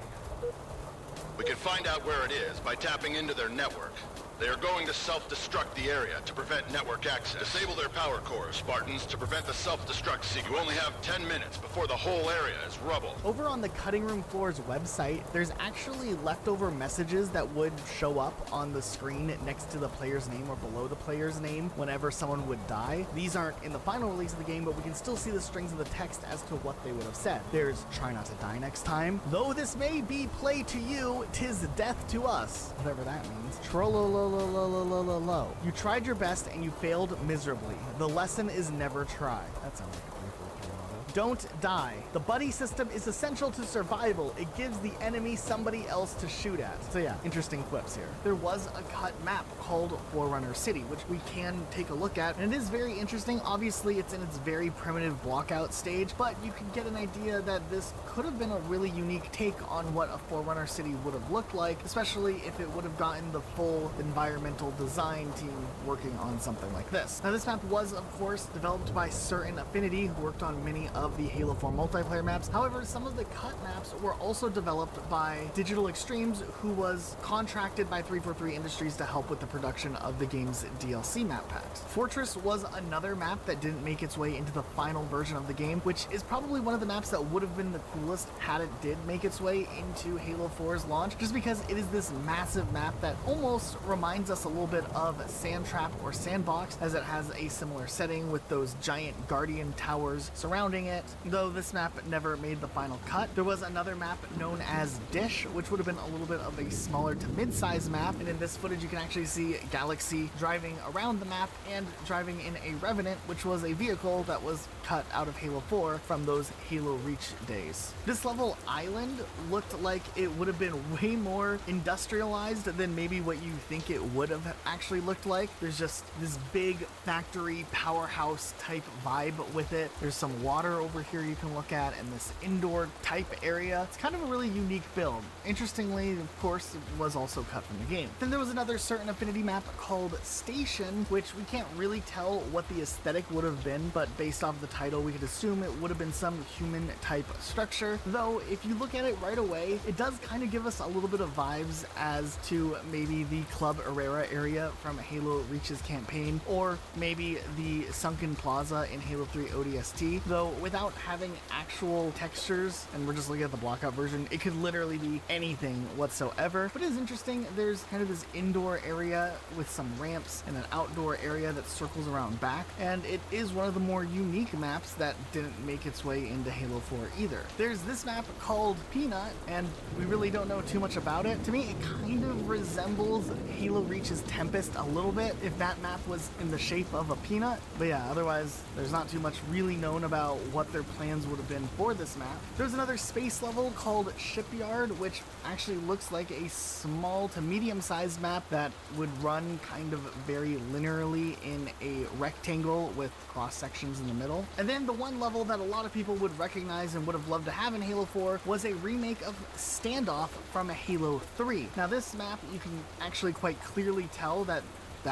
We can find out where it is by tapping into their network. They are going to self-destruct the area to prevent network access. Disable their power cores, Spartans, to prevent the self-destruct sequence. You only have 10 minutes before the whole area is rubble. Over on the Cutting Room Floor's website, there's actually leftover messages that would show up on the screen next to the player's name or below the player's name whenever someone would die. These aren't in the final release of the game, but we can still see the strings of the text as to what they would have said. There's "Try not to die next time. Though this may be play to you, 'tis death to us." Whatever that means. Trollololololololo. You tried your best and you failed miserably. The lesson is never try. That sounds like a Don't die. The buddy system is essential to survival. It gives the enemy somebody else to shoot at. So yeah, interesting quips here. There was a cut map called Forerunner City, which we can take a look at, and it is very interesting. Obviously, it's in its very primitive blockout stage, but you can get an idea that this could have been a really unique take on what a Forerunner City would have looked like, especially if it would have gotten the full environmental design team working on something like this. Now, this map was, of course, developed by Certain Affinity, who worked on many of the Halo 4 multiplayer maps. However, some of the cut maps were also developed by Digital Extremes, who was contracted by 343 Industries to help with the production of the game's DLC map packs. Fortress was another map that didn't make its way into the final version of the game, which is probably one of the maps that would have been the coolest had it did make its way into Halo 4's launch, just because it is this massive map that almost reminds us a little bit of Sandtrap or Sandbox, as it has a similar setting with those giant Guardian towers surrounding it. Though this map never made the final cut, there was another map known as Dish, which would have been a little bit of a smaller to mid-size map, and in this footage you can actually see Galaxy driving around the map and driving in a Revenant, which was a vehicle that was cut out of Halo 4 from those Halo Reach days. This level Island looked like it would have been way more industrialized than maybe what you think it would have actually looked like. There's just this big factory powerhouse type vibe with it. There's some water over here you can look at, and this indoor type area. It's kind of a really unique build. Interestingly, of course, it was also cut from the game. Then there was another Certain Affinity map called Station, which we can't really tell what the aesthetic would have been, but based off the title, we could assume it would have been some human type structure. Though, if you look at it right away, it does kind of give us a little bit of vibes as to maybe the Club Herrera area from Halo Reach's campaign, or maybe the Sunken Plaza in Halo 3 ODST, though without having actual textures, and we're just looking at the blockout version, it could literally be anything whatsoever. But it is interesting, there's kind of this indoor area with some ramps and an outdoor area that circles around back, and it is one of the more unique maps that didn't make its way into Halo 4 either. There's this map called Peanut, and we really don't know too much about it. To me, it kind of resembles Halo Reach's Tempest a little bit, if that map was in the shape of a peanut. But yeah, otherwise, there's not too much really known about what their plans would have been for this map. There's another space level called Shipyard, which actually looks like a small to medium-sized map that would run kind of very linearly in a rectangle with cross sections in the middle. And then the one level that a lot of people would recognize and would have loved to have in Halo 4 was a remake of Standoff from Halo 3. Now this map, you can actually quite clearly tell that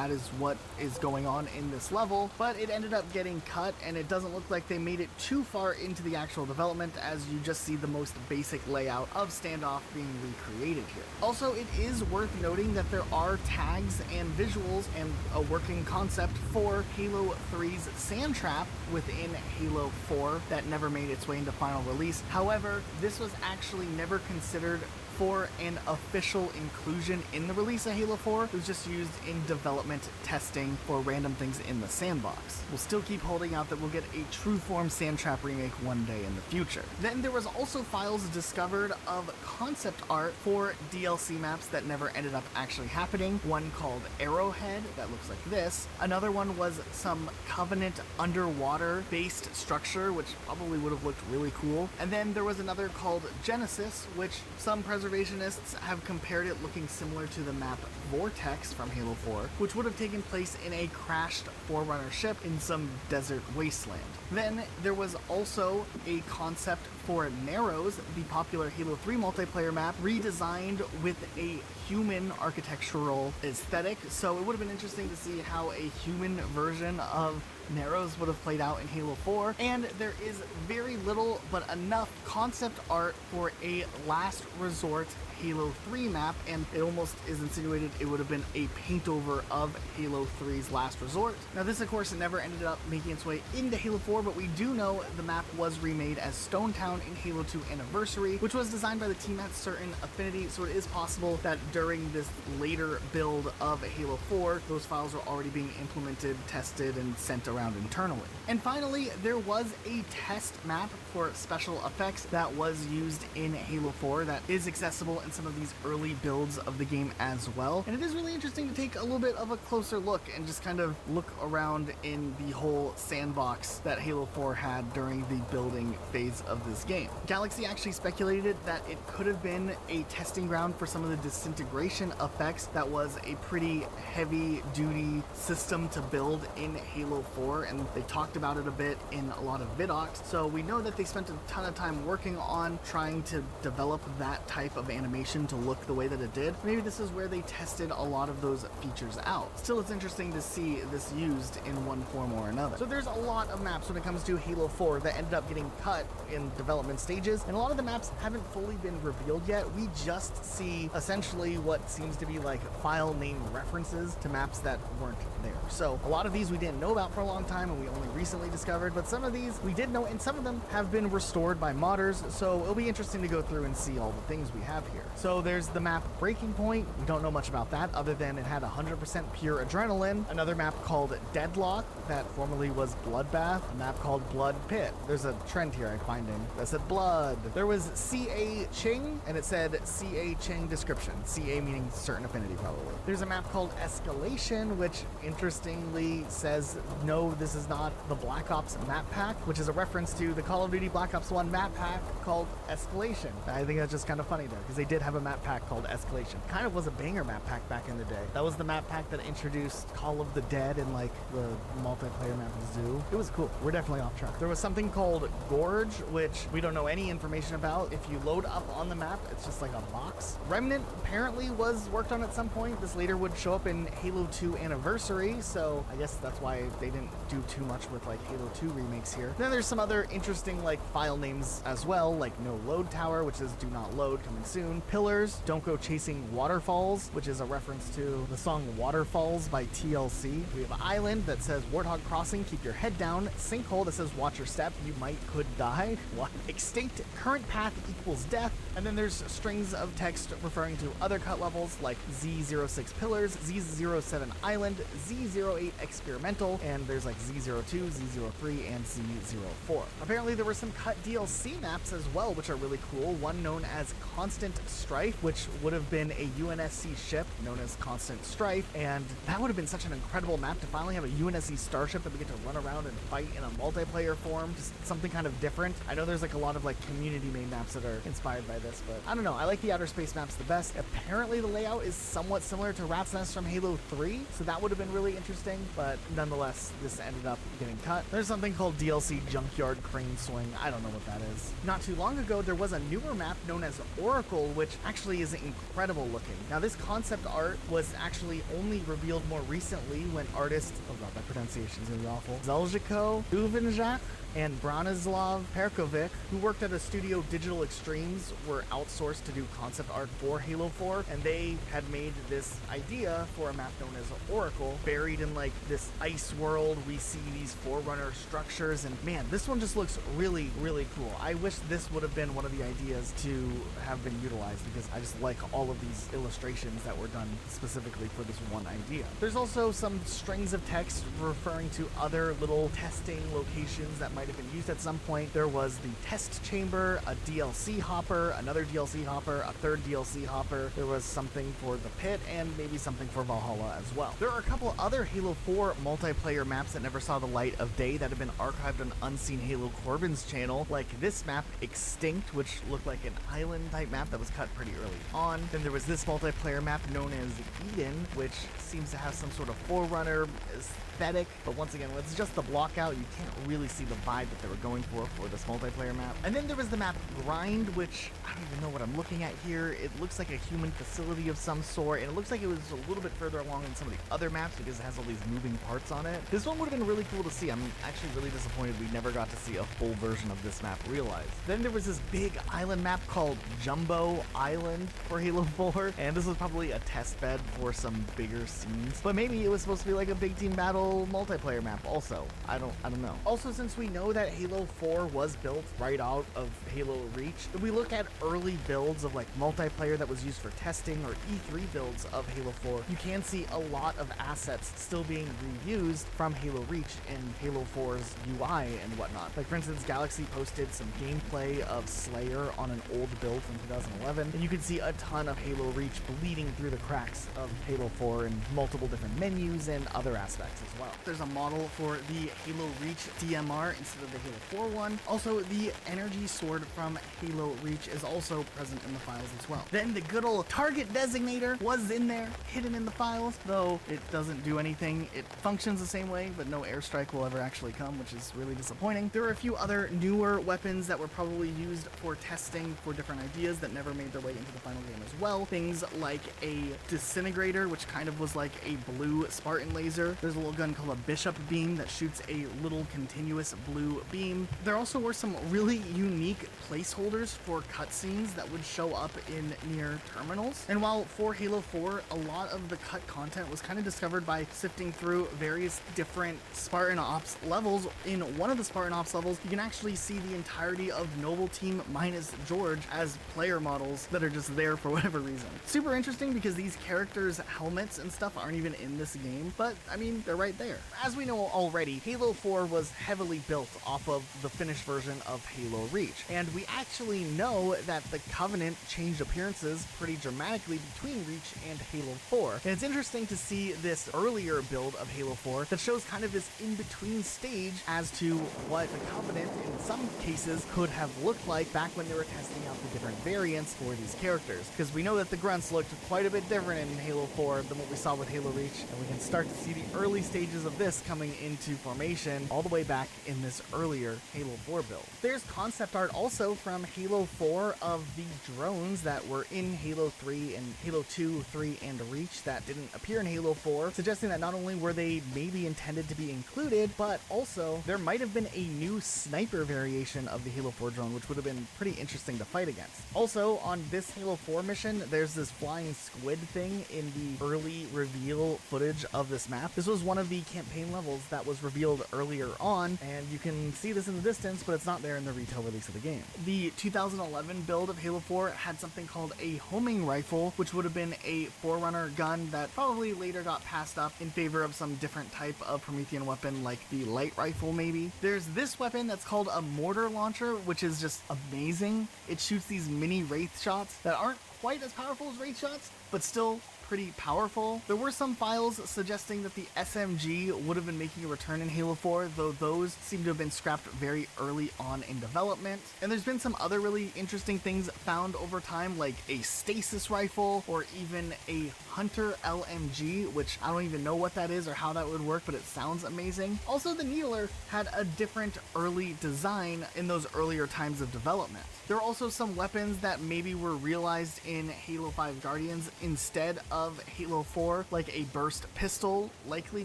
is what is going on in this level, but it ended up getting cut, and it doesn't look like they made it too far into the actual development, as you just see the most basic layout of Standoff being recreated here. Also, it is worth noting that there are tags and visuals and a working concept for Halo 3's Sandtrap within Halo 4 that never made its way into final release. However, this was actually never considered for an official inclusion in the release of Halo 4. It was just used in development testing for random things in the sandbox. We'll still keep holding out that we'll get a true form Sandtrap remake one day in the future. Then there was also files discovered of concept art for DLC maps that never ended up actually happening. One called Arrowhead that looks like this. Another one was some Covenant underwater based structure, which probably would have looked really cool. And then there was another called Genesis, which some preservationists have compared it looking similar to the map Vortex from Halo 4, which would have taken place in a crashed Forerunner ship in some desert wasteland. Then there was also a concept for Narrows, the popular Halo 3 multiplayer map, redesigned with a human architectural aesthetic, so it would have been interesting to see how a human version of Narrows would have played out in Halo 4, and there is very little but enough concept art for a Last Resort Halo 3 map, and it almost is insinuated it would have been a paint over of Halo 3's Last Resort. Now this, of course, never ended up making its way into Halo 4, but we do know the map was remade as Stonetown in Halo 2 Anniversary, which was designed by the team at Certain Affinity, so it is possible that during this later build of Halo 4, those files were already being implemented, tested, and sent around internally. And finally, there was a test map for special effects that was used in Halo 4 that is accessible and in some of these early builds of the game as well. And it is really interesting to take a little bit of a closer look and just kind of look around in the whole sandbox that Halo 4 had during the building phase of this game. Galaxy actually speculated that it could have been a testing ground for some of the disintegration effects that was a pretty heavy duty system to build in Halo 4, and they talked about it a bit in a lot of vidocs. So we know that they spent a ton of time working on trying to develop that type of animation to look the way that it did. Maybe this is where they tested a lot of those features out. Still, it's interesting to see this used in one form or another. So there's a lot of maps when it comes to Halo 4 that ended up getting cut in development stages, and a lot of the maps haven't fully been revealed yet. We just see essentially what seems to be like file name references to maps that weren't there. So a lot of these we didn't know about for a long time and we only recently discovered, but some of these we did know, and some of them have been restored by modders, so it'll be interesting to go through and see all the things we have here. So there's the map Breaking Point. We don't know much about that other than it had 100% pure adrenaline. Another map called Deadlock that formerly was Bloodbath. A map called Blood Pit. There's a trend here I'm finding that said blood. There was C.A. Ching, and it said C.A. Ching description. C.A. meaning certain affinity, probably. There's a map called Escalation, which interestingly says, no, this is not the Black Ops map pack, which is a reference to the Call of Duty Black Ops 1 map pack called Escalation. I think that's just kind of funny there, because they did have a map pack called Escalation. Kind of was a banger map pack back in the day. That was the map pack that introduced Call of the Dead and like the multiplayer map Zoo. It was cool. We're definitely off track. There was something called Gorge, which we don't know any information about. If you load up on the map, it's just like a box. Remnant apparently was worked on at some point. This later would show up in Halo 2 Anniversary, so I guess that's why they didn't do too much with like Halo 2 remakes here. Then there's some other interesting like file names as well, like No Load Tower, which is do not load, coming soon. Pillars, don't go chasing waterfalls, which is a reference to the song Waterfalls by TLC. We have Island that says Warthog Crossing, keep your head down. Sinkhole that says watch your step, you might could die. What? Extinct, current path equals death. And then there's strings of text referring to other cut levels like Z06 Pillars, Z07 Island, Z08 Experimental, and there's like Z02, Z03, and Z04. Apparently there were some cut DLC maps as well, which are really cool. One known as Constant Strife, which would have been a UNSC ship known as Constant Strife, and that would have been such an incredible map to finally have a UNSC starship that we get to run around and fight in a multiplayer form, just something kind of different. I know there's like a lot of like community made maps that are inspired by this, but I don't know, I like the outer space maps the best. Apparently the layout is somewhat similar to Rat's Nest from Halo 3, so that would have been really interesting, but nonetheless this ended up getting cut. There's something called DLC Junkyard Crane Swing. I don't know what that is. Not too long ago there was a newer map known as Oracle, which actually is incredible looking. Now this concept art was actually only revealed more recently when artist, oh god, my pronunciation is gonna be awful, Zeljko Uvenjak and Branislav Perkovic, who worked at a studio Digital Extremes, were outsourced to do concept art for Halo 4, and they had made this idea for a map known as Oracle, buried in like this ice world. We see these Forerunner structures, and man, this one just looks really, really cool. I wish this would have been one of the ideas to have been utilized, because I just like all of these illustrations that were done specifically for this one idea. There's also some strings of text referring to other little testing locations that might have been used at some point. There was the test chamber, a DLC hopper, another DLC hopper, a third DLC hopper. There was something for the pit, and maybe something for Valhalla as well. There are a couple other Halo 4 multiplayer maps that never saw the light of day that have been archived on Unseen Halo Corbin's channel, like this map Extinct, which looked like an island type map that was cut pretty early on. Then there was this multiplayer map known as Eden, which seems to have some sort of Forerunner aesthetic, but once again, it's just the block out. You can't really see the vibe that they were going for this multiplayer map. And then there was the map Grind, which I don't even know what I'm looking at here. It looks like a human facility of some sort, and it looks like it was a little bit further along than some of the other maps because it has all these moving parts on it. This one would have been really cool to see. I'm actually really disappointed we never got to see a full version of this map realized. Then there was this big island map called Jumbo Island for Halo 4, and this was probably a test bed for some bigger scenes, but maybe it was supposed to be like a big team battle multiplayer map also. I don't know. Also, since we know that Halo 4 was built right out of Halo Reach, if we look at early builds of like multiplayer that was used for testing, or E3 builds of Halo 4, you can see a lot of assets still being reused from Halo Reach in Halo 4's UI and whatnot. Like for instance, Galaxy posted some gameplay of Slayer on an old build from 2011. 7, and you can see a ton of Halo Reach bleeding through the cracks of Halo 4 in multiple different menus and other aspects as well. There's a model for the Halo Reach DMR instead of the Halo 4 one. Also, the energy sword from Halo Reach is also present in the files as well. Then the good old target designator was in there, hidden in the files, though it doesn't do anything. It functions the same way, but no airstrike will ever actually come, which is really disappointing. There are a few other newer weapons that were probably used for testing for different ideas that never made their way into the final game as well. Things like a disintegrator, which kind of was like a blue Spartan laser. There's a little gun called a Bishop beam that shoots a little continuous blue beam. There also were some really unique placeholders for cutscenes that would show up in near terminals. And while for Halo 4, a lot of the cut content was kind of discovered by sifting through various different Spartan Ops levels, in one of the Spartan Ops levels, you can actually see the entirety of Noble Team minus George as player models that are just there for whatever reason. Super interesting because these characters' helmets and stuff aren't even in this game, but I mean, they're right there. As we know already, Halo 4 was heavily built off of the finished version of Halo Reach, and we actually know that the Covenant changed appearances pretty dramatically between Reach and Halo 4. And it's interesting to see this earlier build of Halo 4 that shows kind of this in-between stage as to what the Covenant in some cases could have looked like back when they were testing out the different variants for these characters. Because we know that the grunts looked quite a bit different in Halo 4 than what we saw with Halo Reach, and we can start to see the early stages of this coming into formation all the way back in this earlier Halo 4 build. There's concept art also from Halo 4 of the drones that were in Halo 3 and Halo 2, 3, and Reach that didn't appear in Halo 4, suggesting that not only were they maybe intended to be included, but also there might have been a new sniper variation of the Halo 4 drone, which would have been pretty interesting to fight against. Also, on this Halo 4 mission, there's this flying squid thing in the early reveal footage of this map. This was one of the campaign levels that was revealed earlier on, and you can see this in the distance, but it's not there in the retail release of the game. The 2011 build of Halo 4 had something called a homing rifle, which would have been a Forerunner gun that probably later got passed up in favor of some different type of Promethean weapon like the light rifle maybe. There's this weapon that's called a mortar launcher, which is just amazing. It shoots these mini wraith shots that aren't quite as powerful as wraith shots, but still pretty powerful. There were some files suggesting that the SMG would have been making a return in Halo 4, though those seem to have been scrapped very early on in development. And there's been some other really interesting things found over time, like a stasis rifle or even a Hunter LMG, which I don't even know what that is or how that would work, but it sounds amazing. Also, the Needler had a different early design in those earlier times of development. There are also some weapons that maybe were realized in Halo 5 Guardians instead of Halo 4, like a burst pistol, likely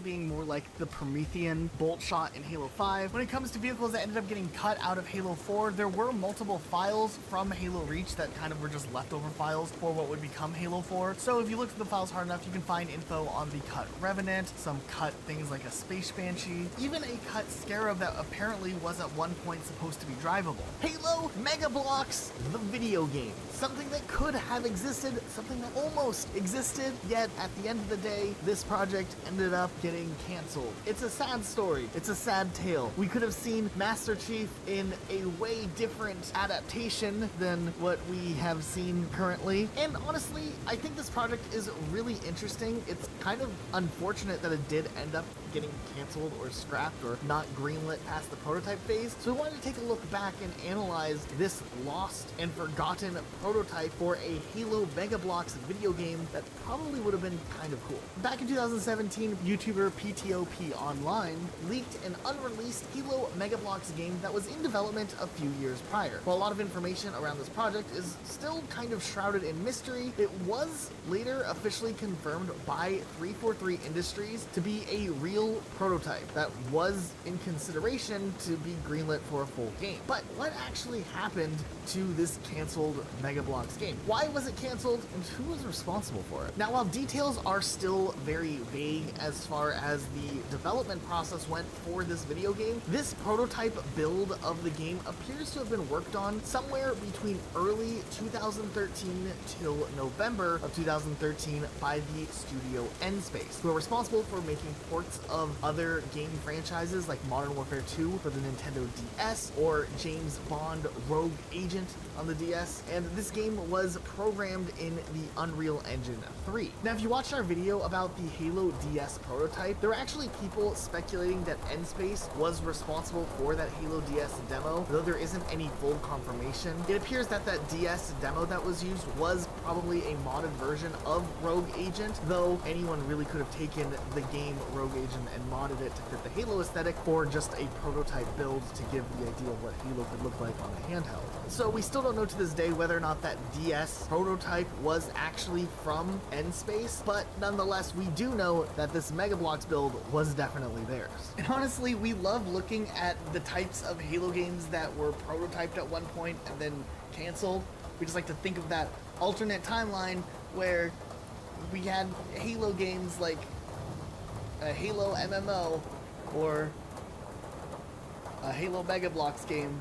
being more like the Promethean bolt shot in Halo 5. When it comes to vehicles that ended up getting cut out of Halo 4, there were multiple files from Halo Reach that kind of were just leftover files for what would become Halo 4. So if you look at the files hard enough, you can find info on the cut Revenant, some cut things like a Space Banshee, even a cut Scarab that apparently was at one point supposed to be drivable. Halo Mega Bloks, the video game. Something that could have existed, something that almost existed, yet at the end of the day, this project ended up getting canceled. It's a sad story. It's a sad tale. We could have seen Master Chief in a way different adaptation than what we have seen currently. And honestly, I think this project is really interesting. It's kind of unfortunate that it did end up getting canceled or scrapped or not greenlit past the prototype phase. So we wanted to take a look back and analyze this lost and forgotten prototype for a Halo Mega Bloks video game that probably would have been kind of cool. Back in 2017, YouTuber PTOP Online leaked an unreleased Halo Mega Bloks game that was in development a few years prior. While a lot of information around this project is still kind of shrouded in mystery, it was later officially confirmed by 343 Industries to be a real prototype that was in consideration to be greenlit for a full game. But what actually happened to this canceled Mega Bloks game? Why was it canceled, and who was responsible for it? Now, while details are still very vague as far as the development process went for this video game, this prototype build of the game appears to have been worked on somewhere between early 2013 till November of 2013 by the studio N-Space, who are responsible for making ports of other game franchises like Modern Warfare 2 for the Nintendo DS or James Bond Rogue Agent on the DS, and this game was programmed in the Unreal Engine 3. Now, if you watched our video about the Halo DS prototype, there were actually people speculating that N-Space was responsible for that Halo DS demo, though there isn't any full confirmation. It appears that that DS demo that was used was probably a modded version of Rogue Agent, though anyone really could have taken the game Rogue Agent and modded it to fit the Halo aesthetic for just a prototype build to give the idea of what Halo could look like on a handheld. So we still don't know to this day whether or not that DS prototype was actually from N-Space, but nonetheless, we do know that this Mega Bloks build was definitely theirs. And honestly, we love looking at the types of Halo games that were prototyped at one point and then canceled. We just like to think of that alternate timeline where we had Halo games like a Halo MMO or a Halo Mega Bloks game,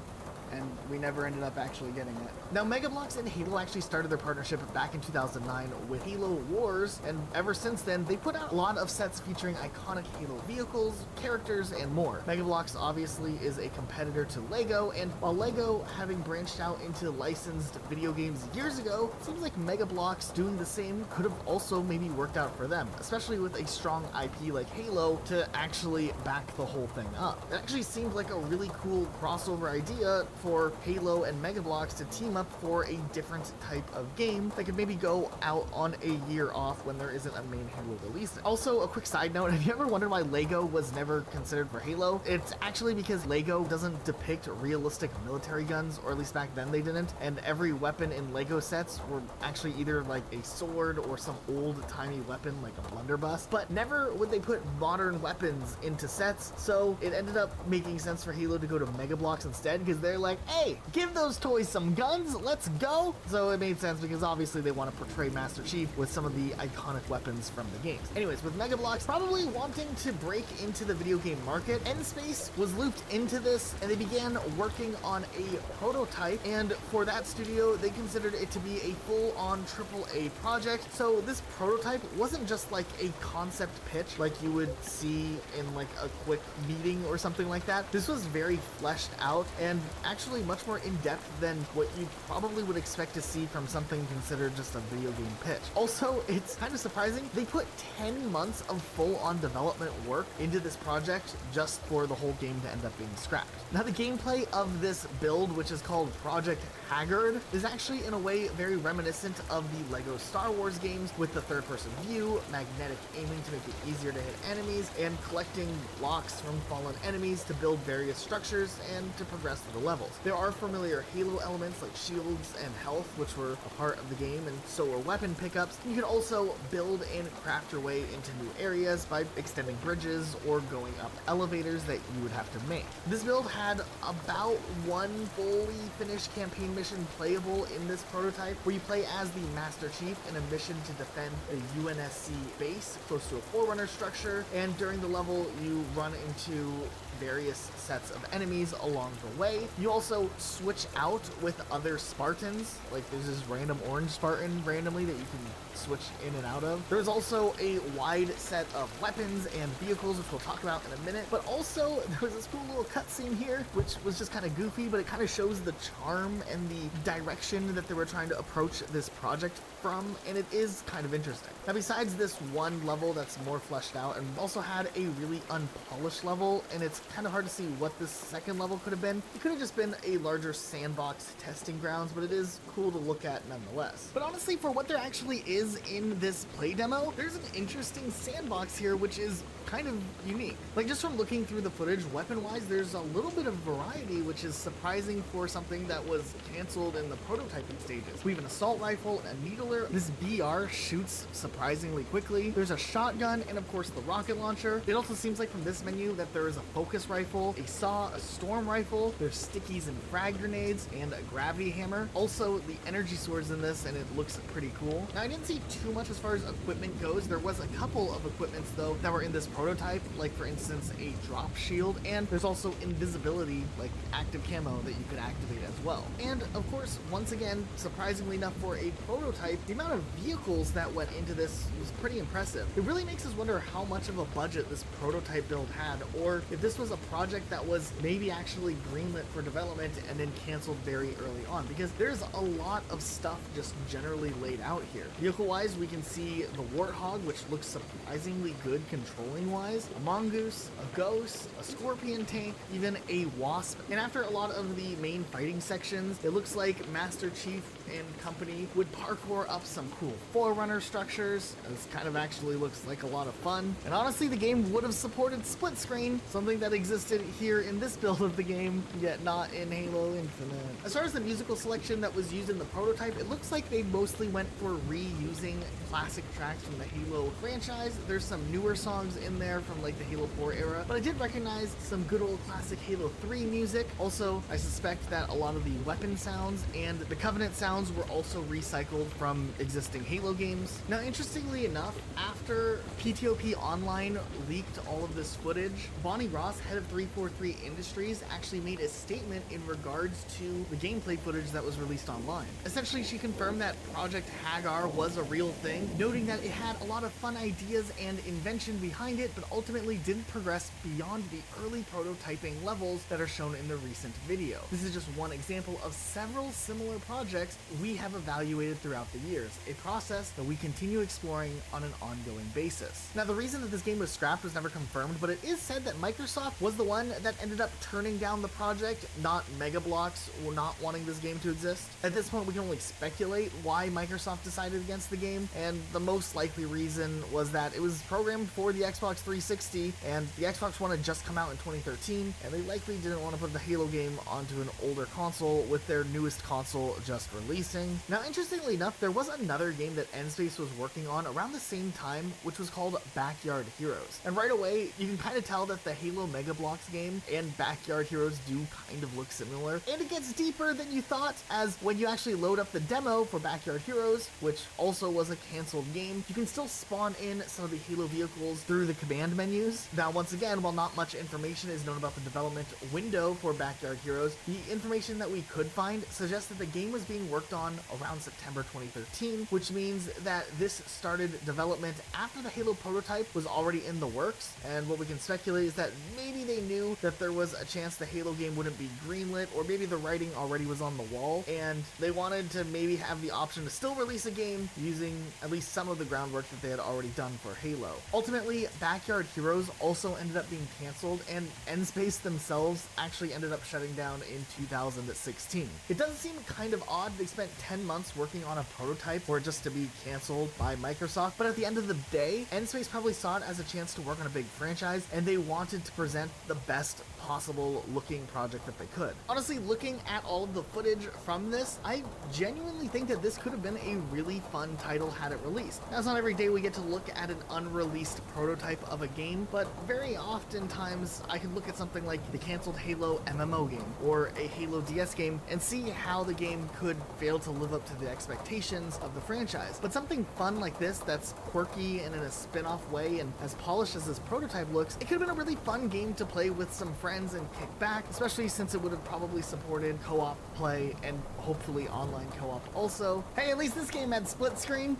and we never ended up actually getting it. Now, Mega Bloks and Halo actually started their partnership back in 2009 with Halo Wars, and ever since then, they put out a lot of sets featuring iconic Halo vehicles, characters, and more. Mega Bloks obviously is a competitor to LEGO, and while LEGO having branched out into licensed video games years ago, it seems like Mega Bloks doing the same could have also maybe worked out for them, especially with a strong IP like Halo to actually back the whole thing up. It actually seemed like a really cool crossover idea for Halo and Mega Bloks to team up for a different type of game that could maybe go out on a year off when there isn't a main Halo release. Also, a quick side note, have you ever wondered why LEGO was never considered for Halo? It's actually because LEGO doesn't depict realistic military guns, or at least back then they didn't, and every weapon in LEGO sets were actually either like a sword or some old-timey weapon like a blunderbuss, but never would they put modern weapons into sets, so it ended up making sense for Halo to go to Mega Bloks instead, because they're like, hey, give those toys some guns, let's go! So it made sense because obviously they want to portray Master Chief with some of the iconic weapons from the games. Anyways, with Mega Bloks probably wanting to break into the video game market, N-Space was looped into this and they began working on a prototype, and for that studio they considered it to be a full-on AAA project. So this prototype wasn't just like a concept pitch like you would see in like a quick meeting or something like that. This was very fleshed out and actually much more in-depth than what you probably would expect to see from something considered just a video game pitch. Also, it's kind of surprising, they put 10 months of full-on development work into this project just for the whole game to end up being scrapped. Now, the gameplay of this build, which is called Project Haggard, is actually in a way very reminiscent of the LEGO Star Wars games, with the third-person view, magnetic aiming to make it easier to hit enemies, and collecting blocks from fallen enemies to build various structures and to progress through the levels. There are familiar Halo elements like shields and health, which were a part of the game, and so were weapon pickups. You could also build and craft your way into new areas by extending bridges or going up elevators that you would have to make. This build had about one fully finished campaign mission playable in this prototype, where you play as the Master Chief in a mission to defend a UNSC base close to a Forerunner structure, and during the level you run into various sets of enemies along the way. You also switch out with other Spartans, like there's this random orange Spartan randomly that you can switch in and out of. There's also a wide set of weapons and vehicles, which we'll talk about in a minute, but also there was this cool little cutscene here, which was just kind of goofy, but it kind of shows the charm and the direction that they were trying to approach this project from, and it is kind of interesting. Now, besides this one level that's more fleshed out, and also had a really unpolished level, and it's kind of hard to see what this second level could have been. It could have just been a larger sandbox testing grounds, but it is cool to look at nonetheless. But honestly, for what there actually is in this play demo, there's an interesting sandbox here, which is kind of unique. Like, just from looking through the footage, weapon-wise, there's a little bit of variety, which is surprising for something that was canceled in the prototyping stages. We have an assault rifle, a needler. This BR shoots surprisingly quickly. There's a shotgun, and of course the rocket launcher. It also seems like from this menu that there is a focus rifle, a saw, a storm rifle. There's stickies and frag grenades, and a gravity hammer. Also, the energy sword's in this, and it looks pretty cool. Now, I didn't see too much as far as equipment goes. There was a couple of equipments, though, that were in this prototype, like, for instance, a drop shield, and there's also invisibility, like active camo, that you could activate as well. And, of course, once again, surprisingly enough for a prototype, the amount of vehicles that went into this was pretty impressive. It really makes us wonder how much of a budget this prototype build had, or if this was a project that was maybe actually greenlit for development and then canceled very early on, because there's a lot of stuff just generally laid out here. Vehicle-wise, we can see the Warthog, which looks surprisingly good controlling-wise, a Mongoose, a Ghost, a Scorpion tank, even a Wasp. And after a lot of the main fighting sections, it looks like Master Chief and company would parkour up some cool Forerunner structures. This kind of actually looks like a lot of fun. And honestly, the game would have supported split screen, something that existed here in this build of the game, yet not in Halo Infinite. As far as the musical selection that was used in the prototype, it looks like they mostly went for reusing classic tracks from the Halo franchise. There's some newer songs in there from like the Halo 4 era, but I did recognize some good old classic Halo 3 music. Also, I suspect that a lot of the weapon sounds and the Covenant sounds were also recycled from existing Halo games. Now, interestingly enough, after PTOP Online leaked all of this footage, Bonnie Ross, head of 343 Industries, actually made a statement in regards to the gameplay footage that was released online. Essentially, she confirmed that Project Hagar was a real thing, noting that it had a lot of fun ideas and invention behind it, but ultimately didn't progress beyond the early prototyping levels that are shown in the recent video. This is just one example of several similar projects we have evaluated throughout the years, a process that we continue exploring on an ongoing basis. Now, the reason that this game was scrapped was never confirmed, but it is said that Microsoft was the one that ended up turning down the project, not Mega Bloks not wanting this game to exist. At this point, we can only speculate why Microsoft decided against the game, and the most likely reason was that it was programmed for the Xbox 360, and the Xbox One had just come out in 2013, and they likely didn't want to put the Halo game onto an older console with their newest console just releasing. Now, interestingly enough, there was another game that N-Space was working on around the same time, which was called Backyard Heroes. And right away, you can kind of tell that the Halo Mega Bloks game and Backyard Heroes do kind of look similar. And it gets deeper than you thought, as when you actually load up the demo for Backyard Heroes, which also was a canceled game, you can still spawn in some of the Halo vehicles through the command menus. Now, once again, while not much information is known about the development window for Backyard Heroes, the information that we could find suggests that the game was being worked on around September 2013, which means that this started development after the Halo prototype was already in the works. And what we can speculate is that maybe they knew that there was a chance the Halo game wouldn't be greenlit, or maybe the writing already was on the wall, and they wanted to maybe have the option to still release a game using at least some of the groundwork that they had already done for Halo. Ultimately, Backyard Heroes also ended up being canceled, and N-Space themselves actually ended up shutting down in 2016. It does seem kind of odd they spent 10 months working on a prototype for it just to be canceled by Microsoft, but at the end of the day, N-Space probably saw it as a chance to work on a big franchise, and they wanted to present the best possible looking project that they could. Honestly, looking at all of the footage from this, I genuinely think that this could have been a really fun title had it released. Now, it's not every day we get to look at an unreleased prototype of a game, but very oftentimes I can look at something like the canceled Halo MMO game or a Halo DS game and see how the game could fail to live up to the expectations of the franchise. But something fun like this that's quirky and in a spin-off way and as polished as this prototype looks, it could have been a really fun game to play with some friends and kick back, especially since it would have probably supported co-op play and hopefully online co-op also. Hey, at least this game had split screen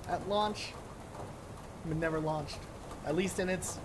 at launch. It never launched. At least in its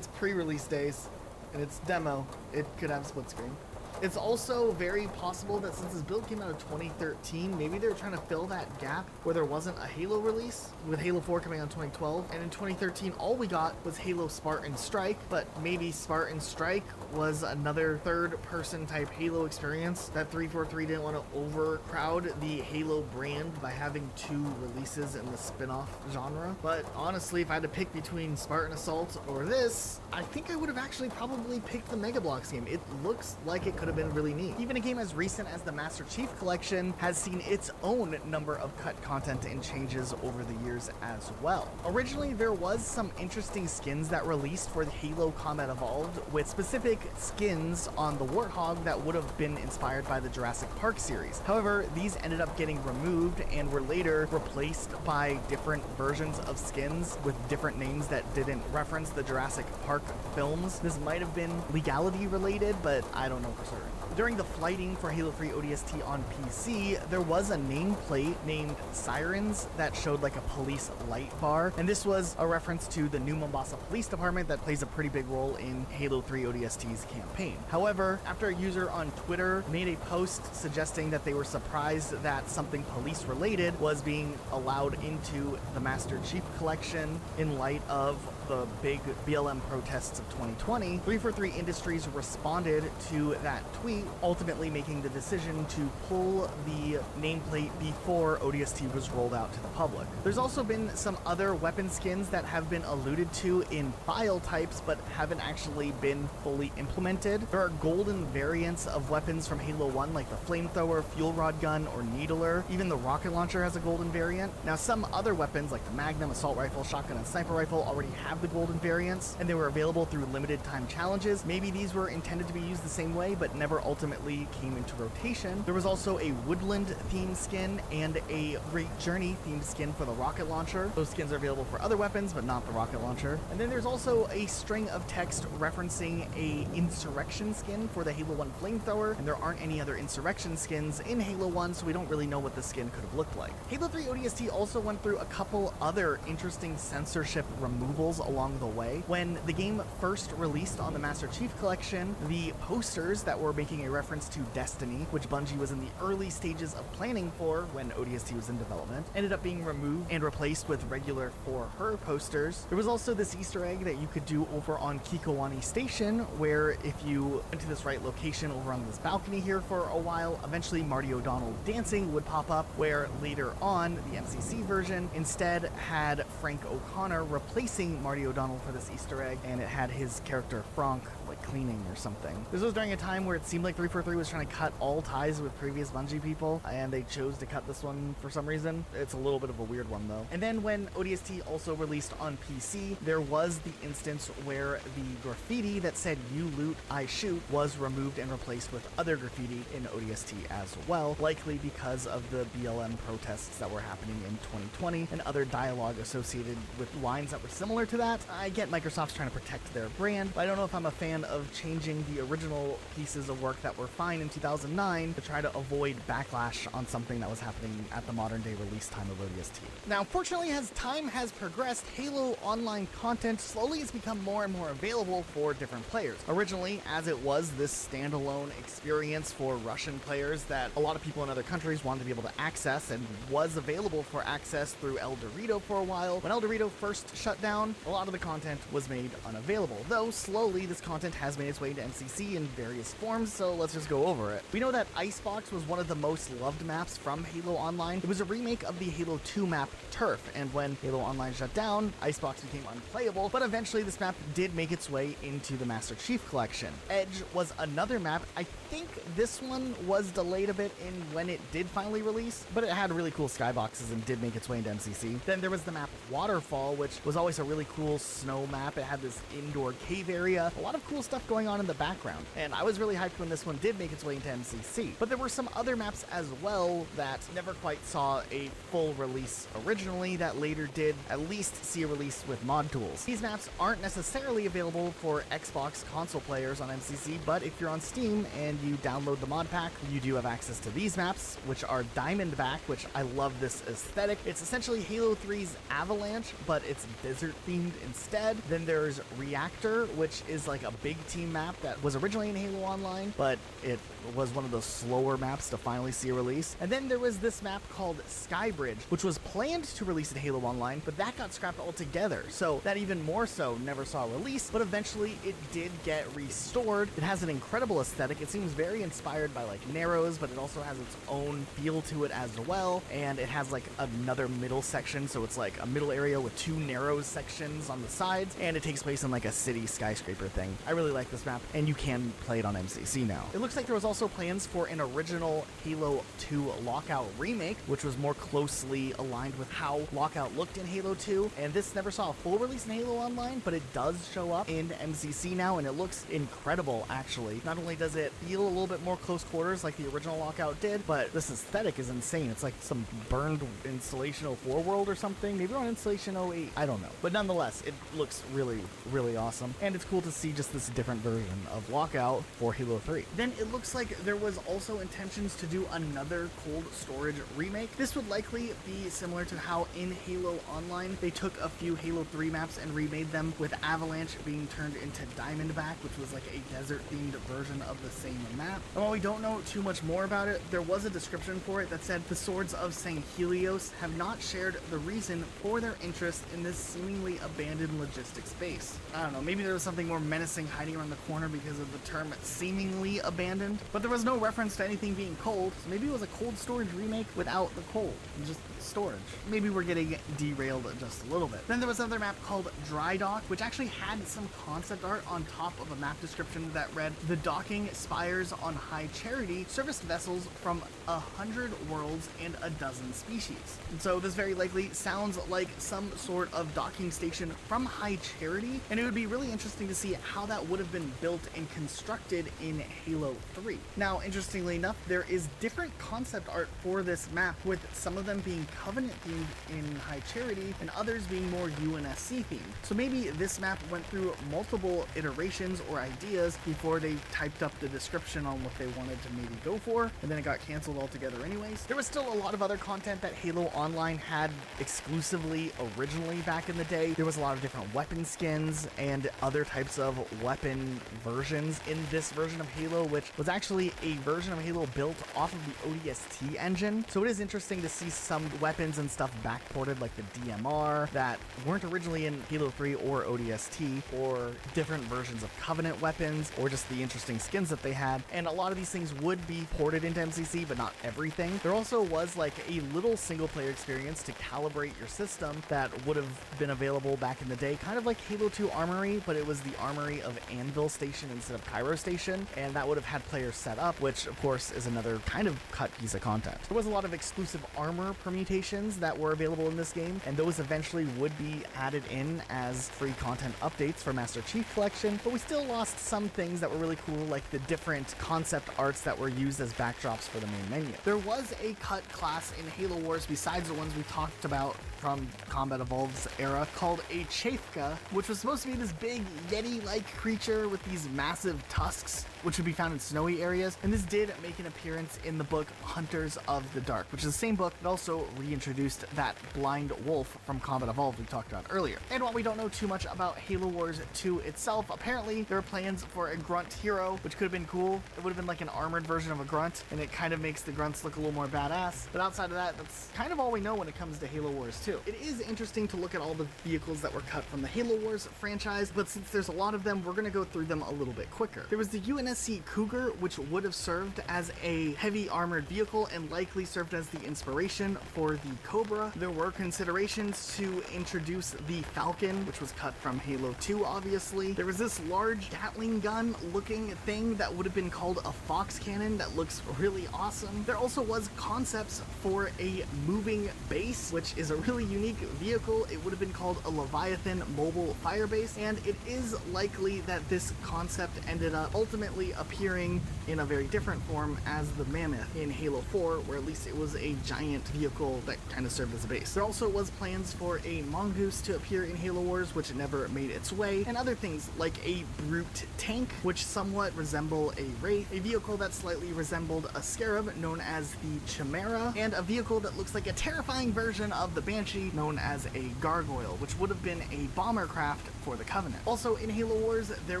pre-release days, in its demo, it could have split screen. It's also very possible that since this build came out in 2013, maybe they were trying to fill that gap where there wasn't a Halo release, with Halo 4 coming out in 2012, and in 2013 all we got was Halo Spartan Strike, but maybe Spartan Strike was another third-person type Halo experience that 343 didn't want to overcrowd the Halo brand by having two releases in the spin-off genre. But honestly, if I had to pick between Spartan Assault or this, I think I would have actually probably picked the Mega Bloks game. It looks like it could have have been really neat. Even a game as recent as the Master Chief Collection has seen its own number of cut content and changes over the years as well. Originally, there was some interesting skins that released for the Halo Combat Evolved, with specific skins on the Warthog that would have been inspired by the Jurassic Park series. However, these ended up getting removed and were later replaced by different versions of skins with different names that didn't reference the Jurassic Park films. This might have been legality related, but I don't know for certain. During the flighting for Halo 3 ODST on PC, there was a nameplate named Sirens that showed like a police light bar, and this was a reference to the New Mombasa Police Department that plays a pretty big role in Halo 3 ODST's campaign. However, after a user on Twitter made a post suggesting that they were surprised that something police related was being allowed into the Master Chief Collection in light of the big BLM protests of 2020, 343 Industries responded to that tweet, ultimately making the decision to pull the nameplate before ODST was rolled out to the public. There's also been some other weapon skins that have been alluded to in file types but haven't actually been fully implemented. There are golden variants of weapons from Halo 1 like the flamethrower, fuel rod gun, or needler. Even the rocket launcher has a golden variant. Now some other weapons like the Magnum, assault rifle, shotgun, and sniper rifle already have the golden variants, and they were available through limited time challenges. Maybe these were intended to be used the same way, but never ultimately came into rotation. There was also a woodland themed skin and a Great Journey themed skin for the rocket launcher. Those skins are available for other weapons, but not the rocket launcher. And then there's also a string of text referencing a insurrection skin for the Halo 1 flamethrower, and there aren't any other insurrection skins in Halo 1, so we don't really know what the skin could have looked like. Halo 3 ODST also went through a couple other interesting censorship removals along the way. When the game first released on the Master Chief Collection, the posters that were making a reference to Destiny, which Bungie was in the early stages of planning for when ODST was in development, ended up being removed and replaced with regular For Her posters. There was also this Easter egg that you could do over on Kikowani Station, where if you went to this right location over on this balcony here for a while, eventually Marty O'Donnell dancing would pop up, where later on the MCC version instead had Frank O'Connor replacing Marty O'Donnell for this Easter egg, and it had his character Frank like cleaning or something. This was during a time where it seemed like 343 was trying to cut all ties with previous Bungie people, and they chose to cut this one for some reason. It's a little bit of a weird one though. And then when ODST also released on PC, there was the instance where the graffiti that said "You loot, I shoot" was removed and replaced with other graffiti in ODST as well, likely because of the BLM protests that were happening in 2020 and other dialogue associated with lines that were similar to that. I get Microsoft's trying to protect their brand, but I don't know if I'm a fan of changing the original pieces of work that were fine in 2009 to try to avoid backlash on something that was happening at the modern day release time of ODST. Now, fortunately, as time has progressed, Halo Online content slowly has become more and more available for different players. Originally, as it was this standalone experience for Russian players that a lot of people in other countries wanted to be able to access, and was available for access through El Dorito for a while. When El Dorito first shut down, a lot of the content was made unavailable, though slowly this content has made its way to MCC in various forms, so let's just go over it. We know that Icebox was one of the most loved maps from Halo Online. It was a remake of the Halo 2 map Turf, and when Halo Online shut down, Icebox became unplayable, but eventually this map did make its way into the Master Chief Collection. Edge was another map. I think this one was delayed a bit in when it did finally release, but it had really cool skyboxes and did make its way into MCC. Then there was the map Waterfall, which was always a really cool snow map. It had this indoor cave area, a lot of cool stuff going on in the background, and I was really hyped when this one did make its way into MCC. But there were some other maps as well that never quite saw a full release originally that later did at least see a release with mod tools. These maps aren't necessarily available for Xbox console players on MCC, but if you're on Steam and you download the mod pack, you do have access to these maps, which are Diamondback, which I love this aesthetic. It's essentially Halo 3's Avalanche, but it's desert themed instead. Then there's Reactor, which is like a big team map that was originally in Halo Online, but it was one of those slower maps to finally see a release. And then there was this map called Skybridge, which was planned to release in Halo Online, but that got scrapped altogether. So that even more so never saw a release, but eventually it did get restored. It has an incredible aesthetic. It seems very inspired by like Narrows, but it also has its own feel to it as well. And it has like another middle section, so it's like a middle area with two Narrows sections buildings on the sides, and it takes place in like a city skyscraper thing. I really like this map, and you can play it on MCC now. It looks like there was also plans for an original Halo 2 Lockout remake, which was more closely aligned with how Lockout looked in Halo 2, and this never saw a full release in Halo Online, but it does show up in MCC now, and it looks incredible, actually. Not only does it feel a little bit more close quarters like the original Lockout did, but this aesthetic is insane. It's like some burned Installation 04 world or something. Maybe we're on Installation 08. I don't know. But nonetheless, it looks really, really awesome, and it's cool to see just this different version of Lockout for Halo 3. Then it looks like there was also intentions to do another cold storage remake. This would likely be similar to how in Halo Online they took a few Halo 3 maps and remade them, with Avalanche being turned into Diamondback, which was like a desert-themed version of the same map. And while we don't know too much more about it, there was a description for it that said the Swords of St. Helios have not shared the reason for their interest in this seemingly abandoned logistics base. I don't know, maybe there was something more menacing hiding around the corner because of the term seemingly abandoned, but there was no reference to anything being cold, so maybe it was a cold storage remake without the cold, just storage. Maybe we're getting derailed just a little bit. Then there was another map called Dry Dock, which actually had some concept art on top of a map description that read, "The docking spires on High Charity serviced vessels from 100 worlds and a dozen species." And so this very likely sounds like some sort of docking station from High Charity, and it would be really interesting to see how that would have been built and constructed in Halo 3. Now, interestingly enough, there is different concept art for this map, with some of them being Covenant themed in High Charity and others being more UNSC themed. So maybe this map went through multiple iterations or ideas before they typed up the description on what they wanted to maybe go for, and then it got canceled altogether anyways. There was still a lot of other content that Halo Online had exclusively originally back in the day. There was a lot of different weapon skins and other types of weapon versions in this version of Halo, which was actually a version of Halo built off of the ODST engine. So it is interesting to see some weapons and stuff backported, like the DMR, that weren't originally in Halo 3 or ODST, or different versions of Covenant weapons, or just the interesting skins that they had. And a lot of these things would be ported into MCC, but not everything. There also was like a little single player experience to calibrate your system that would have been available back in the day, kind of like Halo 2 Armory, but it was the Armory of Anvil Station instead of Cairo Station, and that would have had players set up, which of course is another kind of cut piece of content. There was a lot of exclusive armor permutations that were available in this game, and those eventually would be added in as free content updates for Master Chief Collection, but we still lost some things that were really cool, like the different concept arts that were used as backdrops for the main menu. There was a cut class in Halo Wars besides the ones we talked about from Combat Evolved's era called a Chafka, which was supposed to be this big Yeti-like creature with these massive tusks, which would be found in snowy areas, and this did make an appearance in the book Hunters of the Dark, which is the same book that also reintroduced that blind wolf from Combat Evolved we talked about earlier. And while we don't know too much about Halo Wars 2 itself, apparently there are plans for a grunt hero, which could have been cool. It would have been like an armored version of a grunt, and it kind of makes the grunts look a little more badass. But outside of that, that's kind of all we know when it comes to Halo Wars 2. It is interesting to look at all the vehicles that were cut from the Halo Wars franchise, but since there's a lot of them, we're going to go through them a little bit quicker. There was the UNSC Cougar, which would have served as a heavy armored vehicle and likely served as the inspiration for the Cobra. There were considerations to introduce the Falcon, which was cut from Halo 2, obviously. There was this large Gatling gun looking thing that would have been called a Fox Cannon that looks really awesome. There also was concepts for a moving base, which is a really unique vehicle. It would have been called a Leviathan mobile firebase, and it is likely that this concept ended up ultimately appearing in a very different form as the Mammoth in Halo 4, where at least it was a giant vehicle that kind of served as a base. There also was plans for a Mongoose to appear in Halo Wars, which never made its way, and other things like a Brute tank, which somewhat resemble a Wraith, a vehicle that slightly resembled a Scarab known as the Chimera, and a vehicle that looks like a terrifying version of the Banshee known as a Gargoyle, which would have been a bomber craft for the Covenant. Also in Halo Wars, there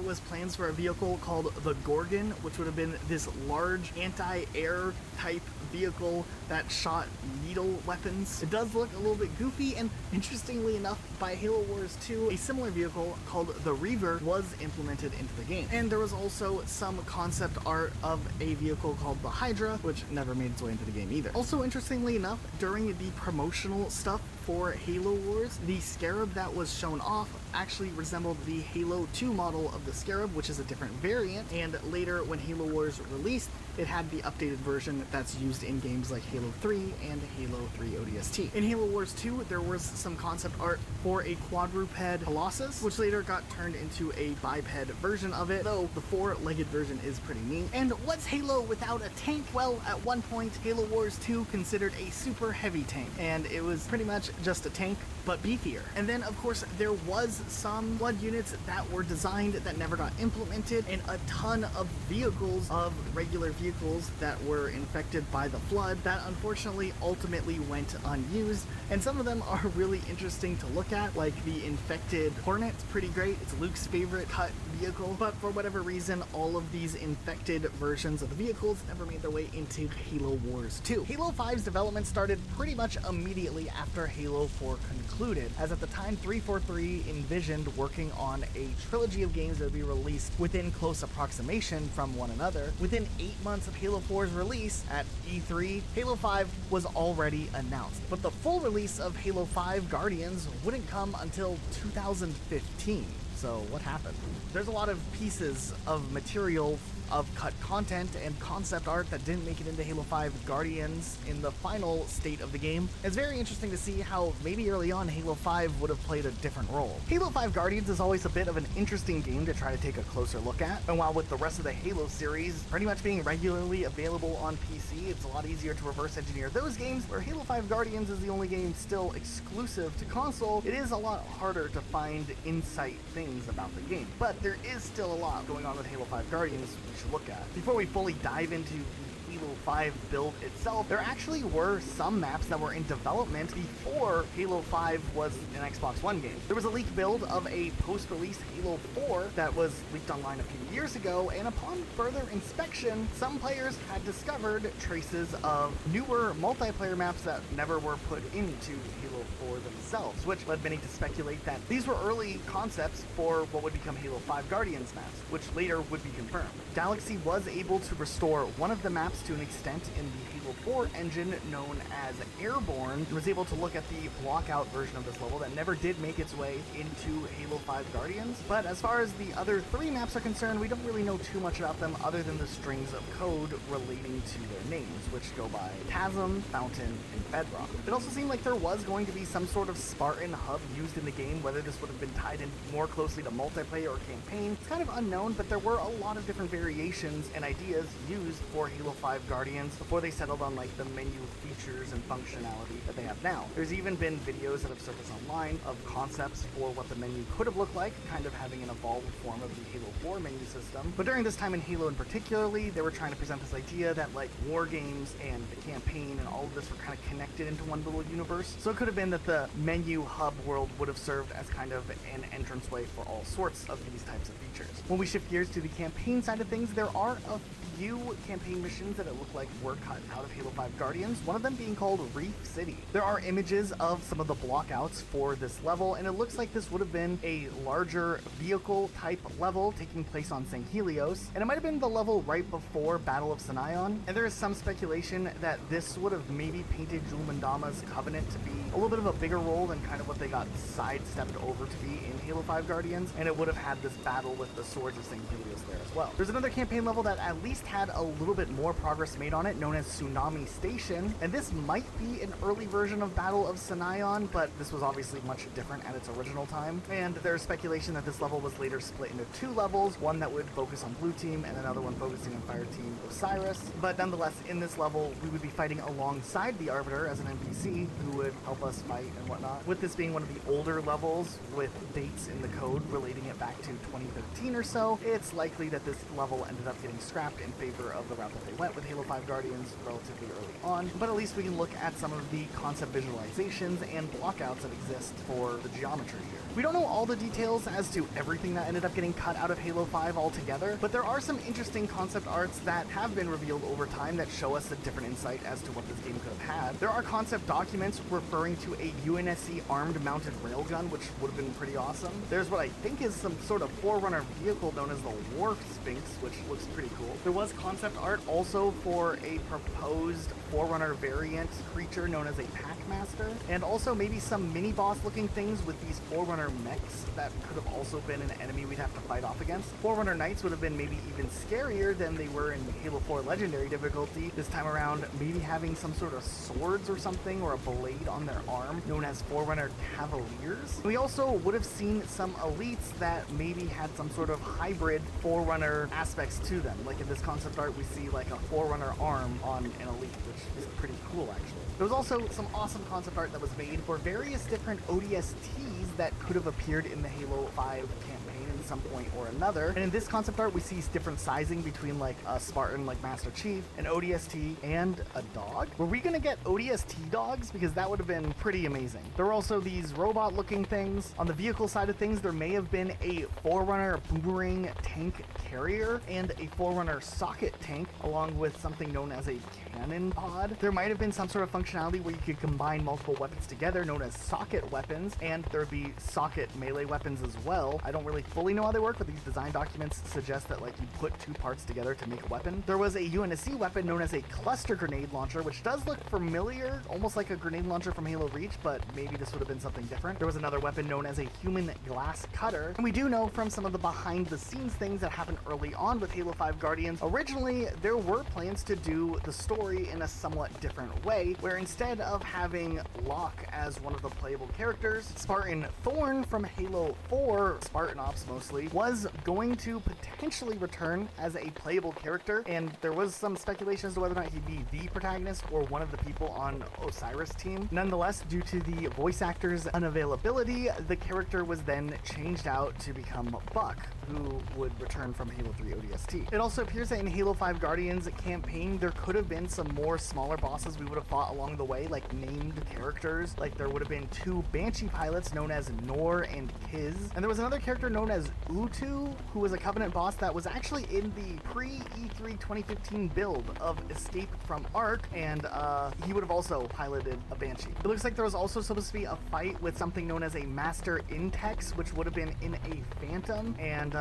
was plans for a vehicle called the Gorgon, which would have been this large anti-air type vehicle that shot needle weapons. It does look a little bit goofy, and interestingly enough, by Halo Wars 2, a similar vehicle called the Reaver was implemented into the game. And there was also some concept art of a vehicle called the Hydra, which never made its way into the game either. Also, interestingly enough, during the promotional stuff for Halo Wars, the Scarab that was shown off actually resembled the Halo 2 model of the Scarab, which is a different variant, and later when Halo Wars released, it had the updated version that's used in games like Halo 3 and Halo 3 ODST. In Halo Wars 2, there was some concept art for a quadruped Colossus, which later got turned into a biped version of it, though the four-legged version is pretty neat. And what's Halo without a tank? Well, at one point, Halo Wars 2 considered a super heavy tank, and it was pretty much just a tank, but beefier. And then, of course, there was some flood units that were designed that never got implemented, and a ton of vehicles, of regular vehicles that were infected by the flood that unfortunately ultimately went unused. And some of them are really interesting to look at, like the infected Hornet. It's pretty great. It's Luke's favorite cut vehicle, but for whatever reason, all of these infected versions of the vehicles never made their way into Halo Wars 2. Halo 5's development started pretty much immediately after Halo 4 concluded, as at the time 343 envisioned working on a trilogy of games that would be released within close approximation from one another. Within 8 months of Halo 4's release at E3, Halo 5 was already announced, but the full release of Halo 5 Guardians wouldn't come until 2015. So what happened? There's a lot of pieces of material of cut content and concept art that didn't make it into Halo 5 Guardians in the final state of the game. It's very interesting to see how maybe early on Halo 5 would have played a different role. Halo 5 Guardians is always a bit of an interesting game to try to take a closer look at, and while with the rest of the Halo series pretty much being regularly available on PC, it's a lot easier to reverse engineer those games. Where Halo 5 Guardians is the only game still exclusive to console, it is a lot harder to find insight things about the game. But there is still a lot going on with Halo 5 Guardians we should look at. Before we fully dive into Halo 5 build itself, there actually were some maps that were in development before Halo 5 was an Xbox One game. There was a leaked build of a post-release Halo 4 that was leaked online a few years ago, and upon further inspection, some players had discovered traces of newer multiplayer maps that never were put into Halo 4 themselves, which led many to speculate that these were early concepts for what would become Halo 5 Guardians maps, which later would be confirmed. Galaxy was able to restore one of the maps to an extent in the Halo 4 engine known as Airborne, and was able to look at the blockout version of this level that never did make its way into Halo 5 Guardians. But as far as the other three maps are concerned, we don't really know too much about them other than the strings of code relating to their names, which go by Chasm, Fountain, and Bedrock. It also seemed like there was going to be some sort of Spartan hub used in the game. Whether this would have been tied in more closely to multiplayer or campaign, it's kind of unknown, but there were a lot of different variations and ideas used for Halo 5 Guardians before they settled on like the menu features and functionality that they have now. There's even been videos that have surfaced online of concepts for what the menu could have looked like, kind of having an evolved form of the Halo 4 menu system. But during this time in Halo in particularly, they were trying to present this idea that like war games and the campaign and all of this were kind of connected into one little universe. So it could have been that the menu hub world would have served as kind of an entranceway for all sorts of these types of features. When we shift gears to the campaign side of things, there are a few campaign missions that it looked like were cut out of Halo 5 Guardians, one of them being called Reef City. There are images of some of the blockouts for this level, and it looks like this would have been a larger vehicle type level taking place on St. Helios, and it might have been the level right before Battle of Sanion, and there is some speculation that this would have maybe painted Jul Mandama's Covenant to be a little bit of a bigger role than kind of what they got sidestepped over to be in Halo 5 Guardians, and it would have had this battle with the Swords of St. Helios there as well. There's another campaign level that at least had a little bit more progress made on it, known as Tsunami Station, and this might be an early version of Battle of Sanion, but this was obviously much different at its original time, and there's speculation that this level was later split into two levels, one that would focus on Blue Team and another one focusing on Fire Team Osiris. But nonetheless, in this level, we would be fighting alongside the Arbiter as an NPC who would help us fight and whatnot. With this being one of the older levels with dates in the code relating it back to 2013 or so, it's likely that this level ended up getting scrapped in favor of the route that they went with Halo 5 Guardians relatively early on. But at least we can look at some of the concept visualizations and blockouts that exist for the geometry here. We don't know all the details as to everything that ended up getting cut out of Halo 5 altogether, but there are some interesting concept arts that have been revealed over time that show us a different insight as to what this game could have had. There are concept documents referring to a UNSC armed mounted railgun, which would have been pretty awesome. There's what I think is some sort of Forerunner vehicle known as the War Sphinx, which looks pretty cool. There was concept art also for a proposed Forerunner variant creature known as a Packmaster, and also maybe some mini-boss looking things with these Forerunner Forerunner mechs that could have also been an enemy we'd have to fight off against. Forerunner Knights would have been maybe even scarier than they were in Halo 4 Legendary difficulty. This time around, maybe having some sort of swords or something, or a blade on their arm, known as Forerunner Cavaliers. We also would have seen some elites that maybe had some sort of hybrid Forerunner aspects to them. Like in this concept art, we see like a Forerunner arm on an elite, which is pretty cool actually. There was also some awesome concept art that was made for various different ODSTs that could have appeared in the Halo 5 campaign at some point or another. And in this concept art, we see different sizing between like a Spartan like Master Chief, an ODST, and a dog. Were we gonna get ODST dogs? Because that would have been pretty amazing. There were also these robot looking things. On the vehicle side of things, there may have been a Forerunner boomerang tank carrier and a Forerunner socket tank, along with something known as a cannon pod. There might have been some sort of functionality where you could combine multiple weapons together, known as socket weapons, and there would be socket melee weapons as well. I don't really fully know how they work, but these design documents suggest that like you put two parts together to make a weapon. There was a UNSC weapon known as a cluster grenade launcher, which does look familiar, almost like a grenade launcher from Halo Reach, but maybe this would have been something different. There was another weapon known as a human glass cutter, and we do know from some of the behind the scenes things that happened early on with Halo 5 Guardians, originally there were plans to do the story in a somewhat different way, where instead of having Locke as one of the playable characters, Spartan Thorn from Halo 4, Spartan Ops mostly, was going to potentially return as a playable character, and there was some speculation as to whether or not he'd be the protagonist or one of the people on Osiris' team. Nonetheless, due to the voice actor's unavailability, the character was then changed out to become Buck, who would return from Halo 3 ODST. It also appears that in Halo 5 Guardians campaign, there could have been some more smaller bosses we would have fought along the way, like named characters. Like there would have been two Banshee pilots known as Nor and Kiz. And there was another character known as Utu, who was a Covenant boss that was actually in the pre-E3 2015 build of Escape from Ark, and he would have also piloted a Banshee. It looks like there was also supposed to be a fight with something known as a Master Intex, which would have been in a Phantom, and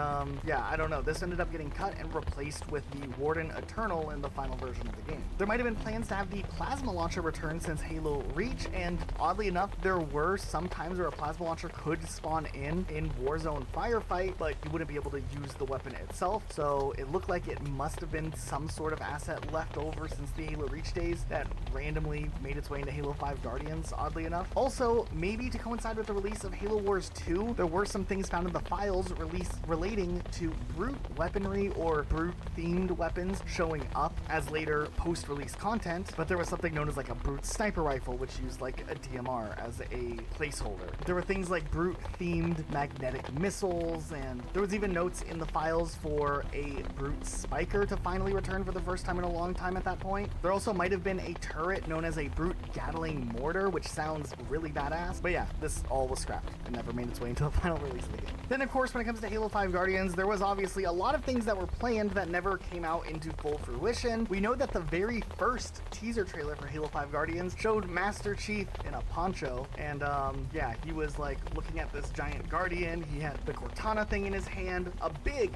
yeah, I don't know. This ended up getting cut and replaced with the Warden Eternal in the final version of the game. There might have been plans to have the plasma launcher return since Halo Reach, and oddly enough, there were some times where a plasma launcher could spawn in Warzone Firefight, but you wouldn't be able to use the weapon itself, so it looked like it must have been some sort of asset left over since the Halo Reach days that randomly made its way into Halo 5 Guardians, oddly enough. Also, maybe to coincide with the release of Halo Wars 2, there were some things found in the files relating to brute weaponry or brute-themed weapons showing up as later post-release content, but there was something known as like a brute sniper rifle, which used like a DMR as a placeholder. There were things like brute-themed magnetic missiles, and there was even notes in the files for a brute spiker to finally return for the first time in a long time at that point. There also might have been a turret known as a brute Gatling mortar, which sounds really badass, but yeah, this all was scrapped and never made its way into the final release of the game. Then of course, when it comes to Halo 5 Guardians, there was obviously a lot of things that were planned that never came out into full fruition. We know that the very first teaser trailer for Halo 5 Guardians showed Master Chief in a poncho, and yeah, he was like looking at this giant Guardian. He had the Cortana thing in his hand, a big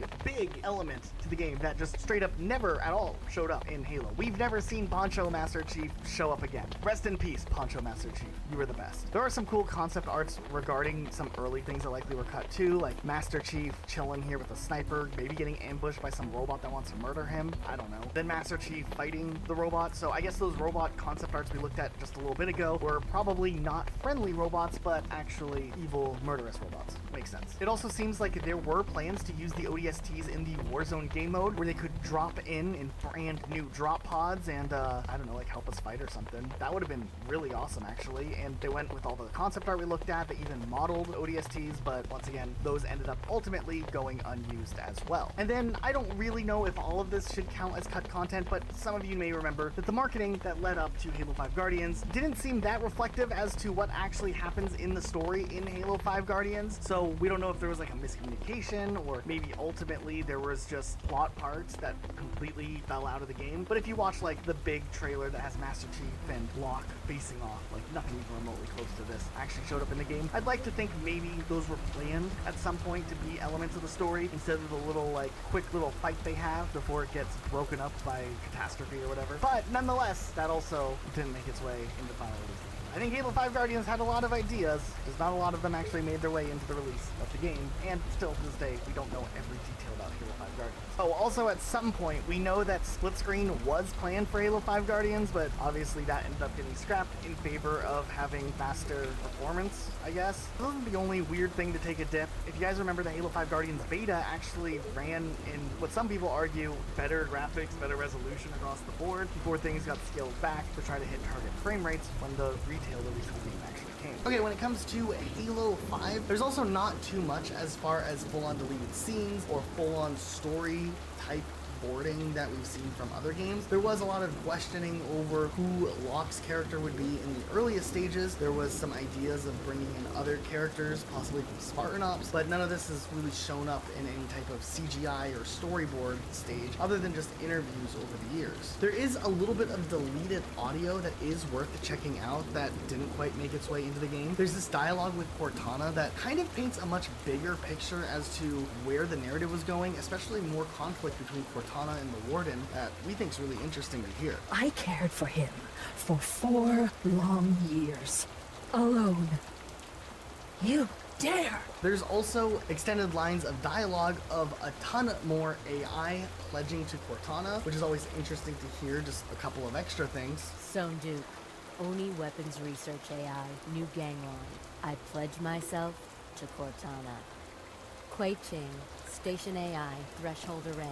element to the game that just straight up never at all showed up in Halo. We've never seen Poncho Master Chief show up again. Rest in peace, Poncho Master Chief. You were the best. There are some cool concept arts regarding some early things that likely were cut too, like Master Chief chilling here with a sniper, maybe getting ambushed by some robot that wants to murder him. I don't know. Then Master Chief fighting the robot. So I guess those robot concept arts we looked at just a little bit ago were probably not friendly robots, but actually evil, murderous robots. Makes sense. It also seems like there were plans to use the ODSTs in the Warzone game mode, where they could drop in brand new drop pods and, I don't know, like help us fight or something. That would have been really awesome, actually. And they went with all the concept art we looked at. They even modeled ODSTs, but once again, those ended up ultimately going unused as well. And then I don't really know if all of this should count as cut content, but some of you may remember that the marketing that led up to Halo 5 Guardians didn't seem that reflective as to what actually happens in the story in Halo 5 Guardians. So we don't know if there was like a miscommunication, or maybe ultimately there was just plot parts that completely fell out of the game. But if you watch like the big trailer that has Master Chief and Locke facing off, like nothing even remotely close to this actually showed up in the game. I'd like to think maybe those were planned at some point to be elements of the story instead of the little like quick little fight they have before it gets broken up by catastrophe or whatever. But nonetheless, that also didn't make its way into final release. I think Halo 5 Guardians had a lot of ideas, just not a lot of them actually made their way into the release of the game, and still to this day, we don't know every detail about Halo 5 Guardians. Oh, also at some point, we know that split screen was planned for Halo 5 Guardians, but obviously that ended up getting scrapped in favor of having faster performance, I guess. This isn't the only weird thing to take a dip. If you guys remember, the Halo 5 Guardians beta actually ran in what some people argue better graphics, better resolution across the board before things got scaled back to try to hit target frame rates when the retail release of the game actually came. Okay, when it comes to Halo 5, there's also not too much as far as full-on deleted scenes or full-on story type boarding that we've seen from other games. There was a lot of questioning over who Locke's character would be in the earliest stages. There was some ideas of bringing in other characters, possibly from Spartan Ops, but none of this has really shown up in any type of CGI or storyboard stage other than just interviews over the years. There is a little bit of deleted audio that is worth checking out that didn't quite make its way into the game. There's this dialogue with Cortana that kind of paints a much bigger picture as to where the narrative was going, especially more conflict between Cortana and the Warden that we think is really interesting to hear. I cared for him for 4 long years. Alone. You dare! There's also extended lines of dialogue of a ton more AI pledging to Cortana, which is always interesting to hear, just a couple of extra things. Sone Duke, Oni Weapons Research AI, new gang line. I pledge myself to Cortana. Kuei Ching, Station AI, Threshold Array.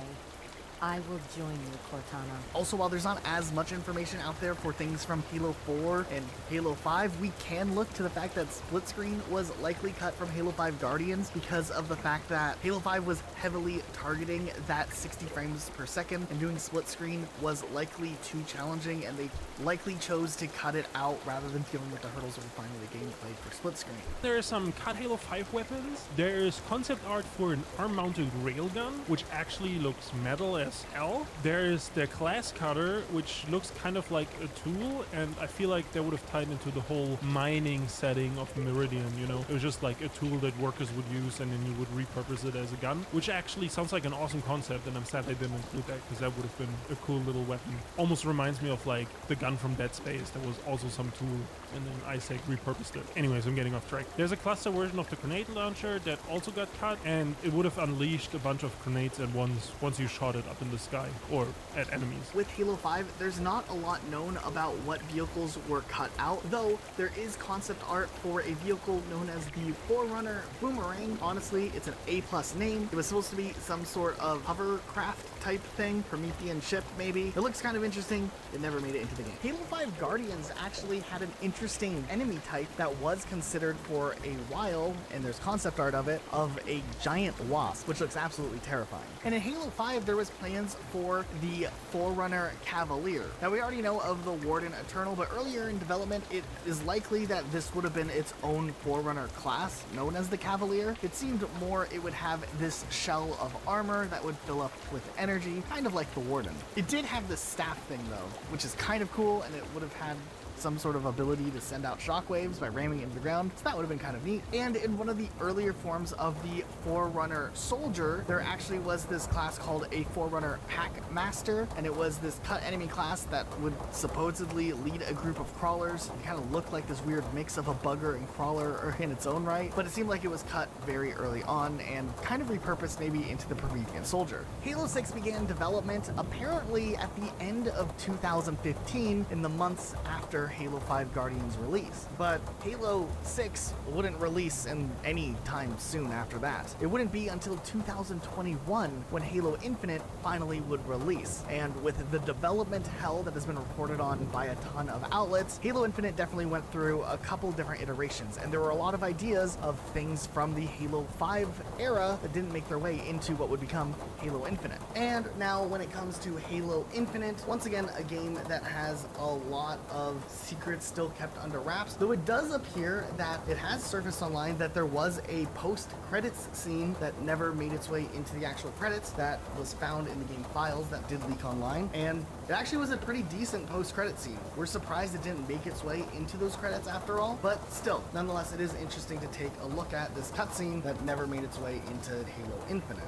I will join you, Cortana. Also, while there's not as much information out there for things from Halo 4 and Halo 5, we can look to the fact that split screen was likely cut from Halo 5 Guardians because of the fact that Halo 5 was heavily targeting that 60 frames per second, and doing split screen was likely too challenging, and they likely chose to cut it out rather than dealing with the hurdles of refining the gameplay for split screen. There are some cut Halo 5 weapons. There's concept art for an arm-mounted railgun, which actually looks metal as hell. There's the class cutter, which looks kind of like a tool, and I feel like that would have tied into the whole mining setting of Meridian, you know? It was just like a tool that workers would use, and then you would repurpose it as a gun, which actually sounds like an awesome concept, and I'm sad they didn't include that, because that would have been a cool little weapon. Almost reminds me of like the gun from Dead Space that was also some tool, and then Isaac repurposed it. Anyways, I'm getting off track. There's a cluster version of the grenade launcher that also got cut, and it would have unleashed a bunch of grenades at once you shot it up in the sky or at enemies. With Halo 5, there's not a lot known about what vehicles were cut out, though there is concept art for a vehicle known as the Forerunner Boomerang. Honestly, it's an A+ name. It was supposed to be some sort of hovercraft type thing, Promethean ship maybe. It looks kind of interesting. It never made it into the game. Halo 5 Guardians actually had an interesting enemy type that was considered for a while, and there's concept art of it, of a giant wasp, which looks absolutely terrifying. And in Halo 5, there was plans for the Forerunner Cavalier. Now, we already know of the Warden Eternal, but earlier in development, it is likely that this would have been its own Forerunner class, known as the Cavalier. It seemed more it would have this shell of armor that would fill up with energy, kind of like the Warden. It did have this staff thing, though, which is kind of cool, and it would have had some sort of ability to send out shockwaves by ramming it into the ground, so that would have been kind of neat. And in one of the earlier forms of the Forerunner Soldier, there actually was this class called a Forerunner Pack Master, and it was this cut enemy class that would supposedly lead a group of crawlers. It kind of looked like this weird mix of a bugger and crawler in its own right, but it seemed like it was cut very early on and kind of repurposed maybe into the Promethean Soldier. Halo 6 began development apparently at the end of 2015, in the months after Halo 5 Guardians release. But Halo 6 wouldn't release in any time soon after that. It wouldn't be until 2021 when Halo Infinite finally would release. And with the development hell that has been reported on by a ton of outlets, Halo Infinite definitely went through a couple different iterations, and there were a lot of ideas of things from the Halo 5 era that didn't make their way into what would become Halo Infinite. And now when it comes to Halo Infinite, once again, a game that has a lot of secrets still kept under wraps, though it does appear that it has surfaced online that there was a post-credits scene that never made its way into the actual credits that was found in the game files that did leak online, and it actually was a pretty decent post-credit scene. We're surprised it didn't make its way into those credits after all, but still, nonetheless, it is interesting to take a look at this cutscene that never made its way into Halo Infinite.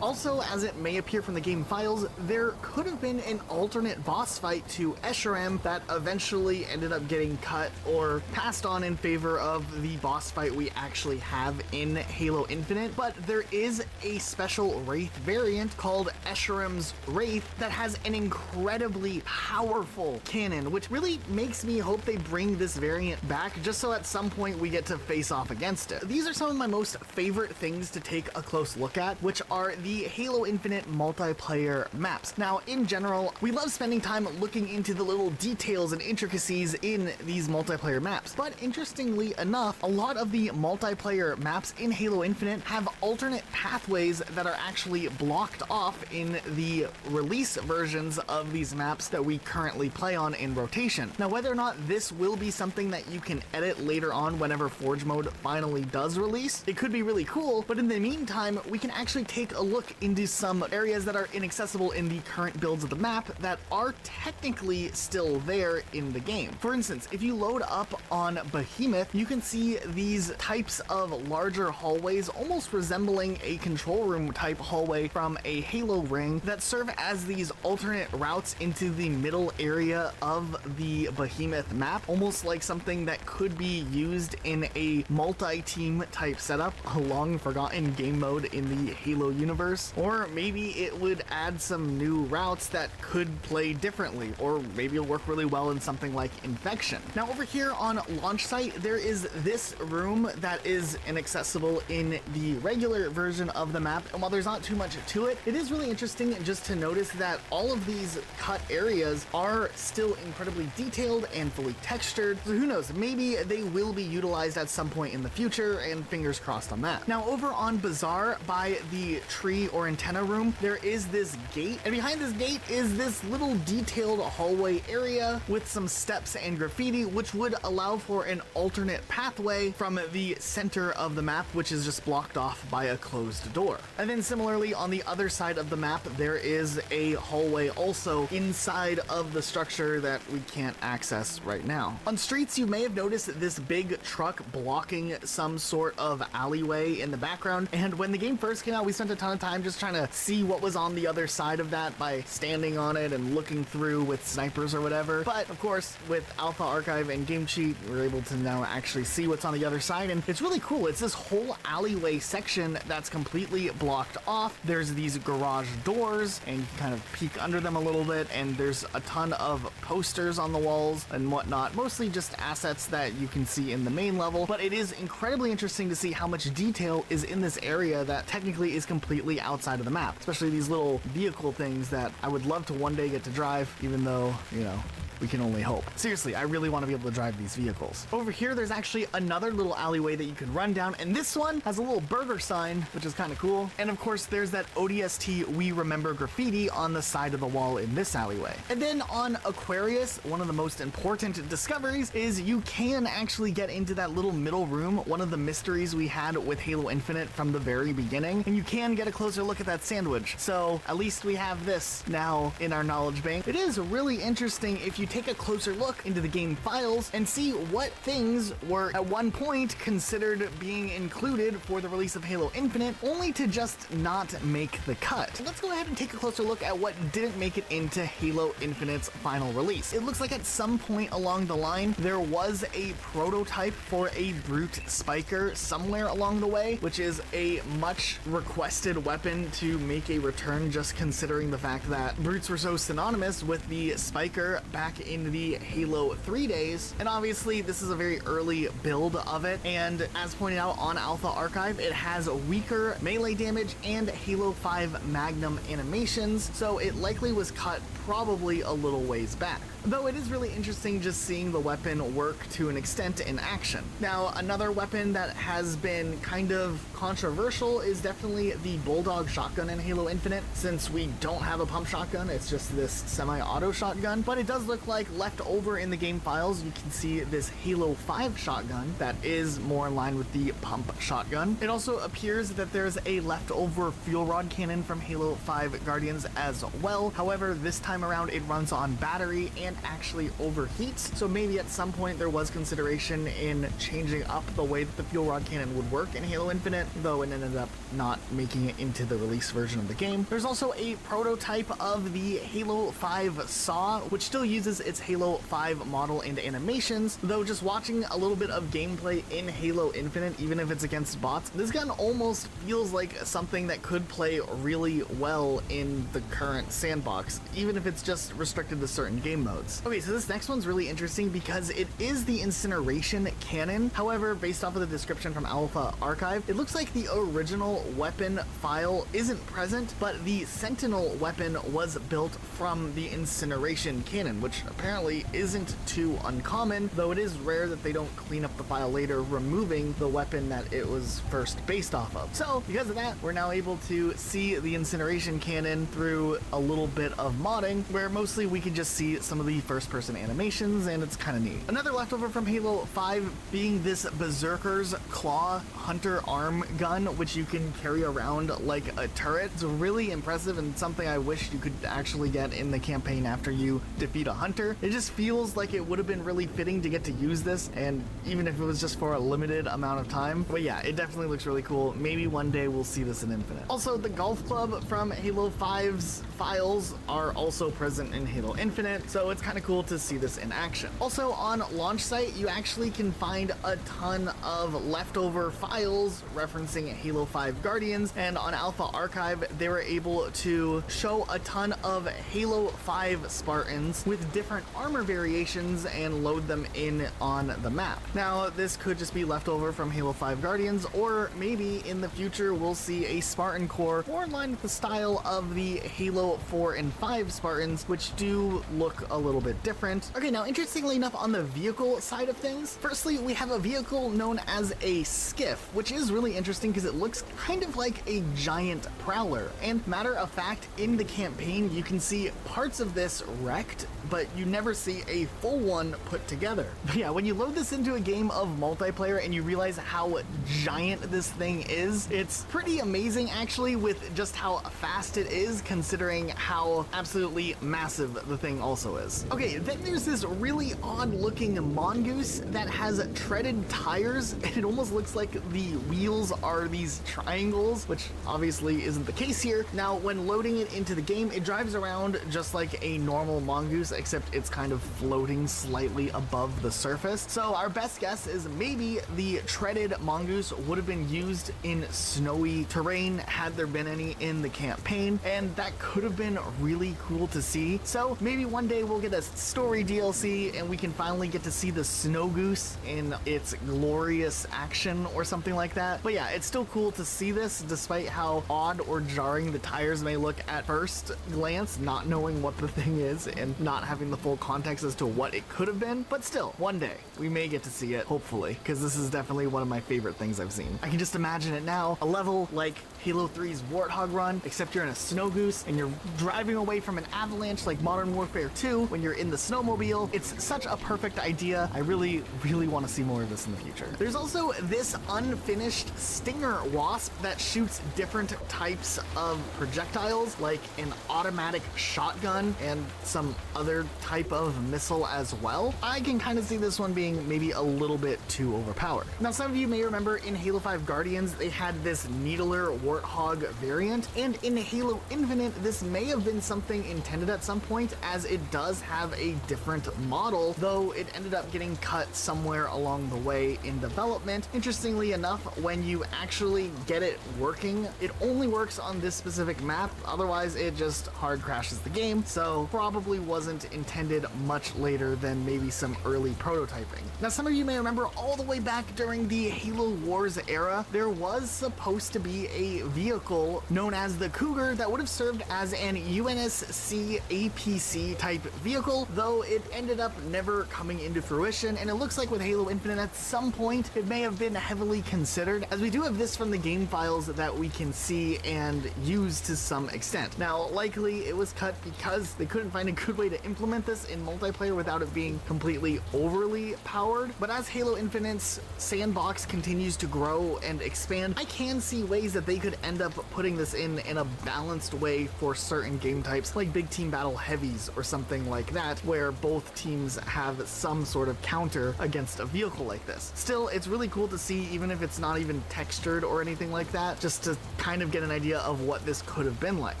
Also, as it may appear from the game files, there could have been an alternate boss fight to Escharum that eventually ended up getting cut or passed on in favor of the boss fight we actually have in Halo Infinite, but there is a special Wraith variant called Escharum's Wraith that has an incredibly powerful cannon, which really makes me hope they bring this variant back just so at some point we get to face off against it. These are some of my most favorite things to take a close look at, which are the Halo Infinite multiplayer maps. Now, in general, we love spending time looking into the little details and intricacies in these multiplayer maps, but interestingly enough, a lot of the multiplayer maps in Halo Infinite have alternate pathways that are actually blocked off in the release versions of these maps that we currently play on in rotation. Now, whether or not this will be something that you can edit later on whenever Forge Mode finally does release, it could be really cool, but in the meantime, we can actually take a look into some areas that are inaccessible in the current builds of the map that are technically still there in the game. For instance, if you load up on Behemoth, you can see these types of larger hallways almost resembling a control room type hallway from a Halo ring that serve as these alternate routes into the middle area of the Behemoth map, almost like something that could be used in a multi-team type setup, a long forgotten game mode in the Halo universe, or maybe it would add some new routes that could play differently, or maybe it'll work really well in something like Infection. Now over here on launch site, there is this room that is inaccessible in the regular version of the map, and while there's not too much to it, it is really interesting just to notice that all of these cut areas are still incredibly detailed and fully textured, so who knows, maybe they will be utilized at some point in the future, and fingers crossed on that. Now over on Bazaar, by the tree or antenna room, there is this gate, and behind this gate is this little detailed hallway area with some steps and graffiti, which would allow for an alternate pathway from the center of the map, which is just blocked off by a closed door. And then similarly on the other side of the map, there is a hallway also inside of the structure that we can't access right now. On streets, you may have noticed this big truck blocking some sort of alleyway in the background, and when the game first came out, we spent a ton of time just trying to see what was on the other side of that by standing on it and looking through with snipers or whatever. But of course, with Alpha Archive and Game Cheat, we're able to now actually see what's on the other side, and it's really cool. It's this whole alleyway section that's completely blocked off. There's these garage doors, and you can kind of peek under them a little bit, and there's a ton of posters on the walls and whatnot, mostly just assets that you can see in the main level, but it is incredibly interesting to see how much detail is in this area that technically is completely outside of the map, especially these little vehicle things that I would love to one day get to drive, even though, you know, we can only hope. Seriously, I really want to be able to drive these vehicles. Over here, there's actually another little alleyway that you can run down, and this one has a little burger sign, which is kind of cool. And of course, there's that ODST We Remember graffiti on the side of the wall in this alleyway. And then on Aquarius, one of the most important discoveries is you can actually get into that little middle room, one of the mysteries we had with Halo Infinite from the very beginning, and you can get a closer look at that sandwich. So at least we have this now in our knowledge bank. It is really interesting if you take a closer look into the game files and see what things were at one point considered being included for the release of Halo Infinite, only to just not make the cut. So let's go ahead and take a closer look at what didn't make it into Halo Infinite's final release. It looks like at some point along the line, there was a prototype for a Brute Spiker somewhere along the way, which is a much requested weapon to make a return, just considering the fact that Brutes were so synonymous with the Spiker back in the Halo 3 days, and obviously this is a very early build of it, and as pointed out on Alpha Archive, it has weaker melee damage and Halo 5 Magnum animations, so it likely was cut probably a little ways back. Though it is really interesting just seeing the weapon work to an extent in action. Now, another weapon that has been kind of controversial is definitely the Bulldog shotgun in Halo Infinite. Since we don't have a pump shotgun, it's just this semi-auto shotgun, but it does look like left over in the game files, you can see this Halo 5 shotgun that is more in line with the pump shotgun. It also appears that there's a leftover fuel rod cannon from Halo 5 Guardians as well. However, this time around it runs on battery and actually overheats, so maybe at some point there was consideration in changing up the way that the fuel rod cannon would work in Halo Infinite, though it ended up not making it into the release version of the game. There's also a prototype of the Halo 5 saw, which still uses its Halo 5 model and animations, though just watching a little bit of gameplay in Halo Infinite, even if it's against bots, this gun almost feels like something that could play really well in the current sandbox, even if it's just restricted to certain game modes. Okay, so this next one's really interesting because it is the incineration cannon. However, based off of the description from Alpha Archive, it looks like the original weapon file isn't present, but the Sentinel weapon was built from the incineration cannon, which apparently isn't too uncommon, though it is rare that they don't clean up the file later, removing the weapon that it was first based off of. So because of that, we're now able to see the incineration cannon through a little bit of modding, where mostly we can just see some of the first person animations, and it's kind of neat. Another leftover from Halo 5 being this Berserker's Claw Hunter arm gun, which you can carry around like a turret. It's really impressive and something I wish you could actually get in the campaign after you defeat a hunter. It just feels like it would have been really fitting to get to use this, and even if it was just for a limited amount of time. But yeah, it definitely looks really cool. Maybe one day we'll see this in Infinite. Also, the golf club from Halo 5's files are also present in Halo Infinite, so it's kind of cool to see this in action. Also, on launch site, you actually can find a ton of leftover files referencing Halo 5 Guardians, and on Alpha Archive, they were able to show a ton of Halo 5 Spartans with different armor variations and load them in on the map. Now, this could just be leftover from Halo 5 Guardians, or maybe in the future we'll see a Spartan Corps more in line with the style of the Halo 4 and 5 Spartans, which do look a little bit different. Okay, now interestingly enough, on the vehicle side of things, firstly, we have a vehicle known as a skiff, which is really interesting because it looks kind of like a giant prowler. And matter of fact, in the campaign, you can see parts of this wrecked, but you never see a full one put together. But yeah, when you load this into a game of multiplayer and you realize how giant this thing is, it's pretty amazing actually, with just how fast it is, considering how absolutely massive the thing also is. Okay, then there's this really odd looking mongoose that has treaded tires, and it almost looks like the wheels are these triangles, which obviously isn't the case here. Now, when loading it into the game, it drives around just like a normal mongoose, except it's kind of floating slightly above the surface. So our best guess is maybe the treaded mongoose would have been used in snowy terrain had there been any in the campaign, and that could have been really cool to see. So maybe one day we'll get a story DLC and we can finally get to see the snow goose in its glorious action or something like that. But yeah, it's still cool to see this despite how odd or jarring the tires may look at first glance, not knowing what the thing is and not having the full context as to what it could have been. But still, one day we may get to see it, hopefully, because this is definitely one of my favorite things I've seen. I can just imagine it now, a level like Halo 3's Warthog Run, except you're in a snow goose and you're driving away from an avalanche like Modern Warfare 2 when you're in the snowmobile. It's such a perfect idea. I really want to see more of this in the future. There's also this unfinished Stinger Wasp that shoots different types of projectiles, like an automatic shotgun and some other type of missile as well. I can kind of see this one being maybe a little bit too overpowered. Now, some of you may remember in Halo 5 Guardians, they had this Needler Warthog variant, and in Halo Infinite, this may have been something intended at some point, as it does have a different model, though it ended up getting cut somewhere along the way in development. Interestingly enough, when you actually get it working, it only works on this specific map, otherwise it just hard crashes the game, so probably wasn't intended much later than maybe some early prototyping. Now, some of you may remember all the way back during the Halo Wars era, there was supposed to be a vehicle known as the Cougar that would have served as an UNSC APC type vehicle, though it ended up never coming into fruition, and it looks like with Halo Infinite at some point it may have been heavily considered, as we do have this from the game files that we can see and use to some extent. Now, likely it was cut because they couldn't find a good way to implement implement this in multiplayer without it being completely overly powered. But as Halo Infinite's sandbox continues to grow and expand, I can see ways that they could end up putting this in a balanced way for certain game types, like big team battle heavies or something like that, where both teams have some sort of counter against a vehicle like this. Still, it's really cool to see, even if it's not even textured or anything like that, just to kind of get an idea of what this could have been like.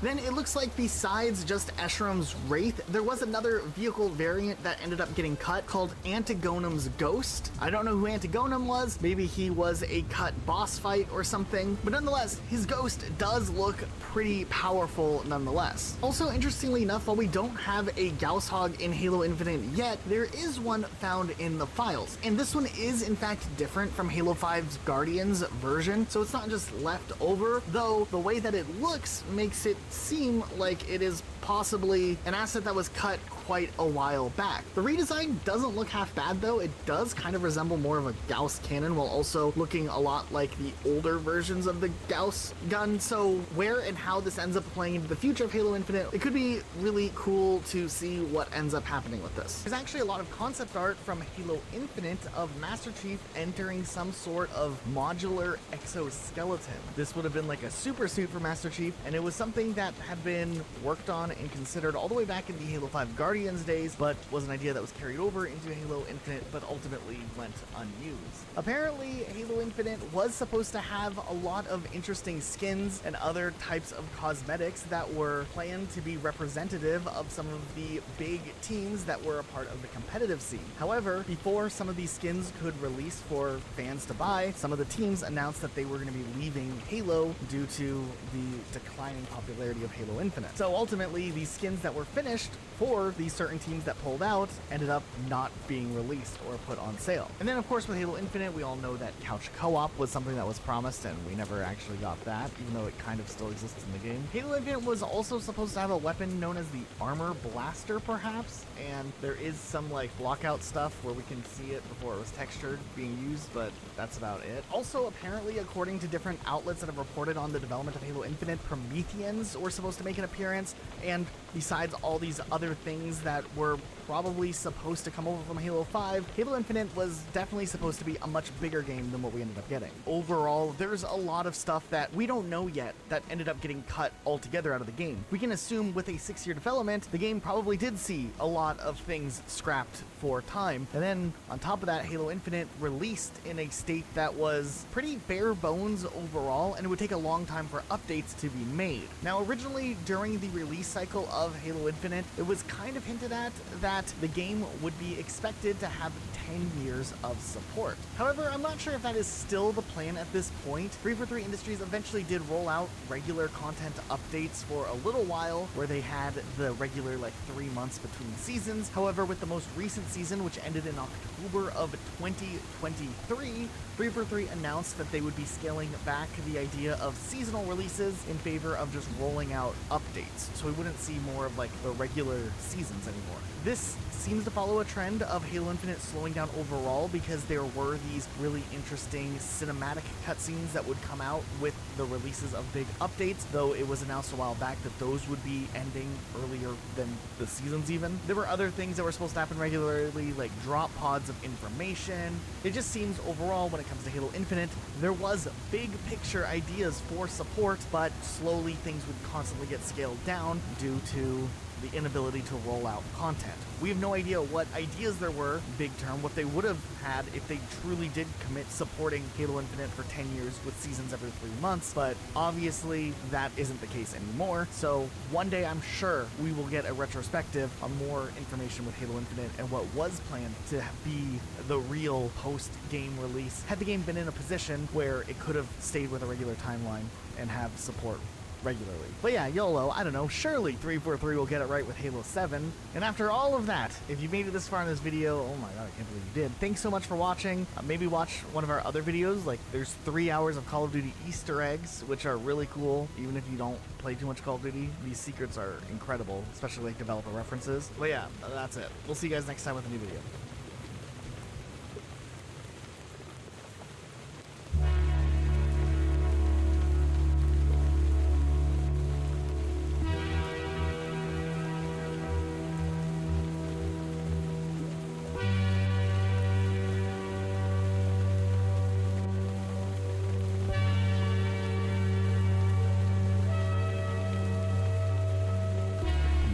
Then it looks like besides just Escherum's Wraith, there was another vehicle variant that ended up getting cut called Antigonum's Ghost. I don't know who Antigonum was. Maybe he was a cut boss fight or something, but nonetheless, his ghost does look pretty powerful nonetheless. Also, interestingly enough, while we don't have a Gauss Hog in Halo Infinite yet, there is one found in the files, and this one is in fact different from Halo 5's Guardians version, so it's not just left over, though the way that it looks makes it seem like it is possibly an asset that was cut quite a while back. The redesign doesn't look half bad though. It does kind of resemble more of a Gauss cannon while also looking a lot like the older versions of the Gauss gun. So where and how this ends up playing into the future of Halo Infinite, it could be really cool to see what ends up happening with this. There's actually a lot of concept art from Halo Infinite of Master Chief entering some sort of modular exoskeleton. This would have been like a super suit for Master Chief, and it was something that had been worked on and considered all the way back in the Halo 5 Guardians days, but was an idea that was carried over into Halo Infinite, but ultimately went unused. Apparently, Halo Infinite was supposed to have a lot of interesting skins and other types of cosmetics that were planned to be representative of some of the big teams that were a part of the competitive scene. However, before some of these skins could release for fans to buy, some of the teams announced that they were going to be leaving Halo due to the declining popularity of Halo Infinite. So ultimately, these skins that were finished for these certain teams that pulled out ended up not being released or put on sale. And then of course with Halo Infinite, we all know that couch co-op was something that was promised, and we never actually got that, even though it kind of still exists in the game. Halo Infinite was also supposed to have a weapon known as the Armor Blaster perhaps, and there is some like blockout stuff where we can see it before it was textured being used, but that's about it. Also, apparently, according to different outlets that have reported on the development of Halo Infinite, Prometheans were supposed to make an appearance, and besides all these other things that were probably supposed to come over from Halo 5, Halo Infinite was definitely supposed to be a much bigger game than what we ended up getting. Overall, there's a lot of stuff that we don't know yet that ended up getting cut altogether out of the game. We can assume with a 6-year development, the game probably did see a lot of things scrapped for time, and then on top of that, Halo Infinite released in a state that was pretty bare bones overall, and it would take a long time for updates to be made. Now, originally during the release cycle of Halo Infinite, it was kind of hinted at that the game would be expected to have 10 years of support. However, I'm not sure if that is still the plan at this point. 343 Industries eventually did roll out regular content updates for a little while, where they had the regular like 3 months between seasons. However, with the most recent season, which ended in October of 2023, 343 announced that they would be scaling back the idea of seasonal releases in favor of just rolling out updates, so we wouldn't see more of like the regular seasons anymore. This seems to follow a trend of Halo Infinite slowing down overall, because there were these really interesting cinematic cutscenes that would come out with the releases of big updates, though it was announced a while back that those would be ending earlier than the seasons even. There were other things that were supposed to happen regularly, like drop pods of information. It just seems overall, when it comes to Halo Infinite, there was big picture ideas for support, but slowly things would constantly get scaled down due to the inability to roll out content. We have no idea what ideas there were, big term, what they would have had if they truly did commit supporting Halo Infinite for 10 years with seasons every 3 months, but obviously that isn't the case anymore. So one day I'm sure we will get a retrospective on more information with Halo Infinite and what was planned to be the real post-game release, had the game been in a position where it could have stayed with a regular timeline and have support regularly. But yeah, YOLO, I don't know, surely 343 will get it right with Halo 7. And after all of that, if you made it this far in this video, oh my god, I can't believe you did. Thanks so much for watching. Maybe watch one of our other videos, like there's 3 hours of Call of Duty Easter eggs, which are really cool, even if you don't play too much Call of Duty. These secrets are incredible, especially like developer references. But yeah, that's it. We'll see you guys next time with a new video.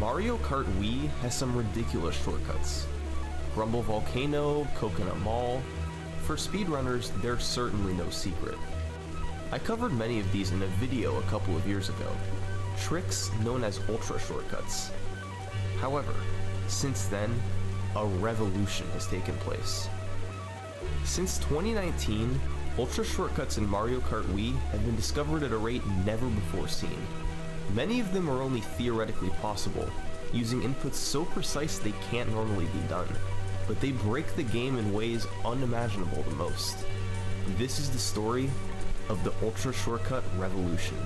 Mario Kart Wii has some ridiculous shortcuts. Grumble Volcano, Coconut Mall. For speedrunners, they're certainly no secret. I covered many of these in a video a couple of years ago. Tricks known as ultra shortcuts. However, since then, a revolution has taken place. Since 2019, ultra shortcuts in Mario Kart Wii have been discovered at a rate never before seen. Many of them are only theoretically possible, using inputs so precise they can't normally be done, but they break the game in ways unimaginable to most. This is the story of the ultra shortcut revolution.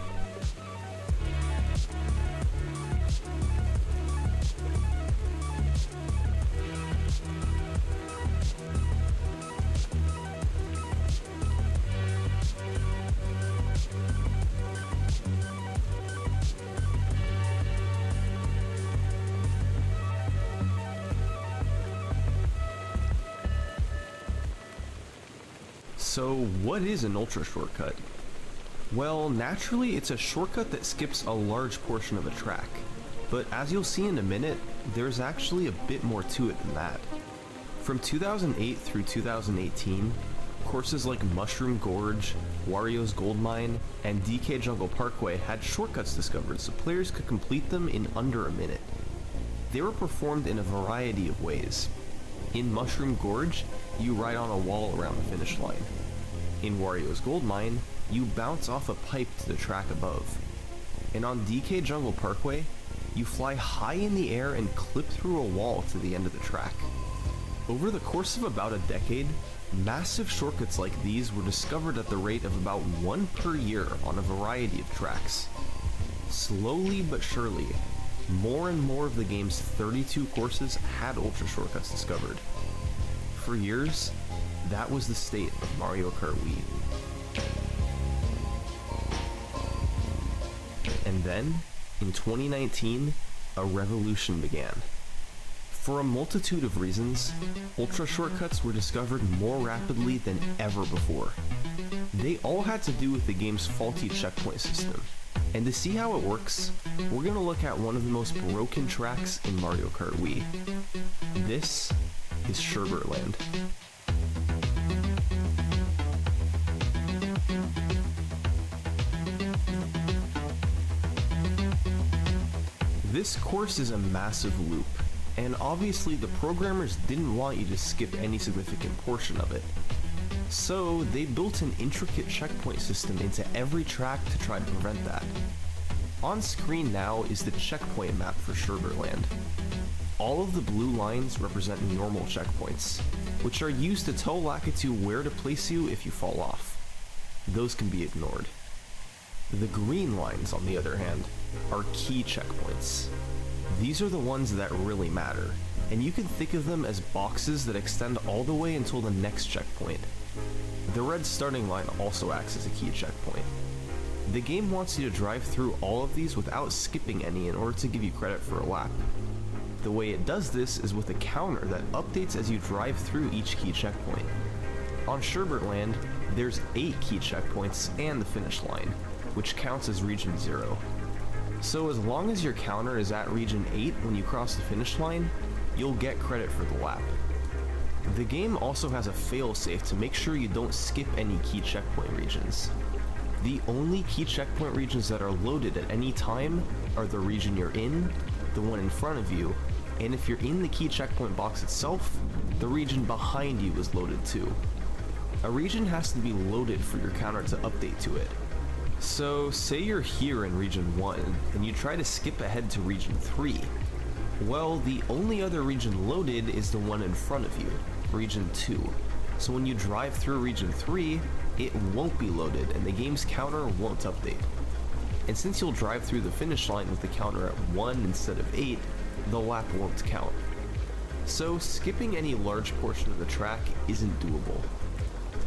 So what is an ultra shortcut? Well, naturally it's a shortcut that skips a large portion of a track, but as you'll see in a minute, there's actually a bit more to it than that. From 2008 through 2018, courses like Mushroom Gorge, Wario's Gold Mine, and DK Jungle Parkway had shortcuts discovered so players could complete them in under a minute. They were performed in a variety of ways. In Mushroom Gorge, you ride on a wall around the finish line. In Wario's Gold Mine, you bounce off a pipe to the track above. And on DK Jungle Parkway, you fly high in the air and clip through a wall to the end of the track. Over the course of about a decade, massive shortcuts like these were discovered at the rate of about one per year on a variety of tracks. Slowly but surely, more and more of the game's 32 courses had ultra shortcuts discovered. For years, that was the state of Mario Kart Wii. And then, in 2019, a revolution began. For a multitude of reasons, ultra shortcuts were discovered more rapidly than ever before. They all had to do with the game's faulty checkpoint system. And to see how it works, we're going to look at one of the most broken tracks in Mario Kart Wii. This is Sherbert-Land. This course is a massive loop, and obviously the programmers didn't want you to skip any significant portion of it. So they built an intricate checkpoint system into every track to try to prevent that. On screen now is the checkpoint map for Sherbert-Land. All of the blue lines represent normal checkpoints, which are used to tell Lakitu where to place you if you fall off. Those can be ignored. The green lines, on the other hand, are key checkpoints. These are the ones that really matter, and you can think of them as boxes that extend all the way until the next checkpoint. The red starting line also acts as a key checkpoint. The game wants you to drive through all of these without skipping any in order to give you credit for a lap. The way it does this is with a counter that updates as you drive through each key checkpoint. On Sherbert-Land, there's 8 key checkpoints and the finish line, which counts as Region 0. So as long as your counter is at Region 8 when you cross the finish line, you'll get credit for the lap. The game also has a failsafe to make sure you don't skip any key checkpoint regions. The only key checkpoint regions that are loaded at any time are the region you're in, the one in front of you, and if you're in the key checkpoint box itself, the region behind you is loaded too. A region has to be loaded for your counter to update to it. So say you're here in Region 1, and you try to skip ahead to Region 3. Well, the only other region loaded is the one in front of you, Region 2. So when you drive through Region 3, it won't be loaded and the game's counter won't update. And since you'll drive through the finish line with the counter at 1 instead of 8, the lap won't count. So skipping any large portion of the track isn't doable.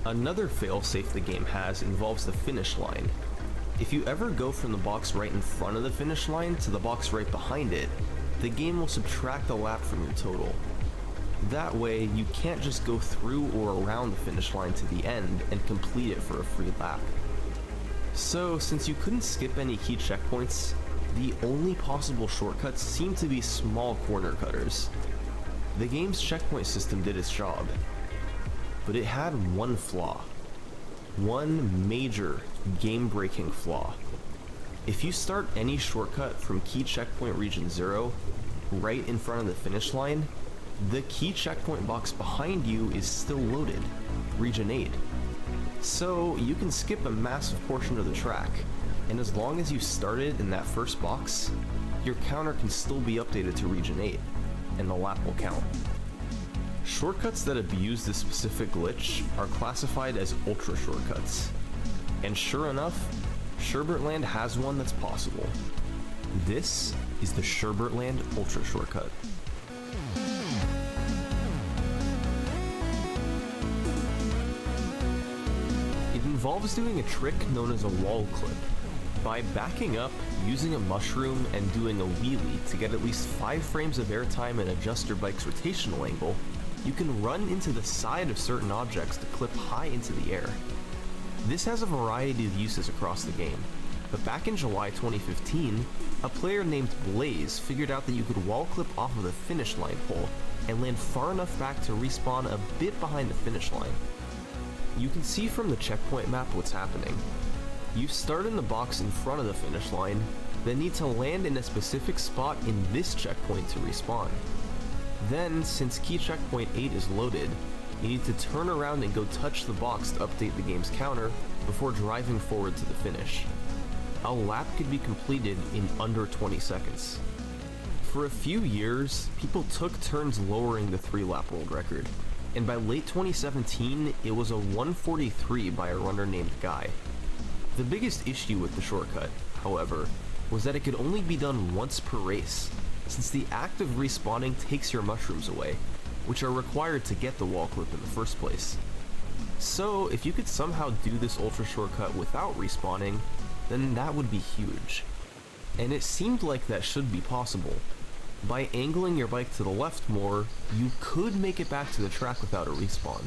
Another failsafe the game has involves the finish line. If you ever go from the box right in front of the finish line to the box right behind it, the game will subtract a lap from your total. That way, you can't just go through or around the finish line to the end and complete it for a free lap. So, since you couldn't skip any key checkpoints, the only possible shortcuts seem to be small corner cutters. The game's checkpoint system did its job, but it had one flaw. One major, game-breaking flaw. If you start any shortcut from key checkpoint region 0, right in front of the finish line, the key checkpoint box behind you is still loaded, region 8. So you can skip a massive portion of the track, and as long as you started in that first box, your counter can still be updated to region 8, and the lap will count. Shortcuts that abuse this specific glitch are classified as ultra shortcuts. And sure enough, Sherbertland has one that's possible. This is the Sherbertland Ultra Shortcut. It involves doing a trick known as a wall clip. By backing up, using a mushroom, and doing a wheelie to get at least 5 frames of airtime and adjust your bike's rotational angle, you can run into the side of certain objects to clip high into the air. This has a variety of uses across the game, but back in July 2015, a player named Blaze figured out that you could wall clip off of the finish line pole and land far enough back to respawn a bit behind the finish line. You can see from the checkpoint map what's happening. You start in the box in front of the finish line, then need to land in a specific spot in this checkpoint to respawn. Then, since key checkpoint 8 is loaded, you need to turn around and go touch the box to update the game's counter before driving forward to the finish. A lap could be completed in under 20 seconds. For a few years, people took turns lowering the 3-lap world record, and by late 2017, it was a 1:43 by a runner named Guy. The biggest issue with the shortcut, however, was that it could only be done once per race, since the act of respawning takes your mushrooms away, which are required to get the wall clip in the first place. So, if you could somehow do this ultra shortcut without respawning, then that would be huge. And it seemed like that should be possible. By angling your bike to the left more, you could make it back to the track without a respawn.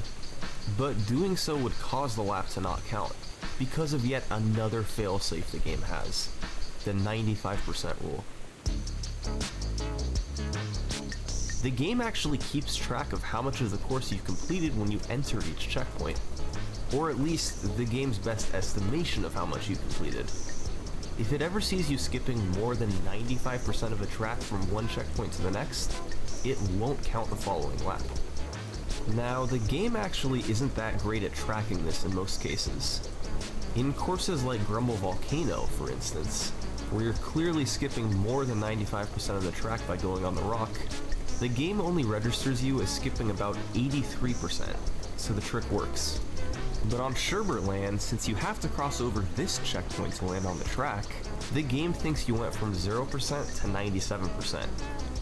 But doing so would cause the lap to not count, because of yet another failsafe the game has, the 95% rule. The game actually keeps track of how much of the course you've completed when you enter each checkpoint, or at least the game's best estimation of how much you've completed. If it ever sees you skipping more than 95% of the track from one checkpoint to the next, it won't count the following lap. Now, the game actually isn't that great at tracking this in most cases. In courses like Grumble Volcano, for instance, where you're clearly skipping more than 95% of the track by going on the rock, the game only registers you as skipping about 83%, so the trick works. But on Sherbertland, since you have to cross over this checkpoint to land on the track, the game thinks you went from 0% to 97%,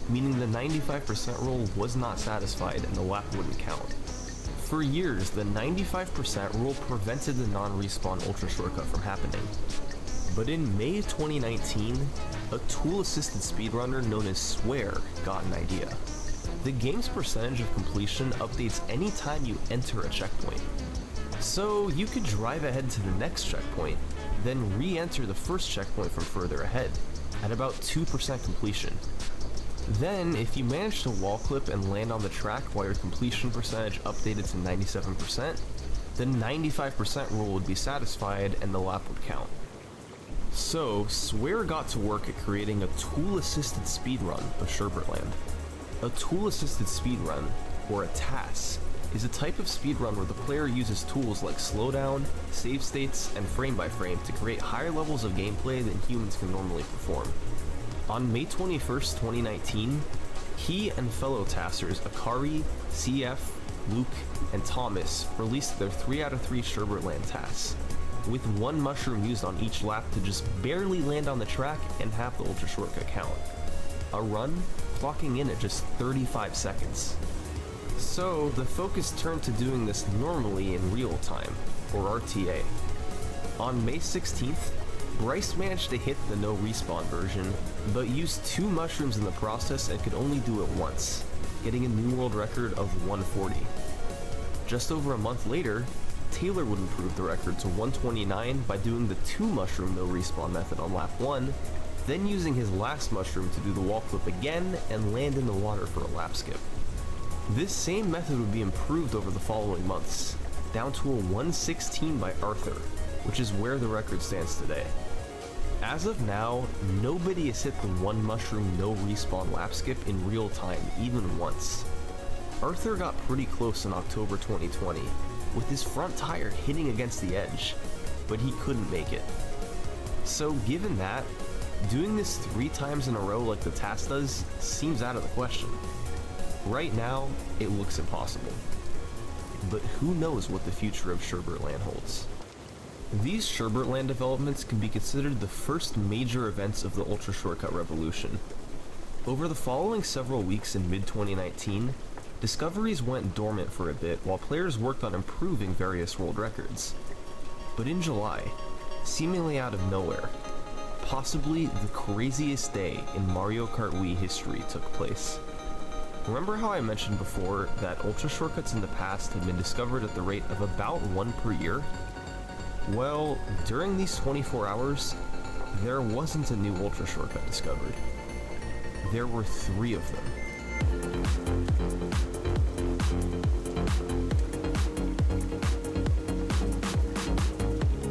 meaning the 95% rule was not satisfied and the lap wouldn't count. For years, the 95% rule prevented the non-respawn ultra shortcut from happening. But in May 2019, a tool-assisted speedrunner known as Swear got an idea. The game's percentage of completion updates anytime you enter a checkpoint. So you could drive ahead to the next checkpoint, then re-enter the first checkpoint from further ahead, at about 2% completion. Then, if you manage to wall clip and land on the track while your completion percentage updated to 97%, the 95% rule would be satisfied and the lap would count. So, Swear got to work at creating a tool-assisted speedrun of Sherbertland. A tool-assisted speedrun, or a TAS, is a type of speedrun where the player uses tools like slowdown, save states, and frame-by-frame to create higher levels of gameplay than humans can normally perform. On May 21st, 2019, he and fellow tassers Akari, CF, Luke, and Thomas released their 3 out of 3 Sherbertland TAS, with 1 mushroom used on each lap to just barely land on the track and have the ultra shortcut count. A run clocking in at just 35 seconds. So the focus turned to doing this normally in real time, or RTA. On May 16th, Bryce managed to hit the no respawn version, but used 2 mushrooms in the process and could only do it once, getting a new world record of 140. Just over a month later, Taylor would improve the record to 129 by doing the 2 mushroom no respawn method on lap 1, then using his last mushroom to do the wall clip again and land in the water for a lap skip. This same method would be improved over the following months, down to a 1:16 by Arthur, which is where the record stands today. As of now, nobody has hit the one mushroom no respawn lap skip in real time even once. Arthur got pretty close in October 2020, with his front tire hitting against the edge, but he couldn't make it. So given that, doing this 3 times in a row like the task does seems out of the question. Right now, it looks impossible. But who knows what the future of Sherbertland holds. These Sherbertland developments can be considered the first major events of the Ultra Shortcut revolution. Over the following several weeks in mid-2019, discoveries went dormant for a bit while players worked on improving various world records. But in July, seemingly out of nowhere, possibly the craziest day in Mario Kart Wii history took place. Remember how I mentioned before that Ultra Shortcuts in the past had been discovered at the rate of about 1 per year? Well, during these 24 hours, there wasn't a new Ultra Shortcut discovered. There were 3 of them.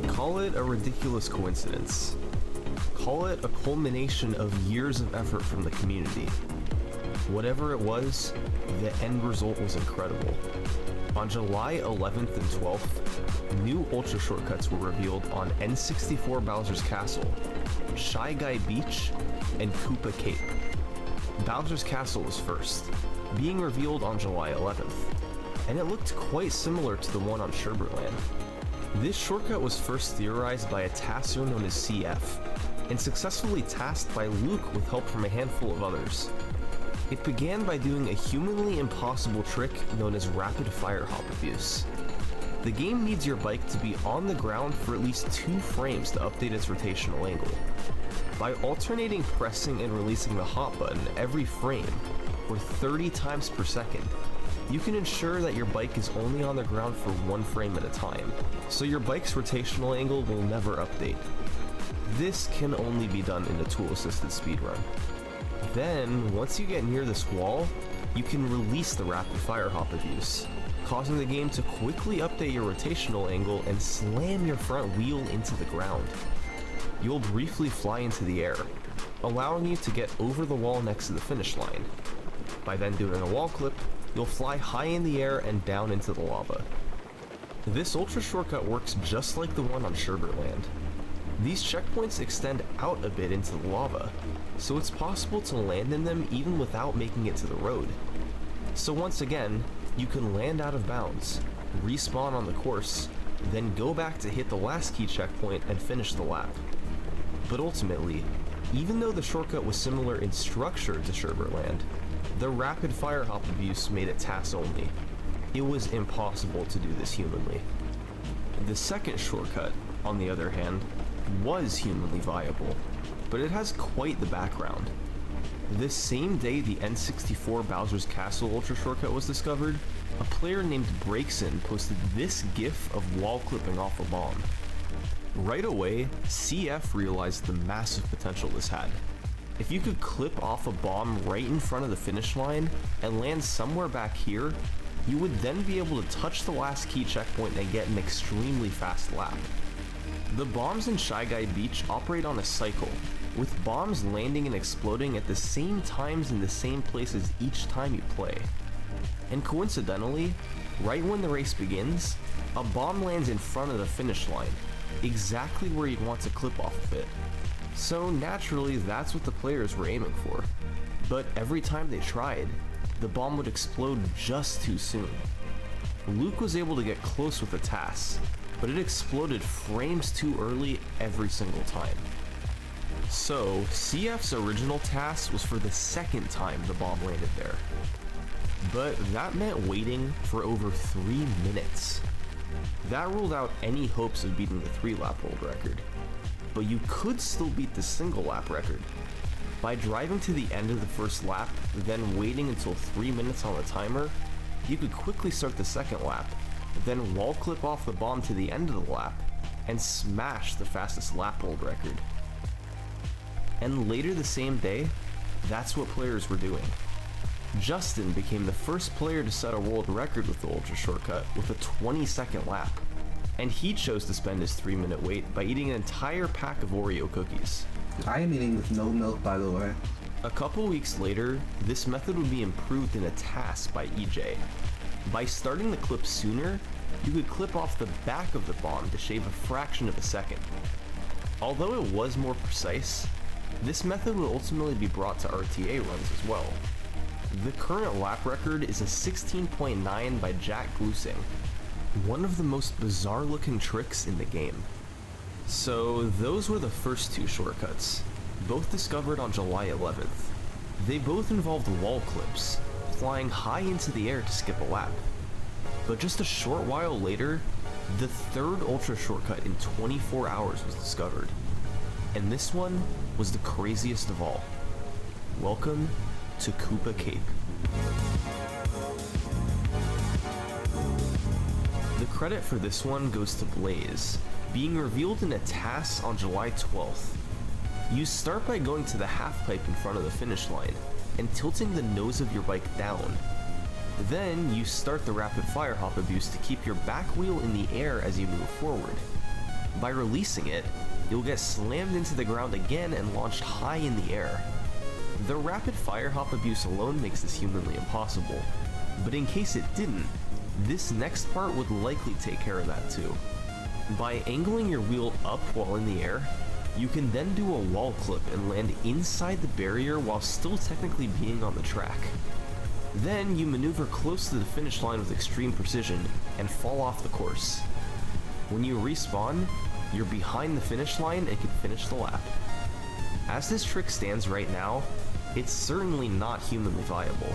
Call it a ridiculous coincidence. Call it a culmination of years of effort from the community. Whatever it was, the end result was incredible. On July 11th and 12th, new Ultra Shortcuts were revealed on N64 Bowser's Castle, Shy Guy Beach, and Koopa Cape. Bowser's Castle was first, being revealed on July 11th, and it looked quite similar to the one on Sherbertland. This shortcut was first theorized by a tasser known as CF, and successfully tasked by Luke with help from a handful of others. It began by doing a humanly impossible trick known as rapid fire hop abuse. The game needs your bike to be on the ground for at least 2 frames to update its rotational angle. By alternating pressing and releasing the hop button every frame, or 30 times per second, you can ensure that your bike is only on the ground for 1 frame at a time, so your bike's rotational angle will never update. This can only be done in a tool-assisted speedrun. Then, once you get near this wall, you can release the rapid fire hop abuse, causing the game to quickly update your rotational angle and slam your front wheel into the ground. You'll briefly fly into the air, allowing you to get over the wall next to the finish line. By then doing a wall clip, you'll fly high in the air and down into the lava. This Ultra Shortcut works just like the one on Sherbertland. These checkpoints extend out a bit into the lava, so it's possible to land in them even without making it to the road. So once again, you can land out of bounds, respawn on the course, then go back to hit the last key checkpoint and finish the lap. But ultimately, even though the shortcut was similar in structure to Sherbertland, the rapid fire hop abuse made it TAS only. It was impossible to do this humanly. The second shortcut, on the other hand, was humanly viable, but it has quite the background. This same day the N64 Bowser's Castle Ultra Shortcut was discovered, a player named Breakson posted this gif of wall clipping off a bomb. Right away, CF realized the massive potential this had. If you could clip off a bomb right in front of the finish line and land somewhere back here, you would then be able to touch the last key checkpoint and get an extremely fast lap. The bombs in Shy Guy Beach operate on a cycle, with bombs landing and exploding at the same times in the same places each time you play. And coincidentally, right when the race begins, a bomb lands in front of the finish line, exactly where you'd want to clip off of it. So naturally, that's what the players were aiming for. But every time they tried, the bomb would explode just too soon. Luke was able to get close with the TAS, but it exploded frames too early every single time. So, CF's original TAS was for the second time the bomb landed there. But that meant waiting for over 3 minutes. That ruled out any hopes of beating the 3-lap world record. But you could still beat the single-lap record. By driving to the end of the first lap, then waiting until 3 minutes on the timer, you could quickly start the second lap, then wall clip off the bomb to the end of the lap, and smash the fastest lap world record. And later the same day, that's what players were doing. Justin became the first player to set a world record with the Ultra Shortcut with a 20-second lap, and he chose to spend his 3-minute wait by eating an entire pack of Oreo cookies. I am eating with no milk, by the way. A couple weeks later, this method would be improved in a task by EJ. By starting the clip sooner, you could clip off the back of the bomb to shave a fraction of a second. Although it was more precise, this method would ultimately be brought to RTA runs as well. The current lap record is a 16.9 by Jack Glusing, one of the most bizarre looking tricks in the game. So those were the first two shortcuts, both discovered on July 11th. They both involved wall clips, flying high into the air to skip a lap. But just a short while later, the third Ultra Shortcut in 24 hours was discovered. And this one was the craziest of all. Welcome to Koopa Cape. The credit for this one goes to Blaze, being revealed in a task on July 12th. You start by going to the half pipe in front of the finish line and tilting the nose of your bike down. Then you start the rapid fire hop abuse to keep your back wheel in the air as you move forward. By releasing it, you'll get slammed into the ground again and launched high in the air. The rapid fire hop abuse alone makes this humanly impossible, but in case it didn't, this next part would likely take care of that too. By angling your wheel up while in the air, you can then do a wall clip and land inside the barrier while still technically being on the track. Then you maneuver close to the finish line with extreme precision and fall off the course. When you respawn, you're behind the finish line and can finish the lap. As this trick stands right now, it's certainly not humanly viable.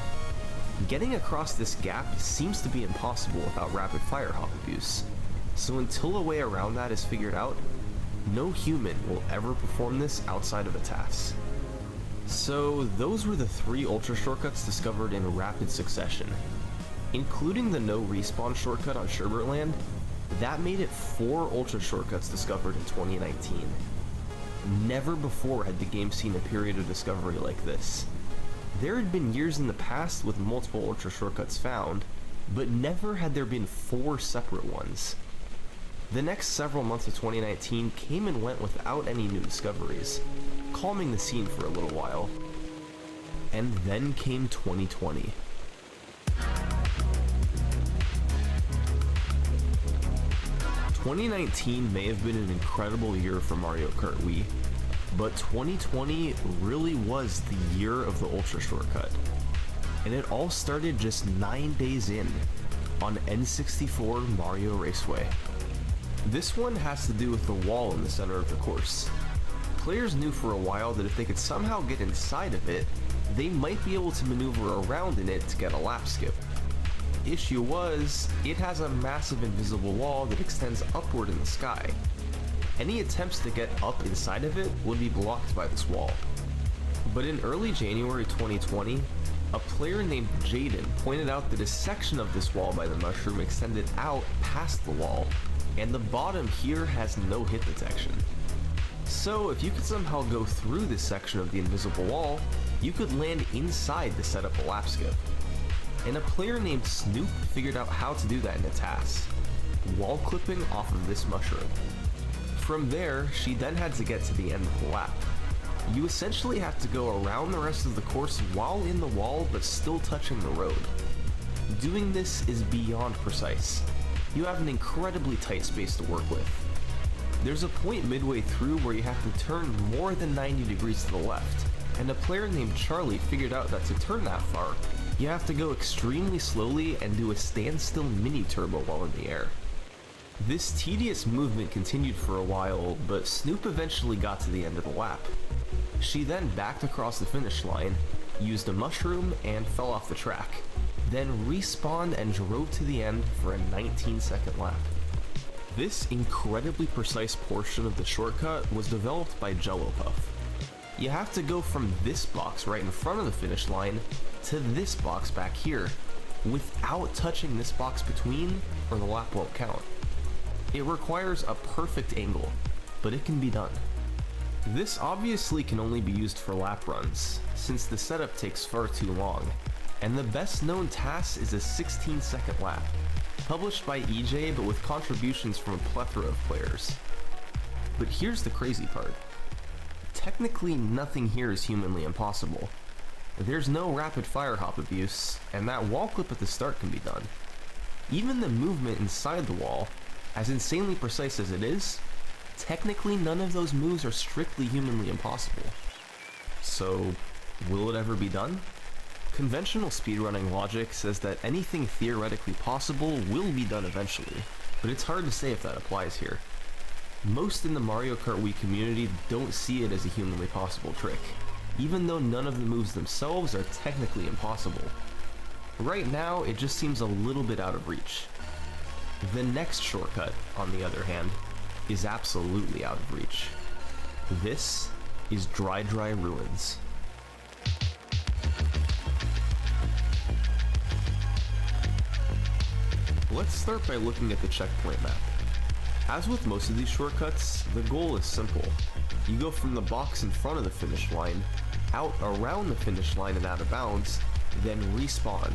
Getting across this gap seems to be impossible without rapid fire hop abuse, so until a way around that is figured out, no human will ever perform this outside of a task. So those were the 3 Ultra Shortcuts discovered in rapid succession. Including the no respawn shortcut on Sherbertland, that made it 4 Ultra Shortcuts discovered in 2019. Never before had the game seen a period of discovery like this. There had been years in the past with multiple Ultra Shortcuts found, but never had there been 4 separate ones. The next several months of 2019 came and went without any new discoveries, calming the scene for a little while. And then came 2020. "2019 may have been an incredible year for Mario Kart Wii, but 2020 really was the year of the Ultra Shortcut. And it all started just 9 days in, on N64 Mario Raceway. This one has to do with the wall in the center of the course. Players knew for a while that if they could somehow get inside of it, they might be able to maneuver around in it to get a lap skip. Issue was, it has a massive invisible wall that extends upward in the sky. Any attempts to get up inside of it would be blocked by this wall. But in early January 2020, a player named Jaden pointed out that a section of this wall by the mushroom extended out past the wall, and the bottom here has no hit detection. So if you could somehow go through this section of the invisible wall, you could land inside to set up a lap skip. And a player named Snoop figured out how to do that in a task, wall clipping off of this mushroom. From there, she then had to get to the end of the lap. You essentially have to go around the rest of the course while in the wall but still touching the road. Doing this is beyond precise. You have an incredibly tight space to work with. There's a point midway through where you have to turn more than 90 degrees to the left, and a player named Charlie figured out that to turn that far, you have to go extremely slowly and do a standstill mini turbo while in the air. This tedious movement continued for a while, but Snoop eventually got to the end of the lap. She then backed across the finish line, used a mushroom, and fell off the track, then respawned and drove to the end for a 19-second lap. This incredibly precise portion of the shortcut was developed by Jello Puff. You have to go from this box right in front of the finish line to this box back here, without touching this box between, or the lap won't count. It requires a perfect angle, but it can be done. This obviously can only be used for lap runs, since the setup takes far too long, and the best known task is a 16-second lap, published by EJ but with contributions from a plethora of players. But here's the crazy part. Technically nothing here is humanly impossible. There's no rapid fire hop abuse, and that wall clip at the start can be done. Even the movement inside the wall, as insanely precise as it is, technically none of those moves are strictly humanly impossible. So, will it ever be done? Conventional speedrunning logic says that anything theoretically possible will be done eventually, but it's hard to say if that applies here. Most in the Mario Kart Wii community don't see it as a humanly possible trick, even though none of the moves themselves are technically impossible. Right now, it just seems a little bit out of reach. The next shortcut, on the other hand, is absolutely out of reach. This is Dry Ruins. Let's start by looking at the checkpoint map. As with most of these shortcuts, the goal is simple. You go from the box in front of the finish line, out around the finish line and out of bounds, then respawn,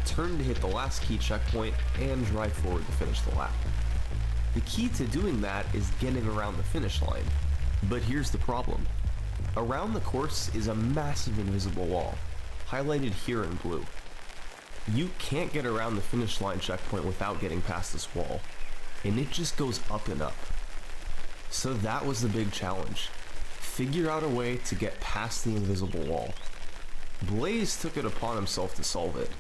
turn to hit the last key checkpoint, and drive forward to finish the lap. The key to doing that is getting around the finish line. But here's the problem. Around the course is a massive invisible wall, highlighted here in blue. You can't get around the finish line checkpoint without getting past this wall, and it just goes up and up. So that was the big challenge. Figure out a way to get past the invisible wall. Blaze took it upon himself to solve it.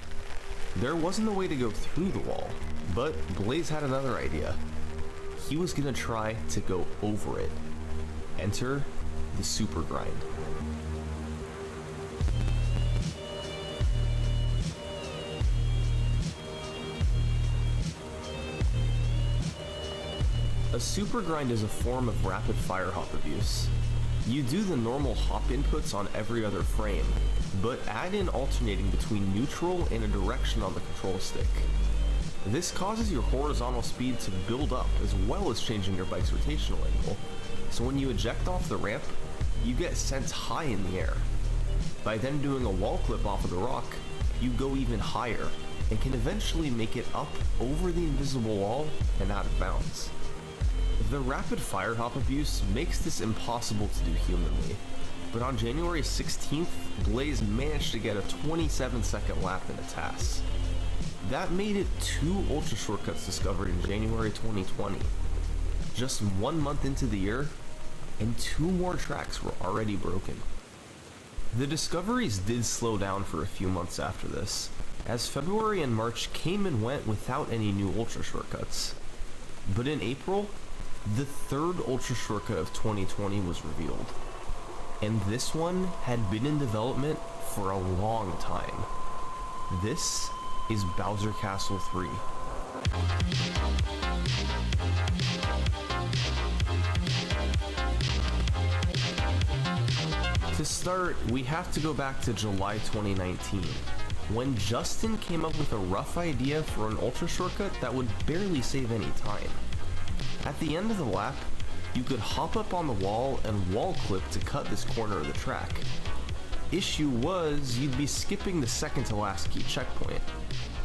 There wasn't a way to go through the wall, but Blaze had another idea. He was gonna try to go over it. Enter the super grind. A super grind is a form of rapid fire hop abuse. You do the normal hop inputs on every other frame, but add in alternating between neutral and a direction on the control stick. This causes your horizontal speed to build up as well as changing your bike's rotational angle, so when you eject off the ramp, you get sent high in the air. By then doing a wall clip off of the rock, you go even higher and can eventually make it up over the invisible wall and out of bounds. The rapid fire hop abuse makes this impossible to do humanly, but on January 16th, Blaze managed to get a 27-second lap in a task. That made it 2 ultra shortcuts discovered in January 2020. Just 1 month into the year, and 2 more tracks were already broken. The discoveries did slow down for a few months after this, as February and March came and went without any new ultra shortcuts. But in April, the 3rd ultra shortcut of 2020 was revealed. And this one had been in development for a long time. This is Bowser Castle 3. To start, we have to go back to July 2019, when Justin came up with a rough idea for an ultra shortcut that would barely save any time. At the end of the lap, you could hop up on the wall and wall clip to cut this corner of the track. Issue was, you'd be skipping the second to last key checkpoint.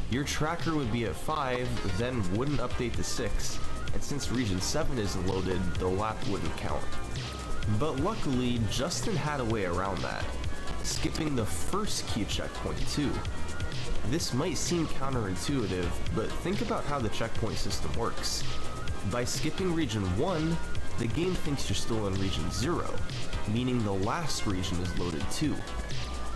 Your tracker would be at 5, then wouldn't update to 6, and since region 7 isn't loaded, the lap wouldn't count. But luckily, Justin had a way around that, skipping the first key checkpoint too. This might seem counterintuitive, but think about how the checkpoint system works. By skipping region 1, the game thinks you're still in region 0, meaning the last region is loaded too.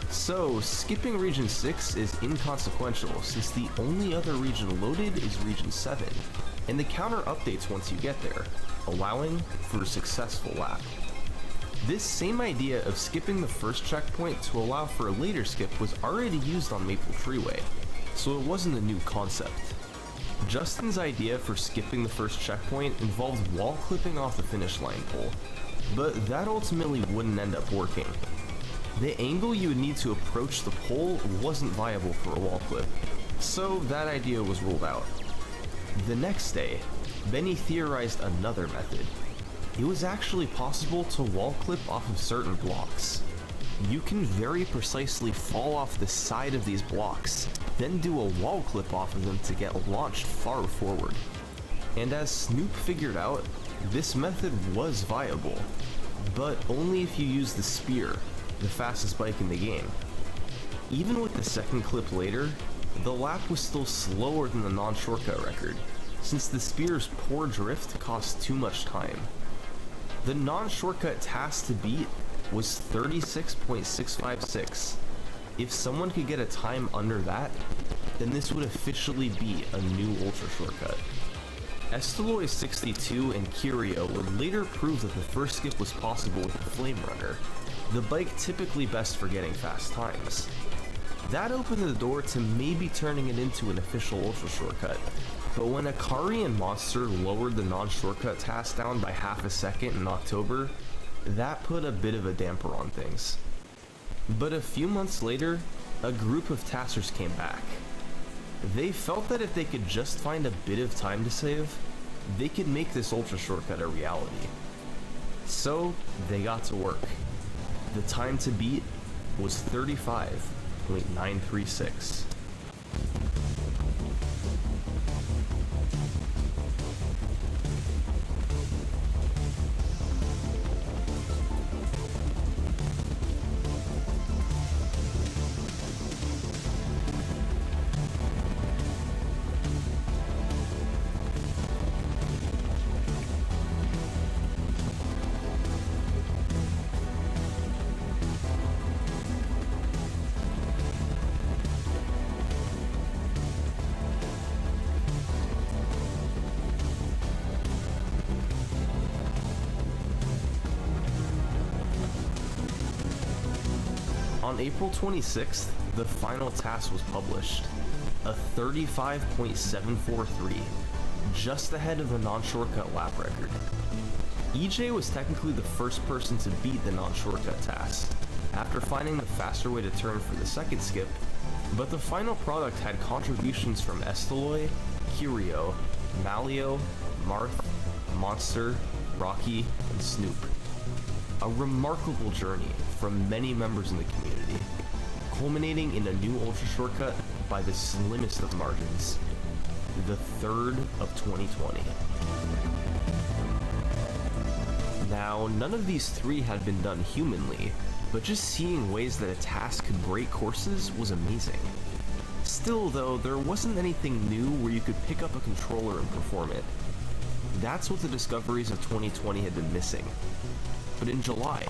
So, skipping region 6 is inconsequential since the only other region loaded is region 7, and the counter updates once you get there, allowing for a successful lap. This same idea of skipping the first checkpoint to allow for a later skip was already used on Maple Treeway, so it wasn't a new concept. Justin's idea for skipping the first checkpoint involved wall clipping off the finish line pole, but that ultimately wouldn't end up working. The angle you would need to approach the pole wasn't viable for a wall clip, so that idea was ruled out. The next day, Benny theorized another method. it was actually possible to wall clip off of certain blocks. You can very precisely fall off the side of these blocks, then do a wall clip off of them to get launched far forward. And as Snoop figured out, this method was viable, but only if you use the Spear, the fastest bike in the game. Even with the second clip later, the lap was still slower than the non-shortcut record, since the Spear's poor drift cost too much time. The non-shortcut task to beat was 36.656. If someone could get a time under that, then this would officially be a new ultra shortcut. Estoloy 62 and Curio would later prove that the first skip was possible with the Flame Runner, the bike typically best for getting fast times. That opened the door to maybe turning it into an official ultra shortcut, but when Akari and Monster lowered the non-shortcut task down by half a second in October, that put a bit of a damper on things. But a few months later, a group of taskers came back. They felt that if they could just find a bit of time to save, they could make this ultra shortcut a reality. So they got to work. The time to beat was 35.936. On April 26th, the final task was published, a 35.743, just ahead of the non-shortcut lap record. EJ was technically the first person to beat the non-shortcut task, after finding the faster way to turn for the second skip, but the final product had contributions from Estoloy, Curio, Malio, Marth, Monster, Rocky, and Snoop. A remarkable journey from many members in the community, culminating in a new ultra shortcut by the slimmest of margins, the third of 2020. Now, none of these three had been done humanly, but just seeing ways that a task could break courses was amazing. Still though, there wasn't anything new where you could pick up a controller and perform it. That's what the discoveries of 2020 had been missing. But in July,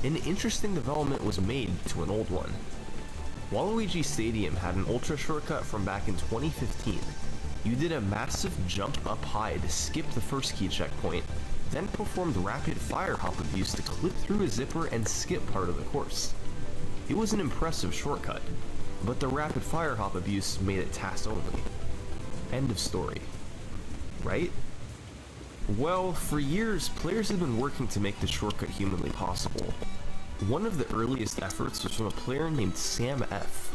an interesting development was made to an old one. Waluigi Stadium had an ultra shortcut from back in 2015. You did a massive jump up high to skip the first key checkpoint, then performed rapid fire hop abuse to clip through a zipper and skip part of the course. It was an impressive shortcut, but the rapid fire hop abuse made it task only. End of story. Right? Well, for years, players have been working to make the shortcut humanly possible. One of the earliest efforts was from a player named Sam F.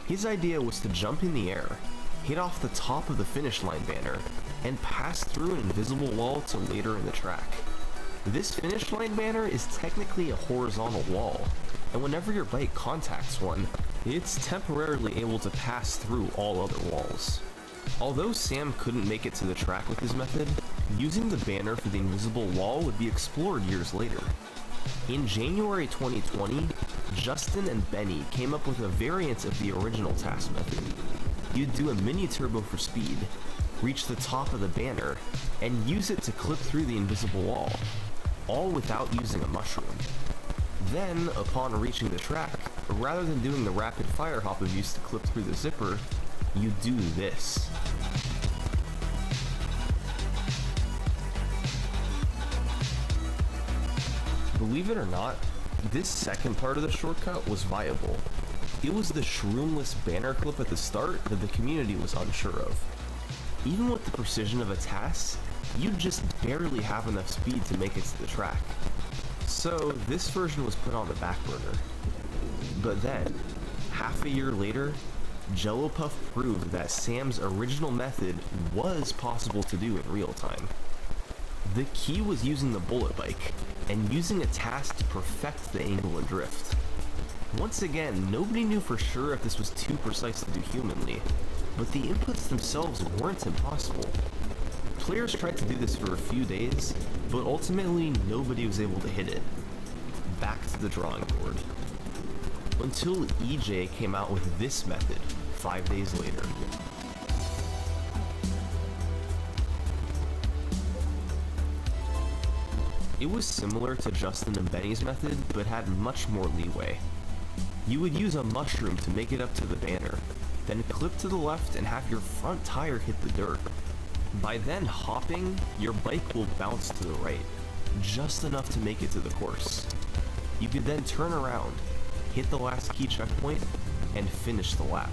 His idea was to jump in the air, hit off the top of the finish line banner, and pass through an invisible wall to later in the track. This finish line banner is technically a horizontal wall, and whenever your bike contacts one, it's temporarily able to pass through all other walls. Although Sam couldn't make it to the track with his method, using the banner for the invisible wall would be explored years later. In January 2020, Justin and Benny came up with a variant of the original task method. You'd do a mini turbo for speed, reach the top of the banner, and use it to clip through the invisible wall, all without using a mushroom. Then, upon reaching the track, rather than doing the rapid fire hop abuse to clip through the zipper, you do this. Believe it or not, this second part of the shortcut was viable. It was the shroomless banner clip at the start that the community was unsure of. Even with the precision of a task, you'd just barely have enough speed to make it to the track. So this version was put on the back burner. But then, half a year later, Jello Puff proved that Sam's original method was possible to do in real time. The key was using the bullet bike, and using a task to perfect the angle and drift. Once again, nobody knew for sure if this was too precise to do humanly, but the inputs themselves weren't impossible. Players tried to do this for a few days, but ultimately nobody was able to hit it. Back to the drawing board. Until EJ came out with this method 5 days later. It was similar to Justin and Benny's method, but had much more leeway. You would use a mushroom to make it up to the banner, then clip to the left and have your front tire hit the dirt. By then hopping, your bike will bounce to the right, just enough to make it to the course. You could then turn around, hit the last key checkpoint, and finish the lap.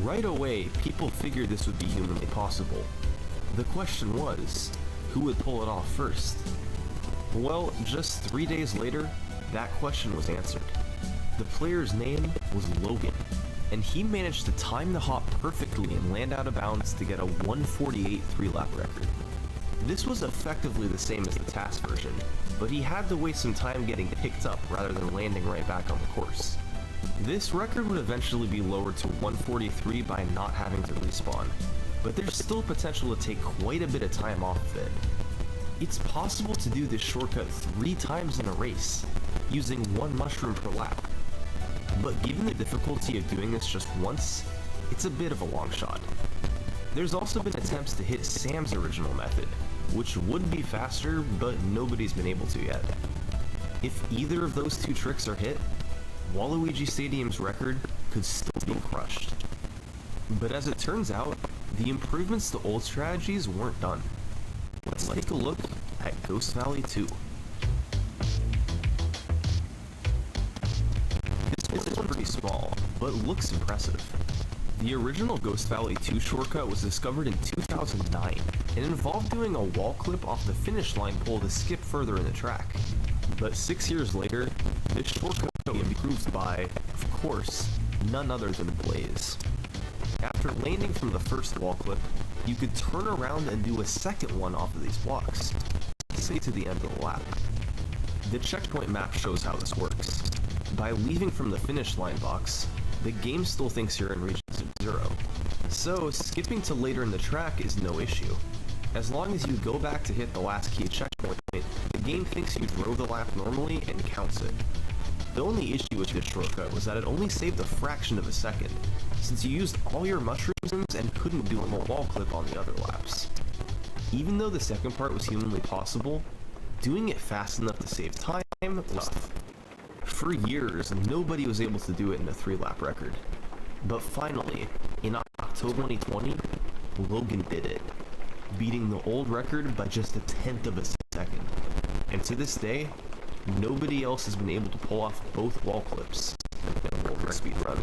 Right away, people figured this would be humanly possible. The question was, who would pull it off first? Well, just 3 days later, that question was answered. The player's name was Logan, and he managed to time the hop perfectly and land out of bounds to get a 1:48 3-lap record. This was effectively the same as the task version, but he had to waste some time getting picked up rather than landing right back on the course. This record would eventually be lowered to 1:43 by not having to respawn, but there's still potential to take quite a bit of time off of it. It's possible to do this shortcut 3 times in a race, using 1 mushroom per lap. But given the difficulty of doing this just once, it's a bit of a long shot. There's also been attempts to hit Sam's original method, which would be faster, but nobody's been able to yet. If either of those 2 tricks are hit, Waluigi Stadium's record could still be crushed. But as it turns out, the improvements to old strategies weren't done. Let's take a look at Ghost Valley 2. This one's pretty small, but looks impressive. The original Ghost Valley 2 shortcut was discovered in 2009, and involved doing a wall clip off the finish line pole to skip further in the track. But 6 years later, this shortcut was improved by, of course, none other than Blaze. After landing from the first wall clip, you could turn around and do a second one off of these blocks, say to the end of the lap. The checkpoint map shows how this works. By leaving from the finish line box, the game still thinks you're in region 0. So skipping to later in the track is no issue. As long as you go back to hit the last key checkpoint, the game thinks you drove the lap normally and counts it. The only issue with this shortcut was that it only saved a fraction of a second, since you used all your mushrooms and couldn't do a wall clip on the other laps. Even though the second part was humanly possible, doing it fast enough to save time was tough. For years, nobody was able to do it in a 3-lap record. But finally, in October 2020, Logan did it, beating the old record by just a 1/10 of a second. And to this day, nobody else has been able to pull off both wall clips in a world speed run.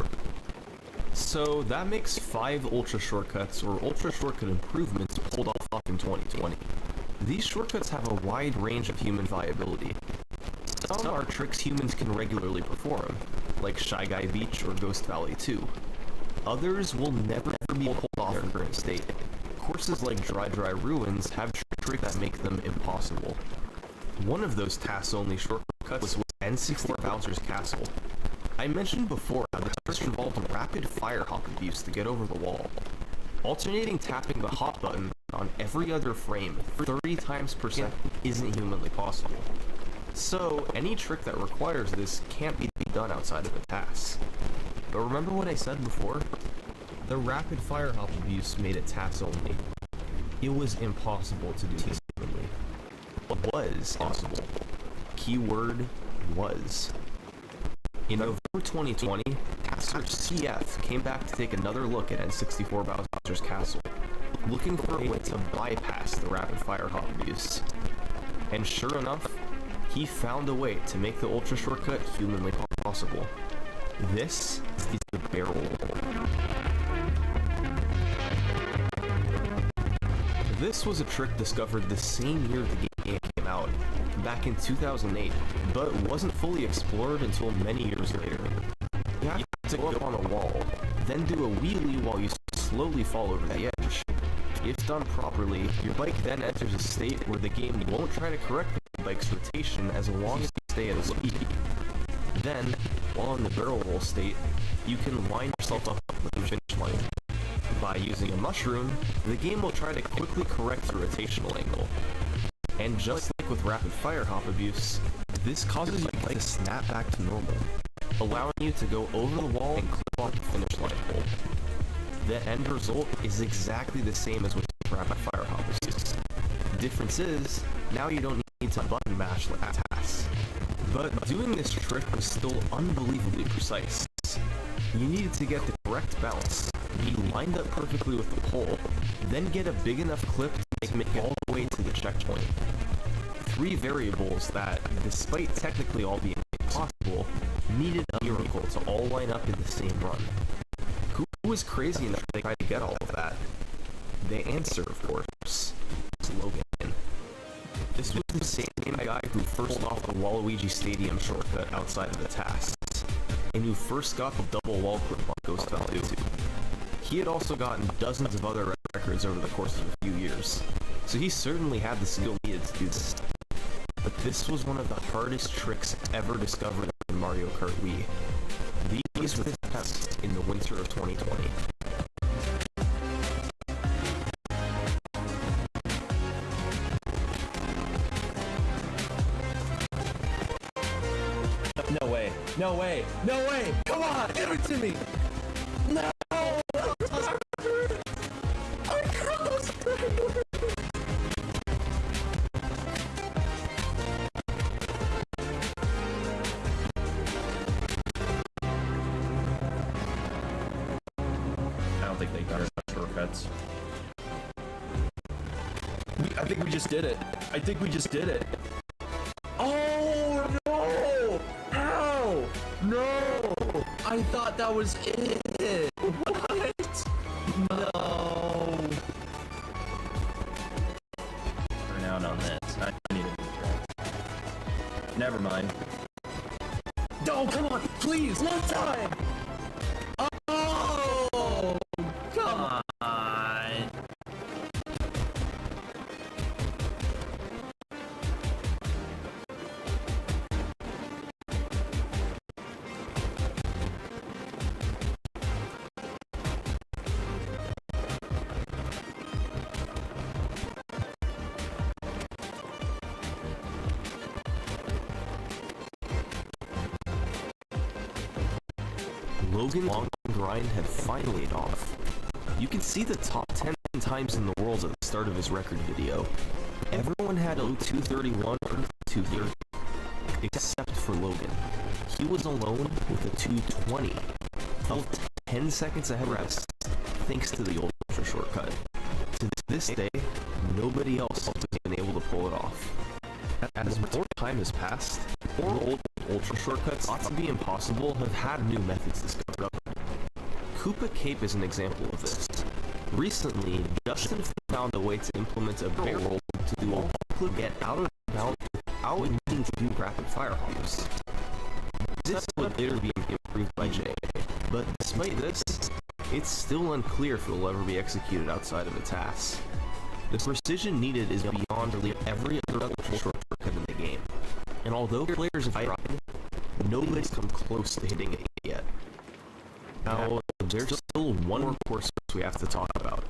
So that makes 5 ultra shortcuts or ultra shortcut improvements pulled off in 2020. These shortcuts have a wide range of human viability. Some are tricks humans can regularly perform, like Shy Guy Beach or Ghost Valley 2. Others will never be pulled off in current state. Courses like Dry Ruins have tricks that make them impossible. One of those task-only shortcuts was N64 Bowser's Castle. I mentioned before how the trick involved rapid fire hop abuse to get over the wall. Alternating tapping the hop button on every other frame 30 times per second isn't humanly possible. So, any trick that requires this can't be done outside of a task. But remember what I said before? The rapid fire hop abuse made it task only. It was impossible to do this humanly. What was possible? Keyword was. In November 2020, Tasker CF came back to take another look at N64 Bowser's Castle, looking for a way to bypass the rapid fire hop abuse. And sure enough, he found a way to make the ultra shortcut humanly possible. This is the barrel roll. This was a trick discovered the same year the game came out, back in 2008, but wasn't fully explored until many years later. You have to go up on a wall, then do a wheelie while you slowly fall over the edge. If done properly, your bike then enters a state where the game won't try to correct the bike's rotation as long as you stay at a speed. Then, while in the barrel roll state, you can wind yourself up with the finish line. By using a mushroom, the game will try to quickly correct the rotational angle. And just like with rapid fire hop abuse, this causes your bike to snap back to normal, allowing you to go over the wall and clip off the finish line pole. The end result is exactly the same as with rapid fire hop abuse. The difference is, now you don't need to button mash like tasks. But doing this trick was still unbelievably precise. You needed to get the correct balance, be lined up perfectly with the pole, then get a big enough clip to make it all the way to the checkpoint. 3 variables that, despite technically all being impossible, needed a miracle to all line up in the same run. Who was crazy enough to try to get all of that? The answer, of course, is Logan. This was the same guy who first off the Waluigi Stadium shortcut outside of the tasks, and who first got the double wall grip on Ghost Valley 2. He had also gotten dozens of other records over the course of a few years, so he certainly had the skill needed to do this. But this was one of the hardest tricks ever discovered in Mario Kart Wii. These were the tests in the winter of 2020. No way. No way. No way. Come on. Give it to me. No. I don't think they got shortcuts. I think we just did it. I think we just did it. Oh no! How? No! I thought that was it. What? No. Turn out on this. I need a new track. Never mind. No, come on, please, one time. Oh, come on. Logan's long grind had finally paid off. You can see the top 10 times in the world at the start of his record video. Everyone had a 231 or 230, except for Logan. He was alone with a 220, full 10 seconds ahead of the rest, thanks to the ultra shortcut. To this day, nobody else has been able to pull it off. As more time has passed, more old ultra shortcuts thought to be impossible have had new methods discovered. Koopa Cape is an example of this. Recently, Justin found a way to implement a barrel roll to do a flip get out of bounds without needing to do rapid fire hops. This would later be improved by Jay, but despite this, it's still unclear if it will ever be executed outside of the task. The precision needed is beyond really every other ultra shortcut in the game, and although players have tried, nobody's come close to hitting it yet. Now, there's still one more course we have to talk about,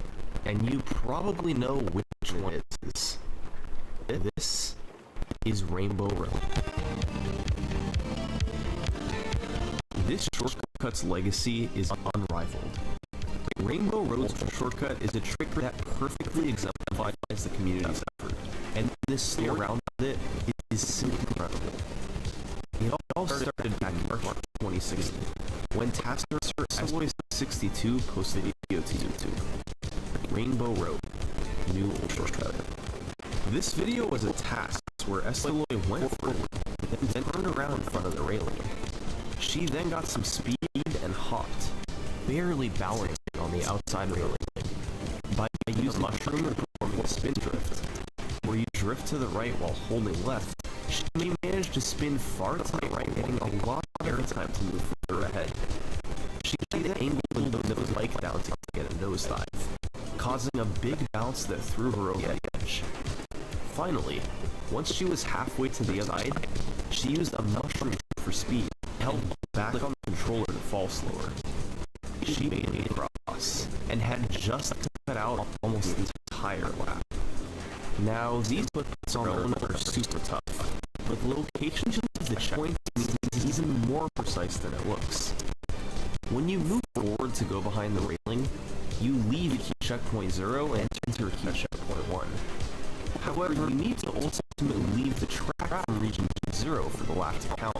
and you probably know which one it is. This is Rainbow Road. This shortcut's legacy is unrivaled. Rainbow Road's shortcut is a trick that perfectly exemplifies the community's effort, and this story around it is simply incredible. It all started back in March 2016, when Tasker Alloy62 posted a video to YouTube. Rainbow Road, new shortcut. This video was a task where Alloy went for it, then turned around in front of the railing. She then got some speed and hopped, barely balancing on the outside railing. By using mushroom and performing a spin drift, where you drift to the right while holding left, she may manage to spin far to the right, getting a lot of airtime to move further ahead. She then angled those bike down to get a nosedive, causing a big balance bounce that threw her over the edge. Finally, once she was halfway to the other side, she used a mushroom for speed, held back on the controller to fall slower. She made it across, and had just cut out almost the entire lap. Now, these puts on their own are super tough, but the location of the checkpoint is even more precise than it looks. When you move forward to go behind the railing, you leave checkpoint 0 and enter checkpoint 1. However, you need to ultimately leave the track from region 0 for the lap to count.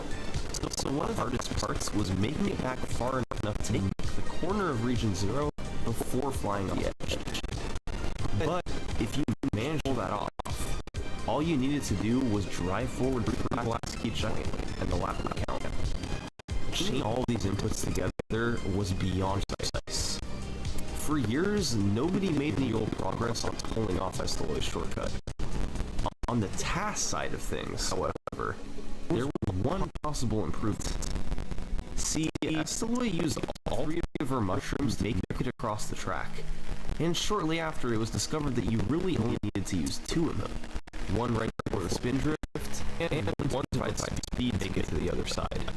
So one of the hardest parts was making it back far enough to make the corner of region 0 before flying off the edge. But if you managed to pull that off, all you needed to do was drive forward to the last key checkpoint and the lap would count. Chaining all these inputs together was beyond precise. For years, nobody made any real progress on pulling off Estoloy's shortcut. On the task side of things, however, there was one possible improvement. See, Estoloy used all 3 of her mushrooms to make it across the track, and shortly after it was discovered that you really only needed to use 2 of them. One right before the spin drift, and one to provide speed to get to the other side.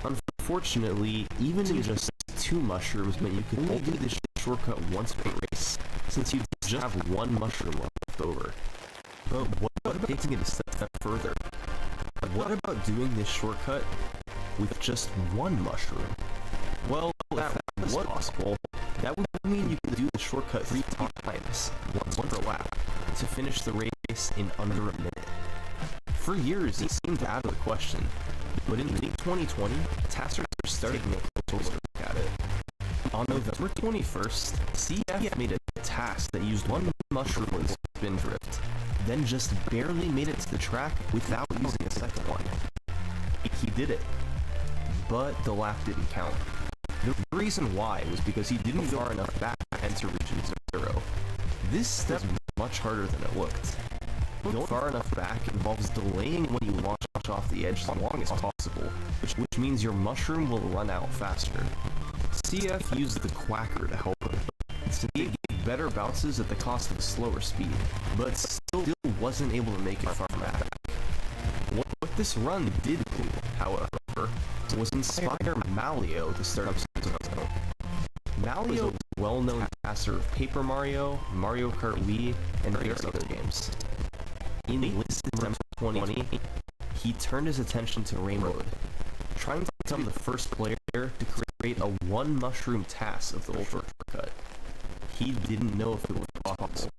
Unfortunately, even in just 2 mushrooms meant you could only do this shortcut once per race, since you just have 1 mushroom left over. But what about taking it a step further? What about doing this shortcut with just 1 mushroom? Well, if that was possible, that would mean you could do the shortcut 3 times, once per lap, to finish the race in under a minute. For years, it seemed out of the question, but in late 2020, testers started making a look at it. On November 21st, CF made a task that used 1 mushroom with spin drift, then just barely made it to the track without using a second one. He did it, but the lap didn't count. The reason why was because he didn't go far enough back to enter region 0. This step was much harder than it looked. Going far enough back involves delaying when you launch off the edge as long as possible, which means your mushroom will run out faster. CF used the Quacker to help him, since he gave better bounces at the cost of a slower speed, but still wasn't able to make it far back. What this run did do, however, was inspire Malio to start up Zone. Malio is a well-known passer of Paper Mario, Mario Kart Wii, and various other games. In late December 2020, he turned his attention to Rainbow Road, trying to become the first player to create a 1 mushroom task of the Ultra Shortcut. He didn't know if it was possible,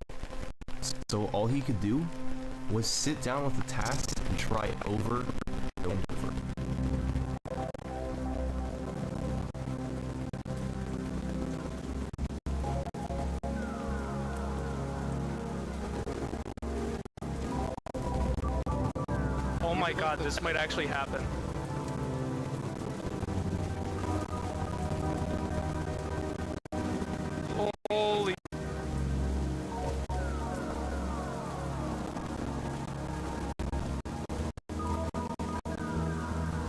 so all he could do was sit down with the task and try it over and over. Oh my god, this might actually happen. Holy...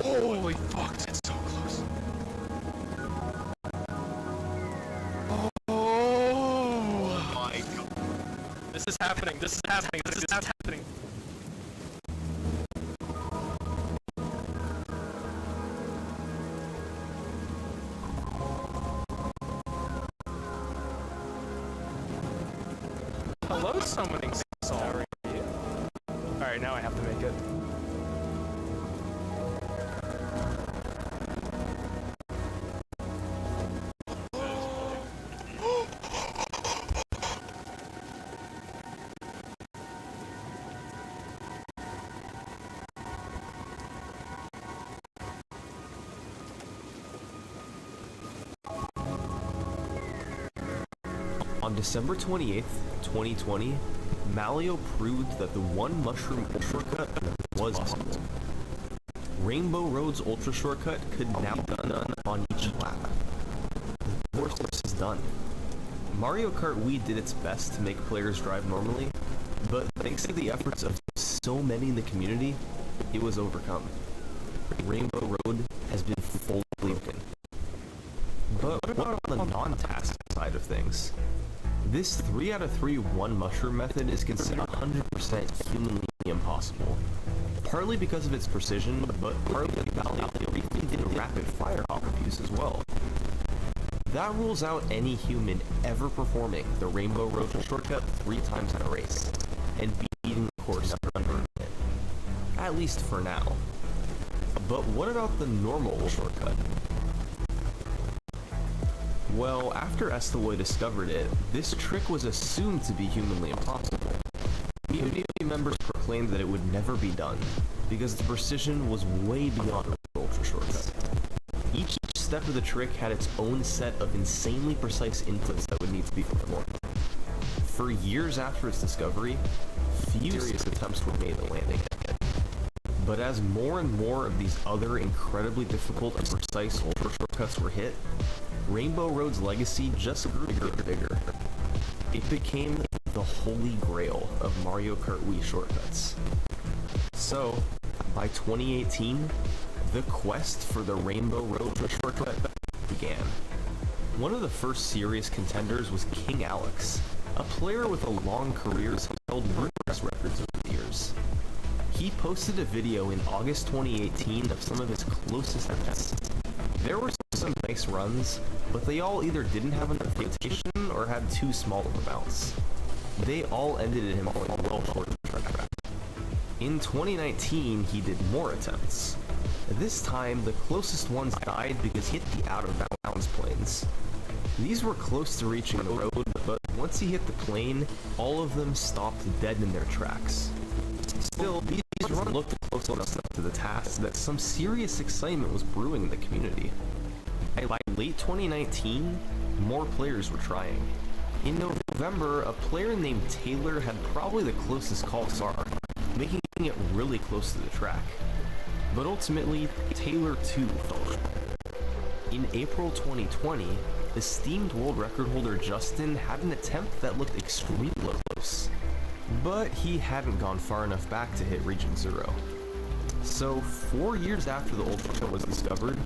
Holy fuck, that's so close. Oh my god. This is happening, this is happening, this is happening. Hello, summoning Saul. How are you? Alright, now I have to make it. On December 28th, 2020, Malio proved that the 1 mushroom shortcut was possible. Rainbow Road's Ultra Shortcut could now be done on each lap. The course is done. Mario Kart Wii did its best to make players drive normally, but thanks to the efforts of so many in the community, it was overcome. Rainbow Road has been fully broken. But what about on the non-task side of things? This 3 out of 3 one mushroom method is considered 100% humanly impossible. Partly because of its precision, but partly because they briefly did rapid fire hop reviews as well. That rules out any human ever performing the Rainbow Road shortcut 3 times in a race, and beating the course under a minute. At least for now. But what about the normal shortcut? Well, after Esteloy discovered it, this trick was assumed to be humanly impossible. Community members proclaimed that it would never be done, because the precision was way beyond the ultra shortcut. Each step of the trick had its own set of insanely precise inputs that would need to be performed. For years after its discovery, few serious attempts were made at landing it. But as more and more of these other incredibly difficult and precise ultra shortcuts were hit, Rainbow Road's legacy just grew bigger and bigger. It became the holy grail of Mario Kart Wii shortcuts. So, by 2018, the quest for the Rainbow Road shortcut began. One of the first serious contenders was King Alex, a player with a long career who's held numerous records over the years. He posted a video in August 2018 of some of his closest attempts. There were some nice runs, but they all either didn't have enough rotation or had too small of a bounce. They all ended in him falling well short of the track. In 2019, he did more attempts. This time, the closest ones died because he hit the out-of-bounds planes. These were close to reaching the road, but once he hit the plane, all of them stopped dead in their tracks. Still, these runs looked close enough to the task that some serious excitement was brewing in the community. By late 2019, more players were trying. In November, a player named Taylor had probably the closest call so far, making it really close to the track. But ultimately, Taylor too fell short. In April 2020, esteemed world record holder Justin had an attempt that looked extremely close, but he hadn't gone far enough back to hit Region 0. So 4 years after the Ultra was discovered,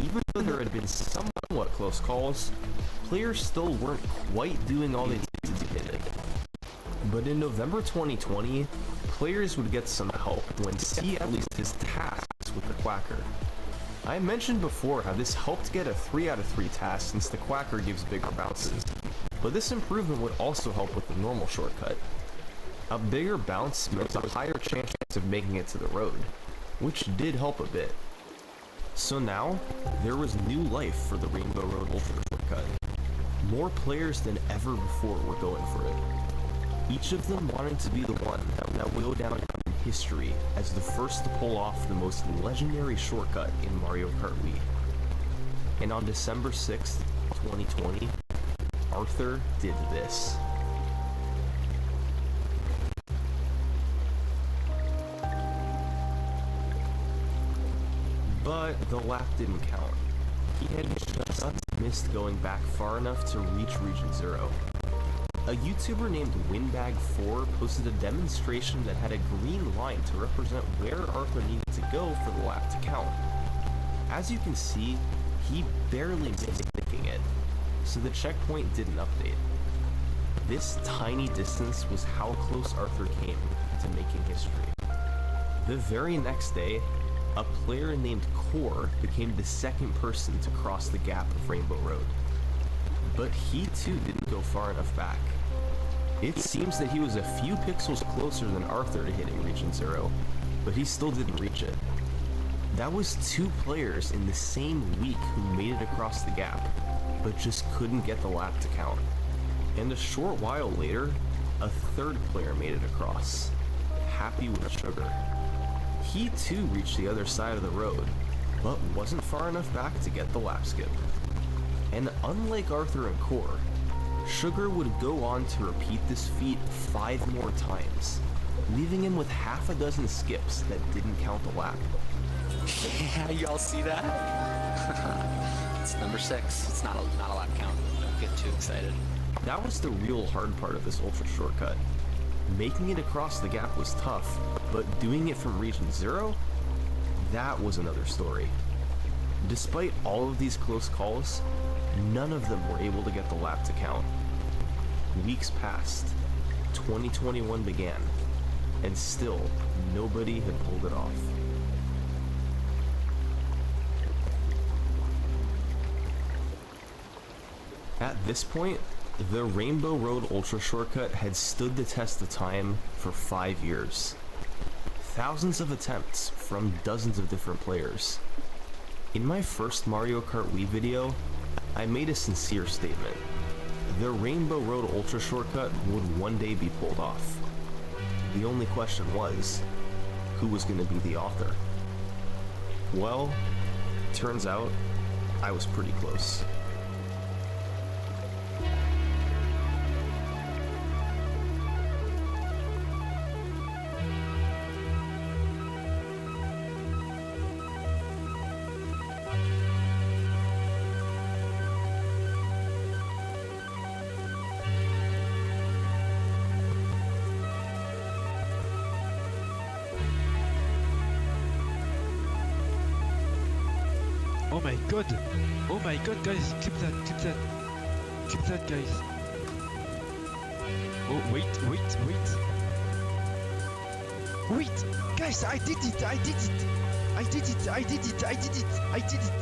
even though there had been somewhat close calls, players still weren't quite doing all they needed to hit it. But in November 2020, players would get some help when C at least his tasks with the Quacker. I mentioned before how this helped get a 3 out of 3 task since the Quacker gives bigger bounces, but this improvement would also help with the normal shortcut. A bigger bounce meant a higher chance of making it to the road, which did help a bit. So now, there was new life for the Rainbow Road Ultra shortcut. More players than ever before were going for it. Each of them wanted to be the one that would go down in history as the first to pull off the most legendary shortcut in Mario Kart Wii. And on December 6th, 2020, Arthur did this. But the lap didn't count. He had just missed going back far enough to reach Region 0. A YouTuber named Windbag4 posted a demonstration that had a green line to represent where Arthur needed to go for the lap to count. As you can see, he barely missed making it, so the checkpoint didn't update. This tiny distance was how close Arthur came to making history. The very next day, a player named Core became the second person to cross the gap of Rainbow Road. But he too didn't go far enough back. It seems that he was a few pixels closer than Arthur to hitting Region 0, but he still didn't reach it. That was 2 players in the same week who made it across the gap, but just couldn't get the lap to count. And a short while later, a 3rd player made it across, Happy with Sugar. He too reached the other side of the road, but wasn't far enough back to get the lap skip. And unlike Arthur and Core, Sugar would go on to repeat this feat 5 more times, leaving him with half a dozen skips that didn't count the lap. Yeah, y'all see that? It's number 6. It's not a lap count. Don't get too excited. That was the real hard part of this Ultra shortcut. Making it across the gap was tough, but doing it from Region 0? That was another story. Despite all of these close calls, none of them were able to get the lap to count. Weeks passed, 2021 began, and still nobody had pulled it off. At this point, the Rainbow Road Ultra Shortcut had stood the test of time for 5 years. Thousands of attempts from dozens of different players. In my first Mario Kart Wii video, I made a sincere statement. The Rainbow Road Ultra Shortcut would one day be pulled off. The only question was, who was going to be the author? Well, turns out, I was pretty close. Oh my god, guys, clip that, guys. Oh, wait, guys, I did it.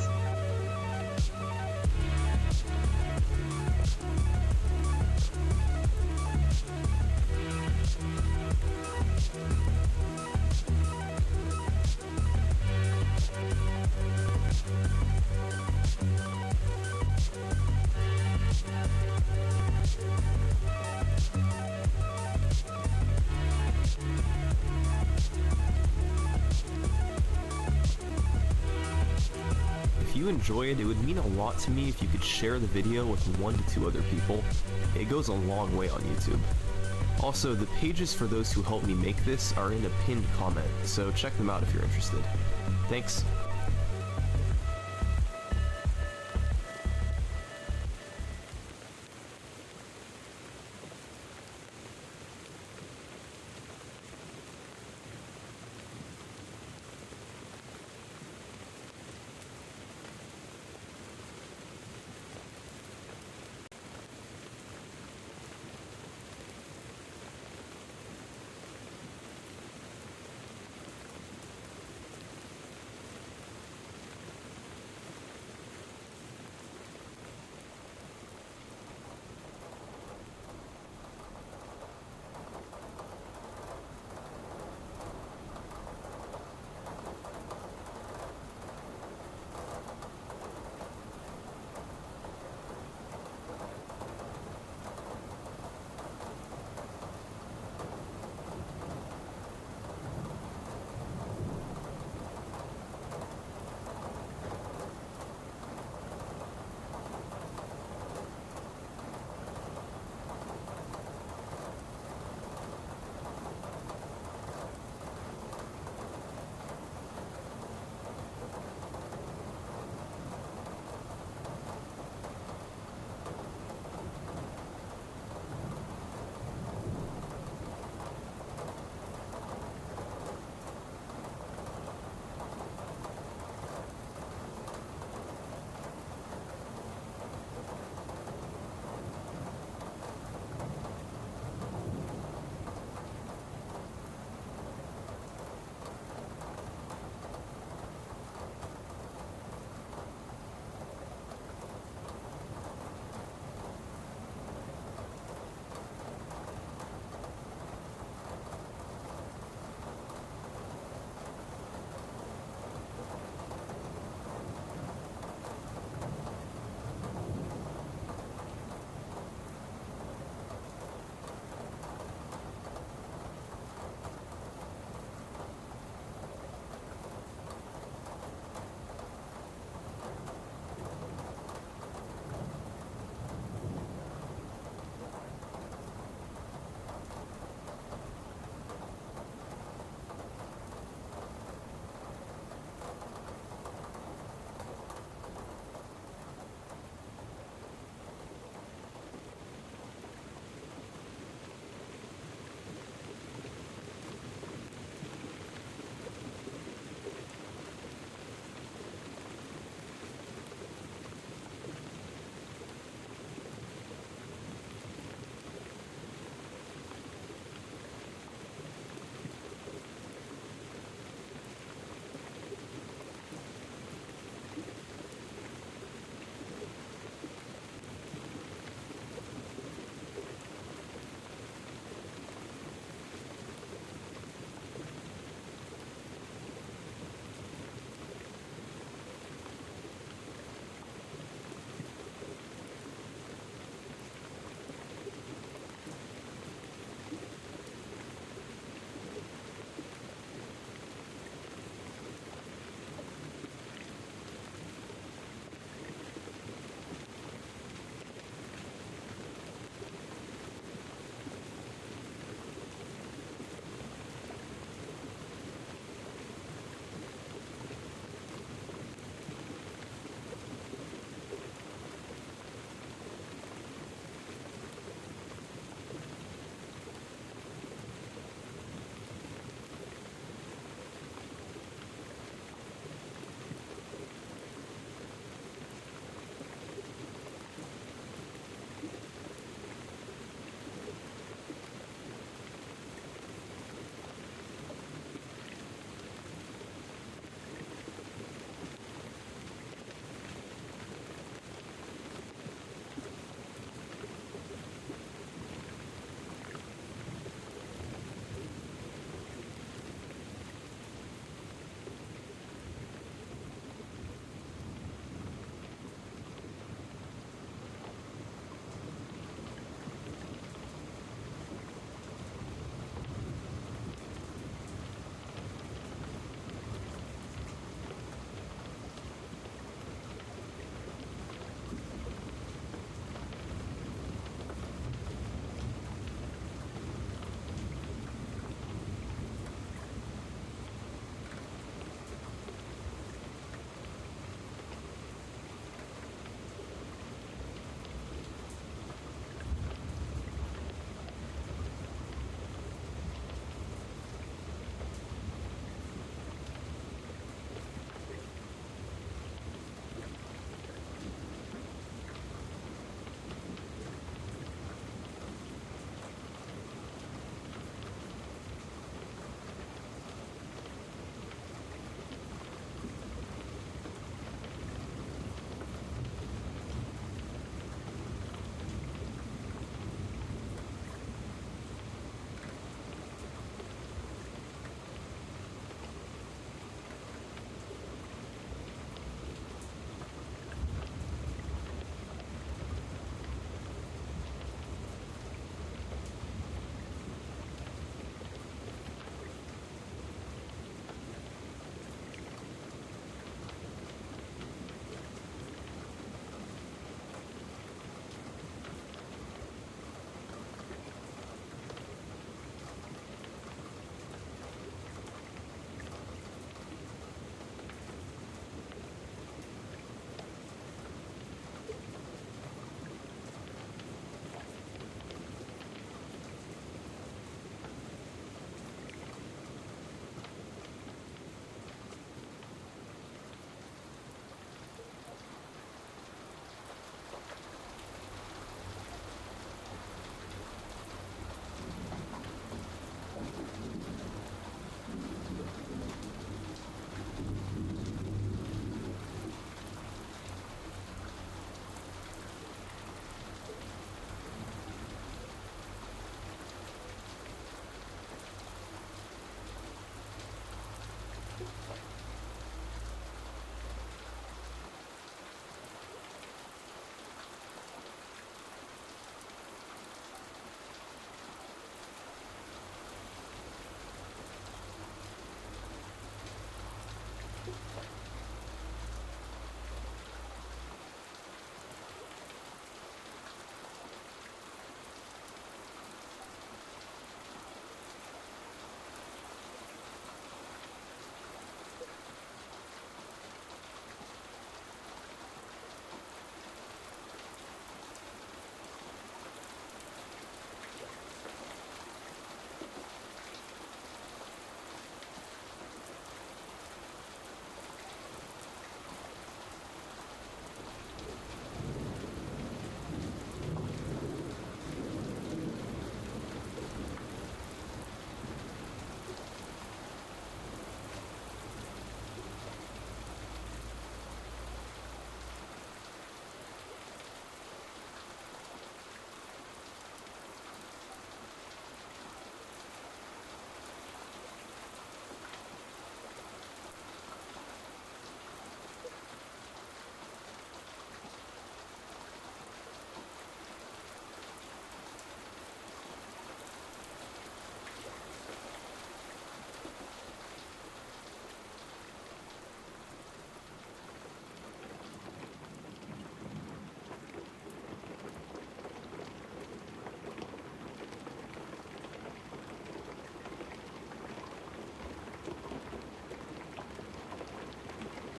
If you enjoy it, it would mean a lot to me if you could share the video with 1 to 2 other people. It goes a long way on YouTube. Also, the pages for those who helped me make this are in a pinned comment, so check them out if you're interested. Thanks.